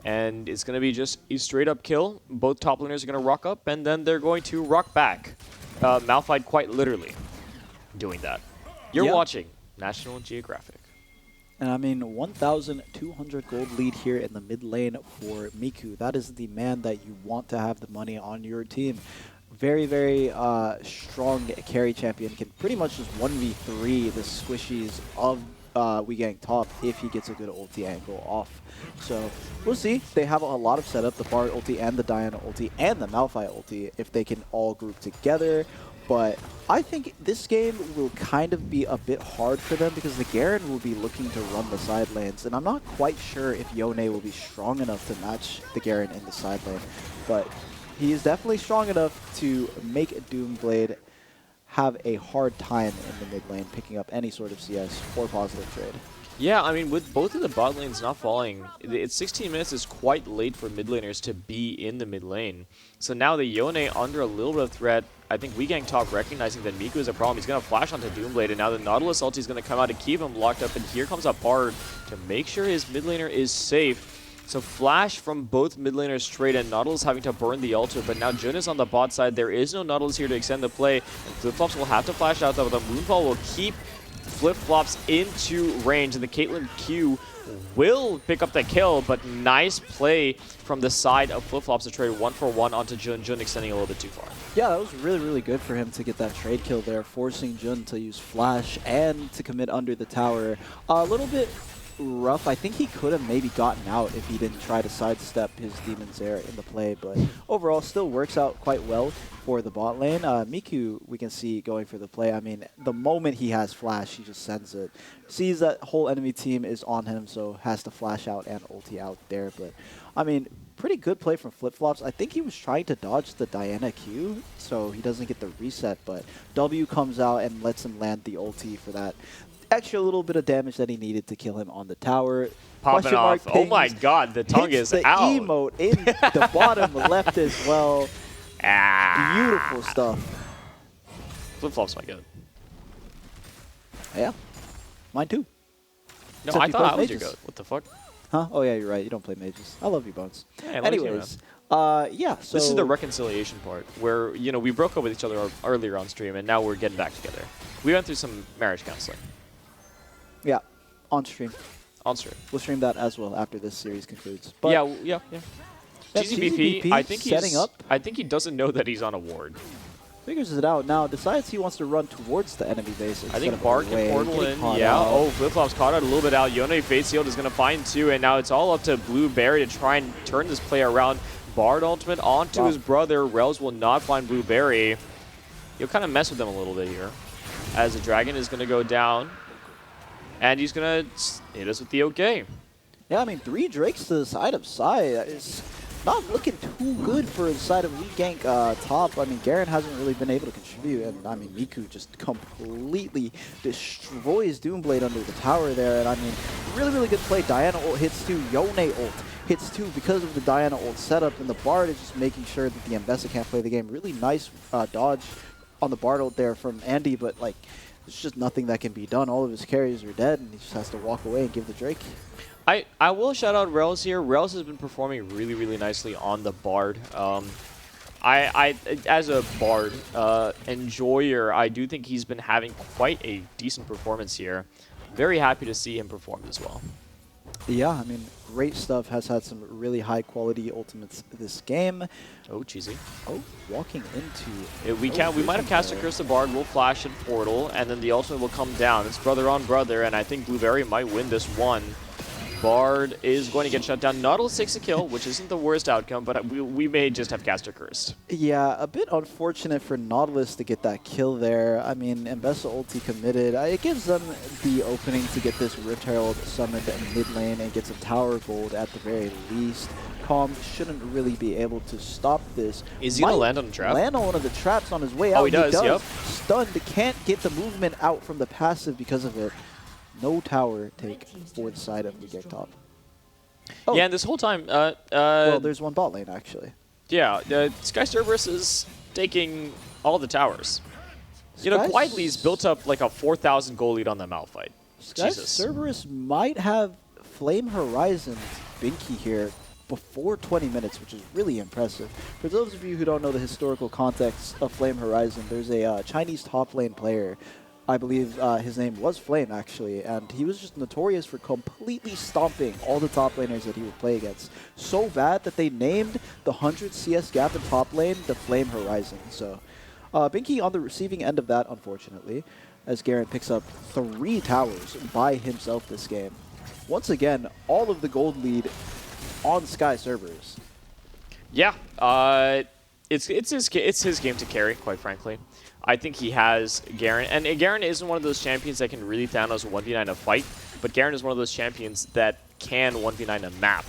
And it's going to be just a straight-up kill. Both top laners are going to rock up, and then they're going to rock back. Malphite quite literally doing that. You're watching National Geographic. And I mean, 1,200 gold lead here in the mid lane for Miku. That is the man that you want to have the money on your team. Very, very strong carry champion. Can pretty much just 1v3 the squishies of WeGang top if he gets a good ulti angle off. So we'll see. They have a lot of setup, the Bard ulti and the Diana ulti and the Malphite ulti, if they can all group together. But I think this game will kind of be a bit hard for them because the Garen will be looking to run the side lanes. And I'm not quite sure if Yone will be strong enough to match the Garen in the side lane. But he is definitely strong enough to make Doomblade have a hard time in the mid lane picking up any sort of CS or positive trade. Yeah, I mean, with both of the bot lanes not falling, it's 16 minutes is quite late for mid laners to be in the mid lane. So now the Yone under a little bit of threat. I think WeGang top recognizing that Miku is a problem. He's going to flash onto Doomblade, and now the Nautilus ulti is going to come out to keep him locked up. And here comes a Bard to make sure his mid laner is safe. So flash from both mid laners straight, and Nautilus having to burn the ultimate, but now Jun is on the bot side. There is no Nautilus here to extend the play, and Flip-Flops will have to flash out, though. The Moonfall will keep Flip-Flops into range, and the Caitlyn Q will pick up the kill, but nice play from the side of Flip-Flops to trade 1-for-1 onto Jun. Jun extending a little bit too far. Yeah, that was really, really good for him to get that trade kill there, forcing Jun to use Flash and to commit under the tower. A little bit rough. I think he could have maybe gotten out if he didn't try to sidestep his Demon's Air in the play, but overall still works out quite well for the bot lane. Miku, we can see going for the play. I mean, the moment he has Flash, he just sends it. Sees that whole enemy team is on him, so has to flash out and ulti out there. But, I mean, pretty good play from Flip-Flops. I think he was trying to dodge the Diana Q, so he doesn't get the reset, but W comes out and lets him land the ulti for that extra little bit of damage that he needed to kill him on the tower. Popping off. Oh my god, the tongue is the out. Emote in the bottom left as well. Beautiful stuff. Flip-Flops my god. Yeah. Mine too. No, Except I you thought play I was your mages. goat. What the fuck? Huh? Oh yeah, you're right. You don't play mages. I love you, Bones. Yeah, I love you too, Anyways, yeah. So This is the reconciliation part where, you know, we broke up with each other earlier on stream and now we're getting back together. We went through some marriage counseling yeah, on stream. on stream. We'll stream that as well after this series concludes. But Yeah. yeah, GZBP, I think he's setting up. I think he doesn't know that he's on a ward. Figures it out now. Decides he wants to run towards the enemy base. I think instead of Bart can away. portal Getting in. caught Yeah. out. Oh, Flip-Flops caught out a little bit out. Yone face shield is going to find two, and now it's all up to Blueberry to try and turn this play around. Bard ultimate onto Wow. his brother. Rels will not find Blueberry. He'll kind of mess with them a little bit here. as the Dragon is going to go down. And he's going to hit us with the OK. Yeah, I mean, 3 Drakes to the side of Sai is not looking too good for the side of WeGank top. I mean, Garen hasn't really been able to contribute, and I mean, Miku just completely destroys Doomblade under the tower there, and I mean, really good play. Diana ult hits 2, Yone ult hits 2 because of the Diana ult setup, and the Bard is just making sure that the Ambessa can't play the game. Really nice dodge on the Bard ult there from Andy, but like, there's just nothing that can be done. All of his carries are dead, and he just has to walk away and give the Drake. I will shout out Rels here. Rels has been performing really nicely on the Bard. I as a Bard enjoyer, I do think he's been having quite a decent performance here. Very happy to see him perform as well. Yeah, I mean, great stuff. Has had some really high quality ultimates this game. Oh, cheesy. Oh, walking into... We might have cast a Curse the Bard. We'll flash and Portal, and then the ultimate will come down. It's brother on brother, and I think Blueberry might win this one. Bard is going to get shut down. Nautilus takes a kill, which isn't the worst outcome, but we may just have cast a Cursed. Yeah, a bit unfortunate for Nautilus to get that kill there. I mean, Ambessa ulti committed. It gives them the opening to get this Rift Herald summoned in mid lane and get some tower gold at the very least. Calm shouldn't really be able to stop this. Is he going to land on the trap? Land on one of the traps on his way out. Oh, he does, yep. Stunned, can't get the movement out from the passive because of it. No tower take for the side of WeGank top. Oh. Yeah, and this whole time... well, there's one bot lane, actually. Yeah, Sky Cerberus is taking all the towers. You know, quietly he's built up like a 4,000 goal lead on the Malphite. Sky Jesus. Cerberus might have Flame Horizon's Binky here before 20 minutes, which is really impressive. For those of you who don't know the historical context of Flame Horizon, there's a Chinese top lane player. I believe his name was Flame, actually, and he was just notorious for completely stomping all the top laners that he would play against. So bad that they named the 100 CS gap in top lane the Flame Horizon. So, Binky on the receiving end of that, unfortunately, as Garen picks up 3 towers by himself this game. Once again, all of the gold lead on Sky Cerberus. Yeah, it's his game to carry, quite frankly. I think he has Garen, and Garen isn't one of those champions that can really Thanos 1v9 a fight, but Garen is one of those champions that can 1v9 a map.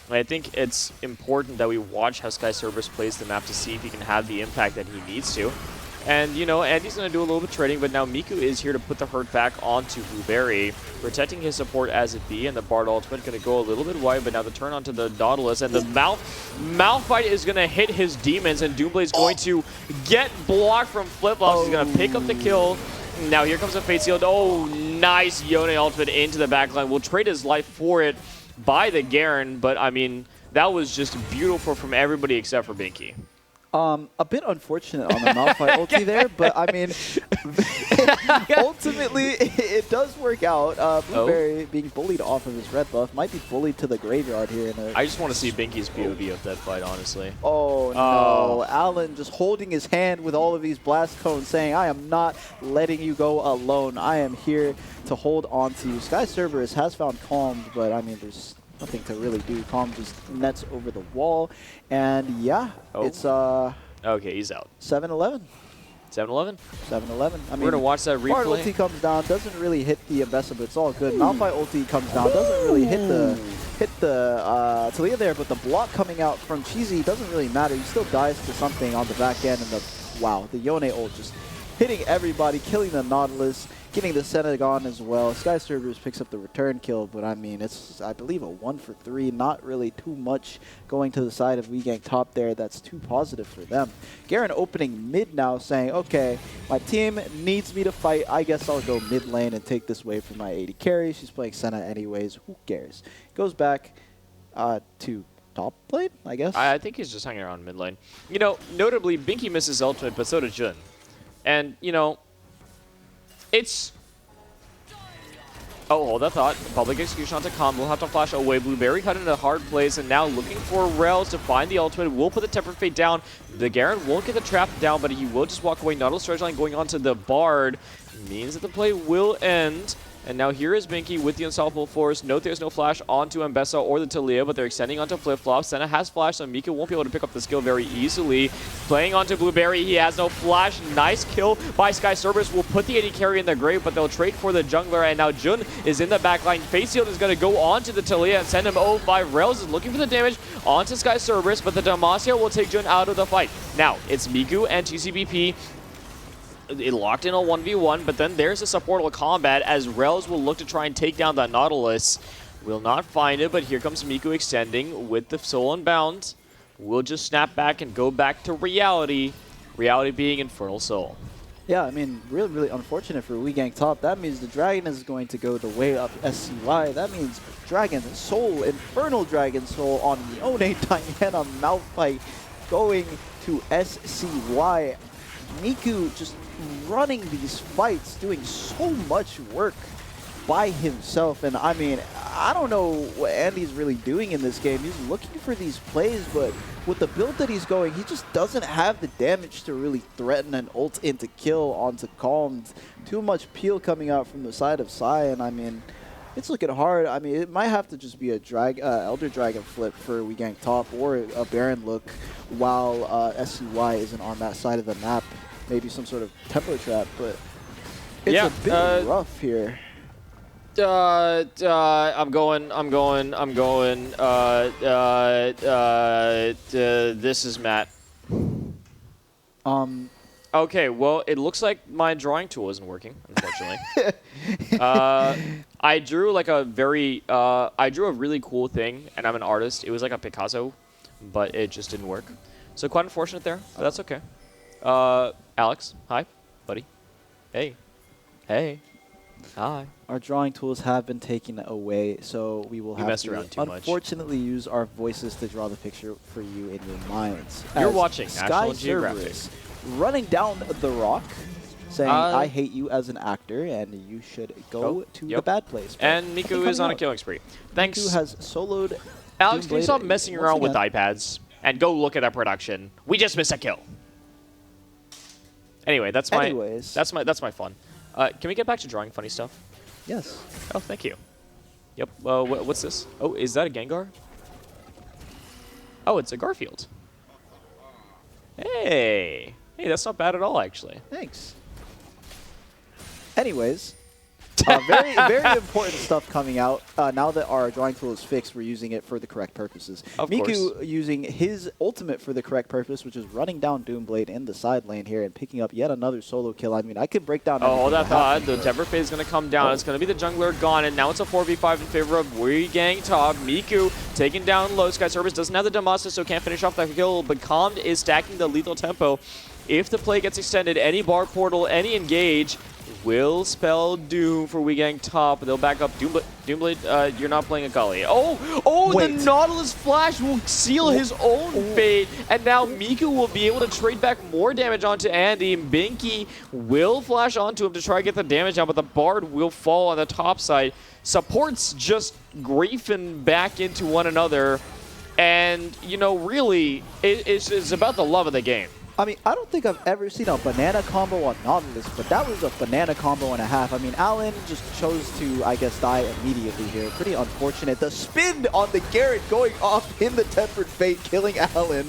And I think it's important that we watch how Sky Cerberus plays the map to see if he can have the impact that he needs to. And, you know, Andy's going to do a little bit of trading, but now Miku is here to put the hurt back onto Blueberry, protecting his support as it be, and the Bard ultimate going to go a little bit wide, but now the turn onto the Nautilus, and the Malphite is going to hit his demons, and Doomblade is going to get blocked from flip-flops. He's going to pick up the kill. Now here comes a Fate Sealed. Oh, nice Yone ultimate into the backline. We'll trade his life for it by the Garen, but, I mean, that was just beautiful from everybody except for Binky. A bit unfortunate on the Malphite ulti there, but I mean, ultimately it does work out. Blueberry being bullied off of his red buff might be bullied to the graveyard here. I just want to see Binky's POV of that fight, honestly. Oh no, Alan just holding his hand with all of these blast cones saying, I am not letting you go alone. I am here to hold on to you. Sky Cerberus has found Calm, but I mean, there's nothing to really do. Calm just nets over the wall, and yeah, it's okay, he's out. 7-11. 7-11? 7-11. I mean, we're gonna watch that replay. Bard ulti comes down, doesn't really hit the Ambessa, but it's all good. Malphite ulti comes down, doesn't really hit the Talia there, but the block coming out from Cheesy doesn't really matter. He still dies to something on the back end, and the Yone ult just hitting everybody, killing the Nautilus, getting the Senegon as well. Sky Cerberus picks up the return kill, but I mean, it's, I believe, a 1 for 3. Not really too much going to the side of WeGank top there. That's too positive for them. Garen opening mid now, saying, okay, my team needs me to fight. I guess I'll go mid lane and take this wave for my AD carry. She's playing Senna anyways. Who cares? Goes back to top lane, I guess. I think he's just hanging around mid lane. You know, notably, Binky misses ultimate, but so does Jun. And, you know, it's... Oh, hold that thought. Public execution onto Khan. We'll have to flash away. Blueberry cut into a hard place, and now looking for Rels to find the ultimate. Will put the Tempered Fate down. The Garen won't get the trap down, but he will just walk away. Nautilus Treasure Line going on to the Bard. Means that the play will end. And now here is Binky with the Unstoppable Force. Note there's no flash onto Mbessa or the Talia, but they're extending onto Flip-Flop. Senna has flash, so Miku won't be able to pick up the skill very easily. Playing onto Blueberry, he has no flash. Nice kill by Sky Cerberus. Will put the AD carry in the grave, but they'll trade for the jungler. And now Jun is in the backline. Face Shield is going to go onto the Talia and send him 0-5. Rails is looking for the damage onto Sky Cerberus, but the Demacia will take Jun out of the fight. Now, it's Miku and TCBP. It locked in a 1v1, but then there's a supportable combat as Rels will look to try and take down that Nautilus. Will not find it, but here comes Miku extending with the Soul Unbound. We'll just snap back and go back to reality. Reality being Infernal Soul. Yeah, I mean, really, really unfortunate for WeGang top. That means the Dragon is going to go the way of SCY. That means Dragon Soul, Infernal Dragon Soul on Yone, Diana, Malphite going to SCY. Miku just running these fights, doing so much work by himself. And I mean, I don't know what Andy's really doing in this game. He's looking for these plays, but with the build that he's going, he just doesn't have the damage to really threaten an ult into kill onto Calm. Too much peel coming out from the side of Sai, and I mean, it's looking hard. I mean, it might have to just be a Elder Dragon flip for WeGang top, or a Baron look while SCY isn't on that side of the map. Maybe some sort of tempo trap, but it's a bit rough here. I'm going. This is Matt. Okay, well, it looks like my drawing tool isn't working, unfortunately. I drew like a I drew a really cool thing, and I'm an artist. It was like a Picasso, but it just didn't work. So quite unfortunate there, but that's okay. Alex, hi, buddy. Hey. Hey. Hi. Our drawing tools have been taken away, so we will have to unfortunately use our voices to draw the picture for you in your minds. You're watching Sky National Geographic. Cerberus running down the rock, saying, I hate you as an actor, and you should go to the bad place. But and Miku is on a killing spree. Thanks. Miku has soloed. Alex, can you stop messing around with iPads and go look at that production? We just missed a kill. Anyway, that's my fun. Can we get back to drawing funny stuff? Yes. Oh, thank you. Yep. What's this? Oh, is that a Gengar? Oh, it's a Garfield. Hey. Hey, that's not bad at all, actually. Thanks. Anyways, very, very important stuff coming out. Now that our drawing tool is fixed, we're using it for the correct purposes. Of Miku course. using his ultimate for the correct purpose, which is running down Doomblade in the side lane here and picking up yet another solo kill. I mean, I could break down. Oh, hold that thought. The Temper Phase is going to come down. It's going to be the jungler gone, and now it's a 4v5 in favor of WeGang top. Miku taking down low. Sky Cerberus doesn't have the Demacia, so can't finish off that kill, but Calm is stacking the lethal tempo. If the play gets extended, any bar portal, any engage will spell doom for WeGang top. They'll back up Doomblade. You're not playing a Kali. Oh, Wait. the Nautilus Flash will seal his own fate. And now Miku will be able to trade back more damage onto Andy. Binky will flash onto him to try to get the damage out, but the Bard will fall on the top side. Supports just griefing back into one another. And, you know, really, it's about the love of the game. I mean, I don't think I've ever seen a banana combo on Nautilus, but that was a banana combo and a half. I mean, Alan just chose to, I guess, die immediately here. Pretty unfortunate. The spin on the Garrett going off in the Tempered Fate, killing Alan,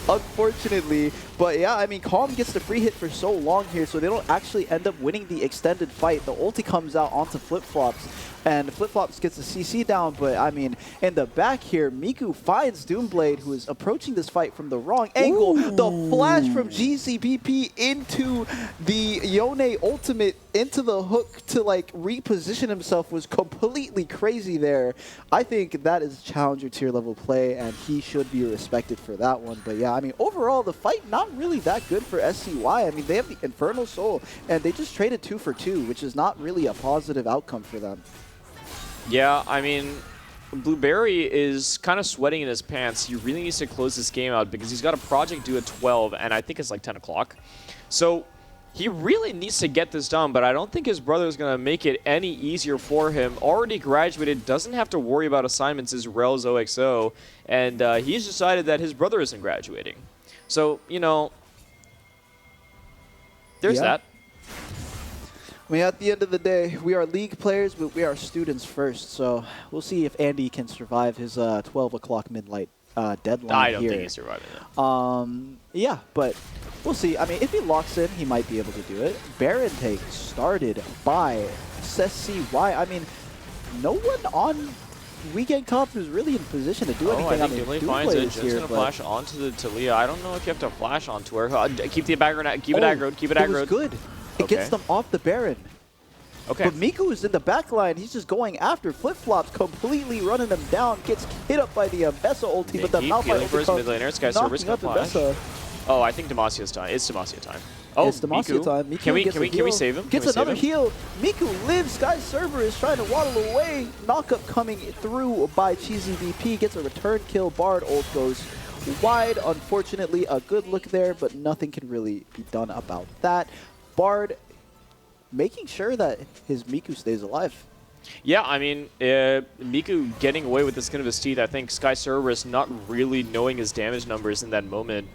unfortunately. But yeah, I mean, Calm gets the free hit for so long here, so they don't actually end up winning the extended fight. The ulti comes out onto Flip-Flops, and Flip-Flops gets the CC down, but I mean, in the back here, Miku finds Doomblade, who is approaching this fight from the wrong angle. Ooh. The flash from GCBP into the Yone ultimate, into the hook to like reposition himself was completely crazy there. I think that is challenger tier level play, and he should be respected for that one. But yeah, I mean, overall, the fight not really that good for SCY. I mean, they have the Infernal Soul, and they just traded 2 for 2, which is not really a positive outcome for them. Yeah, I mean, Blueberry is kind of sweating in his pants. He really needs to close this game out because he's got a project due at 12, and I think it's like 10 o'clock. So he really needs to get this done, but I don't think his brother is going to make it any easier for him. Already graduated, doesn't have to worry about assignments as Rel's OXO, and he's decided that his brother isn't graduating. So, you know, there's that. I mean, at the end of the day, we are league players, but we are students first. So we'll see if Andy can survive his 12 o'clock midnight deadline I don't here. think he's surviving it. Yeah, but we'll see. I mean, if he locks in, he might be able to do it. Baron take started by FALLSEYY. I mean, no one on Weekend Top is really in position to do anything. I think Doomlay finds it. Jun's going to flash onto the Talia. I don't know if you have to flash onto her. Keep the aggro, keep it aggroed, keep it aggroed. It was good. It gets them off the Baron. Okay. But Miku is in the back line. He's just going after flip-flops, completely running them down. Gets hit up by the Bessa ulti, but the Malphite for his mid laner. Sky Server's knocking going out to the flash. Demacia's Oh, I think Demacia's time. It's Demacia time. Oh, it's Demacia Miku. time. Miku Can we gets save him? Gets another heal. Miku lives. Sky Server is trying to waddle away. Knockup coming through by Cheesy VP. Gets a return kill. Bard ult goes wide. Unfortunately, a good look there, but nothing can really be done about that. Bard making sure that his Miku stays alive. Yeah, I mean, Miku getting away with the skin of his teeth. I think Sky Cerberus not really knowing his damage numbers in that moment.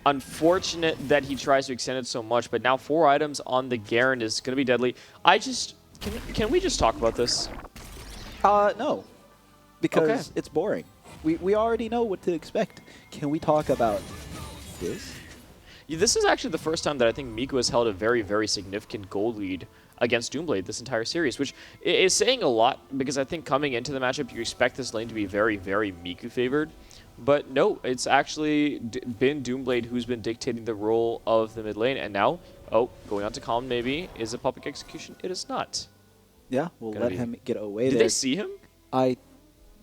Unfortunate that he tries to extend it so much, but now 4 items on the Garen is going to be deadly. Can we just talk about this? No, because it's boring. We already know what to expect. Can we talk about this? This is actually the first time that I think Miku has held a very, very significant goal lead against Doomblade this entire series, which is saying a lot because I think coming into the matchup, you expect this lane to be very, very Miku favored. But no, it's actually been Doomblade who's been dictating the role of the mid lane. And now, going on to Calm maybe. Is it public execution? It is not. Yeah, we'll let him get away Did there. they see him? I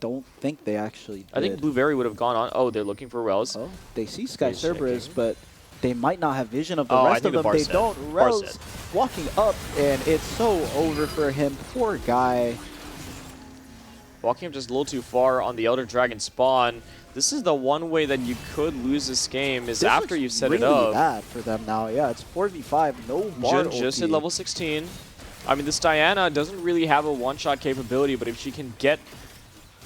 don't think they actually did. I think Blueberry would have gone on. Oh, they're looking for Rels. Oh, they see Sky He's Cerberus, checking. but they might not have vision of the I rest think of the them. They Barset. don't. Rels Barset. walking up, and it's so over for him. Poor guy. Walking up just a little too far on the Elder Dragon spawn. This is the one way that you could lose this game is This after looks you set really it up. bad for them now. Yeah, it's 4v5. No Bard Jun just ulti. at level 16. I mean, this Diana doesn't really have a one-shot capability, but if she can get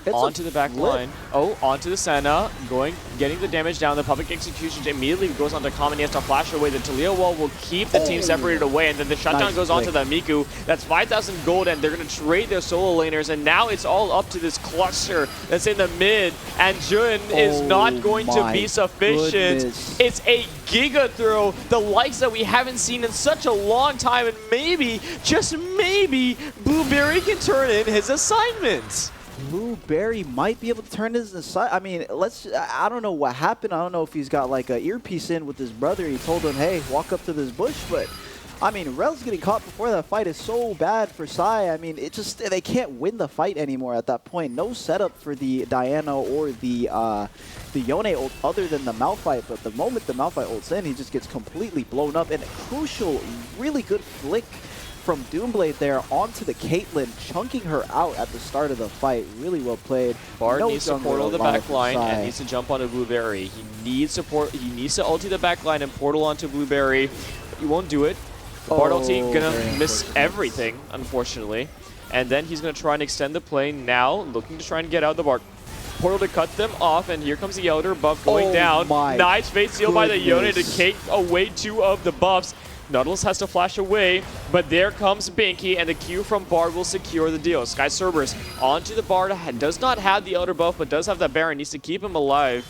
It's a onto the back flip. line. Oh, onto the Senna. Getting the damage down. The public execution immediately goes onto Common. He has to flash away. The Talia wall will keep the team separated away, and then the shutdown Nice goes onto the Miku. That's 5,000 gold, and they're going to trade their solo laners, and now it's all up to this cluster that's in the mid, and Jun is not going to be sufficient. Goodness. It's a Giga throw, the likes that we haven't seen in such a long time, and maybe, just maybe, Blueberry can turn in his assignment. Blueberry might be able to turn his aside. I mean, I don't know what happened. I don't know if he's got like an earpiece in with his brother. He told him, hey, walk up to this bush. But, I mean, Rel's getting caught before that fight is so bad for Sai. I mean, they can't win the fight anymore at that point. No setup for the Diana or the Yone ult other than the Malphite. But the moment the Malphite ults in, he just gets completely blown up. And a crucial, really good flick from Doomblade there onto the Caitlyn, chunking her out at the start of the fight. Really well played. Bard No needs to jungler portal the alive back for line Sai. and needs to jump onto Blueberry. He needs to ulti the back line and portal onto Blueberry. He won't do it. The Bard ulti very gonna miss unfortunate. everything, unfortunately. And then he's gonna try and extend the play now, looking to try and get out the Bard. Portal to cut them off, and here comes the Elder buff going down. my Nice fate seal by the Yone to goodness. take away 2 of the buffs. Nautilus has to flash away, but there comes Binky, and the Q from Bard will secure the deal. Sky Cerberus onto the Bard, does not have the Elder buff, but does have that Baron, needs to keep him alive.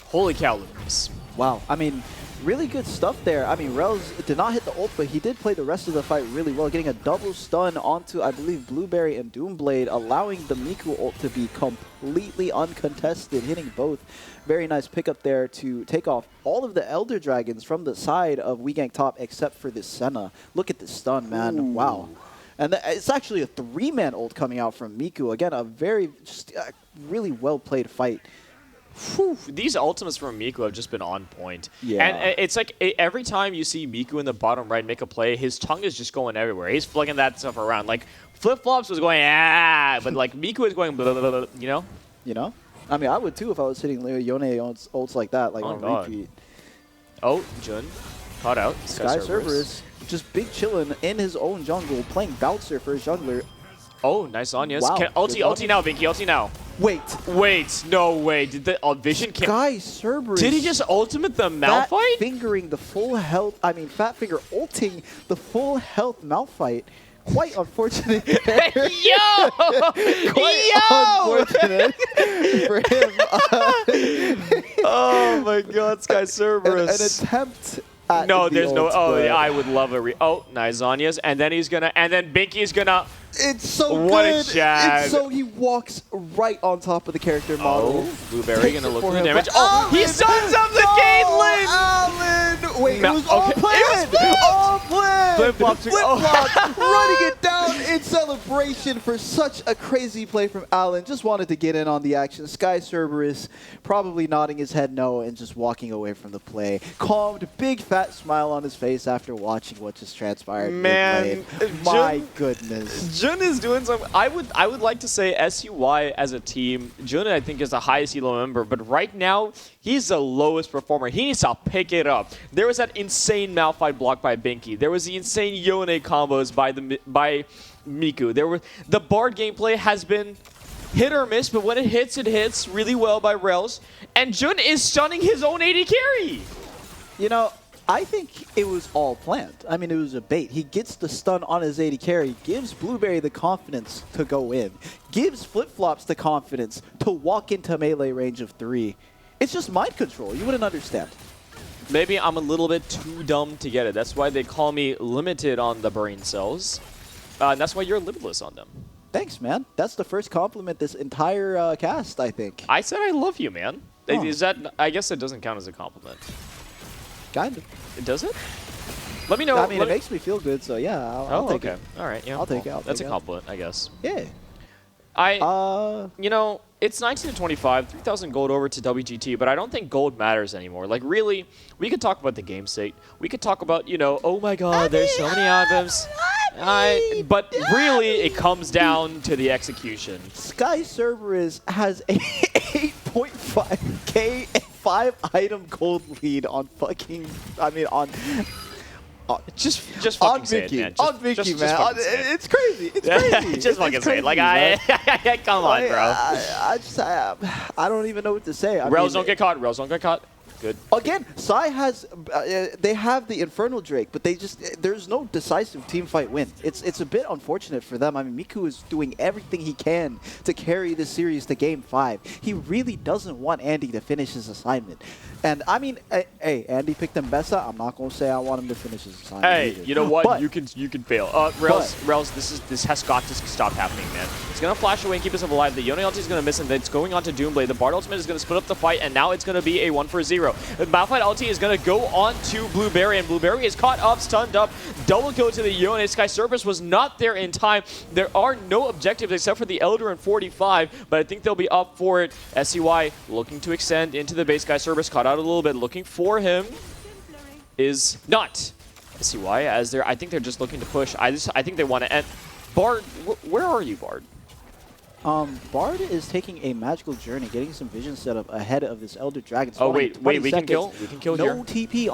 Holy cow, Lucas. Wow. I mean, really good stuff there. I mean, Rels did not hit the ult, but he did play the rest of the fight really well, getting a double stun onto, I believe, Blueberry and Doomblade, allowing the Miku ult to be completely uncontested, hitting both. Very nice pickup there to take off all of the Elder Dragons from the side of Wegank Top, except for this Senna. Look at this stun, man. Ooh. Wow. And it's actually a 3-man ult coming out from Miku. Again, a very, just really well-played fight. Whew. These ultimates from Miku have just been on point. Yeah. And it's like every time you see Miku in the bottom right make a play, his tongue is just going everywhere. He's flicking that stuff around. Like, Flip-Flops was going, but like Miku is going, blah, blah, blah, blah, you know? You know? I mean, I would too if I was hitting Yone ults like that, like on God. repeat. Oh, Jun caught out. Sky Cerberus just big chillin' in his own jungle, playing Bouncer for his jungler. Oh, nice on, yes. Wow, Ulti now, Binky, ulti now. Wait, no way. Did the Vision can't... Sky Cerberus. Did he just ultimate the Fat Malphite? fingering the full health. I mean, Fat Finger ulting the full health Malphite. Quite unfortunate. Quite unfortunate for him. Oh my God, Sky An Cerberus. attempt at No, the there's no. ult, Oh, but yeah, I would love a Oh, nice Zanya's, and then he's gonna. And then Binky's gonna. it's so What a good. jab. It's so he walks right on top of the character model. Oh, Blueberry Takes gonna it look for for the him, damage. but Oh, he Allen! stuns up the Caitlyn. Allen! Wait, No, it was all okay. planned! It was planned! All planned! Flip-flops are- Flip-flop, running it down in celebration for such a crazy play from Allen. Just wanted to get in on the action. Sky Cerberus probably nodding his head no and just walking away from the play. Calmed, big fat smile on his face after watching what just transpired. Man, mid-lane. My goodness. Jun is doing some. I would like to say SUY as a team. Jun, I think, is the highest elo member, but right now he's the lowest performer. He needs to pick it up. There was that insane Malphite block by Binky. There was the insane Yone combos by Miku. There were the Bard gameplay has been hit or miss, but when it hits really well by Rels. And Jun is stunning his own AD carry. You know, I think it was all planned. I mean, it was a bait. He gets the stun on his AD carry, gives Blueberry the confidence to go in, gives Flip-Flops the confidence to walk into melee range of 3. It's just mind control. You wouldn't understand. Maybe I'm a little bit too dumb to get it. That's why they call me limited on the brain cells. And that's why you're limitless on them. Thanks, man. That's the first compliment this entire cast, I think. I said I love you, man. Oh. Is that? I guess it doesn't count as a compliment. Kind of. Does it? Let me know. I mean, it makes me feel good, so yeah, I'll take okay. it. All right. Yeah. I'll take it, well, I'll that's take a it. compliment, I guess. Yeah. You know, it's 19 to 25, 3,000 gold over to WGT, but I don't think gold matters anymore. Like, really, we could talk about the game state. We could talk about, you know, oh my God, there's so many items. But really, it comes down to the execution. Sky Cerberus has a 8.5k 5-item gold lead on fucking, I mean, on Just fucking say it, Vicky. man. On Vicky, just man. fucking say it. It's crazy. It's crazy. Just fucking It's say it. Like, crazy, man. come on, bro. I don't even know what to say. Rails don't get caught. Rails don't get caught. Good. Again, Sai has, they have the Infernal Drake, but there's no decisive team fight win. It's a bit unfortunate for them. I mean, Miku is doing everything he can to carry this series to Game 5. He really doesn't want Andy to finish his assignment. And I mean, hey, Andy picked Mbessa. I'm not gonna say I want him to finish his assignment. Hey, either. you know what? But You can fail. Rails, this has got to stop happening, man. He's gonna flash away and keep himself alive. The Yone ulti is gonna miss, and then it's going on to Doomblade. The Bard ultimate is gonna split up the fight, and now it's gonna be a 1-for-0. The Malphite ulti is gonna go on to Blueberry, and Blueberry is caught up, stunned up. Double kill to the Yone. Sky Cerberus was not there in time. There are no objectives except for the Elder and 45, but I think they'll be up for it. SCY looking to extend into the base. Sky Cerberus caught out a little bit, looking for him is not SCY, as I think they're just looking to push. I think they want to end. Bard, where are you, Bard? Bard is taking a magical journey, getting some vision set up ahead of this Elder Dragon. Oh, Spawning wait, in we 20 can kill? seconds. We can kill no here. No TP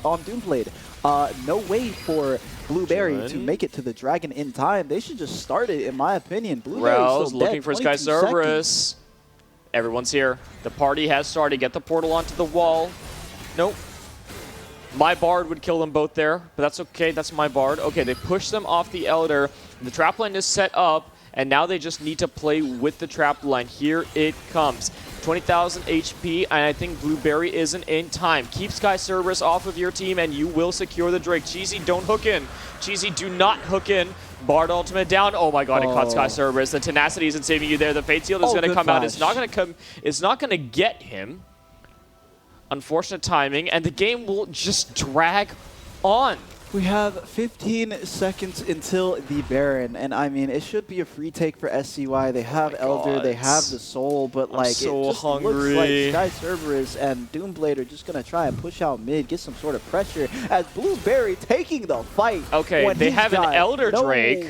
on Doomblade. No way for Blueberry to Jun. make it to the Dragon in time. They should just start it, in my opinion. Blueberry's Rails still looking dead, for Sky 22 seconds. Cerberus. Everyone's here. The party has started. Get the portal onto the wall. Nope. My Bard would kill them both there, but that's okay. That's my Bard. Okay, they push them off the Elder. The trap line is set up, and now they just need to play with the trap line. Here it comes. 20,000 HP, and I think Blueberry isn't in time. Keep Sky Cerberus off of your team, and you will secure the Drake. Cheesy, don't hook in. Cheesy, do not hook in. Bard ultimate down. Oh my God! It caught Sky Cerberus. The tenacity isn't saving you there. The Fate Shield is going to come out. It's not going to come. It's not going to get him. Unfortunate timing, and the game will just drag on. We have 15 seconds until the Baron, and I mean, it should be a free take for SCY. They have Elder, God. they have the Soul, but like, so it just hungry. looks like Sky Cerberus and Doomblade are just gonna try and push out mid, get some sort of pressure, as Blueberry taking the fight. Okay, when they he's have an got Elder Drake.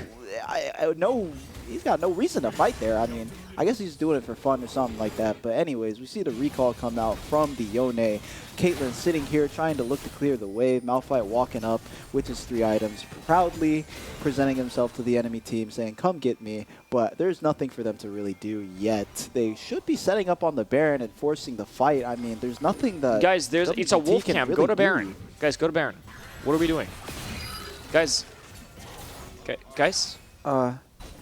He's got no reason to fight there. I mean, I guess he's doing it for fun or something like that. But anyways, we see the recall come out from the Yone. Caitlyn sitting here trying to look to clear the wave. Malphite walking up with his 3 items, proudly presenting himself to the enemy team, saying, come get me. But there's nothing for them to really do yet. They should be setting up on the Baron and forcing the fight. I mean, there's nothing that... Guys, it's a WDT wolf can camp. really Go to do. Baron. Guys, go to Baron. What are we doing? Guys. Guys?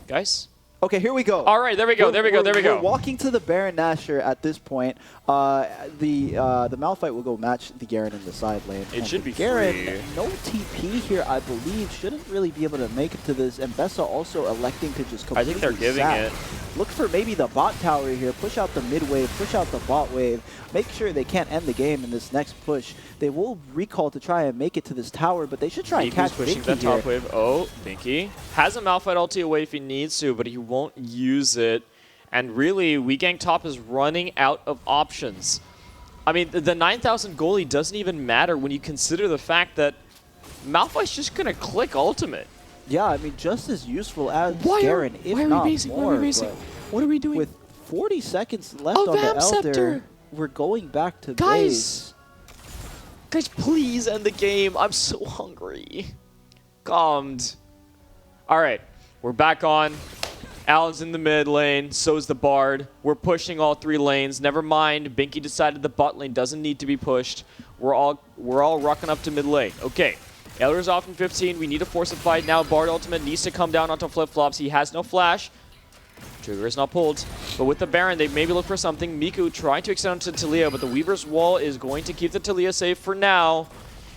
Guys? Okay, here we go. All right, there we go. We're walking to the Baron Nashor at this point. The Malphite will go match the Garen in the side lane. It should be Garen, free. no TP here, I believe, shouldn't really be able to make it to this. And Bessa also electing to just completely I think they're giving zap. it. Look for maybe the bot tower here. Push out the mid wave, push out the bot wave. Make sure they can't end the game in this next push. They will recall to try and make it to this tower, but they should try and catch pushing Binky that top here. wave. Oh, Binky has a Malphite ulti away if he needs to, but he won't use it. And really, WeGang top is running out of options. I mean, the 9,000 goalie doesn't even matter when you consider the fact that Malphite's just going to click ultimate. Yeah, I mean, just as useful as Garen, if not more. but What are we doing? with 40 seconds left Oh, on the Vamp Elder, Scepter! we're going back to Guys! Guys, please end the game. I'm so hungry. Calmed. All right, we're back on. Alan's in the mid lane, so is the Bard. We're pushing all 3 lanes. Never mind, Binky decided the bot lane doesn't need to be pushed. We're all rocking up to mid lane. Okay, Elder's off in 15. We need to force a fight now. Bard ultimate needs to come down onto flip-flops. He has no flash. Trigger is not pulled. But with the Baron, they maybe look for something. Miku trying to extend to Talia, but the Weaver's Wall is going to keep the Talia safe for now.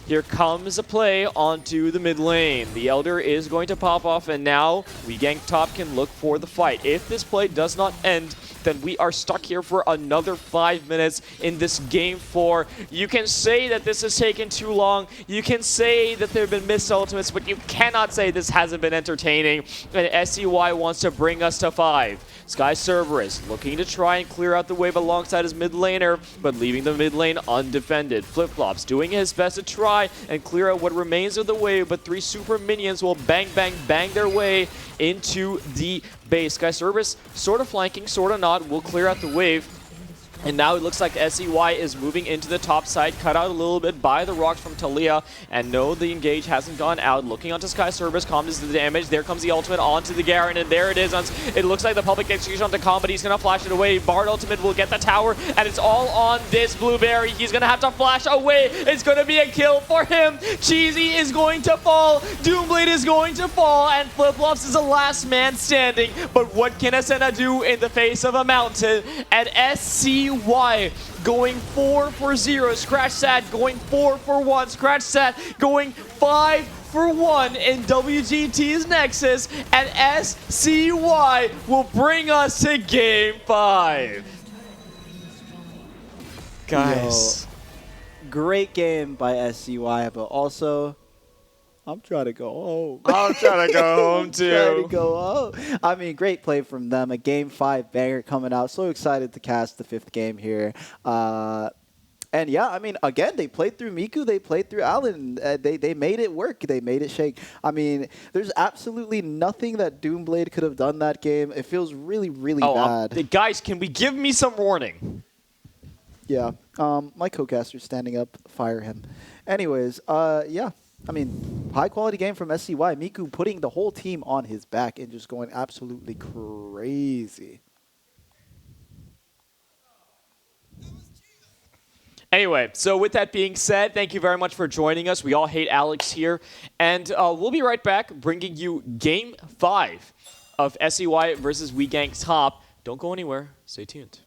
Here comes a play onto the mid lane. The Elder is going to pop off, and now WeGang top can look for the fight. If this play does not end, then we are stuck here for another 5 minutes in this game 4. You can say that this has taken too long. You can say that there have been missed ultimates, but you cannot say this hasn't been entertaining. And SCY wants to bring us to 5. Sky Cerberus looking to try and clear out the wave alongside his mid laner, but leaving the mid lane undefended. Flip-Flops doing his best to try and clear out what remains of the wave, but 3 super minions will bang their way into the base. Sky Cerberus sort of flanking, sort of not, will clear out the wave. And now it looks like SCY is moving into the top side, cut out a little bit by the rocks from Talia. And no, the engage hasn't gone out. Looking onto Sky Cerberus, Calm is the damage. There comes the ultimate onto the Garen, and there it is. It looks like the public execution onto Calm, but he's going to flash it away. Bard ultimate will get the tower, and it's all on this Blueberry. He's going to have to flash away. It's going to be a kill for him. Cheesy is going to fall. Doomblade is going to fall, and Flip-Flops is the last man standing. But what can Ascena do in the face of a mountain? And SCY going 4 for 0. Scratch that, going 4 for 1. Scratch that, going 5 for 1 in WGT's Nexus. And SCY will bring us to Game 5. Guys. Great game by SCY, but also... I'm trying to go home. I'm trying to go home too. Trying to go home. I mean, great play from them. A Game 5 banger coming out. So excited to cast the 5th game here. And yeah, I mean, again, they played through Miku. They played through Alan. They made it work. They made it shake. I mean, there's absolutely nothing that Doomblade could have done that game. It feels really, really bad. Guys, can we give me some warning? Yeah. My co-caster's standing up. Fire him. Anyways, yeah. I mean, high-quality game from SCY. Miku putting the whole team on his back and just going absolutely crazy. Anyway, so with that being said, thank you very much for joining us. We all hate Alex here. And we'll be right back bringing you Game 5 of SCY versus WeGang Top. Don't go anywhere. Stay tuned.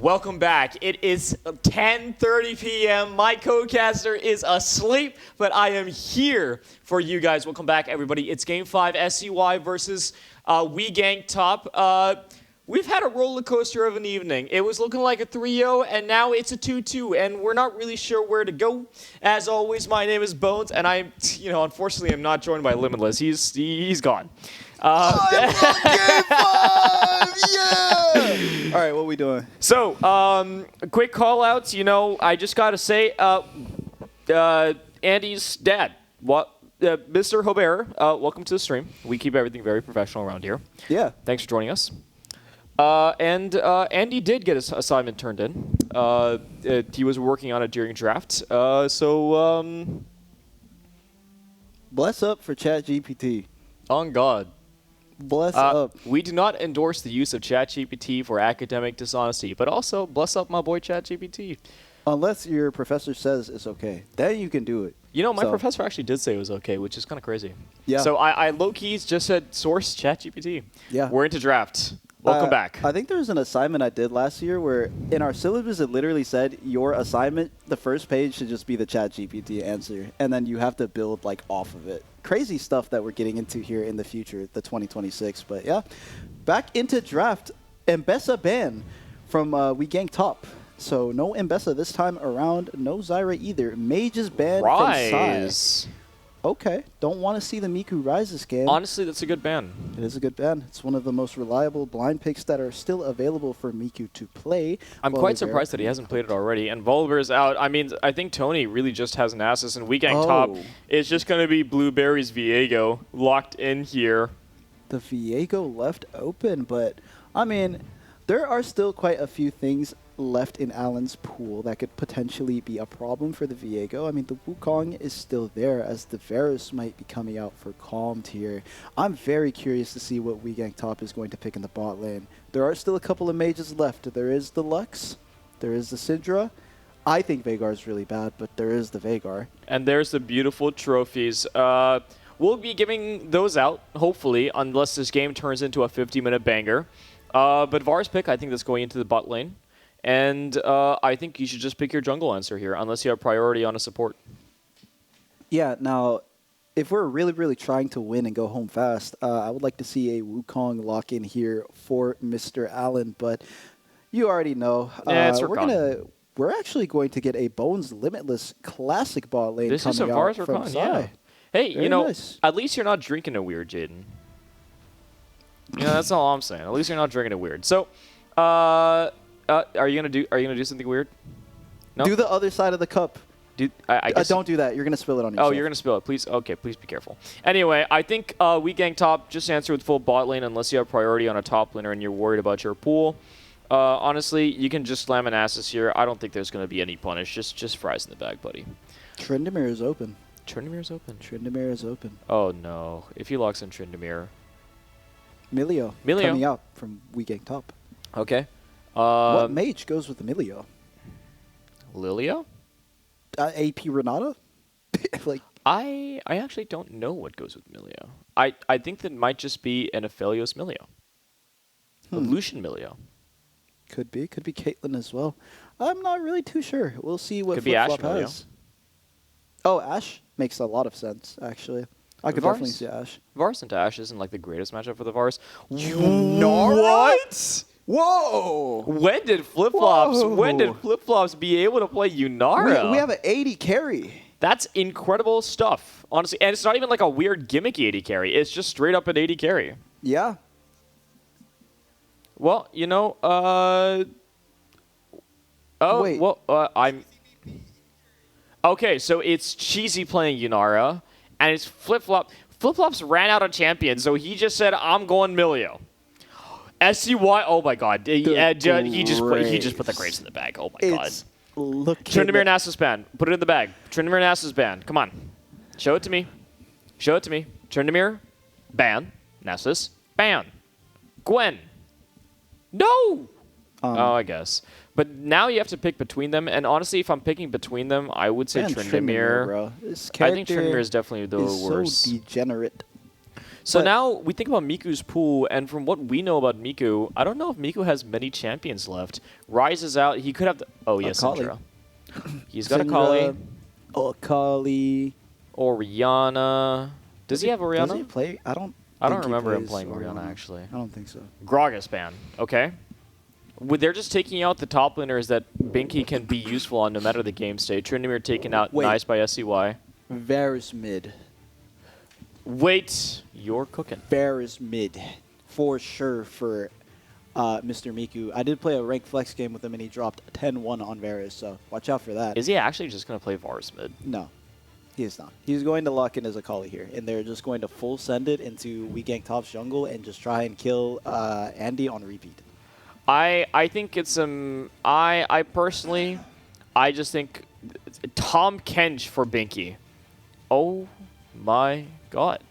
Welcome back. It is 10:30 p.m. My co-caster is asleep, but I am here for you guys. Welcome back, everybody. It's Game 5 SCY versus Gank top. We've had a roller coaster of an evening. It was looking like a 3-0, and now it's a 2-2, and we're not really sure where to go. As always, my name is Bones, and I, unfortunately, I'm not joined by Limitless. He's gone. I'm on Game 5! Yeah! All right, what we doing? So, quick call outs. You know, I just got to say, Andy's dad, Mr. Hobert, welcome to the stream. We keep everything very professional around here. Yeah. Thanks for joining us. And Andy did get his assignment turned in. He was working on it during draft. Bless up for ChatGPT. On God. Bless up. We do not endorse the use of ChatGPT for academic dishonesty, but also bless up my boy ChatGPT. Unless your professor says it's okay. Then you can do it. You know, my So- professor actually did say it was okay, which is kind of crazy. Yeah. So I low-key just said source ChatGPT. Yeah. We're into draft. Welcome back. I think there was an assignment I did last year where in our syllabus it literally said your assignment, the first page should just be the ChatGPT answer, and then you have to build like off of it. Crazy stuff that we're getting into here in the future, the 2026. But yeah, back into draft. Mbessa ban from We Gang Top. So no Mbessa this time around. No Zyra either. Mages ban from Psy. Rise. Okay, don't want to see the Miku Rise this game. Honestly, that's a good ban. It is a good ban. It's one of the most reliable blind picks that are still available for Miku to play. I'm Volibear. quite surprised that he hasn't played it already. And Volibear's out. I mean, I think Tony really just has an Nasus, and We Gang top Oh. is just going to be Blueberry's Viego locked in here. The Viego left open, but I mean, there are still quite a few things left in Allen's pool that could potentially be a problem for the Viego. I mean, the Wukong is still there as the Varus might be coming out for Calmed here. I'm very curious to see what We Gang Top is going to pick in the bot lane. There are still a couple of mages left. There is the Lux, there is the Syndra. I think Veigar is really bad, but there is the Veigar. And there's the beautiful trophies. We'll be giving those out, hopefully, unless this game turns into a 50-minute banger. But Var's pick, I think that's going into the bot lane. And I think you should just pick your jungle answer here, unless you have priority on a support. Yeah, now, if we're really, really trying to win and go home fast, I would like to see a Wukong lock in here for Mr. Allen, but you already know. Yeah, it's Rakan. We're actually going to get a Bones Limitless classic bot lane This is coming a out Var's from Rakan, Psy. yeah. Hey, Very you know, nice. at least you're not drinking it weird, Jaden. Yeah, that's all I'm saying. At least you're not drinking it weird. So, are you gonna do something weird? No. Do the other side of the cup. I guess Don't do that. You're going to spill it on yourself. Oh, you're gonna spill it. Please. Okay, please be careful. Anyway, I think We Gang top. Just answer with full bot lane unless you have priority on a top laner and you're worried about your pool. Honestly, you can just slam an Nasus here. I don't think there's gonna be any punish. Just fries in the bag, buddy. Tryndamere is open. Tryndamere's open. Tryndamere is open. Oh no! If he locks in Tryndamere. Milio coming out from We Gang Top. Okay. What mage goes with the Milio? Lilia? AP Renata? Like, I actually don't know what goes with Milio. I think that might just be an Aphelios Milio. A Lucian Milio. could be Caitlyn as well. I'm not really too sure. We'll see what Could be Ashe Flip-Flop Milio. has. Oh, Ashe makes a lot of sense, actually. I could definitely see Ashe. Vars into Ashe isn't like the greatest matchup for the Vars. What? Whoa! When did flip-flops? Whoa. When did flip-flops be able to play Yunara? We have an 80 carry. That's incredible stuff, honestly. And it's not even like a weird gimmicky 80 carry. It's just straight up an 80 carry. Yeah. Well, you know, Wait. well, I'm... Okay, so it's Cheesy playing Yunara, and it's Flip-Flop. Flip-Flops ran out of champions, so he just said, I'm going Milio. SCY, oh my god. He just put the grapes in the bag. Oh my god. It's looking... Tryndamere Nasus ban. Put it in the bag. Tryndamere Nasus ban. Come on. Show it to me. Show it to me. Tryndamere, ban. Nasus, ban. Gwen. No! Oh, I guess. But now you have to pick between them, and honestly, if I'm picking between them, I would say Man, Tryndamere. bro. This I think character Tryndamere is definitely the is worst. so degenerate. So But- now we think about Miku's pool, and from what we know about Miku, I don't know if Miku has many champions left. Rise is out. He could have... Oh, yes, Akali. Syndra. He's got Akali. Akali. Oriana. Does he have Oriana? Does he play? I don't don't think he remember him plays playing Oriana, actually. I don't think so. Gragas ban. Okay. They're just taking out the top laners that Binky can be useful on no matter the game state. Tryndamere taken out Wait. nice by SCY. Varus mid. Wait. You're cooking. Varus mid. For sure for Mr. Miku. I did play a ranked flex game with him, and he dropped 10-1 on Varus, so watch out for that. Is he actually just going to play Varus mid? No, he is not. He's going to lock in his Akali here, and they're just going to full send it into We Gank Top's jungle and just try and kill Andy on repeat. I think it's I personally, I just think Tom Kench for Binky. Oh my god.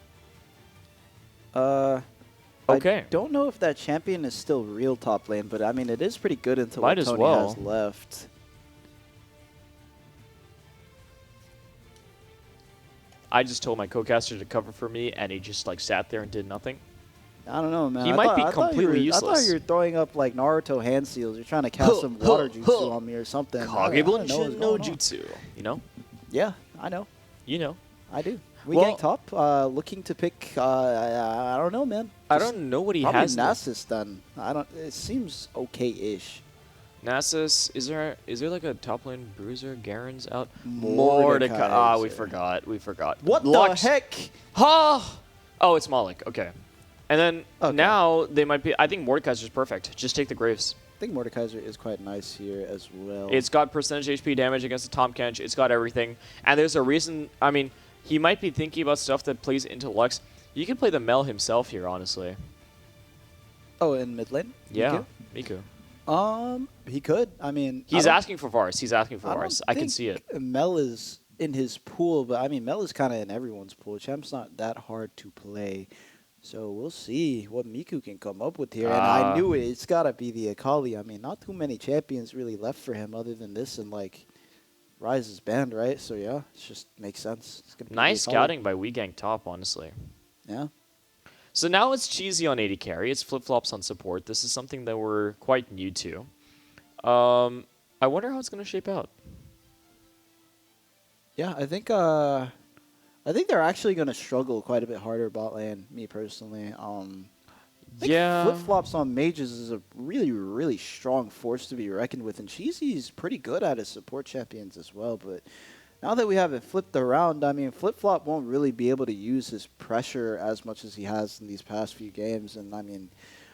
Okay. I don't know if that champion is still real top lane, but I mean it is pretty good until Might what as Tony well. has left. I just told my co-caster to cover for me, and he just like sat there and did nothing. I don't know, man. He I might thought- be I thought completely you were, I thought useless. you were throwing up like Naruto hand seals. You're trying to cast some water jutsu on me or something. I don't know what's Kagebunjin no going on. jutsu. You know? Yeah, I know. You know. I do. We Well- Gank Top, looking to pick. I don't know, man. I Just don't know what he probably has. though. Nasus then. I don't. It seems okay-ish. Nasus, is there like a top lane bruiser? Garen's out. Mordekaiser. Ah, we forgot. We forgot. What Lux. the heck? Ha! Oh, it's Malik. Okay. And then Okay. now they might be. I think Mordekaiser's perfect. Just take the Graves. I think Mordekaiser is quite nice here as well. It's got percentage HP damage against the Tom Kench. It's got everything. And there's a reason. I mean, he might be thinking about stuff that plays into Lux. You can play the Mel himself here, honestly. Oh, in mid lane? Yeah, Miku. He could. I mean, He's I don't- asking for Varus. He's asking for I don't Varus. I can think see it. Mel is in his pool, but I mean, Mel is kind of in everyone's pool. Champ's not that hard to play. So we'll see what Miku can come up with here. And I knew it. It's got to be the Akali. I mean, not too many champions really left for him other than this and, like, Rise's band, right? So, yeah, it just makes sense. It's gonna be the Nice Akali. scouting by We Gank Top, honestly. Yeah. So now it's cheesy on AD carry. It's flip-flops on support. This is something that we're quite new to. I wonder how it's going to shape out. Yeah, I think they're actually going to struggle quite a bit harder bot lane, me personally. Yeah. Flip-flops on mages is a really, really strong force to be reckoned with, and Cheesy's pretty good at his support champions as well, but now that we have it flipped around, I mean, Flip-flop won't really be able to use his pressure as much as he has in these past few games, and I mean,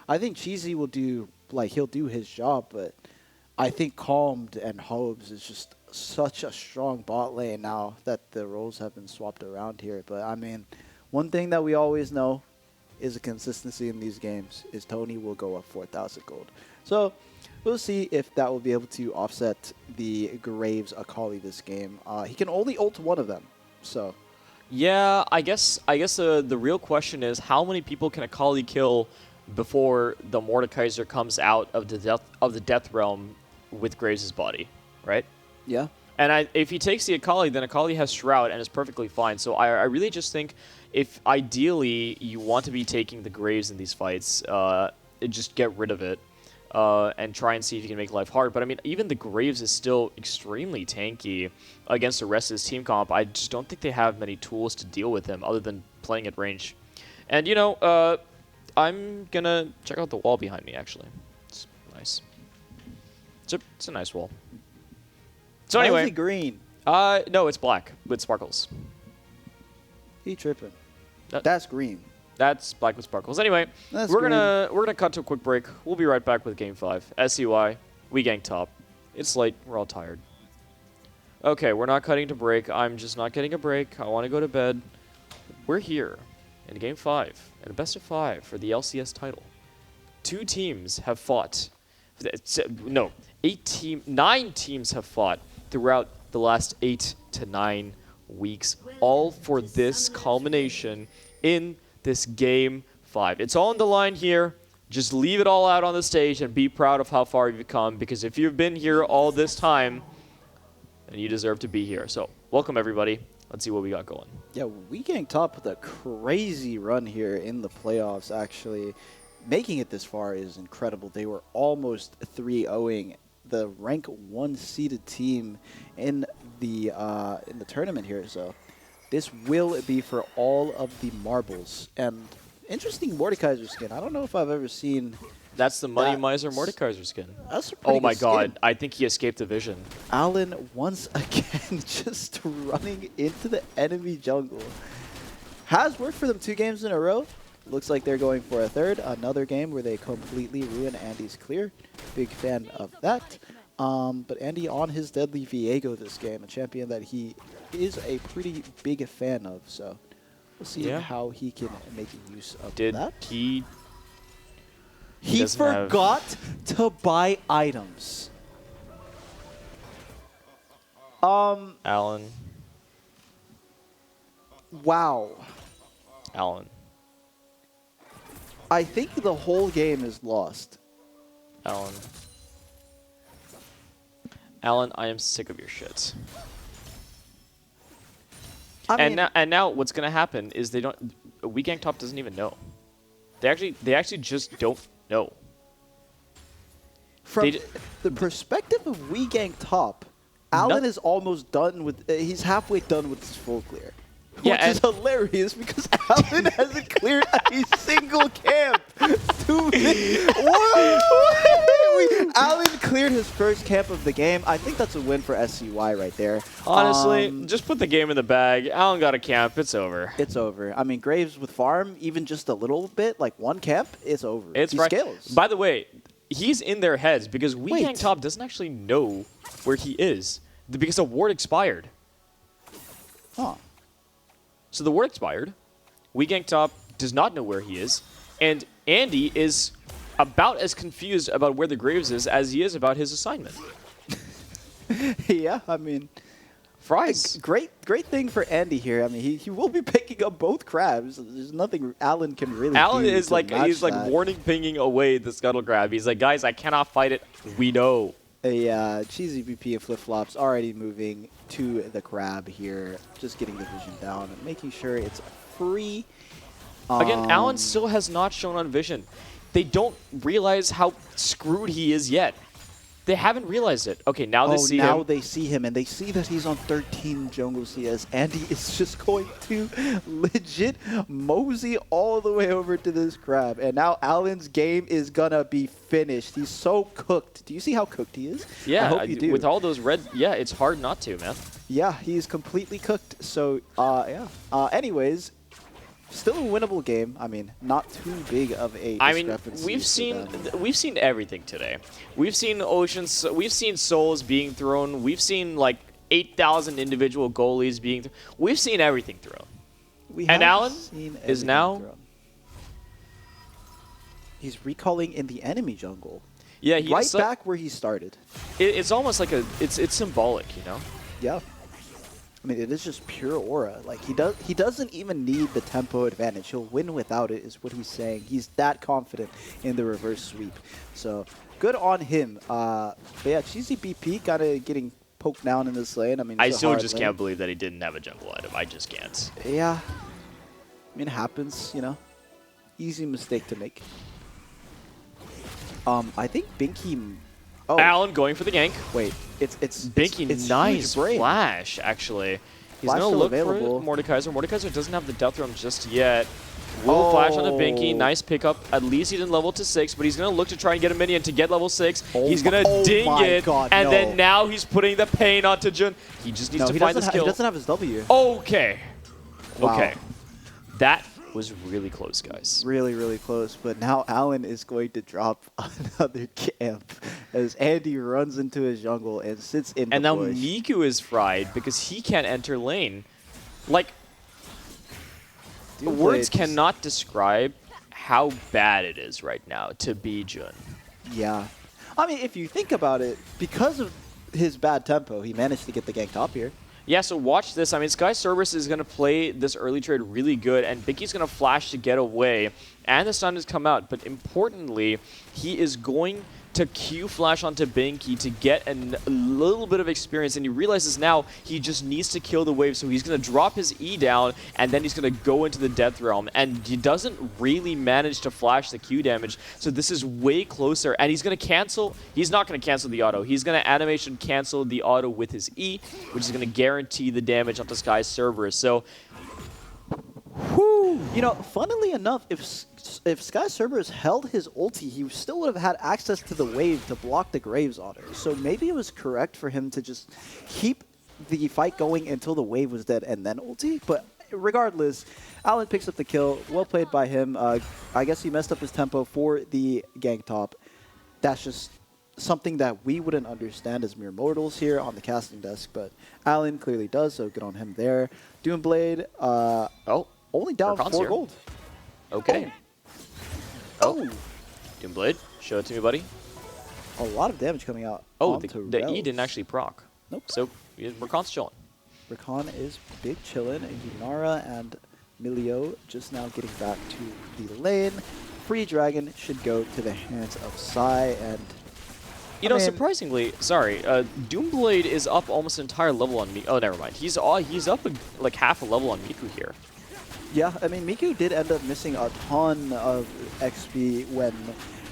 I think Cheesy will do, like, he'll do his job, but I think Calmed and Hobes is just such a strong bot lane now that the roles have been swapped around here, but I mean, one thing that we always know is a consistency in these games is Tony will go up 4,000 gold. So we'll see if that will be able to offset the Graves Akali this game. He can only ult one of them, so Yeah, I guess the real question is how many people can Akali kill before the Mordekaiser comes out of the death realm with Graves' body, right? yeah. And if he takes the Akali, then Akali has Shroud and is perfectly fine. So I really just think if ideally you want to be taking the Graves in these fights, just get rid of it and try and see if you can make life hard. But I mean, even the Graves is still extremely tanky against the rest of his team comp. I just don't think they have many tools to deal with him other than playing at range. And you know, I'm gonna check out the wall behind me. Actually, it's nice. It's a nice wall. So Why is anyway, he green? no, it's black with sparkles. He tripping. That- That's green. That's black with sparkles. Anyway, That's we're gonna cut to a quick break. We'll be right back with Game 5. SCY, We Gank Top. It's late. We're all tired. Okay, we're not cutting to break. I'm just not getting a break. I want to go to bed. We're here in Game 5 and a best of 5 for the LCS title. 2 teams have fought. No, 9 teams have fought throughout the last 8 to 9 weeks, all for this culmination in this Game 5. It's all on the line here. Just leave it all out on the stage and be proud of how far you've come, because if you've been here all this time, then you deserve to be here. So, welcome everybody. Let's see what we got going. Yeah, We Gank Top with a crazy run here in the playoffs, actually. Making it this far is incredible. They were almost 3-0ing the rank 1 seeded team in the tournament here. So this will be for all of the marbles. And interesting Mordekaiser skin. I don't know if I've ever seen. That's the Money That's- Miser Mordekaiser skin. That's a pretty Oh my good skin. god, I think he escaped the vision. Alan once again just running into the enemy jungle. Has worked for them 2 games in a row. Looks like they're going for a third. Another game where they completely ruin Andy's clear. Big fan of that. But Andy on his deadly Viego this game, a champion that he is a pretty big fan of. So we'll see how he can make use of that. He forgot to buy items. Alan. Wow. Alan. I think the whole game is lost. Alan. Alan, I am sick of your shit. And now what's gonna happen is they don't. Gank Top doesn't even know. They actually just don't know. From the perspective of Gank Top, Alan is almost done with. He's halfway done with his full clear. Which is hilarious because Alan hasn't cleared a single camp. Alan cleared his first camp of the game. I think that's a win for SCY right there. Honestly, just put the game in the bag. Alan got a camp. It's over. It's over. I mean, Graves with farm, even just a little bit, like one camp, it's over. It's right. Scales. By the way, he's in their heads because Gank Top doesn't actually know where he is because the ward expired. Huh. So the ward expired. Gank Top does not know where he is. And Andy is about as confused about where the Graves is as he is about his assignment. Yeah, I mean, fries. Great thing for Andy here. I mean, he will be picking up both crabs. There's nothing Alan can really Alan do is to like, he's like warning pinging away the scuttle crab. He's like, guys, I cannot fight it. We know. A cheesy BP of flip-flops already moving to the crab here. Just getting the vision down and making sure it's free. Again, Alan still has not shown on vision. They don't realize how screwed he is yet. They haven't realized it. Okay, now they see him. Now they see him, and they see that he's on 13 jungle CS. Andy is just going to legit mosey all the way over to this crab. And now Alan's game is gonna be finished. He's so cooked. Do you see how cooked he is? Yeah, I hope you do. With all those red, it's hard not to, man. Yeah, he's completely cooked. So, yeah. Anyways, still a winnable game. I mean, not too big of a discrepancy. We've seen everything today. We've seen Oceans, we've seen Souls being thrown. We've seen like 8,000 individual goalies being thrown. We've seen everything thrown. And Alan is now he's recalling in the enemy jungle. Yeah, right back where he started. It's almost like it's symbolic, you know? Yeah. I mean, it is just pure aura. Like, he doesn't even need the tempo advantage. He'll win without it, is what he's saying. He's that confident in the reverse sweep. So, good on him. But yeah, Cheesy BP kind of getting poked down in this lane. I mean, I still just can't believe that he didn't have a jungle item. I just can't. Yeah. I mean, it happens, you know. Easy mistake to make. I think Binky... Oh. Alan going for the gank. Wait, it's Binky, nice flash, actually. He's going to look for Mordekaiser. Mordekaiser doesn't have the death roam just yet. Will flash on the Binky. Nice pickup. At least he didn't level to 6, but he's going to look to try and get a minion to get level 6. He's going to ding it, and then now he's putting the pain onto Jun. He just needs to find the skill. He doesn't have his W. Okay. Wow. Okay. That was really close, guys. Really, really close. But now Alan is going to drop another camp as Andy runs into his jungle and sits in the bush. And now Miku is fried because he can't enter lane. Like, words cannot describe how bad it is right now to be Jun. Yeah. I mean, if you think about it, because of his bad tempo, he managed to get the gank top here. Yeah, so watch this. I mean, Sky Cerberus is going to play this early trade really good, and Binky's going to flash to get away, and the stun has come out. But importantly, he is going to Q flash onto Binky to get a little bit of experience, and he realizes now he just needs to kill the wave, so he's going to drop his E down, and then he's going to go into the Death Realm, and he doesn't really manage to flash the Q damage, so this is way closer, and he's going to cancel, he's not going to cancel the auto, he's going to animation cancel the auto with his E, which is going to guarantee the damage onto Sky Cerberus, so... Whew. You know, funnily enough, if Sky Cerberus held his ulti, he still would have had access to the wave to block the Graves auto. So maybe it was correct for him to just keep the fight going until the wave was dead and then ulti. But regardless, Allen picks up the kill. Well played by him. I guess he messed up his tempo for the gank top. That's just something that we wouldn't understand as mere mortals here on the casting desk, but Allen clearly does, so good on him there. Doomblade, only down Rakan's 4 here. gold. Okay. Oh. Doomblade, show it to me, buddy. A lot of damage coming out. Oh, onto the E Rels. didn't actually proc. Nope. So Rakan's chilling. Rakan is big chillin', and Yunara and Milio just now getting back to the lane. Free Dragon should go to the hands of Psy, and You know, surprisingly, sorry, Doomblade is up almost an entire level on me. Oh, never mind. He's up like half a level on Miku here. yeah, I mean, Miku did end up missing a ton of XP when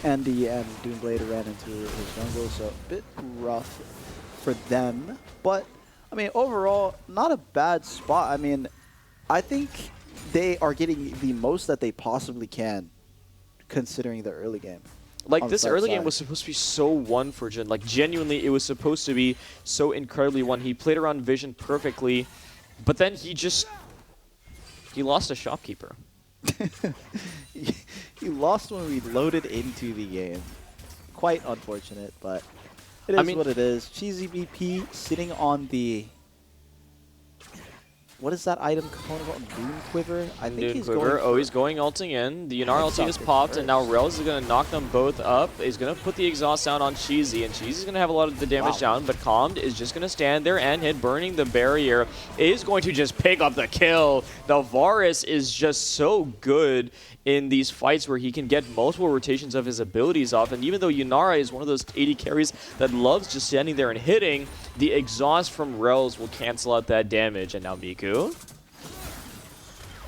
Andy and Doomblade ran into his jungle, so a bit rough for them. But, I mean, overall, not a bad spot. I mean, I think they are getting the most that they possibly can, considering the early game. Like, on this the early side. game was supposed to be so one for Jin. Like, genuinely, it was supposed to be so incredibly one. He played around Vision perfectly, but then he lost a shopkeeper. He lost when we loaded into the game. Quite unfortunate, but it is what it is. Cheesy BP sitting on the... What is that item component called? Moon Quiver? I think Moon he's Quiver. going He's going ulting in. The Yunara Let's ulti is stop popped, this and now first. Rels is going to knock them both up. He's going to put the exhaust down on Cheesy, and Cheesy's going to have a lot of the damage down, but Calmed is just going to stand there and hit, burning the barrier. Is going to just pick up the kill. The Varus is just so good in these fights where he can get multiple rotations of his abilities off, and even though Yunara is one of those 80 carries that loves just standing there and hitting, the exhaust from Rels will cancel out that damage. And now Miku.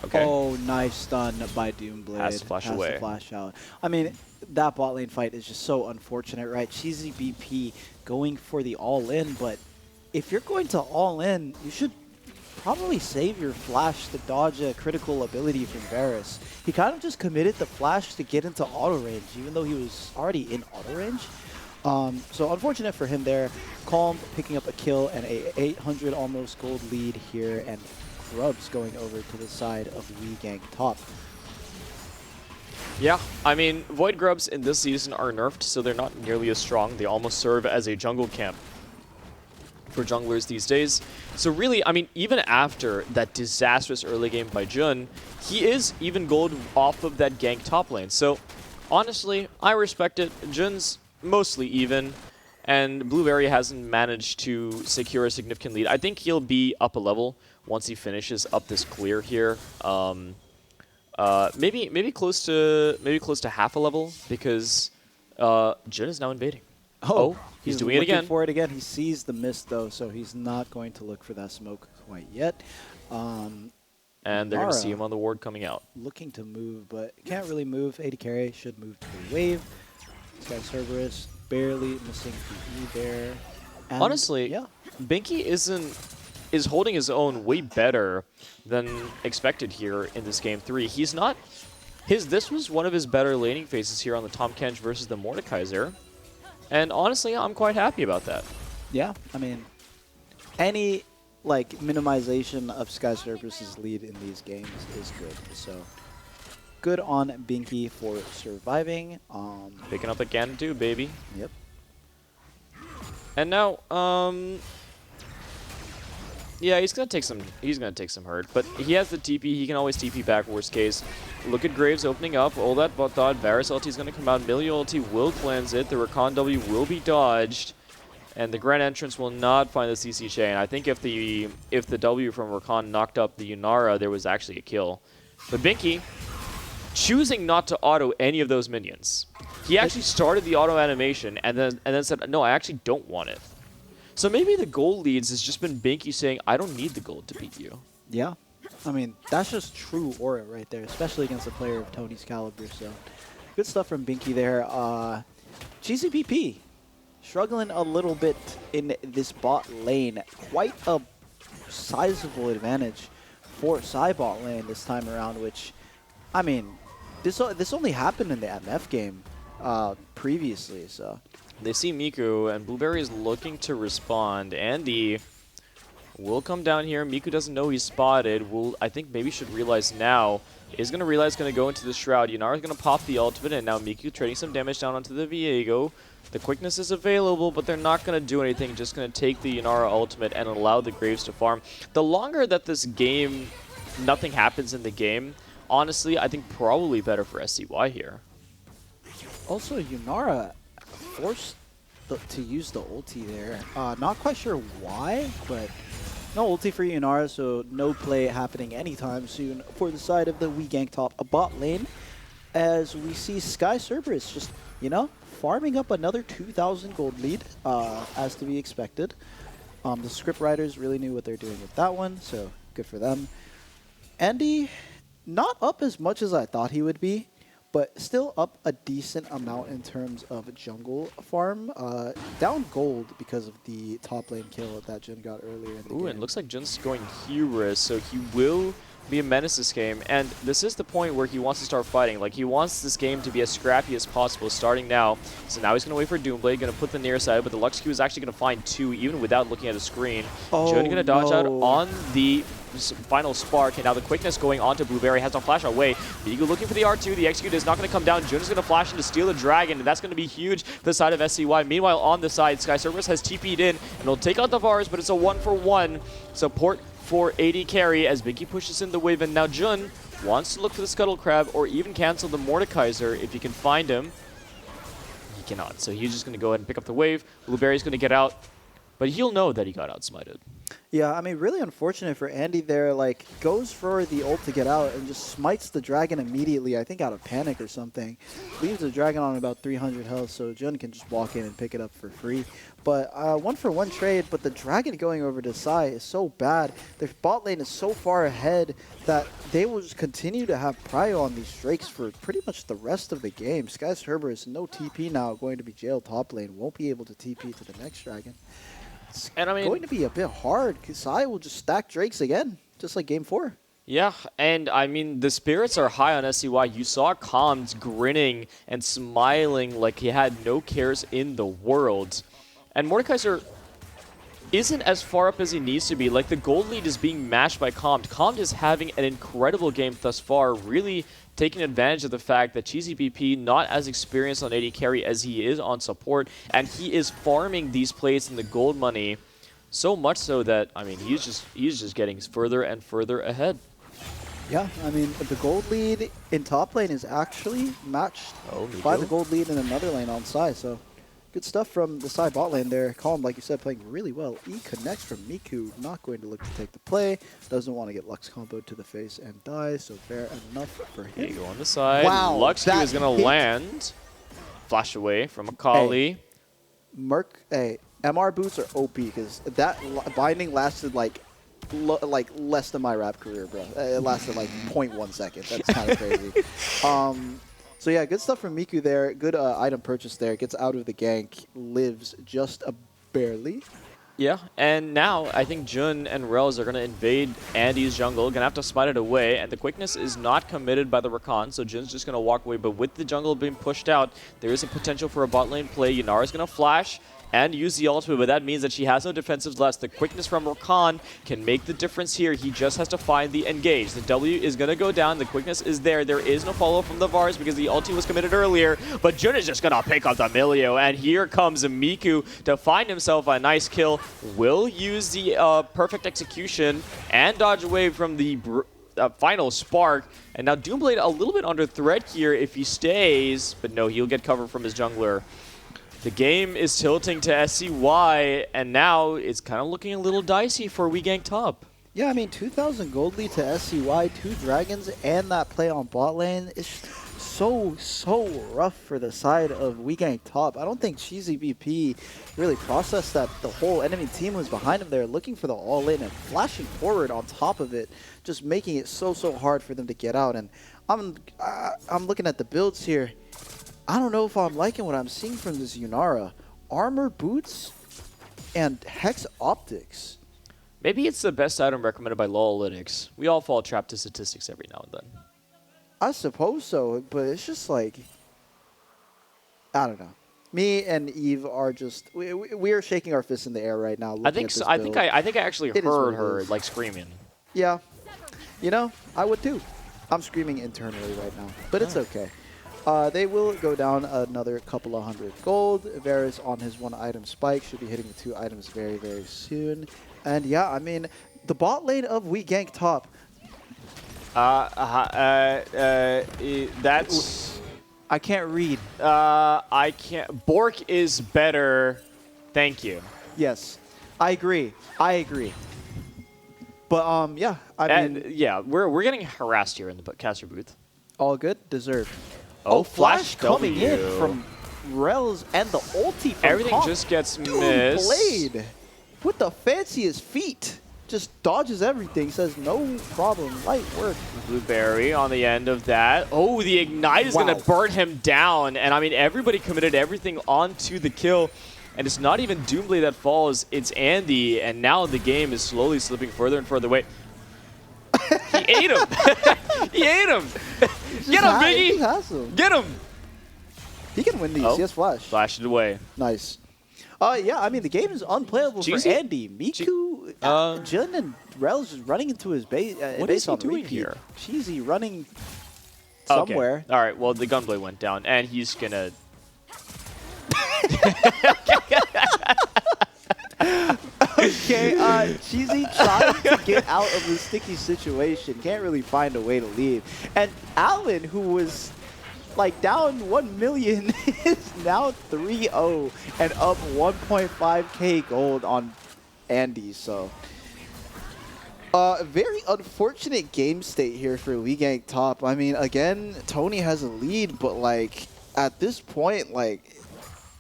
Okay. Oh, nice stun by Doomblade. Has to flash away. To flash out. I mean, that bot lane fight is just so unfortunate, right? Cheesy BP going for the all-in, but if you're going to all-in, you should probably save your flash to dodge a critical ability from Varus. He kind of just committed the flash to get into auto range, even though he was already in auto range. So unfortunate for him there. Calm picking up a kill and a 800 almost gold lead here, and Grubs going over to the side of Gank top. Yeah, I mean, Void Grubs in this season are nerfed, so they're not nearly as strong. They almost serve as a jungle camp for junglers these days. So really, I mean, even after that disastrous early game by Jun, he is even gold off of that gank top lane. So honestly, I respect it. Jun's mostly even, and Blueberry hasn't managed to secure a significant lead. I think he'll be up a level once he finishes up this clear here. Maybe close to half a level, because Jun is now invading. Oh, he's doing it looking again. for it again. He sees the mist though, so he's not going to look for that smoke quite yet. And they're going to see him on the ward coming out. Looking to move, but can't really move. 80 carry should move to the wave. This guy Cerberus barely missing the E there. And Honestly, yeah. Binky is holding his own way better than expected here in this game 3. He's not... This was one of his better laning phases here on the Tahm Kench versus the Mordekaiser. And honestly, I'm quite happy about that. Yeah, I mean, any like minimization of Sky Cerberus's lead in these games is good. So good on Binky for surviving. Picking up again too, baby. Yep. And now, yeah, he's gonna take some hurt, but he has the TP. He can always TP back. Worst case, look at Graves opening up. All that bot thought. Varus ulti is gonna come out. Milio ulti will cleanse it. The Rakan W will be dodged, and the Grand Entrance will not find the CC chain. I think if the W from Rakan knocked up the Yunara, there was actually a kill. But Binky choosing not to auto any of those minions. He actually started the auto animation and then said, "No, I actually don't want it." So maybe the gold leads has just been Binky saying, "I don't need the gold to beat you." Yeah. I mean, that's just true aura right there, especially against a player of Tony's caliber. So good stuff from Binky there. GCPP struggling a little bit in this bot lane. Quite a sizable advantage for Psy bot lane this time around, which, I mean, this only happened in the MF game previously, so... They see Miku, and Blueberry is looking to respond. Andy will come down here. Miku doesn't know he's spotted. I think maybe should realize now. Is going to realize going to go into the Shroud. Yanara's going to pop the ultimate, and now Miku trading some damage down onto the Viego. The quickness is available, but they're not going to do anything. Just going to take the Yanara ultimate and allow the Graves to farm. The longer that this game, nothing happens in the game, honestly, I think probably better for SCY here. Also, Yanara forced to use the ulti there. Not quite sure why, but no ulti for Yanara, so no play happening anytime soon for the side of the Gank top bot lane. As we see Sky Cerberus just, farming up another 2,000 gold lead, as to be expected. The script writers really knew what they're doing with that one, so good for them. Andy, not up as much as I thought he would be, but still up a decent amount in terms of jungle farm. Down gold because of the top lane kill that Jun got earlier in the game. And looks like Jun's going Hubris, so he will be a menace this game. And this is the point where he wants to start fighting. Like, he wants this game to be as scrappy as possible starting now. So now he's going to wait for Doomblade, going to put the near side, but the Lux Q is actually going to find 2 even without looking at the screen. Jun going to dodge out on the final spark, and now the quickness going on to Blueberry has no flash away. Viego looking for the R2, the execute is not going to come down. Jun is going to flash in to steal the dragon, and that's going to be huge for the side of SCY. Meanwhile, on the side, Sky Cerberus has TP'd in, and he'll take out the Vars, but it's a 1-for-1 support for AD carry as Biggie pushes in the wave, and now Jun wants to look for the Scuttle Crab or even cancel the Mordekaiser if he can find him. He cannot, so he's just going to go ahead and pick up the wave. Blueberry's going to get out, but he'll know that he got outsmited. Yeah, I mean, really unfortunate for Andy there. Like, goes for the ult to get out and just smites the dragon immediately, I think out of panic or something. Leaves the dragon on about 300 health, so Jun can just walk in and pick it up for free. But 1-for-1 trade, but the dragon going over to Sai is so bad. Their bot lane is so far ahead that they will just continue to have prio on these Drakes for pretty much the rest of the game. Sky Cerberus, no TP now, going to be jailed top lane. Won't be able to TP to the next dragon. It's going to be a bit hard because Sai will just stack Drakes again, just like game 4. Yeah, and I mean, the spirits are high on SCY. You saw Comms grinning and smiling like he had no cares in the world. And Mordekaiser isn't as far up as he needs to be. Like, the gold lead is being matched by Comd. Comd is having an incredible game thus far, really taking advantage of the fact that Cheesy BP not as experienced on AD carry as he is on support, and he is farming these plays in the gold money so much so that, I mean, he's just getting further and further ahead. Yeah, I mean, the gold lead in top lane is actually matched by the gold lead in another lane on Sai, so good stuff from the Sai bot lane there. Calm, like you said, playing really well. E connects from Miku, not going to look to take the play. Doesn't want to get Lux comboed to the face and die, so fair enough for him. Viego on the side. Wow, Lux Q is going to land. Flash away from Akali. Hey, MR boots are OP because that binding lasted like less than my rap career, bro. It lasted like 0.1 second. That's kind of crazy. So yeah, good stuff from Miku there. Good item purchase there. Gets out of the gank. Lives just barely. Yeah, and now I think Jun and Rels are going to invade Andy's jungle. Going to have to smite it away, and the quickness is not committed by the Rakan, so Jun's just going to walk away. But with the jungle being pushed out, there is a potential for a bot lane play. Yanara's going to flash and use the ultimate, but that means that she has no defensives left. The quickness from Rakan can make the difference here. He just has to find the engage. The W is going to go down. The quickness is there. There is no follow from the Vars because the ulti was committed earlier, but Jun is just going to pick up the Milio, and here comes Miku to find himself a nice kill. Will use the perfect execution and dodge away from the final spark, and now Doomblade a little bit under threat here if he stays, but no, he'll get cover from his jungler. The game is tilting to SCY, and now it's kind of looking a little dicey for Gank top. Yeah, I mean, 2,000 gold lead to SCY, 2 dragons, and that play on bot lane is so rough for the side of Gank top. I don't think Cheesy BP really processed that the whole enemy team was behind him there, looking for the all-in and flashing forward on top of it, just making it so hard for them to get out. And I'm looking at the builds here. I don't know if I'm liking what I'm seeing from this Yanara. Armor boots and Hex optics. Maybe it's the best item recommended by LOLUTD. We all fall trapped to statistics every now and then. I suppose so, but it's just like, I don't know. Me and Eve are just we are shaking our fists in the air right now. I think so. I think I actually It is heard what it her is. like screaming. Yeah, you know, I would too. I'm screaming internally right now, but it's okay. They will go down another couple of hundred gold. Varus on his 1-item spike should be hitting the 2 items very, very soon. And yeah, I mean, the bot lane of We Gank top. That's I can't read. I can't. Bork is better. Thank you. Yes, I agree. I agree. But yeah, I mean, Yeah, we're getting harassed here in the caster booth. all good, deserved. Oh, Flash Flash coming in W. from Rels and the ulti from Everything Comp. just gets Dude, missed. Blade with the fanciest feet. Just dodges everything, says no problem, light work. Blueberry on the end of that. Oh, the Ignite is Wow. going to burn him down. And I mean, everybody committed everything onto the kill. And it's not even Doomblade that falls, it's Andy. And now the game is slowly slipping further and further away. He ate him. He ate him. Get him, He Biggie. has him. Get him. He can win these. Oh. He has flash. Flashed it away. Nice. Yeah, I mean, the game is unplayable Cheesy? for Andy. Miku, Jun, and Rel's just running into his base. What base is he on doing repeat. here? Cheesy running Okay. somewhere. All right, well, the Gunblade went down. And he's going to... Okay, Cheesy trying to get out of the sticky situation. Can't really find a way to leave. And Alan, who was like down 1 million, is now 3-0 and up 1.5k gold on Andy. So, very unfortunate game state here for LegacyCoolBro top. I mean, again, Tony has a lead, but like at this point, like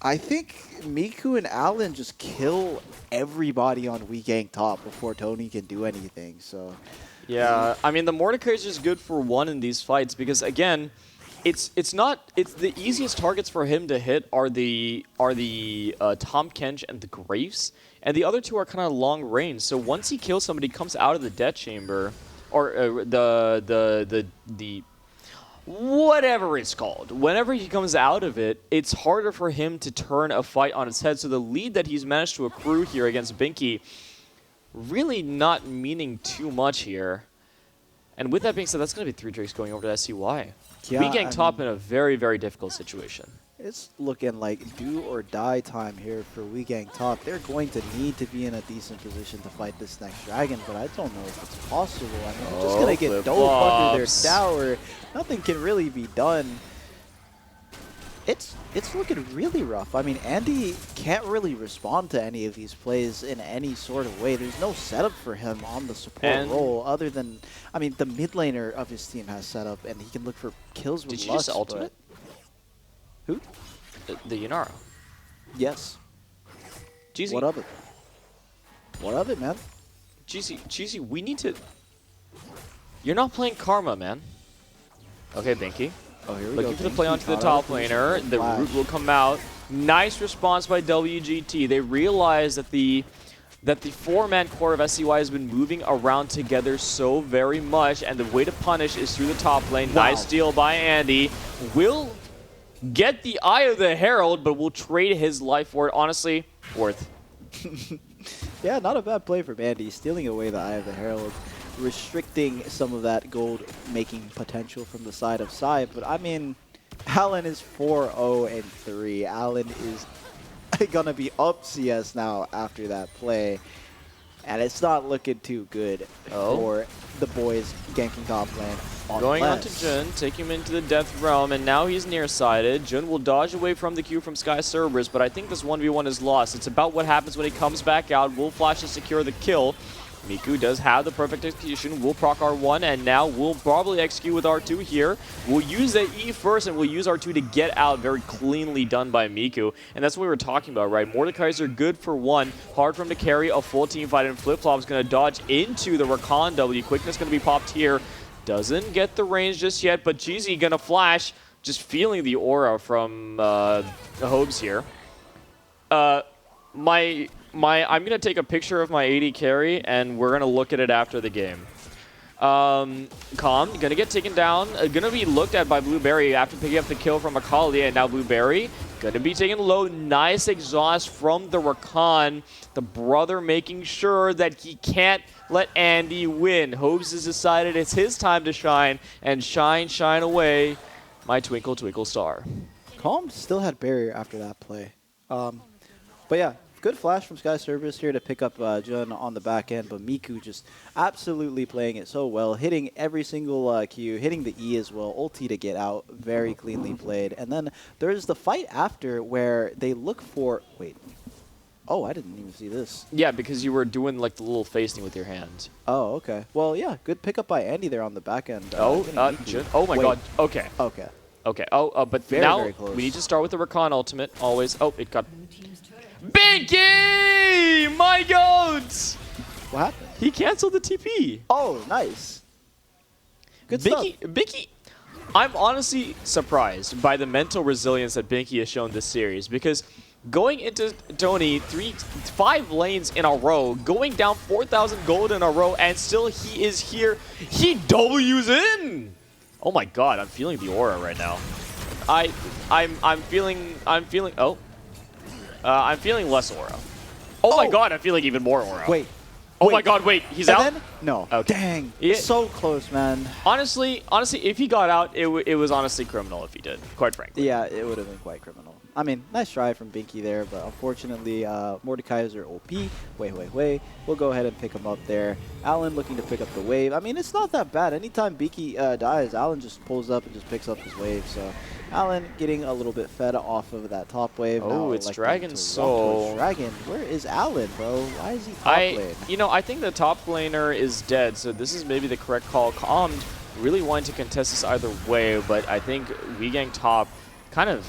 I think Miku and Alan just kill everybody on LegacyCoolBro top before Tony can do anything. So, Yeah, I mean, the Mordecai is just good for one in these fights because, again, it's the easiest targets for him to hit are the Tom Kench and the Graves, and the other two are kind of long range. So once he kills somebody, comes out of the death chamber, or the whatever it's called, whenever he comes out of it, it's harder for him to turn a fight on its head. So the lead that he's managed to accrue here against Binky, really not meaning too much here. And with that being said, that's going to be 3 Drakes going over to SCY. Yeah, We Gank top mean, in a very, very difficult situation. it's looking like do or die time here for LegacyCoolBro top. They're going to need to be in a decent position to fight this next dragon, but I don't know if it's possible. I mean, they're just going to get flip dove under their flops. tower. Nothing can really be done. It's looking really rough. I mean, Andy can't really respond to any of these plays in any sort of way. There's no setup for him on the support And- role other than, I mean, the mid laner of his team has setup and he can look for kills with Did you Lust, just ultimate? Who? The Yunara. Yes. Jeezy, What of it? What of it, man? Jeezy, we need to... You're not playing Karma, man. Okay, Binky. Oh, here we Looking go. for the play Binky onto the caught out top of position laner. for The Flash. root will come out. Nice response by WGT. They realize that the 4-man core of SCY has been moving around together so very much, and the way to punish is through the top lane. Wow. Nice steal by Andy. Will get the Eye of the Herald, but will trade his life for it. Honestly, worth. Yeah, not a bad play from Andy, stealing away the Eye of the Herald, restricting some of that gold-making potential from the side of Sai. But I mean, Alan is 4-0-3. Alan is gonna be up CS now after that play, and it's not looking too good for the boys ganking top lane. Going on to unless- Jun, take him into the Death Realm, and now he's nearsighted. Jun will dodge away from the Q from Sky Cerberus, but I think this 1v1 is lost. It's about what happens when he comes back out. Will Flash to secure the kill. Miku does have the perfect execution. Will proc R1, and now will probably execute with R2 here. We'll use the E first, and we'll use R2 to get out. Very cleanly done by Miku. And that's what we were talking about, right? Mordekaiser are good for one. Hard for him to carry a full team fight, and Flip-Flop's going to dodge into the Rakan W. Quickness going to be popped here. Doesn't get the range just yet, but Jeezy going to flash. Just feeling the aura from the Hobes here. I'm going to take a picture of my AD carry, and we're going to look at it after the game. Calm, gonna get taken down. Gonna be looked at by Blueberry after picking up the kill from Akali, and now Blueberry gonna be taken low. Nice exhaust from the Rakan. The brother making sure that he can't let Andy win. Hobbs has decided it's his time to shine, and shine away, my twinkle, twinkle star. Calm still had barrier after that play. But yeah, good flash from Sky Service here to pick up Jun on the back end, but Miku just absolutely playing it so well, hitting every single Q, hitting the E as well, ulti to get out, very cleanly played. And then there's the fight after where they look for, wait, oh, I didn't even see this. Yeah, because you were doing like the little face thing with your hand. Oh, okay. Well, yeah, good pickup by Andy there on the back end. Oh my Wait. god, okay. Okay. Okay, but Very, now very close. we need to start with the Rakan ultimate, always. Oh, it got... Binky! My goats! What happened? He canceled the TP. Oh, nice. Good stuff. Binky, I'm honestly surprised by the mental resilience that Binky has shown this series, because going into Tony 5 lanes in a row, going down 4,000 gold in a row, and still he is here. He W's in. Oh my god, I'm feeling the aura right now. I'm feeling less aura. Oh my god, I'm feeling even more aura. Wait. Oh my god, wait, he's and out? Then? No. Okay. Dang. Yeah. So close, man. Honestly, if he got out, it was honestly criminal if he did, quite frankly. Yeah, it would have been quite criminal. I mean, nice try from Binky there, but unfortunately, Mordekaiser OP. Wait. We'll go ahead and pick him up there. Alan looking to pick up the wave. I mean, it's not that bad. Anytime Binky dies, Alan just pulls up and just picks up his wave. So Alan getting a little bit fed off of that top wave. Oh, now it's electing Dragon to walk Soul. towards Dragon. Where is Alan, bro? Why is he top lane? I think the top laner is dead, so this is maybe the correct call. Calm really wanting to contest this either way, but I think WeGang top kind of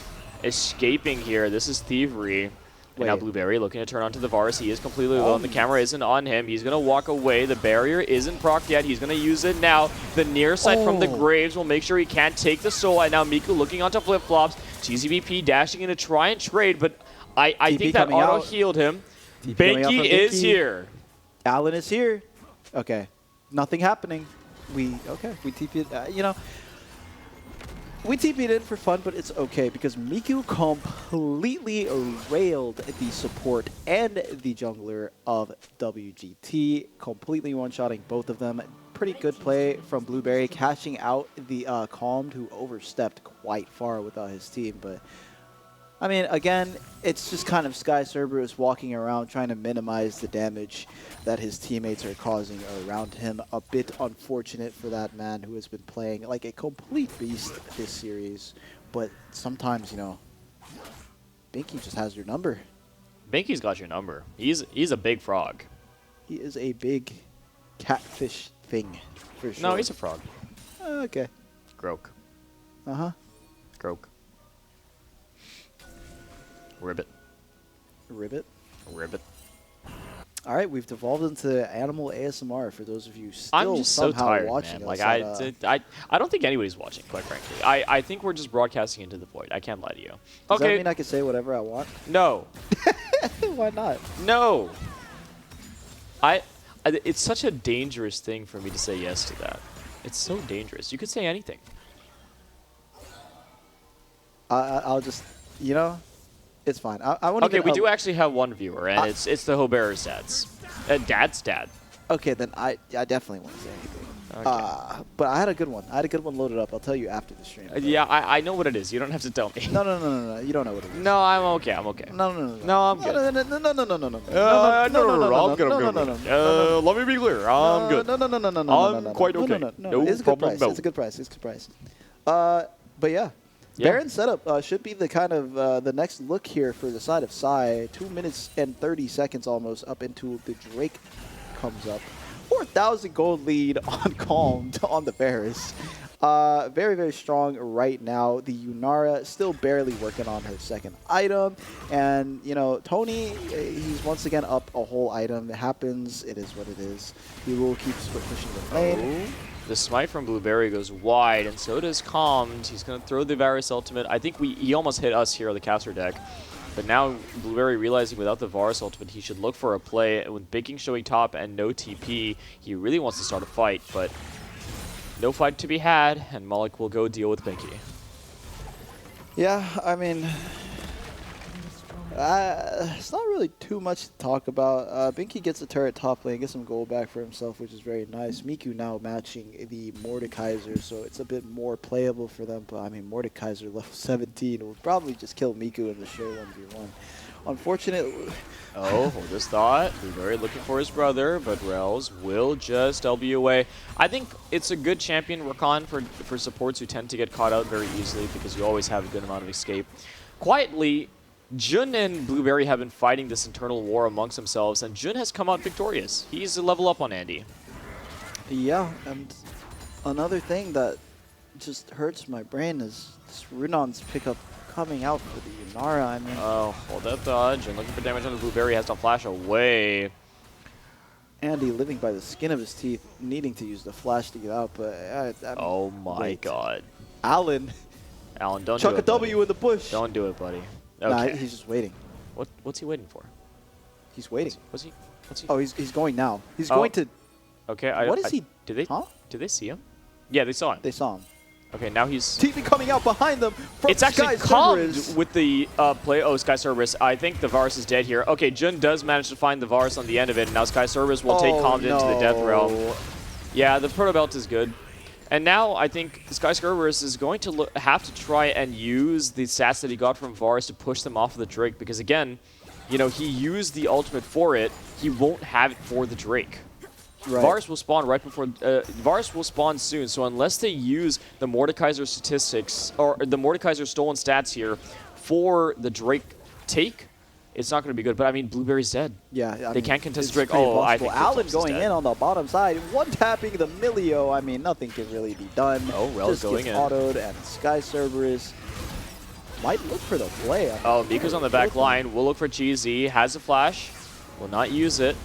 escaping here. This is Thievery. And now Blueberry looking to turn onto the Varus. He is completely alone. The camera isn't on him. He's going to walk away. The barrier isn't procced yet. He's going to use it now. The near side from the Graves will make sure he can't take the soul. And now Miku looking onto flip-flops. TZVP dashing in to try and trade, but I think that auto healed him. Binky is here. Alan is here. Okay. Nothing happening. We TP'd, we TP'd in for fun, but it's okay because Miku completely railed the support and the jungler of WGT, completely one-shotting both of them. Pretty good play from Blueberry, cashing out the Calmed, who overstepped quite far without his team. But, I mean, again, it's just kind of Sky Cerberus walking around trying to minimize the damage that his teammates are causing around him. A bit unfortunate for that man who has been playing like a complete beast this series. But sometimes, Binky just has your number. Binky's got your number. He's a big frog. He is a big catfish thing, for sure. No, he's a frog. Okay. Grok. Uh-huh. Grok. Ribbit. Ribbit. Ribbit. All right, we've devolved into animal ASMR for those of you still I'm just so somehow tired, watching man. us. Like I don't think anybody's watching, quite frankly. I think we're just broadcasting into the void. I can't lie to you. Does that mean I can say whatever I want? No. Why not? No. It's such a dangerous thing for me to say yes to that. It's so dangerous. You could say anything. I'll just, it's fine. I want to. Okay, we do actually have one viewer, and it's the Hober's dad's. Dad's dad. Okay, then I definitely want to say anything. Okay. But I had a good one. I had a good one loaded up. I'll tell you after the stream. Yeah, I know what it is. You don't have to tell me. No. You don't know what it is. No, I'm okay. I'm okay. No. No, I'm good. No. No. Let me be clear. I'm good. No. I'm quite okay. No, it's a good price. It's a good price. It's a good price. But yeah. Baron setup should be the kind of the next look here for the side of Psy. 2 minutes and 30 seconds almost up into the Drake comes up. 4,000 gold lead on Calmed on the Varus. Very, very strong right now. The Yunara still barely working on her second item. And, Tony, he's once again up a whole item. It happens. It is what it is. He will keep pushing the lane. The smite from Blueberry goes wide, and so does Calmed. He's going to throw the Varus ultimate. I think he almost hit us here on the caster deck. But now Blueberry realizing without the Varus ultimate, he should look for a play. With Baking showing top and no TP, he really wants to start a fight. But No fight to be had, and Malik will go deal with Binky. Yeah, I mean, it's not really too much to talk about. Binky gets a turret top lane, gets some gold back for himself, which is very nice. Miku now matching the Mordekaiser, so it's a bit more playable for them. But I mean, Mordekaiser level 17 will probably just kill Miku in the share 1v1. Unfortunately. Oh, hold this thought. Blueberry looking for his brother, but Rels will just LB away. I think it's a good champion Rakan for supports who tend to get caught out very easily because you always have a good amount of escape. Quietly, Jun and Blueberry have been fighting this internal war amongst themselves, and Jun has come out victorious. He's a level up on Andy. Yeah, and another thing that just hurts my brain is this Runon's pickup coming out for the Yunara. I mean, Oh, hold that thought. Jun looking for damage on the Blueberry, has to flash away. Andy living by the skin of his teeth, needing to use the flash to get out, but I mean, Oh my wait. god. Alan, Alan, don't chuck do a it, buddy. W in the bush. Don't do it, buddy. Nah, Okay. he's just waiting. What's he waiting for? He's waiting. What's he? Oh, he's going now. He's Oh. going to. Okay. What is he? Did they? Huh? Did they see him? Yeah, they saw him. They saw him. Okay, now he's. TV coming out behind them from It's actually Sky calmed Cerberus. with the play. Oh, Sky Cerberus. I think the Varus is dead here. Okay, Jun does manage to find the Varus on the end of it, and now Sky Cerberus will take Calmed into the Death Realm. Yeah, the Proto Belt is good. And now I think Sky Cerberus is going to have to try and use the stats that he got from Varus to push them off of the Drake, because again, you know, he used the ultimate for it. He won't have it for the Drake. Right. Varus will spawn right before. Varus will spawn soon, so unless they use the Mordekaiser statistics or the Mordekaiser stolen stats here for the Drake take, it's not going to be good. But I mean, Blueberry's dead. Yeah, I They mean, can't contest it's Drake. pretty Oh, I impossible. think Alan Flip-Flops is going dead. in on the bottom side, one tapping the Milio. I mean, nothing can really be done. Oh, Rel's Just going gets in. autoed, and Sky Cerberus might look for the play. I mean, Oh, Miku's on the back line. We'll look for Cheesy. Has a flash. Will not use it.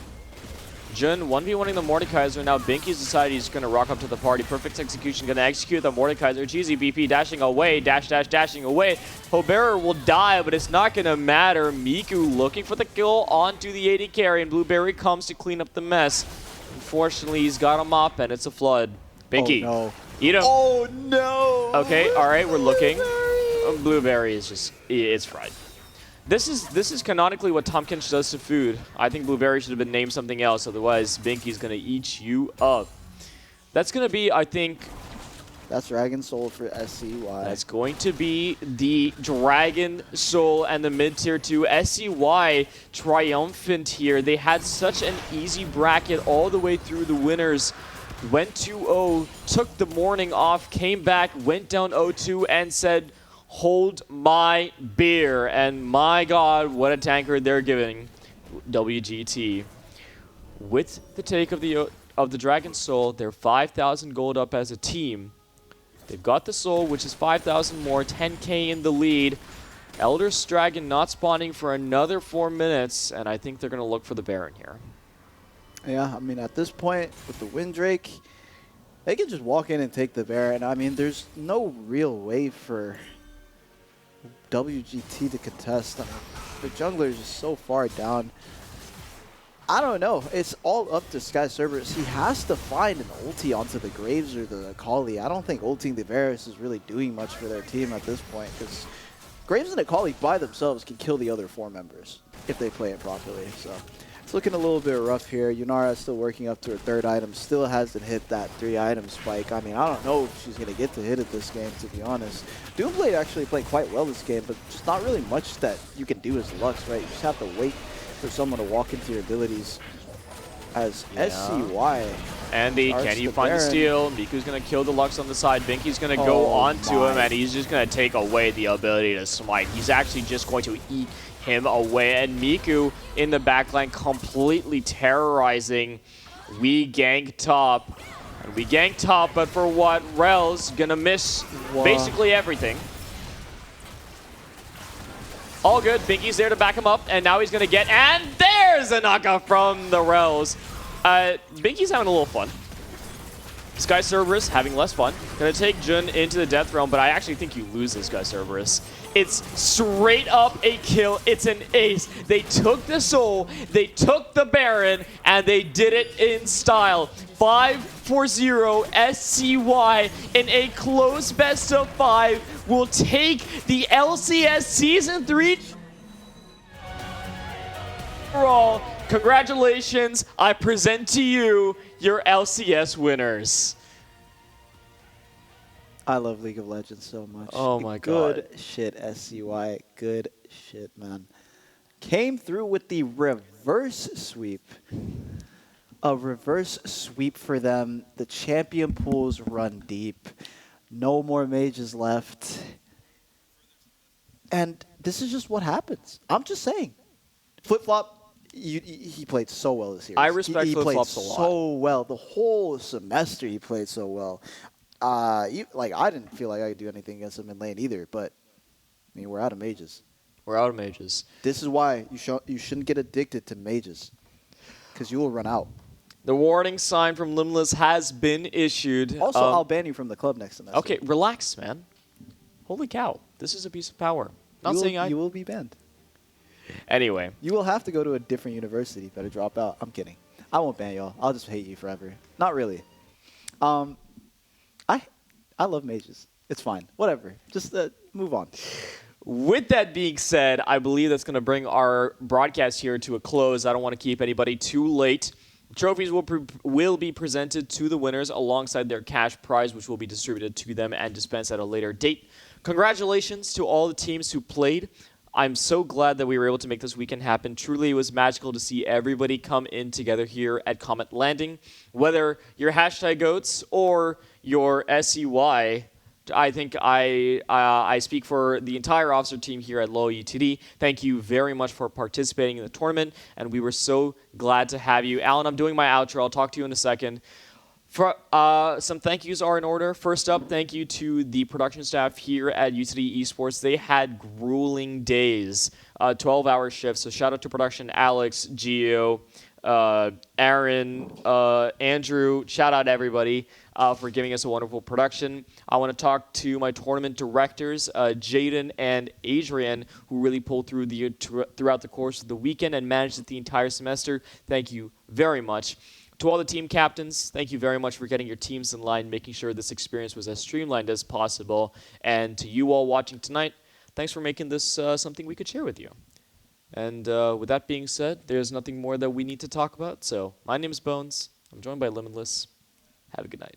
Jun 1v1ing the Mordekaiser. Now Binky's decided he's going to rock up to the party. Perfect execution. Going to execute the Mordekaiser. Cheesy BP dashing away. Dashing away. Hobearer will die, but it's not going to matter. Miku looking for the kill onto the AD carry, and Blueberry comes to clean up the mess. Unfortunately, he's got him up, and it's a flood. Binky. Oh, no. Eat him. Oh, no. Okay, all right, we're looking. Blueberry is just, it's fried. This is canonically what Tompkins does to food. I think Blueberry should have been named something else, otherwise Binky's going to eat you up. That's going to be, I think, That's Dragon Soul for SCY. that's going to be the Dragon Soul and the mid-tier 2. SCY triumphant here. They had such an easy bracket all the way through the winners. Went 2-0, took the morning off, came back, went down 0-2, and said, hold my beer. And my god, what a tanker they're giving WGT. With the take of the Dragon Soul, they're 5,000 gold up as a team. They've got the Soul, which is 5,000 more, 10k in the lead. Elder's Dragon not spawning for another 4 minutes, and I think they're going to look for the Baron here. Yeah, I mean, at this point, with the Windrake, they can just walk in and take the Baron. I mean, there's no real way for WGT to contest. I mean, the jungler is just so far down. I don't know. It's all up to Sky Cerberus. He has to find an ulti onto the Graves or the Akali. I don't think ulting the Varus is really doing much for their team at this point, because Graves and Akali by themselves can kill the other 4 members if they play it properly. So it's looking a little bit rough here. Yunara is still working up to her 3rd item. Still hasn't hit that 3-item spike. I mean, I don't know if she's going to get to hit it this game, to be honest. Doomblade actually played quite well this game, but just not really much that you can do as Lux, right? You just have to wait for someone to walk into your abilities. As SCY. Andy, starts can you the find the Baron. steal? Miku's going to kill the Lux on the side. Binky's going to go Oh onto my. him, and he's just going to take away the ability to smite. He's actually just going to eat him away. And Miku in the backline completely terrorizing. We gank top. And we gank top, but for what? Rel's going to miss Wow. basically everything. All good. Binky's there to back him up, and now he's going to get... And there's a knockoff from the Rels. Binky's having a little fun. Sky Cerberus having less fun. Gonna take Jun into the death realm, but I actually think you lose this Sky Cerberus. It's straight up a kill. It's an ace. They took the soul, they took the Baron, and they did it in style. 5-4-0 SCY in a close best of 5 will take the LCS Season 3 overall. Congratulations, I present to you your LCS winners. I love League of Legends so much. Oh my god. Good shit, SCY. Good shit, man. Came through with the reverse sweep. A reverse sweep for them. The champion pools run deep. No more mages left. And this is just what happens. I'm just saying. Flip-flop, he played so well this year. I respect he played Flip-flops a lot. so well. The whole semester he played so well. I didn't feel like I could do anything against him in lane either, but I mean, we're out of mages. We're out of mages. This is why you shouldn't get addicted to mages, because you will run out. The warning sign from Limitless has been issued. Also, I'll ban you from the club next semester. Okay, relax, man. Holy cow. This is a piece of power. Not saying you will be banned. Anyway. You will have to go to a different university. Better drop out. I'm kidding. I won't ban y'all. I'll just hate you forever. Not really. I love mages. It's fine. Whatever. Just move on. With that being said, I believe that's going to bring our broadcast here to a close. I don't want to keep anybody too late. Trophies will be presented to the winners alongside their cash prize, which will be distributed to them and dispensed at a later date. Congratulations to all the teams who played. I'm so glad that we were able to make this weekend happen. Truly, it was magical to see everybody come in together here at Comet LANding. Whether you're #GOATs or your SCY, I think I speak for the entire officer team here at LOLUTD. Thank you very much for participating in the tournament, and we were so glad to have you. Alan, I'm doing my outro. I'll talk to you in a second. Some thank yous are in order. First up, thank you to the production staff here at UTD Esports. They had grueling days, 12-hour shifts. So shout out to production, Alex, Gio, Aaron, Andrew. Shout out everybody for giving us a wonderful production. I want to talk to my tournament directors, Jaden and Adrian, who really pulled through throughout the course of the weekend and managed it the entire semester. Thank you very much. To all the team captains, thank you very much for getting your teams in line, making sure this experience was as streamlined as possible. And to you all watching tonight, thanks for making this something we could share with you. And with that being said, there's nothing more that we need to talk about. So my name is Bones. I'm joined by Limitless. Have a good night.